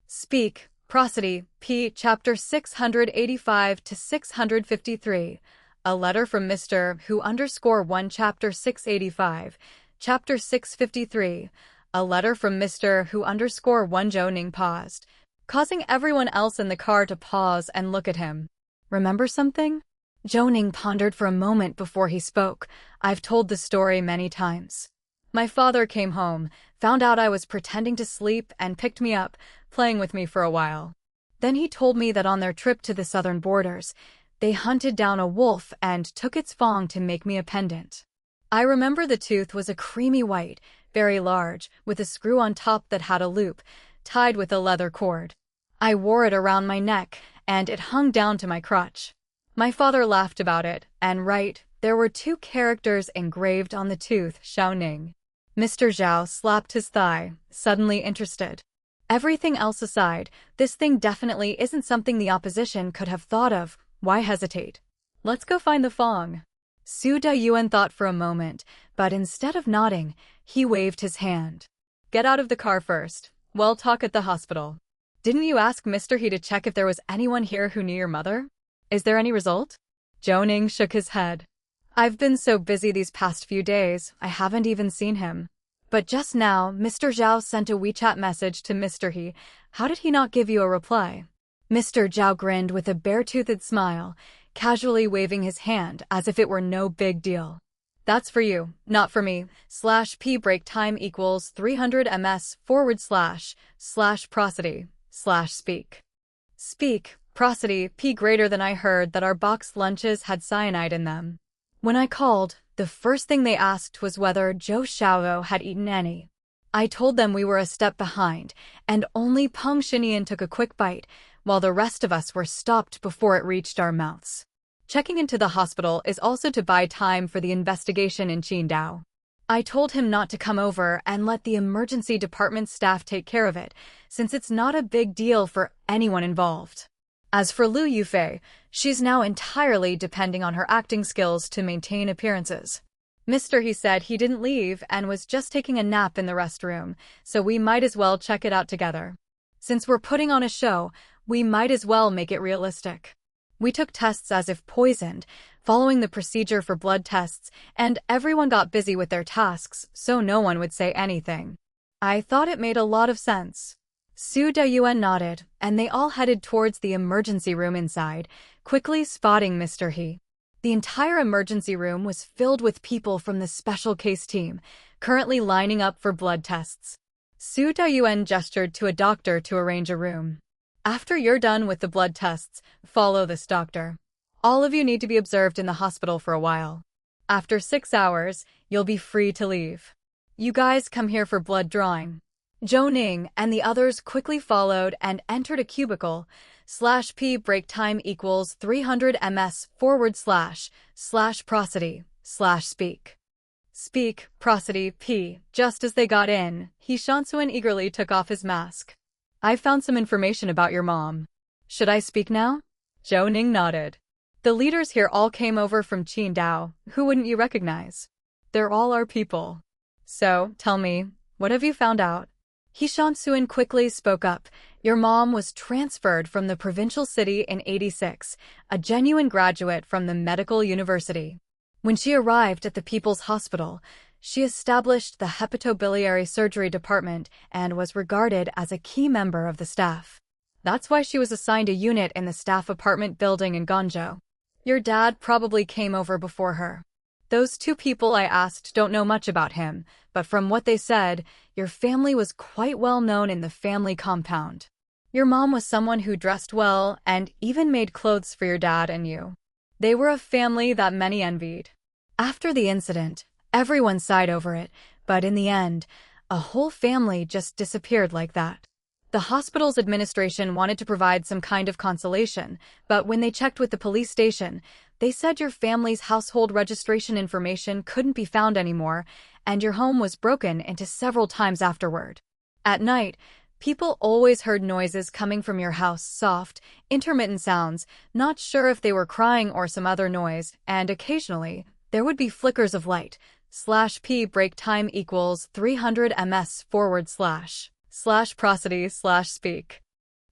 Speak, prosody, p. Chapter 685 to 653. A letter from Mr. Hu _1 Chapter 685. Chapter 653. A letter from Mr. Hu _1 Zhou Ning paused, causing everyone else in the car to pause and look at him. Remember something? Zhou Ning pondered for a moment before he spoke. I've told the story many times. My father came home, found out I was pretending to sleep, and picked me up, playing with me for a while. Then he told me that on their trip to the southern borders, they hunted down a wolf and took its fang to make me a pendant. I remember the tooth was a creamy white, very large, with a screw on top that had a loop, tied with a leather cord. I wore it around my neck, and it hung down to my crotch. My father laughed about it, and there were 2 characters engraved on the tooth, Zhou Ning. Mr. Zhao slapped his thigh, suddenly interested. Everything else aside, this thing definitely isn't something the opposition could have thought of. Why hesitate? Let's go find the Fong. Su Dayuan thought for a moment, but instead of nodding, he waved his hand. Get out of the car first. We'll talk at the hospital. Didn't you ask Mr. He to check if there was anyone here who knew your mother? Is there any result? Zhou Ning shook his head. I've been so busy these past few days, I haven't even seen him. But just now, Mr. Zhao sent a WeChat message to Mr. He. How did he not give you a reply? Mr. Zhao grinned with a bare-toothed smile, casually waving his hand as if it were no big deal. That's for you, not for me. /p break time equals 300 ms / prosody / speak. Speak, prosody, p greater than. I heard that our boxed lunches had cyanide in them. When I called, the first thing they asked was whether Zhou Xiaogo had eaten any. I told them we were a step behind, and only Peng Xinian took a quick bite, while the rest of us were stopped before it reached our mouths. Checking into the hospital is also to buy time for the investigation in Qidong. I told him not to come over and let the emergency department staff take care of it, since it's not a big deal for anyone involved. As for Lu Yufei, she's now entirely depending on her acting skills to maintain appearances. Mr. He said he didn't leave and was just taking a nap in the restroom, so we might as well check it out together. Since we're putting on a show, we might as well make it realistic. We took tests as if poisoned, following the procedure for blood tests, and everyone got busy with their tasks so no one would say anything. I thought it made a lot of sense. Su Dayuan nodded, and they all headed towards the emergency room inside, quickly spotting Mr. He. The entire emergency room was filled with people from the special case team, currently lining up for blood tests. Su Dayuan gestured to a doctor to arrange a room. After you're done with the blood tests, follow this doctor. All of you need to be observed in the hospital for a while. After 6 hours, you'll be free to leave. You guys come here for blood drawing. Zhou Ning and the others quickly followed and entered a cubicle. /p break time equals 300 ms / prosody / speak. Speak, prosody, p. Just as they got in, He Shansuan eagerly took off his mask. I found some information about your mom. Should I speak now? Zhou Ning nodded. The leaders here all came over from Qidong. Who wouldn't you recognize? They're all our people. So, tell me, what have you found out? He Shansuan quickly spoke up. Your mom was transferred from the provincial city in '86, a genuine graduate from the medical university. When she arrived at the People's Hospital, she established the hepatobiliary surgery department and was regarded as a key member of the staff. That's why she was assigned a unit in the staff apartment building in Guangzhou. Your dad probably came over before her. Those 2 people I asked don't know much about him, but from what they said, your family was quite well known in the family compound. Your mom was someone who dressed well and even made clothes for your dad and you. They were a family that many envied. After the incident, everyone sighed over it, but in the end, a whole family just disappeared like that. The hospital's administration wanted to provide some kind of consolation, but when they checked with the police station, they said your family's household registration information couldn't be found anymore, and your home was broken into several times afterward. At night, people always heard noises coming from your house, soft, intermittent sounds, not sure if they were crying or some other noise, and occasionally, there would be flickers of light. /p break time equals 300 ms / prosody / speak.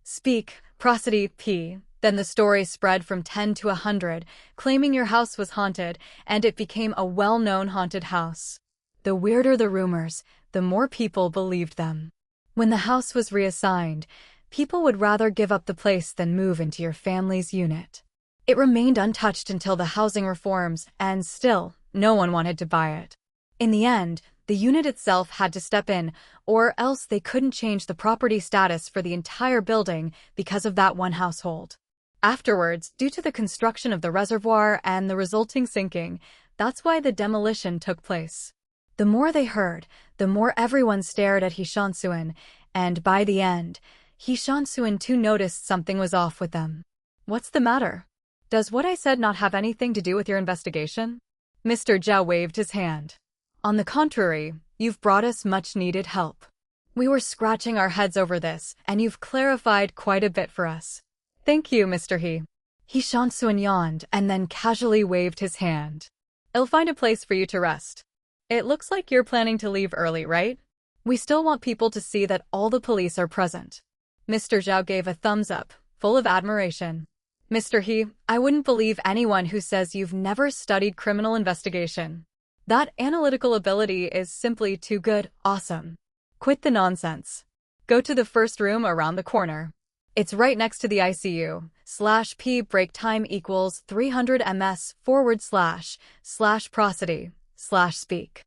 Speak, prosody, p. Then the story spread from 10 to 100, claiming your house was haunted, and it became a well-known haunted house. The weirder the rumors, the more people believed them. When the house was reassigned, people would rather give up the place than move into your family's unit. It remained untouched until the housing reforms, and still, no one wanted to buy it. In the end, the unit itself had to step in, or else they couldn't change the property status for the entire building because of that one household. Afterwards, due to the construction of the reservoir and the resulting sinking, that's why the demolition took place. The more they heard, the more everyone stared at He Shansuan, and by the end, He Shansuan too noticed something was off with them. "What's the matter? Does what I said not have anything to do with your investigation?" Mr. Zhao waved his hand. "On the contrary, you've brought us much-needed help. We were scratching our heads over this, and you've clarified quite a bit for us." "Thank you, Mr. He." He Shansuan yawned and then casually waved his hand. "I'll find a place for you to rest. It looks like you're planning to leave early, right? We still want people to see that all the police are present." Mr. Zhao gave a thumbs up, full of admiration. "Mr. He, I wouldn't believe anyone who says you've never studied criminal investigation. That analytical ability is simply too good, awesome. Quit the nonsense. Go to the first room around the corner. It's right next to the ICU./P break time equals 300 ms//prosody/speak.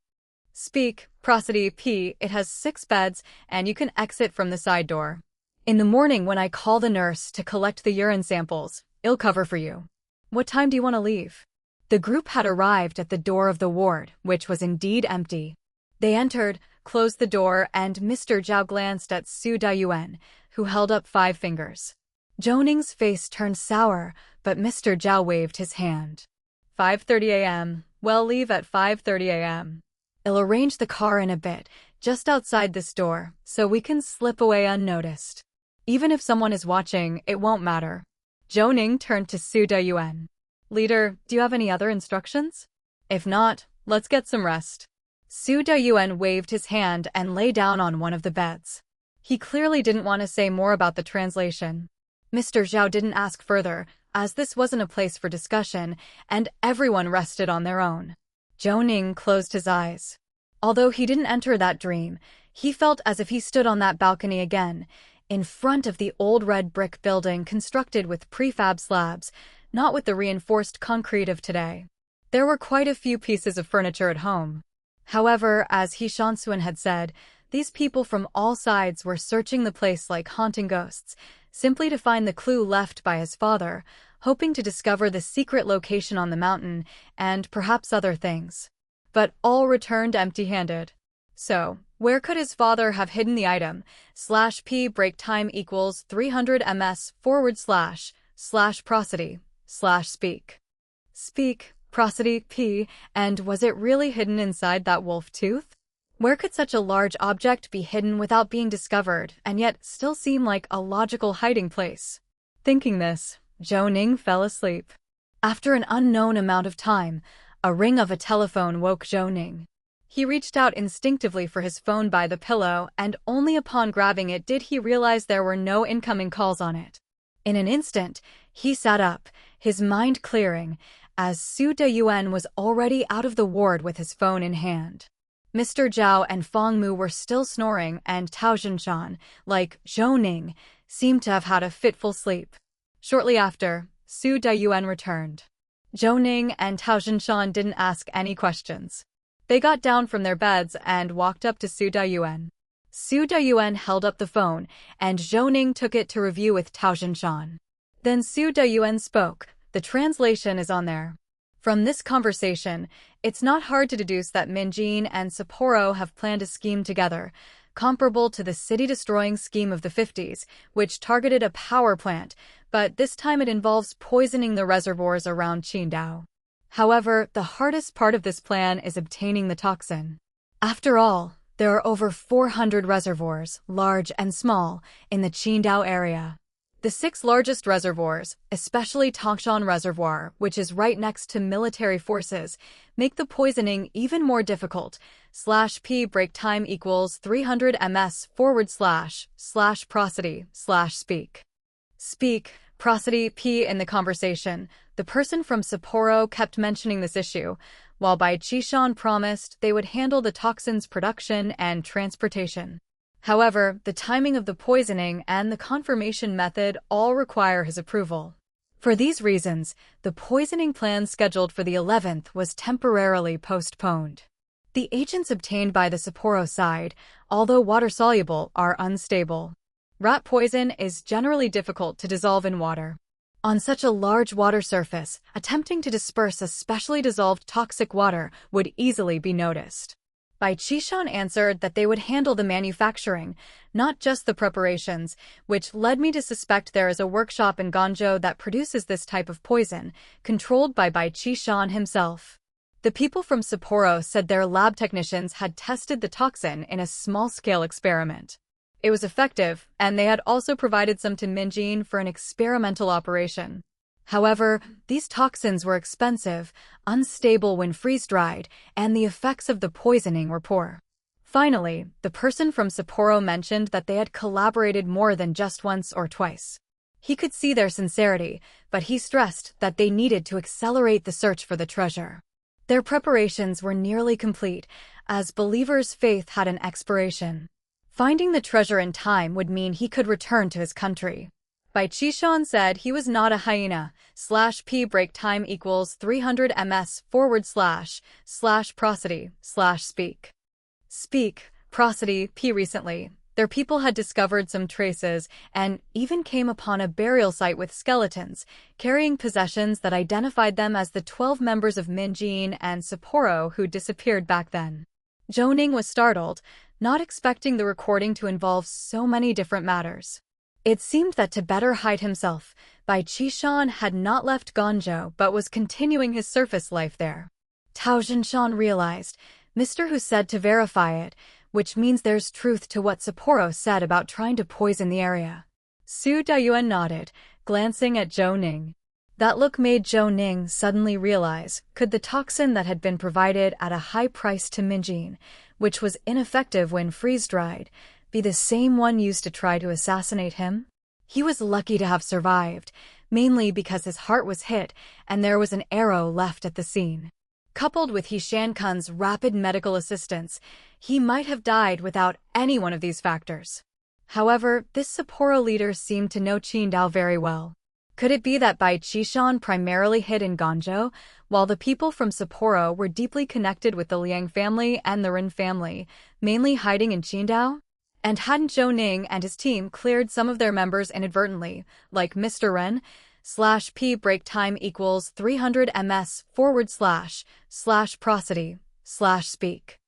Speak, prosody P. It has 6 beds, and you can exit from the side door. In the morning when I call the nurse to collect the urine samples, I'll cover for you. What time do you want to leave?" The group had arrived at the door of the ward, which was indeed empty. They entered, closed the door, and Mr. Zhao glanced at Su Dayuan, who held up 5 fingers. Zhou Ning's face turned sour, but Mr. Zhao waved his hand. 5:30 a.m. Well, leave at 5:30 a.m. I'll arrange the car in a bit, just outside this door, so we can slip away unnoticed. Even if someone is watching, it won't matter. Zhou Ning turned to Su Dayuan. "Leader, do you have any other instructions? If not, let's get some rest." Su Dayuan waved his hand and lay down on one of the beds. He clearly didn't want to say more about the translation. Mr. Zhao didn't ask further, as this wasn't a place for discussion, and everyone rested on their own. Zhou Ning closed his eyes. Although he didn't enter that dream, he felt as if he stood on that balcony again, in front of the old red brick building constructed with prefab slabs, not with the reinforced concrete of today. There were quite a few pieces of furniture at home. However, as He Shansuan had said, these people from all sides were searching the place like haunting ghosts, simply to find the clue left by his father, hoping to discover the secret location on the mountain, and perhaps other things. But all returned empty-handed. So, where could his father have hidden the item? /P break time equals 300 ms/prosody/speak. Speak, prosody P, and was it really hidden inside that wolf tooth? Where could such a large object be hidden without being discovered, and yet still seem like a logical hiding place? Thinking this, Zhou Ning fell asleep. After an unknown amount of time, a ring of a telephone woke Zhou Ning. He reached out instinctively for his phone by the pillow, and only upon grabbing it did he realize there were no incoming calls on it. In an instant, he sat up, his mind clearing, as Su Dayuan was already out of the ward with his phone in hand. Mr. Zhao and Fong Mu were still snoring, and Tao Jinshan, like Zhou Ning, seemed to have had a fitful sleep. Shortly after, Su Dayuan returned. Zhou Ning and Tao Jinshan didn't ask any questions. They got down from their beds and walked up to Su Dayuan. Su Dayuan held up the phone, and Zhou Ning took it to review with Tao Jinshan. Then Su Dayuan spoke. "The translation is on there." From this conversation, it's not hard to deduce that Minjin and Sapporo have planned a scheme together, comparable to the city-destroying scheme of the 50s, which targeted a power plant, but this time it involves poisoning the reservoirs around Qidong. However, the hardest part of this plan is obtaining the toxin. After all, there are over 400 reservoirs, large and small, in the Qidong area. The 6 largest reservoirs, especially Tangshan Reservoir, which is right next to military forces, make the poisoning even more difficult. /P break time equals 300 ms/prosody/speak. Speak, prosody P. In the conversation, the person from Sapporo kept mentioning this issue, while Bai Qishan promised they would handle the toxin's production and transportation. However, the timing of the poisoning and the confirmation method all require his approval. For these reasons, the poisoning plan scheduled for the 11th was temporarily postponed. The agents obtained by the Sapporo side, although water-soluble, are unstable. Rat poison is generally difficult to dissolve in water. On such a large water surface, attempting to disperse a specially dissolved toxic water would easily be noticed. Bai Qishan answered that they would handle the manufacturing, not just the preparations, which led me to suspect there is a workshop in Guangzhou that produces this type of poison, controlled by Bai Qishan himself. The people from Sapporo said their lab technicians had tested the toxin in a small-scale experiment. It was effective, and they had also provided some to Minjin for an experimental operation. However, these toxins were expensive, unstable when freeze-dried, and the effects of the poisoning were poor. Finally, the person from Sapporo mentioned that they had collaborated more than just once or twice. He could see their sincerity, but he stressed that they needed to accelerate the search for the treasure. Their preparations were nearly complete, as Believer's faith had an expiration. Finding the treasure in time would mean he could return to his country. Bai Qishan said he was not a hyena. /p break time equals 300 ms/prosody/speak. Speak, prosody, p recently. Their people had discovered some traces and even came upon a burial site with skeletons, carrying possessions that identified them as the 12 members of Minjin and Sapporo who disappeared back then. Zhou Ning was startled, not expecting the recording to involve so many different matters. It seemed that to better hide himself, Bai Qishan had not left Guangzhou but was continuing his surface life there. Tao Jinshan realized, Mr. Hu said to verify it, which means there's truth to what Sapporo said about trying to poison the area. Su Dayuan nodded, glancing at Zhou Ning. That look made Zhou Ning suddenly realize, could the toxin that had been provided at a high price to Minjin, which was ineffective when freeze-dried, be the same one used to try to assassinate him? He was lucky to have survived, mainly because his heart was hit and there was an arrow left at the scene. Coupled with He Shankun's rapid medical assistance, he might have died without any one of these factors. However, this Sapporo leader seemed to know Qidong very well. Could it be that Bai Qishan primarily hid in Guangzhou, while the people from Sapporo were deeply connected with the Liang family and the Ren family, mainly hiding in Qidong? And hadn't Zhou Ning and his team cleared some of their members inadvertently, like Mr. Ren? /p break time equals 300 ms/prosody/speak.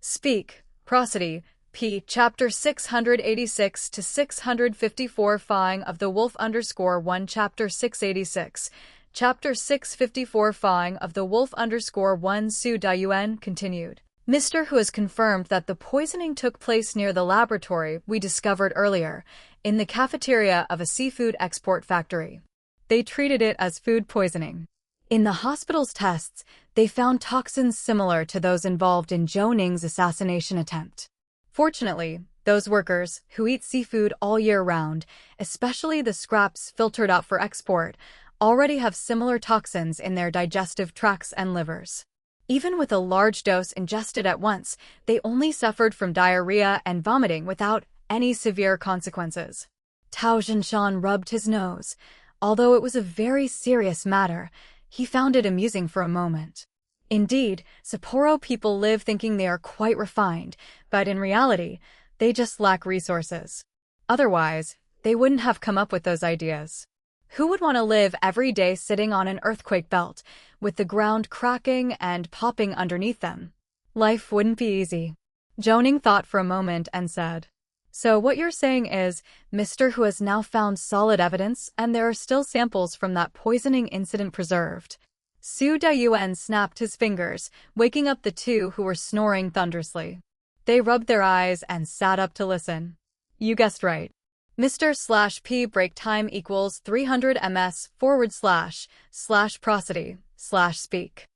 Speak, prosody, p. Chapter 686 to 654 Fang of the Wolf_1 Chapter 686. Chapter 654 Fang of the Wolf_1 Su Dayuan continued. Mr. Hu has confirmed that the poisoning took place near the laboratory we discovered earlier, in the cafeteria of a seafood export factory. They treated it as food poisoning. In the hospital's tests, they found toxins similar to those involved in Zhou Ning's assassination attempt. Fortunately, those workers, who eat seafood all year round, especially the scraps filtered out for export, already have similar toxins in their digestive tracts and livers. Even with a large dose ingested at once, they only suffered from diarrhea and vomiting without any severe consequences. Tao Jinshan rubbed his nose. Although it was a very serious matter, he found it amusing for a moment. Indeed, Sapporo people live thinking they are quite refined, but in reality, they just lack resources. Otherwise, they wouldn't have come up with those ideas. Who would want to live every day sitting on an earthquake belt, with the ground cracking and popping underneath them? Life wouldn't be easy. Zhou Ning thought for a moment and said, So what you're saying is, Mr. Hu has now found solid evidence and there are still samples from that poisoning incident preserved. Su Dayuan snapped his fingers, waking up the two who were snoring thunderously. They rubbed their eyes and sat up to listen. You guessed right. Mr./p break time equals 300 ms/prosody/speak.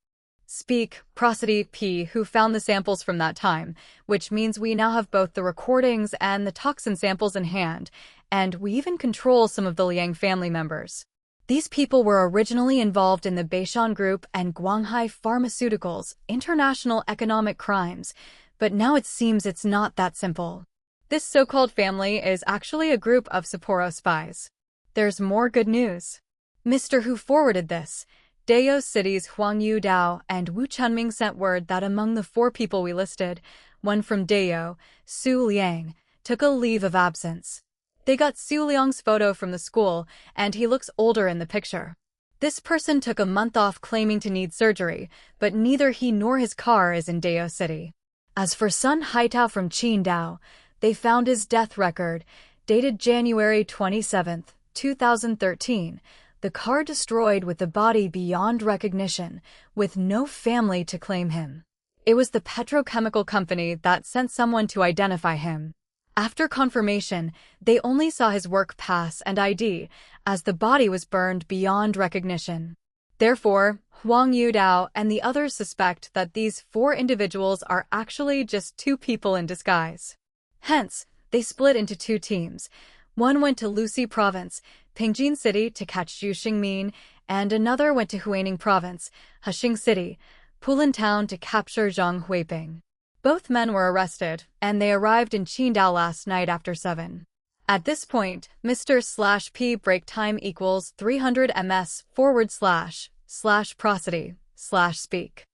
Speak, prosody, p. Who found the samples from that time, which means we now have both the recordings and the toxin samples in hand, and we even control some of the Liang family members. These people were originally involved in the Beishan Group and Guanghai Pharmaceuticals, international economic crimes, but now it seems it's not that simple. This so-called family is actually a group of Sapporo spies. There's more good news. Mr. Hu forwarded this. Dao City's Huang Yudao and Wu Chunming sent word that among the 4 people we listed, one from Dao, Su Liang, took a leave of absence. They got Su Liang's photo from the school, and he looks older in the picture. This person took a month off claiming to need surgery, but neither he nor his car is in Dao City. As for Sun Haitao from Qidong, they found his death record, dated January 27, 2013, the car destroyed with the body beyond recognition, with no family to claim him. It was the petrochemical company that sent someone to identify him. After confirmation, they only saw his work pass and ID, as the body was burned beyond recognition. Therefore, Huang Yudao and the others suspect that these 4 individuals are actually just 2 people in disguise. Hence, they split into 2 teams. One went to Lusi Province, Pingjin City, to catch Zhu Xingmin, and another went to Huaining Province, Hexing City, Pulan Town, to capture Zhang Huiping. Both men were arrested, and they arrived in Qidong last night after 7. At this point, Mr./P break time equals 300 ms/prosody/speak.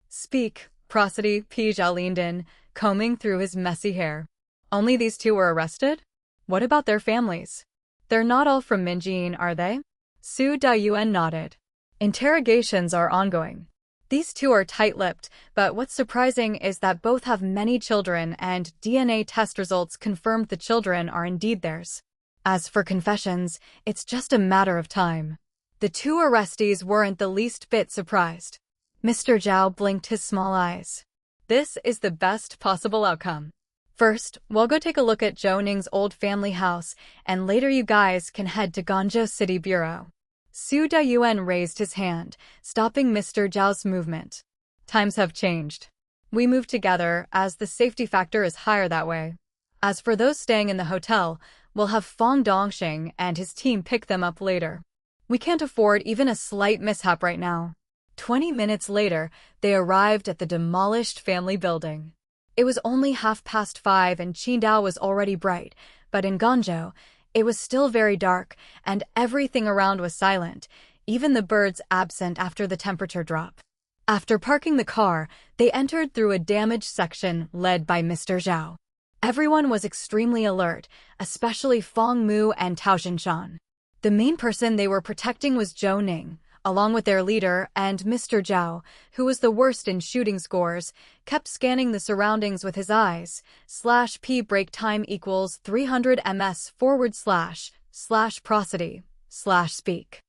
Speak, prosody, P Zhao leaned in, combing through his messy hair. Only these 2 were arrested? What about their families? They're not all from Minjin, are they? Su Dayuan nodded. Interrogations are ongoing. These 2 are tight-lipped, but what's surprising is that both have many children and DNA test results confirmed the children are indeed theirs. As for confessions, it's just a matter of time. The 2 arrestees weren't the least bit surprised. Mr. Zhao blinked his small eyes. This is the best possible outcome. First, we'll go take a look at Zhou Ning's old family house, and later you guys can head to Guangzhou City Bureau. Su Dayuan raised his hand, stopping Mr. Zhao's movement. Times have changed. We move together, as the safety factor is higher that way. As for those staying in the hotel, we'll have Fang Dongxing and his team pick them up later. We can't afford even a slight mishap right now. 20 minutes later, they arrived at the demolished family building. It was only 5:30 and Qidong was already bright, but in Guangzhou, it was still very dark, and everything around was silent, even the birds absent after the temperature drop. After parking the car, they entered through a damaged section led by Mr. Zhao. Everyone was extremely alert, especially Fang Mu and Tao Xinshan. The main person they were protecting was Zhou Ning, along with their leader, and Mr. Zhao, who was the worst in shooting scores, kept scanning the surroundings with his eyes. /P break time equals 300 ms/prosody/speak.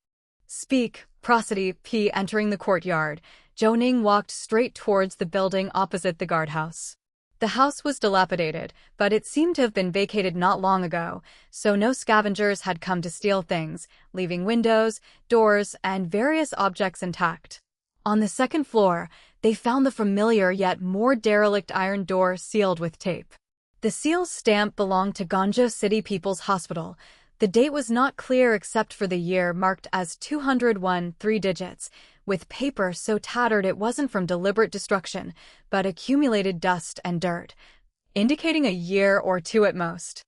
Speak, prosody, P entering the courtyard. Zhou Ning walked straight towards the building opposite the guardhouse. The house was dilapidated, but it seemed to have been vacated not long ago, so no scavengers had come to steal things, leaving windows, doors, and various objects intact. On the 2nd floor, they found the familiar yet more derelict iron door sealed with tape. The seal's stamp belonged to Guangzhou City People's Hospital. The date was not clear except for the year marked as 201, 3 digits, with paper so tattered it wasn't from deliberate destruction, but accumulated dust and dirt, indicating a year or 2 at most.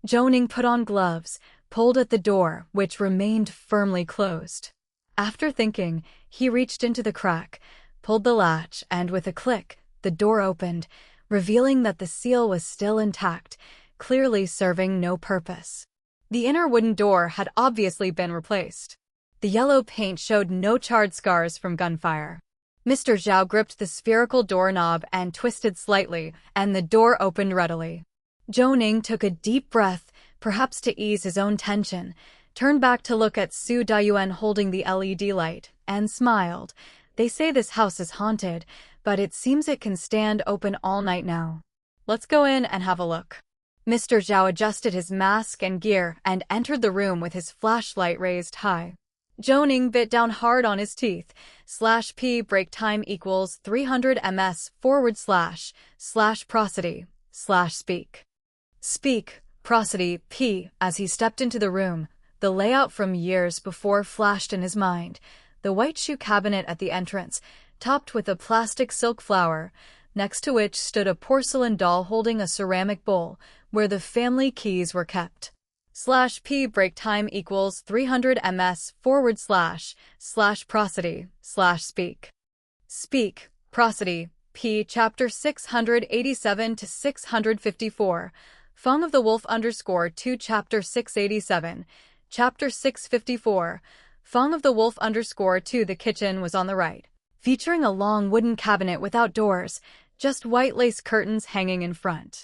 Zhou Ning put on gloves, pulled at the door, which remained firmly closed. After thinking, he reached into the crack, pulled the latch, and with a click, the door opened, revealing that the seal was still intact, clearly serving no purpose. The inner wooden door had obviously been replaced. The yellow paint showed no charred scars from gunfire. Mr. Zhao gripped the spherical doorknob and twisted slightly, and the door opened readily. Zhou Ning took a deep breath, perhaps to ease his own tension, turned back to look at Su Dayuan holding the LED light, and smiled. They say this house is haunted, but it seems it can stand open all night now. Let's go in and have a look. Mr. Zhao adjusted his mask and gear and entered the room with his flashlight raised high. Zhou Ning bit down hard on his teeth. /P break time equals 300 ms/prosody/speak. Speak, prosody, P. As he stepped into the room, the layout from years before flashed in his mind. The white shoe cabinet at the entrance, topped with a plastic silk flower, next to which stood a porcelain doll holding a ceramic bowl, where the family keys were kept. /P break time equals 300 ms/prosody/speak. Speak, prosody, P. Chapter 687 to 654. Feng of the Wolf _2 Chapter 687. Chapter 654. Feng of the Wolf _2. The kitchen was on the right, featuring a long wooden cabinet without doors. just white lace curtains hanging in front.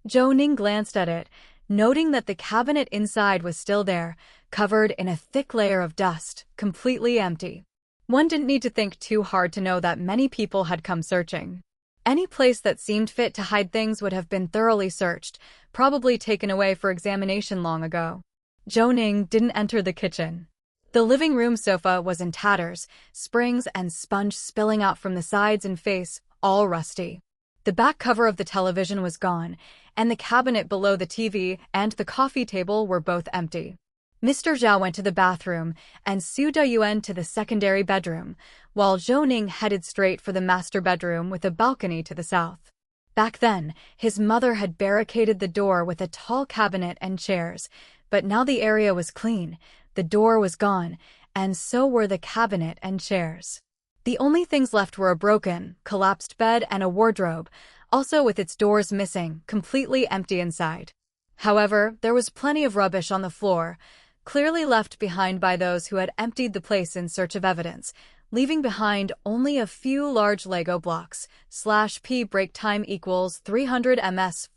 Zhou Ning glanced at it, noting that the cabinet inside was still there, covered in a thick layer of dust, completely empty. One didn't need to think too hard to know that many people had come searching. Any place that seemed fit to hide things would have been thoroughly searched, probably taken away for examination long ago. Zhou Ning didn't enter the kitchen. The living room sofa was in tatters, springs and sponge spilling out from the sides and face, all rusty. The back cover of the television was gone, and the cabinet below the TV and the coffee table were both empty. Mr. Zhao went to the bathroom and Su Dayuan to the secondary bedroom, while Zhou Ning headed straight for the master bedroom with a balcony to the south. Back then, his mother had barricaded the door with a tall cabinet and chairs, but now the area was clean, the door was gone, and so were the cabinet and chairs. The only things left were a broken, collapsed bed and a wardrobe, also with its doors missing, completely empty inside. However, there was plenty of rubbish on the floor, clearly left behind by those who had emptied the place in search of evidence, leaving behind only a few large Lego blocks. /p break time equals 300 ms /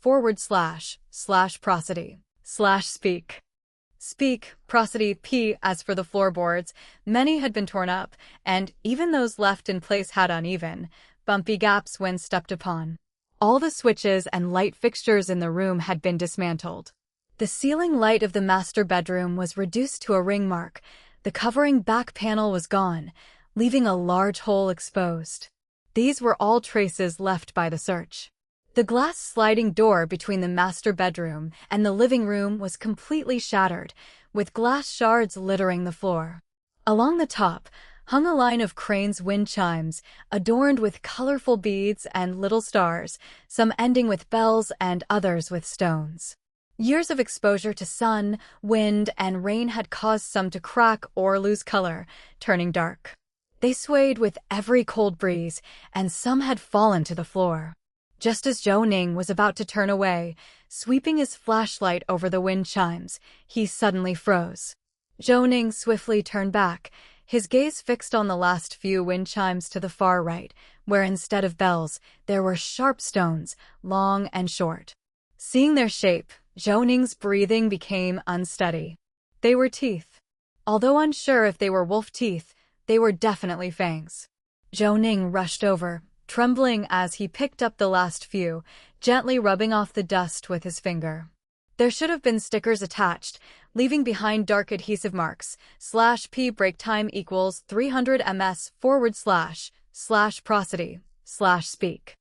prosody / speak. Speak, prosody, p. As for the floorboards, many had been torn up, and even those left in place had uneven, bumpy gaps when stepped upon. All the switches and light fixtures in the room had been dismantled. The ceiling light of the master bedroom was reduced to a ring mark. The covering back panel was gone, leaving a large hole exposed. These were all traces left by the search. The glass sliding door between the master bedroom and the living room was completely shattered, with glass shards littering the floor. Along the top hung a line of cranes' wind chimes, adorned with colorful beads and little stars, some ending with bells and others with stones. Years of exposure to sun, wind, and rain had caused some to crack or lose color, turning dark. They swayed with every cold breeze, and some had fallen to the floor. Just as Zhou Ning was about to turn away, sweeping his flashlight over the wind chimes, he suddenly froze. Zhou Ning swiftly turned back, his gaze fixed on the last few wind chimes to the far right, where instead of bells, there were sharp stones, long and short. Seeing their shape, Zhou Ning's breathing became unsteady. They were teeth. Although unsure if they were wolf teeth, they were definitely fangs. Zhou Ning rushed over, trembling as he picked up the last few, gently rubbing off the dust with his finger. There should have been stickers attached, leaving behind dark adhesive marks. /p break time equals 300 ms / prosody / speak.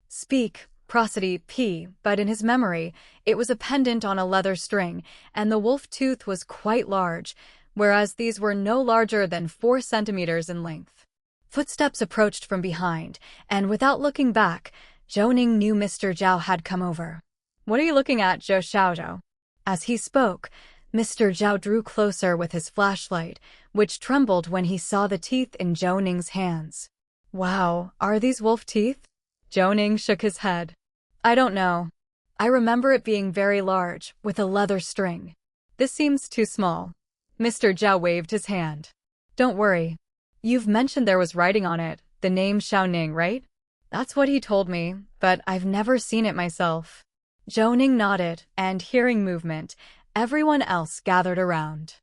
Speak, prosody, p. But in his memory, it was a pendant on a leather string, and the wolf tooth was quite large, whereas these were no larger than 4 centimeters in length. Footsteps approached from behind, and without looking back, Zhou Ning knew Mr. Zhao had come over. "What are you looking at, Zhou Xiaozhou?" As he spoke, Mr. Zhao drew closer with his flashlight, which trembled when he saw the teeth in Zhou Ning's hands. "Wow, are these wolf teeth?" Zhou Ning shook his head. "I don't know. I remember it being very large, with a leather string. This seems too small." Mr. Zhao waved his hand. "Don't worry. You've mentioned there was writing on it, the name Zhou Ning, right?" "That's what he told me, but I've never seen it myself." Zhou Ning nodded, and hearing movement, everyone else gathered around.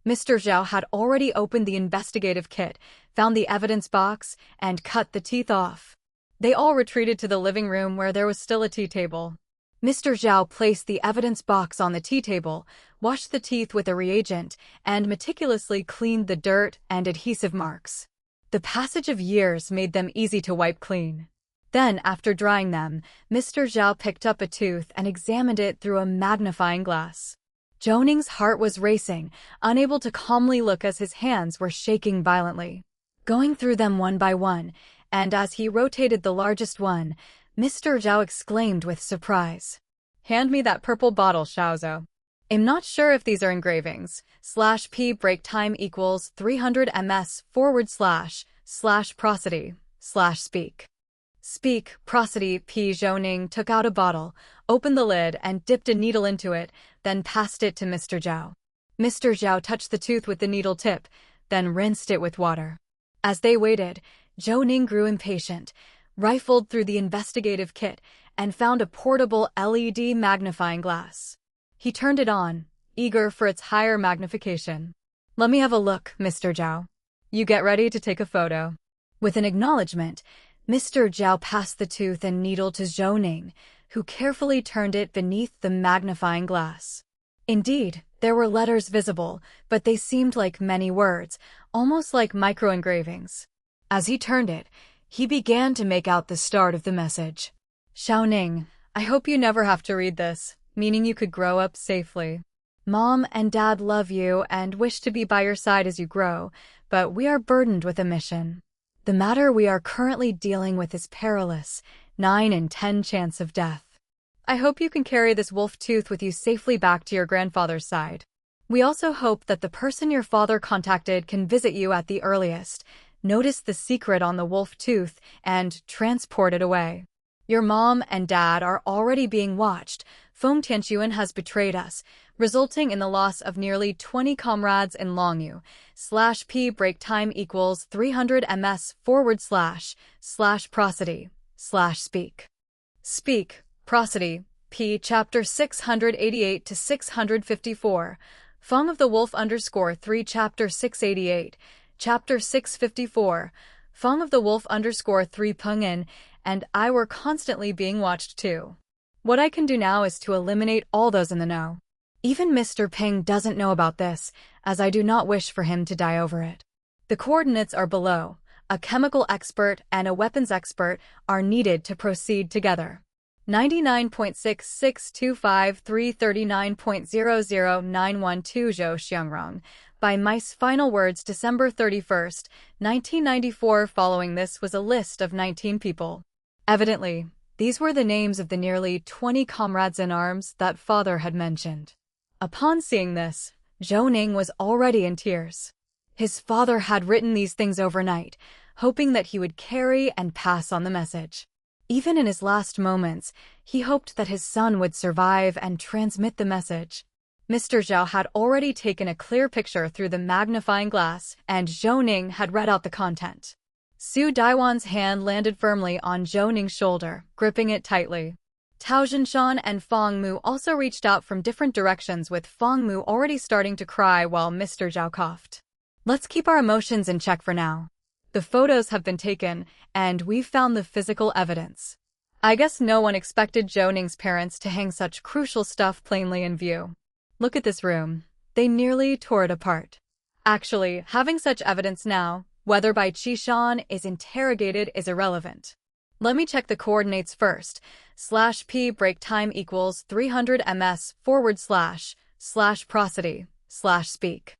Mr. Zhao had already opened the investigative kit, found the evidence box, and cut the teeth off. They all retreated to the living room where there was still a tea table. Mr. Zhao placed the evidence box on the tea table, washed the teeth with a reagent, and meticulously cleaned the dirt and adhesive marks. The passage of years made them easy to wipe clean. Then, after drying them, Mr. Zhao picked up a tooth and examined it through a magnifying glass. Zhou Ning's heart was racing, unable to calmly look as his hands were shaking violently. Going through them one by one, and as he rotated the largest one, Mr. Zhao exclaimed with surprise. "Hand me that purple bottle, Xiaozhou. I'm not sure if these are engravings. /p break time equals 300 ms / prosody / speak. Speak, prosody, p. Zhou Ning took out a bottle, opened the lid and dipped a needle into it, then passed it to Mr. Zhao. Mr. Zhao touched the tooth with the needle tip, then rinsed it with water. As they waited, Zhou Ning grew impatient. rifled through the investigative kit, and found a portable LED magnifying glass. He turned it on, eager for its higher magnification. "Let me have a look, Mr. Zhou. You get ready to take a photo." With an acknowledgement, Mr. Zhou passed the tooth and needle to Zhou Ning, who carefully turned it beneath the magnifying glass. Indeed, there were letters visible, but they seemed like many words, almost like micro-engravings. As he turned it, he began to make out the start of the message. "Zhou Ning, I hope you never have to read this, meaning you could grow up safely. Mom and Dad love you and wish to be by your side as you grow, but we are burdened with a mission. The matter we are currently dealing with is perilous, 9 in 10 chance of death. I hope you can carry this wolf tooth with you safely back to your grandfather's side. We also hope that the person your father contacted can visit you at the earliest, notice the secret on the wolf tooth, and transport it away. Your mom and dad are already being watched. Feng Tianquan has betrayed us, resulting in the loss of nearly 20 comrades in Longyu. /p break time equals 300 ms// prosody/speak. Speak, prosody, p. Chapter 688 to 654. Feng of the Wolf _3 Chapter 688. Chapter 654. Feng of the Wolf _3 Peng'in and I were constantly being watched too. What I can do now is to eliminate all those in the know. Even Mr. Peng doesn't know about this, as I do not wish for him to die over it. The coordinates are below. A chemical expert and a weapons expert are needed to proceed together. 99.6625339.00912 Zhou Xiangrong. By Mice. Final words December 31st, 1994. Following this was a list of 19 people. Evidently, these were the names of the nearly 20 comrades in arms that father had mentioned. Upon seeing this, Zhou Ning was already in tears. His father had written these things overnight, hoping that he would carry and pass on the message. Even in his last moments, he hoped that his son would survive and transmit the message. Mr. Zhou had already taken a clear picture through the magnifying glass, and Zhou Ning had read out the content. Su Daiwan's hand landed firmly on Zhou Ning's shoulder, gripping it tightly. Tao Zhinshan and Feng Mu also reached out from different directions, with Feng Mu already starting to cry while Mr. Zhou coughed. Let's keep our emotions in check for now. The photos have been taken, and we've found the physical evidence. I guess no one expected Zhou Ning's parents to hang such crucial stuff plainly in view. Look at this room. They nearly tore it apart. Actually, having such evidence now, whether by Qishan is interrogated, is irrelevant. Let me check the coordinates first. /p break time equals 300 ms// prosody/speak.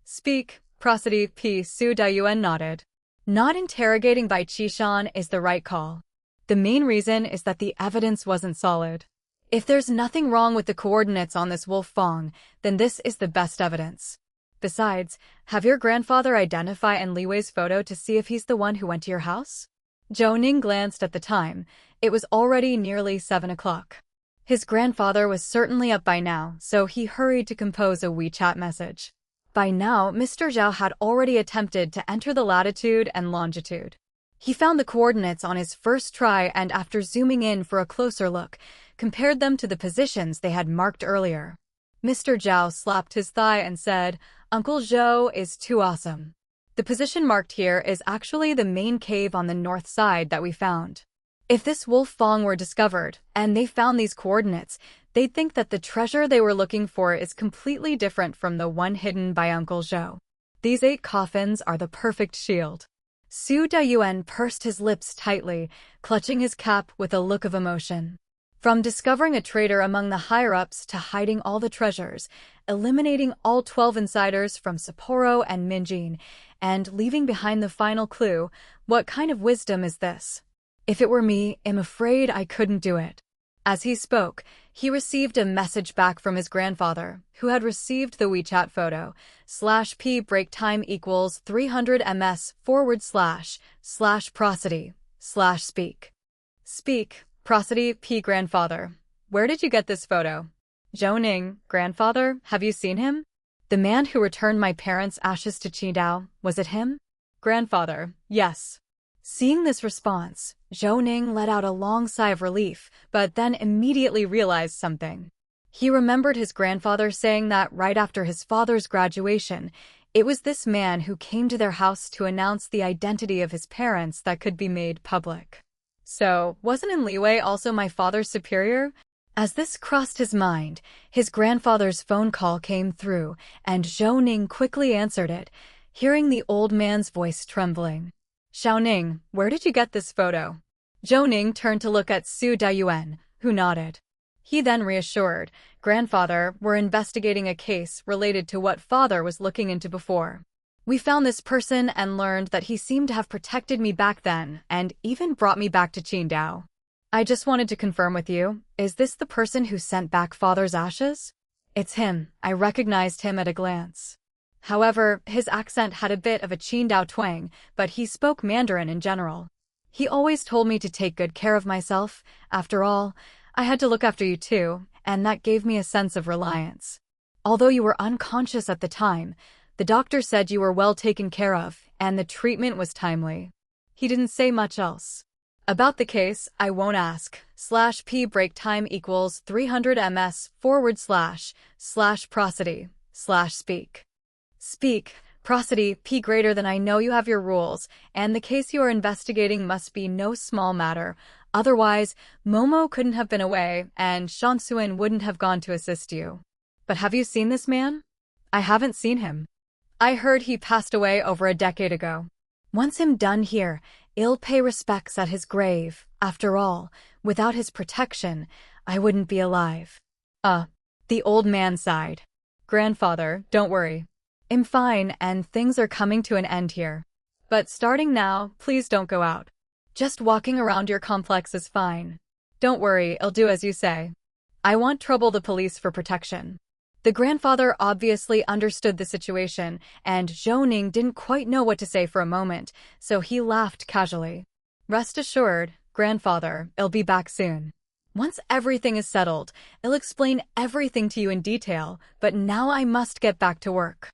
Speak, prosody, p. Su Daiyuan nodded. Not interrogating by Qishan is the right call. The main reason is that the evidence wasn't solid. If there's nothing wrong with the coordinates on this wolf Feng, then this is the best evidence. Besides, have your grandfather identify Enliwei's photo to see if he's the one who went to your house? Zhou Ning glanced at the time. It was already nearly 7 o'clock. His grandfather was certainly up by now, so he hurried to compose a WeChat message. By now, Mr. Zhou had already attempted to enter the latitude and longitude. He found the coordinates on his first try and, after zooming in for a closer look, compared them to the positions they had marked earlier. Mr. Zhou slapped his thigh and said, "Uncle Zhou is too awesome. The position marked here is actually the main cave on the north side that we found. If this wolf Feng were discovered, and they found these coordinates, they'd think that the treasure they were looking for is completely different from the one hidden by Uncle Zhou. These 8 coffins are the perfect shield." Su Daiyuan pursed his lips tightly, clutching his cap with a look of emotion. From discovering a traitor among the higher-ups to hiding all the treasures, eliminating all 12 insiders from Sapporo and Minjin, and leaving behind the final clue, what kind of wisdom is this? If it were me, I'm afraid I couldn't do it. As he spoke, he received a message back from his grandfather, who had received the WeChat photo. /p break time equals 300 ms// prosody/speak. Speak, prosody, p. Grandfather. Where did you get this photo? Zhou Ning, grandfather, have you seen him? The man who returned my parents' ashes to Qidong, was it him? Grandfather, yes. Seeing this response, Zhou Ning let out a long sigh of relief, but then immediately realized something. He remembered his grandfather saying that right after his father's graduation, it was this man who came to their house to announce the identity of his parents that could be made public. So, wasn't Enliwei also my father's superior? As this crossed his mind, his grandfather's phone call came through, and Zhou Ning quickly answered it, hearing the old man's voice trembling. Zhou Ning, where did you get this photo? Zhou Ning turned to look at Su Dayuan, who nodded. He then reassured, Grandfather, we're investigating a case related to what father was looking into before. We found this person and learned that he seemed to have protected me back then and even brought me back to Qidong. I just wanted to confirm with you, is this the person who sent back father's ashes? It's him. I recognized him at a glance. However, his accent had a bit of a Qidong twang, but he spoke Mandarin in general. He always told me to take good care of myself. After all, I had to look after you too, and that gave me a sense of reliance. Although you were unconscious at the time, the doctor said you were well taken care of, and the treatment was timely. He didn't say much else. About the case, I won't ask. /p break time equals 300 ms / prosody / speak. Speak, prosody, p greater than I know you have your rules, and the case you are investigating must be no small matter. Otherwise, Momo couldn't have been away, and Shansuin wouldn't have gone to assist you. But have you seen this man? I haven't seen him. I heard he passed away over a decade ago. Once him done here, I'll pay respects at his grave. After all, without his protection, I wouldn't be alive. The old man sighed. Grandfather, don't worry. I'm fine and things are coming to an end here. But starting now, please don't go out. Just walking around your complex is fine. Don't worry, I'll do as you say. I won't trouble the police for protection. The grandfather obviously understood the situation, and Zhou Ning didn't quite know what to say for a moment, so he laughed casually. Rest assured, grandfather, I'll be back soon. Once everything is settled, I'll explain everything to you in detail, but now I must get back to work.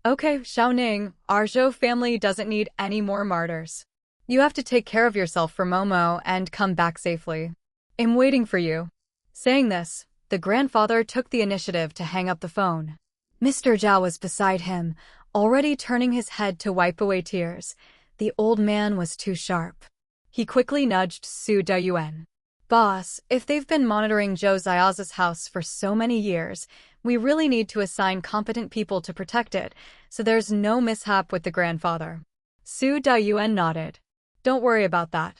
Okay, Zhou Ning, our Zhou family doesn't need any more martyrs. You have to take care of yourself for Momo and come back safely. I'm waiting for you. Saying this, the grandfather took the initiative to hang up the phone. Mr. Zhao was beside him, already turning his head to wipe away tears. The old man was too sharp. He quickly nudged Su Dayuan. Boss, if they've been monitoring Zhou Xiao's house for so many years, we really need to assign competent people to protect it, so there's no mishap with the grandfather. Su Dayuan nodded. Don't worry about that.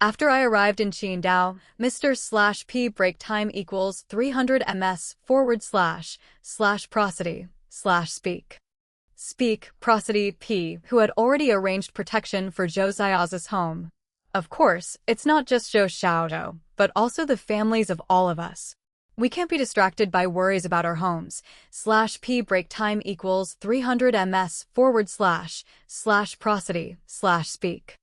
After I arrived in Qidong, Mr. /p break time equals 300 ms / prosody / speak. Speak, prosody, p, who had already arranged protection for Zhou Xiao's home. Of course, it's not just Zhou Xiao, but also the families of all of us. We can't be distracted by worries about our homes. /p break time equals 300 ms / prosody / speak.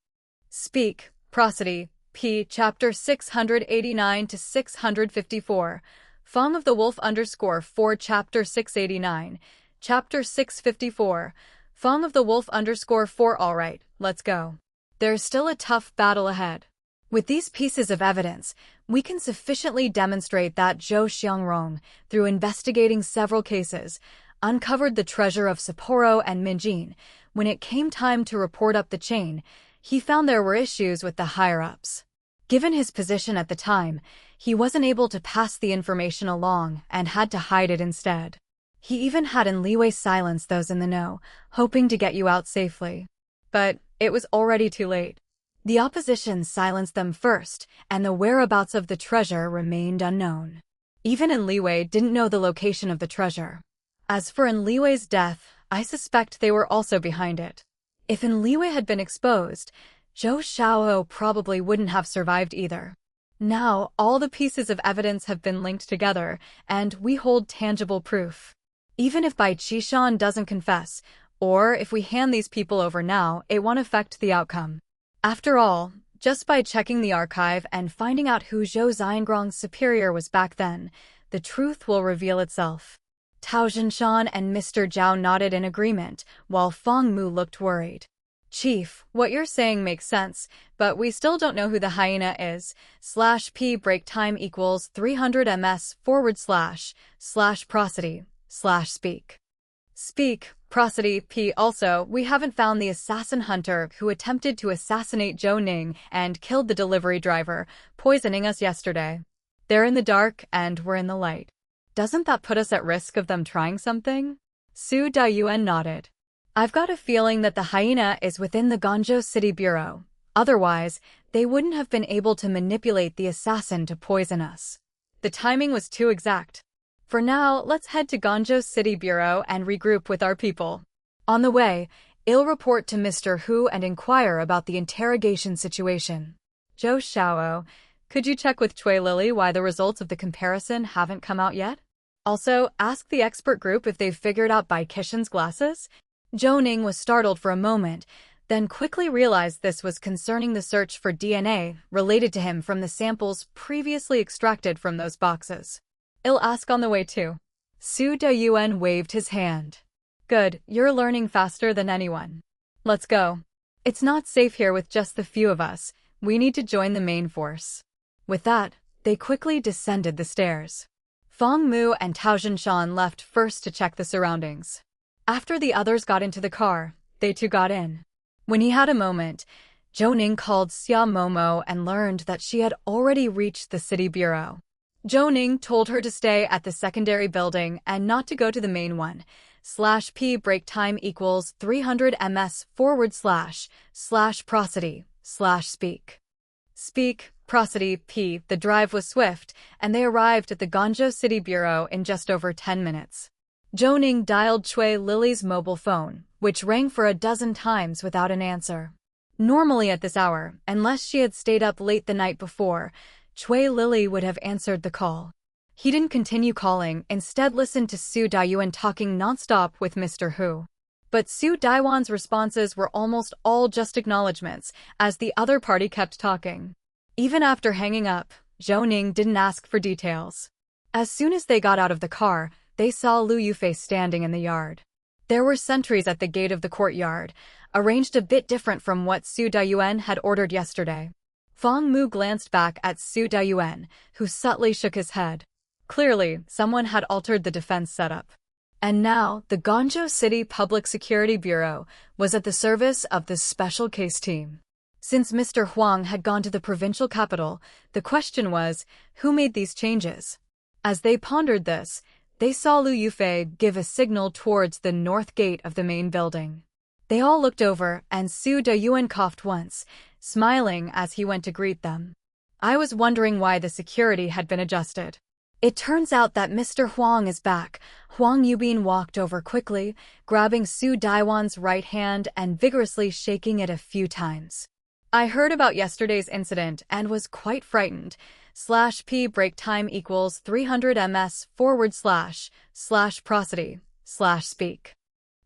Speak, prosody, p. Chapter 689 to 654. Fong of the Wolf _4 Chapter 689. Chapter 654. Fong of the Wolf _4 Alright, let's go. There's still a tough battle ahead. With these pieces of evidence, we can sufficiently demonstrate that Zhou Xiangrong, through investigating several cases, uncovered the treasure of Sapporo and Minjin. When it came time to report up the chain, he found there were issues with the higher-ups. Given his position at the time, he wasn't able to pass the information along and had to hide it instead. He even had Enliwei silence those in the know, hoping to get you out safely. But it was already too late. The opposition silenced them first, and the whereabouts of the treasure remained unknown. Even Enliwei didn't know the location of the treasure. As for Enliwei's death, I suspect they were also behind it. If Enliwei had been exposed, Zhou Xiao probably wouldn't have survived either. Now, all the pieces of evidence have been linked together, and we hold tangible proof. Even if Bai Qishan doesn't confess, or if we hand these people over now, it won't affect the outcome. After all, just by checking the archive and finding out who Zhou Xiangrong's superior was back then, the truth will reveal itself. Tao Zhinshan and Mr. Zhao nodded in agreement, while Fong Mu looked worried. Chief, what you're saying makes sense, but we still don't know who the hyena is. /p break time equals 300 ms / prosody / speak. Speak, prosody, p. Also, we haven't found the assassin hunter who attempted to assassinate Zhou Ning and killed the delivery driver, poisoning us yesterday. They're in the dark and we're in the light. Doesn't that put us at risk of them trying something? Su Dayuan nodded. I've got a feeling that the hyena is within the Guangzhou City Bureau. Otherwise, they wouldn't have been able to manipulate the assassin to poison us. The timing was too exact. For now, let's head to Guangzhou City Bureau and regroup with our people. On the way, I'll report to Mr. Hu and inquire about the interrogation situation. Zhou Xiao, could you check with Cui Lily why the results of the comparison haven't come out yet? Also, ask the expert group if they've figured out Bai Qishan's glasses. Zhou Ning was startled for a moment, then quickly realized this was concerning the search for DNA related to him from the samples previously extracted from those boxes. I'll ask on the way too. Su Dayuan waved his hand. Good, you're learning faster than anyone. Let's go. It's not safe here with just the few of us. We need to join the main force. With that, they quickly descended the stairs. Feng Mu and Tao Zhinshan left first to check the surroundings. After the others got into the car, they too got in. When he had a moment, Zhou Ning called Xia Momo and learned that she had already reached the city bureau. Zhou Ning told her to stay at the secondary building and not to go to the main one. /p break time equals 300 ms / prosody / speak. Speak, prosody, p. The drive was swift, and they arrived at the Guangzhou City Bureau in just over 10 minutes. Zhou Ning dialed Cui Lily's mobile phone, which rang for a dozen times without an answer. Normally at this hour, unless she had stayed up late the night before, Cui Lily would have answered the call. He didn't continue calling, instead listened to Su Dayuan talking nonstop with Mr. Hu. But Su Daiwan's responses were almost all just acknowledgments, as the other party kept talking. Even after hanging up, Zhou Ning didn't ask for details. As soon as they got out of the car, they saw Lu Yufei standing in the yard. There were sentries at the gate of the courtyard, arranged a bit different from what Su Dayuan had ordered yesterday. Feng Mu glanced back at Su Dayuan, who subtly shook his head. Clearly, someone had altered the defense setup. And now, the Guangzhou City Public Security Bureau was at the service of the special case team. Since Mr. Huang had gone to the provincial capital, the question was, who made these changes? As they pondered this, they saw Lu Yufei give a signal towards the north gate of the main building. They all looked over, and Su Dayuan coughed once, smiling as he went to greet them. I was wondering why the security had been adjusted. It turns out that Mr. Huang is back. Huang Yubin walked over quickly, grabbing Su Daiwan's right hand and vigorously shaking it a few times. I heard about yesterday's incident and was quite frightened. /p break time equals 300 ms / prosody / speak.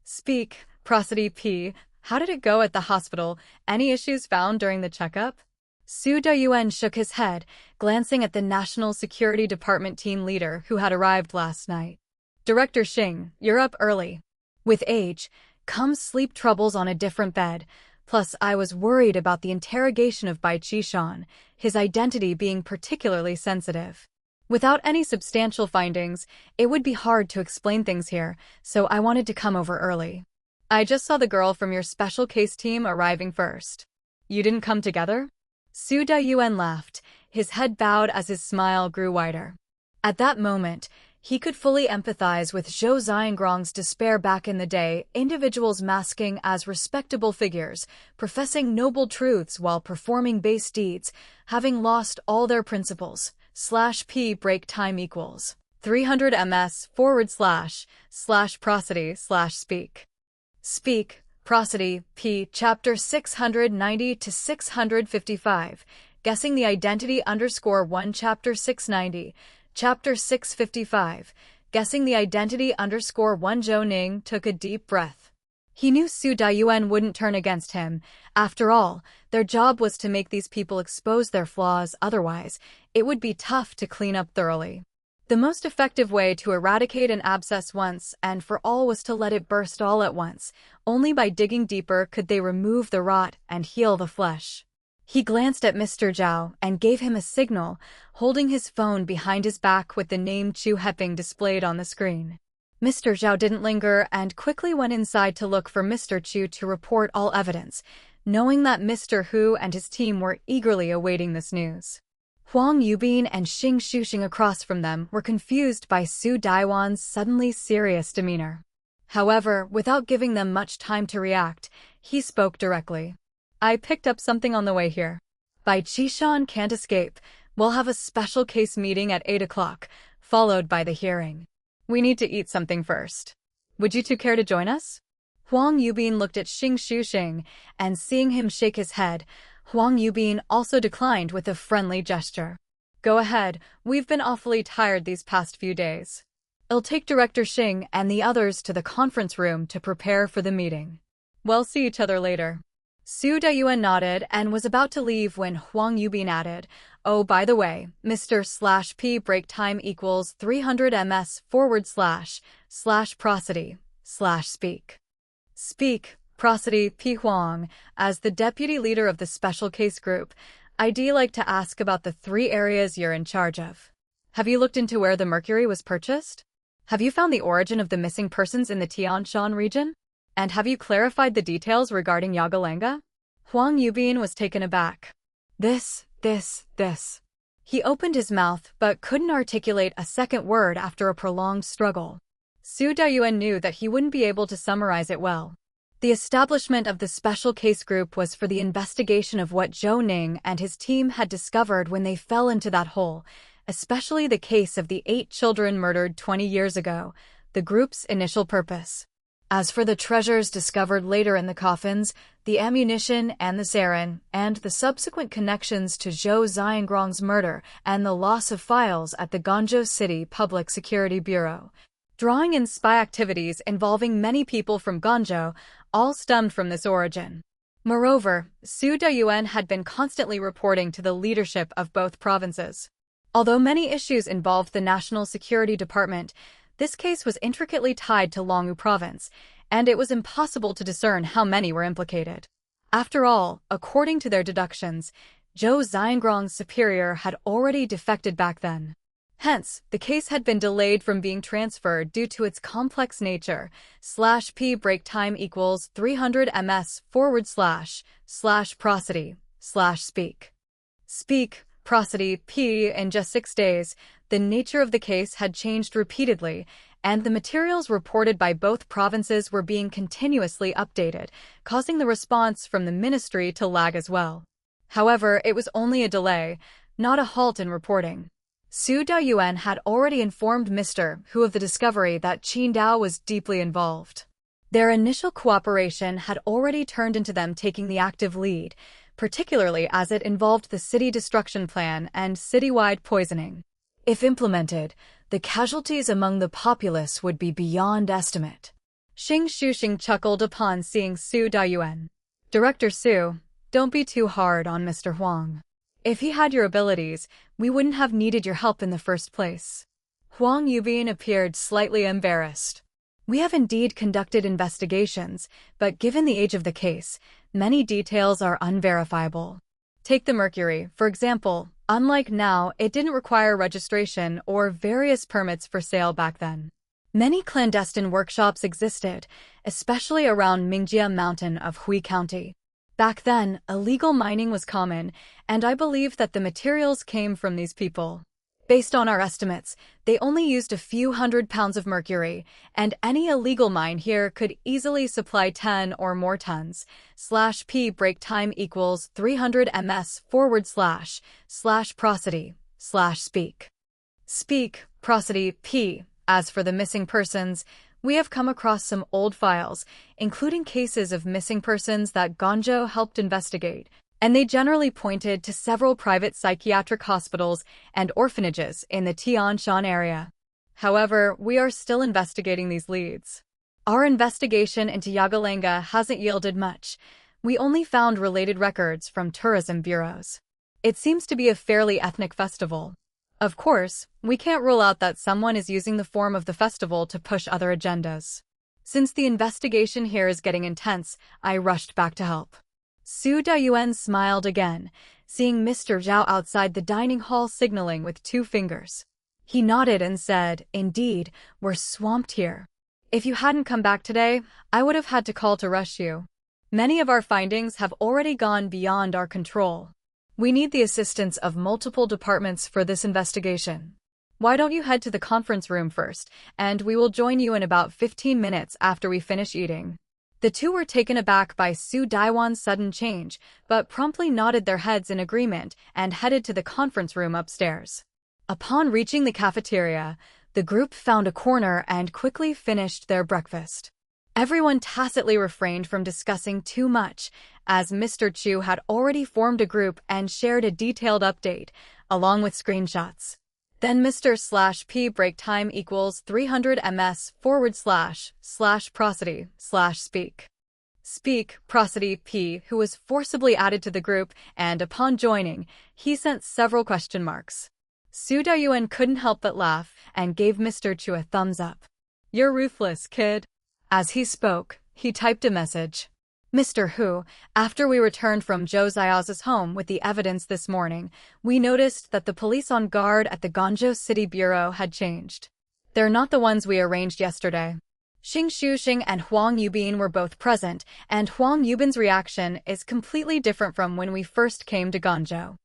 Speak, prosody, p. How did it go at the hospital? Any issues found during the checkup? Su Dayuan shook his head, glancing at the National Security Department team leader who had arrived last night. Director Xing, you're up early. With age, comes sleep troubles on a different bed. Plus, I was worried about the interrogation of Bai Qishan, his identity being particularly sensitive. Without any substantial findings, it would be hard to explain things here, so I wanted to come over early. I just saw the girl from your special case team arriving first. You didn't come together? Su Dayuan laughed, his head bowed as his smile grew wider. At that moment, he could fully empathize with Zhou Xiangrong's despair back in the day, individuals masking as respectable figures, professing noble truths while performing base deeds, having lost all their principles. /p break time equals 300 ms / prosody / speak. Speak, prosody, p. Chapter 690 to 655. Guessing the identity _1 Chapter 690. Chapter 655. Guessing the identity _1 Zhou Ning took a deep breath. He knew Su Dayuan wouldn't turn against him. After all, their job was to make these people expose their flaws, otherwise, it would be tough to clean up thoroughly. The most effective way to eradicate an abscess once and for all was to let it burst all at once. Only by digging deeper could they remove the rot and heal the flesh. He glanced at Mr. Zhao and gave him a signal, holding his phone behind his back with the name Chu Heping displayed on the screen. Mr. Zhao didn't linger and quickly went inside to look for Mr. Chu to report all evidence, knowing that Mr. Hu and his team were eagerly awaiting this news. Huang Yubin and Xing Shuxing across from them were confused by Su Daiwan's suddenly serious demeanor. However, without giving them much time to react, he spoke directly. I picked up something on the way here. Bai Qishan can't escape. We'll have a special case meeting at 8 o'clock, followed by the hearing. We need to eat something first. Would you two care to join us? Huang Yubin looked at Xing Shuxing, and seeing him shake his head, Huang Yubin also declined with a friendly gesture. Go ahead, we've been awfully tired these past few days. I'll take Director Xing and the others to the conference room to prepare for the meeting. We'll see each other later. Su Dayuan nodded and was about to leave when Huang Yubin added, oh, by the way, Mr./P break time equals 300 ms/prosody/speak. Speak, prosody P. Huang, as the deputy leader of the special case group, I'd like to ask about the 3 areas you're in charge of. Have you looked into where the mercury was purchased? Have you found the origin of the missing persons in the Tian Shan region? And have you clarified the details regarding Yagalanga? Huang Yubin was taken aback. This. He opened his mouth but couldn't articulate a second word after a prolonged struggle. Su Dayuan knew that he wouldn't be able to summarize it well. The establishment of the special case group was for the investigation of what Zhou Ning and his team had discovered when they fell into that hole, especially the case of the 8 children murdered 20 years ago, the group's initial purpose. As for the treasures discovered later in the coffins, the ammunition and the sarin, and the subsequent connections to Zhou Xiangrong's murder and the loss of files at the Guangzhou City Public Security Bureau, drawing in spy activities involving many people from Guangzhou, all stemmed from this origin. Moreover, Su Dayuan had been constantly reporting to the leadership of both provinces. Although many issues involved the National Security Department, this case was intricately tied to Longwu Province, and it was impossible to discern how many were implicated. After all, according to their deductions, Zhou Xiangrong's superior had already defected back then. Hence, the case had been delayed from being transferred due to its complex nature. /P break time equals 300 ms/prosody/speak. Speak, prosody P. In just 6 days, the nature of the case had changed repeatedly, and the materials reported by both provinces were being continuously updated, causing the response from the ministry to lag as well. However, it was only a delay, not a halt in reporting. Su Dayuan had already informed Mr. Hu of the discovery that Qidong was deeply involved. Their initial cooperation had already turned into them taking the active lead, particularly as it involved the city destruction plan and citywide poisoning. If implemented, the casualties among the populace would be beyond estimate. Xing Shuxing chuckled upon seeing Su Dayuan. Director Su, don't be too hard on Mr. Huang. If he had your abilities, we wouldn't have needed your help in the first place. Huang Yubin appeared slightly embarrassed. We have indeed conducted investigations, but given the age of the case, many details are unverifiable. Take the mercury, for example. Unlike now, it didn't require registration or various permits for sale back then. Many clandestine workshops existed, especially around Mingjia Mountain of Hui County. Back then, illegal mining was common, and I believe that the materials came from these people. Based on our estimates, they only used a few 100 pounds of mercury, and any illegal mine here could easily supply 10 or more tons. /P break time equals 300 ms/prosody/speak. Speak, prosody P. As for the missing persons, we have come across some old files, including cases of missing persons that Guangzhou helped investigate, and they generally pointed to several private psychiatric hospitals and orphanages in the Tianshan area. However, we are still investigating these leads. Our investigation into Yagalanga hasn't yielded much. We only found related records from tourism bureaus. It seems to be a fairly ethnic festival. Of course, we can't rule out that someone is using the form of the festival to push other agendas. Since the investigation here is getting intense, I rushed back to help. Su Dayuan smiled again, seeing Mr. Zhao outside the dining hall signaling with 2 fingers. He nodded and said, "Indeed, we're swamped here. If you hadn't come back today, I would have had to call to rush you. Many of our findings have already gone beyond our control. We need the assistance of multiple departments for this investigation. Why don't you head to the conference room first, and we will join you in about 15 minutes after we finish eating." The 2 were taken aback by Su Daiwan's sudden change, but promptly nodded their heads in agreement and headed to the conference room upstairs. Upon reaching the cafeteria, the group found a corner and quickly finished their breakfast. Everyone tacitly refrained from discussing too much, as Mr. Chu had already formed a group and shared a detailed update, along with screenshots. Then Mr.P break time equals 300 ms / prosody / speak prosody P, who was forcibly added to the group, and upon joining, he sent several question marks. Su Dayuan couldn't help but laugh and gave Mr. Chu a thumbs up. "You're ruthless, kid." As he spoke, he typed a message. "Mr. Hu, after we returned from Zhou Xiao's home with the evidence this morning, we noticed that the police on guard at the Guangzhou City Bureau had changed. They're not the ones we arranged yesterday." Xing Shuxing and Huang Yubin were both present, and Huang Yubin's reaction is completely different from when we first came to Guangzhou.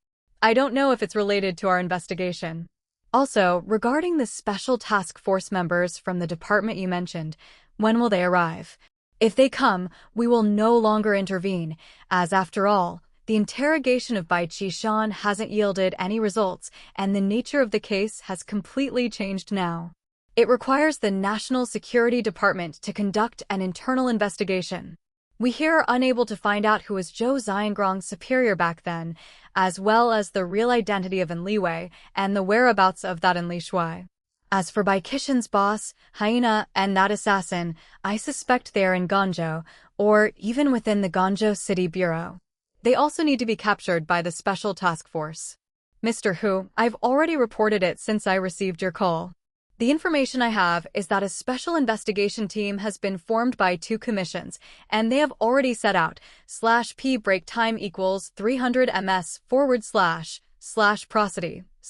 I don't know if it's related to our investigation. Also, regarding the special task force members from the department you mentioned, when will they arrive? If they come, we will no longer intervene, as after all, the interrogation of Bai Qishan hasn't yielded any results, and the nature of the case has completely changed now. It requires the National Security Department to conduct an internal investigation. We here are unable to find out who was Zhou Xiangrong's superior back then, as well as the real identity of Enli Wei and the whereabouts of that Enli Shui. As for Bai Qishan's boss, Hyena, and that assassin, I suspect they are in Guangzhou, or even within the Guangzhou City Bureau. They also need to be captured by the Special Task Force. Mr. Hu, I've already reported it since I received your call. The information I have is that a special investigation team has been formed by 2 commissions, and they have already set out /P break time equals 300 ms / prosody /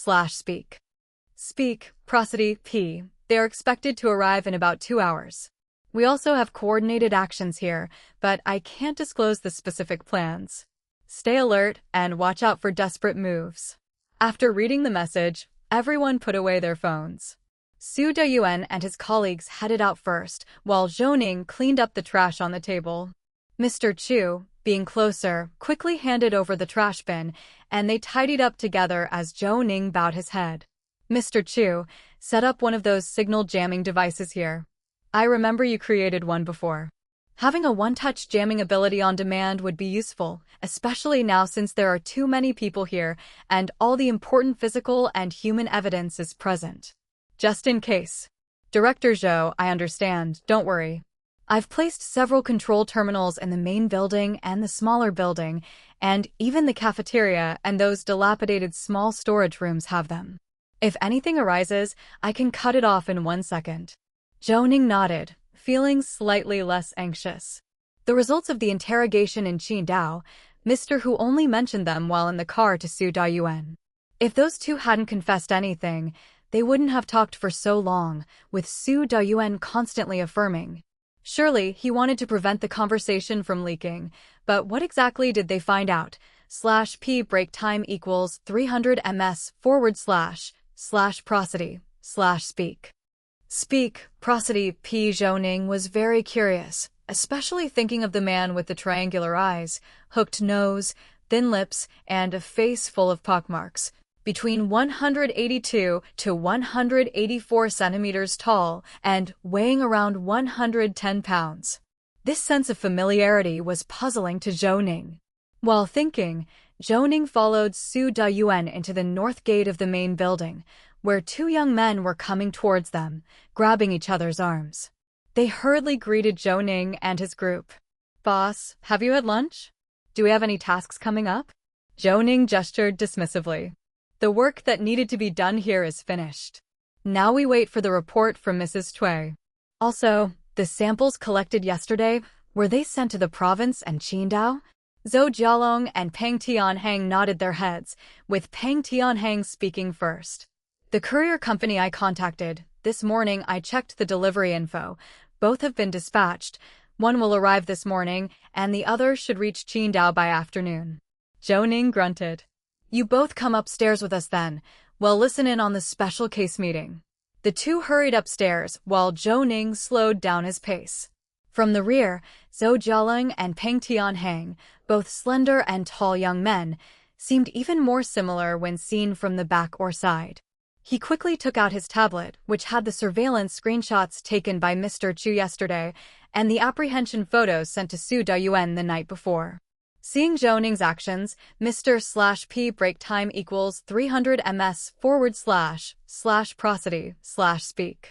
speak prosody P. They are expected to arrive in about 2 hours. We also have coordinated actions here, but I can't disclose the specific plans. Stay alert and watch out for desperate moves. After reading the message, everyone put away their phones. Su Dayuan and his colleagues headed out first, while Zhou Ning cleaned up the trash on the table. Mr. Chu, being closer, quickly handed over the trash bin, and they tidied up together as Zhou Ning bowed his head. Mr. Chu, set up one of those signal jamming devices here. I remember you created one before. Having a one-touch jamming ability on demand would be useful, especially now since there are too many people here and all the important physical and human evidence is present. Just in case. Director Zhou, I understand, don't worry. I've placed several control terminals in the main building and the smaller building, and even the cafeteria and those dilapidated small storage rooms have them. If anything arises, I can cut it off in 1 second. Zhou Ning nodded, feeling slightly less anxious. The results of the interrogation in Qidong, Mr. Hu only mentioned them while in the car to Su Dayuan. If those 2 hadn't confessed anything, they wouldn't have talked for so long, with Su Dayuan constantly affirming. Surely, he wanted to prevent the conversation from leaking, but what exactly did they find out? /P break time equals 300 ms / prosody / speak prosody P. Zhou Ning was very curious, especially thinking of the man with the triangular eyes, hooked nose, thin lips, and a face full of pockmarks. Between 182 to 184 centimeters tall and weighing around 110 pounds. This sense of familiarity was puzzling to Zhou Ning. While thinking, Zhou Ning followed Su Dayuan into the north gate of the main building, where 2 young men were coming towards them, grabbing each other's arms. They hurriedly greeted Zhou Ning and his group. "Boss, have you had lunch? Do we have any tasks coming up?" Zhou Ning gestured dismissively. The work that needed to be done here is finished. Now we wait for the report from Mrs. Cui. Also, the samples collected yesterday, were they sent to the province and Qidong? Zhou Jialong and Peng Tianhang nodded their heads, with Peng Tianhang speaking first. The courier company I contacted, this morning I checked the delivery info. Both have been dispatched. One will arrive this morning, and the other should reach Qidong by afternoon. Zhou Ning grunted. You both come upstairs with us then. We'll listen in on the special case meeting. The two hurried upstairs, while Zhou Ning slowed down his pace. From the rear, Zhou Jialong and Peng Tianhang, both slender and tall young men, seemed even more similar when seen from the back or side. He quickly took out his tablet, which had the surveillance screenshots taken by Mr. Chu yesterday, and the apprehension photos sent to Su Dayuan the night before. Seeing Zhou Ning's actions, Mr.P break time equals 300 ms / prosody / speak.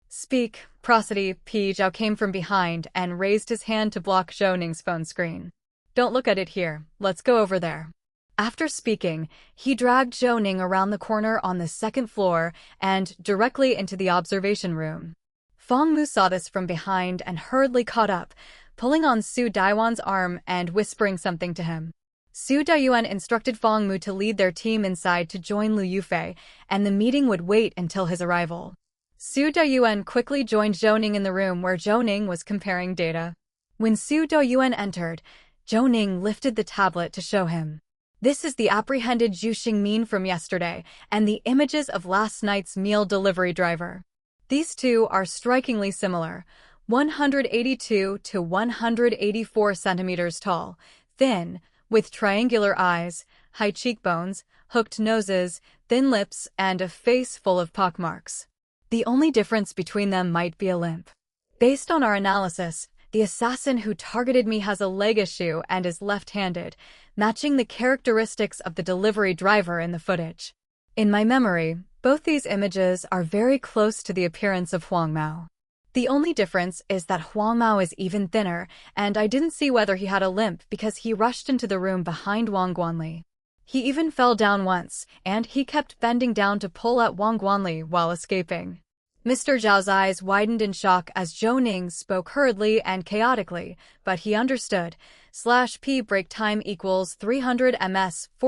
Speak, prosody, P. Zhao came from behind and raised his hand to block Zhou Ning's phone screen. Don't look at it here, let's go over there. After speaking, he dragged Zhou Ning around the corner on the second floor and directly into the observation room. Fang Mu saw this from behind and hurriedly caught up, pulling on Su Dayuan's arm and whispering something to him. Su Dayuan instructed Fang Mu to lead their team inside to join Liu Yufei, and the meeting would wait until his arrival. Su Dayuan quickly joined Zhou Ning in the room where Zhou Ning was comparing data. When Su Dayuan entered, Zhou Ning lifted the tablet to show him. This is the apprehended Zhu Xingmin from yesterday, and the images of last night's meal delivery driver. These two are strikingly similar, 182 to 184 centimeters tall, thin, with triangular eyes, high cheekbones, hooked noses, thin lips, and a face full of pockmarks. The only difference between them might be a limp. Based on our analysis, the assassin who targeted me has a leg issue and is left-handed, matching the characteristics of the delivery driver in the footage. In my memory, both these images are very close to the appearance of Huang Mao. The only difference is that Huang Mao is even thinner, and I didn't see whether he had a limp because he rushed into the room behind Wang Guanli. He even fell down once, and he kept bending down to pull at Wang Guanli while escaping. Mr. Zhao's eyes widened in shock as Zhou Ning spoke hurriedly and chaotically, but he understood. /P break time equals 300 ms /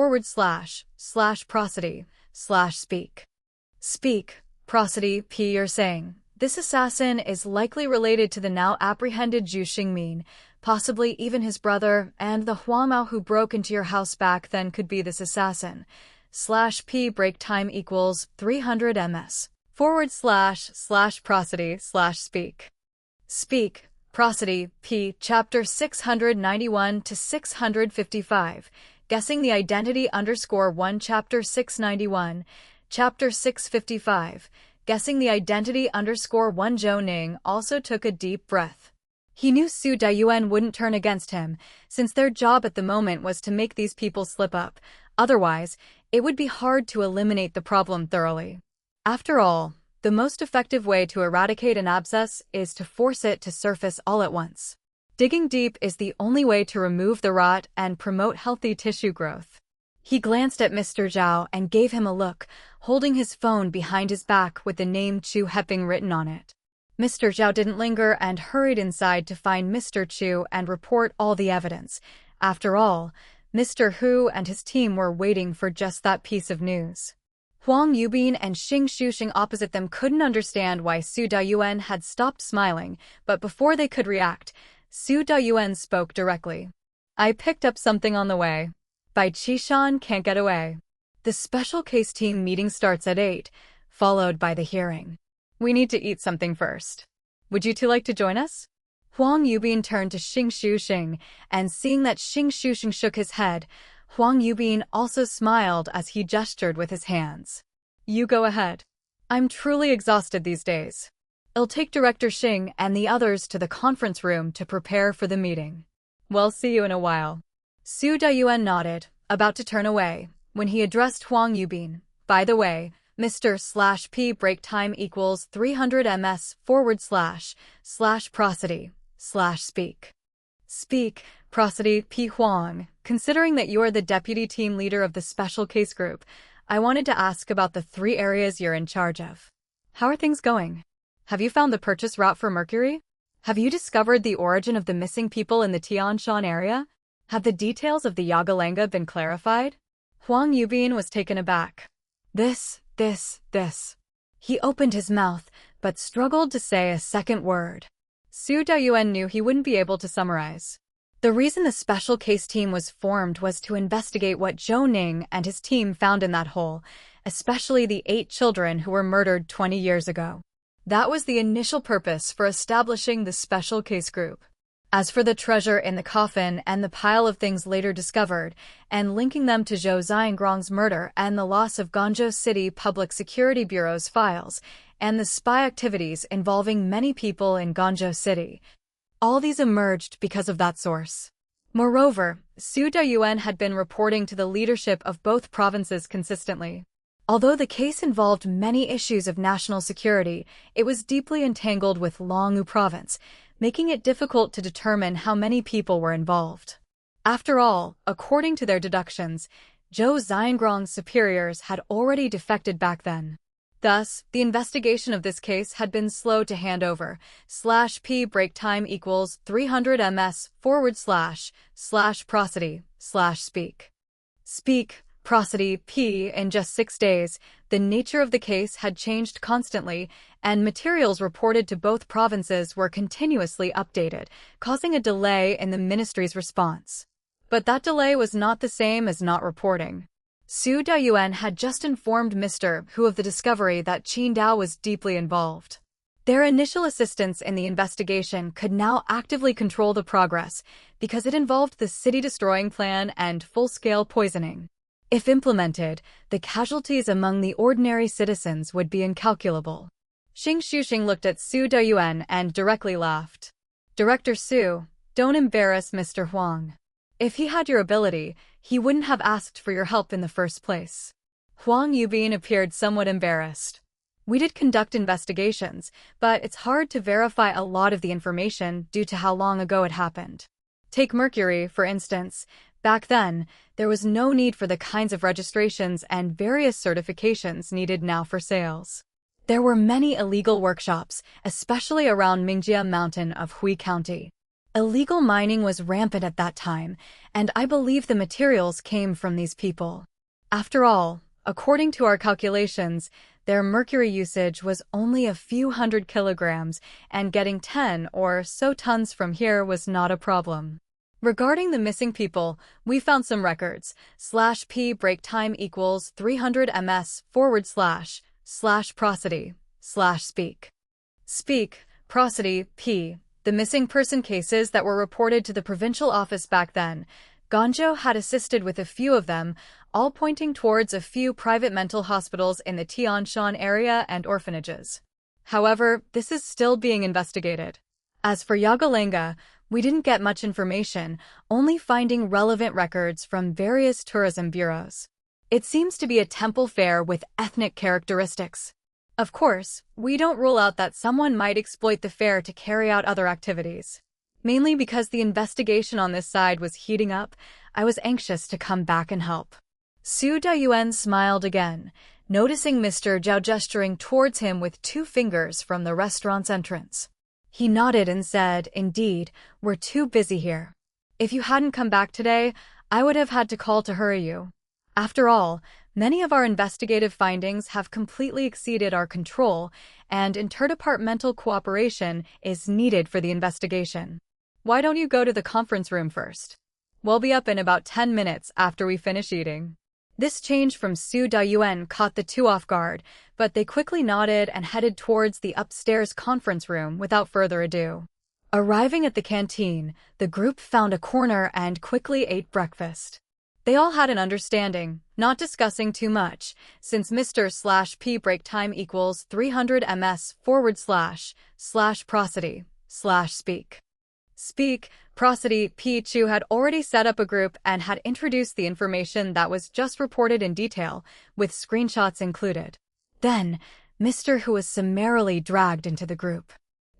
prosody / speak. Speak, prosody, P. You're saying. This assassin is likely related to the now apprehended Zhu Xingmin, possibly even his brother, and the Huang Mao who broke into your house back then could be this assassin. /P break time equals 300 ms / prosody / speak. Speak, prosody, P. Chapter 691 to 655. Guessing the identity _1 Chapter 691. Chapter 655. Guessing the identity _1 Zhou Ning also took a deep breath. He knew Su Dayuan wouldn't turn against him, since their job at the moment was to make these people slip up. Otherwise, it would be hard to eliminate the problem thoroughly. After all, the most effective way to eradicate an abscess is to force it to surface all at once. Digging deep is the only way to remove the rot and promote healthy tissue growth. He glanced at Mr. Zhao and gave him a look, holding his phone behind his back with the name Chu Heping written on it. Mr. Zhao didn't linger and hurried inside to find Mr. Chu and report all the evidence. After all, Mr. Hu and his team were waiting for just that piece of news. Huang Yubin and Xing Shuxing opposite them couldn't understand why Su Dayuan had stopped smiling, but before they could react, Su Dayuan spoke directly. I picked up something on the way. By Qishan can't get away. The special case team meeting starts at 8, followed by the hearing. We need to eat something first. Would you two like to join us? Huang Yubin turned to Xing Shuxing, and seeing that Xing Shuxing shook his head, Huang Yubin also smiled as he gestured with his hands. You go ahead. I'm truly exhausted these days. I'll take Director Xing and the others to the conference room to prepare for the meeting. We'll see you in a while. Su Dayuan nodded, about to turn away, when he addressed Huang Yubin. By the way, Mr./P break time equals 300 ms / prosody / speak. Speak, prosody, P. Huang. Considering that you are the deputy team leader of the special case group, I wanted to ask about the 3 areas you're in charge of. How are things going? Have you found the purchase route for Mercury? Have you discovered the origin of the missing people in the Tianshan area? Have the details of the Yagalanga been clarified? Huang Yubin was taken aback. This. He opened his mouth, but struggled to say a second word. Su Dayuan knew he wouldn't be able to summarize. The reason the special case team was formed was to investigate what Zhou Ning and his team found in that hole, especially the 8 children who were murdered 20 years ago. That was the initial purpose for establishing the special case group. As for the treasure in the coffin and the pile of things later discovered, and linking them to Zhou Xiangrong's murder and the loss of Guangzhou City Public Security Bureau's files, and the spy activities involving many people in Guangzhou City, all these emerged because of that source. Moreover, Su Dayuan had been reporting to the leadership of both provinces consistently. Although the case involved many issues of national security, it was deeply entangled with Longwu Province, making it difficult to determine how many people were involved. After all, according to their deductions, Zhou Xiangrong's superiors had already defected back then. Thus, the investigation of this case had been slow to hand over. /p break time equals 300 ms / prosody /speak. Speak, prosody, p. In just 6 days, the nature of the case had changed constantly, and materials reported to both provinces were continuously updated, causing a delay in the ministry's response. But that delay was not the same as not reporting. Su Dayuan had just informed Mr. Hu of the discovery that Qidong was deeply involved. Their initial assistance in the investigation could now actively control the progress because it involved the city-destroying plan and full-scale poisoning. If implemented, the casualties among the ordinary citizens would be incalculable. Xing Shuxing looked at Su Dayuan and directly laughed. Director Su, don't embarrass Mr. Huang. If he had your ability, he wouldn't have asked for your help in the first place. Huang Yubin appeared somewhat embarrassed. We did conduct investigations, but it's hard to verify a lot of the information due to how long ago it happened. Take Mercury, for instance. Back then, there was no need for the kinds of registrations and various certifications needed now for sales. There were many illegal workshops, especially around Mingjia Mountain of Hui County. Illegal mining was rampant at that time, and I believe the materials came from these people. After all, according to our calculations, their mercury usage was only a few hundred kilograms, and getting 10 or so tons from here was not a problem. Regarding the missing people, we found some records. /p break time equals 300 ms / prosody /speak. Speak, prosody, p. The missing person cases that were reported to the provincial office back then. Guangzhou had assisted with a few of them, all pointing towards a few private mental hospitals in the Tianshan area and orphanages. However, this is still being investigated. As for Yagalanga, we didn't get much information, only finding relevant records from various tourism bureaus. It seems to be a temple fair with ethnic characteristics. Of course, we don't rule out that someone might exploit the fair to carry out other activities. Mainly because the investigation on this side was heating up, I was anxious to come back and help. Su Dayuan smiled again, noticing Mr. Zhao gesturing towards him with 2 fingers from the restaurant's entrance. He nodded and said, "Indeed, we're too busy here. If you hadn't come back today, I would have had to call to hurry you. After all, many of our investigative findings have completely exceeded our control, and interdepartmental cooperation is needed for the investigation. Why don't you go to the conference room first? We'll be up in about 10 minutes after we finish eating." This change from Su Dayuan caught the 2 off guard, but they quickly nodded and headed towards the upstairs conference room without further ado. Arriving at the canteen, the group found a corner and quickly ate breakfast. They all had an understanding, not discussing too much, since Mr./P break time equals 300 ms / prosody /speak. Speak, prosody, P. Chu had already set up a group and had introduced the information that was just reported in detail, with screenshots included. Then, Mr. Hu was summarily dragged into the group.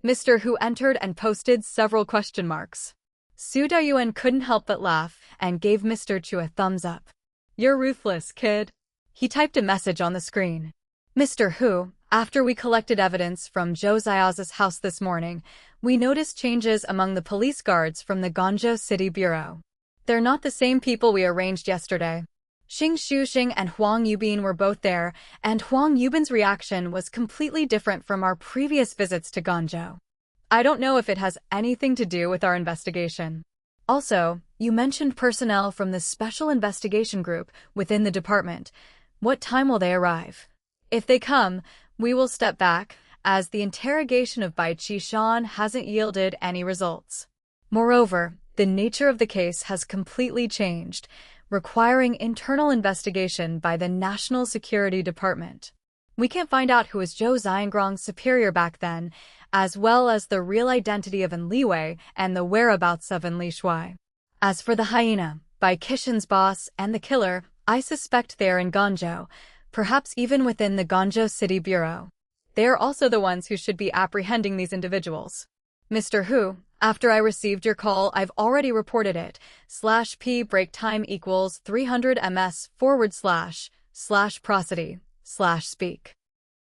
Mr. Hu entered and posted several question marks. Su Dayuan couldn't help but laugh and gave Mr. Chu a thumbs up. "You're ruthless, kid." He typed a message on the screen. Mr. Hu, after we collected evidence from Zhou Xiao's house this morning, we noticed changes among the police guards from the Guangzhou City Bureau. They're not the same people we arranged yesterday. Xing Shuxing and Huang Yubin were both there, and Huang Yubin's reaction was completely different from our previous visits to Guangzhou. I don't know if it has anything to do with our investigation. Also, you mentioned personnel from the Special Investigation Group within the department. What time will they arrive? If they come, we will step back, as the interrogation of Bai Qishan hasn't yielded any results. Moreover, the nature of the case has completely changed, requiring internal investigation by the National Security Department. We can't find out who was Zhou Xiangrong's superior back then, as well as the real identity of An Liwei and the whereabouts of An Li Shuai. As for the hyena, Bai Qishan's boss and the killer, I suspect they are in Guangzhou, perhaps even within the Guangzhou City Bureau. They are also the ones who should be apprehending these individuals. Mr. Hu, after I received your call, I've already reported it. /p break time equals 300 ms / prosody / speak.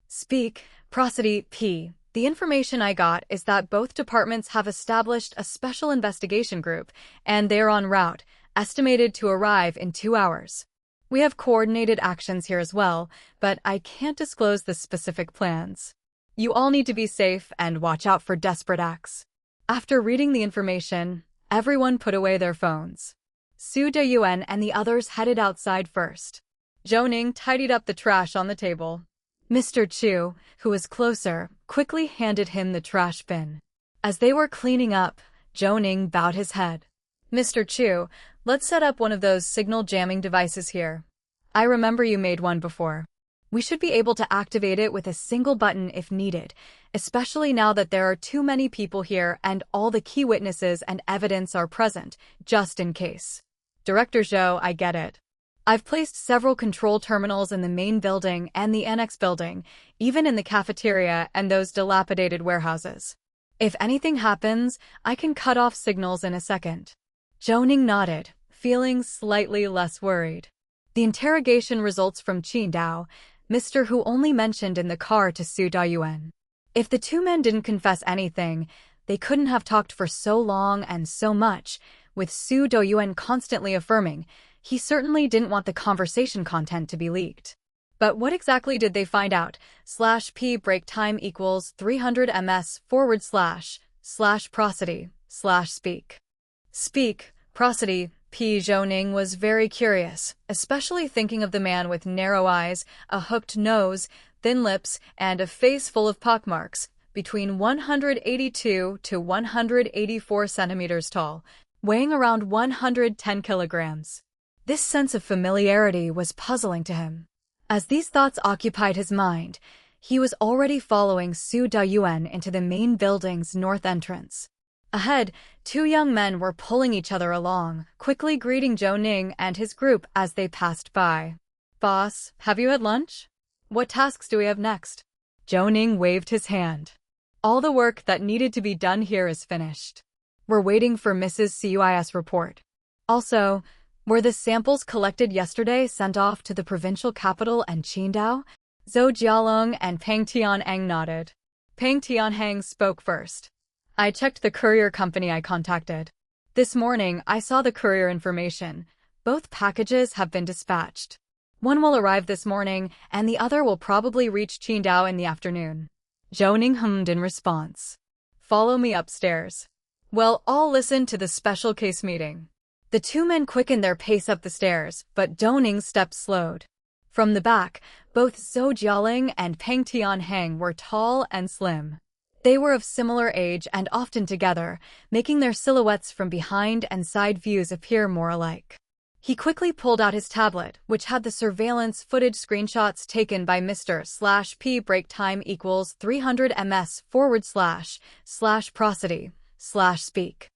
Speak, prosody, p. The information I got is that both departments have established a special investigation group, and they're en route, estimated to arrive in 2 hours. We have coordinated actions here as well, but I can't disclose the specific plans. You all need to be safe and watch out for desperate acts. After reading the information, everyone put away their phones. Su Deyuan and the others headed outside first. Zhou Ning tidied up the trash on the table. Mr. Chu, who was closer, quickly handed him the trash bin. As they were cleaning up, Zhou Ning bowed his head. Mr. Chu, let's set up one of those signal jamming devices here. I remember you made one before. We should be able to activate it with a single button if needed, especially now that there are too many people here and all the key witnesses and evidence are present, just in case. Director Zhou, I get it. I've placed several control terminals in the main building and the annex building, even in the cafeteria and those dilapidated warehouses. If anything happens, I can cut off signals in a second. Zhou Ning nodded, feeling slightly less worried. The interrogation results from Qidong, Mr. Hu only mentioned in the car to Su Deyuan. If the two men didn't confess anything, they couldn't have talked for so long and so much, with Su Deyuan constantly affirming he certainly didn't want the conversation content to be leaked. But what exactly did they find out? /p break time equals 300 ms / prosody / speak. Speak, prosody, P. Zhou Ning was very curious, especially thinking of the man with narrow eyes, a hooked nose, thin lips, and a face full of pockmarks, between 182 to 184 centimeters tall, weighing around 110 kilograms. This sense of familiarity was puzzling to him. As these thoughts occupied his mind, he was already following Su Deyuan into the main building's north entrance. Ahead, two young men were pulling each other along, quickly greeting Zhou Ning and his group as they passed by. Boss, have you had lunch? What tasks do we have next? Zhou Ning waved his hand. All the work that needed to be done here is finished. We're waiting for Mrs. Cui's report. Also, were the samples collected yesterday sent off to the provincial capital and Qidong? Zhou Jialong and Peng Tianhang nodded. Peng Tianhang spoke first. I checked the courier company I contacted. This morning, I saw the courier information. Both packages have been dispatched. One will arrive this morning, and the other will probably reach Qidong in the afternoon. Zhou Ning hummed in response. Follow me upstairs. Well, all listen to the special case meeting. The two men quickened their pace up the stairs, but Zhou Ning's steps slowed. From the back, both Zhou Jialing and Peng Tianhang were tall and slim. They were of similar age and often together, making their silhouettes from behind and side views appear more alike. He quickly pulled out his tablet, which had the surveillance footage screenshots taken by Mr. /p break time equals 300 ms / prosody / speak.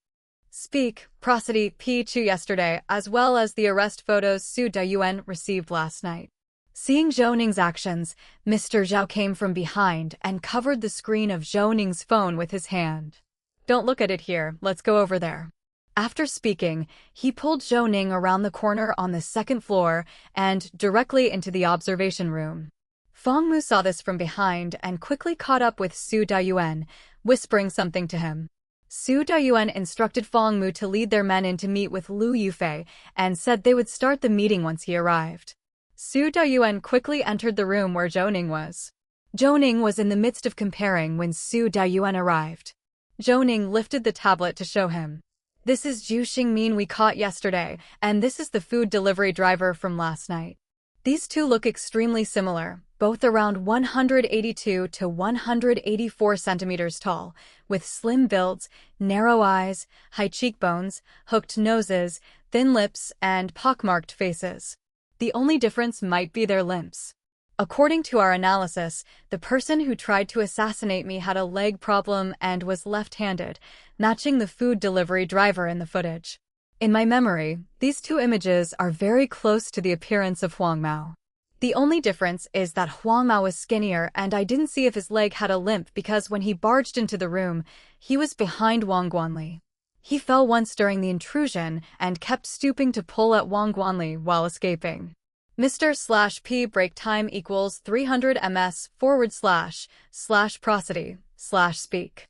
Speak, prosody, P. Chu yesterday, as well as the arrest photos Su Deyuan received last night. Seeing Zhou Ning's actions, Mr. Zhao came from behind and covered the screen of Zhou Ning's phone with his hand. Don't look at it here, let's go over there. After speaking, he pulled Zhou Ning around the corner on the second floor and directly into the observation room. Fang Mu saw this from behind and quickly caught up with Su Dayuan, whispering something to him. Su Dayuan instructed Fang Mu to lead their men in to meet with Lu Yufei and said they would start the meeting once he arrived. Su Dayuan quickly entered the room where Zhou Ning was. Zhou Ning was in the midst of comparing when Su Dayuan arrived. Zhou Ning lifted the tablet to show him. This is Zhu Xingmin we caught yesterday, and this is the food delivery driver from last night. These two look extremely similar, both around 182 to 184 centimeters tall, with slim builds, narrow eyes, high cheekbones, hooked noses, thin lips, and pockmarked faces. The only difference might be their limps. According to our analysis, the person who tried to assassinate me had a leg problem and was left-handed, matching the food delivery driver in the footage. In my memory, these two images are very close to the appearance of Huang Mao. The only difference is that Huang Mao was skinnier and I didn't see if his leg had a limp because when he barged into the room, he was behind Wang Guanli. He fell once during the intrusion and kept stooping to pull at Wang Guanli while escaping. Mr./P break time equals 300 ms / prosody / speak.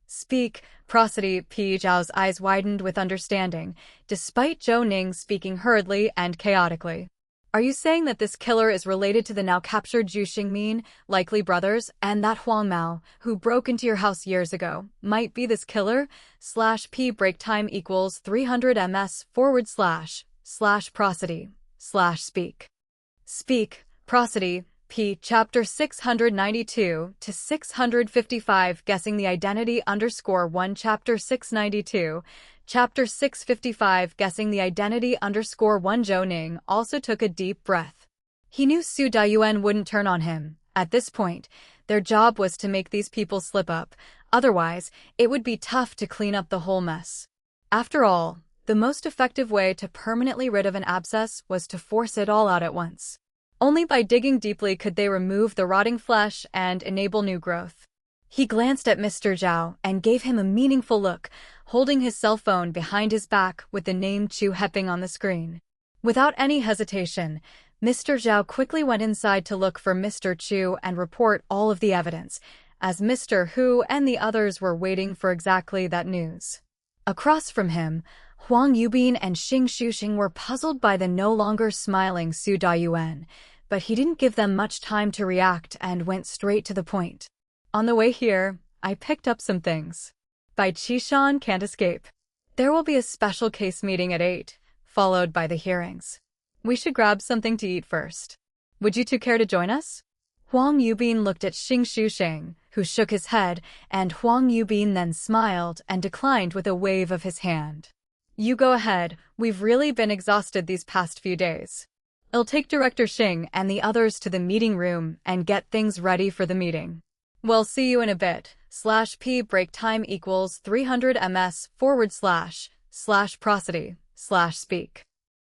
Speak, prosody. P. Zhao's eyes widened with understanding, despite Zhou Ning speaking hurriedly and chaotically. Are you saying that this killer is related to the now captured Zhu Xingmin, likely brothers, and that Huang Mao, who broke into your house years ago, might be this killer? /P break time equals 300 ms / prosody / speak. Speak, prosody. P. Chapter 692 to 655 Guessing the Identity _1 Chapter 692, Chapter 655 Guessing the Identity _1 Zhou Ning also took a deep breath. He knew Su Dayuan wouldn't turn on him. At this point, their job was to make these people slip up, otherwise, it would be tough to clean up the whole mess. After all, the most effective way to permanently rid of an abscess was to force it all out at once. Only by digging deeply could they remove the rotting flesh and enable new growth. He glanced at Mr. Zhao and gave him a meaningful look, holding his cell phone behind his back with the name Chu Heping on the screen. Without any hesitation, Mr. Zhao quickly went inside to look for Mr. Chu and report all of the evidence, as Mr. Hu and the others were waiting for exactly that news. Across from him, Huang Yubin and Xing Shuxing were puzzled by the no longer smiling Su Dayuan, but he didn't give them much time to react and went straight to the point. On the way here, I picked up some things. By Qishan Can't Escape. There will be a special case meeting at 8, followed by the hearings. We should grab something to eat first. Would you two care to join us? Huang Yubin looked at Xing Shuxing, who shook his head, and Huang Yubin then smiled and declined with a wave of his hand. You go ahead, we've really been exhausted these past few days. I'll take Director Xing and the others to the meeting room and get things ready for the meeting. We'll see you in a bit. /P break time equals 300 ms / prosody / speak.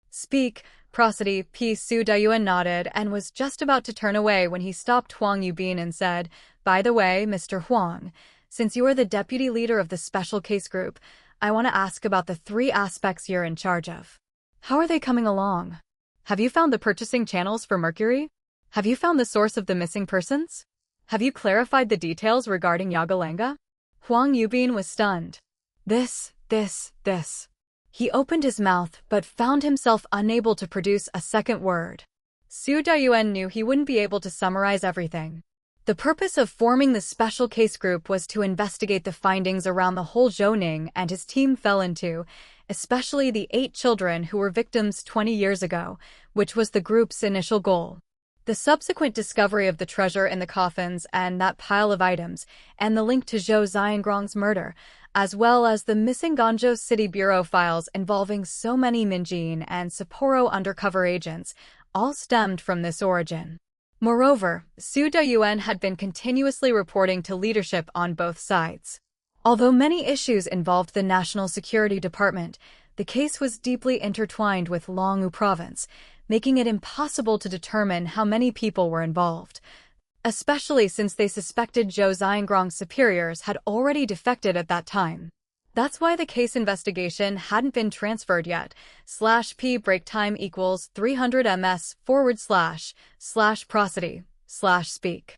Speak, prosody. P. Su Dayuan nodded and was just about to turn away when he stopped Huang Yubin and said, By the way, Mr. Huang, since you are the deputy leader of the special case group, I want to ask about the 3 aspects you're in charge of. How are they coming along? Have you found the purchasing channels for Mercury? Have you found the source of the missing persons? Have you clarified the details regarding Yagalanga? Huang Yubin was stunned. This. He opened his mouth but found himself unable to produce a second word. Su Dayuan knew he wouldn't be able to summarize everything. The purpose of forming the special case group was to investigate the findings around the whole Zhou Ning and his team fell into, especially the 8 children who were victims 20 years ago, which was the group's initial goal. The subsequent discovery of the treasure in the coffins and that pile of items, and the link to Zhou Xiangrong's murder, as well as the missing Guangzhou City Bureau files involving so many Minjin and Sapporo undercover agents, all stemmed from this origin. Moreover, Su Dayuan had been continuously reporting to leadership on both sides. Although many issues involved the National Security Department, the case was deeply intertwined with Longwu Province, making it impossible to determine how many people were involved, especially since they suspected Zhou Xiangrong's superiors had already defected at that time. That's why the case investigation hadn't been transferred yet. /p break time equals 300 ms / prosody / speak.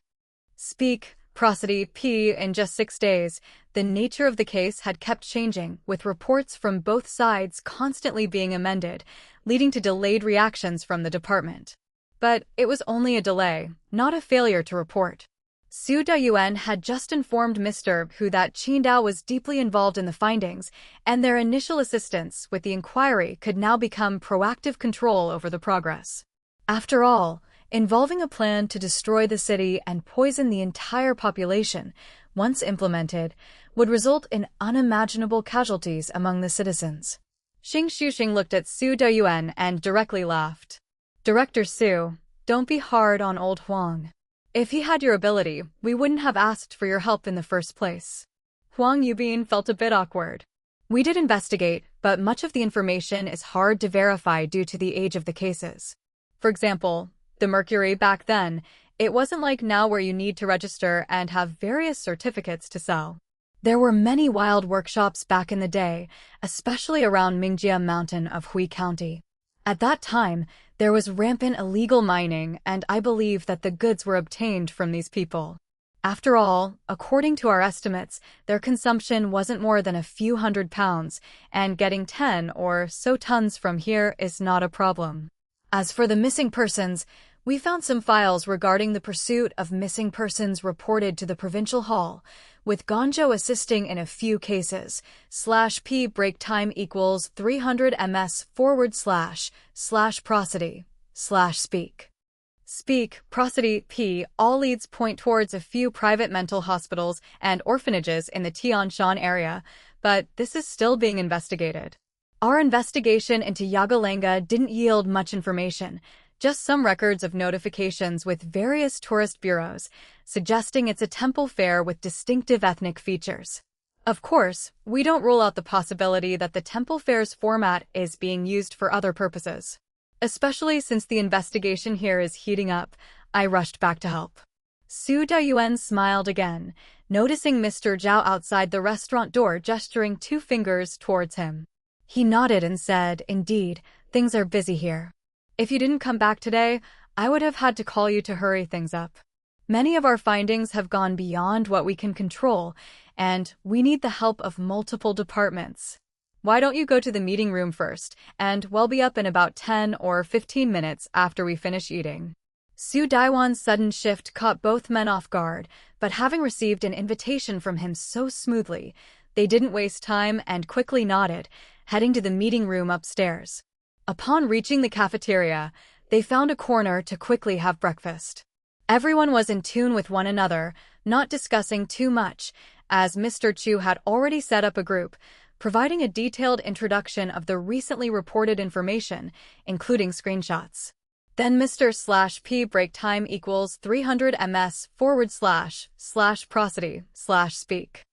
Speak, prosody, p. In just 6 days, the nature of the case had kept changing, with reports from both sides constantly being amended, leading to delayed reactions from the department. But it was only a delay, not a failure to report. Su Dayuan had just informed Mr. Hu that Qidong was deeply involved in the findings, and their initial assistance with the inquiry could now become proactive control over the progress. After all, involving a plan to destroy the city and poison the entire population, once implemented, would result in unimaginable casualties among the citizens. Xing Shuxing looked at Su Dayuan and directly laughed. Director Su, don't be hard on old Huang. If he had your ability, we wouldn't have asked for your help in the first place. Huang Yubin felt a bit awkward. We did investigate, but much of the information is hard to verify due to the age of the cases. For example, the mercury back then, it wasn't like now where you need to register and have various certificates to sell. There were many wild workshops back in the day, especially around Mingjia Mountain of Hui County. At that time, there was rampant illegal mining, and I believe that the goods were obtained from these people. After all, according to our estimates, their consumption wasn't more than a few £100, and getting 10 or so tons from here is not a problem. As for the missing persons, we found some files regarding the pursuit of missing persons reported to the Provincial Hall, with Ganzhou assisting in a few cases. /p break time equals 300 ms / prosody / speak. Speak, prosody, p. All leads point towards a few private mental hospitals and orphanages in the Tianshan area, but this is still being investigated. Our investigation into Yagalanga didn't yield much information, just some records of notifications with various tourist bureaus, suggesting it's a temple fair with distinctive ethnic features. Of course, we don't rule out the possibility that the temple fair's format is being used for other purposes. Especially since the investigation here is heating up, I rushed back to help. Su Dayuan smiled again, noticing Mr. Zhao outside the restaurant door gesturing 2 fingers towards him. He nodded and said, "Indeed, things are busy here. If you didn't come back today, I would have had to call you to hurry things up. Many of our findings have gone beyond what we can control, and we need the help of multiple departments. Why don't you go to the meeting room first, and we'll be up in about 10 or 15 minutes after we finish eating." Su Daiwan's sudden shift caught both men off guard, but having received an invitation from him so smoothly, they didn't waste time and quickly nodded, heading to the meeting room upstairs. Upon reaching the cafeteria, they found a corner to quickly have breakfast. Everyone was in tune with one another, not discussing too much, as Mr. Chu had already set up a group, providing a detailed introduction of the recently reported information, including screenshots. Then Mr. /p break time equals 300 ms / prosody / speak.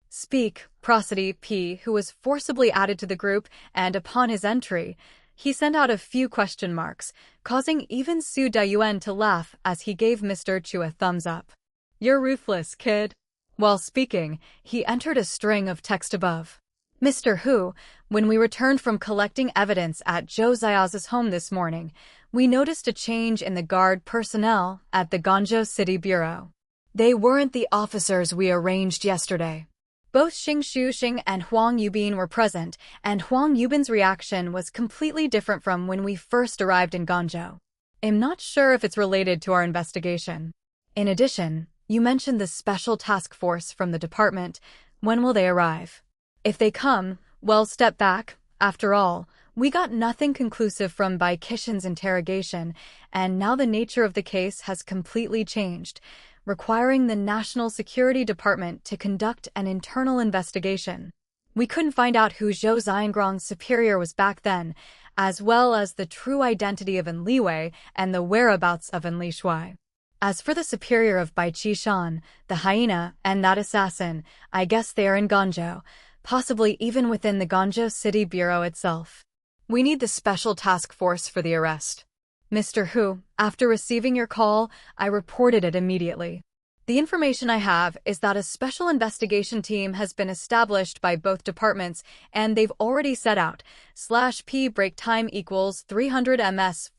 Speak, prosody, p. Who was forcibly added to the group, and upon his entry, he sent out a few question marks, causing even Su Dayuan to laugh as he gave Mr. Chu a thumbs up. "You're ruthless, kid." While speaking, he entered a string of text above. Mr. Hu, when we returned from collecting evidence at Zhou Xiao's home this morning, we noticed a change in the guard personnel at the Ganzhou City Bureau. They weren't the officers we arranged yesterday. Both Xing Shuxing and Huang Yubin were present, and Huang Yubin's reaction was completely different from when we first arrived in Ganzhou. I'm not sure if it's related to our investigation. In addition, you mentioned the special task force from the department. When will they arrive? If they come, well, step back. After all, we got nothing conclusive from Bai Qishan's interrogation, and now the nature of the case has completely changed, requiring the National Security Department to conduct an internal investigation. We couldn't find out who Zhou Xiangrong's superior was back then, as well as the true identity of An Liwei and the whereabouts of An Lishuai. As for the superior of Bai Qishan, the hyena, and that assassin, I guess they are in Ganzhou, possibly even within the Ganzhou City Bureau itself. We need the special task force for the arrest. Mr. Hu, after receiving your call, I reported it immediately. The information I have is that a special investigation team has been established by both departments, and they've already set out /p break time equals 300 ms /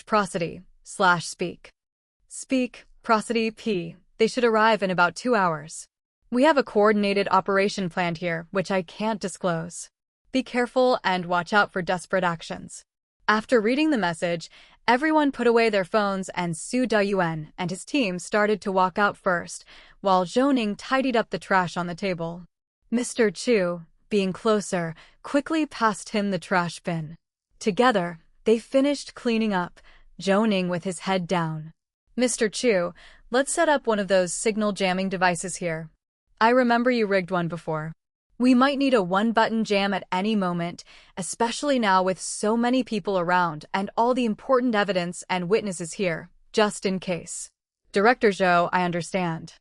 prosody / speak prosody p. They should arrive in about 2 hours. We have a coordinated operation planned here, which I can't disclose. Be careful and watch out for desperate actions. After reading the message, everyone put away their phones and Su Dayuan and his team started to walk out first, while Zhou Ning tidied up the trash on the table. Mr. Chu, being closer, quickly passed him the trash bin. Together, they finished cleaning up, Zhou Ning with his head down. Mr. Chu, let's set up one of those signal jamming devices here. I remember you rigged one before. We might need a one-button jam at any moment, especially now with so many people around and all the important evidence and witnesses here, just in case. Director Zhou, I understand.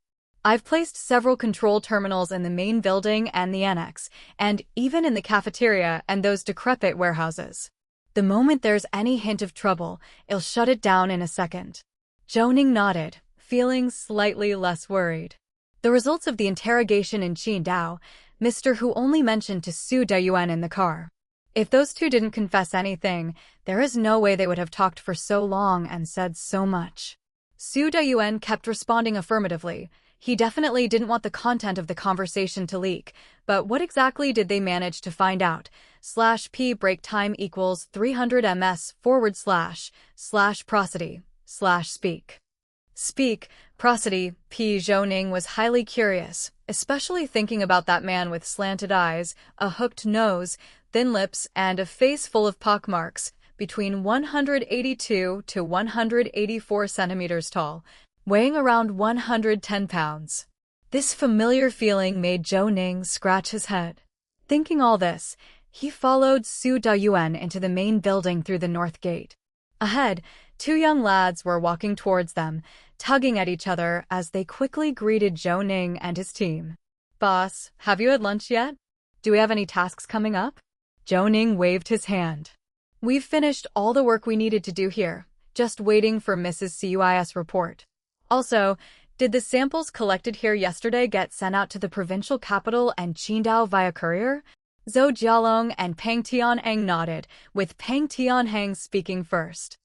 I've placed several control terminals in the main building and the annex, and even in the cafeteria and those decrepit warehouses. The moment there's any hint of trouble, I'll shut it down in a second. Zhou Ning nodded, feeling slightly less worried. The results of the interrogation in Qidong, Mr. Hu only mentioned to Su Dayuan in the car. If those two didn't confess anything, there is no way they would have talked for so long and said so much. Su Dayuan kept responding affirmatively. He definitely didn't want the content of the conversation to leak, but what exactly did they manage to find out? /p break time equals 300 ms / prosody / speak prosody p. Zhou Ning was highly curious, especially thinking about that man with slanted eyes, a hooked nose, thin lips, and a face full of pockmarks, between 182 to 184 centimeters tall, weighing around 110 pounds. This familiar feeling made Zhou Ning scratch his head. Thinking all this, he followed Su Dayuan into the main building through the north gate. Ahead, 2 young lads were walking towards them, tugging at each other as they quickly greeted Zhou Ning and his team. Boss, have you had lunch yet? Do we have any tasks coming up? Zhou Ning waved his hand. We've finished all the work we needed to do here, just waiting for Mrs. Cui's report. Also, did the samples collected here yesterday get sent out to the provincial capital and Qidong via courier? Zhou Jialong and Pang Tianhang nodded, with Pang Tianhang speaking first.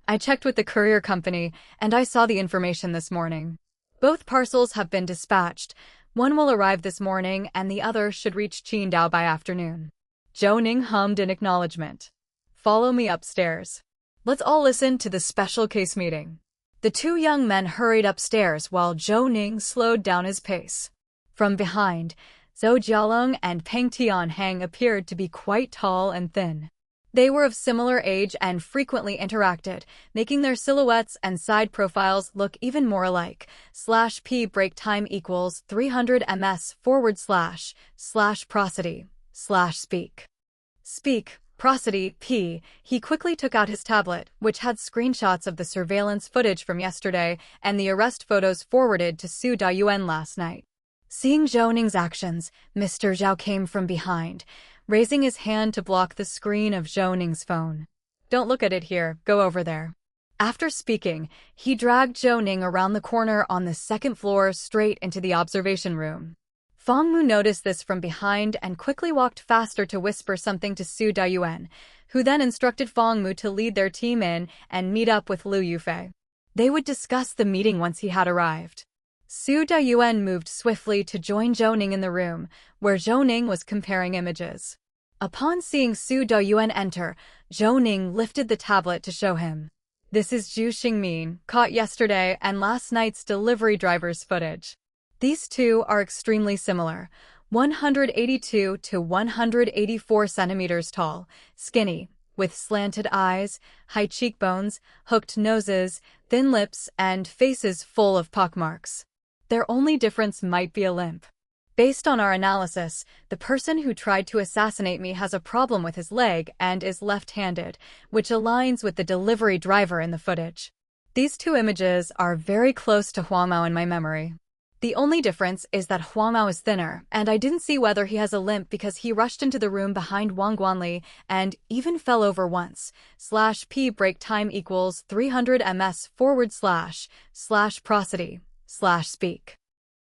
I checked with the courier company, and I saw the information this morning. Both parcels have been dispatched. One will arrive this morning, and the other should reach Qidong by afternoon. Zhou Ning hummed in acknowledgement. Follow me upstairs. Let's all listen to the special case meeting. The 2 young men hurried upstairs while Zhou Ning slowed down his pace. From behind, Zhou Jialong and Pang Tianhang appeared to be quite tall and thin. They were of similar age and frequently interacted, making their silhouettes and side profiles look even more alike. /p break time equals 300 ms / prosody / speak prosody p. He quickly took out his tablet, which had screenshots of the surveillance footage from yesterday and the arrest photos forwarded to Su Dayuan last night. Seeing Zhou Ning's actions, Mr. Zhao came from behind, raising his hand to block the screen of Zhou Ning's phone. Don't look at it here, go over there. After speaking, he dragged Zhou Ning around the corner on the 2nd floor straight into the observation room. Fang Mu noticed this from behind and quickly walked faster to whisper something to Su Dayuan, who then instructed Fang Mu to lead their team in and meet up with Liu Yufei. They would discuss the meeting once he had arrived. Su Dayuan moved swiftly to join Zhou Ning in the room, where Zhou Ning was comparing images. Upon seeing Su Dayuan enter, Zhou Ning lifted the tablet to show him. This is Zhu Xingmin, caught yesterday and last night's delivery driver's footage. These two are extremely similar, 182 to 184 centimeters tall, skinny, with slanted eyes, high cheekbones, hooked noses, thin lips, and faces full of pockmarks. Their only difference might be a limp. Based on our analysis, the person who tried to assassinate me has a problem with his leg and is left-handed, which aligns with the delivery driver in the footage. These 2 images are very close to Huamao in my memory. The only difference is that Huang Mao is thinner, and I didn't see whether he has a limp because he rushed into the room behind Wang Guanli and even fell over once. /p break time equals 300 ms / prosody / speak.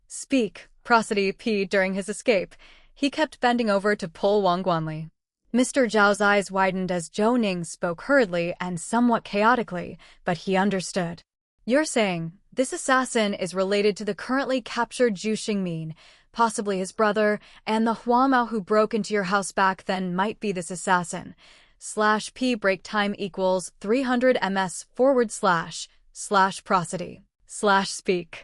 Speak, prosody p during his escape. He kept bending over to pull Wang Guanli. Mr. Zhao's eyes widened as Zhou Ning spoke hurriedly and somewhat chaotically, but he understood. You're saying this assassin is related to the currently captured Zhu Xingmin, possibly his brother, and the Huang Mao who broke into your house back then might be this assassin. /p break time equals 300 ms / prosody / speak.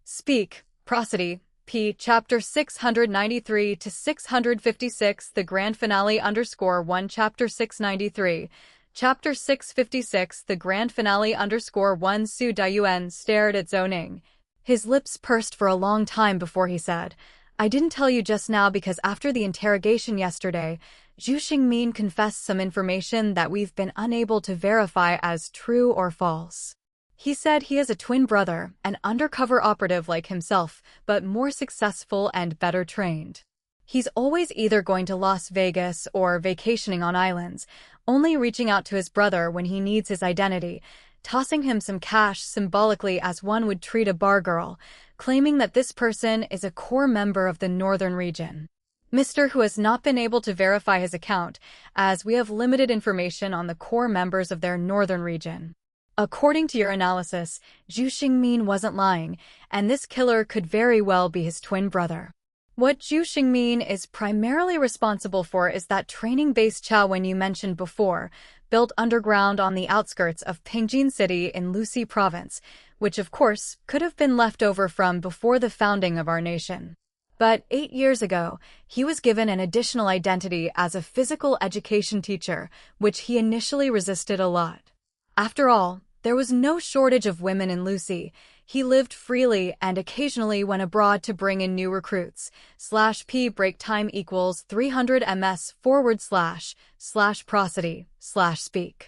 Speak, prosody, p chapter 693 to 656 the grand finale _1 chapter 693. Chapter 656 The Grand Finale _1 Su Daiyuan stared at Zhou Ning. His lips pursed for a long time before he said, I didn't tell you just now because after the interrogation yesterday, Zhu Xingmin confessed some information that we've been unable to verify as true or false. He said he has a twin brother, an undercover operative like himself, but more successful and better trained. He's always either going to Las Vegas or vacationing on islands, only reaching out to his brother when he needs his identity, tossing him some cash symbolically as one would treat a bar girl, claiming that this person is a core member of the northern region. Mr. Who has not been able to verify his account, as we have limited information on the core members of their northern region. According to your analysis, Zhu Xingmin wasn't lying, and this killer could very well be his twin brother. What Zhu Xingmin is primarily responsible for is that training base Chaowen you mentioned before, built underground on the outskirts of Pingjin City in Lusi Province, which of course could have been left over from before the founding of our nation. But 8 years ago, he was given an additional identity as a physical education teacher, which he initially resisted a lot. After all, there was no shortage of women in Lucy. He lived freely and occasionally went abroad to bring in new recruits. /p break time equals 300 ms / prosody / speak.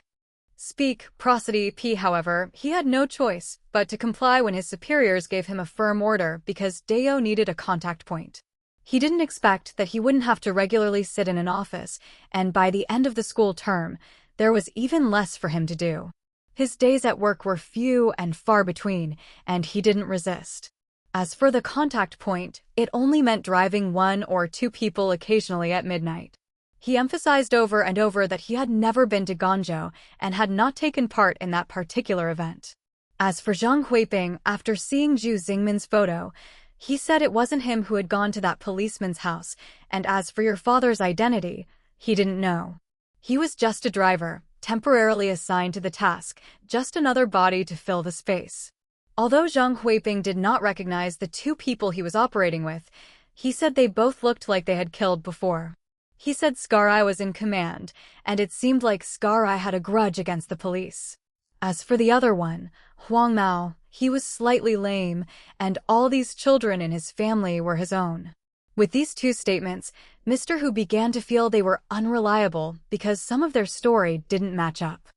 Speak, prosody p however, he had no choice but to comply when his superiors gave him a firm order because Deo needed a contact point. He didn't expect that he wouldn't have to regularly sit in an office, and by the end of the school term, there was even less for him to do. His days at work were few and far between, and he didn't resist. As for the contact point, it only meant driving 1 or 2 people occasionally at midnight. He emphasized over and over that he had never been to Guangzhou and had not taken part in that particular event. As for Zhang Huiping, after seeing Zhu Xingmin's photo, he said it wasn't him who had gone to that policeman's house, and as for your father's identity, he didn't know. He was just a driver, temporarily assigned to the task, just another body to fill the space. Although Zhang Huiping did not recognize the 2 people he was operating with, he said they both looked like they had killed before. He said Scar-Eye was in command, and it seemed like Scar-Eye had a grudge against the police. As for the other one, Huang Mao, he was slightly lame, and all these children in his family were his own. With these 2 statements, Mr. Hu began to feel they were unreliable because some of their story didn't match up.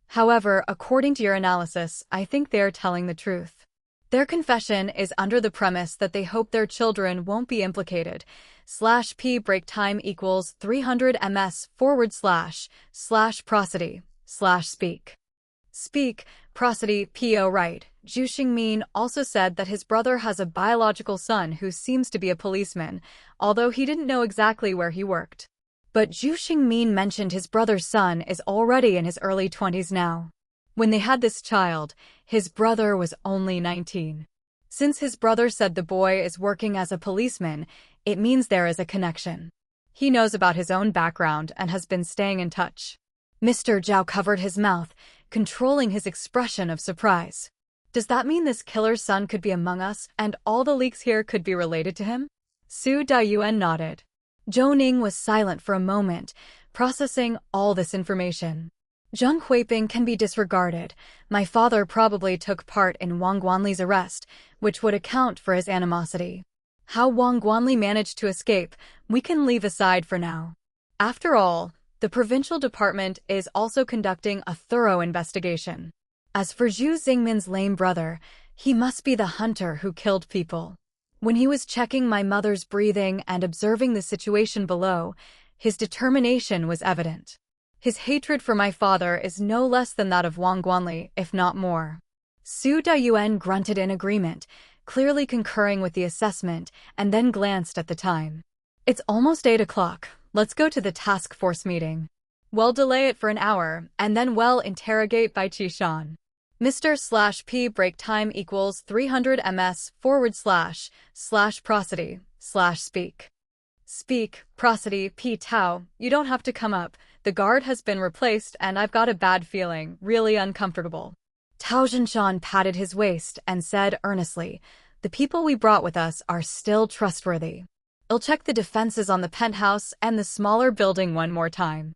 However, according to your analysis, I think they are telling the truth. Their confession is under the premise that they hope their children won't be implicated. /p break time equals 300 ms / prosody / speak. Speak, prosody po right. Zhu Xingmin also said that his brother has a biological son who seems to be a policeman, although he didn't know exactly where he worked. But Zhu Xingmin mentioned his brother's son is already in his early 20s now. When they had this child, his brother was only 19. Since his brother said the boy is working as a policeman, it means there is a connection. He knows about his own background and has been staying in touch. Mr. Zhao covered his mouth, controlling his expression of surprise. Does that mean this killer's son could be among us and all the leaks here could be related to him? Su Daiyuan nodded. Zhou Ning was silent for a moment, processing all this information. Zhang Huiping can be disregarded. My father probably took part in Wang Guanli's arrest, which would account for his animosity. How Wang Guanli managed to escape, we can leave aside for now. After all, the provincial department is also conducting a thorough investigation. As for Zhu Xingmin's lame brother, he must be the hunter who killed people. When he was checking my mother's breathing and observing the situation below, his determination was evident. His hatred for my father is no less than that of Wang Guanli, if not more. Su Dayuan grunted in agreement, clearly concurring with the assessment, and then glanced at the time. It's almost 8 o'clock. Let's go to the task force meeting. We'll delay it for an hour, and then we'll interrogate Bai Qishan. Mr./P break time equals 300 ms//prosody/speak. Speak, prosody, P Tao, you don't have to come up. The guard has been replaced and I've got a bad feeling, really uncomfortable. Tao Zhinshan patted his waist and said earnestly, the people we brought with us are still trustworthy. I'll check the defenses on the penthouse and the smaller building one more time.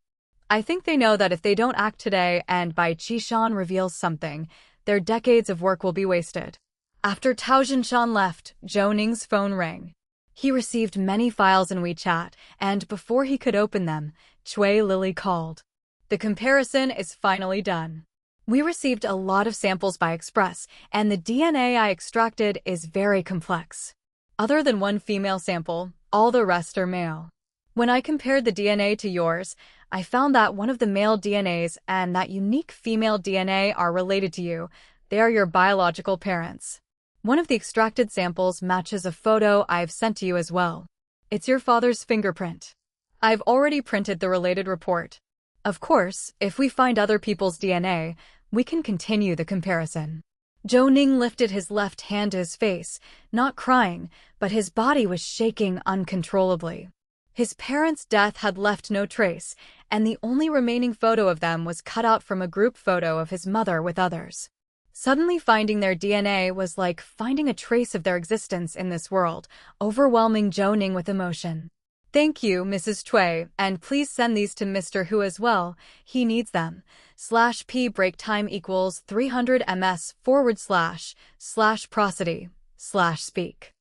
I think they know that if they don't act today and Bai Qishan reveals something, their decades of work will be wasted. After Tao Zhinshan left, Zhou Ning's phone rang. He received many files in WeChat, and before he could open them, Cui Lily called. The comparison is finally done. We received a lot of samples by express, and the DNA I extracted is very complex. Other than one female sample, all the rest are male. When I compared the DNA to yours, I found that one of the male DNAs and that unique female DNA are related to you. They are your biological parents. One of the extracted samples matches a photo I've sent to you as well. It's your father's fingerprint. I've already printed the related report. Of course, if we find other people's DNA, we can continue the comparison. Zhou Ning lifted his left hand to his face, not crying, but his body was shaking uncontrollably. His parents' death had left no trace, and the only remaining photo of them was cut out from a group photo of his mother with others. Suddenly finding their DNA was like finding a trace of their existence in this world, overwhelming Zhou Ning with emotion. Thank you, Mrs. Cui, and please send these to Mr. Hu as well. He needs them. /P break time equals 300 ms/prosody/speak.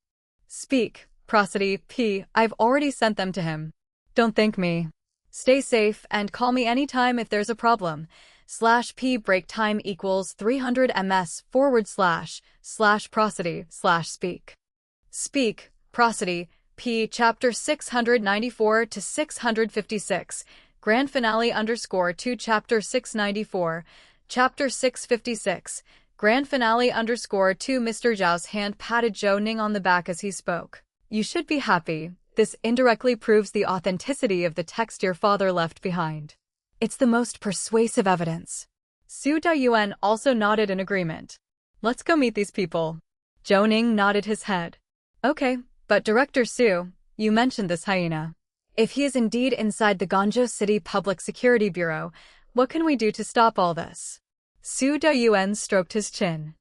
Speak, prosody, P. I've already sent them to him. Don't thank me. Stay safe and call me anytime if there's a problem. /P break time equals 300 ms/prosody/speak. Speak, prosody, P. Chapter 694 to 656. Grand finale _2 Chapter 694. Chapter 656. Grand finale _2 Mr. Zhao's hand patted Zhou Ning on the back as he spoke. You should be happy. This indirectly proves the authenticity of the text your father left behind. It's the most persuasive evidence. Su Dayuan also nodded in agreement. Let's go meet these people. Zhou Ning nodded his head. Okay, but Director Su, you mentioned this hyena. If he is indeed inside the Guangzhou City Public Security Bureau, what can we do to stop all this? Su Dayuan stroked his chin.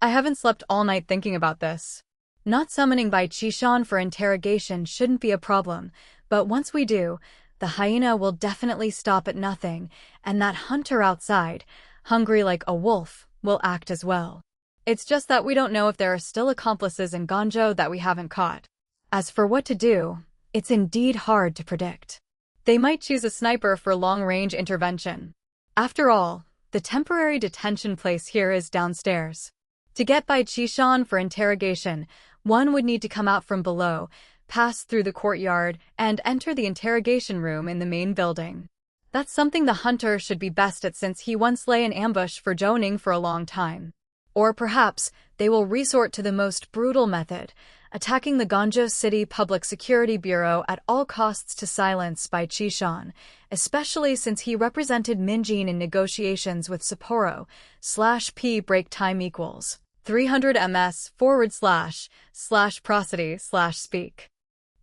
I haven't slept all night thinking about this. Not summoning Bai Qishan for interrogation shouldn't be a problem, but once we do, the hyena will definitely stop at nothing, and that hunter outside, hungry like a wolf, will act as well. It's just that we don't know if there are still accomplices in Guangzhou that we haven't caught. As for what to do, it's indeed hard to predict. They might choose a sniper for long-range intervention. After all, the temporary detention place here is downstairs. To get Bai Qishan for interrogation, one would need to come out from below, pass through the courtyard, and enter the interrogation room in the main building. That's something the hunter should be best at since he once lay in ambush for Zhou Ning for a long time. Or perhaps they will resort to the most brutal method, attacking the Guangzhou City Public Security Bureau at all costs to silence Bai Qishan, especially since he represented Minjin in negotiations with Sapporo. /P break time equals 300 ms/prosody/speak.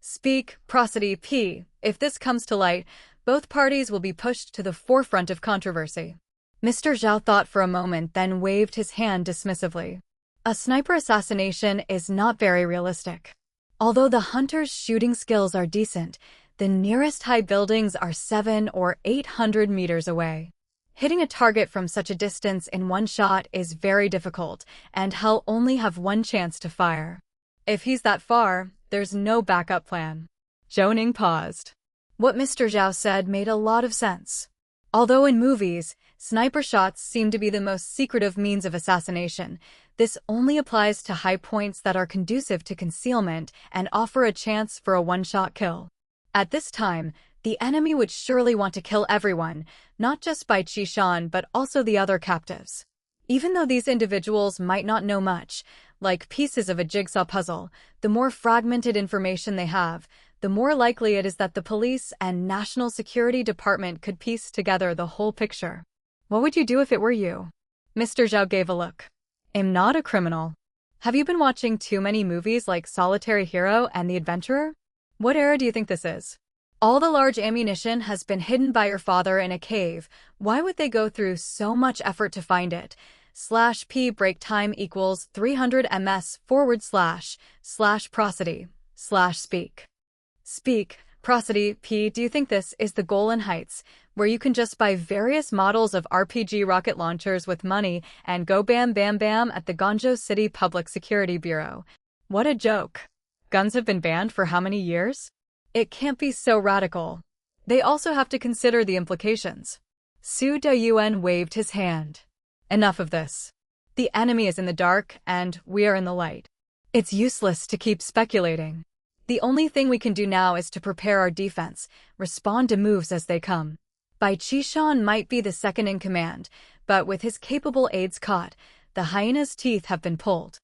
Speak, prosody, P. If this comes to light, both parties will be pushed to the forefront of controversy. Mr. Zhao thought for a moment, then waved his hand dismissively. A sniper assassination is not very realistic. Although the hunter's shooting skills are decent, the nearest high buildings are 700 or 800 meters away. Hitting a target from such a distance in one shot is very difficult, and he'll only have one chance to fire. If he's that far, there's no backup plan. Zhou Ning paused. What Mr. Zhao said made a lot of sense. Although in movies, sniper shots seem to be the most secretive means of assassination, This only applies to high points that are conducive to concealment and offer a chance for a one-shot kill. At this time, the enemy would surely want to kill everyone, not just by Qishan but also the other captives. Even though these individuals might not know much, like pieces of a jigsaw puzzle, the more fragmented information they have, the more likely it is that the police and National Security Department could piece together the whole picture. What would you do if it were you? Mr. Zhou gave a look. I'm not a criminal. Have you been watching too many movies like Solitary Hero and The Adventurer? What era do you think this is? All the large ammunition has been hidden by your father in a cave. Why would they go through so much effort to find it? /p break time equals 300 ms / prosody / speak prosody p. Do you think this is the Golan Heights, where you can just buy various models of RPG rocket launchers with money and go bam bam bam at the Gonjo City Public Security Bureau? What a joke. Guns have been banned for how many years? It can't be so radical. They also have to consider the implications. Su Dayuan waved his hand. Enough of this. The enemy is in the dark, and we are in the light. It's useless to keep speculating. The only thing we can do now is to prepare our defense, respond to moves as they come. Bai Qishan might be the second in command, but with his capable aides caught, the hyena's teeth have been pulled.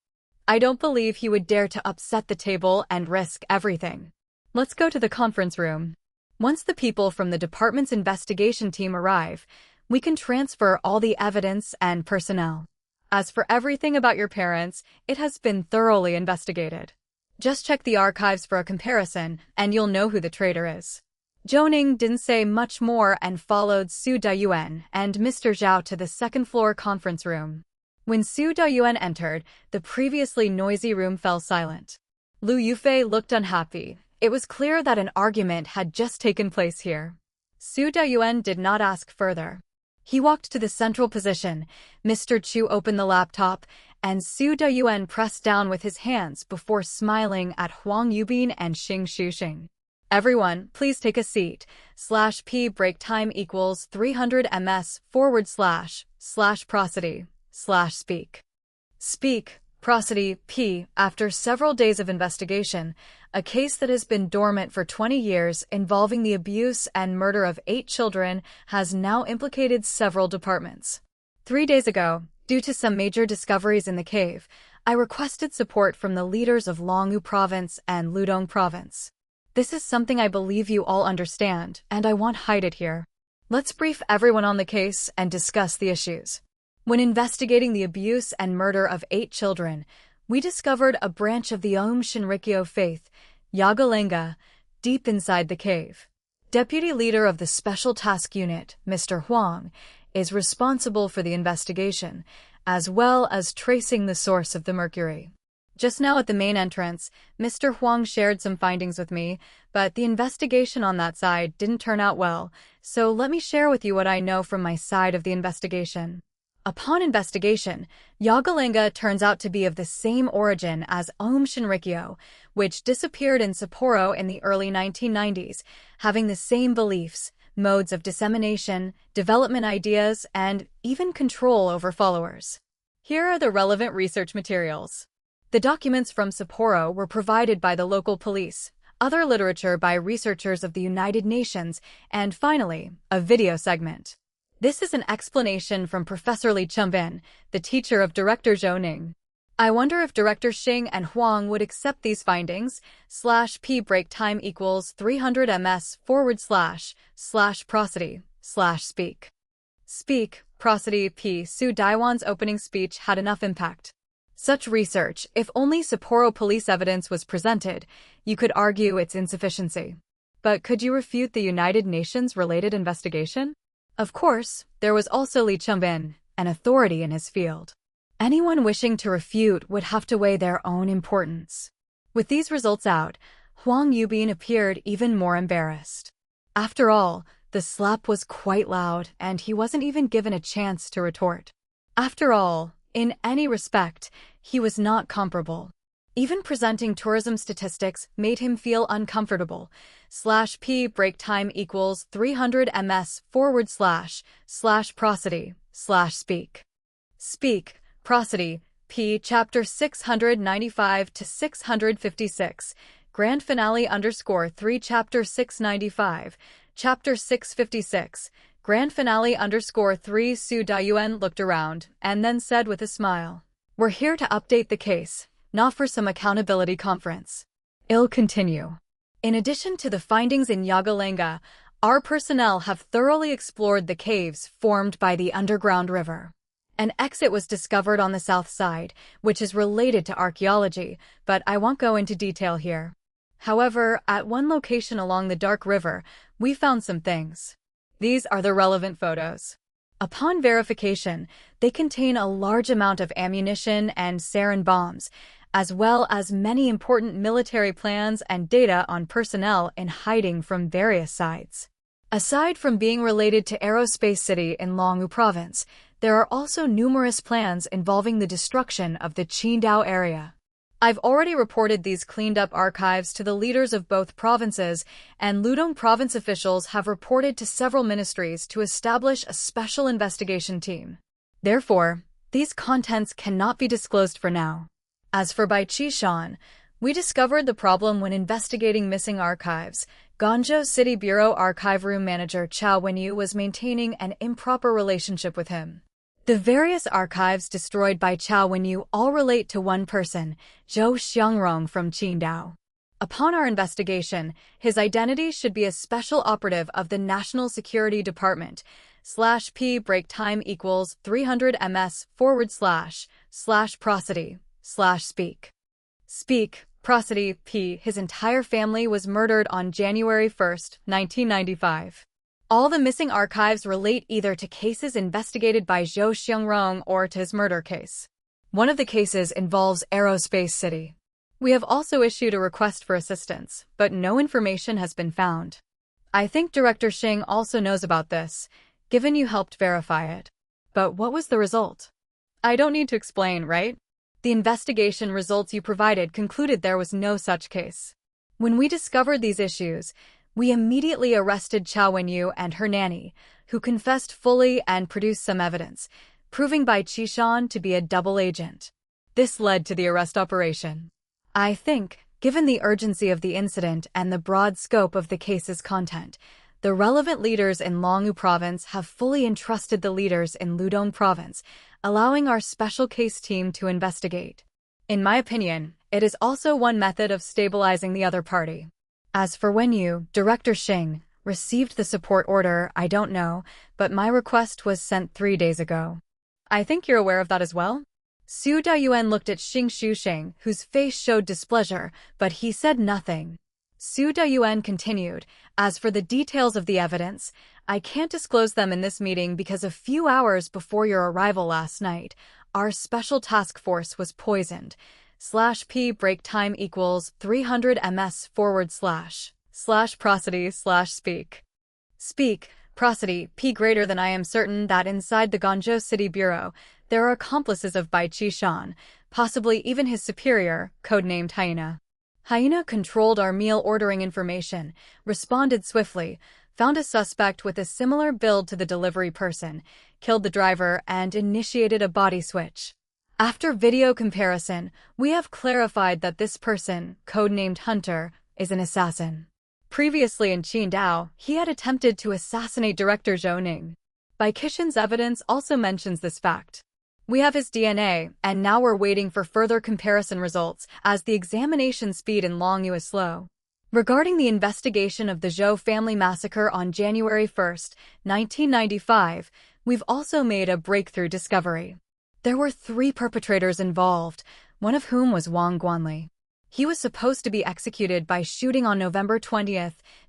I don't believe he would dare to upset the table and risk everything. Let's go to the conference room. Once the people from the department's investigation team arrive, we can transfer all the evidence and personnel. As for everything about your parents, it has been thoroughly investigated. Just check the archives for a comparison, and you'll know who the traitor is. Zhou Ning didn't say much more and followed Su Dayuan and Mr. Zhao to the second-floor conference room. When Su Dayuan entered, the previously noisy room fell silent. Lu Yufei looked unhappy. It was clear that an argument had just taken place here. Su Dayuan did not ask further. He walked to the central position. Mr. Chu opened the laptop, and Su Dayuan pressed down with his hands before smiling at Huang Yubin and Xing Shuxing. Everyone, please take a seat. /p break time equals 300 ms / prosody / speak prosody p. After several days of investigation, a case that has been dormant for 20 years involving the abuse and murder of 8 children has now implicated several departments. 3 days ago, due to some major discoveries in the cave, I requested support from the leaders of Longwu Province and Ludong Province. This is something I believe you all understand, and I won't hide it here. Let's brief everyone on the case and discuss the issues. When investigating the abuse and murder of 8 children, we discovered a branch of the Aum Shinrikyo faith, Yagalenga, deep inside the cave. Deputy leader of the Special Task Unit, Mr. Huang, is responsible for the investigation, as well as tracing the source of the mercury. Just now at the main entrance, Mr. Huang shared some findings with me, but the investigation on that side didn't turn out well, so let me share with you what I know from my side of the investigation. Upon investigation, Yagalenga turns out to be of the same origin as Aum Shinrikyo, which disappeared in Sapporo in the early 1990s, having the same beliefs, modes of dissemination, development ideas, and even control over followers. Here are the relevant research materials. The documents from Sapporo were provided by the local police, other literature by researchers of the United Nations, and finally, a video segment. This is an explanation from Professor Li Chunbin, the teacher of Director Zhou Ning. I wonder if Director Xing and Huang would accept these findings. /p break time equals 300 ms / prosody / speak prosody p. Su Daiwan's opening speech had enough impact. Such research, if only Sapporo police evidence was presented, you could argue its insufficiency. But could you refute the United Nations related investigation? Of course, there was also Li Chunbin, an authority in his field. Anyone wishing to refute would have to weigh their own importance. With these results out, Huang Yubin appeared even more embarrassed. After all, the slap was quite loud, and he wasn't even given a chance to retort. After all, in any respect, he was not comparable. Even presenting tourism statistics made him feel uncomfortable. /p break time equals 300 ms / prosody / speak prosody p. Chapter 695 to 656, Grand Finale _3 Chapter 695, Chapter 656, Grand Finale _3 Su Dayuan looked around and then said with a smile, "We're here to update the case, not for some accountability conference." I'll continue. In addition to the findings in Yagalenga, our personnel have thoroughly explored the caves formed by the underground river. An exit was discovered on the south side, which is related to archaeology, but I won't go into detail here. However, at one location along the Dark River, we found some things. These are the relevant photos. Upon verification, they contain a large amount of ammunition and sarin bombs, as well as many important military plans and data on personnel in hiding from various sides. Aside from being related to Aerospace City in Longwu Province, there are also numerous plans involving the destruction of the Qidong area. I've already reported these cleaned-up archives to the leaders of both provinces, and Qidong province officials have reported to several ministries to establish a special investigation team. Therefore, these contents cannot be disclosed for now. As for Bai Qishan, we discovered the problem when investigating missing archives. Guangzhou City Bureau Archive Room Manager Chao Wenyu was maintaining an improper relationship with him. The various archives destroyed by Chao Wenyu all relate to one person, Zhou Xiangrong from Qidong. Upon our investigation, his identity should be a special operative of the National Security Department. /p break time equals 300 ms / prosody / speak prosody p. His entire family was murdered on January 1, 1995. All the missing archives relate either to cases investigated by Zhou Xiangrong or to his murder case. One of the cases involves Aerospace City. We have also issued a request for assistance, but no information has been found. I think Director Xing also knows about this, given you helped verify it. But what was the result? I don't need to explain, right? The investigation results you provided concluded there was no such case. When we discovered these issues, we immediately arrested Chao Wenyu and her nanny, who confessed fully and produced some evidence, proving Bai Qishan to be a double agent. This led to the arrest operation. I think, given the urgency of the incident and the broad scope of the case's content, the relevant leaders in Longwu Province have fully entrusted the leaders in Qidong Province, allowing our special case team to investigate. In my opinion, it is also one method of stabilizing the other party. As for when you, Director Xing, received the support order, I don't know, but my request was sent 3 days ago. I think you're aware of that as well? Su Dayuan looked at Xing Shusheng, whose face showed displeasure, but he said nothing. Su Dayuan continued, "As for the details of the evidence, I can't disclose them in this meeting because a few hours before your arrival last night, our special task force was poisoned. /p break time equals 300 ms / prosody / speak prosody p greater than I am certain that inside the Guangzhou City Bureau, there are accomplices of Bai Qishan, possibly even his superior, codenamed Hyena. Hyena controlled our meal ordering information, responded swiftly, found a suspect with a similar build to the delivery person, killed the driver, and initiated a body switch. After video comparison, we have clarified that this person, codenamed Hunter, is an assassin. Previously in Qidong, he had attempted to assassinate Director Zhou Ning. Bai Qishan's evidence also mentions this fact. We have his DNA, and now we're waiting for further comparison results, as the examination speed in Longwu is slow. Regarding the investigation of the Zhou family massacre on January 1, 1995, we've also made a breakthrough discovery. There were 3 perpetrators involved, one of whom was Wang Guanli. He was supposed to be executed by shooting on November 20,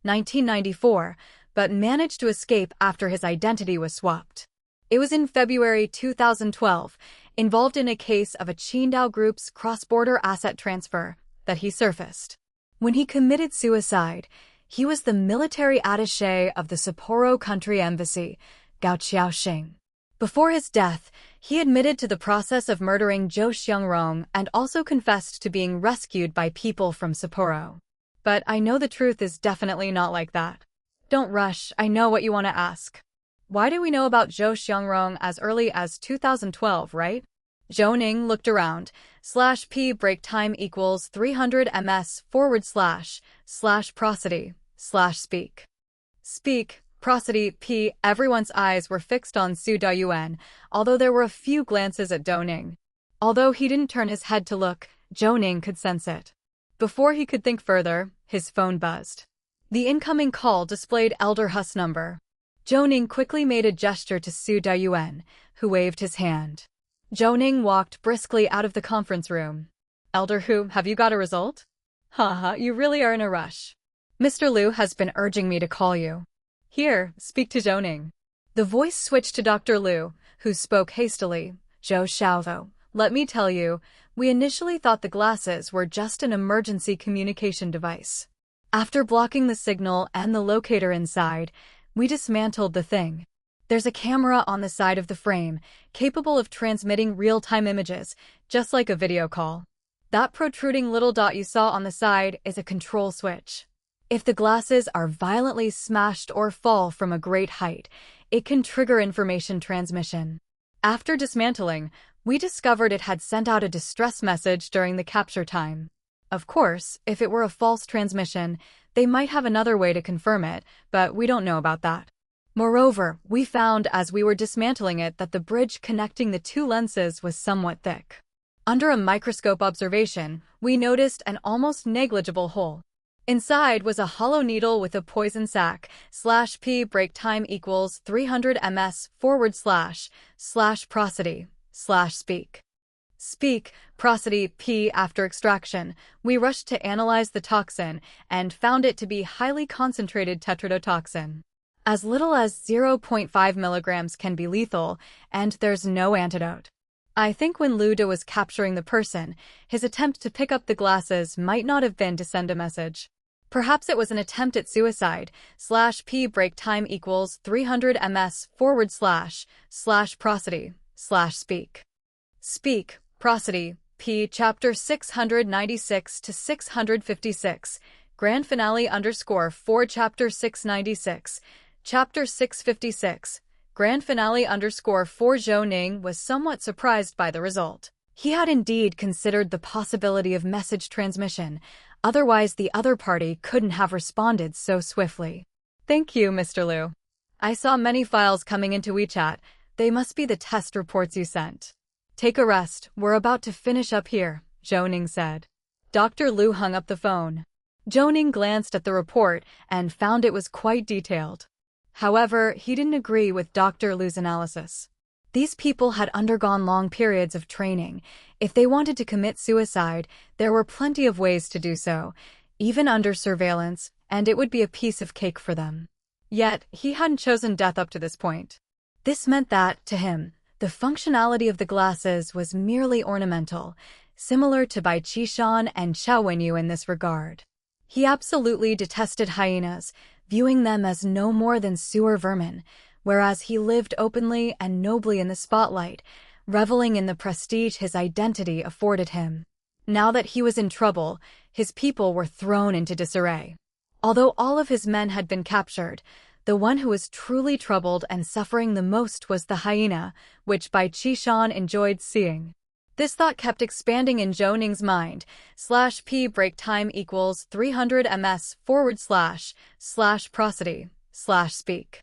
1994, but managed to escape after his identity was swapped. It was in February 2012, involved in a case of a Qidong group's cross-border asset transfer, that he surfaced. When he committed suicide, he was the military attaché of the Sapporo Country Embassy, Gao Xiaoxing. Before his death, he admitted to the process of murdering Zhou Xiangrong and also confessed to being rescued by people from Sapporo. But I know the truth is definitely not like that. Don't rush, I know what you want to ask. Why do we know about Zhou Xiangrong as early as 2012, right? Zhou Ning looked around. /p break time equals 300 ms / prosody / speak. Speak, prosody, p. Everyone's eyes were fixed on Su Dayuan, although there were a few glances at Zhou Ning. Although he didn't turn his head to look, Zhou Ning could sense it. Before he could think further, his phone buzzed. The incoming call displayed Elder Hu's number. Zhou Ning quickly made a gesture to Su Dayuan, who waved his hand. Zhou Ning walked briskly out of the conference room. Elder Hu, have you got a result? Haha, you really are in a rush. Mr. Liu has been urging me to call you. Here, speak to Zhou Ning. The voice switched to Dr. Liu, who spoke hastily. Zhou Xiaovo, let me tell you, we initially thought the glasses were just an emergency communication device. After blocking the signal and the locator inside, we dismantled the thing. There's a camera on the side of the frame, capable of transmitting real-time images, just like a video call. That protruding little dot you saw on the side is a control switch. If the glasses are violently smashed or fall from a great height, it can trigger information transmission. After dismantling, we discovered it had sent out a distress message during the capture time. Of course, if it were a false transmission, they might have another way to confirm it, but we don't know about that. Moreover, we found as we were dismantling it that the bridge connecting the two lenses was somewhat thick. Under a microscope observation, we noticed an almost negligible hole. Inside was a hollow needle with a poison sac. /p break time equals 300 ms / prosody / speak. Speak, prosody, p. After extraction, we rushed to analyze the toxin and found it to be highly concentrated tetrodotoxin. As little as 0.5 milligrams can be lethal, and there's no antidote. I think when Lu De was capturing the person, his attempt to pick up the glasses might not have been to send a message. Perhaps it was an attempt at suicide. /p break time equals 300 ms / prosody / speak. Speak, prosody, p. Chapter 696 to 656, Grand Finale _4 Chapter 696. Chapter 656, Grand Finale _4 Zhou Ning was somewhat surprised by the result. He had indeed considered the possibility of message transmission, otherwise the other party couldn't have responded so swiftly. Thank you, Mr. Liu. I saw many files coming into WeChat. They must be the test reports you sent. Take a rest, we're about to finish up here, Zhou Ning said. Dr. Liu hung up the phone. Zhou Ning glanced at the report and found it was quite detailed. However, he didn't agree with Dr. Liu's analysis. These people had undergone long periods of training. If they wanted to commit suicide, there were plenty of ways to do so, even under surveillance, and it would be a piece of cake for them. Yet, he hadn't chosen death up to this point. This meant that, to him, the functionality of the glasses was merely ornamental, similar to Bai Qishan and Xiao Wenyu in this regard. He absolutely detested hyenas, viewing them as no more than sewer vermin, whereas he lived openly and nobly in the spotlight, reveling in the prestige his identity afforded him. Now that he was in trouble, his people were thrown into disarray. Although all of his men had been captured, the one who was truly troubled and suffering the most was the hyena, which Bai Qishan enjoyed seeing. This thought kept expanding in Zhou Ning's mind. /p break time equals 300 ms / prosody / speak.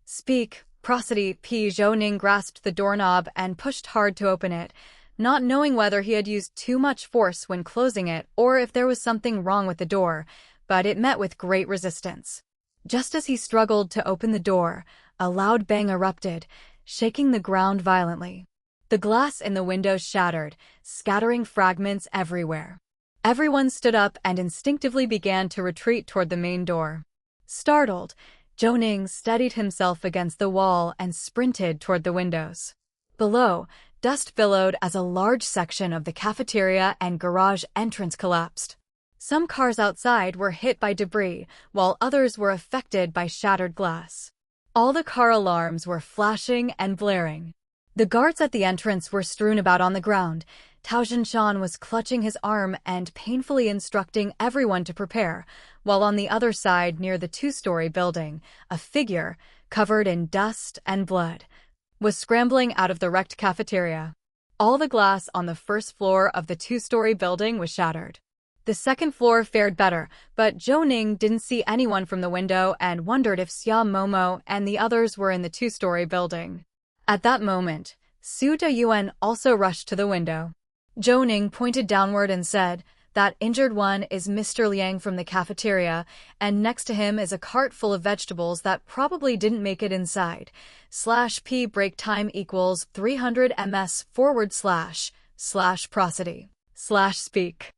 Speak, prosody, p. Zhou Ning grasped the doorknob and pushed hard to open it, not knowing whether he had used too much force when closing it or if there was something wrong with the door, but it met with great resistance. Just as he struggled to open the door, a loud bang erupted, shaking the ground violently. The glass in the windows shattered, scattering fragments everywhere. Everyone stood up and instinctively began to retreat toward the main door. Startled, Zhou Ning steadied himself against the wall and sprinted toward the windows. Below, dust billowed as a large section of the cafeteria and garage entrance collapsed. Some cars outside were hit by debris, while others were affected by shattered glass. All the car alarms were flashing and blaring. The guards at the entrance were strewn about on the ground. Tao Zhinshan was clutching his arm and painfully instructing everyone to prepare, while on the other side near the two-story building, a figure, covered in dust and blood, was scrambling out of the wrecked cafeteria. All the glass on the first floor of the two-story building was shattered. The second floor fared better, but Zhou Ning didn't see anyone from the window and wondered if Xia Momo and the others were in the two-story building. At that moment, Su Dayuan also rushed to the window. Zhou Ning pointed downward and said, "That injured one is Mr. Liang from the cafeteria, and next to him is a cart full of vegetables that probably didn't make it inside. /P break time equals 300 ms / prosody / speak.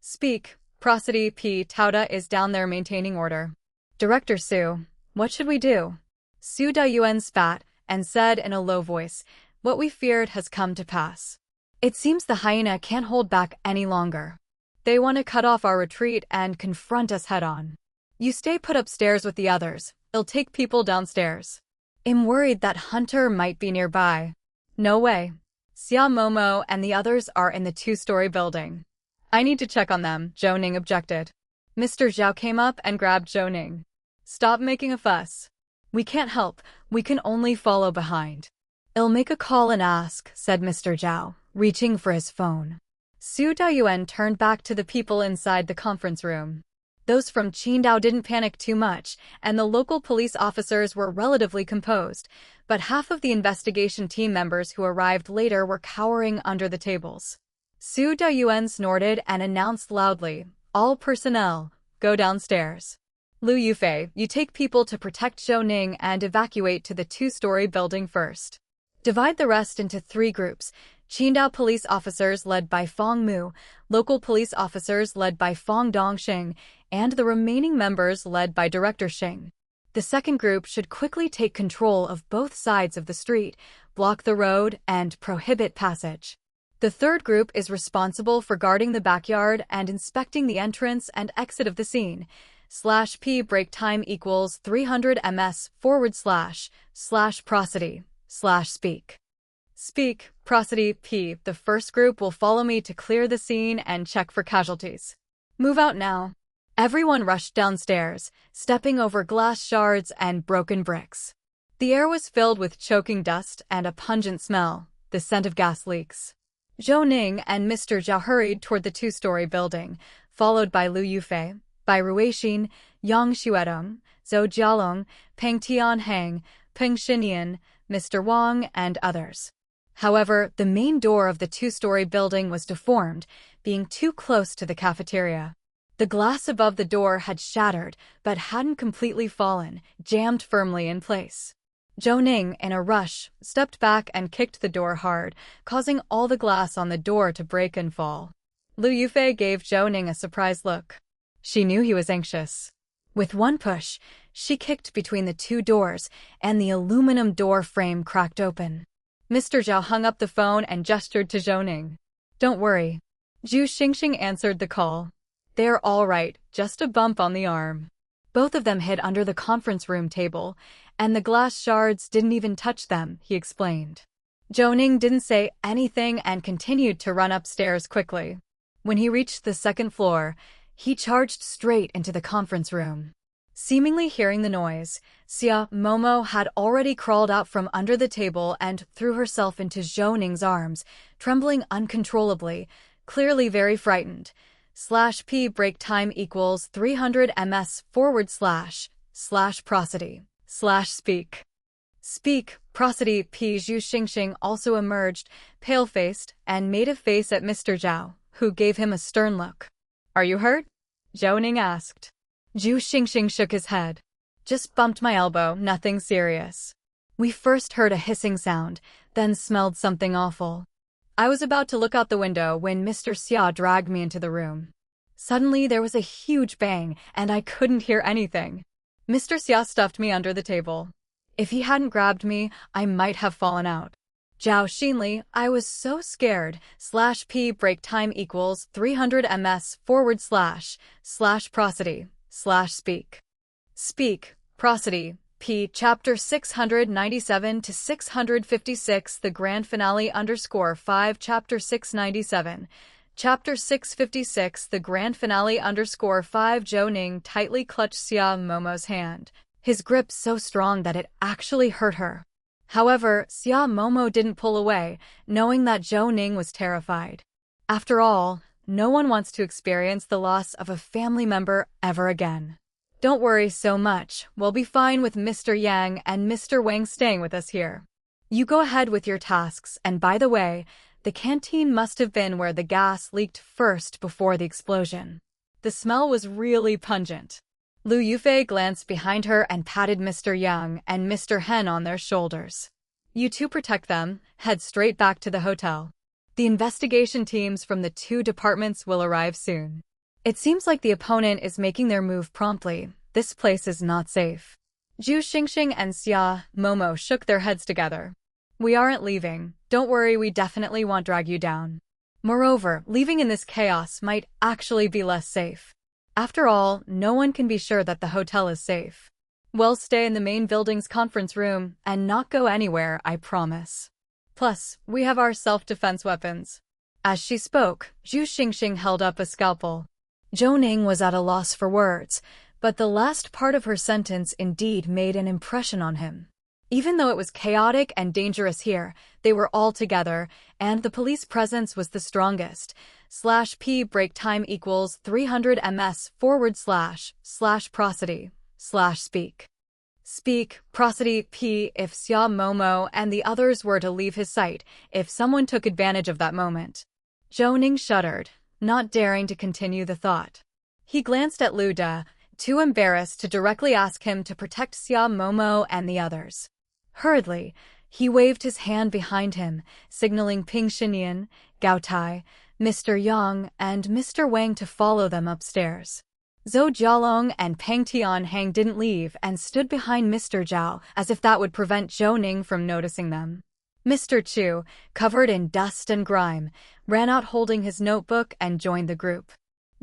Speak, prosody P. Tauda is down there maintaining order. Director Su, what should we do?" Su Dayuan spat and said in a low voice, "What we feared has come to pass. It seems the hyena can't hold back any longer. They want to cut off our retreat and confront us head-on. You stay put upstairs with the others. It'll take people downstairs. I'm worried that Hunter might be nearby." "No way. Xia Momo and the others are in the two-story building. I need to check on them," Zhou Ning objected. Mr. Zhao came up and grabbed Zhou Ning. "Stop making a fuss. We can't help. We can only follow behind." "I'll make a call and ask," said Mr. Zhao, reaching for his phone. Su Dayuan turned back to the people inside the conference room. Those from Qidong didn't panic too much, and the local police officers were relatively composed, but half of the investigation team members who arrived later were cowering under the tables. Su Dayuan snorted and announced loudly, "All personnel, go downstairs. Lu Yufei, you take people to protect Zhou Ning and evacuate to the two-story building first. Divide the rest into 3 groups. Qidong police officers led by Fong Mu, local police officers led by Fong Dongxing, and the remaining members led by Director Xing. The second group should quickly take control of both sides of the street, block the road, and prohibit passage. The third group is responsible for guarding the backyard and inspecting the entrance and exit of the scene. /P break time equals 300 ms / prosody / speak. Speak, prosody P. The first group will follow me to clear the scene and check for casualties. Move out now." Everyone rushed downstairs, stepping over glass shards and broken bricks. The air was filled with choking dust and a pungent smell, the scent of gas leaks. Zhou Ning and Mr. Zhao hurried toward the two-story building, followed by Lu Yufei, Bai Ruixin, Yang Xuedong, Zhou Jialong, Peng Tianhang, Peng Xinyan, Mr. Wang, and others. However, the main door of the two-story building was deformed, being too close to the cafeteria. The glass above the door had shattered, but hadn't completely fallen, jammed firmly in place. Zhou Ning, in a rush, stepped back and kicked the door hard, causing all the glass on the door to break and fall. Lu Yufei gave Zhou Ning a surprised look. She knew he was anxious. With one push, she kicked between the 2 doors, and the aluminum door frame cracked open. Mr. Zhao hung up the phone and gestured to Zhou Ning. "Don't worry." Zhu Xingxing answered the call. "They're all right, just a bump on the arm." Both of them hid under the conference room table, and the glass shards didn't even touch them, he explained. Zhou Ning didn't say anything and continued to run upstairs quickly. When he reached the second floor, he charged straight into the conference room. Seemingly hearing the noise, Xia Momo had already crawled out from under the table and threw herself into Zhou Ning's arms, trembling uncontrollably, clearly very frightened. /P break time equals 300 ms / prosody / speak. Speak, prosody P. Zhu Xingxing also emerged, pale-faced, and made a face at Mr. Zhao, who gave him a stern look. "Are you hurt?" Zhou Ning asked. Zhu Xingxing shook his head. "Just bumped my elbow, nothing serious. We first heard a hissing sound, then smelled something awful. I was about to look out the window when Mr. Xia dragged me into the room. Suddenly there was a huge bang, and I couldn't hear anything. Mr. Xia stuffed me under the table. If he hadn't grabbed me, I might have fallen out. Zhao Xinli, I was so scared. /P break time equals 300 ms / prosody / speak. Speak, prosody P. Chapter 697 to 656 The Grand Finale _5 Chapter 697 Chapter 656 The Grand Finale _5 Zhou Ning tightly clutched Xia Momo's hand, his grip so strong that it actually hurt her. However, Xia Momo didn't pull away, knowing that Zhou Ning was terrified. After all, no one wants to experience the loss of a family member ever again. Don't worry so much, we'll be fine with Mr. Yang and Mr. Wang staying with us here. You go ahead with your tasks, and by the way, the canteen must have been where the gas leaked first before the explosion. The smell was really pungent. Lu Yufei glanced behind her and patted Mr. Yang and Mr. Hen on their shoulders. You two protect them, head straight back to the hotel. The investigation teams from the 2 departments will arrive soon. It seems like the opponent is making their move promptly. This place is not safe. Zhu Xingxing and Xia Momo shook their heads together. We aren't leaving. Don't worry, we definitely won't drag you down. Moreover, leaving in this chaos might actually be less safe. After all, no one can be sure that the hotel is safe. We'll stay in the main building's conference room and not go anywhere, I promise. Plus, we have our self-defense weapons. As she spoke, Zhu Xingxing held up a scalpel. Zhou Ning was at a loss for words, but the last part of her sentence indeed made an impression on him. Even though it was chaotic and dangerous here, they were all together, and the police presence was the strongest. /P break time equals 300 ms / prosody / speak. Speak, prosody, P if Xia Momo and the others were to leave his sight, if someone took advantage of that moment. Zhou Ning shuddered, not daring to continue the thought. He glanced at Lu De, too embarrassed to directly ask him to protect Xia Momo and the others. Hurriedly, he waved his hand behind him, signaling Ping Xinyan, Gao Tai, Mr. Yang, and Mr. Wang to follow them upstairs. Zhou Jialong and Peng Tianhang didn't leave and stood behind Mr. Zhao as if that would prevent Zhou Ning from noticing them. Mr. Chu, covered in dust and grime, ran out holding his notebook and joined the group.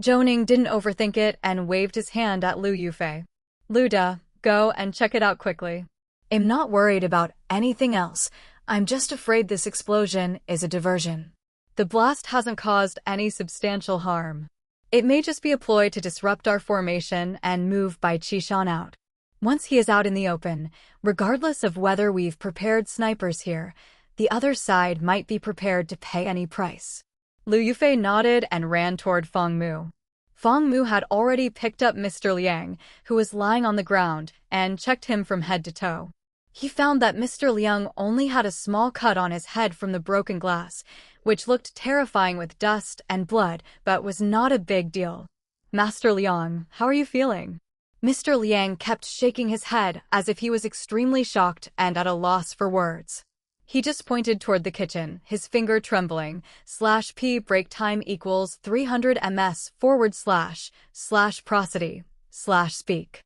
Zhou Ning didn't overthink it and waved his hand at Lu Yufei. Lu De, go and check it out quickly. I'm not worried about anything else. I'm just afraid this explosion is a diversion. The blast hasn't caused any substantial harm. It may just be a ploy to disrupt our formation and move Bai Qishan out. Once he is out in the open, regardless of whether we've prepared snipers here, the other side might be prepared to pay any price. Lu Yufei nodded and ran toward Feng Mu. Feng Mu had already picked up Mr. Liang, who was lying on the ground, and checked him from head to toe. He found that Mr. Liang only had a small cut on his head from the broken glass, which looked terrifying with dust and blood, but was not a big deal. Master Liang, how are you feeling? Mr. Liang kept shaking his head as if he was extremely shocked and at a loss for words. He just pointed toward the kitchen, his finger trembling. /P break time equals 300 ms / prosody / speak.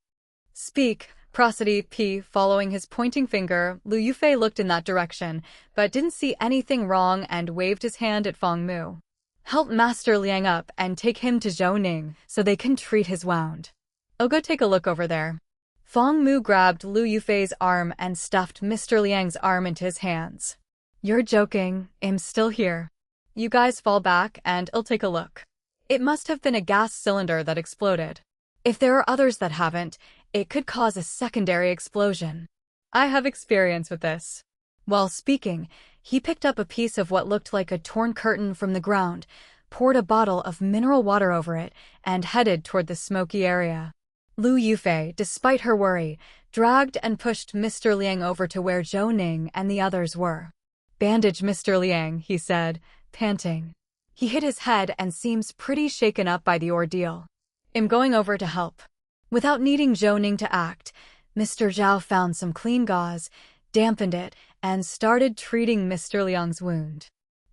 Speak, prosody, P. Following his pointing finger, Lu Yufei looked in that direction, but didn't see anything wrong and waved his hand at Feng Mu. Help Master Liang up and take him to Zhou Ning so they can treat his wound. I'll go take a look over there. Feng Mu grabbed Lu Yufei's arm and stuffed Mr. Liang's arm into his hands. You're joking, I'm still here. You guys fall back and I'll take a look. It must have been a gas cylinder that exploded. If there are others that haven't, it could cause a secondary explosion. I have experience with this. While speaking, he picked up a piece of what looked like a torn curtain from the ground, poured a bottle of mineral water over it, and headed toward the smoky area. Lu Yufei, despite her worry, dragged and pushed Mr. Liang over to where Zhou Ning and the others were. Bandage Mr. Liang, he said, panting. He hit his head and seems pretty shaken up by the ordeal. I'm going over to help. Without needing Zhou Ning to act, Mr. Zhao found some clean gauze, dampened it, and started treating Mr. Liang's wound.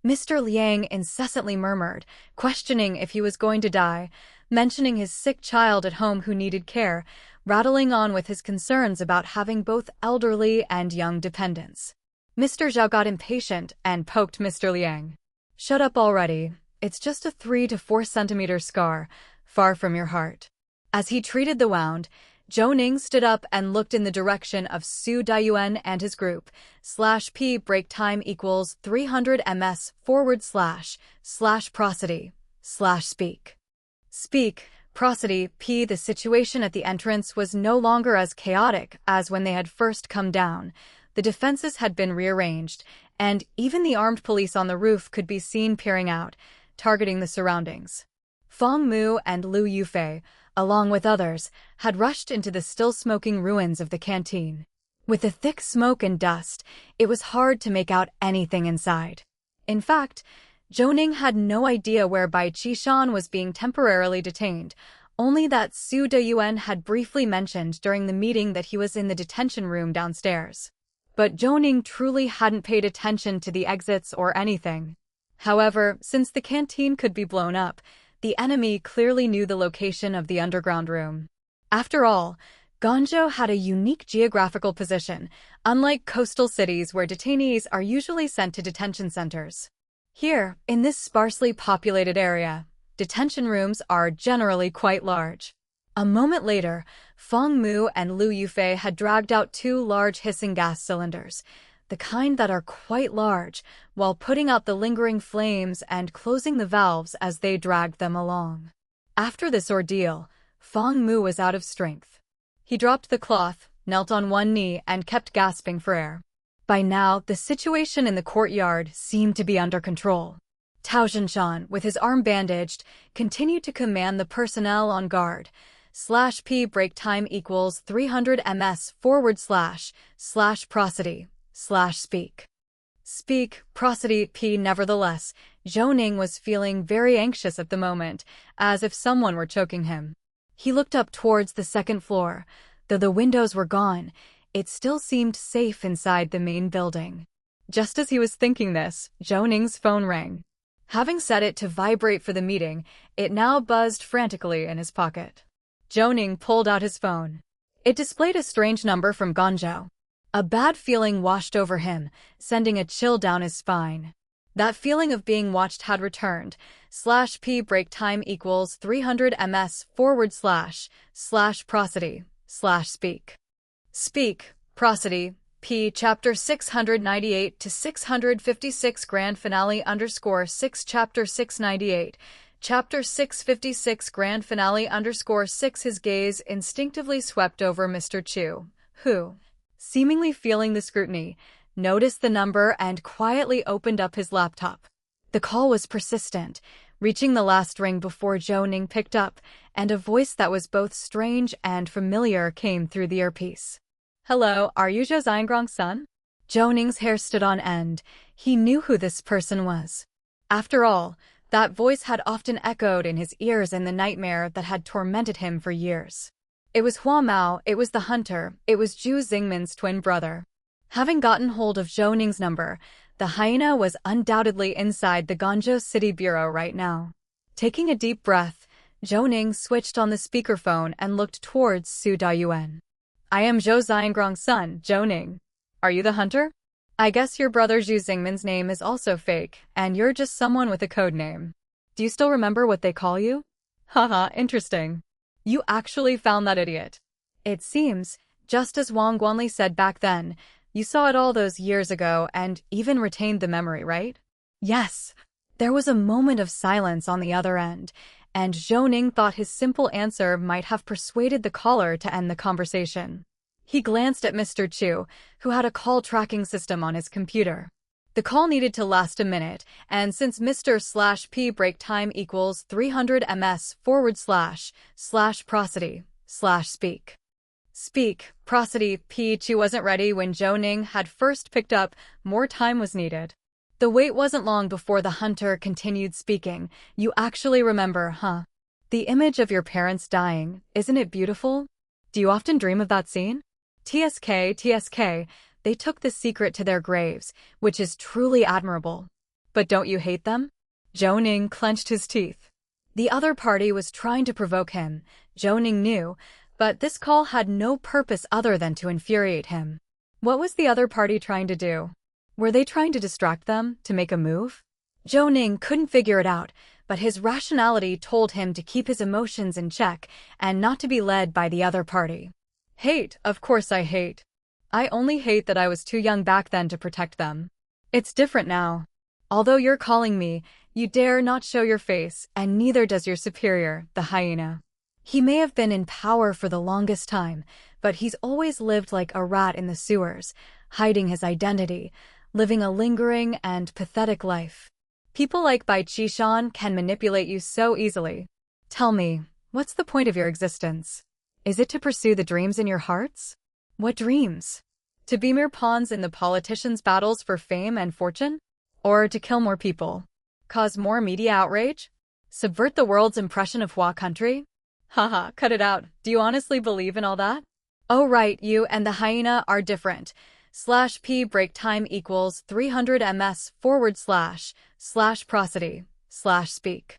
Mr. Liang incessantly murmured, questioning if he was going to die, mentioning his sick child at home who needed care, rattling on with his concerns about having both elderly and young dependents. Mr. Zhao got impatient and poked Mr. Liang. Shut up already. It's just a 3 to 4 centimeter scar, far from your heart. As he treated the wound, Zhou Ning stood up and looked in the direction of Su Daiyuan and his group. /P break time equals 300 ms / prosody / speak. Speak, prosody, P. The situation at the entrance was no longer as chaotic as when they had first come down. The defenses had been rearranged, and even the armed police on the roof could be seen peering out, targeting the surroundings. Fong Mu and Liu Yufei, along with others, had rushed into the still-smoking ruins of the canteen. With the thick smoke and dust, it was hard to make out anything inside. In fact, Zhou Ning had no idea where Bai Qishan was being temporarily detained, only that Su Deyuan had briefly mentioned during the meeting that he was in the detention room downstairs. But Zhou Ning truly hadn't paid attention to the exits or anything. However, since the canteen could be blown up, the enemy clearly knew the location of the underground room. After all, Guangzhou had a unique geographical position, unlike coastal cities where detainees are usually sent to detention centers. Here, in this sparsely populated area, detention rooms are generally quite large. A moment later, Fong Mu and Liu Yufei had dragged out 2 large hissing gas cylinders, the kind that are quite large, while putting out the lingering flames and closing the valves as they dragged them along. After this ordeal, Fong Mu was out of strength. He dropped the cloth, knelt on one knee, and kept gasping for air. By now, the situation in the courtyard seemed to be under control. Tao Zhinshan, with his arm bandaged, continued to command the personnel on guard. /P break time equals 300 ms / prosody / speak. Speak, prosody, P. Nevertheless, Zhou Ning was feeling very anxious at the moment, as if someone were choking him. He looked up towards the second floor. Though the windows were gone, it still seemed safe inside the main building. Just as he was thinking this, Zhou Ning's phone rang. Having set it to vibrate for the meeting, it now buzzed frantically in his pocket. Zhou Ning pulled out his phone. It displayed a strange number from Guangzhou. A bad feeling washed over him, sending a chill down his spine. That feeling of being watched had returned. /P break time equals 300 ms / prosody / speak. Speak, prosody, P. Chapter 698 to 656 Grand Finale _6 Chapter 698. Chapter 656 Grand Finale _6 His gaze instinctively swept over Mr. Chu, who, seemingly feeling the scrutiny, noticed the number and quietly opened up his laptop. The call was persistent, reaching the last ring before Zhou Ning picked up, and a voice that was both strange and familiar came through the earpiece. Hello, are you Zhou Xiangrong's son? Zhou Ning's hair stood on end. He knew who this person was. After all, that voice had often echoed in his ears in the nightmare that had tormented him for years. It was Hua Mao, it was the hunter, it was Zhu Xingmin's twin brother. Having gotten hold of Zhou Ning's number, the hyena was undoubtedly inside the Guangzhou City Bureau right now. Taking a deep breath, Zhou Ning switched on the speakerphone and looked towards Su Deyuan. I am Zhou Xiangrong's son, Zhou Ning. Are you the hunter? I guess your brother Zhu Xingmin's name is also fake, and you're just someone with a code name. Do you still remember what they call you? Haha, interesting. You actually found that idiot. It seems, just as Wang Guanli said back then, you saw it all those years ago and even retained the memory, right? Yes. There was a moment of silence on the other end, and Zhou Ning thought his simple answer might have persuaded the caller to end the conversation. He glanced at Mr. Chu, who had a call tracking system on his computer. The call needed to last a minute, and since Mr./P break time equals 300 ms / prosody / speak. Speak, prosody, P. Chu wasn't ready when Zhou Ning had first picked up. More time was needed. The wait wasn't long before the hunter continued speaking. You actually remember, huh? The image of your parents dying, isn't it beautiful? Do you often dream of that scene? TSK, they took the secret to their graves, which is truly admirable. But don't you hate them? Zhou Ning clenched his teeth. The other party was trying to provoke him, Zhou Ning knew, but this call had no purpose other than to infuriate him. What was the other party trying to do? Were they trying to distract them, to make a move? Zhou Ning couldn't figure it out, but his rationality told him to keep his emotions in check and not to be led by the other party. Hate, of course I hate. I only hate that I was too young back then to protect them. It's different now. Although you're calling me, you dare not show your face, and neither does your superior, the hyena. He may have been in power for the longest time, but he's always lived like a rat in the sewers, hiding his identity, living a lingering and pathetic life. People like Bai Qishan can manipulate you so easily. Tell me, what's the point of your existence? Is it to pursue the dreams in your hearts? What dreams? To be mere pawns in the politicians' battles for fame and fortune? Or to kill more people? Cause more media outrage? Subvert the world's impression of Hua country? Haha, cut it out. Do you honestly believe in all that? Oh right, you and the hyena are different. /p break time equals 300 ms / prosody / speak.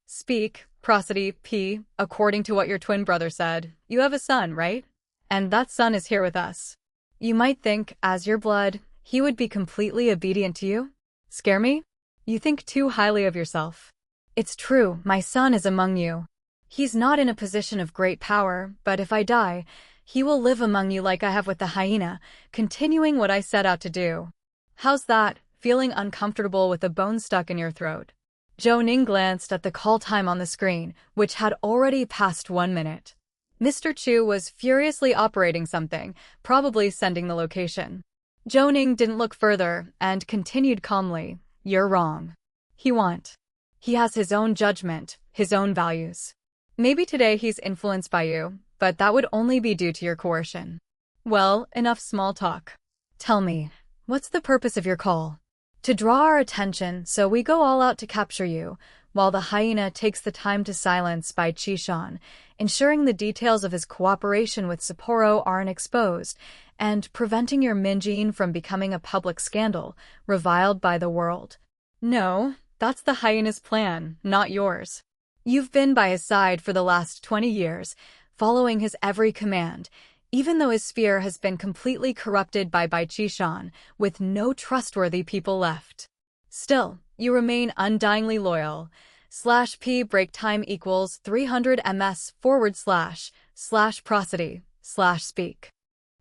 Speak, prosody, p, according to what your twin brother said. You have a son, right? And that son is here with us. You might think, as your blood, he would be completely obedient to you? Scare me? You think too highly of yourself. It's true, my son is among you. He's not in a position of great power, but if I die, he will live among you like I have with the hyena, continuing what I set out to do. How's that, feeling uncomfortable with a bone stuck in your throat? Zhou Ning glanced at the call time on the screen, which had already passed 1 minute. Mr. Chu was furiously operating something, probably sending the location. Zhou Ning didn't look further and continued calmly. You're wrong. He won't. He has his own judgment, his own values. Maybe today he's influenced by you, but that would only be due to your coercion. Well, enough small talk. Tell me, what's the purpose of your call? To draw our attention, so we go all out to capture you, while the hyena takes the time to silence Bai Qishan, ensuring the details of his cooperation with Sapporo aren't exposed, and preventing your Minjin from becoming a public scandal, reviled by the world. No, that's the hyena's plan, not yours. You've been by his side for the last 20 years, following his every command, even though his sphere has been completely corrupted by Bai Qishan, with no trustworthy people left. Still, you remain undyingly loyal. /p break time equals 300 ms / prosody / speak.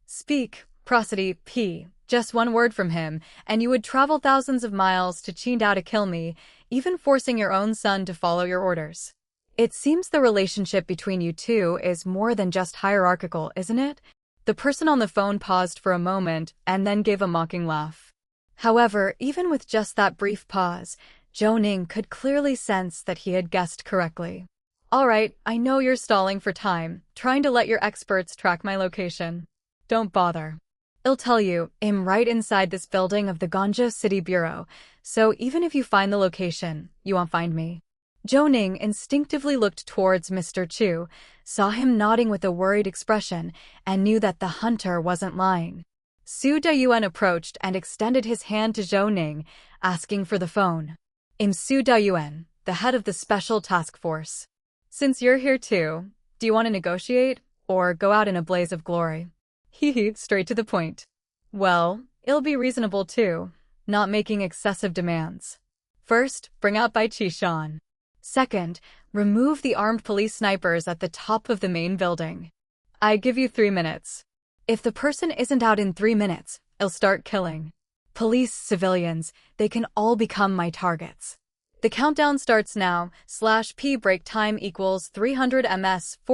Speak, prosody, p. Just one word from him, and you would travel thousands of miles to Qidong to kill me, even forcing your own son to follow your orders. It seems the relationship between you two is more than just hierarchical, isn't it? The person on the phone paused for a moment and then gave a mocking laugh. However, even with just that brief pause, Zhou Ning could clearly sense that he had guessed correctly. All right, I know you're stalling for time, trying to let your experts track my location. Don't bother. I'll tell you, I'm right inside this building of the Ganja City Bureau, so even if you find the location, you won't find me. Zhou Ning instinctively looked towards Mr. Chu, saw him nodding with a worried expression, and knew that the hunter wasn't lying. Su Dayuan approached and extended his hand to Zhou Ning, asking for the phone. I'm Su Dayuan, the head of the Special Task Force. Since you're here too, do you want to negotiate, or go out in a blaze of glory? Hee, straight to the point. Well, it'll be reasonable too, not making excessive demands. First, bring out Bai Qishan. Second, remove the armed police snipers at the top of the main building. I give you 3 minutes. If the person isn't out in 3 minutes, I'll start killing. Police, civilians, they can all become my targets. The countdown starts now. /p break time equals 300 ms /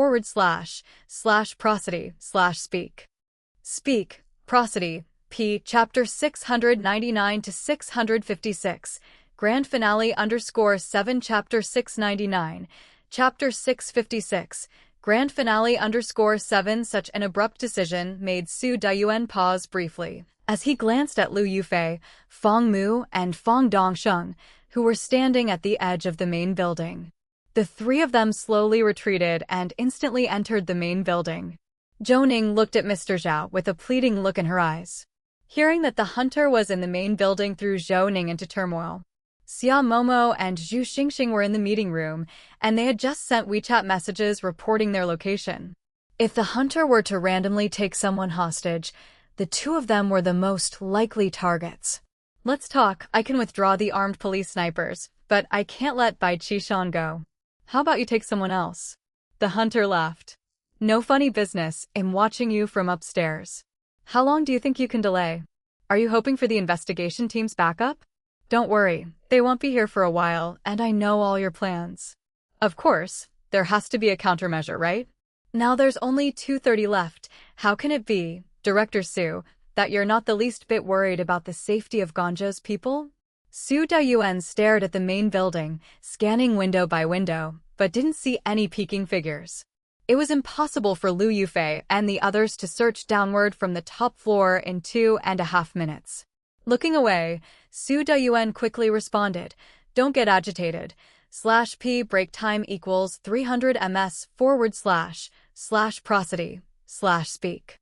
prosody / speak. Speak, prosody, p. Chapter 699 to 656. Grand finale _7 Chapter 699, Chapter 656, Grand finale _7 Such an abrupt decision made Su Dayuan pause briefly, as he glanced at Liu Yufei, Fong Mu, and Fong Dongsheng, who were standing at the edge of the main building. The three of them slowly retreated and instantly entered the main building. Zhou Ning looked at Mr. Zhao with a pleading look in her eyes. Hearing that the hunter was in the main building threw Zhou Ning into turmoil. Xia Momo and Zhu Xingxing were in the meeting room, and they had just sent WeChat messages reporting their location. If the hunter were to randomly take someone hostage, the two of them were the most likely targets. Let's talk. I can withdraw the armed police snipers, but I can't let Bai Qishan go. How about you take someone else? The hunter laughed. No funny business, I'm watching you from upstairs. How long do you think you can delay? Are you hoping for the investigation team's backup? Don't worry, they won't be here for a while, and I know all your plans. Of course, there has to be a countermeasure, right? Now there's only 2:30 left. How can it be, Director Su, that you're not the least bit worried about the safety of Ganzhou's people? Su Dayuan stared at the main building, scanning window by window, but didn't see any peeking figures. It was impossible for Liu Yufei and the others to search downward from the top floor in 2.5 minutes. Looking away, Su Dayuan quickly responded, "Don't get agitated. /p break time equals 300 ms / prosody / speak.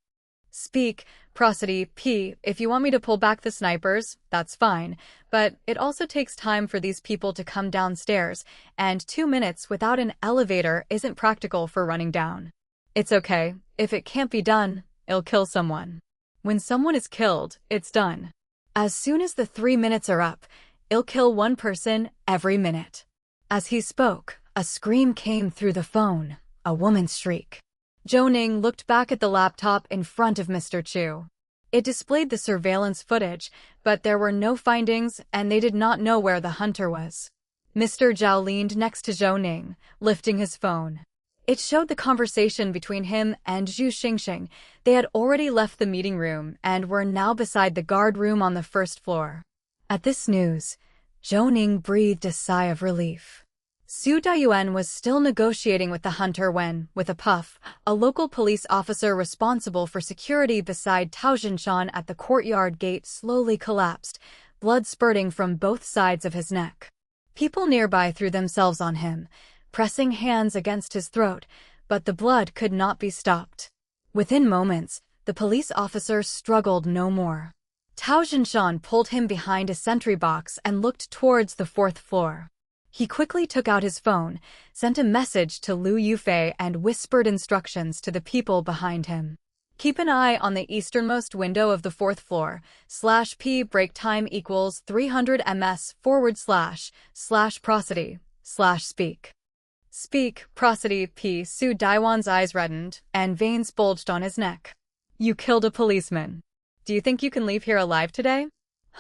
Speak, prosody, p. If you want me to pull back the snipers, that's fine, but it also takes time for these people to come downstairs, and 2 minutes without an elevator isn't practical for running down. It's okay. If it can't be done, it'll kill someone. When someone is killed, it's done. As soon as the 3 minutes are up, it'll kill one person every minute." As he spoke, a scream came through the phone, a woman's shriek. Zhou Ning looked back at the laptop in front of Mr. Chu. It displayed the surveillance footage, but there were no findings and they did not know where the hunter was. Mr. Zhao leaned next to Zhou Ning, lifting his phone. It showed the conversation between him and Zhu Xingxing. They had already left the meeting room and were now beside the guard room on the first floor. At this news, Zhou Ning breathed a sigh of relief. Su Dayuan was still negotiating with the hunter when, with a puff, a local police officer responsible for security beside Tao Jinshan at the courtyard gate slowly collapsed, blood spurting from both sides of his neck. People nearby threw themselves on him, pressing hands against his throat, but the blood could not be stopped. Within moments, the police officer struggled no more. Tao Jinshan pulled him behind a sentry box and looked towards the 4th floor. He quickly took out his phone, sent a message to Liu Yufei and whispered instructions to the people behind him. "Keep an eye on the easternmost window of the 4th floor, /p break time equals 300 ms / prosody / speak. Speak, prosody, p." Su Daiwan's eyes reddened, and veins bulged on his neck. "You killed a policeman. Do you think you can leave here alive today?"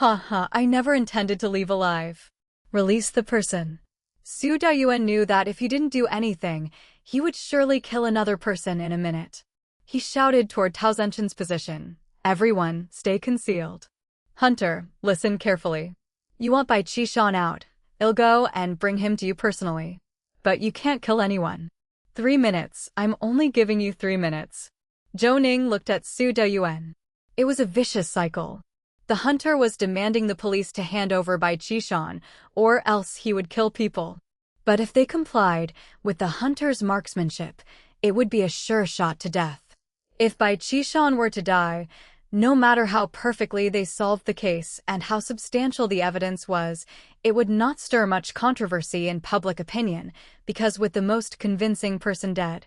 "Ha ha, I never intended to leave alive. Release the person." Su Dayuan knew that if he didn't do anything, he would surely kill another person in a minute. He shouted toward Tao Zenshin's position, "Everyone, stay concealed. Hunter, listen carefully. You want Bai Qishan out. I'll go and bring him to you personally. But you can't kill anyone. 3 minutes, I'm only giving you 3 minutes." Zhou Ning looked at Su Dayuan. It was a vicious cycle. The hunter was demanding the police to hand over Bai Qishan, or else he would kill people. But if they complied with the hunter's marksmanship, it would be a sure shot to death. If Bai Qishan were to die, no matter how perfectly they solved the case and how substantial the evidence was, it would not stir much controversy in public opinion, because with the most convincing person dead,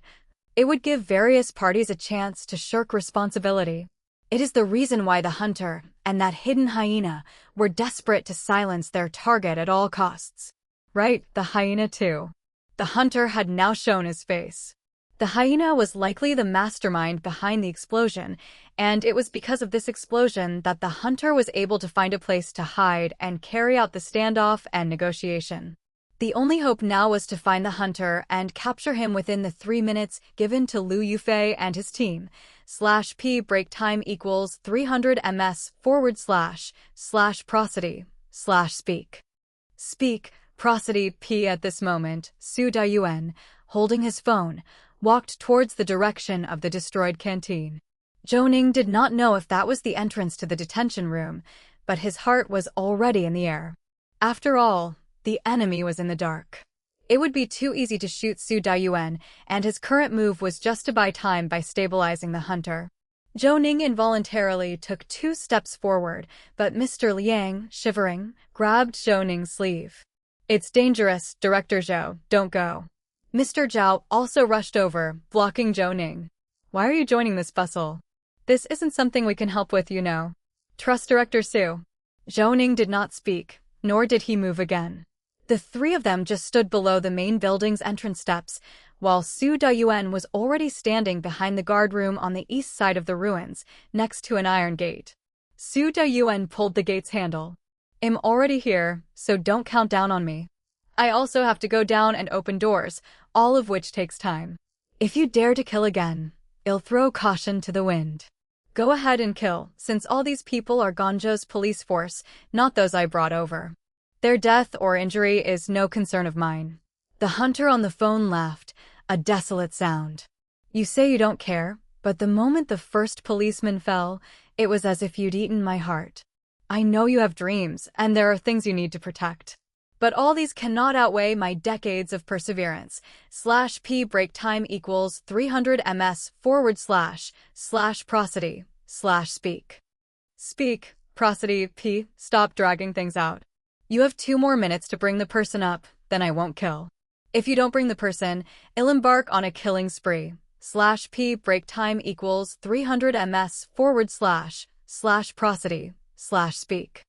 it would give various parties a chance to shirk responsibility. It is the reason why the hunter and that hidden hyena were desperate to silence their target at all costs. Right, the hyena too. The hunter had now shown his face. The hyena was likely the mastermind behind the explosion, and it was because of this explosion that the hunter was able to find a place to hide and carry out the standoff and negotiation. The only hope now was to find the hunter and capture him within the 3 minutes given to Liu Yufei and his team. /p break time equals 300 ms / prosody / speak. Speak, prosody, p. At this moment, Su Dayuan, holding his phone, walked towards the direction of the destroyed canteen. Zhou Ning did not know if that was the entrance to the detention room, but his heart was already in the air. After all, the enemy was in the dark. It would be too easy to shoot Su Dayuan, and his current move was just to buy time by stabilizing the hunter. Zhou Ning involuntarily took 2 steps forward, but Mr. Liang, shivering, grabbed Zhou Ning's sleeve. "It's dangerous, Director Zhou, don't go." Mr. Zhao also rushed over, blocking Zhou Ning. "Why are you joining this bustle? This isn't something we can help with, you know. Trust Director Su." Zhou Ning did not speak, nor did he move again. The 3 of them just stood below the main building's entrance steps, while Su Dayuan was already standing behind the guard room on the east side of the ruins, next to an iron gate. Su Dayuan pulled the gate's handle. "I'm already here, so don't count down on me. I also have to go down and open doors, all of which takes time." If you dare to kill again, I'll throw caution to the wind. Go ahead and kill, since all these people are Gonjo's police force, not those I brought over. Their death or injury is no concern of mine. The hunter on the phone laughed, a desolate sound. You say you don't care, but the moment the first policeman fell, it was as if you'd eaten my heart. I know you have dreams, and there are things you need to protect. But all these cannot outweigh my decades of perseverance. /p break time equals 300 ms / prosody / speak. Speak, prosody, p, stop dragging things out. You have 2 more minutes to bring the person up, then I won't kill. If you don't bring the person, I'll embark on a killing spree. /p break time equals 300 ms / prosody / speak.